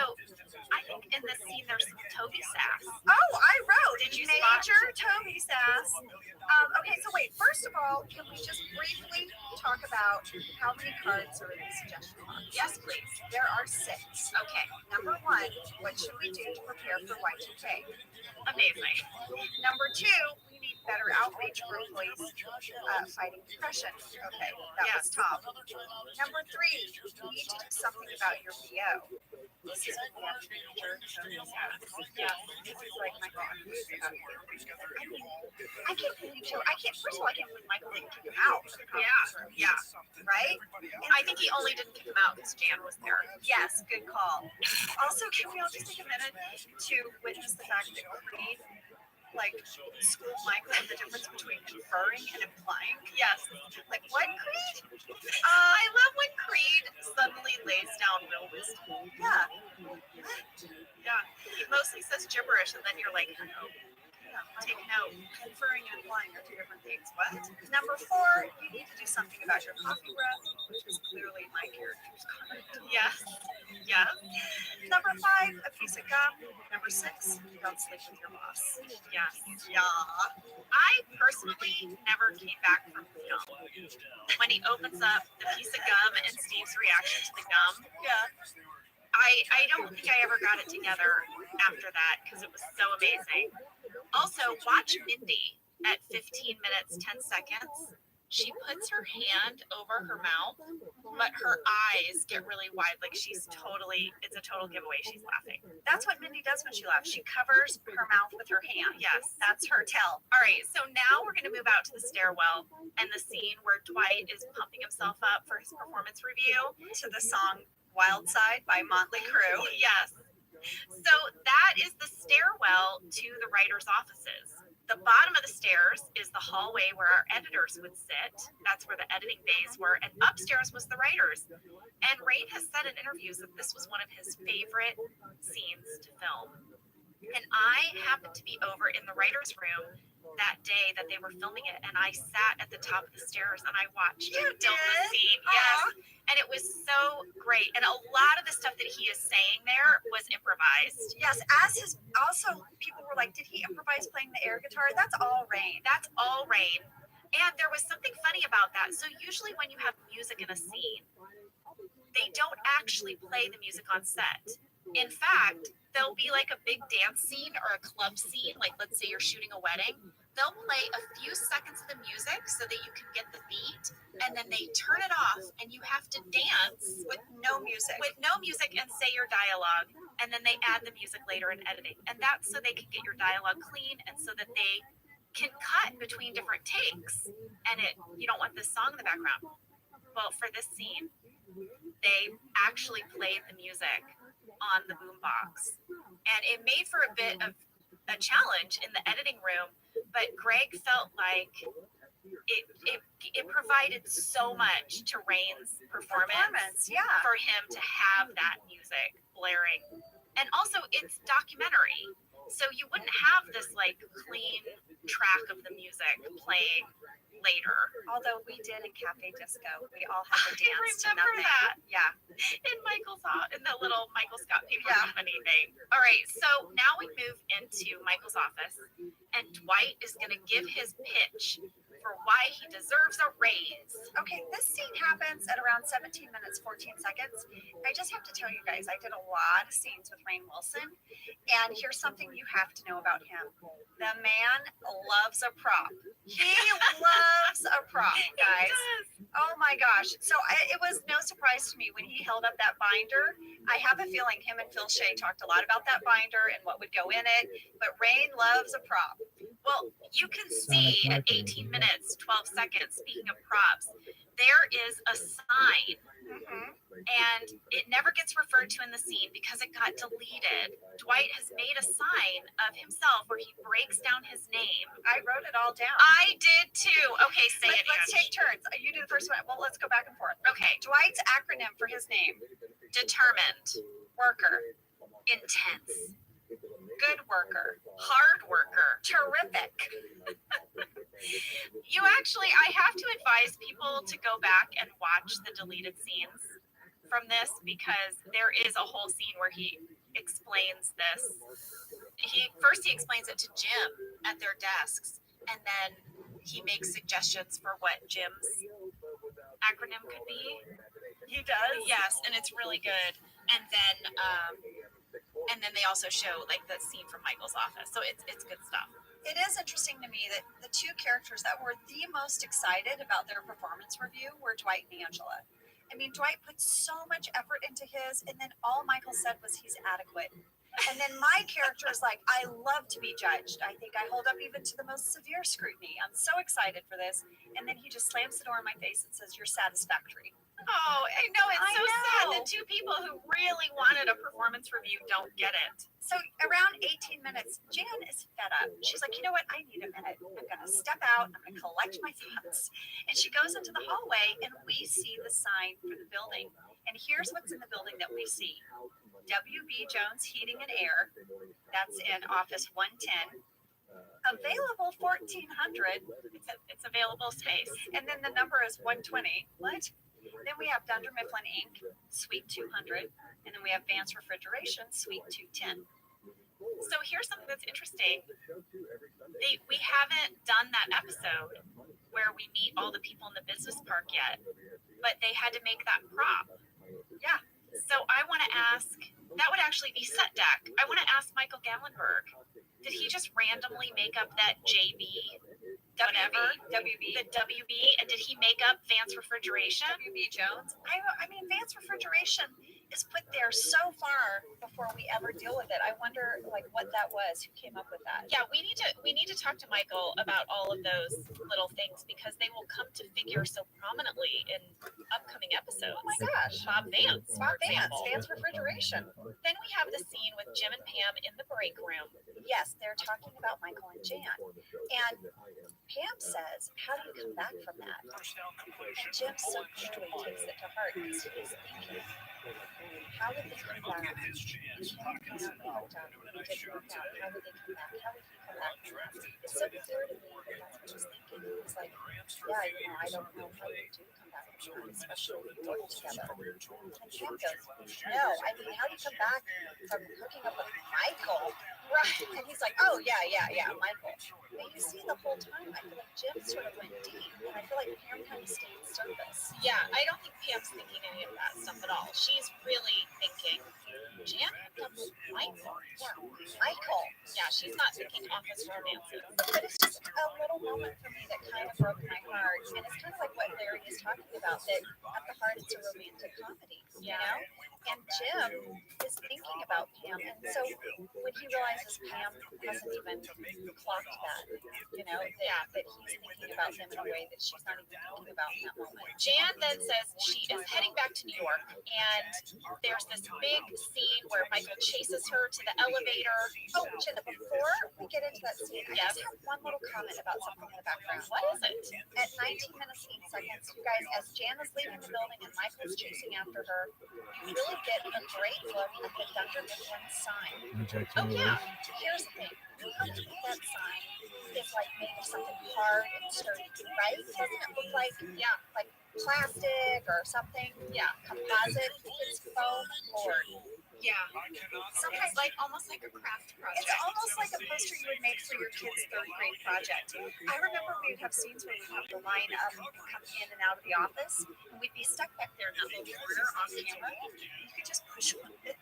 I think in this scene there's some Toby sass. Oh, I wrote. Did you Major Toby sass. Okay, so wait. First of all, can we just briefly talk about how many cards are in the suggestion box? Yes, please. There are 6. Okay. Number 1, what should we do to prepare for Y2K? Amazing. Number 2, we need better outreach for employees fighting depression. Okay, that was Tom. Number 3, we need to do something about your VO. This is major Toby sass. Yeah, this is like my God. I can't believe you. First of all, I can't believe Michael didn't kick him out. Yeah. Right? I think he only didn't kick him out because Jan was there. Yes, good call. Also, can we all just take a minute to witness the fact that Creed like school Michael on the difference between conferring and implying? Yes. Like what, Creed? I love when Creed suddenly lays down real wisdom. Yeah. Yeah. He mostly says gibberish, and then you're like, oh, Yeah. take note. Conferring and implying are two different things. What? Number 4, you need to do something about your coffee breath, which is clearly my character's comment. Yes. Yes. Number 5, a piece of gum. Number 6, don't sleep with your boss. Yes. Yeah. I personally never came back from film. When he opens up the piece of gum and Steve's reaction to the gum, Yeah. I don't think I ever got it together after that because it was so amazing. Also, watch Mindy at 15 minutes, 10 seconds. She puts her hand over her mouth, but her eyes get really wide. Like it's a total giveaway. She's laughing. That's what Mindy does when she laughs. She covers her mouth with her hand. Yes. That's her tell. All right, so now we're going to move out to the stairwell and the scene where Dwight is pumping himself up for his performance review. To the song Wild Side by Motley Crue. Yes. So that is the stairwell to the writers' offices. The bottom of the stairs is the hallway where our editors would sit. That's where the editing bays were. And upstairs was the writers. And Rain has said in interviews that this was one of his favorite scenes to film. And I happened to be over in the writers' room that day that they were filming it, and I sat at the top of the stairs and I watched him film the scene. Yes. And it was so great. And a lot of the stuff that he is saying there was improvised. Yes, also people were like, did he improvise playing the air guitar? That's all Rain. That's all Rain. And there was something funny about that. So usually when you have music in a scene, they don't actually play the music on set. In fact, there'll be like a big dance scene or a club scene, like let's say you're shooting a wedding. They'll play a few seconds of the music so that you can get the beat, and then they turn it off and you have to dance with no music. And say your dialogue, and then they add the music later in editing. And that's so they can get your dialogue clean and so that they can cut between different takes. And you don't want this song in the background. Well, for this scene, they actually played the music on the boombox, and it made for a bit of a challenge in the editing room, but Greg felt like it provided so much to Rain's performance for him to have that music blaring. And also it's documentary, so you wouldn't have this like clean track of the music playing later. Although we did in Cafe Disco, we all had to dance to remember nothing. that. Yeah. In the little Michael Scott Paper Company thing. All right, so now we move into Michael's office, and Dwight is going to give his pitch for why he deserves a raise. Okay, this scene happens at around 17 minutes, 14 seconds. I just have to tell you guys, I did a lot of scenes with Rainn Wilson, and here's something you have to know about him. The man loves a prop. He loves a prop, guys. Oh my gosh. So it was no surprise to me when he held up that binder. I have a feeling him and Phil Shea talked a lot about that binder and what would go in it, but Rainn loves a prop. Well, you can see at 18 minutes, 12 seconds, speaking of props, there is a sign. And it never gets referred to in the scene because it got deleted. Dwight has made a sign of himself where he breaks down his name. I wrote it all down. I did too. Okay, say it. Let's take turns. You do the first one. Well, let's go back and forth. Okay. Dwight's acronym for his name. Determined. Worker. Intense. Good worker. Hard worker. Terrific. I have to advise people to go back and watch the deleted scenes from this because there is a whole scene where he explains this. He explains it to Jim at their desks, and then he makes suggestions for what Jim's acronym could be. He does? Yes, and it's really good. And then they also show like the scene from Michael's office. So it's good stuff. It is interesting to me that the two characters that were the most excited about their performance review were Dwight and Angela. I mean, Dwight put so much effort into his, and then all Michael said was he's adequate. And then my character is like, I love to be judged. I think I hold up even to the most severe scrutiny. I'm so excited for this. And then he just slams the door in my face and says, you're satisfactory. Oh, I know. It's so sad. The two people who really wanted a performance review don't get it. So around 18 minutes, Jan is fed up. She's like, you know what? I need a minute. I'm going to step out. I'm going to collect my thoughts. And she goes into the hallway, and we see the sign for the building. And here's what's in the building that we see. WB Jones Heating and Air. That's in office 110. Available 1400. It's available space. And then the number is 120. What? Then we have Dunder Mifflin Inc., Suite 200. And then we have Vance Refrigeration, Suite 210. So here's something that's interesting. We haven't done that episode where we meet all the people in the business park yet, but they had to make that prop. Yeah. So I want to ask, that would actually be set deck. I want to ask Michael Gallenberg, did he just randomly make up that JB, whatever, WB, the WB, and did he make up Vance Refrigeration? WB Jones. I mean, Vance Refrigeration is put there so far before we ever deal with it. I wonder, like, what that was. Who came up with that? Yeah, we need to talk to Michael about all of those little things because they will come to figure so prominently in upcoming episodes. Oh my gosh, Bob Vance, Bob Vance, Vance Refrigeration. Then we have the scene with Jim and Pam in the break room. Yes, they're talking about Michael and Jan. And Pam says, how do you come back from that? And Jim so clearly takes it to heart because he's thinking, how would they come back? How would they come back? How would he come back? It's so clear to me that that's what he's thinking. He's like, yeah, you know, I don't know how they do come back, especially when we work together. And Pam goes, no, I mean, how do you come back from hooking up with Michael? Right. And he's like, oh, yeah, Michael. But you see the whole time, I feel like Jim sort of went deep, and I feel like Pam kind of stayed surface. Yeah, I don't think Pam's thinking any of that stuff at all. She's really thinking, Jan comes with Michael. Yeah, Michael. Yeah, she's not thinking office romances. But it's just a little moment for me that kind of broke my heart. And it's kind of like what Larry is talking about, that at the heart it's a romantic comedy, you know? And Jim is thinking about Pam. And so when he realizes Pam hasn't even clocked that, you know, that he's thinking about them in a way that she's not even thinking about in that moment. Jan then says she is heading back to New York, and there's this big scene where Michael chases her to the elevator. Oh, Jenna, before we get into that scene, I just have one little comment about something in the background. What is it? At 19 minutes 8 seconds, you guys, as Jan is leaving the building and Michael's chasing after her, you really get a great look at the Dunder Mifflin sign. Oh, yeah. Here's the thing. You have to think that sign is like made of something hard and sturdy, right? Doesn't it look like, like plastic or something? Yeah. Composite? It's foam board. Yeah. Sometimes almost like a craft project. It's almost like a poster you would make for your kid's third grade project. I remember we would have scenes where we'd have to line up and come in and out of the office, and we'd be stuck back there in that little corner off camera. You could just push one bit.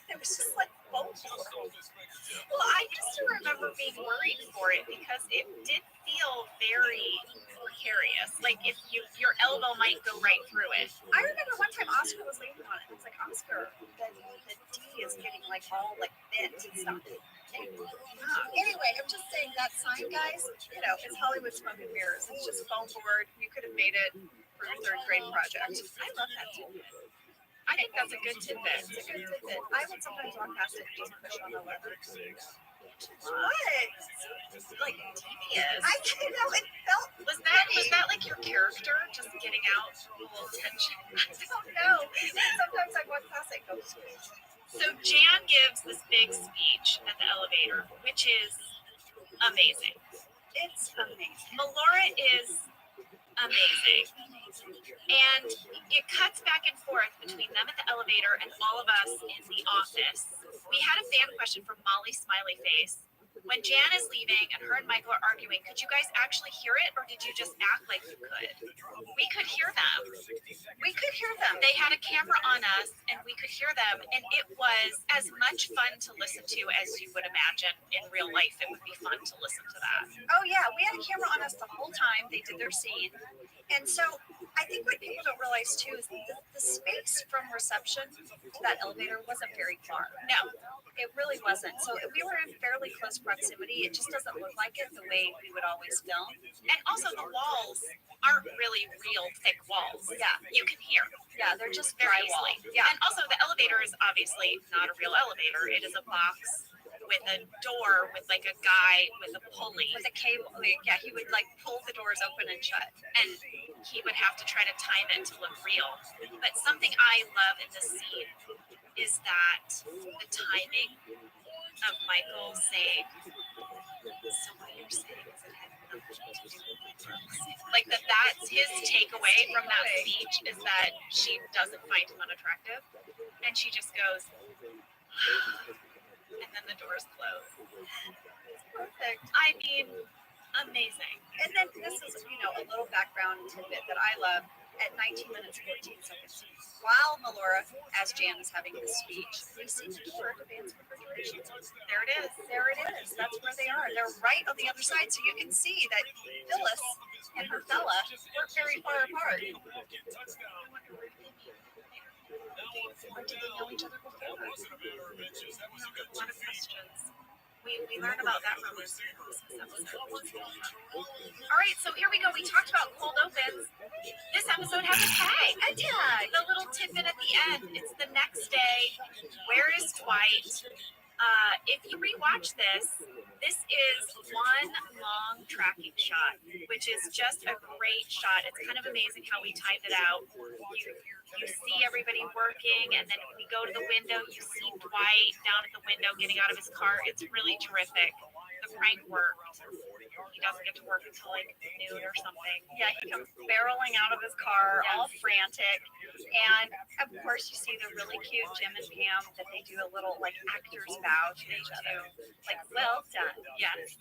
It was just like foam board. Well, I used to remember being worried for it because it did feel very precarious. Like if your elbow might go right through it. I remember one time Oscar was leaning on it. It was like, Oscar, the D is getting like all like bent and stuff. Anyway, I'm just saying that sign, guys, you know, it's Hollywood smoke and mirrors. It's just foam board. You could have made it for your third grade project. I love that too. I think that's a good tidbit. It's a good tidbit. I would sometimes walk past it and just push on the leather. What? Like devious. I didn't know it felt. Was that like your character just getting out a little tension? I don't know. Sometimes I walk past it and go. So Jan gives this big speech at the elevator, which is amazing. It's amazing. Melora is amazing. And it cuts back and forth between them at the elevator and all of us in the office. We had a fan question from Molly Smiley Face. When Jan is leaving and her and Michael are arguing, could you guys actually hear it, or did you just act like you could? We could hear them. We could hear them. They had a camera on us, and we could hear them, and it was as much fun to listen to as you would imagine in real life. It would be fun to listen to that. Oh, yeah. We had a camera on us the whole time they did their scene. And so I think what people don't realize too is the space from reception to that elevator wasn't very far. No, it really wasn't. So we were in fairly close proximity. It just doesn't look like it the way we would always film. And also the walls aren't really real thick walls. Yeah. You can hear. Yeah, they're just very drywall. easily. Yeah. And also the elevator is obviously not a real elevator. It is a box with a door with like a guy with a pulley. With a cable. Yeah, he would like pull the doors open and shut. And he would have to try to time it to look real. But something I love in this scene is that the timing of Michael saying, so what you're saying is it had nothing to do with like that's his takeaway from that speech is that she doesn't find him unattractive. And she just goes, and then the doors close. It's perfect. I mean, amazing. And then this is, a little background tidbit that I love. At 19 minutes 14 seconds, while Melora, as Jan is having this speech, we see the door of Advanced Refrigeration. There it is. There it is. That's where they are. They're right on the other side, so you can see that Phyllis and her fella weren't very far apart. Or did they know each other before? A lot of questions. We learned about that from this episode. All right, so here we go. We talked about cold opens. This episode has a tag. A tag. The little tidbit at the end. It's the next day. Where is Dwight? If you rewatch this is one long tracking shot, which is just a great shot. It's kind of amazing how we timed it out. You see everybody working, and then we go to the window, you see Dwight down at the window getting out of his car. It's really terrific. The prank worked. He doesn't get to work until like noon or something. Yeah, he comes barreling out of his car, all frantic. And of course, you see the really cute Jim and Pam that they do a little like actors bow to each other. Like, well done. Yes.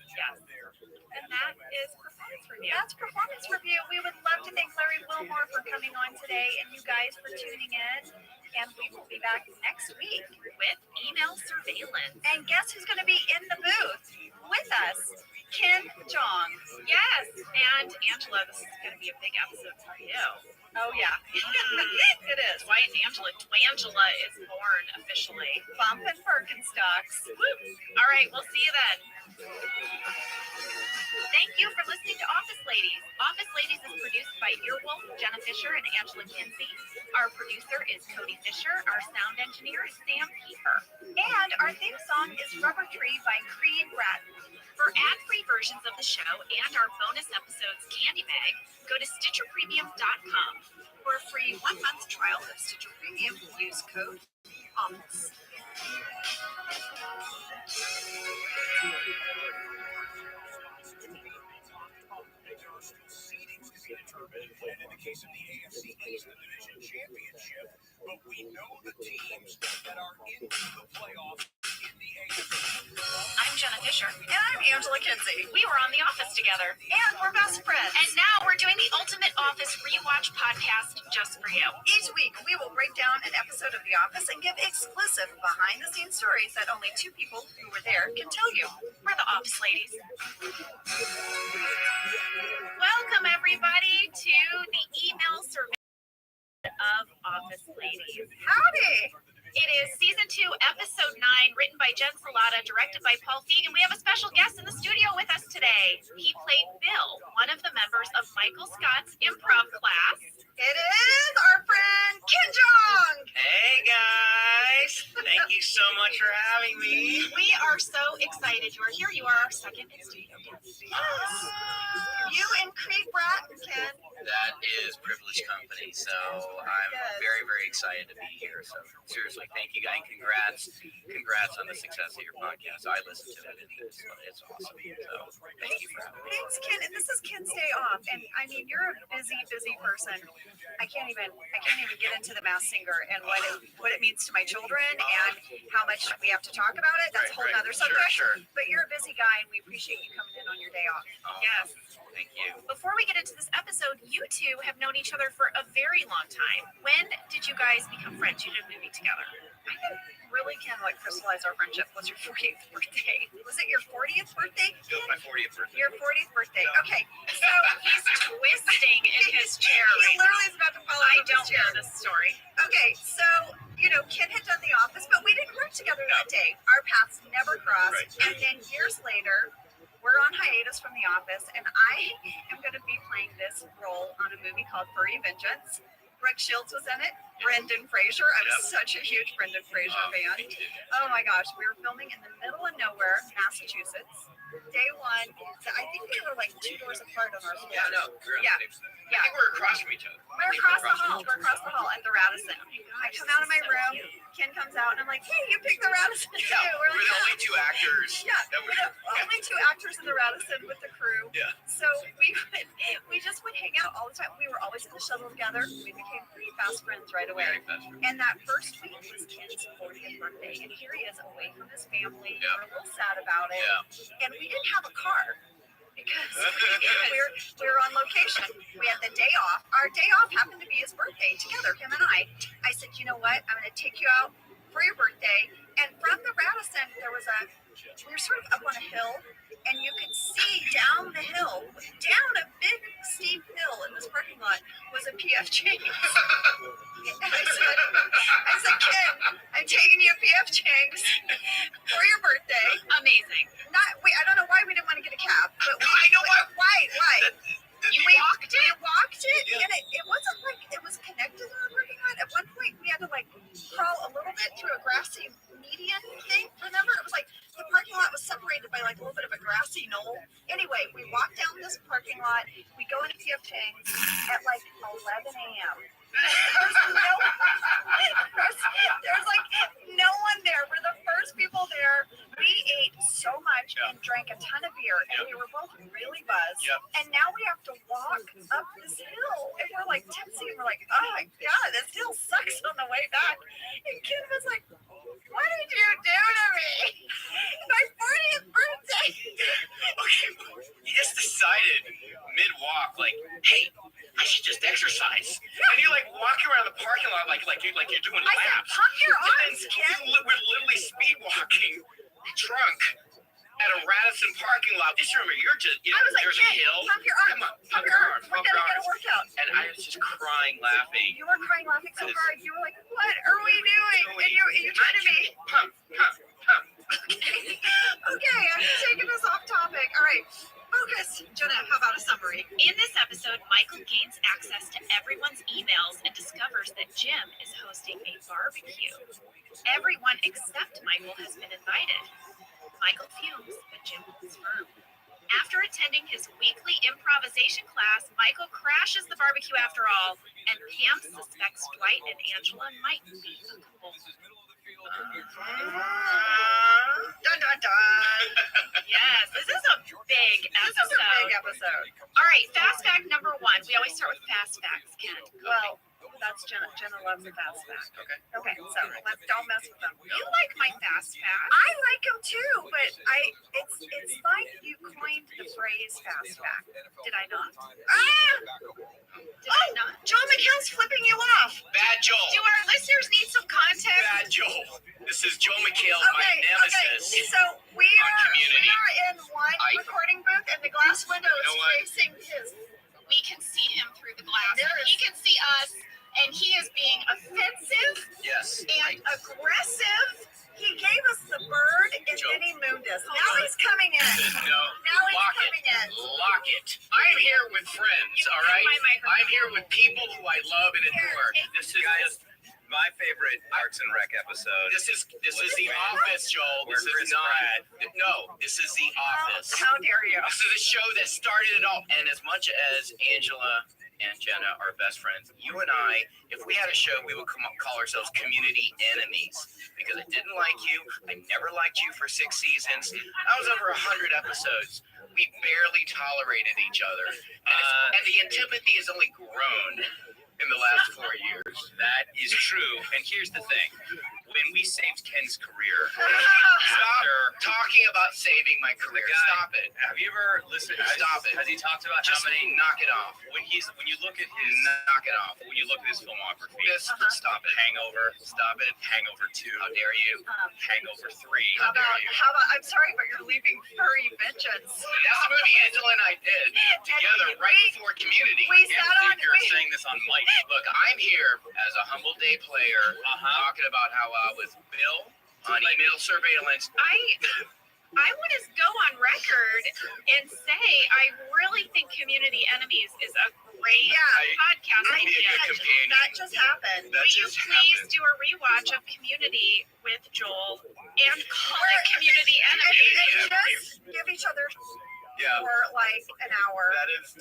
And that is performance review. That's performance review. We would love to thank Larry Wilmore for coming on today and you guys for tuning in. And we will be back next week with email surveillance. And guess who's going to be in the booth with us? Ken Jong. Yes. And Angela, this is going to be a big episode for you. Oh, yeah. It is. Dwight and Angela. Twangela is born officially. Bumpin' Birkenstocks. All right, we'll see you then. Thank you for listening to Office Ladies. Office Ladies is produced by Earwolf, Jenna Fisher, and Angela Kinsey. Our producer is Cody Fisher. Our sound engineer is Sam Pieper. And our theme song is Rubber Tree by Creed Bratton. For ad-free versions of the show and our bonus episodes Candy Bag, go to StitcherPremium.com. For a free 1-month trial of Stitcher Premium, use code OFFICE. And in the case of the AFC East, the division championship, but we know the teams that are into the playoffs in the AFC. I'm Jenna Fisher. And I'm Angela Kinsey. We were on The Office together. And we're best friends. And now we're doing the Ultimate Office Rewatch podcast just for you. Each week, we will break down an episode of The Office and give exclusive behind-the-scenes stories that only two people who were there can tell you. We're the Office Ladies. Welcome, everybody, to the email survey of Office Ladies. Howdy! It is season 2, episode 9, written by Jen Salata, directed by Paul Feig, and we have a special guest in the studio with us today. He played Bill, one of the members of Michael Scott's improv class. It is our friend Ken Jong. Hey guys, thank you so much for having me. We are so excited you are here. You are our second studio guest. Yes. You and Creed Bratton, Ken. That is privileged company, so I'm very, very excited to be here. So seriously, thank you guys. Congrats on the success of your podcast. I listen to it and it's awesome. So thank you for having me. Thanks, Ken. And this is Ken's day off. And I mean, you're a busy person. I can't even get into the Masked Singer and what it means to my children and how much we have to talk about it. That's a whole other subject. Sure. But you're a busy guy and we appreciate you coming in on your day off. Yes. Thank you. Before we get into this episode, you two have known each other for a very long time. When did you guys become friends? You did a movie together. I didn't really really can what crystallized our friendship was your 40th birthday. Was it your 40th birthday? It was my 40th birthday. Your 40th birthday. Okay. So he's twisting in his chair. He literally is about to fall out of his chair. Know this story. Okay, so, Ken had done The Office, but we didn't work together that day. Our paths never crossed. Right. And then years later, we're on hiatus from The Office, and I am going to be playing this role on a movie called Furry Vengeance. Brooke Shields was in it. Brendan Fraser. I'm such a huge Brendan Fraser fan. Oh my gosh, we were filming in the middle of nowhere, Massachusetts. Day one, I think we were like 2 doors apart on our floor. Yeah, no. Yeah. I think we're across from each other. We're across the hall. We're across the hall at the Radisson. I come out of my room. Ken comes out, and I'm like, "Hey, you picked the Radisson too." We're the only 2 actors. Yeah, we're the only 2 actors in the Radisson with the crew. Yeah. So we just would hang out all the time. We were always in the shuttle together. We became pretty fast friends right away. Very fast friends. And that first week was Ken's 40th birthday, and here he is away from his family. Yeah. We're a little sad about it. Yeah. And we didn't have a car. Because we were on location. We had the day off. Our day off happened to be his birthday together, him and I. I said, you know what? I'm going to take you out for your birthday. And from the Radisson, we were sort of up on a hill, and you could see down the hill, down a big steep hill in this parking lot, was a PF Chang's. And I said, Ken, I'm taking you to PF Chang's for your birthday. Amazing. I don't know why we didn't want to get a cab, but I know why. Why? You walked it? We walked it, and it wasn't like it was connected to the parking lot. At one point, we had to crawl a little bit through a grassy median thing. Remember, it was like the parking lot was separated by a little bit of a grassy knoll. Anyway, we walked down this parking lot. We go into PF Chang's at 11 a.m. There's no one there. We're the first people there. We ate so much and drank a ton of beer, and we were both really buzzed. And now we have to walk up this hill, and we're tipsy, and we're like, oh my god, this hill sucks on the way back. And Ken was like, what did you do to me? My 40th birthday. Okay, you just decided mid-walk, hey, I should just exercise. And you're walking around the parking lot like you're doing laps. I said, pump your arms, Ken. We're literally speed walking, drunk, at a Radisson parking lot. Just remember, I was like, there's a Ken, hill. pump your arms. Come on, Pump your arms. We're going to get a workout. And I was just crying, laughing. You were crying, laughing so hard. You were like, what are we doing? And you're trying to be... Pump. Okay, I'm taking us off topic. All right. Focus. Jenna, how about a summary? In this episode, Michael gains access to everyone's emails and discovers that Jim is hosting a barbecue. Everyone except Michael has been invited. Michael fumes, but Jim holds firm. After attending his weekly improvisation class, Michael crashes the barbecue after all, and Pam suspects Dwight and Angela might be a couple. Dun, dun, dun. Yes, this is a big episode. All right, fast fact number 1. We always start with fast facts, Ken. Well, that's Jenna. Jenna loves a fast fact. Okay, so don't mess with them. You like my fast fact. I like them too, but it's like you coined the phrase fast fact. Did I not? Did I not? Joel McHale's flipping you off. Bad Joel. Do our listeners need some context? Bad Joel. This is Joel McHale, my nemesis. Okay. So we are in one recording booth, and the glass window is facing his. We can see him through the glass. He can see us, and he is being offensive and aggressive. He gave us the bird, and then he mooned us. Now he's coming in. Lock it. I'm here with friends, all right? I'm here with people who I love and adore. This is just my favorite Parks and Rec episode. This is The Office, Joel. This is not. No, this is The Office. How dare you? This is a show that started it all. And as much as Angela and Jenna are best friends, you and I, if we had a show, we would call ourselves community enemies, because I didn't like you. I never liked you for 6 seasons. That was over 100 episodes. We barely tolerated each other. And the antipathy has only grown in the last 4 years. That is true. And here's the thing. When we we saved Ken's career. Stop talking about saving my career. Stop it. Have you ever listened? Stop it. Has he talked about Just how many? knock it off. When you look at his Knock it off. when you look at his filmography, Stop it. Hangover, Stop it. Hangover 2, How dare you? Hangover 3. How about, I'm sorry, but you're leaving furry vengeance. That's the movie Angela and I did together right before Community. I can't believe you're saying this on mic. Look, I'm here as a humble day player talking about how I was Bill on email surveillance. I want to go on record and say I really think Community Enemies is a great podcast idea. That just happened. Will you please do a rewatch of Community with Joel and call it Community Enemies? And just give each other for like an hour. That is.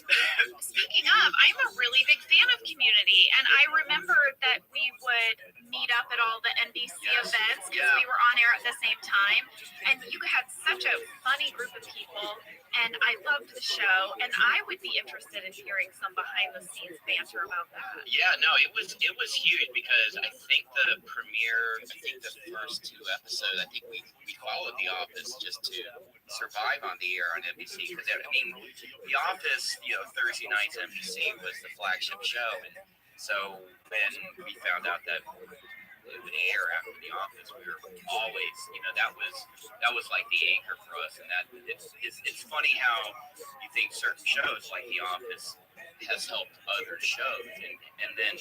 Speaking of, I'm a really big fan of Community, and I remember that we would meet up at all the NBC events because we were on air at the same time, and you had such a funny group of people, and I loved the show, and I would be interested in hearing some behind-the-scenes banter about that. Yeah, no, it was huge because I think the first 2 episodes, I think we followed The Office just to survive on the air on NBC. Because I mean, The Office, Thursday nights NBC was the flagship show, and so when we found out that it would air after The Office, we were always, that was like the anchor for us. And that it's funny how you think certain shows like The Office has helped other shows, and then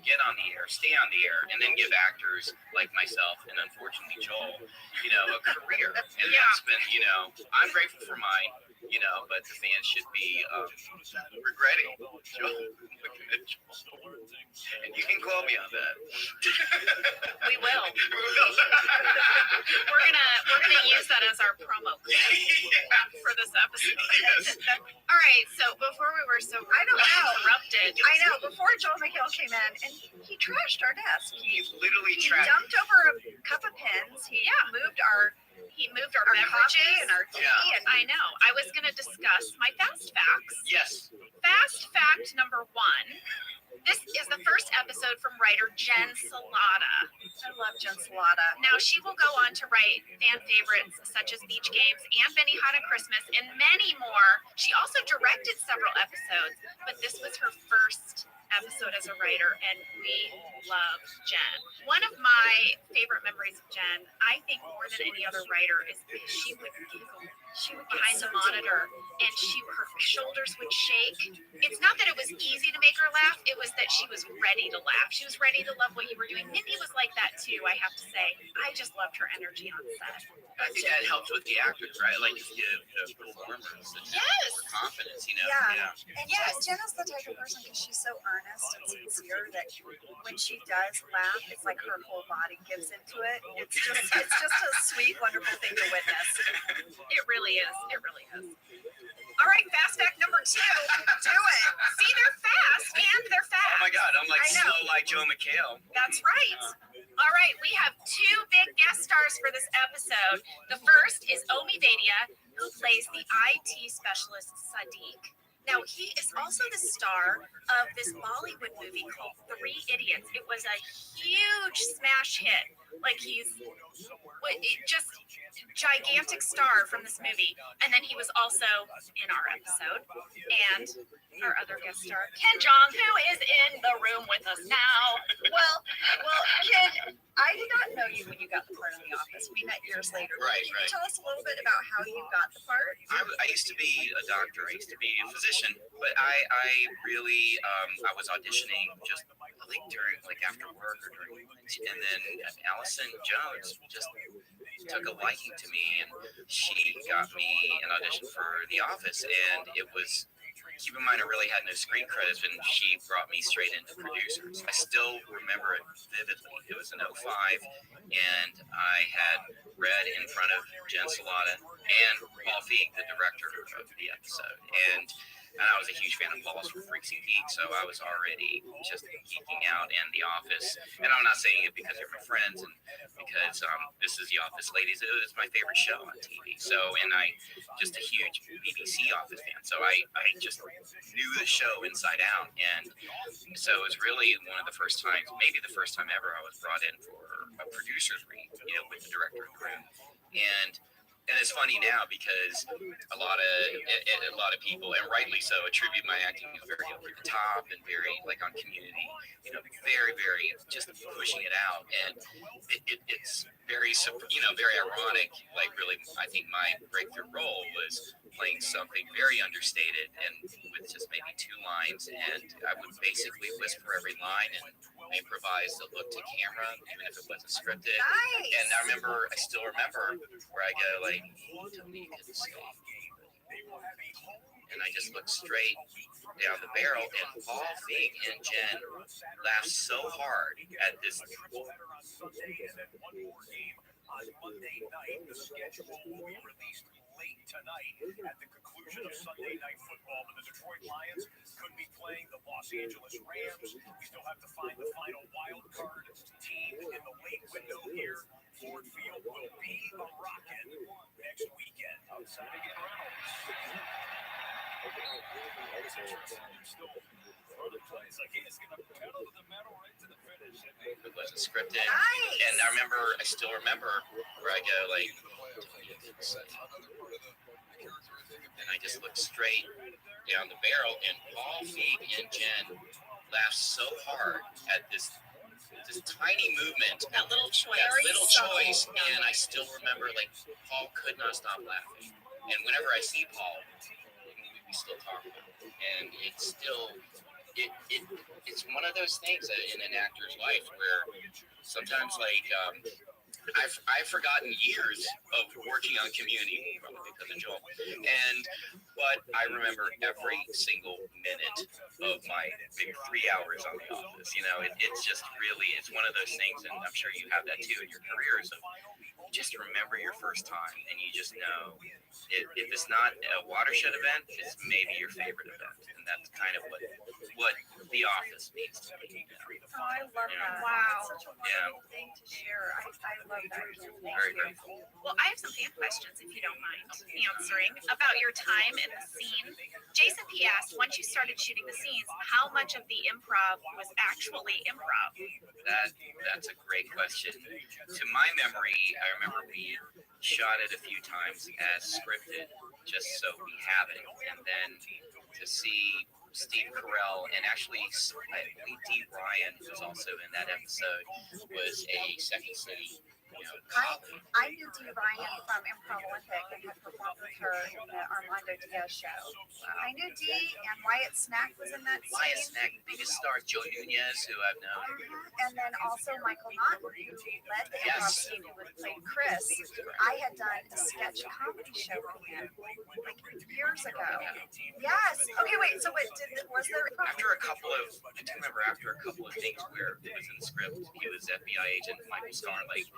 get on the air, stay on the air, and then give actors like myself and unfortunately Joel, a career. And that's been, I'm grateful for mine, but the fans should be regretting Joel. And you can quote me on that. We will. We're gonna use that as our promo for this episode. Yes. All right. So before we were so interrupted. I know. Before Joel McHale came in, and he trashed our desk. He literally He trashed. dumped over a cup of pens. He moved our beverages coffee and our tea. Yeah. And I know. I was gonna discuss my fast facts. Yes. Fast fact number 1. This is the first episode from writer Jen Salata. I love Jen Salata. Now, she will go on to write fan favorites such as Beach Games and Benihana Christmas and many more. She also directed several episodes, but this was her first episode as a writer, and we love Jen. One of my favorite memories of Jen, I think more than any other writer, is that she would giggle. She would behind the monitor, and her shoulders would shake. It's not that it was easy to make her laugh, it was that she was ready to laugh. She was ready to love what you were doing. Mindy was like that too, I have to say. I just loved her energy on set. I think that helps with the actors, right? Like the performers, more confidence, Yeah. And Jen is the type of person, because she's so earnest and sincere, that when she does laugh, it's like her whole body gives into it. It's just a sweet, wonderful thing to witness. It really is. It really is. All right, fast fact number 2. Do it. See, they're fast, and they're fast. Oh my God, I'm like slow like Joe McHale. That's right. All right, we have 2 big guest stars for this episode. The first is Omi Vadia, who plays the IT specialist Sadiq. Now, he is also the star of this Bollywood movie called 3 Idiots. It was a huge smash hit. Like, he's just gigantic star from this movie. And then he was also in our episode. And our other guest star, Ken Jong, who is in the room with us now. Well, Ken, I did not know you when you got the part in The Office. We met years later. Right, Can you tell us a little bit about how you got the part? I used to be a doctor. I used to be a physician, but I really I was auditioning just like during after work or during lunch, and then Allison Jones just took a liking to me, and she got me an audition for The Office, and it was. Keep in mind, I really had no screen credits, and she brought me straight into producers. I still remember it vividly. It was in 2005, and I had read in front of Jen Salata and Paul Feig, the director of the episode. And And I was a huge fan of Balls for Freaks and Geeks, so I was already just geeking out in The Office. And I'm not saying it because they're my friends and because this is The Office, ladies. It was my favorite show on TV. So, and I just a huge BBC Office fan. So I just knew the show inside out. And so it was really one of the first times, maybe the first time ever, I was brought in for a producer's read, with the director of the room. And it's funny now because a lot of people, and rightly so, attribute my acting as very over the top and very like on Community, very, very just pushing it out, and it's very, very ironic. Like really, I think my breakthrough role was playing something very understated and with just maybe 2 lines, and I would basically whisper every line and improvise the look to camera, even if it wasn't scripted. Nice. And I still remember where I go like, tell me you couldn't say, and I just looked straight down the barrel, and Paul, Fig, and Jen laughed so hard at this. On Monday night, the schedule will be released late tonight at the conclusion of Sunday Night Football, but the Detroit Lions could be playing the Los Angeles Rams. We still have to find the final wild card team in the late window here. Ford Field will be a rocket next weekend. Outside again, Reynolds. Still further plays like he is going to pedal to the metal right to the finish. It wasn't scripted. Nice. And I still remember where I go like, and I just looked straight down the barrel, and Paul, Fig, and Jen laughed so hard at this tiny movement, That little choice. And I still remember like Paul could not stop laughing. And whenever I see Paul, we still talk about it. And it's still it's one of those things in an actor's life where sometimes like I've forgotten years of working on Community, probably because of Joel, but I remember every single minute of my big 3 hours on The Office. It's just really, it's one of those things, and I'm sure you have that too in your careers, of just remember your first time, and you just know if it's not a watershed event, it's maybe your favorite event, and that's kind of what The Office means to me. Oh, I love that. Wow. Such a wonderful thing to share. I love that. Very grateful. Well, I have some fan questions, if you don't mind answering, about your time in the scene. Jason P. asked, once you started shooting the scenes, how much of the improv was actually improv? That's a great question. To my memory, I remember we shot it a few times as scripted, just so we have it. And then to see Steve Carell, and actually I believe Dee Ryan, who was also in that episode, was a Second City I knew Dee Ryan from Improv Olympic and had performed with her in the Armando Diaz show. I knew Dee, and Wyatt Snack was in that scene. Wyatt Snack, biggest stars, Joe Nunez, who I've known. And then also Michael Naughton, who led the improv team, who played Chris. I had done a sketch comedy show with him like years ago. Yes. Okay, wait. So was there after a couple of things where it was in the script, he was FBI agent Michael Starr. Like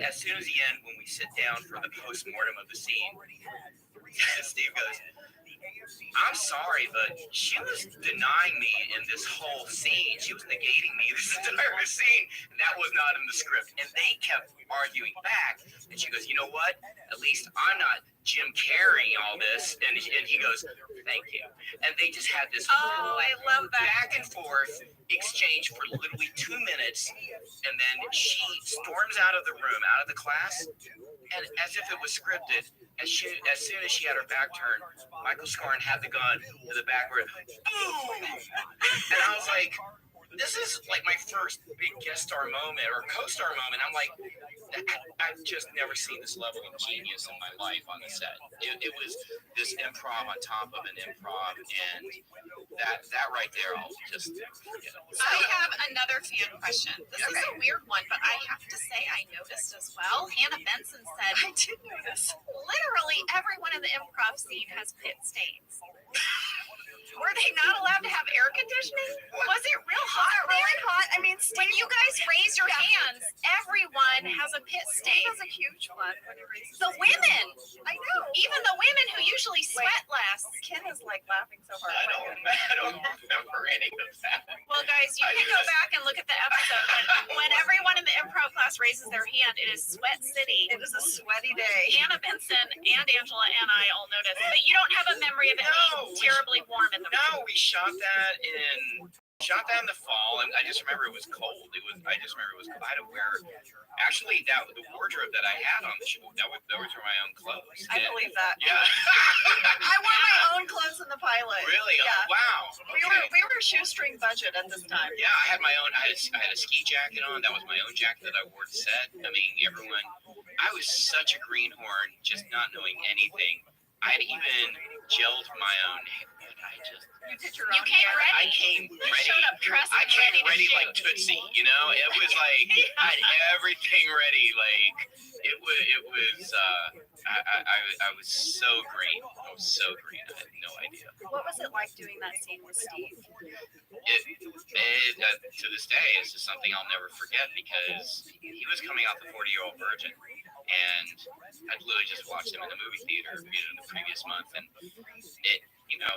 as soon as the end, when we sit down for the post-mortem of the scene, Steve goes, I'm sorry, but she was denying me in this whole scene. She was negating me this entire scene, and that was not in the script. And they kept arguing back. And she goes, you know what? At least I'm not Jim Carrey all this. And he goes, thank you. And they just had this I love that back and forth exchange for literally 2 minutes. And then she storms out of the room, out of the class, and as if it was scripted. As soon as she had her back turned, Michael Scarn had the gun to the back where, boom! And I was like, this is like my first big guest star moment or co-star moment. I'm like, I've just never seen this level of genius in my life on the set. It was this improv on top of an improv, and that right there, I'll just forget it. I have another fan question. This is a weird one, but I have to say I noticed as well. Hannah Benson said, I did notice. Literally everyone in the improv scene has pit stains. Were they not allowed to have air conditioning? Was it real hot? Really hot? I mean, when you guys raise your hands, everyone has has a pit stain. He has a huge one when he raises The women, I know. even the women who usually sweat less. Ken is like laughing so hard. I don't remember any of that. Well, guys, you can go back and look at the episode. When everyone in the improv class raises their hand, it is Sweat City. It is a sweaty day. Hannah Benson and Angela and I all noticed, but you don't have a memory of it being terribly warm in the No, we shot that in the fall, and I just remember it was cold. I just remember it was cold. I had to wear. Actually, the wardrobe that I had on the show, that was for my own clothes. I believe that. Yeah. I wore my own clothes in the pilot. Really? Yeah. Oh, wow. We were shoestring budget at this time. Yeah, I had my own. I had a ski jacket on. That was my own jacket that I wore to set. I mean, everyone. I was such a greenhorn, just not knowing anything. I had even gelled my own hair. You did your You own came hair. ready. I came You ready. showed up dressed I and came ready to like shoot. Tootsie, you know. It was like I had everything ready. Like it was. I was so green. I was so green. I had no idea. What was it like doing that scene with Steve? To this day, it's just something I'll never forget because he was coming out the 40-year-old virgin, and I'd literally just watched him in the movie theater, in the previous month, and it.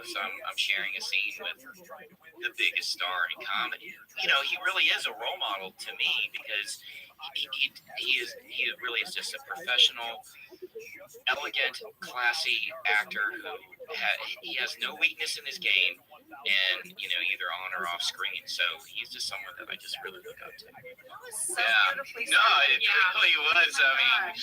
So I'm sharing a scene with the biggest star in comedy. He really is a role model to me because he really is just a professional, elegant, classy actor who he has no weakness in his game, and either on or off screen. So he's just someone that I just really look up to. So beautifully No, it really was. I mean,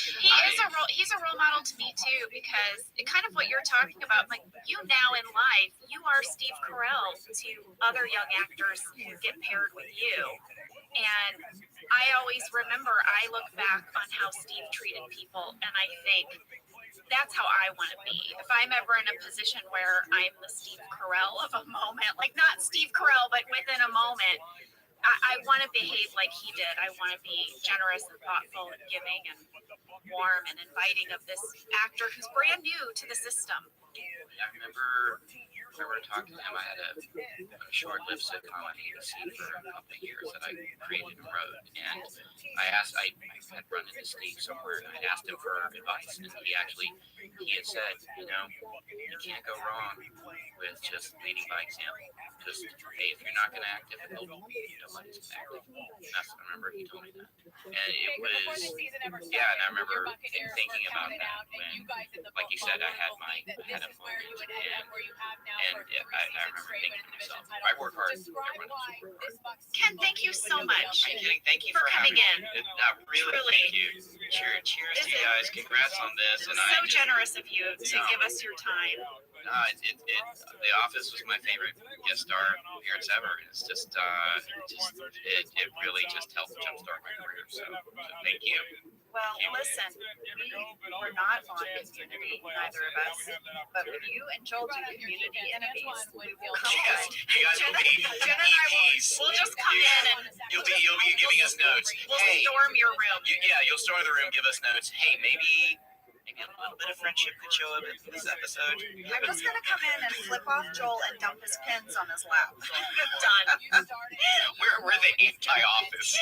He's a role model to me too, because kind of what you're talking about, like now in life, you are Steve Carell to other young actors who get paired with you. And I always remember, I look back on how Steve treated people, and I think that's how I want to be. If I'm ever in a position where I'm the Steve Carell of a moment, like not Steve Carell, but within a moment, I want to behave like he did. I want to be generous and thoughtful and giving and warm and inviting of this actor who's brand new to the system. I remember talking to him. I had a short-lived sitcom on ABC for a couple of years that I created and wrote, and I had run into Steve somewhere, and I asked him for advice, and he had said, you can't go wrong with just leading by example. Just, hey, if you're not going to act difficult, nobody's going to act difficult. I remember he told me that, and it was, and I remember thinking about that when, like you said, I had a moment, and I remember thinking to myself, I work hard. Ken, thank you so much. I'm kidding. Thank you for coming in. Really, thank you. Cheers to you guys. Congrats on this. And so generous of you to give us your time. The Office was my favorite guest star appearance ever. It's just it really just helped jumpstart my career. So thank you. Well, listen, we were not on Community, neither of us, but when you and Joel do Community Enemies, we will come on. You guys will be Jen and I we'll just come in and you'll be giving us notes. We'll storm your room. You'll storm the room, give us notes. Hey, maybe a little bit of friendship could show up in this episode. I'm just going to come in and flip off Joel and dump his pins on his lap. Done. We're the anti-Office.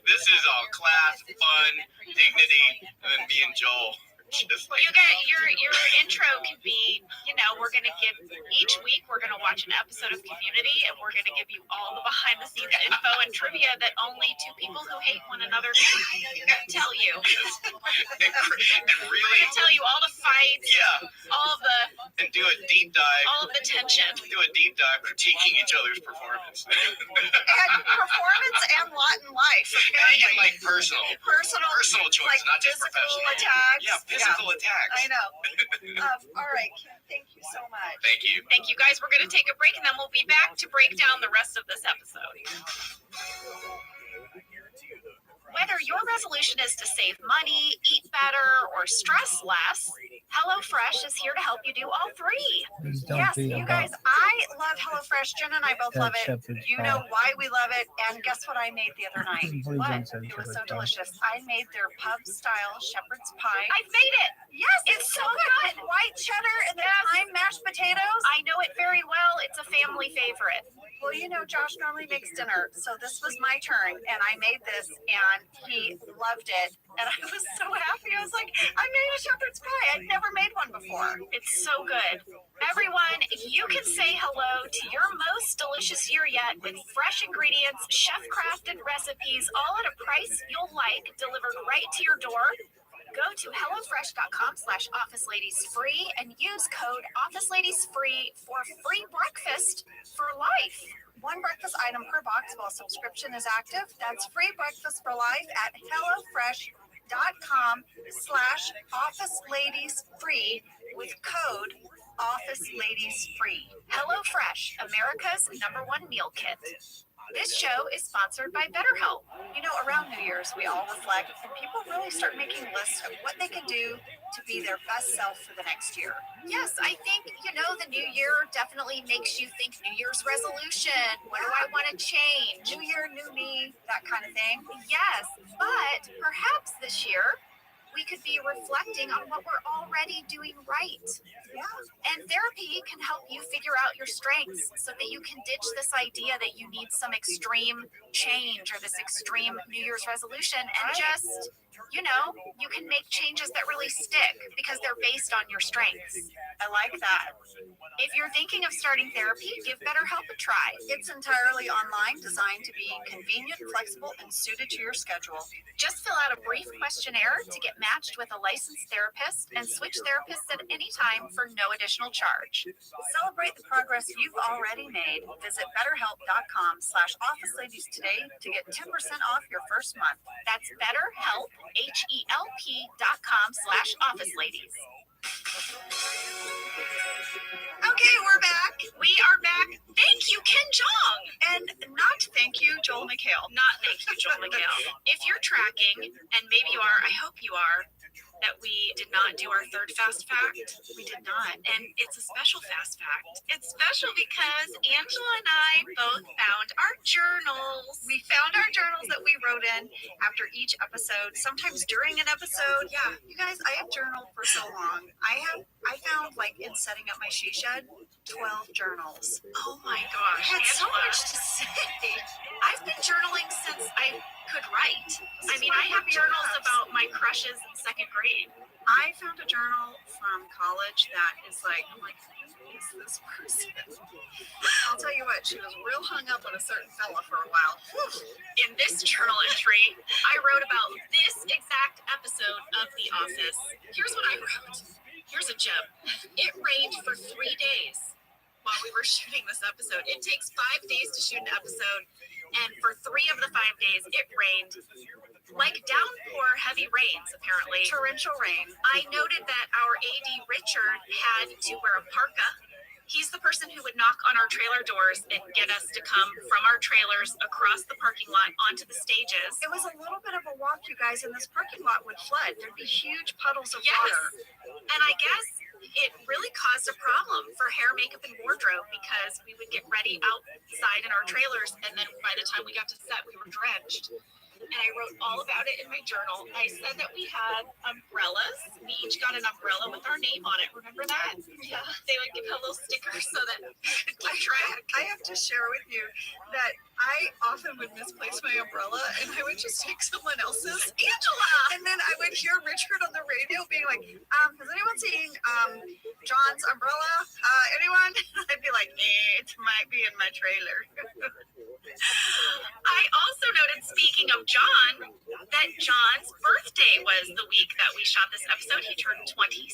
This is all class, fun, dignity, and then me and Joel. Just like you get your intro can be, we're gonna give each week we're gonna watch an episode of Community, and we're gonna give you all the behind the scenes info and trivia that only two people who hate one another can tell you. and really we're gonna tell you all the fights, all the and do a deep dive, all of the tension. Do a deep dive critiquing each other's performance. And performance and lot in life. And like personal choice, like not just physical professional. Attacks. Yeah, physical attacks. I know. All right, Kim, thank you so much. Thank you. Thank you, guys. We're going to take a break, and then we'll be back to break down the rest of this episode. Whether your resolution is to save money, eat better, or stress less, HelloFresh is here to help you do all three. Please don't Yes, be you about guys, I love HelloFresh. Jen and I both that love it. shepherd's You pie. know why we love it. And guess what I made the other night? Please What? don't say It was shepherd's so pie. delicious. I made their pub-style shepherd's pie. I've made it. Yes, it's so good. With white cheddar and the thyme mashed potatoes. I know it very well. It's a family favorite. Well, you know, Josh normally makes dinner, so this was my turn, and I made this, and he loved it, and I was so happy. I was like, I made a shepherd's pie. I'd never made one before. It's so good. Everyone, you can say hello to your most delicious year yet with fresh ingredients, chef-crafted recipes, all at a price you'll like, delivered right to your door. Go to hellofresh.com/officeladiesfree and use code officeladiesfree for free breakfast for life. One breakfast item per box while subscription is active. That's free breakfast for life at hellofresh.com/officeladiesfree with code officeladiesfree. HelloFresh, America's #1 meal kit. This show is sponsored by BetterHelp. You know, around New Year's, we all reflect, and people really start making lists of what they can do to be their best self for the next year. Yes, I think, the new year definitely makes you think New Year's resolution. What do I want to change? New year, new me, that kind of thing. Yes, but perhaps this year we could be reflecting on what we're already doing right. Yeah. And therapy can help you figure out your strengths so that you can ditch this idea that you need some extreme change or this extreme New Year's resolution and just, you can make changes that really stick because they're based on your strengths. I like that. If you're thinking of starting therapy, give BetterHelp a try. It's entirely online, designed to be convenient, flexible, and suited to your schedule. Just fill out a brief questionnaire to get matched with a licensed therapist and switch therapists at any time for no additional charge. Celebrate the progress you've already made. Visit betterhelp.com/officeladies today to get 10% off your first month. That's BetterHelp, HELP.com/officeladies. Okay, we're back. We are back. Thank you, Ken Jong. And not thank you, Joel McHale. Not thank you, Joel McHale. If you're tracking, and maybe you are, I hope you are, that we did not do our third fast fact. We did not. And it's a special fast fact. It's special because Angela and I both found our journals. We found our journals that we wrote in after each episode, sometimes during an episode. Yeah, you guys, I have journaled for so long. I found, in setting up my she shed, 12 journals. Oh my gosh. I had so Angela, much to say. I've been journaling since I could write. I have journals about my crushes in second grade. I found a journal from college that is I'm like, who is this person? I'll tell you what, she was real hung up on a certain fella for a while. In this journal entry, I wrote about this exact episode of The Office. Here's what I wrote. Here's a gem. It rained for 3 days while we were shooting this episode. It takes 5 days to shoot an episode, and for 3 of the 5 days, it rained like downpour heavy rains, apparently. Torrential rain. I noted that our AD Richard had to wear a parka. He's the person who would knock on our trailer doors and get us to come from our trailers across the parking lot onto the stages. It was a little bit of a walk, you guys, and this parking lot would flood. There'd be huge puddles of water. And I guess it really caused a problem for hair, makeup, and wardrobe because we would get ready outside in our trailers, and then by the time we got to set, we were drenched. And I wrote all about it in my journal. I said that we had umbrellas. We each got an umbrella with our name on it. Remember that? Yeah. They would give a little sticker so that we could keep track. I have to share with you that I often would misplace my umbrella and I would just take someone else's. Angela! And then I would hear Richard on the radio being like, has anyone seen John's umbrella? Anyone? I'd be like, it might be in my trailer. I also noted, speaking of John, that John's birthday was the week that we shot this episode. He turned 26.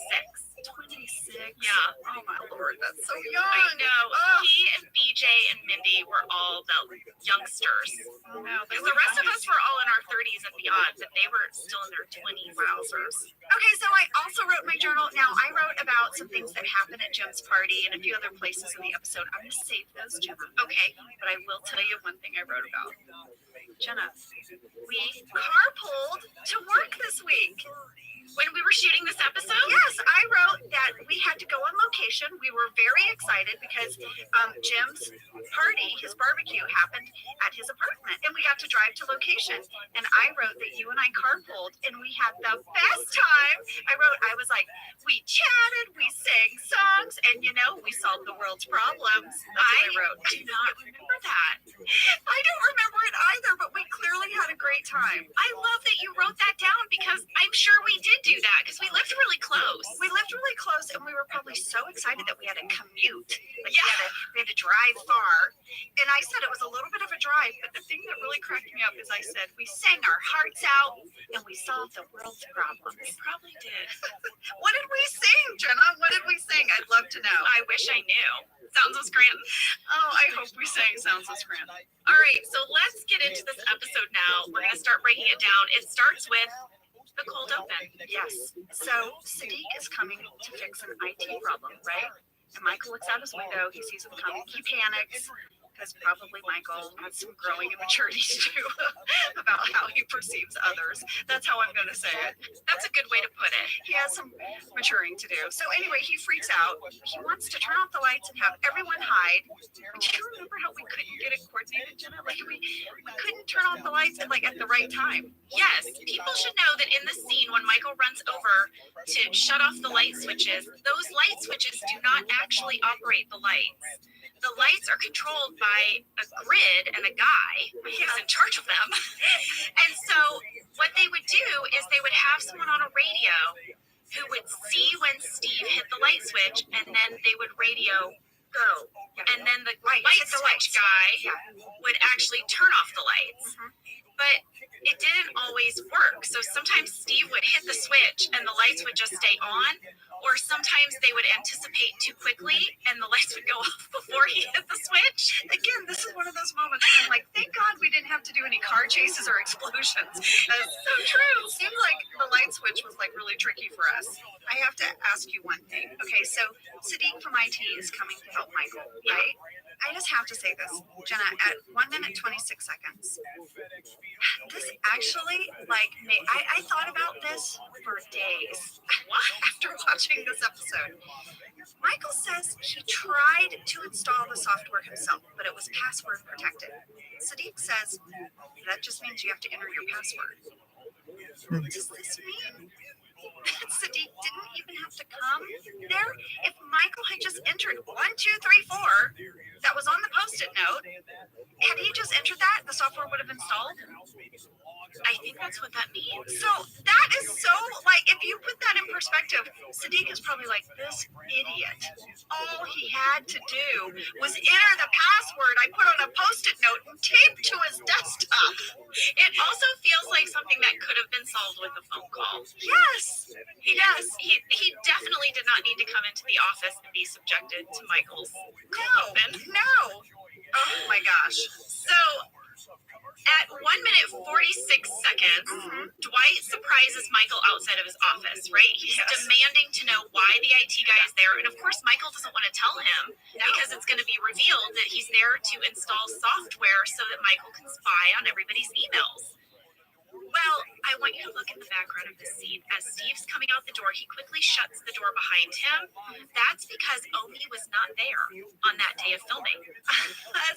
26? Yeah. Oh my Lord, that's so young. I know. Oh. He and BJ and Mindy were all the youngsters. Oh, no, the rest of us were all in our 30s and beyond, but they were still in their 20s. Wowzers. Okay, so I also wrote in my journal. Now, I wrote about some things that happened at Jim's party and a few other places in the episode. I'm going to save those, Jenna. Okay. But I will tell you one thing I wrote about. Jenna, we carpooled to work this week. when we were shooting this episode? Yes, I wrote that we had to go on location. We were very excited because Jim's party, his barbecue, happened at his apartment, and we got to drive to location. And I wrote that you and I carpooled, and we had the best time. I was like, we chatted, we sang songs, and we solved the world's problems. That's what I wrote. Do not remember that. I don't remember it either, but we clearly had a great time. I love that you wrote that down because I'm sure we did do that because we lived really close. We lived really close, and we were probably so excited that we had to commute. Like we had to drive far. And I said it was a little bit of a drive, but the thing that really cracked me up is I said we sang our hearts out and we solved the world's problems. We probably did. What did we sing, Jenna? What did we sing? I'd love to know. I wish I knew. Sounds of Scranton. Oh, I hope we sang Sounds of Scranton. All right, so let's get into this episode now. We're going to start breaking it down. It starts with the cold open. Yes. So Sadiq is coming to fix an IT problem, right? And Michael looks out his window. He sees him coming. He panics because probably Michael has some growing immaturity to do about how he perceives others. That's how I'm going to say it. That's a good way to put it. He has some maturing to do. So anyway, he freaks out. He wants to turn off the lights and have everyone hide. Do you remember how we couldn't get it coordinated, Jenna? Like we couldn't turn off the lights at the right time. Yes, people should know that in the scene when Michael runs over to shut off the light switches, those light switches do not actually operate the lights. The lights are controlled by a grid and a guy who's in charge of them. And so what they would do is they would have someone on a radio who would see when Steve hit the light switch, and then they would radio go. And then the light switch guy would actually turn off the lights. But it didn't always work. So sometimes Steve would hit the switch and the lights would just stay on, or sometimes they would anticipate too quickly and the lights would go off before he hit the switch. Again, this is one of those moments where I'm like, thank God we didn't have to do any car chases or explosions. That's so true. It seemed like the light switch was really tricky for us. I have to ask you one thing. Okay, so Sadiq from IT is coming to help Michael, right? I just have to say this, Jenna, at 1 minute 26 seconds, this actually, I thought about this for days after watching this episode. Michael says he tried to install the software himself, but it was password protected. Sadiq says that just means you have to enter your password. What does this mean? Sadiq didn't even have to come there. If Michael had just entered 1, 2, 3, 4, that was on the post-it note, had he just entered that, the software would have installed? I think that's what that means. So that is so, if you put that in perspective, Sadiq is probably like, this idiot. All he had to do was enter the password I put on a post-it note and taped to his desktop. It also feels like something that could have been solved with a phone call. Yes. He definitely did not need to come into the office and be subjected to Michael's open. No. Oh my gosh. So at 1 minute 46 seconds, Dwight surprises Michael outside of his office, right? He's demanding to know why the IT guy is there. And of course, Michael doesn't want to tell him because it's going to be revealed that he's there to install software so that Michael can spy on everybody's emails. Well, I want you to look at the background of this scene. As Steve's coming out the door, he quickly shuts the door behind him. That's because Omi was not there on that day of filming.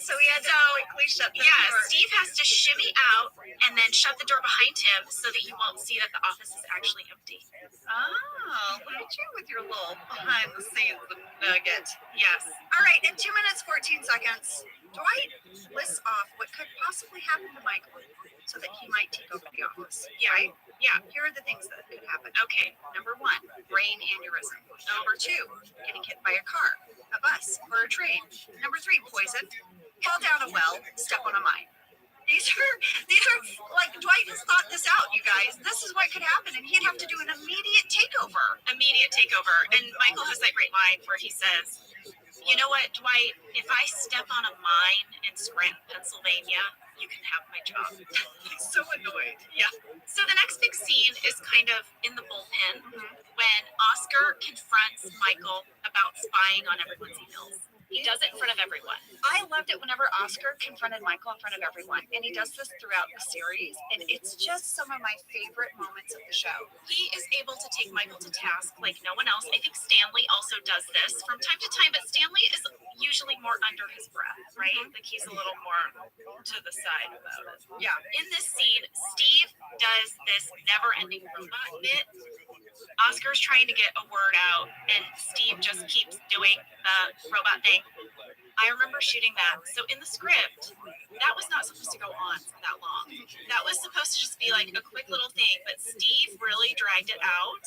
So he had to quickly shut the door. Yeah, Steve has to shimmy out and then shut the door behind him so that you won't see that the office is actually empty. Oh, look at you with your little behind-the-scenes nugget. Yes. All right, in 2 minutes, 14 seconds, Dwight lists off what could possibly happen to Michael so that he might take over the office. Yeah. Right? Yeah. Here are the things that could happen. Okay. Number 1, brain aneurysm. Number 2, getting hit by a car, a bus, or a train. Number 3, poison. Fall down a well, step on a mine. These are Dwight has thought this out, you guys. This is what could happen, and he'd have to do an immediate takeover. Immediate takeover. And Michael has that great line where he says, you know what, Dwight, if I step on a mine in Scranton, Pennsylvania, you can have my job. He's so annoyed. Yeah. So the next big scene is kind of in the bullpen when Oscar confronts Michael about spying on everyone's emails. He does it in front of everyone. I loved it whenever Oscar confronted Michael in front of everyone, and he does this throughout the series, and it's just some of my favorite moments of the show. He is able to take Michael to task like no one else. I think Stanley also does this from time to time, but Stanley is usually more under his breath, right? Like he's a little more to the side about it. Yeah. In this scene, Steve does this never-ending robot bit. Oscar's trying to get a word out, and Steve just keeps doing the robot thing. I remember shooting that. So in the script, that was not supposed to go on for that long. That was supposed to just be like a quick little thing, but Steve really dragged it out,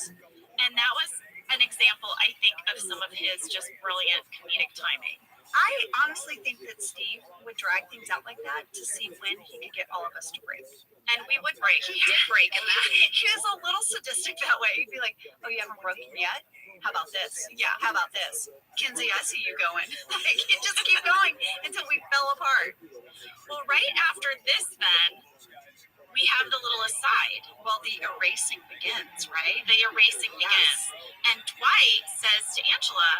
and that was an example, I think, of some of his just brilliant comedic timing. I honestly think that Steve would drag things out like that to see when he could get all of us to break. And we would break. He did break in that. He was a little sadistic that way. He'd be like, oh, you haven't broken yet? How about this? Yeah. How about this? Kinsey, I see you going. Like, he'd just keep going until we fell apart. Well, right after this, then, we have the little aside. Well, the erasing begins, right? The erasing begins. And Dwight says to Angela,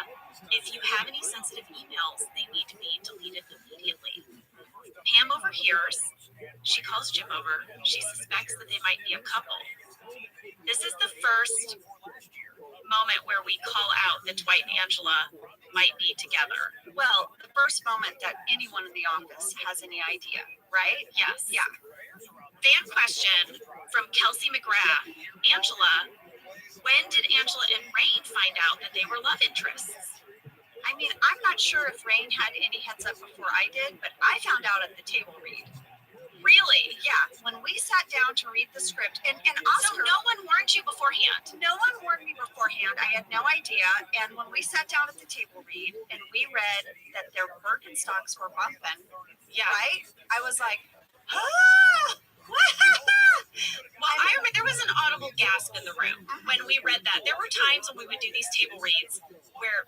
if you have any sensitive emails, they need to be deleted immediately. Pam overhears. She calls Jim over. She suspects that they might be a couple. This is the first moment where we call out that Dwight and Angela might be together. Well, the first moment that anyone in the office has any idea, right? Yes. Yeah. Fan question from Kelsey McGrath. Angela, when did Angela and Rain find out that they were love interests? I mean, I'm not sure if Rain had any heads up before I did, but I found out at the table read. Really? Yeah. When we sat down to read the script, and Oscar, so no one warned you beforehand? No one warned me beforehand. I had no idea. And when we sat down at the table read and we read that their Birkenstocks were bumping, right? I was like, ah! Well, I remember there was an audible gasp in the room when we read that. There were times when we would do these table reads where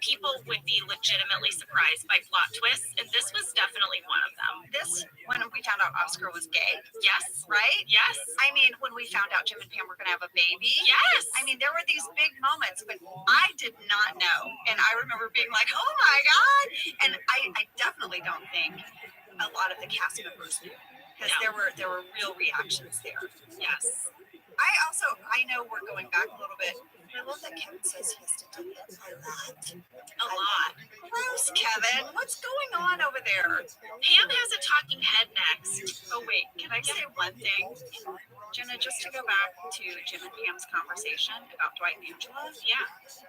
people would be legitimately surprised by plot twists, and this was definitely one of them. This, when we found out Oscar was gay. Yes. Right? Yes. I mean, when we found out Jim and Pam were going to have a baby. Yes. I mean, there were these big moments, but I did not know. And I remember being like, oh my God. And I definitely don't think a lot of the cast members knew. Because there were real reactions there. Yes. I know we're going back a little bit. I love that Kevin says he has to do it a lot. Gross, Kevin. What's going on over there? Pam has a talking head next. Oh, wait. Can I say one thing? Jenna, just to go back to Jim and Pam's conversation about Dwight and Angela. Yeah.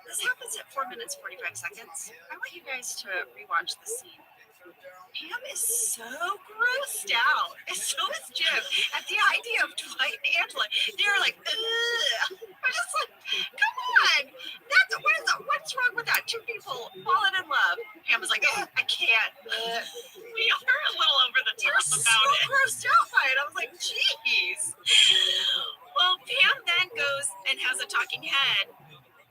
This happens at 4 minutes, 45 seconds. I want you guys to rewatch the scene. Pam is so grossed out, and so is Jim, at the idea of Dwight and Angela. They're like, ugh. I'm just like, come on. What's wrong with that? Two people falling in love. Pam was like, I can't. We are a little over the top about it. So grossed out by it. I was like, geez. Well, Pam then goes and has a talking head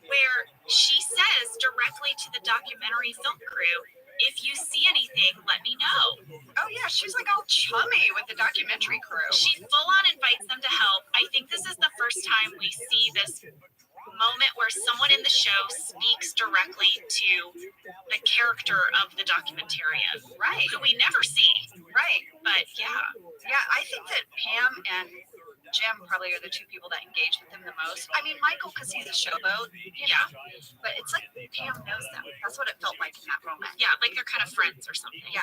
where she says directly to the documentary film crew, if you see anything, let me know. Oh, yeah. She's like all chummy with the documentary crew. She full on invites them to help. I think this is the first time we see this moment where someone in the show speaks directly to the character of the documentarian. Right. Who we never see. Right. But yeah. Yeah, I think that Pam and Jim probably are the two people that engage with him the most. I mean, Michael, because he's a showboat, you know, but it's like Pam knows them. That's what it felt like in that moment. Yeah, like they're kind of friends or something. Yeah.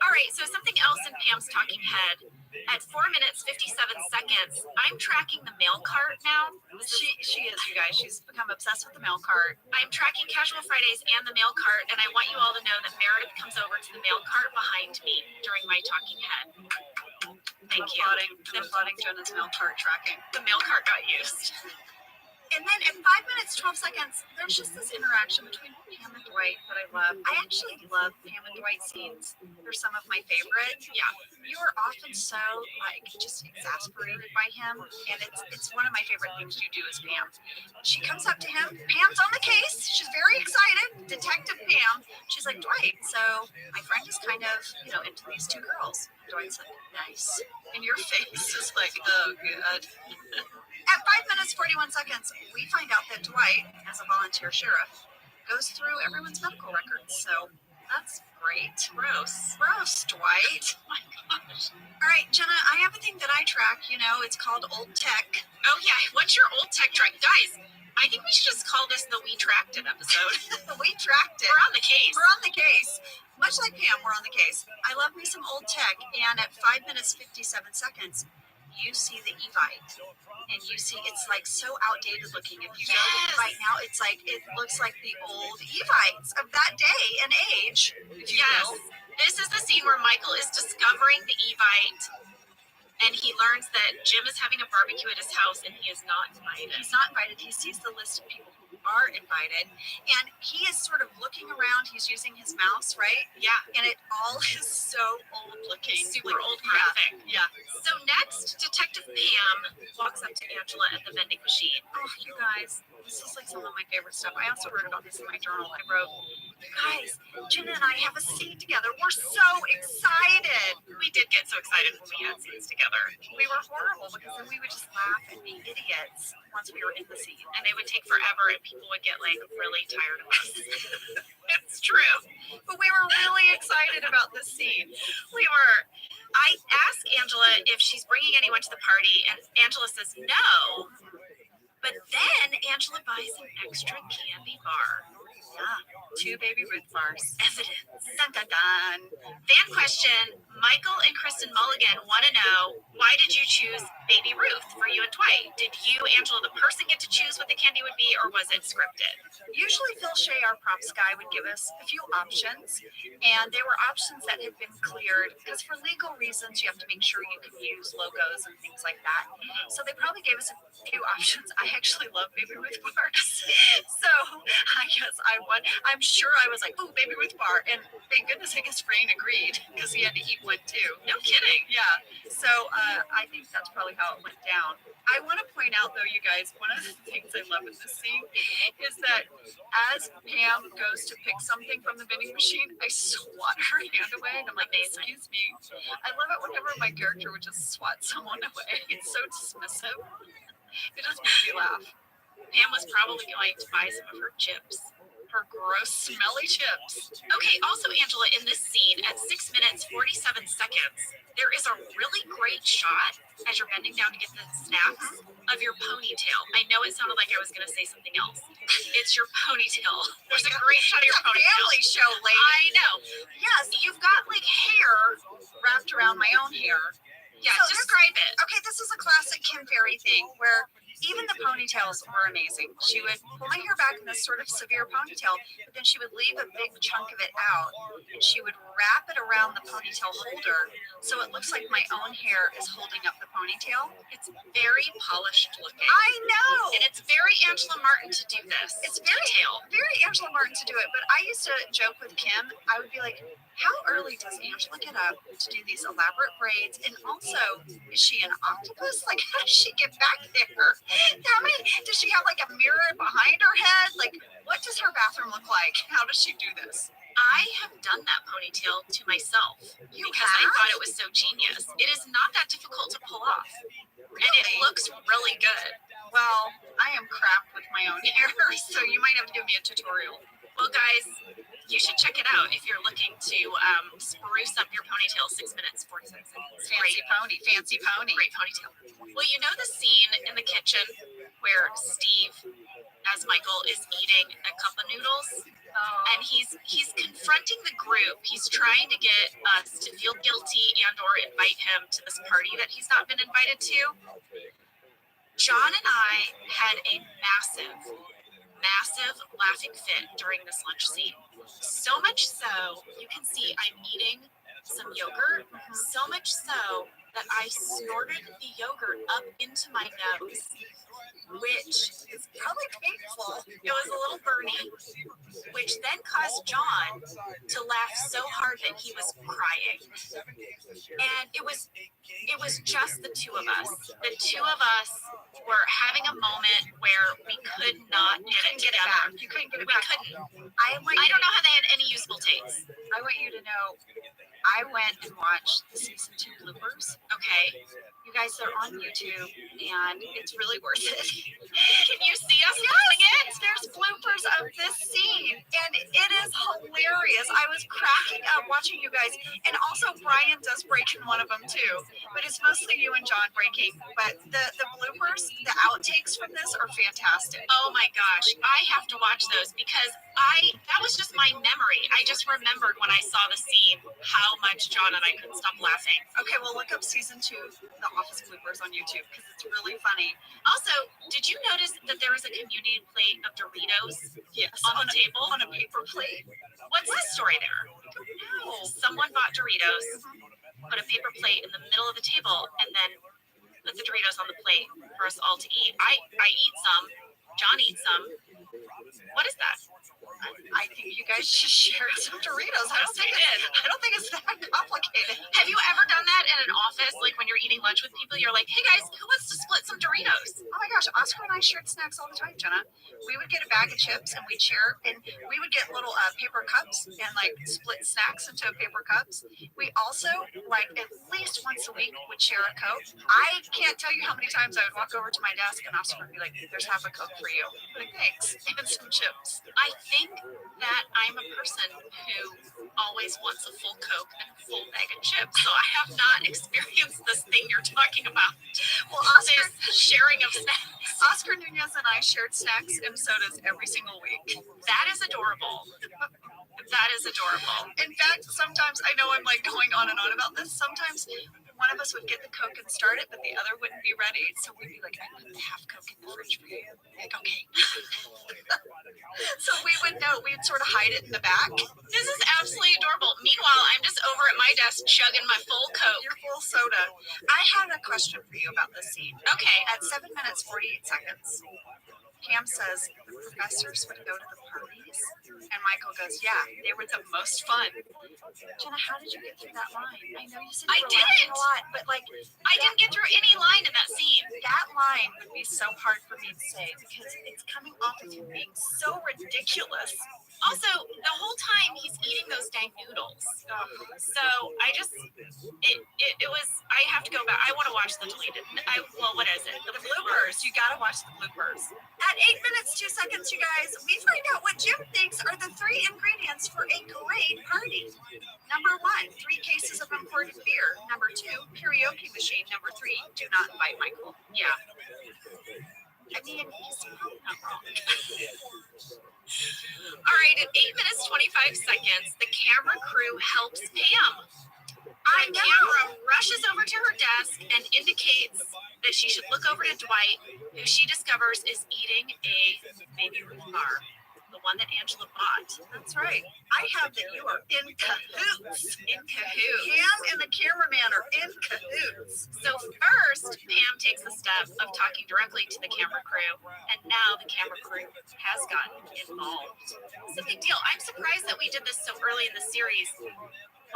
All right, so something else in Pam's talking head. At 4 minutes, 57 seconds, I'm tracking the mail cart now. She is, you guys. She's become obsessed with the mail cart. I'm tracking Casual Fridays and the mail cart, and I want you all to know that Meredith comes over to the mail cart behind me during my talking head. Thank you. I'm plotting Jenna's mail cart tracking. The mail cart got used. And then at 5 minutes, 12 seconds, there's just this interaction between Pam and Dwight that I love. I actually love Pam and Dwight scenes. They're some of my favorite. Yeah. You are often so, like, just exasperated by him. And it's one of my favorite things you do as Pam. She comes up to him. Pam's on the case. She's very excited. Detective Pam. She's like, Dwight, so my friend is kind of, into these two girls. Dwight's like, nice. And your face is like, oh, good. At 5 minutes, 41 seconds, we find out that Dwight, as a volunteer sheriff, goes through everyone's medical records. So That's great. Gross. Gross, Dwight. Oh my gosh. All right, Jenna, I have a thing that I track. It's called Old Tech. Oh yeah, what's your old tech track? Guys, I think we should just call this the We Tracked It episode. We tracked it. We're on the case. We're on the case. Much like Pam, we're on the case. I love me some old tech, and at 5 minutes 57 seconds, you see the Evite, and you see it's like so outdated looking. If you go to the Evite now, it's like it looks like the old Evites of that day and age. If you will. This is the scene where Michael is discovering the Evite, and he learns that Jim is having a barbecue at his house, and he is not invited. He's not invited. He sees the list of people who are invited, and he is sort of looking around. He's using his mouse, right? Yeah. And it all is so old looking. Super old graphic. Yeah. So next, Detective Pam walks up to Angela at the vending machine. Oh, you guys, this is like some of my favorite stuff. I also wrote about this in my journal. I wrote, you guys, Jenna and I have a scene together. We're so excited. We did get so excited when we had scenes together. We were horrible because then we would just laugh and be idiots once we were in the scene. And they would take forever, and people would get like really tired of us. It's true. But we were really excited about this scene. We were. I asked Angela if she's bringing anyone to the party, and Angela says no. But then Angela buys an extra candy bar. Yeah, 2 Baby Ruth bars. Evidence. Dun dun dun. Fan question. Michael and Kristen Mulligan want to know, why did you choose Baby Ruth for you and Dwight? Did you, Angela, the person, get to choose what the candy would be, or was it scripted? Usually Phil Shea, our props guy, would give us a few options, and they were options that had been cleared, because for legal reasons, you have to make sure you can use logos and things like that. So they probably gave us a few options. I actually love Baby Ruth bars. So I guess I won. I'm sure I was like, ooh, Baby Ruth bar. And thank goodness I guess Rain agreed, because he had to eat one too. No kidding. Yeah. So I think that's probably how it went down. I want to point out, though, you guys, one of the things I love in this scene is that as Pam goes to pick something from the vending machine, I swat her hand away, and I'm like, excuse me. I love it whenever my character would just swat someone away. It's so dismissive. It just makes me laugh. Pam was probably going to buy some of her chips. Her gross, smelly chips. Okay, also, Angela, in this scene, at 6 minutes, 47 seconds, there is a really great shot as you're bending down to get the snaps of your ponytail. I know it sounded like I was going to say something else. It's your ponytail. There's a great shot of your ponytail. Family show, lady. I know. Yes, you've got like hair wrapped around my own hair. Yeah, so describe it. Okay, this is a classic Kim Ferry thing where even the ponytails were amazing. She would pull my hair back in this sort of severe ponytail, but then she would leave a big chunk of it out, and she would wrap it around the ponytail holder, so it looks like my own hair is holding up the ponytail. It's very polished looking. I know! And it's very Angela Martin to do this. It's very Angela Martin to do it, but I used to joke with Kim. I would be like, how early does Angela get up to do these elaborate braids? And also, is she an octopus? Like, how does she get back there? Does she have like a mirror behind her head? Like, what does her bathroom look like? How does she do this? I have done that ponytail to myself because I thought it was so genius. It is not that difficult to pull off. Really? And it looks really good. Well, I am crap with my own hair, so you might have to give me a tutorial. Well, guys, you should check it out if you're looking to spruce up your ponytail. 6 minutes, 47 seconds. Fancy pony. Great ponytail. Well, you know the scene in the kitchen where Steve, as Michael, is eating a cup of noodles? And he's confronting the group. He's trying to get us to feel guilty and or invite him to this party that he's not been invited to. John and I had a massive laughing fit during this lunch scene. So much so, you can see I'm eating some yogurt, so much so that I snorted the yogurt up into my nose, which is probably painful. It was a little burny, which then caused John to laugh so hard that he was crying. And it was just the two of us. The two of us were having a moment where we could not get it together. You couldn't get it We back. couldn't. I don't know how they had any usable takes. I want you to know, I went and watched the season 2 bloopers. Okay. You guys are on YouTube, and it's really worth it. Can you see us watching it? There's bloopers of this scene, and it is hilarious. I was cracking up watching you guys, and also Brian does break in one of them too, but it's mostly you and John breaking. But the bloopers, the outtakes from this are fantastic. Oh my gosh, I have to watch those because that was just my memory. I just remembered when I saw the scene how much John and I couldn't stop laughing. Okay, well look up season 2, The Office bloopers on YouTube, because it's really funny. Also, did you notice that there was a communion plate of Doritos on the table? On a paper plate. What's the story there? No. Someone bought Doritos, put a paper plate in the middle of the table, and then put the Doritos on the plate for us all to eat. I eat some. John eats some. What is that? I think you guys should share some Doritos. I don't think it's that complicated. Have you ever done that in an office, like when you're eating lunch with people? You're like, hey guys, who wants to split some Doritos? Oh my gosh, Oscar and I shared snacks all the time, Jenna. We would get a bag of chips and we'd share, and we would get little paper cups and like split snacks into paper cups. We also, like at least once a week, would share a Coke. I can't tell you how many times I would walk over to my desk and Oscar would be like, there's half a Coke for you. I'm like, thanks. And some chips. I think that I'm a person who always wants a full Coke and a full bag of chips, so I have not experienced this thing you're talking about. Well, Oscar, this sharing of snacks. Oscar Nunez and I shared snacks and sodas every single week. That is adorable. That is adorable. In fact, sometimes, I know I'm like going on and on about this, sometimes one of us would get the Coke and start it, but the other wouldn't be ready. So we'd be like, I put the half Coke in the fridge for you. Like, okay. So we would know, we'd sort of hide it in the back. This is absolutely adorable. Meanwhile, I'm just over at my desk chugging my full Coke. Your full soda. I had a question for you about this scene. Okay. At 7 minutes, 48 seconds, Pam says the professors would go to the parties, and Michael goes, yeah, they were the most fun. Jenna, how did you get through that line? I know you said you were laughing a lot, but like, I didn't get through any line in that scene. That line would be so hard for me to say because it's coming off of him being so ridiculous. Also, the whole time he's eating those dang noodles. So I just, it was, I have to go back. I want to watch the deleted. What is it? The bloopers. You got to watch the bloopers. At 8 minutes, 2 seconds, you guys, we find out what Jim thinks are the 3 ingredients for a great party. Number 1, 3 cases of imported beer. Number 2, karaoke machine. Number 3, do not invite Michael. Yeah. I mean, he's probably not wrong. All right, at 8 minutes, 25 seconds, the camera crew helps Pam. The camera rushes over to her desk and indicates that she should look over to Dwight, who she discovers is eating a baby Ruth bar, the one that Angela bought. That's right. I have that you are in cahoots. In cahoots. Pam and the cameraman are in cahoots. So first, Pam takes the step of talking directly to the camera crew, and now the camera crew has gotten involved. It's a big deal. I'm surprised that we did this so early in the series.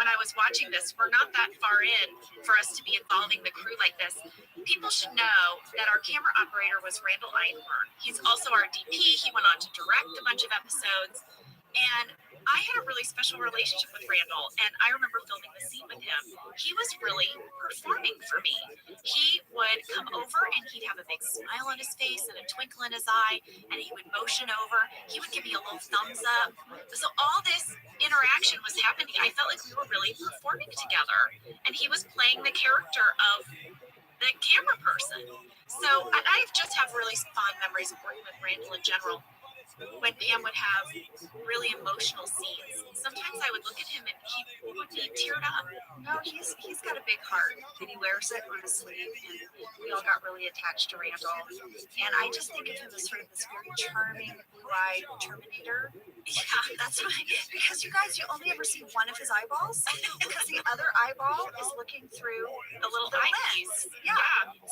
When I was watching this, we're not that far in for us to be involving the crew like this. People should know that our camera operator was Randall Einhorn. He's also our DP. He went on to direct a bunch of episodes. And I had a really special relationship with Randall, and I remember filming the scene with him. He was really performing for me. He would come over, and he'd have a big smile on his face and a twinkle in his eye, and he would motion over. He would give me a little thumbs up. So all this interaction was happening. I felt like we were really performing together, and he was playing the character of the camera person. So I just have really fond memories of working with Randall in general. When Pam would have really emotional scenes, sometimes I would look at him and he would be teared up. No, he's got a big heart, and he wears it on his sleeve, and we all got really attached to Randall. And I just think of him as sort of this very charming, blue-eyed Terminator. Yeah, that's right. Because you guys, you only ever see one of his eyeballs, because the other eyeball is looking through the little eyepiece. Yeah.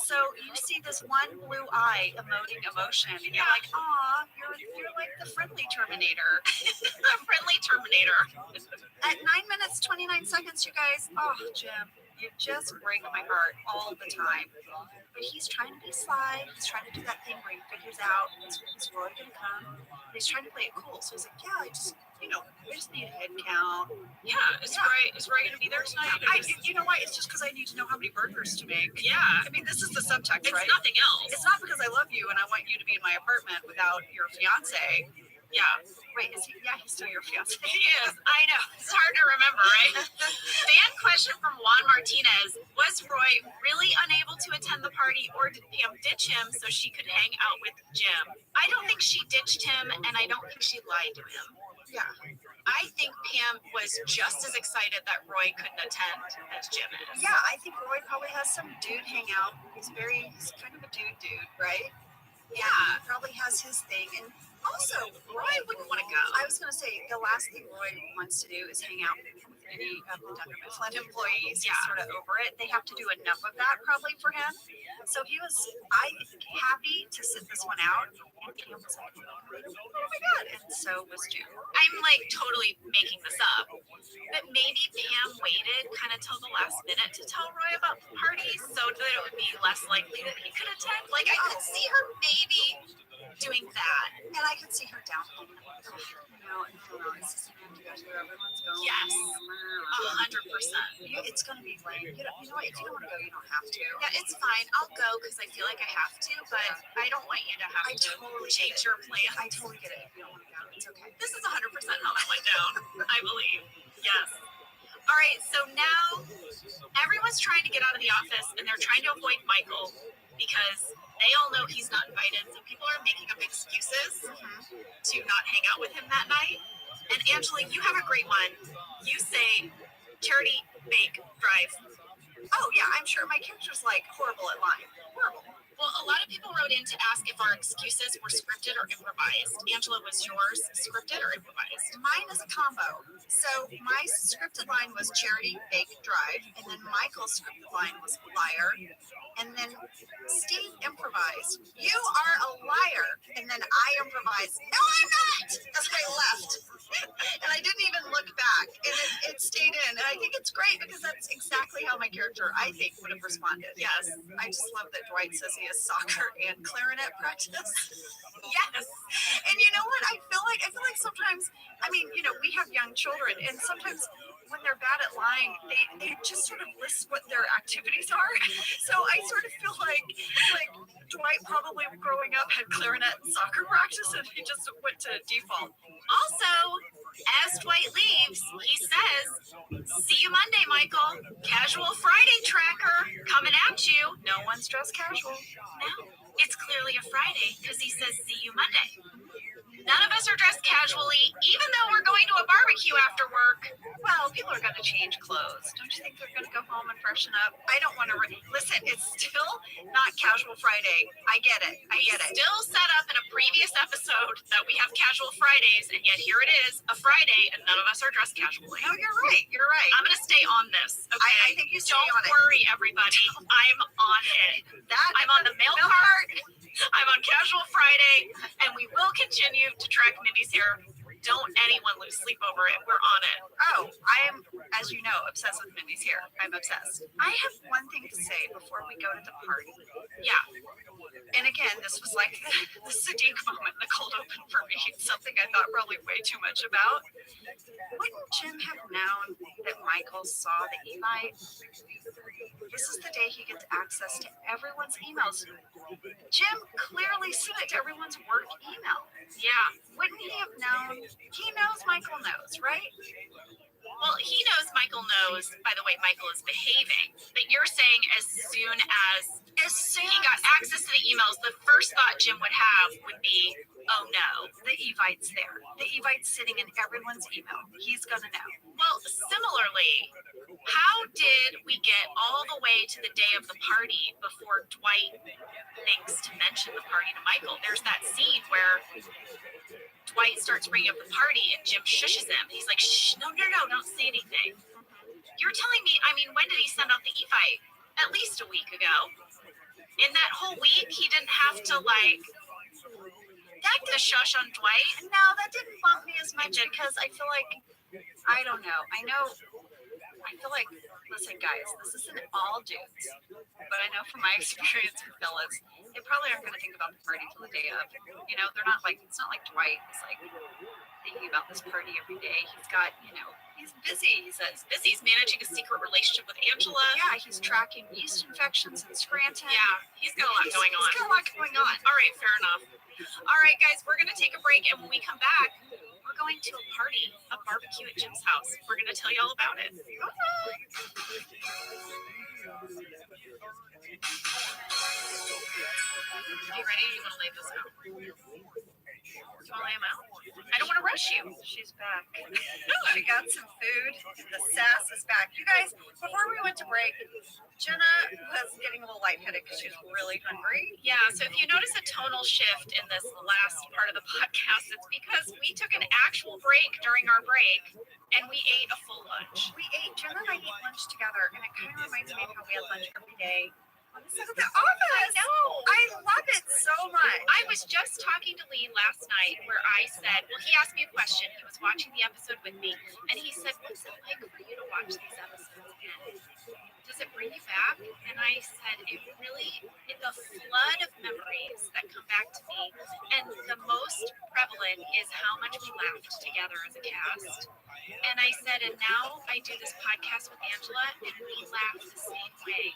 So you see this one blue eye emoting emotion, and you're like, aw, you're like the friendly Terminator. The friendly Terminator. At 9 minutes, 29 seconds, you guys. Oh, Jim. You just break my heart all the time. But he's trying to be sly. He's trying to do that thing where he figures out is Roy gonna come? And he's trying to play it cool. So he's like, yeah, I just need a head count. Yeah, is Roy going to be there tonight? You know why? It's just because I need to know how many burgers to make. Yeah. I mean, this is the subtext, It's right? nothing else. It's not because I love you and I want you to be in my apartment without your fiance. Yeah. Wait, is he? Yeah, he's still your fiance. He is. I know. It's hard to remember, right? Fan question from Juan Martinez. Was Roy really unable to attend the party, or did Pam ditch him so she could hang out with Jim? I don't think she ditched him, and I don't think she lied to him. Yeah. I think Pam was just as excited that Roy couldn't attend as Jim is. Yeah, I think Roy probably has some dude hangout. He's kind of a dude, right? Yeah. He probably has his thing. And also, Roy wouldn't want to go. I was going to say, the last thing Roy wants to do is hang out with any of the Dunder Mifflin employees. He's sort of over it. They have to do enough of that probably for him. So he was, I think, happy to sit this one out. And Pam was like, oh my God. And so was Jim. I'm like totally making this up. But maybe Pam waited kind of till the last minute to tell Roy about the party so that it would be less likely that he could attend. Like, I could see her maybe doing that. And I could see her downplaying it. It's just going to go to where everyone's going. Yes. 100%. It's going to be lame. You know what? If you don't want to go, you don't have to. Yeah, it's fine. I'll go because I feel like I have to, but I don't want you to have to change your plan. I totally get it. If you don't want to go, it's okay. This is 100% how that went down, I believe. Yes. All right, so now everyone's trying to get out of the office, and they're trying to avoid Michael because they all know he's not invited, so people are making up excuses to not hang out with him that night. And Angela, you have a great one. You say charity, bake, drive. Oh, yeah, I'm sure my character's like horrible at lying. Horrible. Well, a lot of people wrote in to ask if our excuses were scripted or improvised. Angela, was yours scripted or improvised? Mine is a combo. So my scripted line was charity, bake, drive. And then Michael's scripted line was liar. And then Steve improvised, you are a liar. And then I improvised, no, I'm not, as I left. And I didn't even look back. And it stayed in. And I think it's great because that's exactly how my character, I think, would have responded. Yes. I just love that Dwight says he has soccer and clarinet practice. Yes. And you know what? I feel like sometimes, I mean, we have young children, and sometimes when they're bad at lying, they just sort of list what their activities are. So I sort of feel like Dwight probably growing up had clarinet and soccer practice, and he just went to default. Also, as Dwight leaves, he says, see you Monday, Michael. Casual Friday tracker coming at you. No one's dressed casual. No, it's clearly a Friday because he says, see you Monday. None of us are dressed casually, even though we're going to a barbecue after work. Well, people are going to change clothes. Don't you think they're going to go home and freshen up? I don't want to... Listen, it's still not Casual Friday. I get it. Still set up in a previous episode that we have Casual Fridays, and yet here it is, a Friday, and none of us are dressed casually. No, you're right. I'm going to stay on this, okay? I think you stay on it. Don't worry, everybody. I'm on it. I'm on the mail cart. I'm on Casual Friday, and we will continue to track Mindy's hair. Don't anyone lose sleep over it. We're on it. Oh, I am, as you know, obsessed with Mindy's hair. I'm obsessed. I have one thing to say before we go to the party. Yeah. And again, this was like the Sadiq moment, the cold open for me. Something I thought probably way too much about. Wouldn't Jim have known that Michael saw the e-bite? This is the day he gets access to everyone's emails. Jim clearly sent it to everyone's work email. Yeah. Wouldn't he have known? He knows Michael knows, right? Well, he knows Michael knows, by the way, Michael is behaving. But you're saying as soon as he got access to the emails, the first thought Jim would have would be, oh no. The e-bite's there. The e-bite's sitting in everyone's email. He's going to know. Well, similarly, how did we get all the way to the day of the party before Dwight thinks to mention the party to Michael? There's that scene where Dwight starts bringing up the party and Jim shushes him. He's like, shh, no, don't say anything. You're telling me, when did he send out the e-bite? At least a week ago. In that whole week, he didn't have to, the shush on Dwight? No, that didn't bump me as much because I feel like, I don't know. I feel like Listen, guys, this isn't all dudes, but I know from my experience with fellas, they probably aren't going to think about the party till the day of. You know, they're not like, it's not like Dwight is like thinking about this party every day. He's got, you know, he's busy. He's busy. He's managing a secret relationship with Angela. Yeah, he's tracking yeast infections in Scranton. Yeah, he's got a lot going on. He's got a lot going on. All right, fair enough. All right, guys, we're going to take a break, and when we come back, we're going to a party, a barbecue at Jim's house. We're going to tell you all about it. Bye. You ready? You want to lay this out? You want to lay them out? I don't want to rush you. She's back. She got some food. The sass is back. You guys, before we went to break, Jenna was getting a little lightheaded because she's really hungry. Yeah, so if you notice a tonal shift in this last part of the podcast, it's because we took an actual break during our break and we ate a full lunch. Jenna and I eat lunch together, and it kind of reminds me of how we had lunch every day on the set of The Office. I know. I love it so much. I was just talking to Lee last night where I said, well, he asked me a question. He was watching the episode with me, and he said, what's it like for you to watch these episodes again? Does it bring you back? And I said, the flood of memories that come back to me, and the most prevalent is how much we laughed together as a cast. And I said, and now I do this podcast with Angela, and we laugh the same way.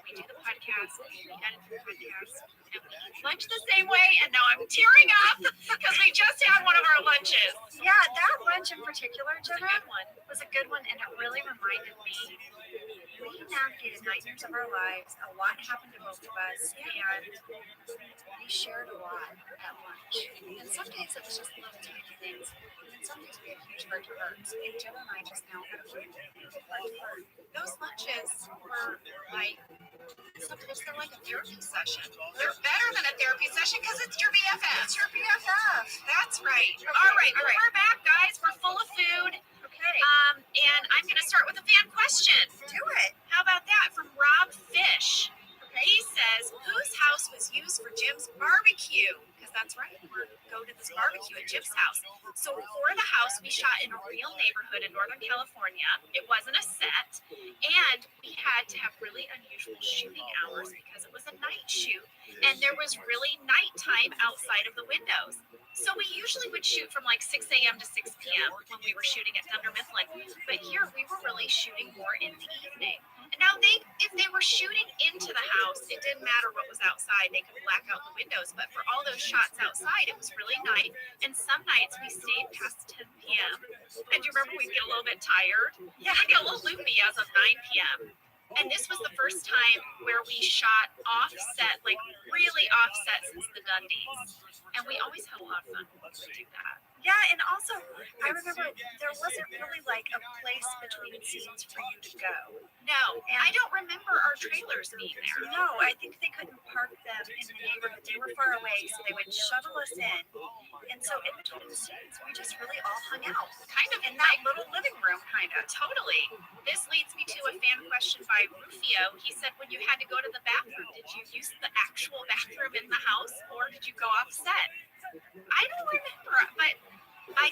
We do the podcast, we edit the podcast, and we eat lunch the same way, and now I'm tearing up because we just had one of our lunches. Yeah, that lunch in particular, Jenna, was a good one, and it really reminded me we navigated 9 years of our lives. A lot happened to both of us, and we shared a lot at lunch. And some days it was just little tiny things, and then some days we had huge heart-to-hearts. And Jenna and I just now had a huge heart-to-heart. Those lunches were like, sometimes they're like a therapy session. They're better than a therapy session because it's your BFF. It's your BFF. That's right. Okay. All right. We're back, guys. We're full of food. Okay. And I'm going to start with a fan question. Do it. How about that from Rob Fish? Okay. He says, whose house was used for Jim's barbecue? Because that's right. We're going to this barbecue at Jim's house. So for the house, we shot in a real neighborhood in Northern California. It wasn't a set. And we had to have really unusual shooting hours because it was a night shoot. And there was really nighttime outside of the windows. So we usually would shoot from like 6 a.m. to 6 p.m. when we were shooting at Thunder Mifflin. But here we were really shooting more in the evening. And now if they were shooting into the house, it didn't matter what was outside. They could black out the windows. But for all those shots outside, it was really night. And some nights we stayed past 10 p.m. And do you remember we'd get a little bit tired? Yeah, I'd get a little loopy as of 9 p.m. And this was the first time where we shot offset, like really offset since the Dundies. And we always had a lot of fun to do that. Yeah, and also, I remember there wasn't really like a place between scenes for you to go. No, and I don't remember our trailers being there. No, I think they couldn't park them in the neighborhood. They were far away, so they would shuttle us in. And so in between the scenes, we just really all hung out. Kind of in that little living room, kind of. Totally. This leads me to a fan question by Rufio. He said, when you had to go to the bathroom, did you use the actual bathroom in the house, or did you go off set? I don't remember, but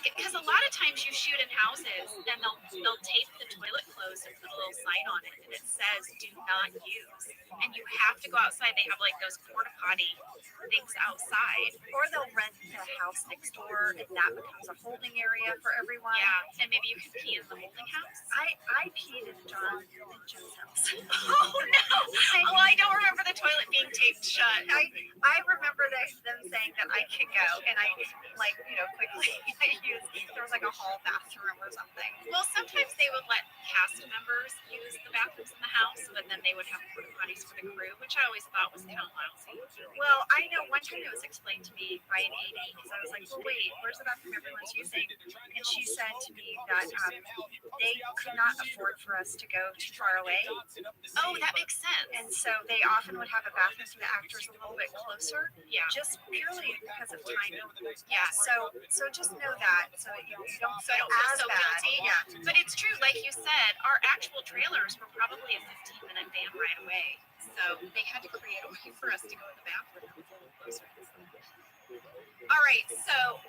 because a lot of times you shoot in houses and they'll tape the toilet closed and put a little sign on it, and it says do not use, and you have to go outside. They have like those porta potty things outside, or they'll rent the house next door and that becomes a holding area for everyone. Yeah, and maybe you can pee in the holding house. I peed in John's house. Oh no. Well, I don't remember the toilet being taped shut. I remember them saying that I could go, and I quickly there was like a hall bathroom or something. Well, sometimes they would let cast members use the bathrooms in the house, but then they would have porta potties for the crew, which I always thought was kind of lousy. Well, I know one time it was explained to me by an AD because I was like, well, wait, where's the bathroom everyone's using? And she said to me that they could not afford for us to go too far away. Oh, that makes sense. And so they often would have a bathroom for the actors a little bit closer. Yeah. Just purely because of timing. Yeah. So just know that so you don't feel so guilty. Yeah. But it's true, like you said, our actual trailers were probably a 15-minute van right away. So they had to create a way for us to go to the bathroom. All right, so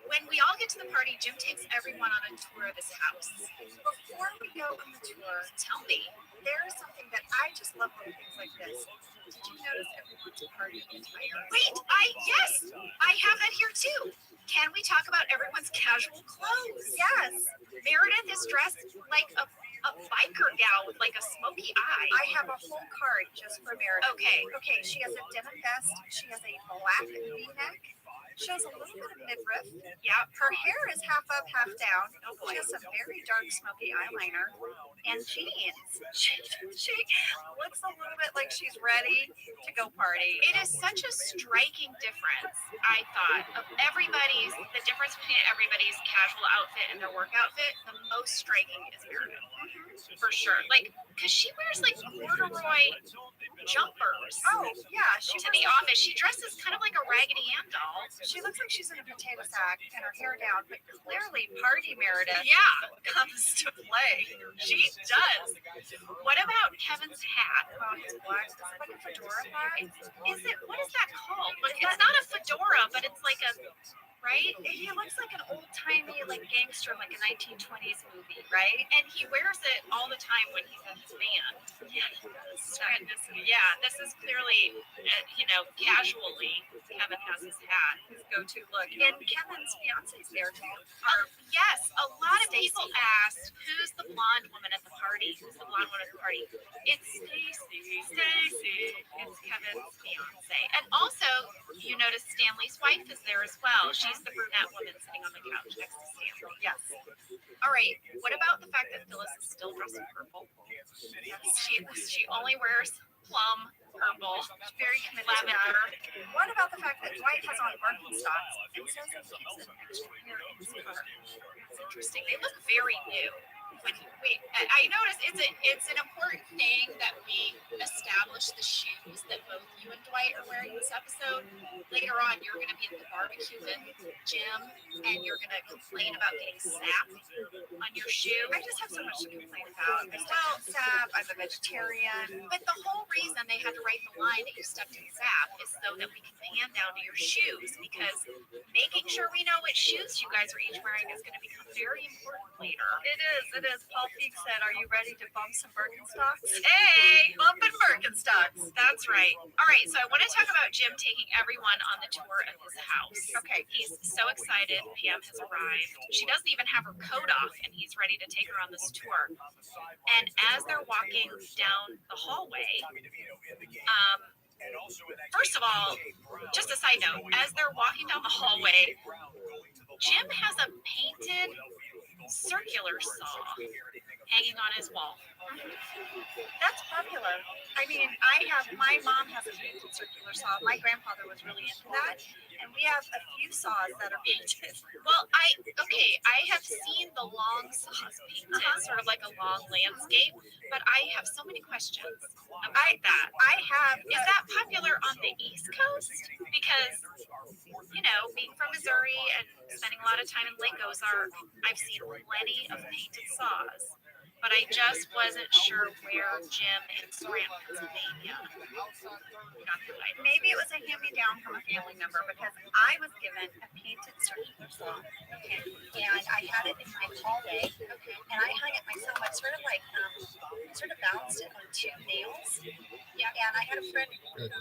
when we all get to the party, Jim takes everyone on a tour of his house. Before we go on the tour, Tell me. there is something that I just love little things like this. Did you notice everyone's party attire? Wait, yes, I have that here too. Can we talk about everyone's casual clothes? Yes. Meredith is dressed like a biker gal with like a smoky eye. I have a whole card just for Meredith. Okay, she has a denim vest. She has a black V-neck. She has a little bit of midriff. Yeah. Her hair is half up, half down. She has some very dark, smoky eyeliner and jeans. She looks a little bit like she's ready to go party. It is such a striking difference, I thought, of the difference between everybody's casual outfit and their work outfit. The most striking is Meredith, for sure. Like, because she wears like corduroy jumpers. Oh, yeah. To the office. She dresses kind of like a Raggedy Ann doll. She looks like she's in a potato sack and her hair down, but clearly Party Meredith comes to play. She does. What about Kevin's hat? Oh, his black, is it like a fedora hat? Is it, what is that called? It's not a fedora, but it's like a, right? He looks like an old-timey like gangster in like a 1920s movie, right? And he wears it all the time when he's in his band. Yeah, this is clearly, casually, Kevin has his hat, his go-to look. And Kevin's fiance's there too. Yes, a lot of people asked, who's the blonde woman at the party? Who's the blonde woman at the party? It's Stacy. It's Kevin's fiance. And also, you notice Stanley's wife is there as well. She's the brunette woman sitting on the couch next to Stanley. Yes. All right. What about the fact that Phyllis is still dressed in purple? She only wears plum, purple, very committed lavender. to that. What about the fact that Dwight has on Birkenstocks and says that he keeps an extra pair in his car? It's interesting. They look very new. I noticed it's an important thing that we establish the shoes that both you and Dwight are wearing this episode. Later on, you're going to be at the barbecue with Jim, and you're going to complain about getting sap on your shoe. I just have so much to complain about. I still sap. I'm a vegetarian. But the whole reason they had to write the line that you stepped in sap is so that we can pan down to your shoes, because making sure we know which shoes you guys are each wearing is going to become very important later. It is. Paul Feig said, "Are you ready to bump some Birkenstocks?" Hey, bumping Birkenstocks. That's right. All right, so I want to talk about Jim taking everyone on the tour of his house. Okay. He's so excited. Pam has arrived. She doesn't even have her coat off, and he's ready to take her on this tour. And as they're walking down the hallway, first of all, just a side note, as they're walking down the hallway, Jim has a painted circular saw hanging on his wall. That's popular. I mean, my mom has a painted circular saw. My grandfather was really into that. And we have a few saws that are painted. Well, I have seen the long saws painted, sort of like a long landscape, but I have so many questions about that. Is that popular on the East Coast? Because, being from Missouri and spending a lot of time in Lake Ozark, I've seen plenty of painted saws. But I just wasn't sure where Jim in Grant, Pennsylvania got the idea. Maybe it was a hand-me-down from a family member, because I was given a painted circular saw, and I had it in my hallway, and I hung it myself. I sort of balanced it on two nails, and I had a friend who kind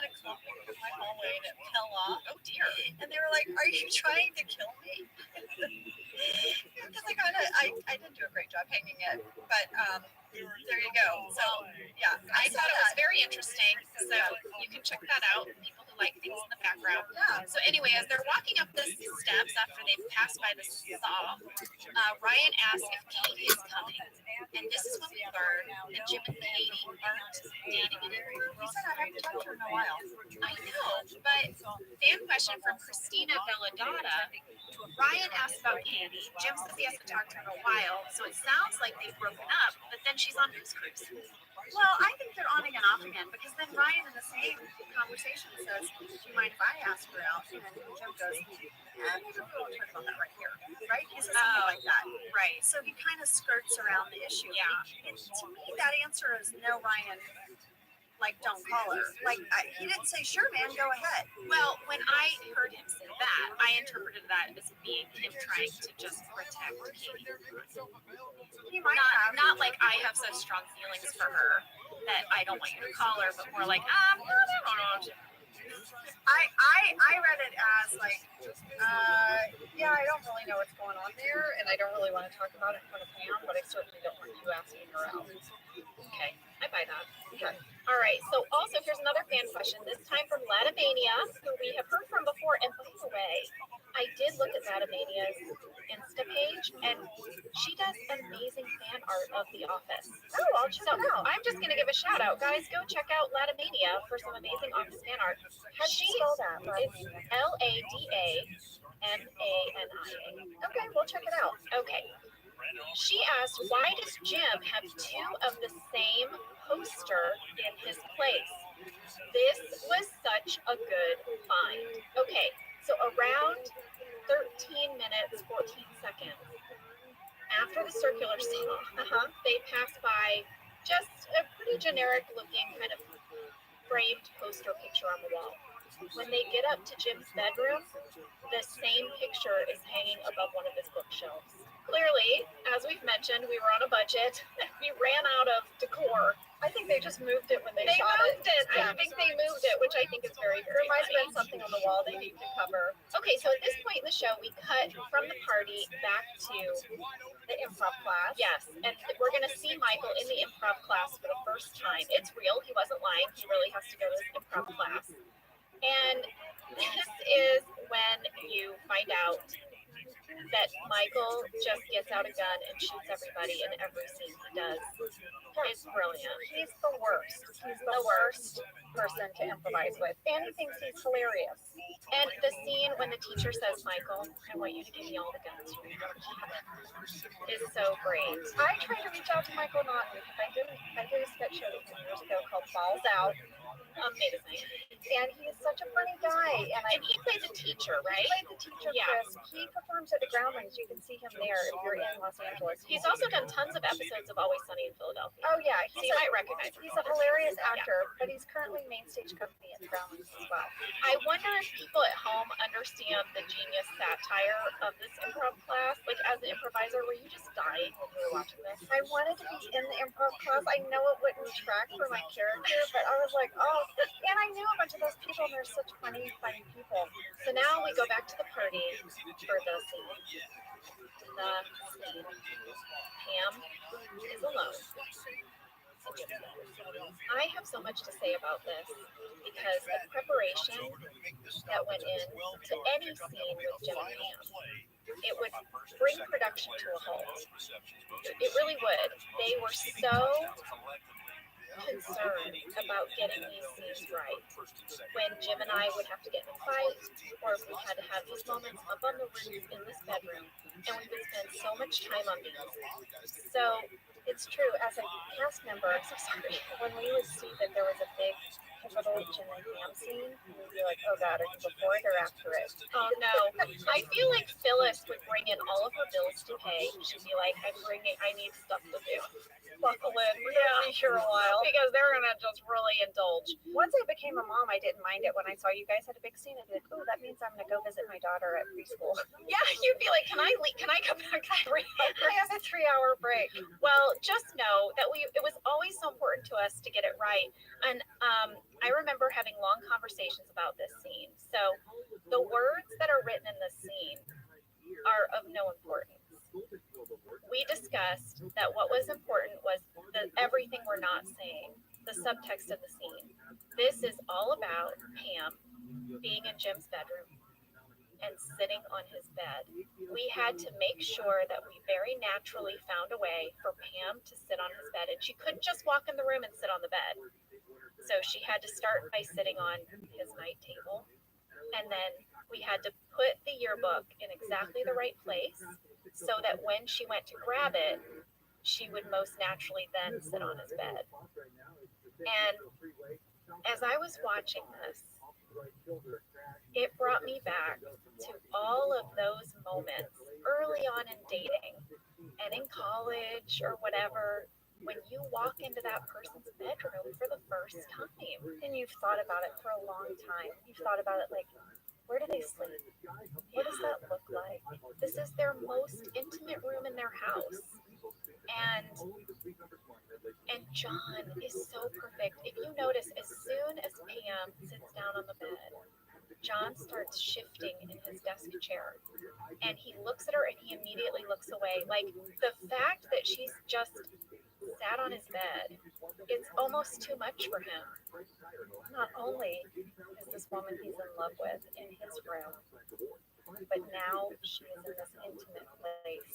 of clumped it in my hallway and it fell off. Oh dear! And they were like, "Are you trying to kill me?" Because I didn't do a great job hanging it, but there you go. So yeah, I thought it was very interesting. So you can check that out. People who like things in the background. Yeah. So anyway, as they're walking up the steps after they've passed by the saw, Ryan asks if Katie is coming, and this is when we learn that Jim and Katie aren't dating anymore. He said I haven't talked to her in a while. I know, but fan question from Christina Belladonna. Ryan asked about Katie. Jim says he hasn't talked to her in a while, so it sounds like they've broken up, but then she's on News Cruise. Well, I think they're on and off again, because then Ryan in the same conversation says, "Do you mind if I ask her out?" And then Jim goes, "Maybe we won't talk about that right here." Right? He says something like that. Right. So he kind of skirts around the issue. Yeah. And to me, that answer is no, Ryan. like, don't call her. Like, he didn't say, sure, man, go ahead. Well, when I heard him say that, I interpreted that as being him trying to just protect Katie. He might have. Not like I have such strong feelings for her that I don't want you to call her, but more like, I don't know. I read it as like, yeah, I don't really know what's going on there, and I don't really want to talk about it in front of Pam, but I certainly don't want you asking her out. Okay, I buy that. Okay. All right, so also here's another fan question, this time from Latamania, who we have heard from before. And by the way, I did look at Latamania's Insta page, and she does amazing fan art of The Office. Oh, I'll check it out. I'm just going to give a shout out. Guys, go check out Latamania for some amazing Office fan art. How do you spell that? It's Ladamania. Okay, we'll check it out. Okay. She asked, why does Jim have two of the same poster in his place? This was such a good find. Okay, so around 13 minutes, 14 seconds after the circular saw, they passed by just a pretty generic looking kind of framed poster picture on the wall. When they get up to Jim's bedroom, the same picture is hanging above one of his bookshelves. Clearly, as we've mentioned, we were on a budget. We ran out of decor. I think they just moved it when they shot it. I think they moved it, which I think is very, very There might have funny. been something on the wall they need to cover. Okay, so at this point in the show, we cut from the party back to the improv class. Yes, and we're going to see Michael in the improv class for the first time. It's real. He wasn't lying. He really has to go to this improv class. And this is when you find out that Michael just gets out a gun and shoots everybody in every scene he does. It's brilliant. He's the worst. He's the worst person to improvise with. And he thinks he's hilarious. And the scene when the teacher says, Michael, I want you to give me all the guns you have is so great. I tried to reach out to Michael Naughton because I did a sketch show with him years ago called Balls Out. Amazing. And he is such a funny guy. And he plays a teacher, right? He plays the teacher, Chris. He performs at the Groundlings. You can see him there if you're in Los Angeles. He's also done tons of episodes of Always Sunny in Philadelphia. Oh, yeah. So you might recognize him. He's a hilarious actor, but he's currently main stage company at the Groundlings as well. I wonder if people at home understand the genius satire of this improv class. Like, as an improviser, were you just dying when you were watching this? I wanted to be in the improv class. I know it wouldn't track for my character, but I was like, oh. And I knew a bunch of those people, and they're such funny people. So now we go back to the party for the scene. Pam is alone. I have so much to say about this because the preparation that went into any scene with Jim and Pam, it would bring production to a halt. It really would. They were so concerned about getting these scenes right. When Jim and I would have to get in a fight, or if we had to have these moments up on the roof in this bedroom, and we would spend so much time on these. So it's true, as a cast member, I'm so sorry, when we would see that there was a big pivotal Jim and Pam scene, we'd be like, oh God, are you before it or after it? Oh no. I feel like Phyllis would bring in all of her bills to pay. She'd be like, I need stuff to do. Buckle in. We're gonna be here a while. Because they're gonna just really indulge. Once I became a mom, I didn't mind it when I saw you guys had a big scene. I'd be like, oh, that means I'm gonna go visit my daughter at preschool. Yeah, you'd be like, can I come back 3 hours? I have a 3-hour break. Well, just know that it was always so important to us to get it right. And I remember having long conversations about this scene. So the words that are written in this scene are of no importance. We discussed that what was important was everything we're not saying, the subtext of the scene. This is all about Pam being in Jim's bedroom and sitting on his bed. We had to make sure that we very naturally found a way for Pam to sit on his bed, and she couldn't just walk in the room and sit on the bed. So she had to start by sitting on his night table, and then we had to put the yearbook in exactly the right place so that when she went to grab it, she would most naturally then sit on his bed. And as I was watching this, it brought me back to all of those moments early on in dating and in college or whatever, when you walk into that person's bedroom for the first time and you've thought about it for a long time. You've thought about it like, where do they sleep? What does that look like? This is their most intimate room in their house. And John is so perfect. If you notice, as soon as Pam sits down on the bed, John starts shifting in his desk chair. And he looks at her and he immediately looks away. Like, the fact that she's just sat on his bed, it's almost too much for him. Not only is this woman he's in love with in his room, but now she is in this intimate place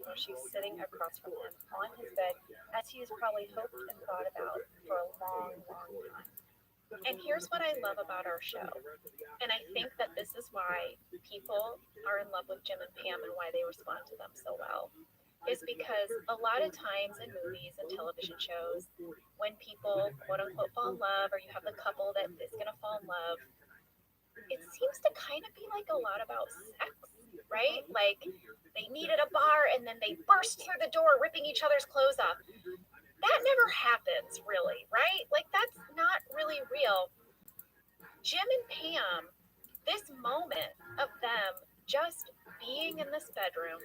where she's sitting across from him on his bed, as he has probably hoped and thought about for a long, long time. And here's what I love about our show, and I think that this is why people are in love with Jim and Pam and why they respond to them so well, is because a lot of times in movies and television shows, when people quote unquote fall in love, or you have the couple that is going to fall in love, it seems to kind of be like a lot about sex, right? Like, they meet at a bar and then they burst through the door ripping each other's clothes off. That never happens, really, right? Like, that's not really real. Jim and Pam, this moment of them just being in this bedroom,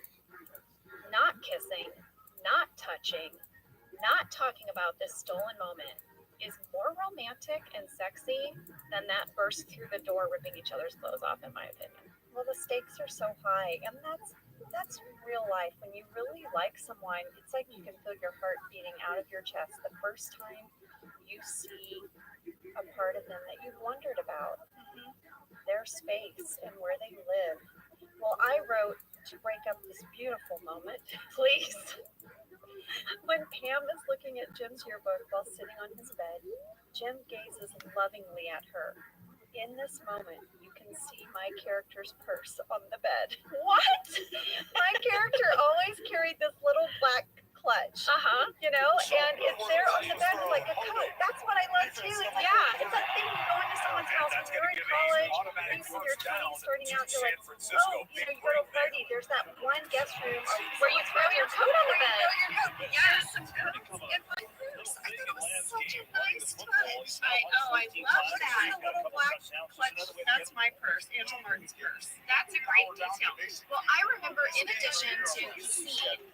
not kissing, not touching, not talking about this stolen moment, is more romantic and sexy than that burst through the door ripping each other's clothes off, in my opinion. Well, the stakes are so high, and that's real life. When you really like someone, it's like you can feel your heart beating out of your chest the first time you see a part of them that you've wondered about, their space and where they live. Well, I wrote to break up this beautiful moment, please. When Pam is looking at Jim's yearbook while sitting on his bed, Jim gazes lovingly at her. In this moment, you can see my character's purse on the bed. What? My character always carried this little black clutch, you know, and it's there on the bed like a coat. That's what I love too. It's like, it's that thing you go into someone's house when you're in college, even in your 20s, starting out, you're like, oh, you know, you go to a party, there's that one guest room where you throw your coat on the bed. Yes, some coats in my purse. I thought it was such a nice touch. I love that. A little black clutch. That's my purse, Angela Martin's purse. That's a great detail. Well, I remember, in addition to the scene,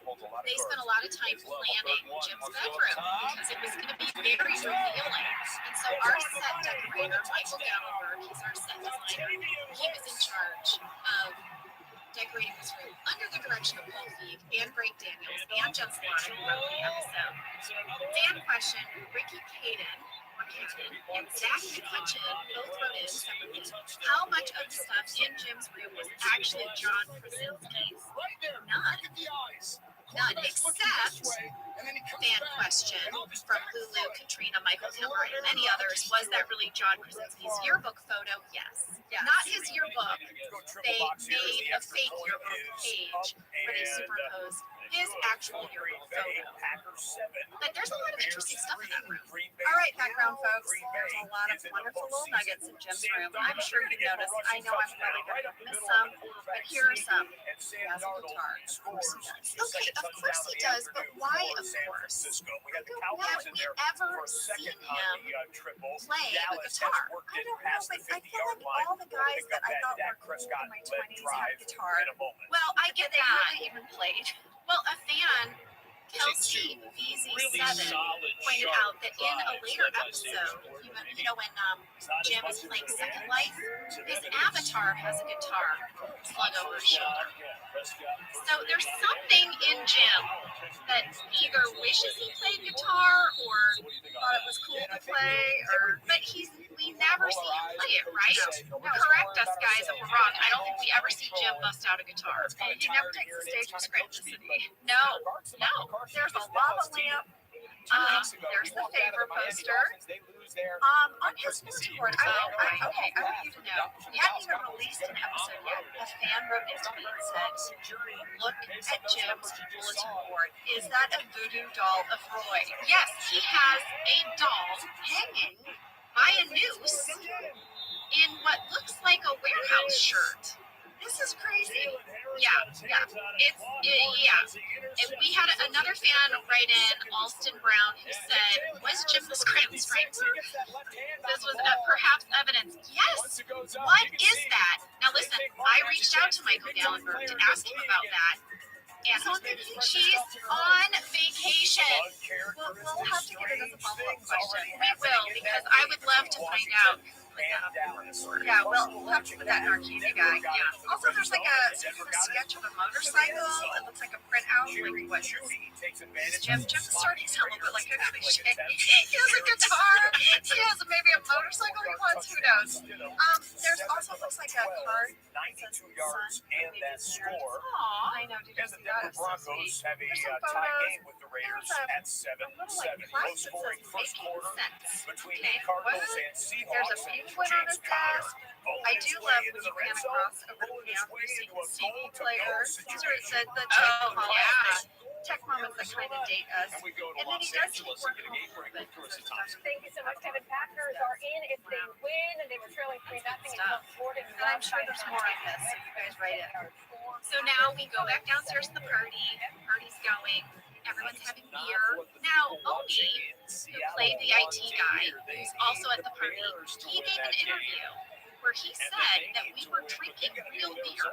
they spent a lot of time planning Jim's bedroom because it was going to be very revealing. And so our set decorator, Michael Gallagher, he's our set designer, he was in charge of decorating this room under the direction of Paul Feig and Greg Daniels and Jen Salata, who wrote the episode. Fan question, Ricky Caden and Zach McCutcheon both wrote in separately how much of the stuff in Jim's room was actually John Krasinski's. None, except fan question from Lulu, Katrina, Michael Timber, and many others. Was that really John Krasinski's yearbook photo? Yes. Not his yearbook. They made a fake yearbook page where they superposed his actual yearbook photo. But there's a lot of interesting stuff in that room. All right, background folks, there's a lot of wonderful little nuggets in Jim's room. I'm sure you noticed. I know I'm probably going to miss some, but here are some. He has a guitar. Of course he does. Okay, of course he does, but why of course? I don't know that we ever seen him play a guitar. I don't know, but I feel like all the guys that I thought were cool in my 20s had a guitar. Well, I get They that. really even played. Well, a fan, Kelsey VZ7, pointed out that in a later episode, you know, when Jim is playing Second Life, his avatar has a guitar slung over his shoulder. So there's something in Jim that either wishes he played guitar or thought it was cool to play, but we never see him play it, right? Correct us, guys, if we're wrong. I don't think we ever see Jim bust out a guitar. He never takes the stage with Scratchicity. No. There's a lava lamp. There's the favor poster. On his board, I want you to know, we hadn't even released an episode yet. A fan wrote into me and said, look at Jim's bulletin board. Is that a voodoo doll of Roy? Yes, he has a doll hanging by a noose in what looks like a warehouse shirt. This is crazy. Yeah. We had another fan write in, Alston Brown, who said, was Jim the Scranton Strangler? This was perhaps evidence. Yes. What is that? Now listen, I reached out to Michael Gallenberg to ask him about that. And she's on vacation. We'll have to get it as a follow-up question. We will, because I would love to find out. Yeah, we'll have to put that in our QB guy. Yeah. Also, there's like a sketch of a motorcycle. It looks like a printout. Like what? Jim started to look like a cliche. He has a guitar. He has maybe a motorcycle he wants. Who knows? There's also looks like a card. Yards and that score. I know. Did you see that? The Broncos have a tie game with the Raiders at 7-7. Low scoring first quarter between the Cardinals and Seahawks. There's a penguin on his desk. I do love when you pan across over the piano, you see the CD player. These are the tech moments that kind of date us. And then he does take work home. Thank you so much, Kevin. Packers are in if they win, and they were trailing 3-0 against Florida. And I'm sure there's more on this, so you guys write it. So now we go back downstairs to the party. Party's going. Everyone's having beer. Now, Oni, who played the IT guy, who's also at the party, he gave an interview where he said that we were drinking real beer.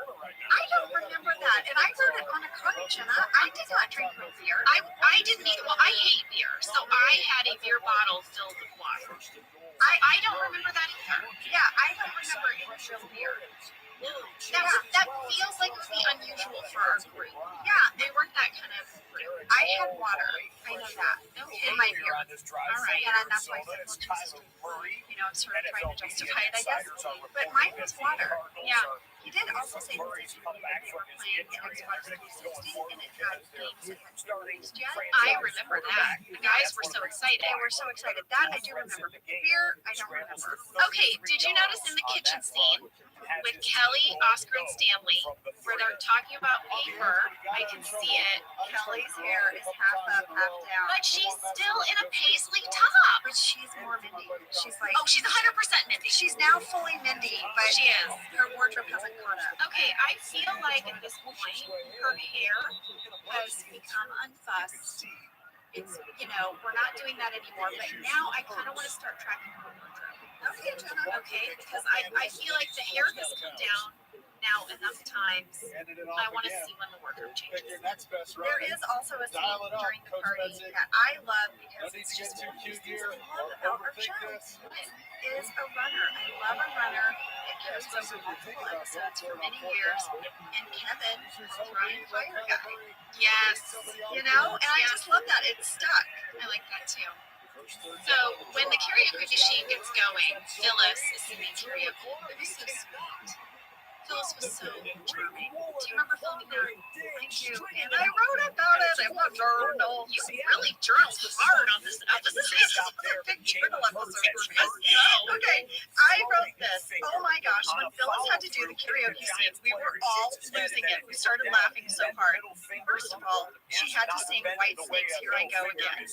I don't remember that, and I wrote it on a card, Jenna. I did not drink real beer. I didn't either. Well, I hate beer, so I had a beer bottle filled with water. I don't remember that either. Yeah, I don't remember any real beer. That feels like it would be unusual for our group. Yeah, they weren't that kind of group. I had water. I know that. Okay. In my beer. All right. And that's why I said, I'm sort of trying to justify it, I guess. But mine was water. Yeah. He did also say that we were playing the Xbox 360 and it had games that had been released yet. I remember that. The guys were so excited. They were so excited. That I do remember. But the beer, I don't remember. Okay, did you notice in the kitchen scene with Kelly, Oscar, and Stanley, where they're talking about paper? I can see it. Kelly's hair is half up, half down. But she's still in a paisley top. But she's more Mindy. She's like, oh, she's 100% Mindy. She's now fully Mindy, but she is. Her wardrobe hasn't caught up. Okay, I feel like at this point, her hair has become unfussed. It's, we're not doing that anymore, but now I kind of want to start tracking her wardrobe. Okay, Jenna. Okay, because I feel like the hair has come down now enough times. I want to see when the wardrobe changes. There is also a scene during the party that I love because it's just one of those things I love about our show. It is a runner. I love a runner. It goes over multiple episodes for many years. And Kevin is Ryan Fire Guy. Yes. And I just love that. It's stuck. I like that too. So when the karaoke machine gets going, Phyllis is singing karaoke. It was so sweet. Phyllis was so charming. Do you remember filming that? I do. And I wrote about it in my journal. You really journaled hard on this episode. This is a big journal episode. Okay, I wrote this. Oh my gosh, when Phyllis had to do the karaoke scenes, we were all losing it. We started laughing so hard. First of all, she had to sing White Snake's Here I Go Again.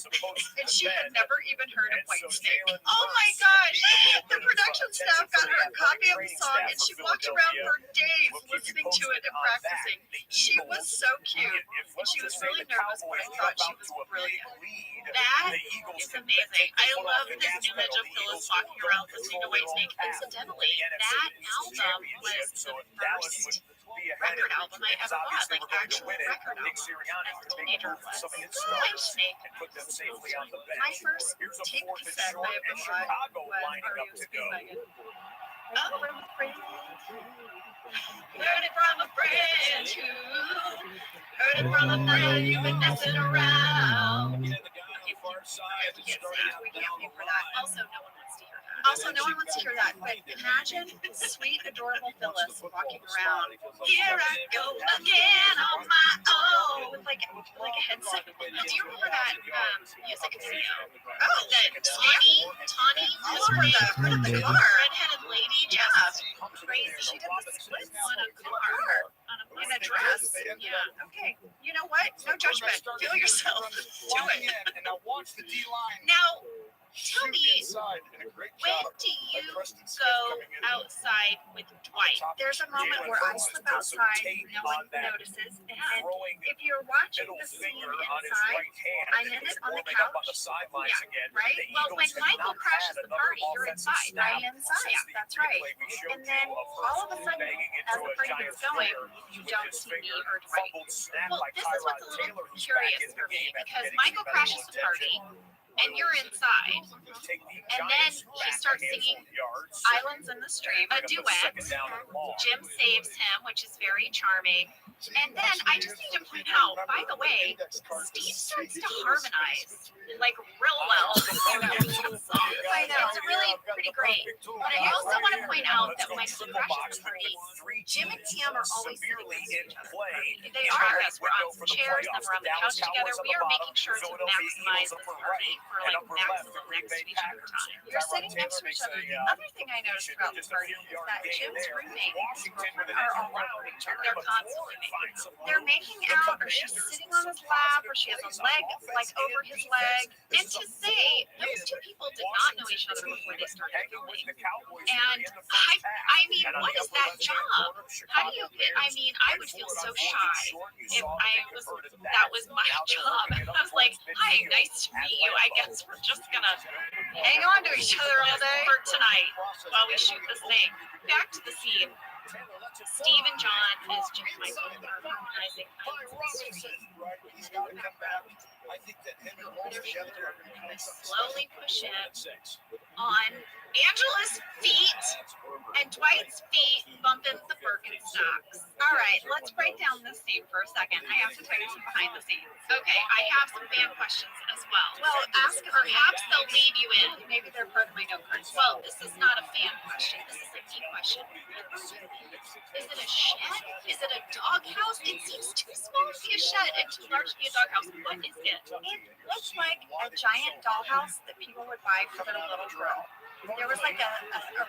And she had never even heard of White Snake. Oh my gosh! The production staff got her a copy of the song and she walked around for days listening to it and practicing. She was so cute. And she was really nervous, but I thought she was brilliant. That is amazing. I love this image of Phyllis walking around listening to White Snake. Incidentally, that album was the first record album I ever bought, like actual record album as a teenager was White Snake. My first tape cassette I ever bought was R.E.O. Speedwagon. Oh, heard it from a friend who heard it from a friend you've been messing around. We can't pay for that. Also, no one wants to hear that. No one wants to hear that. But imagine sweet, adorable Phyllis walking around. Here I go again on my own. With like a headset. Do you remember that music video? Oh, that Tawny all over the car. Redheaded lady, just crazy. She did the splits on a car. In a dress. Yeah. Okay. You know what? No judgment. Feel yourself. Do it. And now watch the D line. Now, Tell me, when do you go outside with Dwight? There's a moment where I slip outside, no one notices, and then if you're watching the scene inside, I'm in it on the couch. Yeah, right? Well, when Michael crashes the party, you're inside. I'm inside. Yeah. That's right. And then all of a sudden, as the party gets going, you don't see me or Dwight. Well, this is what's a little curious for me, because Michael crashes the party, and you're inside, and then he starts singing Islands in the Stream. a duet. Jim saves him, which is very charming. And then I just need to point out, by the way, Steve starts to harmonize like real well. I know. It's really pretty great. But I also want to point out that when he crashes the party, Jim and Pam are always sitting next to each other. They are, because we're on some chairs and we're on the couch together. We are making sure to maximize this party for like maximum next to each other time. You're sitting next to each other. The other thing I noticed throughout the party is that Jim's roommates are all over each other. They're constantly making out. They're making out, or she's sitting on his lap, or she has a leg like over his leg. And to say, those two people did not know each other before they started filming. And I mean, what is that job? How do you get, I mean, I would feel so shy if that was my job. I was like, hi, nice to meet you. I guess we're just gonna hang on to each other all day for tonight while we shoot this thing. Back to the scene. Steve and John is just like harmonizing. Slowly push in on Angela's feet, and Dwight's feet bumping the Birkenstocks. All right, let's break down this scene for a second. I have to tell you some behind the scenes. Okay, I have some fan questions as well. Well, ask perhaps they'll lead you in. Maybe they're part of my note cards. Well, this is not a fan question. This is a key question. Is it a shed? Is it a doghouse? It seems too small to be a shed and too large to be a doghouse. What is it? It looks like a giant dollhouse that people would buy for their little girl. There was like a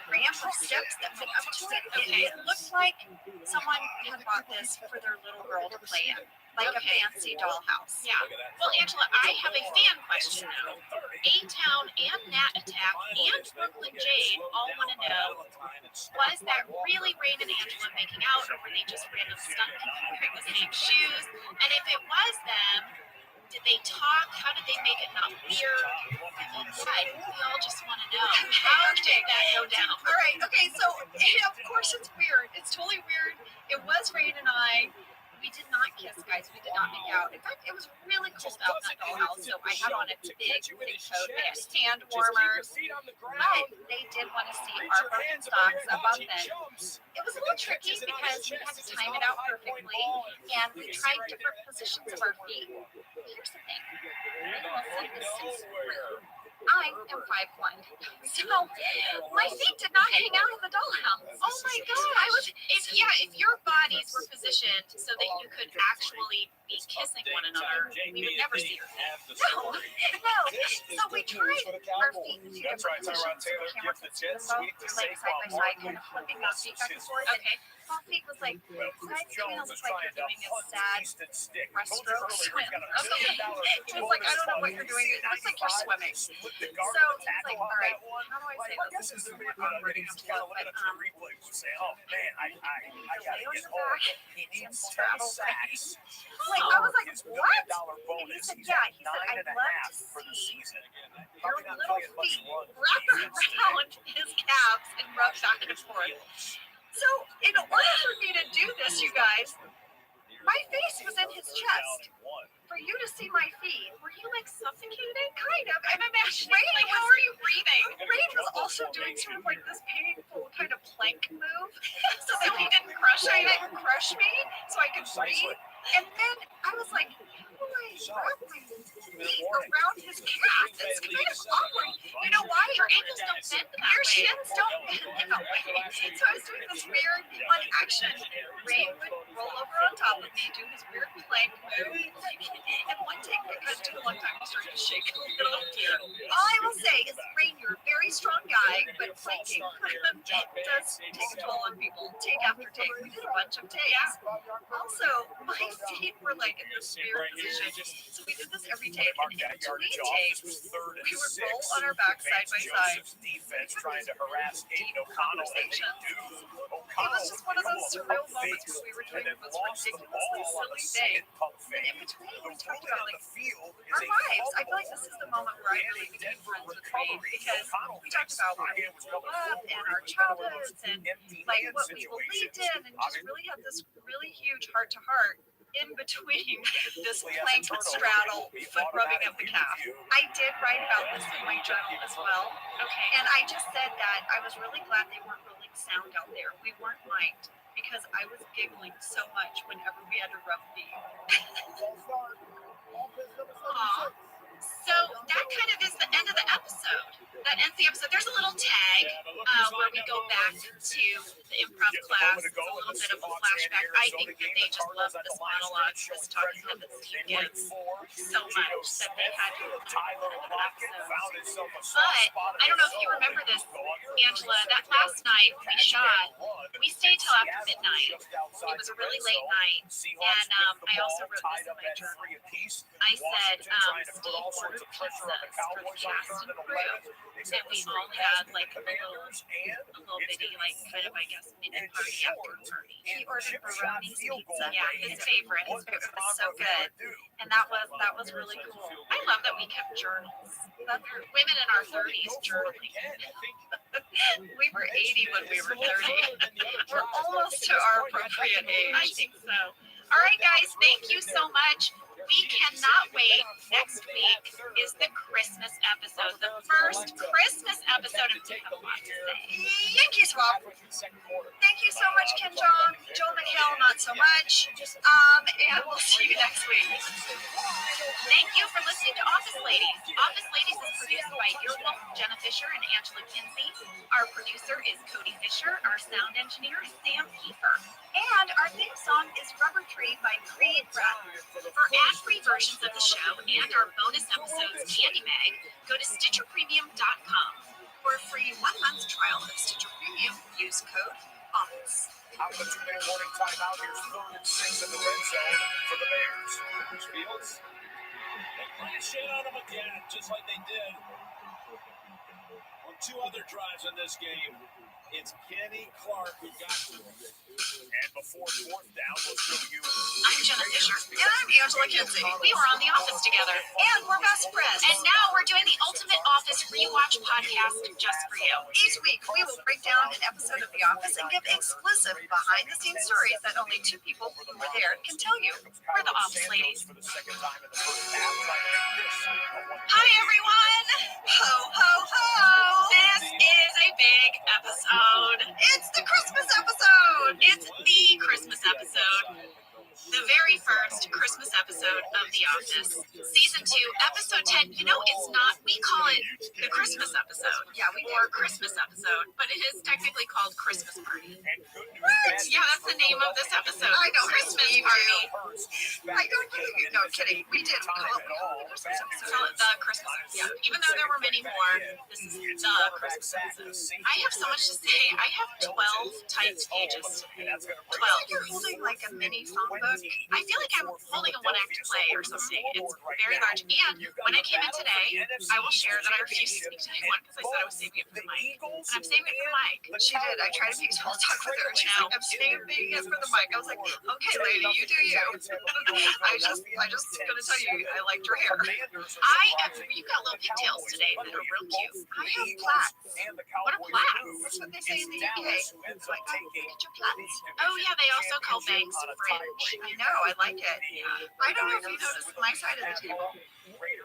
ramp of steps that went up to it. Okay. It looked like someone had bought this for their little girl to play in, like a fancy dollhouse. Yeah. Well, Angela, I have a fan question now. A-Town and Nat Attack and Brooklyn Jade all want to know, was that really Rain and Angela making out, or were they just random stunt people wearing the same shoes? And if it was them, did they talk? How did they make it not weird? I think we all just want to know. How did that go down? All right. Okay. So, of course, it's weird. It's totally weird. It was Rain and I. We did not kiss, guys. We did not make out. In fact, it was really cold out in that dollhouse, so I had on a big coat. They had hand warmers. But they did want to see our Birkenstocks above them. It was a little tricky because we had to time it out perfectly, and we tried different positions of our feet. Here's the thing. Listen, this is real. I am 5'1", so my feet did not hang out of the dollhouse. Oh my gosh! If your bodies were positioned so that you could actually be kissing one another, we would never see your feet. No. So we tried our feet in different positions. So the camera could see them both like side by side, kind of flipping our feet back and forth. Okay. My feet was like, kind of looks like you're doing a sad breaststroke swim. Okay. He was like, I don't know what you're doing. It looks like you're swimming. So he's like, all right, how do I say this? This is somewhat awkward and stuff, but oh man, I gotta get home. He needs 10 sacks. Like, I was like, what? And he said, yeah. He said, I'd love to see your little feet wrap around his calves and rub back and forth. So, in order for me to do this, you guys, my face was in his chest. For you to see my feet, were you like suffocating? Kind of. I'm imagining, like, how are you breathing? Rain was also doing sort of like this painful kind of plank move. So he didn't crush me, so I could breathe. And then I was like, how do I wrap my feet around his calf? It's kind of awkward. You know why? Your ankles don't bend that way. Your shins don't bend that way. So I was doing this weird one action. Rain would roll over on top of me, do his weird plank move. And one take, because it took a long time, I started to shake a little. All I will say is, Rain, you're a very strong guy, but planking does take a toll on people, take after take. We did a bunch of takes. Also, my feet were like in this weird position. So we did this every take, and in between takes, we would roll on our back side by side. Trying to harass Deep conversations. It was just one of those surreal moments where we were doing the most ridiculously silly thing. And in between, we talked about like our lives. I feel like this is the moment where I really became friends with Reed, because we talked about where we grew up and our childhoods and like what we believed in, and just really had this really huge heart to heart in between this plank straddle foot rubbing of the calf. I did write about this in my journal as well. Okay. And I just said that I was really glad they weren't rolling sound out there. We weren't mic'd, because I was giggling so much whenever we had to rub feet. Aw. So that kind of is the end of the episode. That ends the episode. There's a little tag where we go back to the improv class. It's a little bit of a flashback. I think that they just love this monologue, this talking head that Steve gives so much that they had to put it in an episode. But I don't know if you remember this, Angela, that last night we shot, we stayed till after midnight. It was a really late night. And I also wrote this in my journal. I said, Steve ordered pizzas for the cast and crew, and we all had like a little bitty, like kind of, I guess, mini party after party. He ordered Baroni's pizza. Yeah, his favorite. It was so good, and that was really cool. I love that we kept journals. Women in our 30s journaling. We were 80 when we were 30. We're almost to our appropriate age. I think so. All right, guys, thank you so much. We cannot wait. Next week is the Christmas episode, the first Christmas episode of Take a Lot to Say. Yankee Swap. Thank you so much, Ken Jong. Joe McHale, not so much. And we'll see you next week. Thank you for listening to Office Ladies. Office Ladies is produced by Earwolf, Jenna Fisher, and Angela Kinsey. Our producer is Cody Fisher. Our sound engineer is Sam Kiefer. And our theme song is Rubber Tree by Creed Brown. For ad-free versions of the show and our bonus episodes, Candy Mag, go to StitcherPremium.com. For a free 1-month trial of Stitcher Premium, use code OFFICE. Out of the 2-minute warning timeout, here's 3rd and 6 in the red zone for the Bears. Fields. They lash in on him again, just like they did on 2 other drives in this game. It's Kenny Clark who got to him. And before 4th down, we'll show you. I'm Jenna Fisher. And I'm Angela Kinsey. We were on The Office together. And we're best friends. And now we're doing the Ultimate Office Rewatch podcast just for you. Each week, we will break down an episode of The Office and give exclusive behind-the-scenes stories that only 2 people who were there can tell you. We're the Office Ladies. For the second time in the first half. Hi, everyone. Ho, ho, ho. This is a big episode. It's the Christmas episode. It's the Christmas episode. The very first Christmas episode of The Office. Season 2, episode 10. You know, it's not, we call it the Christmas episode. Yeah, we do. Or Christmas episode, but it is technically called Christmas Party. What? Yeah, that's the name of this episode. I know, Christmas I Party. I don't believe you. No, kidding. We did call it the Christmas episode. Call it the Christmas episode. Yeah, even though there were many more, this is the Christmas episode. I have so much to say. I have 12 typed pages today. 12. You're holding like a mini phone book. I feel like I'm holding a one-act play or something. It's very large. And when I came in today, I will share that I refused to speak to anyone because I said I was saving it for the mic. And I'm saving it for the mic. She did. I tried to make small talk with her. She's like, I'm saving it for the mic. I was like, okay, lady, you do you. I just gonna tell you, I liked your hair. You got little pigtails today that are real cute. I have plaits. What are plaits? That's what they say in the UK. It's like, oh, get your plaits. Oh yeah, they also call bangs fringe. I know, I like it. I don't know if you noticed my side of the table.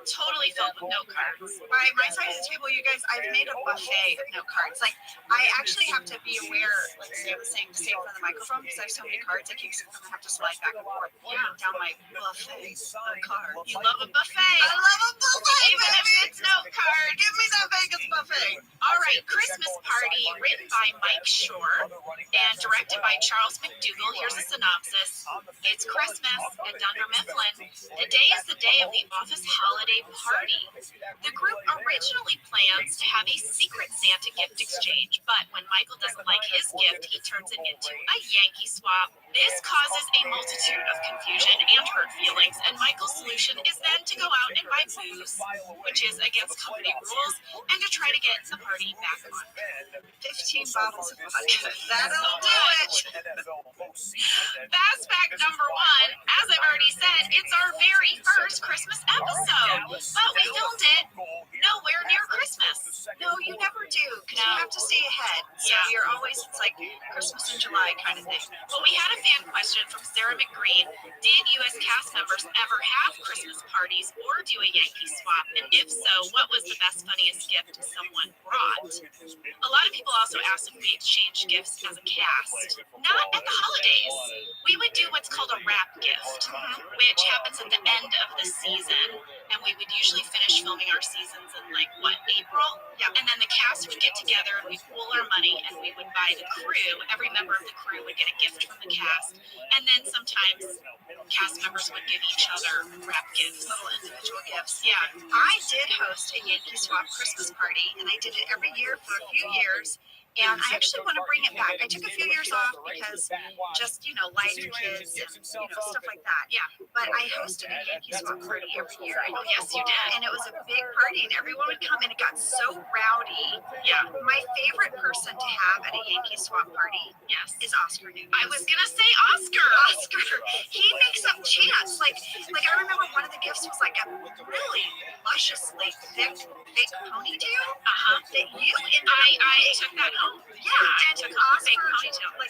Totally filled with note cards. My side of the table, you guys, I've made a buffet of note cards. Like, I actually have to be aware, like Sam was saying, to stay in front of the microphone because I have so many cards, I have to slide back and forth down my buffet of cards. You love a buffet. I love a buffet, even if it's note card. Give me that Vegas buffet. All right, Christmas Party, written by Mike Shore and directed by Charles McDougall. Here's a synopsis. It's Christmas at Dunder Mifflin. The day is the day of the office holiday birthday party. The group originally plans to have a secret Santa gift exchange, but when Michael doesn't like his gift, he turns it into a Yankee swap. This causes a multitude of confusion and hurt feelings, and Michael's solution is then to go out and buy booze, which is against company rules, and to try to get the party back on. 15 bottles of vodka. That'll do it. Fast fact number 1, as I've already said, it's our very first Christmas episode, but we filmed it nowhere near Christmas. No, you never do, because you have to stay ahead. So you're always, it's like Christmas in July kind of thing. Well, we had a fan question from Sarah McGreen. Did U.S. cast members ever have Christmas parties or do a Yankee swap? And if so, what was the best, funniest gift someone brought? A lot of people also asked if we exchanged gifts as a cast. Not at the holidays. We would do what's called a wrap gift, which happens at the end of the season. And we would usually finish filming our seasons in April? Yeah. And then the cast would get together and we'd pool our money and we would buy the crew. Every member of the crew would get a gift from the cast. And then sometimes cast members would give each other wrap gifts. Little individual gifts. Yeah. I did host a Yankee Swap Christmas party, and I did it every year for a few years. And I actually want to bring it back. I took a few years off because just, life, kids, and, stuff like that. Yeah. But I hosted a Yankee Swap party every year. Oh, yes, you did. And it was a big party, and everyone would come, and it got so rowdy. Yeah. My favorite person to have at a Yankee Swap party is Oscar Nunez. I was going to say Oscar. He makes up chants. Like I remember one of the gifts was like a really lusciously thick ponytail. That you and I took that home. Yeah, and Oscar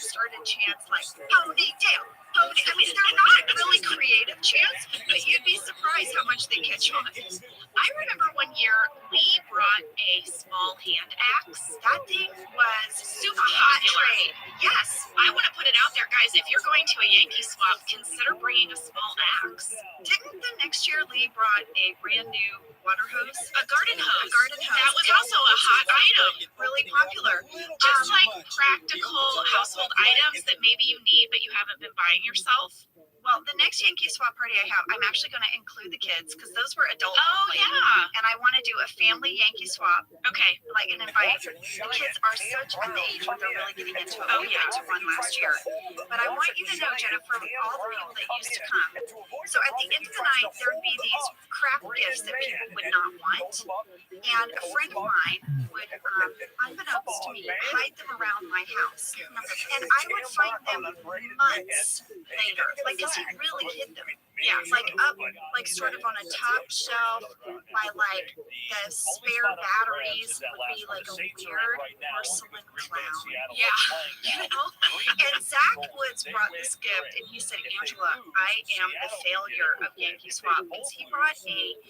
started chants like ponytail. I mean, they're not really creative chants, but you'd be surprised how much they catch on. I remember one year Lee brought a small hand axe. That thing was super popular. Yes. I want to put it out there, guys. If you're going to a Yankee swap, consider bringing a small axe. Didn't the next year Lee brought a brand new water hose? A garden hose. That was also a hot item. Really popular. Just like practical household items that maybe you need, but you haven't been buying yourself. Well, the next Yankee Swap party I have, I'm actually going to include the kids because those were adult. Oh, yeah. And I want to do a family Yankee Swap. Okay. And invite the kids are such at the age where they're really getting into it. We went to one last year. But I want you to know, Jennifer, all the people that used to come. So at the end of the night, there would be these crap gifts that people would not want. And a friend of mine would, unbeknownst to me, hide them around my house. And I would find them months later. Because he really hid them. Yeah, up, sort of on a top shelf by the spare batteries would be like a weird porcelain clown. Yeah. And Zach Woods brought this gift and he said, Angela, I am the failure of Yankee Swap because he brought a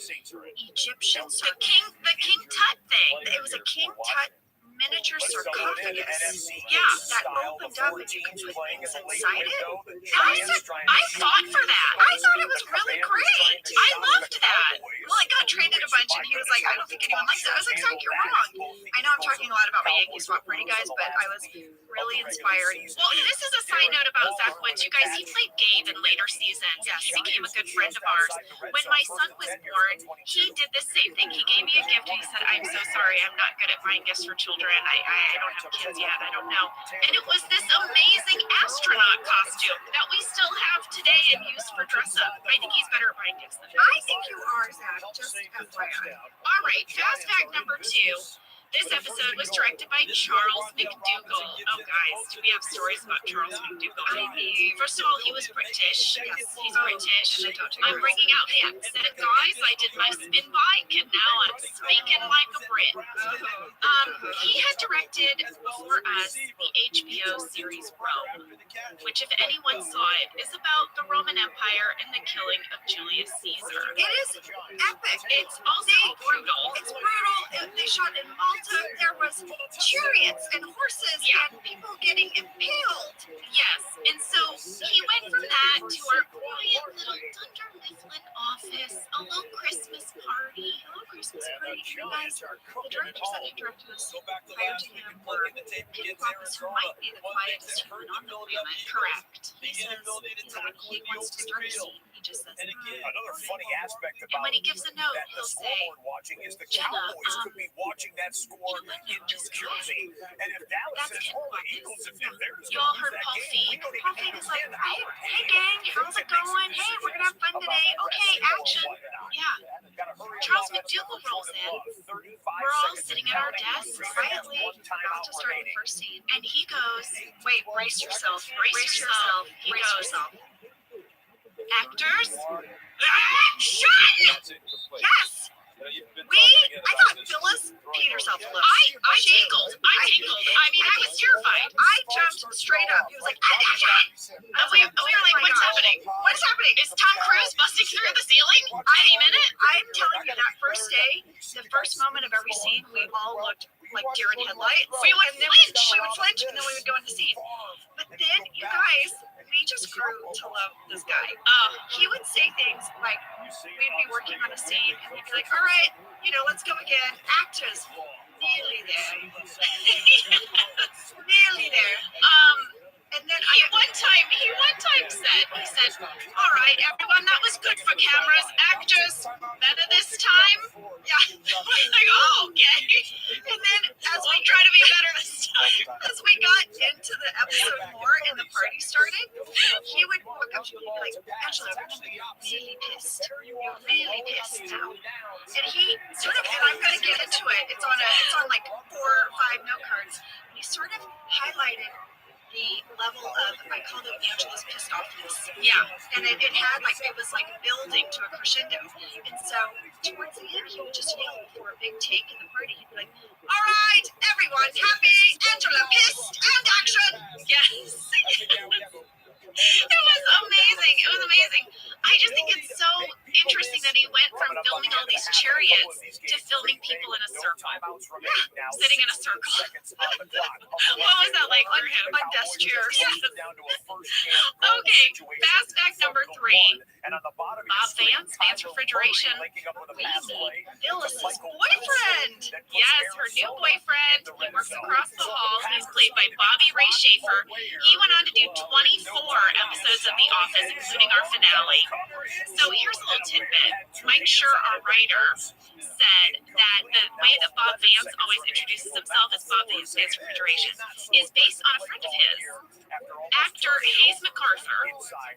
Egyptian the King Tut thing. It was a King Tut miniature sarcophagus. Yeah, that opened up and you could put things inside it. I fought for that. I thought it was really great. I loved that. Well, it got traded a bunch, and he was like, I don't think anyone likes it. I was like, Zach, you're wrong. I know I'm talking a lot about my Yankee Swap party, guys, but I was really inspired. Well, this is a side note about Zach Woods. You guys, he played Gabe in later seasons. He became a good friend of ours. When my son was born, he did the same thing. He gave me a gift, and he said, I'm so sorry. I'm not good at buying gifts for children. I don't have kids yet. I don't know. And it was this amazing astronaut costume that we still have today and use for dress up. I think he's better at buying gifts than me. I think you are, Zach. Just FYI. All right, fast fact number 2. This episode was directed by Charles McDougall. Oh, guys, do we have stories about Charles McDougall? First of all, he was British. Yes, he's British. I'm bringing out the accent, guys. I did my spin bike, and now I'm speaking like a Brit. He had directed for us the HBO series Rome, which, if anyone saw it, is about the Roman Empire and the killing of Julius Caesar. It is epic. It's also brutal. It's brutal. They shot in Malta. There was chariots and horses and people getting impaled. Yes, and so he went from that to our quiet little Dunder Mifflin office, a little Christmas party. Christmas party. You guys, the directors that had directed us prior to him were Ken Kwapis, who might be the quietest human on the planet. Correct. He says, when he wants to start a scene, he just says, Another funny aspect and about when he gives a note, that the he'll say, scoreboard watching is the Jenna, Cowboys could be watching that score in New Jersey, and if Dallas says, "Oh, the Eagles, if they're You all heard Paul Feig. Paul Feig is like, hey gang, how's it going? Hey, we're gonna have fun today. Okay, action. Yeah. Charles McDougal rolls in. We're all sitting at our desks quietly, about to start the first scene, and he goes, wait, brace yourself. Brace yourself. He Brace goes, yourself. Actors, action! Yes! I thought Phyllis peed herself a little. I tingled. I mean, I was terrified. I jumped straight up. He was like, action! And we were like, what's happening? What's happening? Is Tom Cruise busting through the ceiling any minute? I'm telling you, that first day, the first moment of every scene, we all looked like deer in headlights. We would flinch. We would flinch, and then we would go into scene. But then, you guys, we just grew to love this guy. He would say things like, we'd be working on a scene, and he'd be like, all right, let's go again. Actors, nearly there. Nearly there. And then He one time said, all right, everyone, that was good for cameras. Actors, better this time? Yeah. Like, oh, okay. And then We'll try to be better this time. as we got into the episode more and the party started, he would walk up to me and be like, Angela, you're really pissed. You're really pissed now. And he sort of, and I'm going to get into it. It's on like 4 or 5 note cards. He sort of highlighted the level of, I called it Angela's pissed offness. Yeah. And it had like, it was like building to a crescendo. And so towards the end, he would just yell for a big take in the party. He'd be like, all right, everyone, happy, Angela pissed, and action. Yes. It was amazing. I just think it's so interesting that he went from filming all these chariots to filming people in a circle. Yeah, sitting in a circle. What was that like for him? My desk chair. Yes. Okay, fast fact number 3. Bob Vance, Vance Refrigeration. Phyllis's boyfriend. Yes, her new boyfriend. He works across the hall. He's played by Bobby Ray Schaefer. He went on to do 24 episodes of The Office, including our finale. So here's a little tidbit. Mike Schur, our writer, said that the way that Bob Vance always introduces himself as Bob Vance, Vance Refrigeration, is based on a friend of his, actor Hayes MacArthur,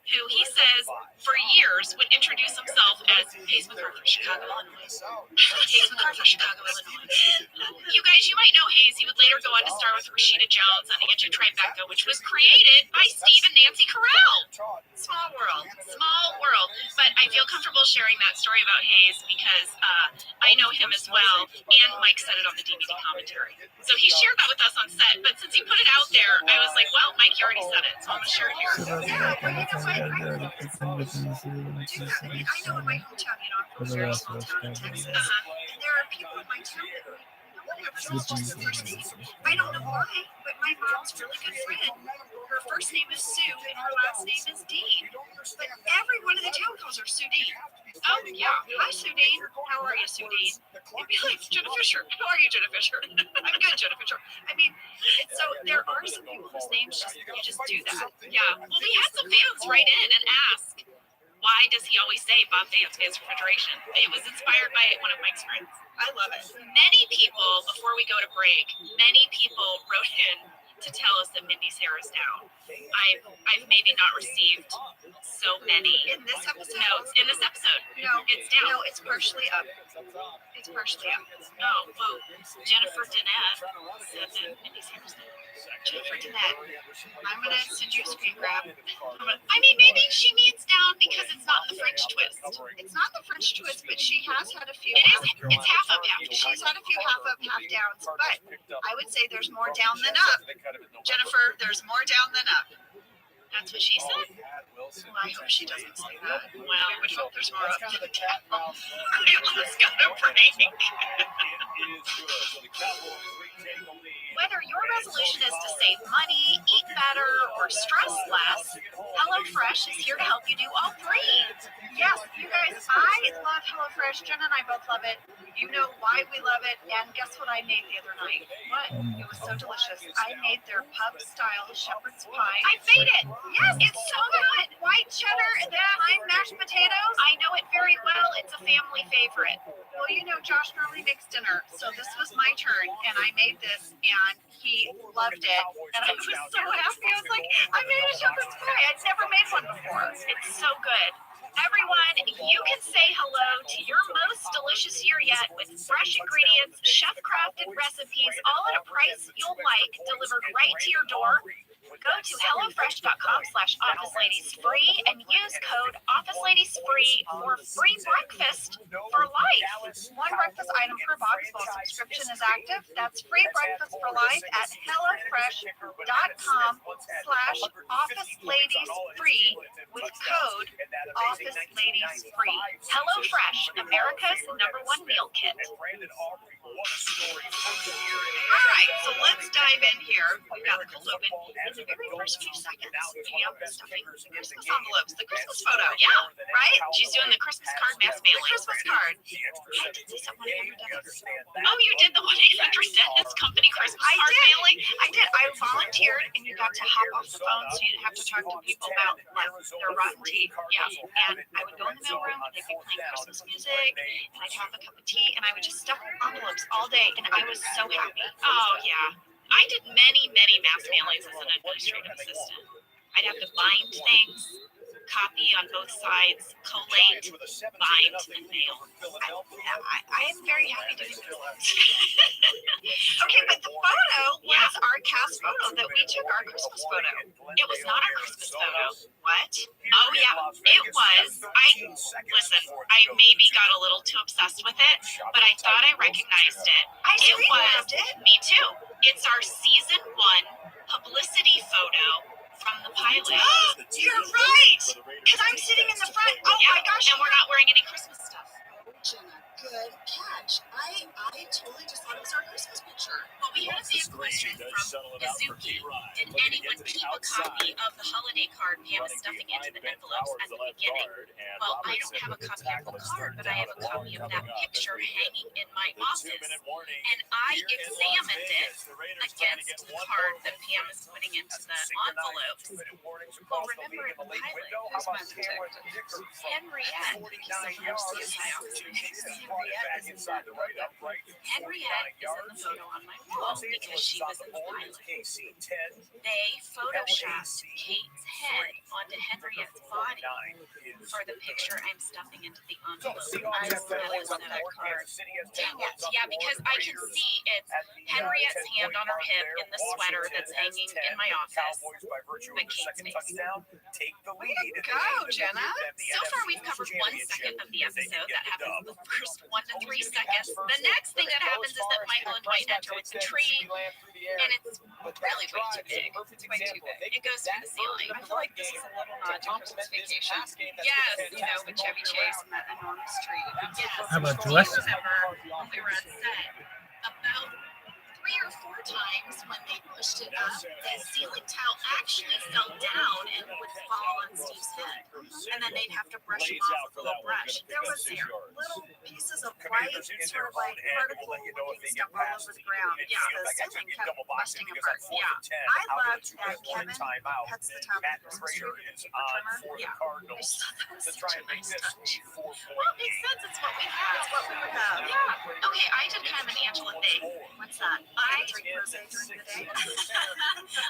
who he says for years would introduce himself as Hayes MacArthur, Chicago, Illinois. Hayes MacArthur, Chicago, Illinois. You guys, you might know Hayes. He would later go on to star with Rashida Jones on the Anti-Tribeca, which was created by Steve and Nancy Carell. Small world. But I feel comfortable sharing that story about Hayes because I know him as well, and Mike said it on the DVD commentary. So he shared that with us on set, but since he put it out there, I was like, well, Mike, you already said it, so I'm going to share it here. Yeah, but you know what? I know in my hometown, I'm from a very small town in Texas, and there are people in my town that no one ever says just the first name. I don't know why, but my mom's really good friend, her first name is Sue, and her last name is Dean. But everyone in the town calls her Sue Dean. Oh, yeah. Hi, Sue Dean. How are you, Sue Dean? It'd be like, Jenna Fisher. How are you, Jenna Fisher? I'm good, Jenna Fisher. I mean, so there are some people whose names you just do that. Yeah. Well, we had some fans write in and ask, why does he always say Bob Vance, Vance Refrigeration? It was inspired by one of Mike's friends. I love it. Many people, before we go to break, wrote in to tell us that Mindy's hair is down. I've maybe not received so many in this episode. Notes in this episode. No, it's down. No, it's partially up. It's partially up. Oh, well, Jennifer Danette said that Mindy's hair is down. Jennifer Danette, I'm gonna send you a screen grab. I mean, maybe she means down because it's not the French twist. It's not the French twist, but she has had a few. It's half up, half down. She's had a few half up, half downs, but I would say there's more down than up. Jennifer, there's more down than up. That's what she said. Well, I hope she doesn't say that. Well, I would hope there's more up than down. Let's go to break. Whether your resolution is to save money, eat better or stress less, HelloFresh is here to help you do all three. Yes, you guys, I love HelloFresh. Jen and I both love it. You know why we love it. And guess what I made the other night? What? It was so delicious. I made their pub-style shepherd's pie. I made it. Yes, it's so good. White cheddar and lime mashed potatoes. I know it very well. It's a family favorite. Well, you know, Josh normally makes dinner, so this was my turn, and I made this, and he loved it, and I was so happy. I was like, I made a shepherd's pie. I'd never made one before. It's so good. Everyone, you can say hello to your most delicious year yet with fresh ingredients, chef-crafted recipes, all at a price you'll like, delivered right to your door. Go to hellofresh.com/officeladiesfree and use code officeladiesfree for free breakfast for life. One breakfast item per box while subscription is active. That's free breakfast for life at hellofresh.com/officeladiesfree with code officeladiesfree. HelloFresh, America's #1 meal kit. All right, so let's dive in here. We've got the cold open. In the very first few seconds, we have stuffing the Christmas envelopes, the Christmas photo. Yeah, right? She's doing the Christmas card mass mailing. The Christmas card. I did this at 1-800 Dennis. Oh, you did the 1-800 Dennis company Christmas card mailing? I did. I volunteered, and you got to hop off the phone, so you didn't have to talk to people about like their rotten teeth. Yeah. And I would go in the mailroom, and they'd be playing Christmas music, and I'd have a cup of tea, and I would just stuff envelopes all day, and I was so happy. Oh, yeah. I did many mass mailings as an administrative assistant. I'd have to bind things, copy on both sides, collate, bind, and mail. I am very happy doing this. Okay, but the photo was our cast photo that we took, our Christmas photo. It was not our Christmas photo. What? Oh, yeah, it was. I maybe got a little too obsessed with it, but I thought I recognized it. It was. Me too. It's our season 1 publicity photo from the pilot. You're right! Because I'm sitting in the front. Oh my gosh. And we're not wearing any Christmas stuff. Jenna, good catch. I totally just thought it was our Christmas picture. Well, we had a big question from Izuki. Did anyone keep a copy of the holiday card Pam is stuffing into the envelopes at the beginning? Well, I don't have a copy of the card, but I have a copy of that picture hanging in my office. And I examined it against the card that Pam is putting into the envelopes. Well, remember in the pilot, who's my detective? Henriette, he's a CSI officer. Henriette is in that photo. Henriette is in the photo on my wall because she was in the pilot. They photoshopped Kate's head onto Henriette's body for the picture I'm stuffing into the envelope. I really want that card. Dang it. Yeah, because I can see it's Henriette's hand on her hip in the sweater that's hanging in my office, but Kate's face. Way to go, Jenna. So far, we've covered 1 second of the episode. That happens the first 1 to 3 seconds. The next thing that happens is that Michael and Dwight enter with the tree, and it's really way too big. Way too big. It goes through the ceiling. I feel like this is a little nod to Christmas Vacation. Yes, You know, with Chevy Chase and that enormous tree. Yes. How about Do you dress? remember when we were on set? About 3 or 4 times when they pushed it up, the ceiling tile actually fell down and would fall on Steve's head. And then they'd have to brush him off with a little brush. There was little pieces of white, sort of like particle looking stuff all over the ground. Yeah. The ceiling kept busting apart. Yeah. I loved that Kevin cuts the top of the Christmas tree with a trimmer. Yeah. I just thought that was such a nice touch. Well, it makes sense. It's what we have. That's what we would have. Yeah. Okay, I did kind of an Angela thing. What's that? I drink rosé during the day.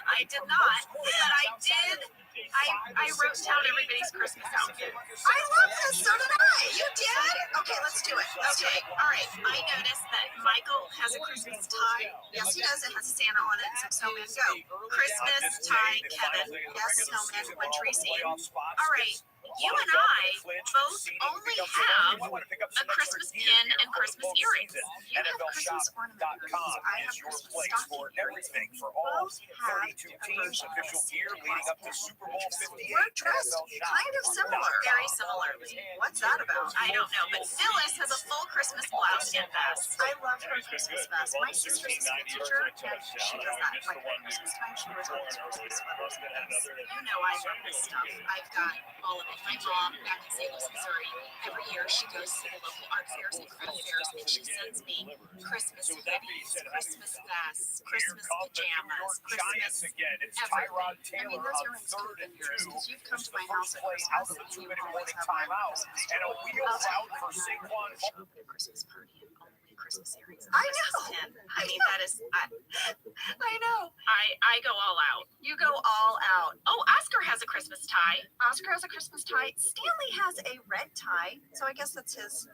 I did not, but I did. I wrote down everybody's Christmas outfit. I love this. So did I. You did? Okay, let's do it. Okay, all right. I noticed that Michael has a Christmas tie. Yes, he does. It has Santa on it. Some snowman go. Christmas tie, Kevin. Yes, snowman. Wintry scene. All right. you and I both only have a Christmas pin and Christmas earrings. You have Christmas ornament earrings. I have Christmas stocking earrings. We both have a version of a Santa Claus pin. We're dressed kind of similar. Very similarly. What's that about? I don't know, but Phyllis has a full Christmas blouse and vest. I love her Christmas vest. My sister's a school teacher, and she does that. Like at Christmas time, she wears all these Christmas sweaters and vests. You know I love this stuff. I've got all of it. My mom, back in St. Louis, Missouri, every year she goes to the local art fairs and craft fairs, and she sends me Christmas hoodies, Christmas vests, Christmas pajamas, Christmas everything. I mean, those earrings could have been yours because you've come to my house at Christmas and you always have my Christmas tree. I'll tell you a Christmas party and only Christmas earrings. I know. I mean, that is. I know. I go all out. You go all out. Oh, Oscar has a Christmas tie. Oscar has a Christmas tie. Stanley has a red tie, so I guess that's his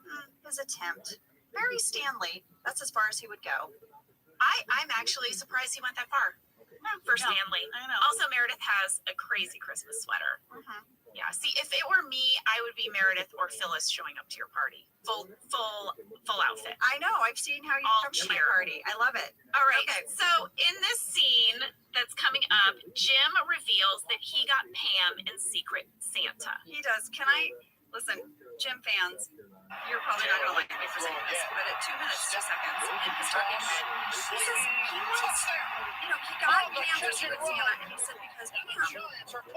attempt. Very Stanley. That's as far as he would go. I'm actually surprised he went that far. For Stanley. I know. Also, Meredith has a crazy Christmas sweater. Mm-hmm. Yeah. See, if it were me, I would be Meredith or Phyllis showing up to your party. Full outfit. I know. I've seen how you All come to my cheer. party. I love it. All right. Okay. So in this scene that's coming up, Jim reveals that he got Pam in Secret Santa. He does. Can I listen, Jim fans? You're probably not going to like me for saying this, but at 2 minutes, 2 seconds in his talking head, he says he wants, he got Pam for Secret Santa, and he said because Pam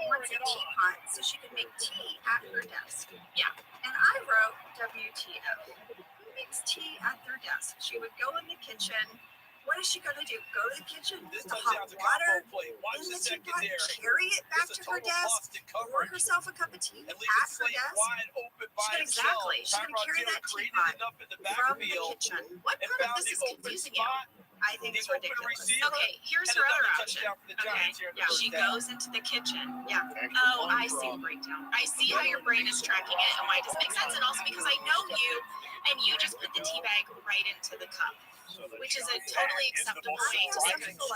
wants a teapot so she can make tea at her desk. Yeah. And I wrote WTF. Who makes tea at their desk? She would go in the kitchen. What is she going to do? Go to the kitchen, put the hot water in the teapot, carry it back to her desk, pour herself a cup of tea at her desk? Exactly. She's going to carry that teapot from the kitchen. What part of this is confusing you? I think it's ridiculous. Okay, here's her other option. Okay, yeah, she goes into the kitchen. Yeah. Oh, I see the breakdown. I see how your brain is tracking it and why it doesn't make sense, and also because I know you, and you just put the tea bag right into the cup, which is a totally acceptable way to make a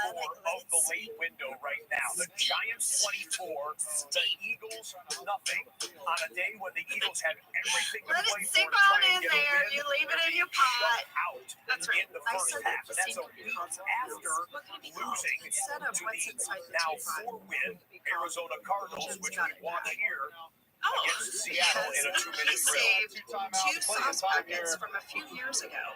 of the late window right now. The Giants 24, the Eagles nothing. On a day when the Eagles had everything to Let play it for sink to try on and in get a there. win, You leave it in your pot. out That's right. in the I first said half. that And that's a the week same after What can it be called? losing Instead of to what's the inside the now teapot, 4-win Arizona Cardinals, which we watch here Oh, against Seattle in a he 2-minute drill. saved 2 sauce packets from a few years ago.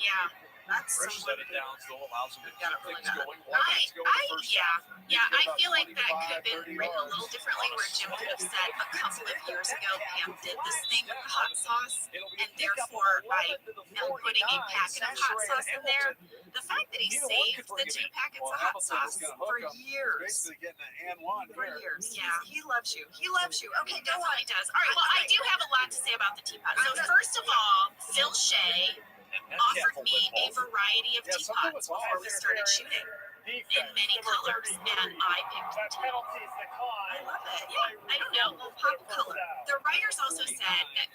yeah. That's Fresh some set it down still allows them to Got keep it really things bad. going. 1 minute to go in the first half. Yeah, I feel like that could have been written a little differently, where Jim could have said a couple of years ago Pam did this thing with the hot sauce, and therefore by putting a packet of hot sauce in there, the fact that he saved the 2 packets of hot sauce for years. For years. Yeah. He loves you. He loves you. Okay, go That's on. what he does. All right, well, I do have a lot to say about the teapot. So first of all, Phil Shea offered me a variety of teapots before we started shooting in many colors, and I picked the teapot. I love it. Yeah, I don't know, pop color. The writers also said that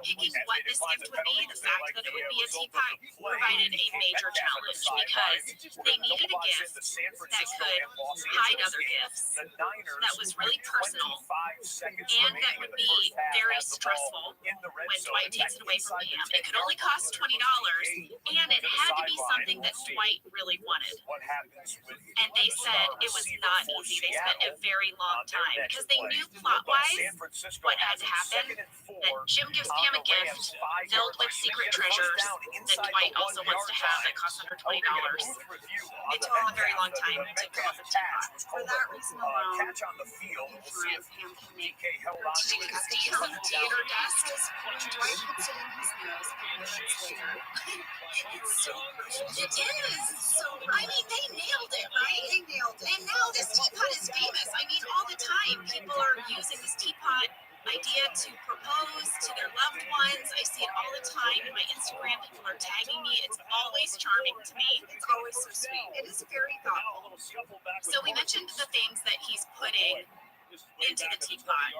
picking what this gift would be, the fact that it would be a teapot, provided a major challenge because they needed a gift that could hide other gifts, that was really personal, and that would be very stressful when Dwight takes it away from Pam. It could only cost $20, and it had to be something that Dwight really wanted. And they said it was not easy. They spent a very long time because they knew plot-wise what had to happen, that Jim gives Pam a gift filled with secret treasures that Dwight also wants to have that costs under $20. It took them a very long time to come up with teapot. For that reason alone, Catch on the field. We'll see if Pam can make DK held on to She it. can steal some tea at her desk. when Dwight puts it in his nose and minutes later. It's so personal. It is. So, I mean, they nailed it, right? They nailed it. And now this teapot is famous. I mean, all the time people are using this teapot idea to propose to their loved ones. I see it all the time in my Instagram. People are tagging me. It's always charming to me. It's always so sweet. It is very thoughtful. So we mentioned the things that he's putting into the teapot.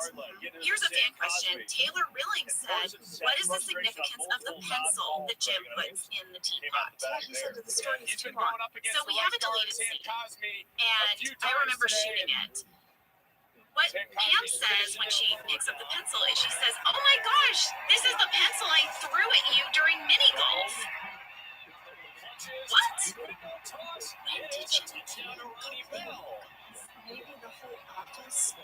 Here's a fan question. Taylor Rilling said, what is the significance of the pencil that Jim puts in the teapot? He said that the story is too long. So we have a deleted scene, and I remember shooting it. what Pam says when she picks up the pencil is she says, "Oh my gosh, this is the pencil I threw at you during mini golf." What? When did you maybe the whole office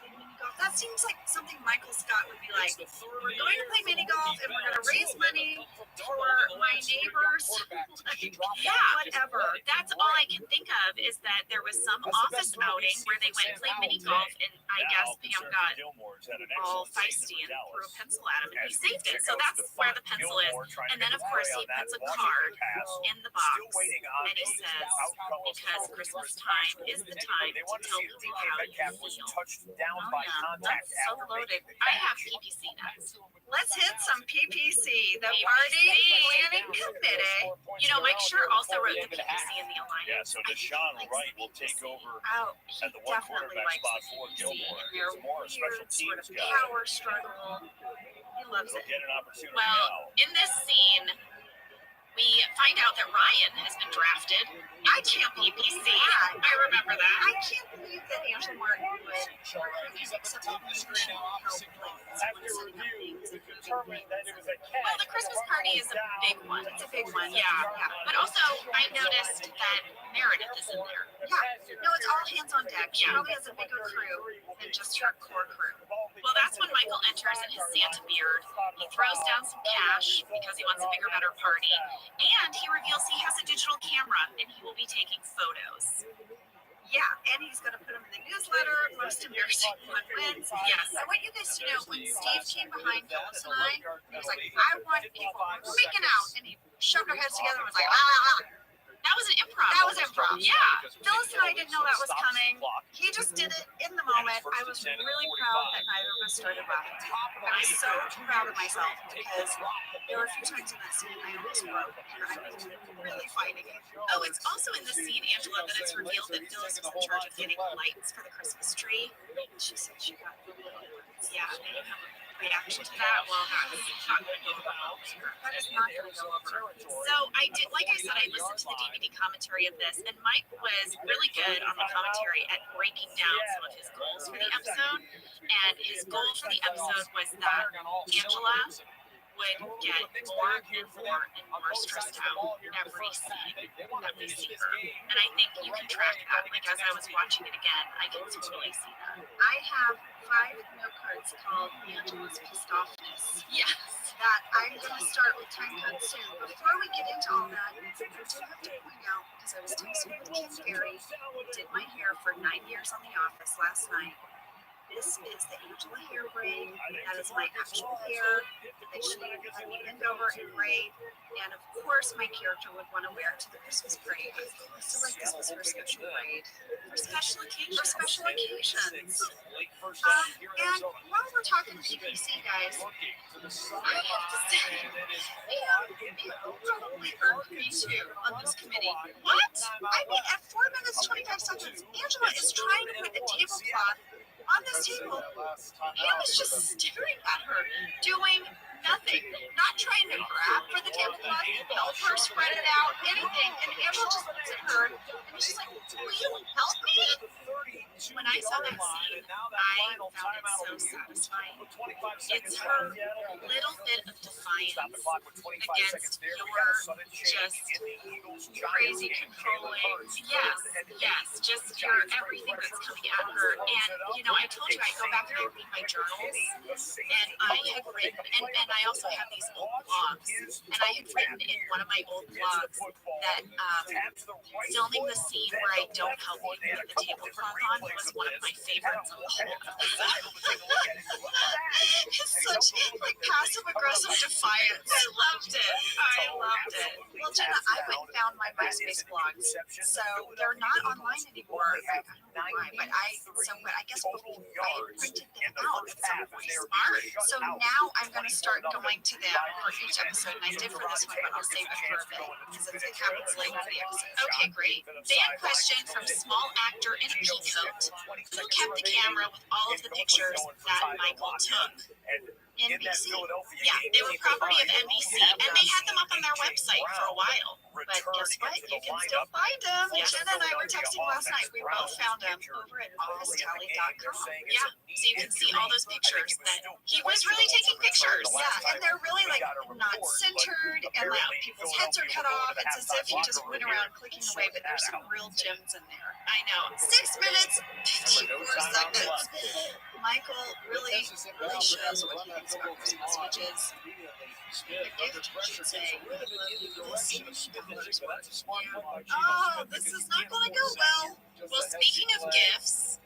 mini golf? That seems like something Michael Scott would be like. We're going to play mini golf and we're going to raise money for my neighbors. Yeah, whatever. That's all I can think of is that there was some office outing where they went and played mini golf, and I guess Pam got all feisty and threw a pencil at him, and he saved it. So that's where the pencil is. And then, of course, he puts a card in the box, and he says, "Because Christmas time is the time to tell people how you feel." Oh, yeah, that's so loaded. I have PPC next. Let's hit some PPC, the Party Planning Committee. You know, Mike Schur also wrote the PPC in the Alliance. Yeah, so Deshaun Wright will take over He at the one definitely quarterback likes spot the for PPC Gilmore. and their He's more a special weird sort of teams guy. power struggle. He loves He'll it. get an opportunity Well, now. in this scene, we find out that Ryan has been drafted. I can't PPC. I remember that. I can't believe that Angela Martin would accept a position to help After review, we determined that it was a cat. Well, the Christmas party is a big one. It's a big one. Yeah. But also, I noticed that Meredith is in there. Yeah. No, it's all hands on deck. She probably has a bigger crew than just her core crew. Well, that's when Michael enters in his Santa beard. He throws down some cash because he wants a bigger, better party. And he reveals he has a digital camera and he will be taking photos. Yeah, and he's going to put them in the newsletter. Most embarrassing one wins. Yes. I want you guys to know when Steve came behind Phyllis and I, he was like, I want people freaking out. And he shoved our heads together and was like, ah, ah, ah. That was an improv. That was improv. Yeah. Phyllis and I didn't know that was coming. He just did it in the moment. I was really proud that neither of us started laughing. I was so proud of myself because there were a few times in that scene I almost broke. And I was really fighting it. Oh, it's also in the scene, Angela, that it's revealed that Phyllis was in charge of getting lights for the Christmas tree. She said she got Yeah. Reaction to that? Well, that's not going to go over. That is not going to go over. So I did, like I said, I listened to the DVD commentary of this, and Mike was really good on the commentary at breaking down some of his goals for the episode. And his goal for the episode was that Angela would get more and more and more stressed out every scene that we see her. And I think you can track that. Like as I was watching it again, I can totally see that. I have 5 note cards called Angela's Pissed Offness. Yes. That I'm going to start with time code soon. Before we get into all that, I do have to point out, because I was texting with Kim Ferry, did my hair for 9 years on The Office last night. This is the Angela hair braid. That is my actual hair that she let me bend over and braid. And of course, my character would want to wear it to the Christmas parade. I feel like this was her special braid. For special occasions. For special occasions. And while we're talking PPC, guys, I have to say, people probably heard me too on this committee. What? I mean, at 4 minutes, 25 seconds, Angela is trying to put the tablecloth on this table. Pam is just staring at her, doing nothing, not trying to grab for the tablecloth, help her spread it out, anything. And Angela just looks at her and she's like, will you help me? When I saw that scene, I found it so satisfying. It's her little bit of defiance against your just crazy controlling. Yes, just your everything that's coming at her. And, you know, I told you I go back and I read my journals, and I had written, and I also have these old blogs, and I had written in one of my old blogs that filming the scene where I don't help you put the tablecloth on was one of my favorites of the whole episode. It's such like passive aggressive defiance. I loved it. Well, Jenna, I went and found my MySpace blogs, so they're not online anymore. I don't know why, but I guess before I had printed them out at some point. Smart. So now I'm going to start going to them for each episode, and I did for this one, but I'll save it for a bit because it happens late in the episode. Okay, great. Fan question from small actor in a pea coat. Who kept the camera with all of the pictures that Michael took? NBC. Yeah, they were property of NBC, and they had them up on their website for a while. But guess what? You can still find them. Yes. Jenna and I were texting last night. We both found them over at ROTHSCHILD.com. Yeah, so you can see all those pictures that he was really taking pictures. Yeah, and they're really like not centered, and like people's heads are cut off. It's as if he just went around clicking away, but there's some real gems in there. I know. 6 minutes, 54 seconds. Michael really shows what he thinks about Christmas, which is a gift, you should say. Oh, this is not going to go well. Well, speaking of gifts,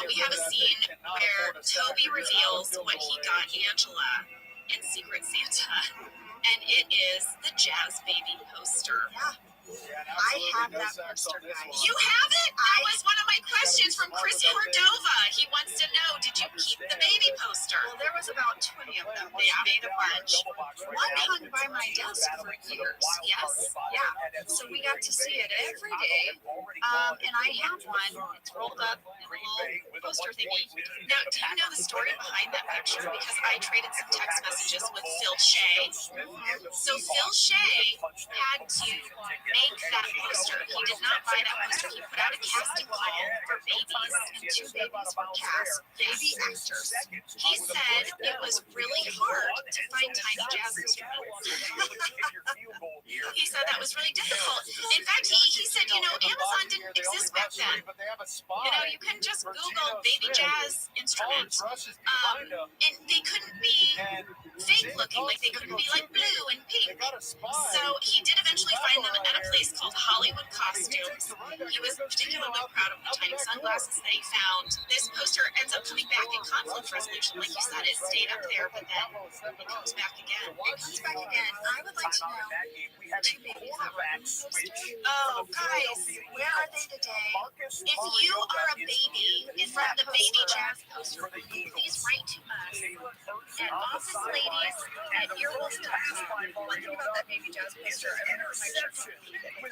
we have a scene where Toby reveals what he got Angela in Secret Santa, and it is the Jazz Baby poster. Yeah. I have that poster, guys. You have it? That was one of my questions from Chris Cordova. He wants to know, did you keep the baby poster? Well, there was about 20 of them. They made a bunch. One hung by my desk for years. Yes. Yeah. So we got to see it every day. And I have one. It's rolled up in a little poster thingy. Now, do you know the story behind that picture? Because I traded some text messages with Phil Shea. So Phil Shea had to make that poster. He did not buy that poster. He put out a casting call for babies, And 2 babies were cast. Baby actors. He said it was really hard to find tiny jazz instruments. He said that was really difficult. In fact, he said, Amazon didn't exist back then. You couldn't just Google baby jazz instruments. And they couldn't be fake looking, like they couldn't be like blue and pink. So he did eventually find them at a place called Hollywood Costumes. He was particularly proud of the tiny sunglasses that he found. This poster ends up coming back in conflict resolution. Like you said, it stayed up there, but then it comes back again. It comes back again. I would like to know the 2 babies that were on the poster. Oh, guys, Where are they today? if you are a baby in the baby jazz poster, please write to us at office ladies at earwolf.com. One thing about that baby jazz poster, I remember my shirt from Pete. I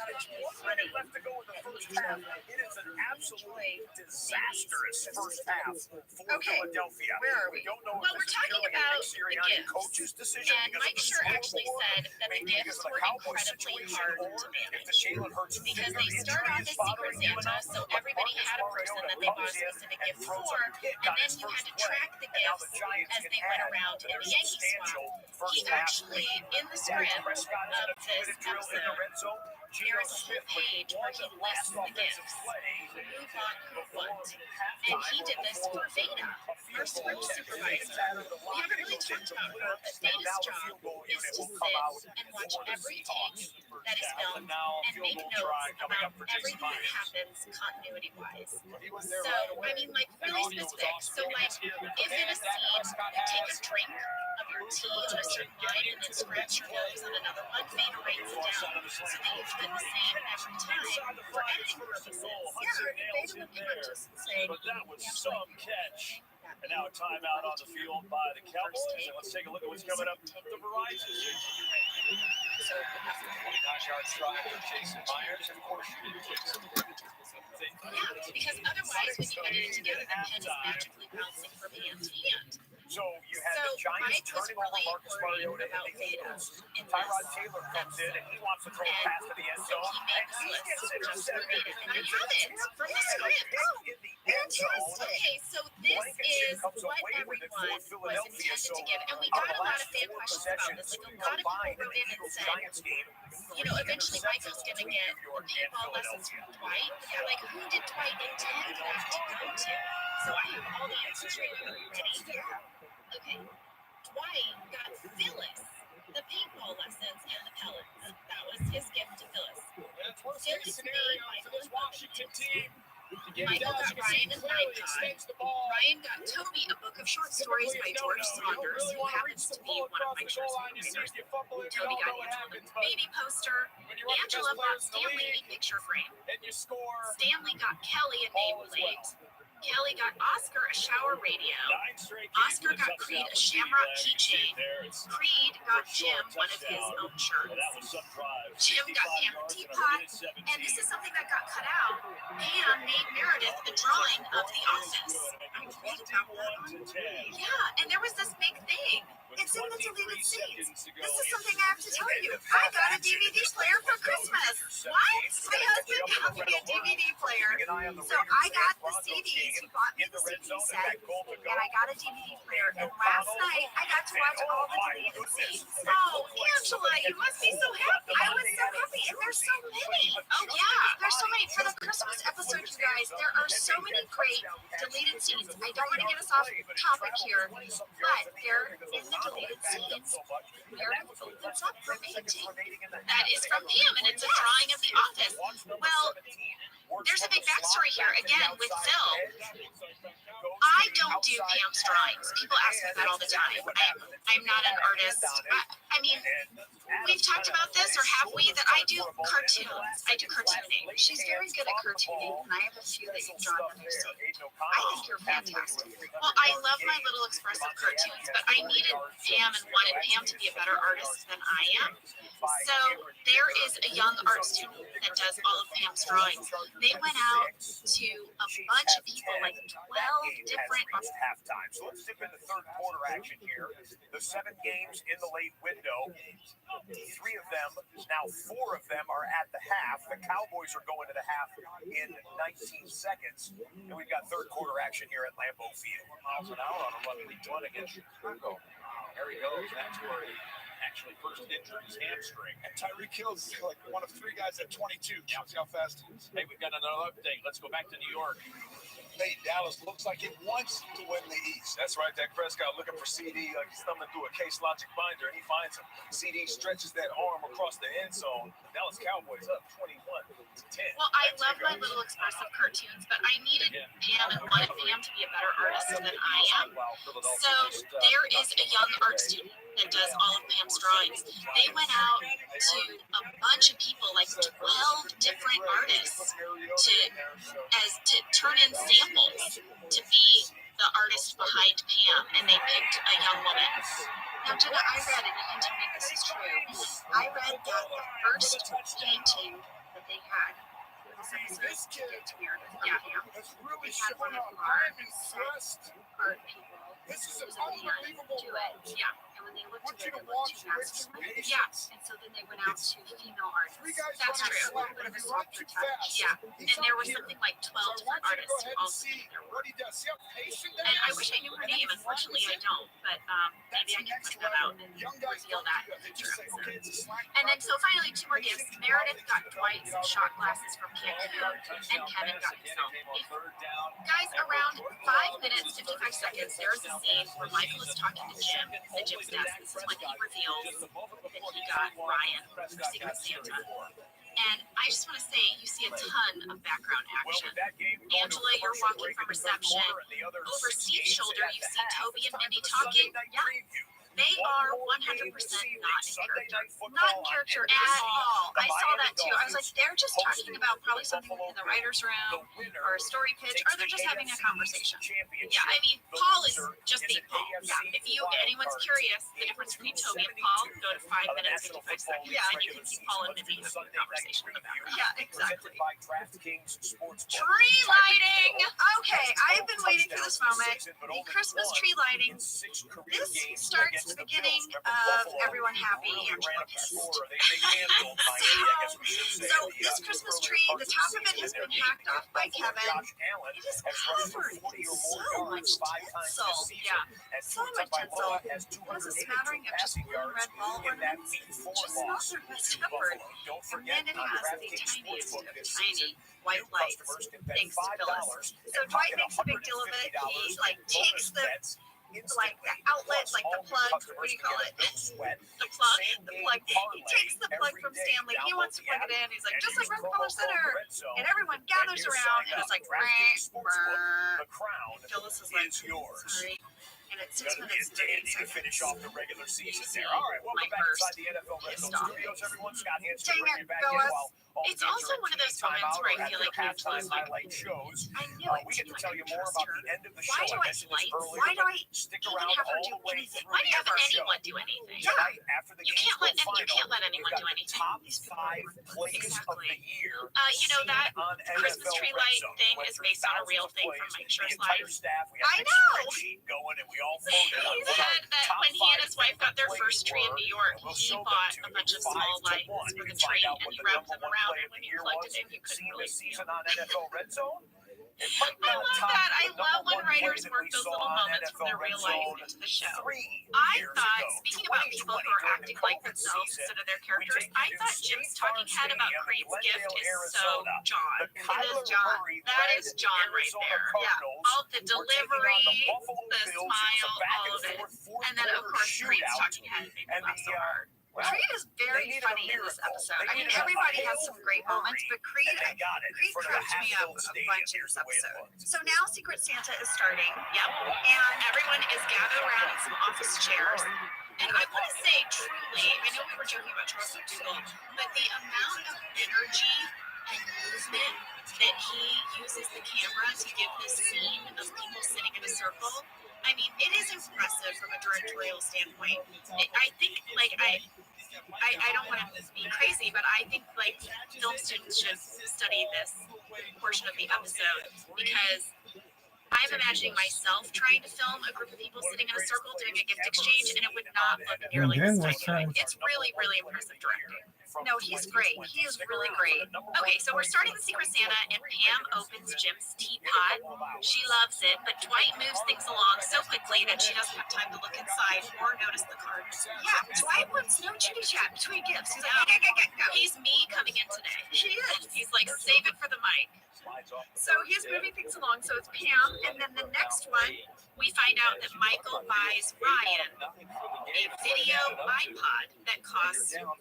thought it was really funny. It is an absolutely disastrous first half for Okay, Philadelphia. where are we? don't know Well, we're talking about the gifts. coach's decision And Mike Schur actually said that the gifts were incredibly hard to manage because they start off as Secret Santa, so everybody had a person that they bought a specific gift for, and then you had to track the gifts as they went around in the Yankee swap. He actually, in the script of this episode, there is a whole page where he lists the gifts, who bought who what, and he did this for Veda, our script supervisor. We haven't really talked about her, but Veda's job is to sit and watch every take that is filmed and make notes about everything that happens continuity-wise. So, really specific. So, if in a scene you take a drink of your tea on a certain line and then scratch your nose on another one, Veda writes it down so that you've been the same every time for editing purposes. Veda would come up just and say, But that was some catch. And now a timeout on the field by the Cowboys. And let's take a look at what's coming up at the Verizon. 29-yard try for Jason Myers. Of course, you did, Jason. Yeah, because otherwise, when you edit it together, the pen is magically bouncing from hand to hand. So you had the Giants turning over Marcus Mariota and the Eagles. Tyrod Taylor comes in and he wants to throw a pass to the end zone. And he gets intercepted. And you have it from the script. Okay, so this is what everyone was intended to give. And we got a lot of fan questions about this. Like, a lot of people wrote in and said, eventually Michael's going to get the paintball lessons from Dwight. Yeah, like, who did Dwight intend that to go to? So I have all the answers right here. Ready? Okay. Dwight got Phyllis the paintball lessons and the pellets. That was his gift to Phyllis. Phyllis made Michael and Washington team. Michael got Ryan and Nikon. Ryan got Toby a book of short stories by George Saunders, who happens to be one of Mike Schur's writers. Toby got Angela the baby poster. Angela bought Stanley a picture frame. Stanley got Kelly a nameplate. Kelly got Oscar a shower radio. Oscar got Creed a shamrock keychain. Creed got Jim one of his own shirts. Jim got Pam a teapot. And this is something that got cut out. Pam made Meredith a drawing of The Office. I read about that on Yeah, and there was this big thing. It's in the deleted scenes. This is something I have to tell you. I got a DVD player for Christmas. What? My husband got me a DVD player. So I got the CDs. He bought me the CD set, and I got a DVD player. And last night, I got to watch all the deleted scenes. Oh, Angela, you must be so happy. I was so happy, and there's so many. Oh, yeah. There's so many. For the Christmas episode, you guys, there are so many great deleted scenes. I don't want to get us off topic here, but they're in the deleted scenes. Meredith opens up her painting. That is from Pam, and it's a drawing of The Office. Well, there's a big backstory here, again, with Phil. I don't do Pam's drawings. People ask me that all the time. I'm not an artist. I mean, we've talked about this, or have we, that I do cartoons. I do cartooning. She's very good at cartooning, and I have a few that you've drawn that you've seen. I think you're fantastic. Well, I love my little expressive cartoons, but I needed Pam and wanted Pam to be a better artist than I am. So there is a young art student that does all of Pam's drawings. They went out to a bunch of people, like 12 different. Halftime. So let's dip into third quarter action here. The 7 games in the late window. 3 of them, now 4 of them are at the half. The Cowboys are going to the half in 19 seconds. And we've got third quarter action here at Lambeau Field. Miles an hour on a run against Chicago. There he goes. That's where he actually first injured his hamstring. And Tyreek Hill's like one of 3 guys at 22. Now see how fast he is. Hey, we've got another update. Let's go back to New York. Hey, Dallas looks like it wants to win the East. That's right. Dak Prescott looking for CD, like he's thumbing through a Case Logic binder, and he finds him. CD stretches that arm across the end zone. Dallas Cowboys up 21-10. Well, I love my little expressive cartoons, but I needed Pam and wanted Pam to be a better artist than I am. So there is a young art student that does all of Pam's drawings. They went out to a bunch of people, like 12 different artists, to turn in samples to be the artist behind Pam, and they picked a young woman. Now, Jenna, I read, and you can tell me if this is true, I read that the first painting that they had, this kid to Meredith, they had one of our art people. This is unbelievable. Do it. Yeah. And when they looked at it, they looked too masculine. Yeah. And so then they went out to female artists. That's true. A little bit of a softer touch. Yeah. And there were something like 12 different artists who also did their work. And I wish I knew her name. Unfortunately, I don't. But maybe I can find that out and reveal that in a future episode. And then so finally, 2 more gifts. Meredith got Dwight some shot glasses from Cancun, and Kevin got himself a. Guys, around 5 minutes, 55 seconds, there's a scene where Michael is talking to Jim at Jim's desk. This is when he reveals that he got Ryan for Secret Santa. And I just want to say, you see a ton of background action. Angela, you're walking from reception. Over Steve's shoulder, you see Toby and Mindy talking. Yeah. They are 100% not in character. Not in character at all. I saw that too. I was like, they're just talking about probably something in the writer's room or a story pitch, or they're just having a conversation. Yeah, I mean, Paul is just being Paul. Yeah, if anyone's curious, the difference between Toby and Paul, go to 5 minutes, 55 seconds, and you can see Paul and Mindy having a conversation in the background. Yeah, exactly. Tree lighting! Okay, I've been waiting for this moment. The Christmas tree lighting. This starts the beginning of everyone happy, Angela pissed. So this Christmas tree, the top of it has been hacked off by Kevin. It is covered in so much tinsel. Yeah, so much tinsel. It has a smattering of just blue and red ball ornaments. Just not their best effort. And then it has the tiniest of tiny white lights, thanks to Phyllis. So Dwight makes a big deal of it. He takes the outlet, like the plug, what do you call it? The plug. He takes the plug from Stanley. He wants to plug it in. He's like, just like Rockefeller Center. And everyone gathers around, and it's like, Phyllis is like, sorry. And it's It's 6 gonna be a minutes dandy to finish off the regular season there. All right, welcome back inside the NFL Red Zone Studios, everyone. Scott Hansen bringing you back in while all It's the games also are one of those moments timeout where or I feel after like halftime it's like, highlight shows. I knew it. We get to tell you more about the end of the show. Why do I mentioned this slight? earlier, Why do but I stick even around have her all do the way anything? through Why do you the have show. anyone do anything? Tonight, after the You games can't go let final, you can't let anyone we've do got the anything. top 5 plays of the year. You know that on Christmas NFL tree Red light Zone. thing Went is through based on a thousands real of thing plays. from Mike The Schur's entire life. staff, we I had a know. spreadsheet going, and we all voted on He what our said that top when he and his 5 wife got their plays first tree in were, New York, and we'll he show them bought to a you bunch of 5 small to lights 1. for You the can find tree, out and what he the wrapped number them 1 around, play and of when the you year plugged was it in, you seen couldn't really this see season them. on NFL Red Zone. It I might not love top that. I the love number when 1 play writers that work we those saw little on moments from NFL their Red real life Zone into the show. 3 I years thought, ago. speaking about people who 2020, are during acting the like COVID themselves season, instead of their we characters, take you I to thought State Jim's Farm talking head about Stadium in Creed's gift Glendale, is so Arizona. John. The It Kyler is John. Murray That led is John right Arizona there. Cardinals All the were taking on delivery, the Buffalo the Bills. It was a smile, back all and of it. forth fourth And then, of quarter course, Creed's shootout. talking head made me And laugh so hard. Creed is they very needed funny a in this miracle. episode. They I mean, needed a everybody has Hail some great moments, but Creed, and they got it in Creed front of a cracks me up half-filled a stadium. bunch in Here's this the way it episode. looked. So now Secret Santa is starting. Yep. And everyone is gathered around in some office chairs. And I want to say, truly, I know we were joking about Charles McDougall, but the amount of energy and movement that he uses the camera to give this scene of people sitting in a circle, I mean, it is impressive from a directorial standpoint. I think, like, I don't want to be crazy, but I think, like, film students should study this portion of the episode because I'm imagining myself trying to film a group of people sitting in a circle doing a gift exchange, and it would not look nearly as dynamic. It's really, really impressive directing. No, he's great. He is really great. Okay, so we're starting the Secret Santa, and Pam opens Jim's teapot. She loves it, but Dwight moves things along so quickly that she doesn't have time to look inside or notice the cards. Yeah, Dwight wants no chitty chat between gifts. He's like, He's me coming in today. He is. He's like, save it for the mic. So he's moving things along. So it's Pam, and then the next one, We find out that Michael buys Ryan a video iPod that costs $400.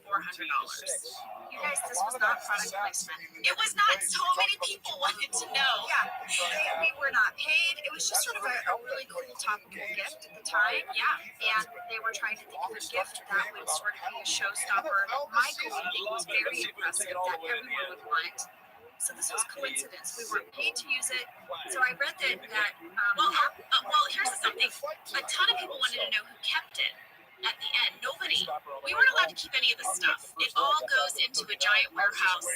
you guys, this was not product placement. It was not. So many people wanted to know. Yeah, we were not paid. It was just sort of a really cool topical gift at the time. Yeah. And they were trying to think of a gift that would sort of be a showstopper. Michael, I think, was very impressive that everyone would want. So this was coincidence. We weren't paid to use it. So I read that Well, here's something. A ton of people wanted to know who kept it. At the end, we weren't allowed to keep any of the stuff. It all goes into a giant warehouse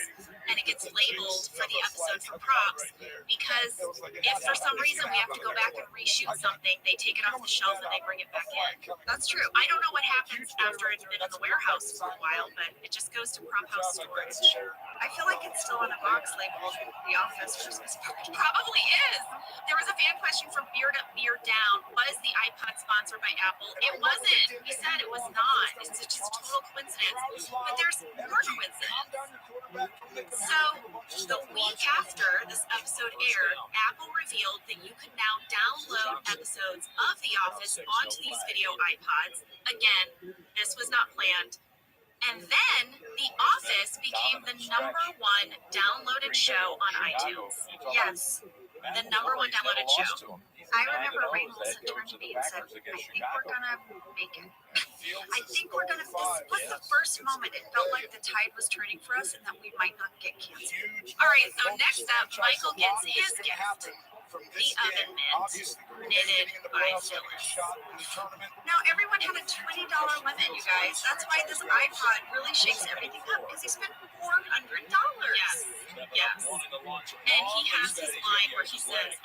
and it gets labeled for the episode for props because if for some reason we have to go back and reshoot something, they take it off the shelf and they bring it back in. That's true. I don't know what happens after it's been in the warehouse for a while, but it just goes to prop house storage. I feel like it's still on a box labeled The Office Christmas Party. Probably is. There was a fan question from Beard Up, Beard Down. Was the iPod sponsored by Apple? It wasn't. He said it was not. It's just total coincidence. But there's more coincidence. So, the week after this episode aired, Apple revealed that you could now download episodes of The Office onto these video iPods. Again, this was not planned. And then The Office became the #1 downloaded show on iTunes. Yes. The #1 downloaded show. I remember Ray Wilson turned to me and said, I think we're going to make it. I think we're going to, this was the first moment it felt like the tide was turning for us and that we might not get canceled. All right, so next up, Michael gets his gift. The oven mitt, knitted by Phyllis. Now, everyone had a $20 limit, you guys. That's why this iPod really shakes everything up, because he spent $400. Yes. And he has his line where he says,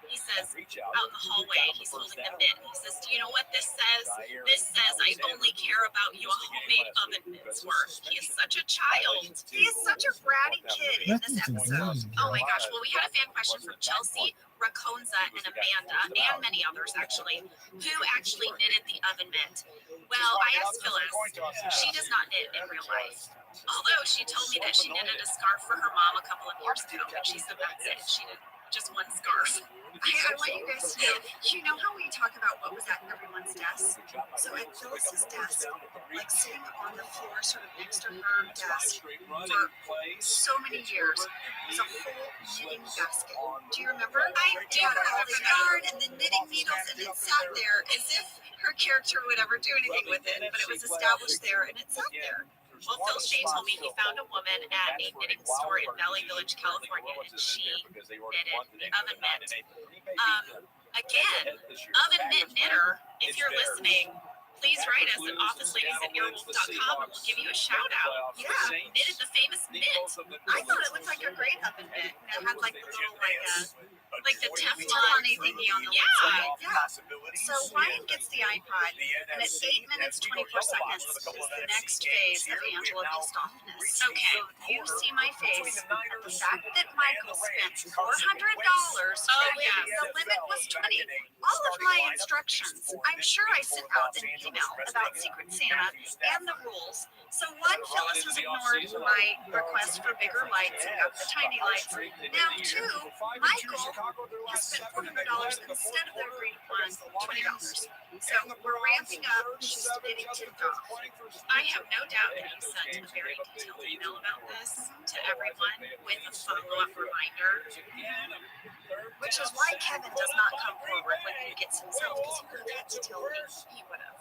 he says out in the hallway, he's holding the mitt. He says, do you know what this says? This says, I only care about you a homemade oven mitt's worth. He is such a child. He is such a bratty kid in this episode. Oh my gosh. Well, we had a fan question from Chelsea, Raconza, and Amanda, and many others actually, who actually knitted the oven mitt. Well, I asked Phyllis. She does not knit in real life. Although she told me that she knitted a scarf for her mom a couple of years ago, but she said that's it. She did just one scarf. I want you curious to know, you know how we talk about what was at everyone's desk? So at Phyllis's desk, like sitting on the floor, sort of next to her desk, for so many years, was a whole knitting basket. Do you remember? I do. All the yarn and the knitting needles, and it sat there as if her character would ever do anything with it, but it was established there and it sat there. Well, Phil Shea told me he found a woman at a knitting store in Valley Village, California, and she knitted the oven mitt. Again, oven mitt knitter, if you're listening, please write us at officeladies@earwolf.com and we'll give you a shout out. Yeah. Knitted the famous mitt. I thought it looked like a great oven mitt. It had like the little like the Teflon thingy on the yeah. side. Yeah. So Ryan gets the iPod, and at 8 minutes 24 seconds is the next phase of Angela pissed offness. Okay. You see my face at the fact that Michael spent $400. Oh, yeah. The limit was 20. All of my instructions, I'm sure I sent out an email about Secret Santa and the rules. So one, Phyllis has ignored my request for bigger lights and got the tiny lights. Now two, Michael has spent $400 instead of the agreed upon $20. So we're ramping up. She's getting tipped off. I have no doubt that you sent a very detailed email about this to everyone with a follow-up reminder. Which is why Kevin does not come forward when he gets himself, because he would have had to tell me. He would have.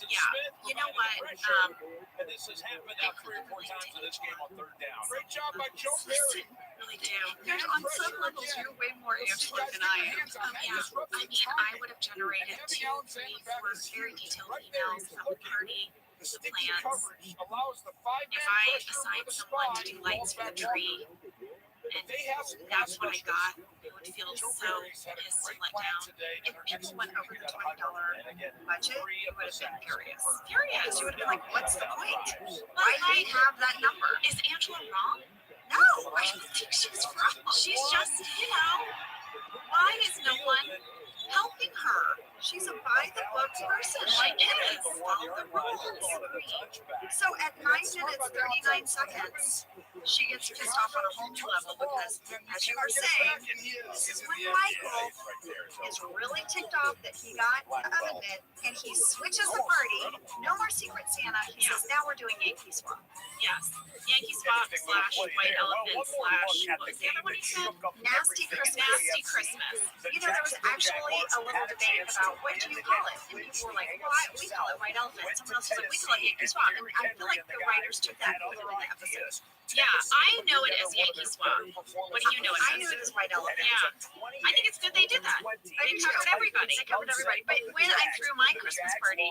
Yeah. You know what? And this has happened now 3 or 4 times in this game on third down. Great job by Listen, really do. There's on some levels, you're way more Angela than I am. Yeah. I mean, I would have generated 2, 3, 4 very detailed emails about the party, the plans. If I assigned someone to do lights for the tree, and that's what I got, I would feel so pissed and let down. If people went over the $20 budget, you would have been furious. Furious. You would have been like, what's the point? Why do we have that number? Is Angela wrong? No, I don't think she's wrong. She's just, why is no one helping her? She's a by-the-book person. She is. Follow the rules. So at 9 minutes, 39 seconds, she gets pissed off on a whole new level because, as you were saying, this is when Michael is really ticked off that he got the oven mitt and he switches the party. No more Secret Santa. He says, now we're doing Yankee Swap. Yes. Yankee Swap / White Elephant / what was the other one he said? Nasty Christmas. Nasty Christmas. You know, there was actually a little debate about what do you call it? And people were like, well, we call it White Elephant. Someone else was like, we call it Yankee Swap. And I feel like the writers took that over in the episode. Yeah, I know it as Yankee Swap. What do you know it as? I knew it as White Elephant. Yeah. I think it's good they did that. They covered everybody. They covered everybody. But when I threw my Christmas party,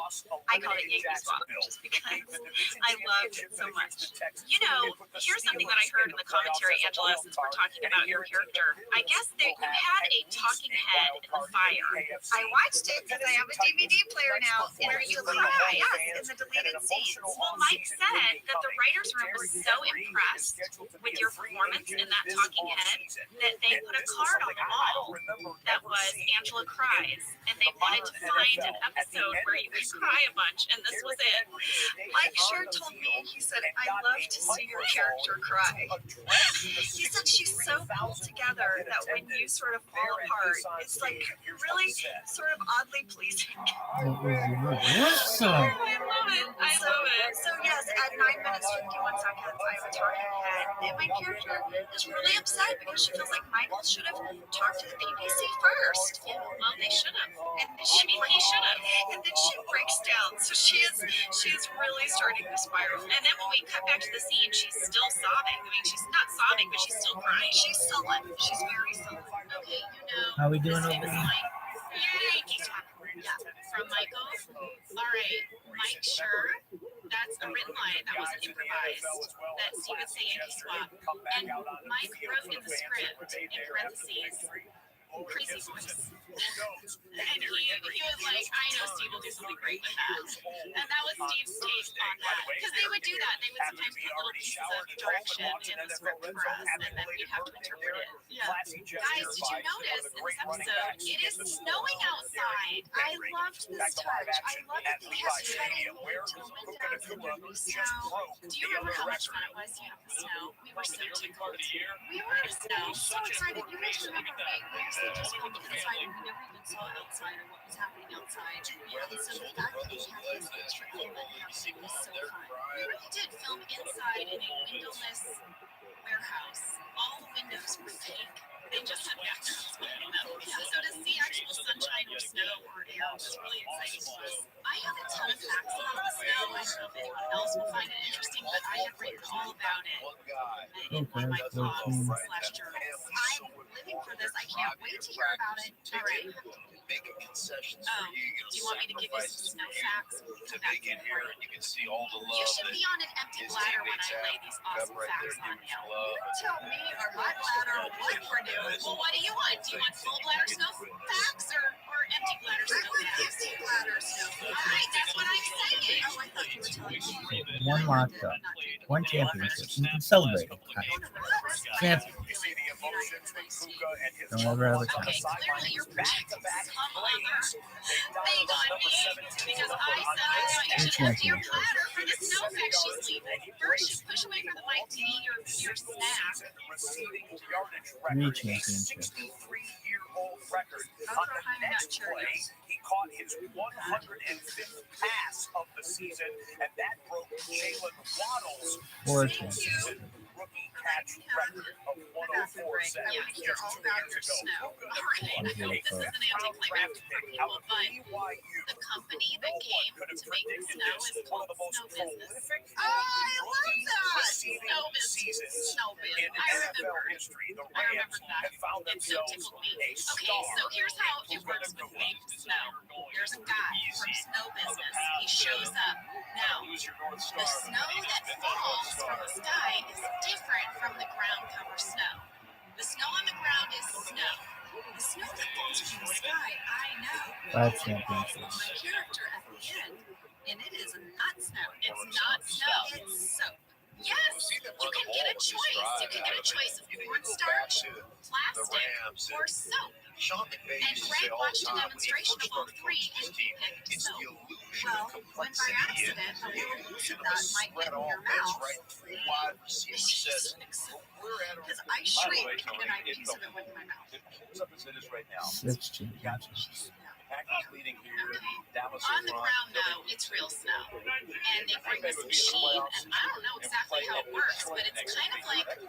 I called it Yankee Swap just because I loved it so much. You know, here's something that I heard in the commentary, Angela, since we're talking about your character. I guess that you had a talking head in the fire. I watched it because I have a DVD player now. Where you cry, yes, in the deleted scenes. Well, Mike said that the writer's room was so impressed with your performance in that talking head that they put a card on the wall that was Angela Cries, and they wanted to find an episode where you could cry a bunch, and this was it. Mike sure told me, he said, I love to see your character cry. He said she's so pulled together that when you sort of fall apart, it's like really sort of oddly pleasing. I love it. I love it. So yes, at 9 minutes 51 seconds, I have a talking head, and my character is really upset because she feels like Michael should have talked to the PPC first. Well, they should have. And he should have. And then she breaks down. So she is really starting to spiral. And then when we cut back to the scene, she's still sobbing. I mean, she's not sobbing, but she's still crying. She's sullen. She's very sullen. Okay, you know. How we doing this over famous here? line. Yeah, from Michael. All right, Mike, sure. That's a written line. That wasn't improvised. That Steve would say Yankee Swap. And Mike wrote in the script, in parentheses, crazy voice. And he He was like, I know Steve will do something great with that. And that was Steve's take on that. Because they would do that. They would sometimes put little pieces of direction in the script for us, and then we'd have to interpret it. Yeah. Guys, did you notice in this episode, it is snowing outside? I loved this touch. I loved that they kept cutting into the windows and the snow. Do you remember how much fun it was to have the snow? We were so tickled. We were in the snow, so excited. You guys remember we also just filmed inside and we never even saw outside or what was happening outside. And so the fact that they had this extra element happening was so fun. We really did film inside in a windowless warehouse. All the windows were fake. They just had backgrounds behind them. Yeah, so to see actual sunshine or snow or air was really exciting to us. I have a ton of facts about the snow. I don't know if anyone else will find it interesting, but I have written all about it in one of my blogs/journals. I'm living for this. I can't wait to hear about it. All right. Making concessions Oh, for you. do you want me to give you some snow facts? To make it here, and you can see all the love. You should be on an empty bladder when I lay these awesome facts on you. You don't tell me or my bladder what we're doing. Well, what do you want? Do you want full bladder snow facts or empty bladder snow facts? Empty bladder snow. All right, that's what I'm saying. Oh, I thought you were telling me. One locked up, one championship. You can celebrate it. Champion. Don't ever have a time. Okay, clearly you're projecting some other thing on me because I said I want you to empty your bladder for the snow fact she's leaving. First, you push away from the mic to eat your snack. 3 championships. 63-year-old record. On the next play, he caught his 105th pass of the season, and that broke Jalen Waddle's 4 championships. rookie catch record of 104.7 You're all about your snow. All right, I hope this is an anticlimactic for people, but the company that came to make the snow is called Snow Business. Oh, I love that! Snow Business. Snow Biz. I remember that. It so tickled me. Okay, so here's how it works with baked snow. There's a guy from Snow Business. He shows up. Now, the snow that falls from the sky is different from the ground cover snow. The snow on the ground is snow. The snow that falls from the sky, I know. 5 championships. My character at the end, and it is not snow. It's not snow. It's soap. Yes, you can get a choice. You can get a choice of cornstarch, plastic, or soap. And Greg watched a demonstration of all 3 and he picked soap. Well, when by accident a little piece of that might get in your mouth, because I shriek and I piece of it went in my mouth. 6 championships. On the ground, though, it's real snow. And they bring this machine, and I don't know exactly how it works, but it's kind of like a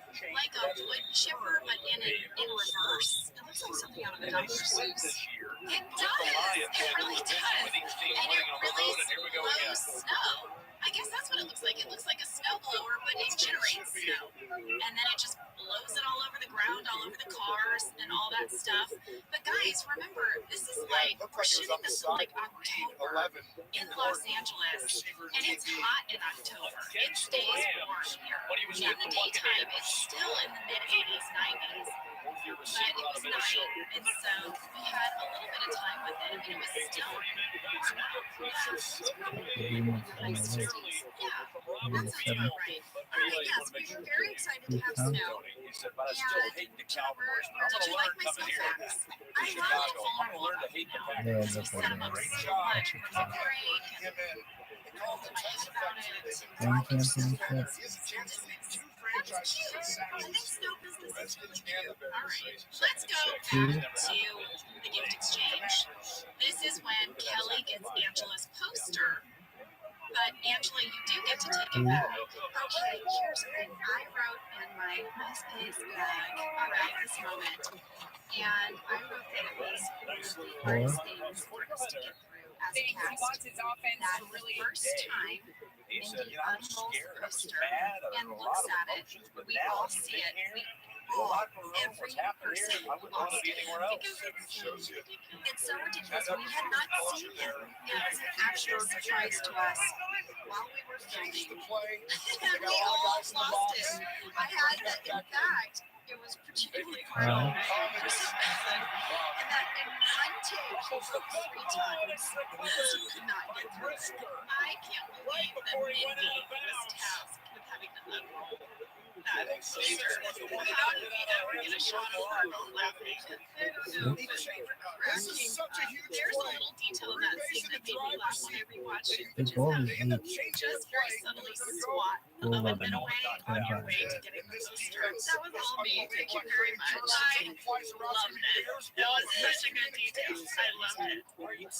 wood chipper, but in reverse. It looks like something out of a Dr. Seuss. It does. It really does. And it really blows snow. I guess that's what it looks like. It looks like a snow blower, but it generates snow. And then it just blows it all over the ground, all over the cars, and all that stuff. But guys, remember, this is like, we're shooting this in like October in Los Angeles, and it's hot in October. It stays warm here. In the daytime, it's still in the mid-80s, 90s. But it was night, and so we had a little bit of time with it, and it was still nice to see. Yeah, that sounds about right. All right, yes, we were very excited to have snow. And Jennifer, did you like my snow facts? I love it vulnerable about snow. Because we set them up so much for the break, and told them I hate about it. 1 championship. That's cute. I think Snow Business is really cute. All right, let's go back to the gift exchange. This is when Kelly gets Angela's poster. But Angela, you do get to take it back. Okay, here's what I wrote in my MySpace bag around this moment. And I wrote that it was one of the hardest things for us to get through as a cast. That the first time Mindy unrolls the poster and looks at it, we all see it. Every person lost it. It's so ridiculous. We had not seen it. It was an actual surprise to us while we were filming. And we all lost it. I had, in fact, it was particularly hard on me for some reason. And that in one take, he broke 3 times because he could not get through it. I can't believe that Mindy was tasked with having to unroll that poster. How did we ever get a shot of her not laughing? I don't know, but we were cracking up. There's a little detail in that scene that made me laugh when I rewatched it, which is how you just very subtly swat the oven mitt away on your way to getting the poster. That was all me. Thank you very much. I loved it. That was such a good detail. I loved it. Well, in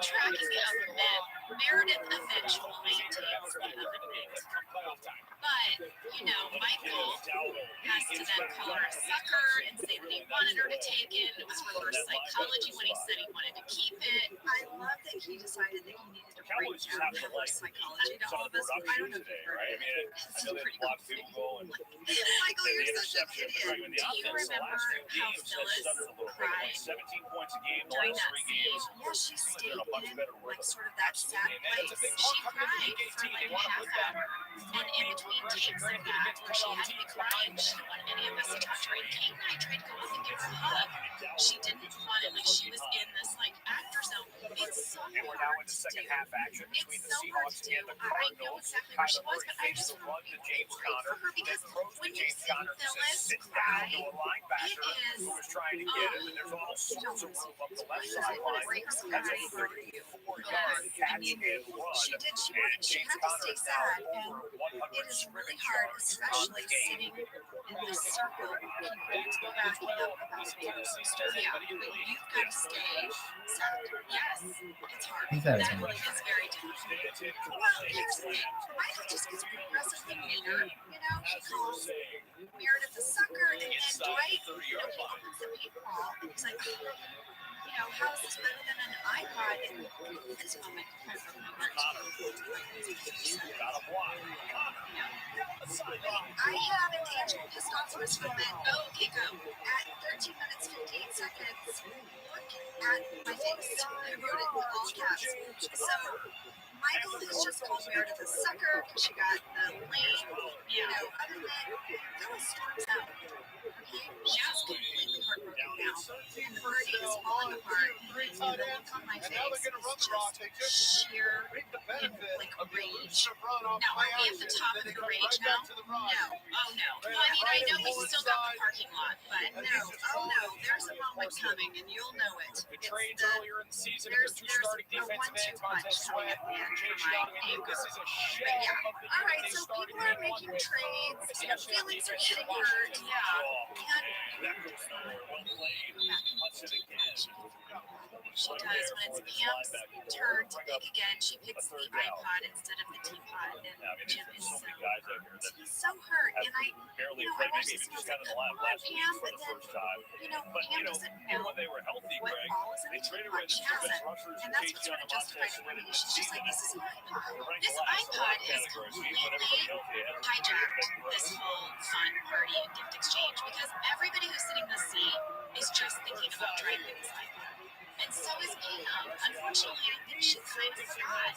tracking the oven mitt, Meredith eventually takes the oven mitt. But, you know, Michael has to then call her a sucker and say that he wanted her to take it. It was reverse psychology when he said he wanted to keep it. I love that he decided that he needed to break down reverse psychology to all of us. I don't know if you've heard of it. It's pretty cool. Michael, you're such an idiot. Do you remember how Phyllis cried during that scene? Yeah, she stayed in like sort of that sad place. She cried for like a half hour. And in between takes of that, where she had to be crying, she didn't want any of us to talk to her. And Kate and I tried to go up and give her a hug. She didn't want it. Like she was in this like actor zone. It's so hard to do. It's so hard to do. I know exactly where she was, but I just want to be great for her because when you see Phyllis cry, it is you don't want to see it breaks my heart for you. I mean, she had to stay sad, and it is really hard, especially sitting in this circle of people backing up about the baby sister. Yeah, but you've got to stay sad. Yes, it's hard. That really is very difficult. Well, here's the thing. Michael just gets progressively meaner. You know, he calls Meredith a sucker, and then Dwight, you know, he opens the paintball, and he's like, you know, how is this better than an iPod? And this moment, I have an Angel pissed off for this moment. Oh, okay, go. At 13 minutes, 58 seconds, look at my face. I wrote it in all caps. So, Michael has just called Meredith a sucker because she got the lame, you know, other than Phyllis storms out. Okay? She's completely heartbroken now. And the party is falling apart. And the look on my face is just sheer, like, rage. Now, are we at the top of the rage now? No. Oh, no. Well, I mean, I know we still got the parking lot, but no. Oh, no. There's a moment coming, and you'll know it. Trades earlier in the season, there's two starting defensive ends, Montez Sweat and Chase Young. This is a shell of the all right, so people are making trades. Feelings are getting hurt. Yeah. She does. When it's Pam's turn to pick again, she picks the iPod instead of the teapot. And Jim is so hurt. And I watched this and I was like, come on, Pam. But then, Pam doesn't know what ball is in the teapot. She hasn't. And that's what sort of justified it for me. She's just like, this is an iPod. This iPod has completely hijacked this whole fun party and gift exchange because everybody who's sitting in the seat is just thinking about trying to get this iPod. And so is Pam. Unfortunately, I think she kind of forgot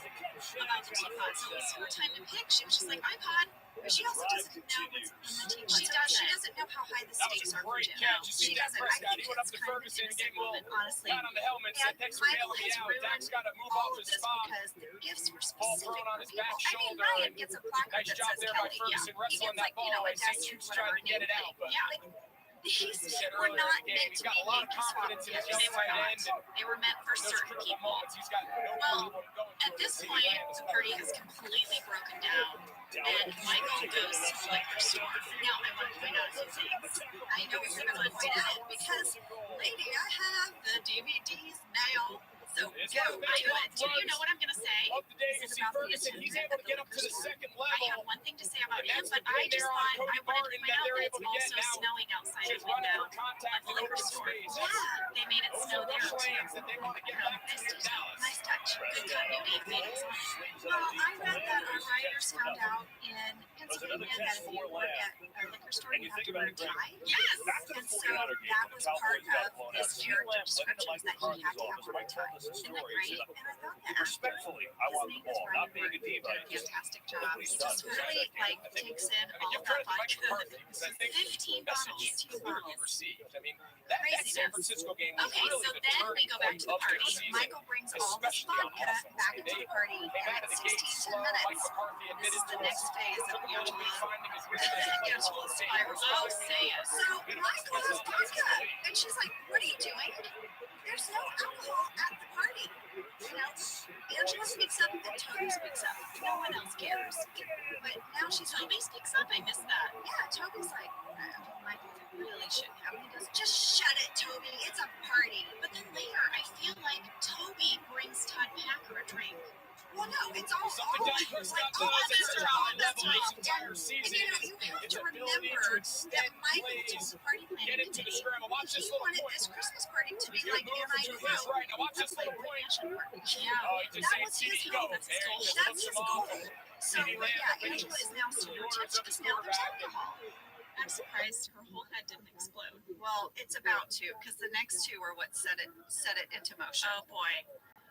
about the teapot. So it was her time to pick. She was just like, iPod. But she also doesn't know what's in the teapot. She doesn't know how high the stakes are for Jim. She doesn't. I think it's kind of an innocent moment, honestly. And Michael has ruined all of this because the gifts were specific for people. I mean, Ryan gets a placard that says Kelly. Yeah. He gets like, a desk, whatever, name plate. Yeah. These were not meant to be Yankee swap gifts. They were not. They were meant for certain people. Well, at this point, the party has completely broken down, and Michael goes to the liquor store. Now, I want to point out a few things. I know what you're going to point out, because, lady, I have the DVDs now. So, go. I do it. Do you know what I'm going to say? This is about the attendant at the liquor store. I have one thing to say about him, but I just thought I wanted to point out that it's also snowing outside the window of the liquor store. Yeah, they made it snow there too. Nice touch. Good continuity. Well, I read that our writers found out in once opinion that if you work at a liquor store, you have to wear a tie. Yes. And so that was part of his character descriptions that he had to have on a tie. Isn't that great? And I thought that Respectfully, I want the ball, not being a diva. did a fantastic job. He just really takes in all of that vodka. 15 bottles, 2 bottles. I mean, that San Francisco game was Okay, really so the then turning we go back point to the of party. season. Michael brings all this vodka back into the party, and in 16 minutes, this is the next phase of Angela spirals. Oh, say it. So Michael has vodka, and she's like, "What are you doing? There's no alcohol at the party." You know, Angela speaks up, and Toby speaks up. No one else cares. But now she's like, Toby speaks up. I missed that. yeah, Toby's like, Michael really shouldn't have. And he goes, "Just shut it, Toby. It's a party." But then later, I feel like Toby brings Todd Packer a drink. Well, no, it's all Something like, done goes like down to all the this center wrong. That's level wrong. this entire And season. you know, you have Its to ability remember to that extend Michael plays, told the party get planning into the committee scramble. Watch this he little wanted point. this Christmas party to be Good like, move and for I Julius. quote, Right, now watch a this little Playboy point. Mansion party. Yeah. Oh, he just That ain't was seen his it go. goal. There he just That's flips his him off. goal. So, yeah, Angela is now super touched because now there's alcohol. I'm surprised her whole head didn't explode. Well, it's about to, because the next two are what set it into motion. Oh boy.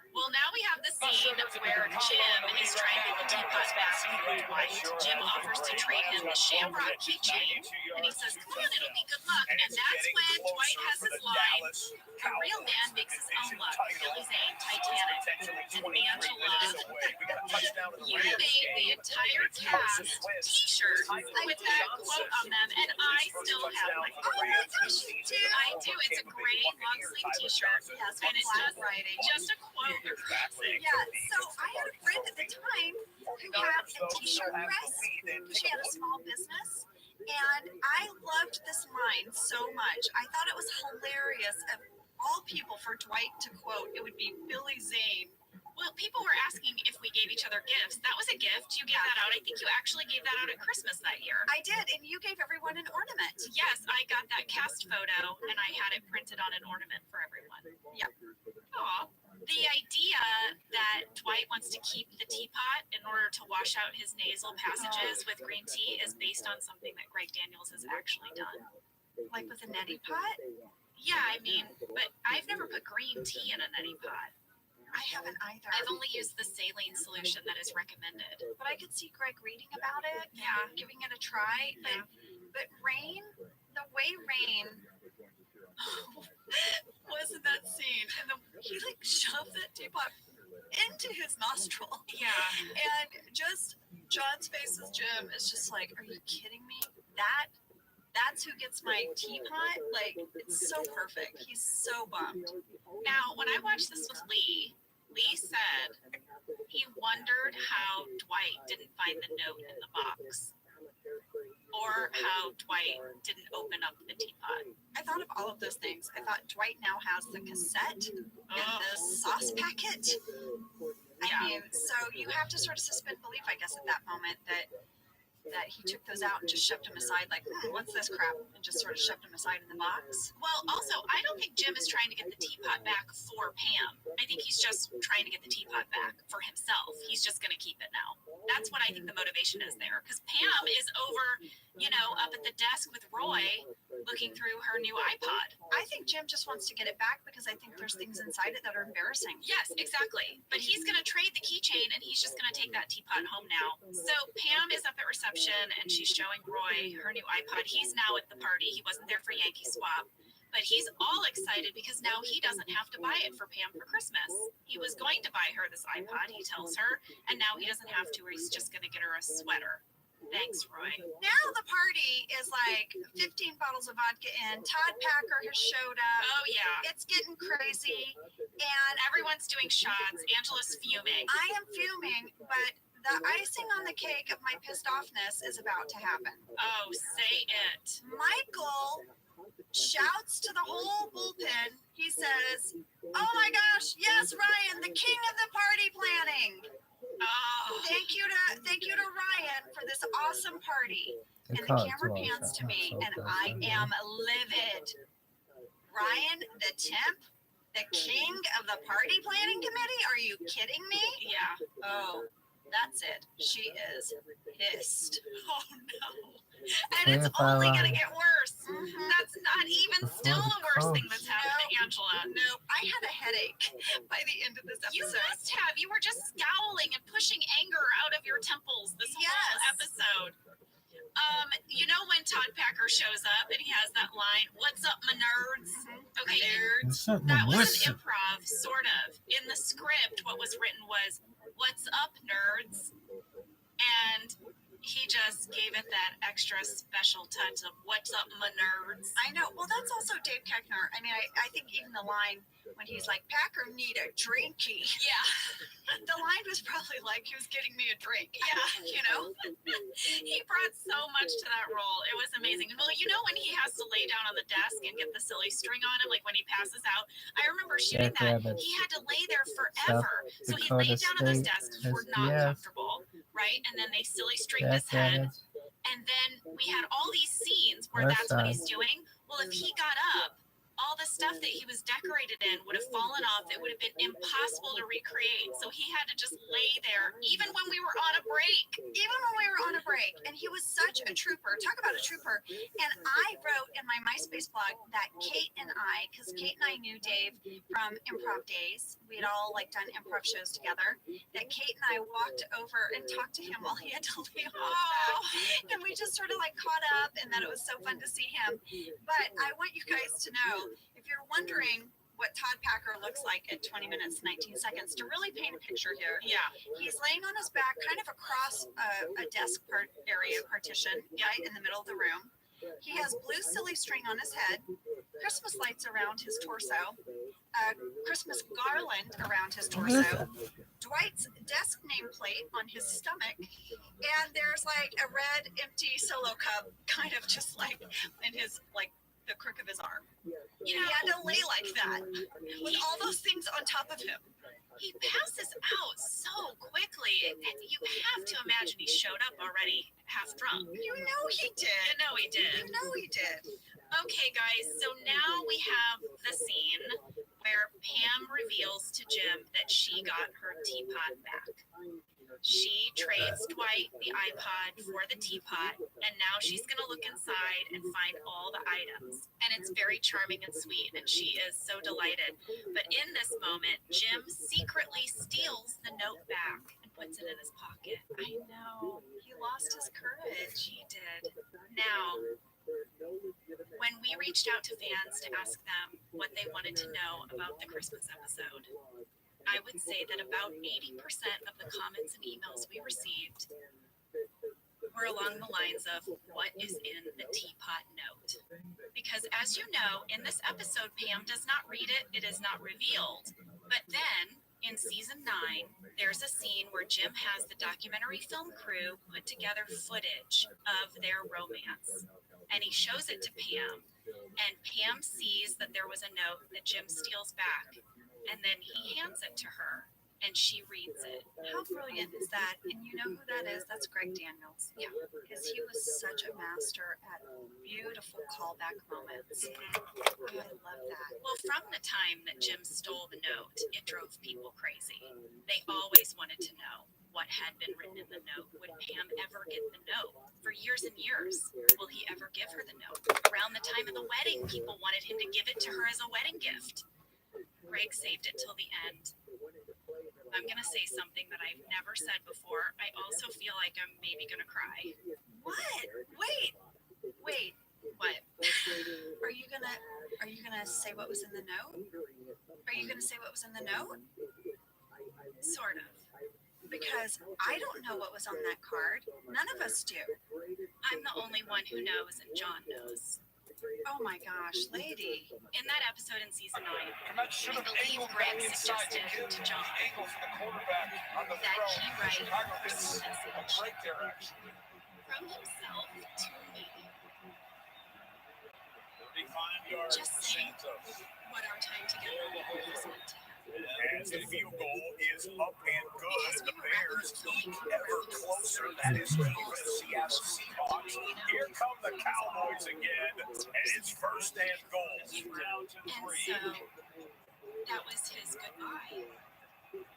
Well, now we have the scene where Jim is trying to get the teapot back from Dwight. Jim offers to trade him the shamrock keychain, and he says, "Come on, it'll be good luck." And that's when Dwight has his line, "A real man makes his own luck." Billy Zane, Titanic, and Angela. You made the entire cast T-shirt with that quote on them, and I still have mine. Oh my gosh, you do? I do. It's a gray long sleeve T-shirt, Yes, and it's black just writing. just a quote. Yeah, so I had a friend at the time who had a t-shirt press. She had a small business, and I loved this line so much. I thought it was hilarious. Of all people for Dwight to quote, it would be Billy Zane. Well, people were asking if we gave each other gifts. That was a gift. You gave that out. I think you actually gave that out at Christmas that year. I did, and you gave everyone an ornament. Yes, I got that cast photo, and I had it printed on an ornament for everyone. Yep. Aw. The idea that Dwight wants to keep the teapot in order to wash out his nasal passages with green tea is based on something that Greg Daniels has actually done. Like with a neti pot? Yeah, I mean, but I've never put green tea in a neti pot. I haven't either. I've only used the saline solution that is recommended. But I could see Greg reading about it, Yeah. giving it a try. But Rain, the way Rain was in that scene, and he like shoved that teapot into his nostril. Yeah. And just John's face as Jim is just like, "Are you kidding me? That's who gets my teapot?" Like, it's so perfect. He's so bummed. Now, when I watched this with Lee said he wondered how Dwight didn't find the note in the box, or how Dwight didn't open up the teapot. I thought of all of those things. I thought Dwight now has the cassette and the sauce packet. I mean, so you have to sort of suspend belief, I guess, at that moment that he took those out and just shoved them aside, like, what's this crap? And just sort of shoved them aside in the box. Well, also, I don't think Jim is trying to get the teapot back for Pam. I think he's just trying to get the teapot back for himself. He's just going to keep it now. That's what I think the motivation is there. Because Pam is over, up at the desk with Roy looking through her new iPod. I think Jim just wants to get it back because I think there's things inside it that are embarrassing. Yes, exactly. But he's going to trade the keychain and he's just going to take that teapot home now. So Pam is up at reception and she's showing Roy her new iPod. He's now at the party. He wasn't there for Yankee Swap. But he's all excited because now he doesn't have to buy it for Pam for Christmas. He was going to buy her this iPod, he tells her, and now he doesn't have to, or he's just going to get her a sweater. Thanks, Roy. Now the party is like 15 bottles of vodka in. Todd Packer has showed up. Oh, yeah. It's getting crazy. And everyone's doing shots. Angela's fuming. I am fuming, but the icing on the cake of my pissed offness is about to happen. Oh, say it. Michael shouts to the whole bullpen. He says, "Oh my gosh, yes, Ryan, the king of the party planning. Oh. Thank you to Ryan for this awesome party." And the camera pans to me, and I am livid. Ryan, the temp, the king of the party planning committee? Are you kidding me? Yeah. Oh, That's it. She is pissed. Oh no. And it's only going to get worse. That's not even still the worst thing that's happened to Angela. No, I had a headache by the end of this episode. You must have. You were just scowling and pushing anger out of your temples this whole episode. You know when Todd Packer shows up and he has that line, "What's up, my nerds?" Okay, nerds. That was an improv, sort of. In the script, what was written was, "What's up, nerds?" And he just gave it that extra special touch of "What's up, my nerds?" I know. Well, that's also Dave Koechner. I mean, I think even the line when he's like, "Packer need a drinky." Yeah. The line was probably like he was getting me a drink. Yeah. You know? He brought so much to that role. It was amazing. Well, you know when he has to lay down on the desk and get the silly string on him, like when he passes out? I remember shooting that. He had to lay there forever. So he laid down on those desks, which were not comfortable, right? And then they silly stringed his head. And then we had all these scenes where that's what he's doing. Well, if he got up, all the stuff that he was decorated in would have fallen off. It would have been impossible to recreate. So he had to just lay there, even when we were on a break. Even when we were on a break. And he was such a trooper. Talk about a trooper. And I wrote in my MySpace blog that Kate and I, because Kate and I knew Dave from improv days. We had all like done improv shows together. That Kate and I walked over and talked to him while he had to lay on his back. And we just sort of like caught up, and that it was so fun to see him. But I want you guys to know, if you're wondering what Todd Packer looks like at 20 minutes, 19 seconds, to really paint a picture here. Yeah. He's laying on his back kind of across a desk area partition, right in the middle of the room. He has blue silly string on his head, Christmas lights around his torso, Christmas garland around his torso, Dwight's desk nameplate on his stomach, and there's like a red empty Solo cup kind of just like in his like the crook of his arm. He had to lay like that with all those things on top of him. He passes out so quickly. You have to imagine he showed up already half drunk. You know he did. You know he did. You know he did. Okay, guys, so now we have the scene where Pam reveals to Jim that she got her teapot back. She trades Dwight the iPod for the teapot, and now she's going to look inside and find all the items. And it's very charming and sweet, and she is so delighted. But in this moment, Jim secretly steals the note back and puts it in his pocket. I know. He lost his courage. He did. Now, when we reached out to fans to ask them what they wanted to know about the Christmas episode, I would say that about 80% of the comments and emails we received were along the lines of what is in the teapot note. Because as you know, in this episode, Pam does not read it, it is not revealed. But then, in season 9, there's a scene where Jim has the documentary film crew put together footage of their romance. And he shows it to Pam. And Pam sees that there was a note that Jim steals back. And then he hands it to her, and she reads it. How brilliant is that? And you know who that is? That's Greg Daniels. Yeah, because he was such a master at beautiful callback moments. Oh, I love that. Well, from the time that Jim stole the note, it drove people crazy. They always wanted to know what had been written in the note. Would Pam ever get the note? For years and years, will he ever give her the note? Around the time of the wedding, people wanted him to give it to her as a wedding gift. Greg saved it till the end. I'm going to say something that I've never said before. I also feel like I'm maybe going to cry. What? Wait. What? Are you gonna say what was in the note? Are you gonna say what was in the note? Sort of. Because I don't know what was on that card. None of us do. I'm the only one who knows, and John knows. Oh my gosh, lady. In that episode in season 9, I believe Greg suggested to John that he write a personal message from himself to me. Just saying what our time together was meant to him. As the field goal is up and good, the Bears keep ever closer. That is to the Seattle Seahawks. Here come the Cowboys again, and it's first and goal. And so that was his goodbye.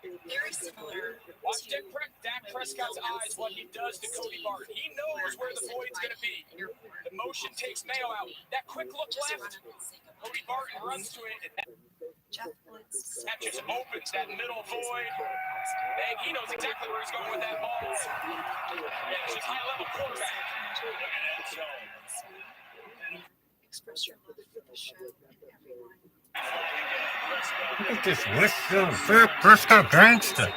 Very similar. Watch Dak Prescott's eyes, what he does to Cody Barton. He knows where the void's going to be. The motion takes Mayo out. That quick look left. Cody Barton runs to it. And that just opens that middle void. He knows exactly where he's going with that ball. Yeah, it's just high-level quarterback. Look at that zone. Express your love for the show and everyone. Look at this Westfield Fair Prescott gangster.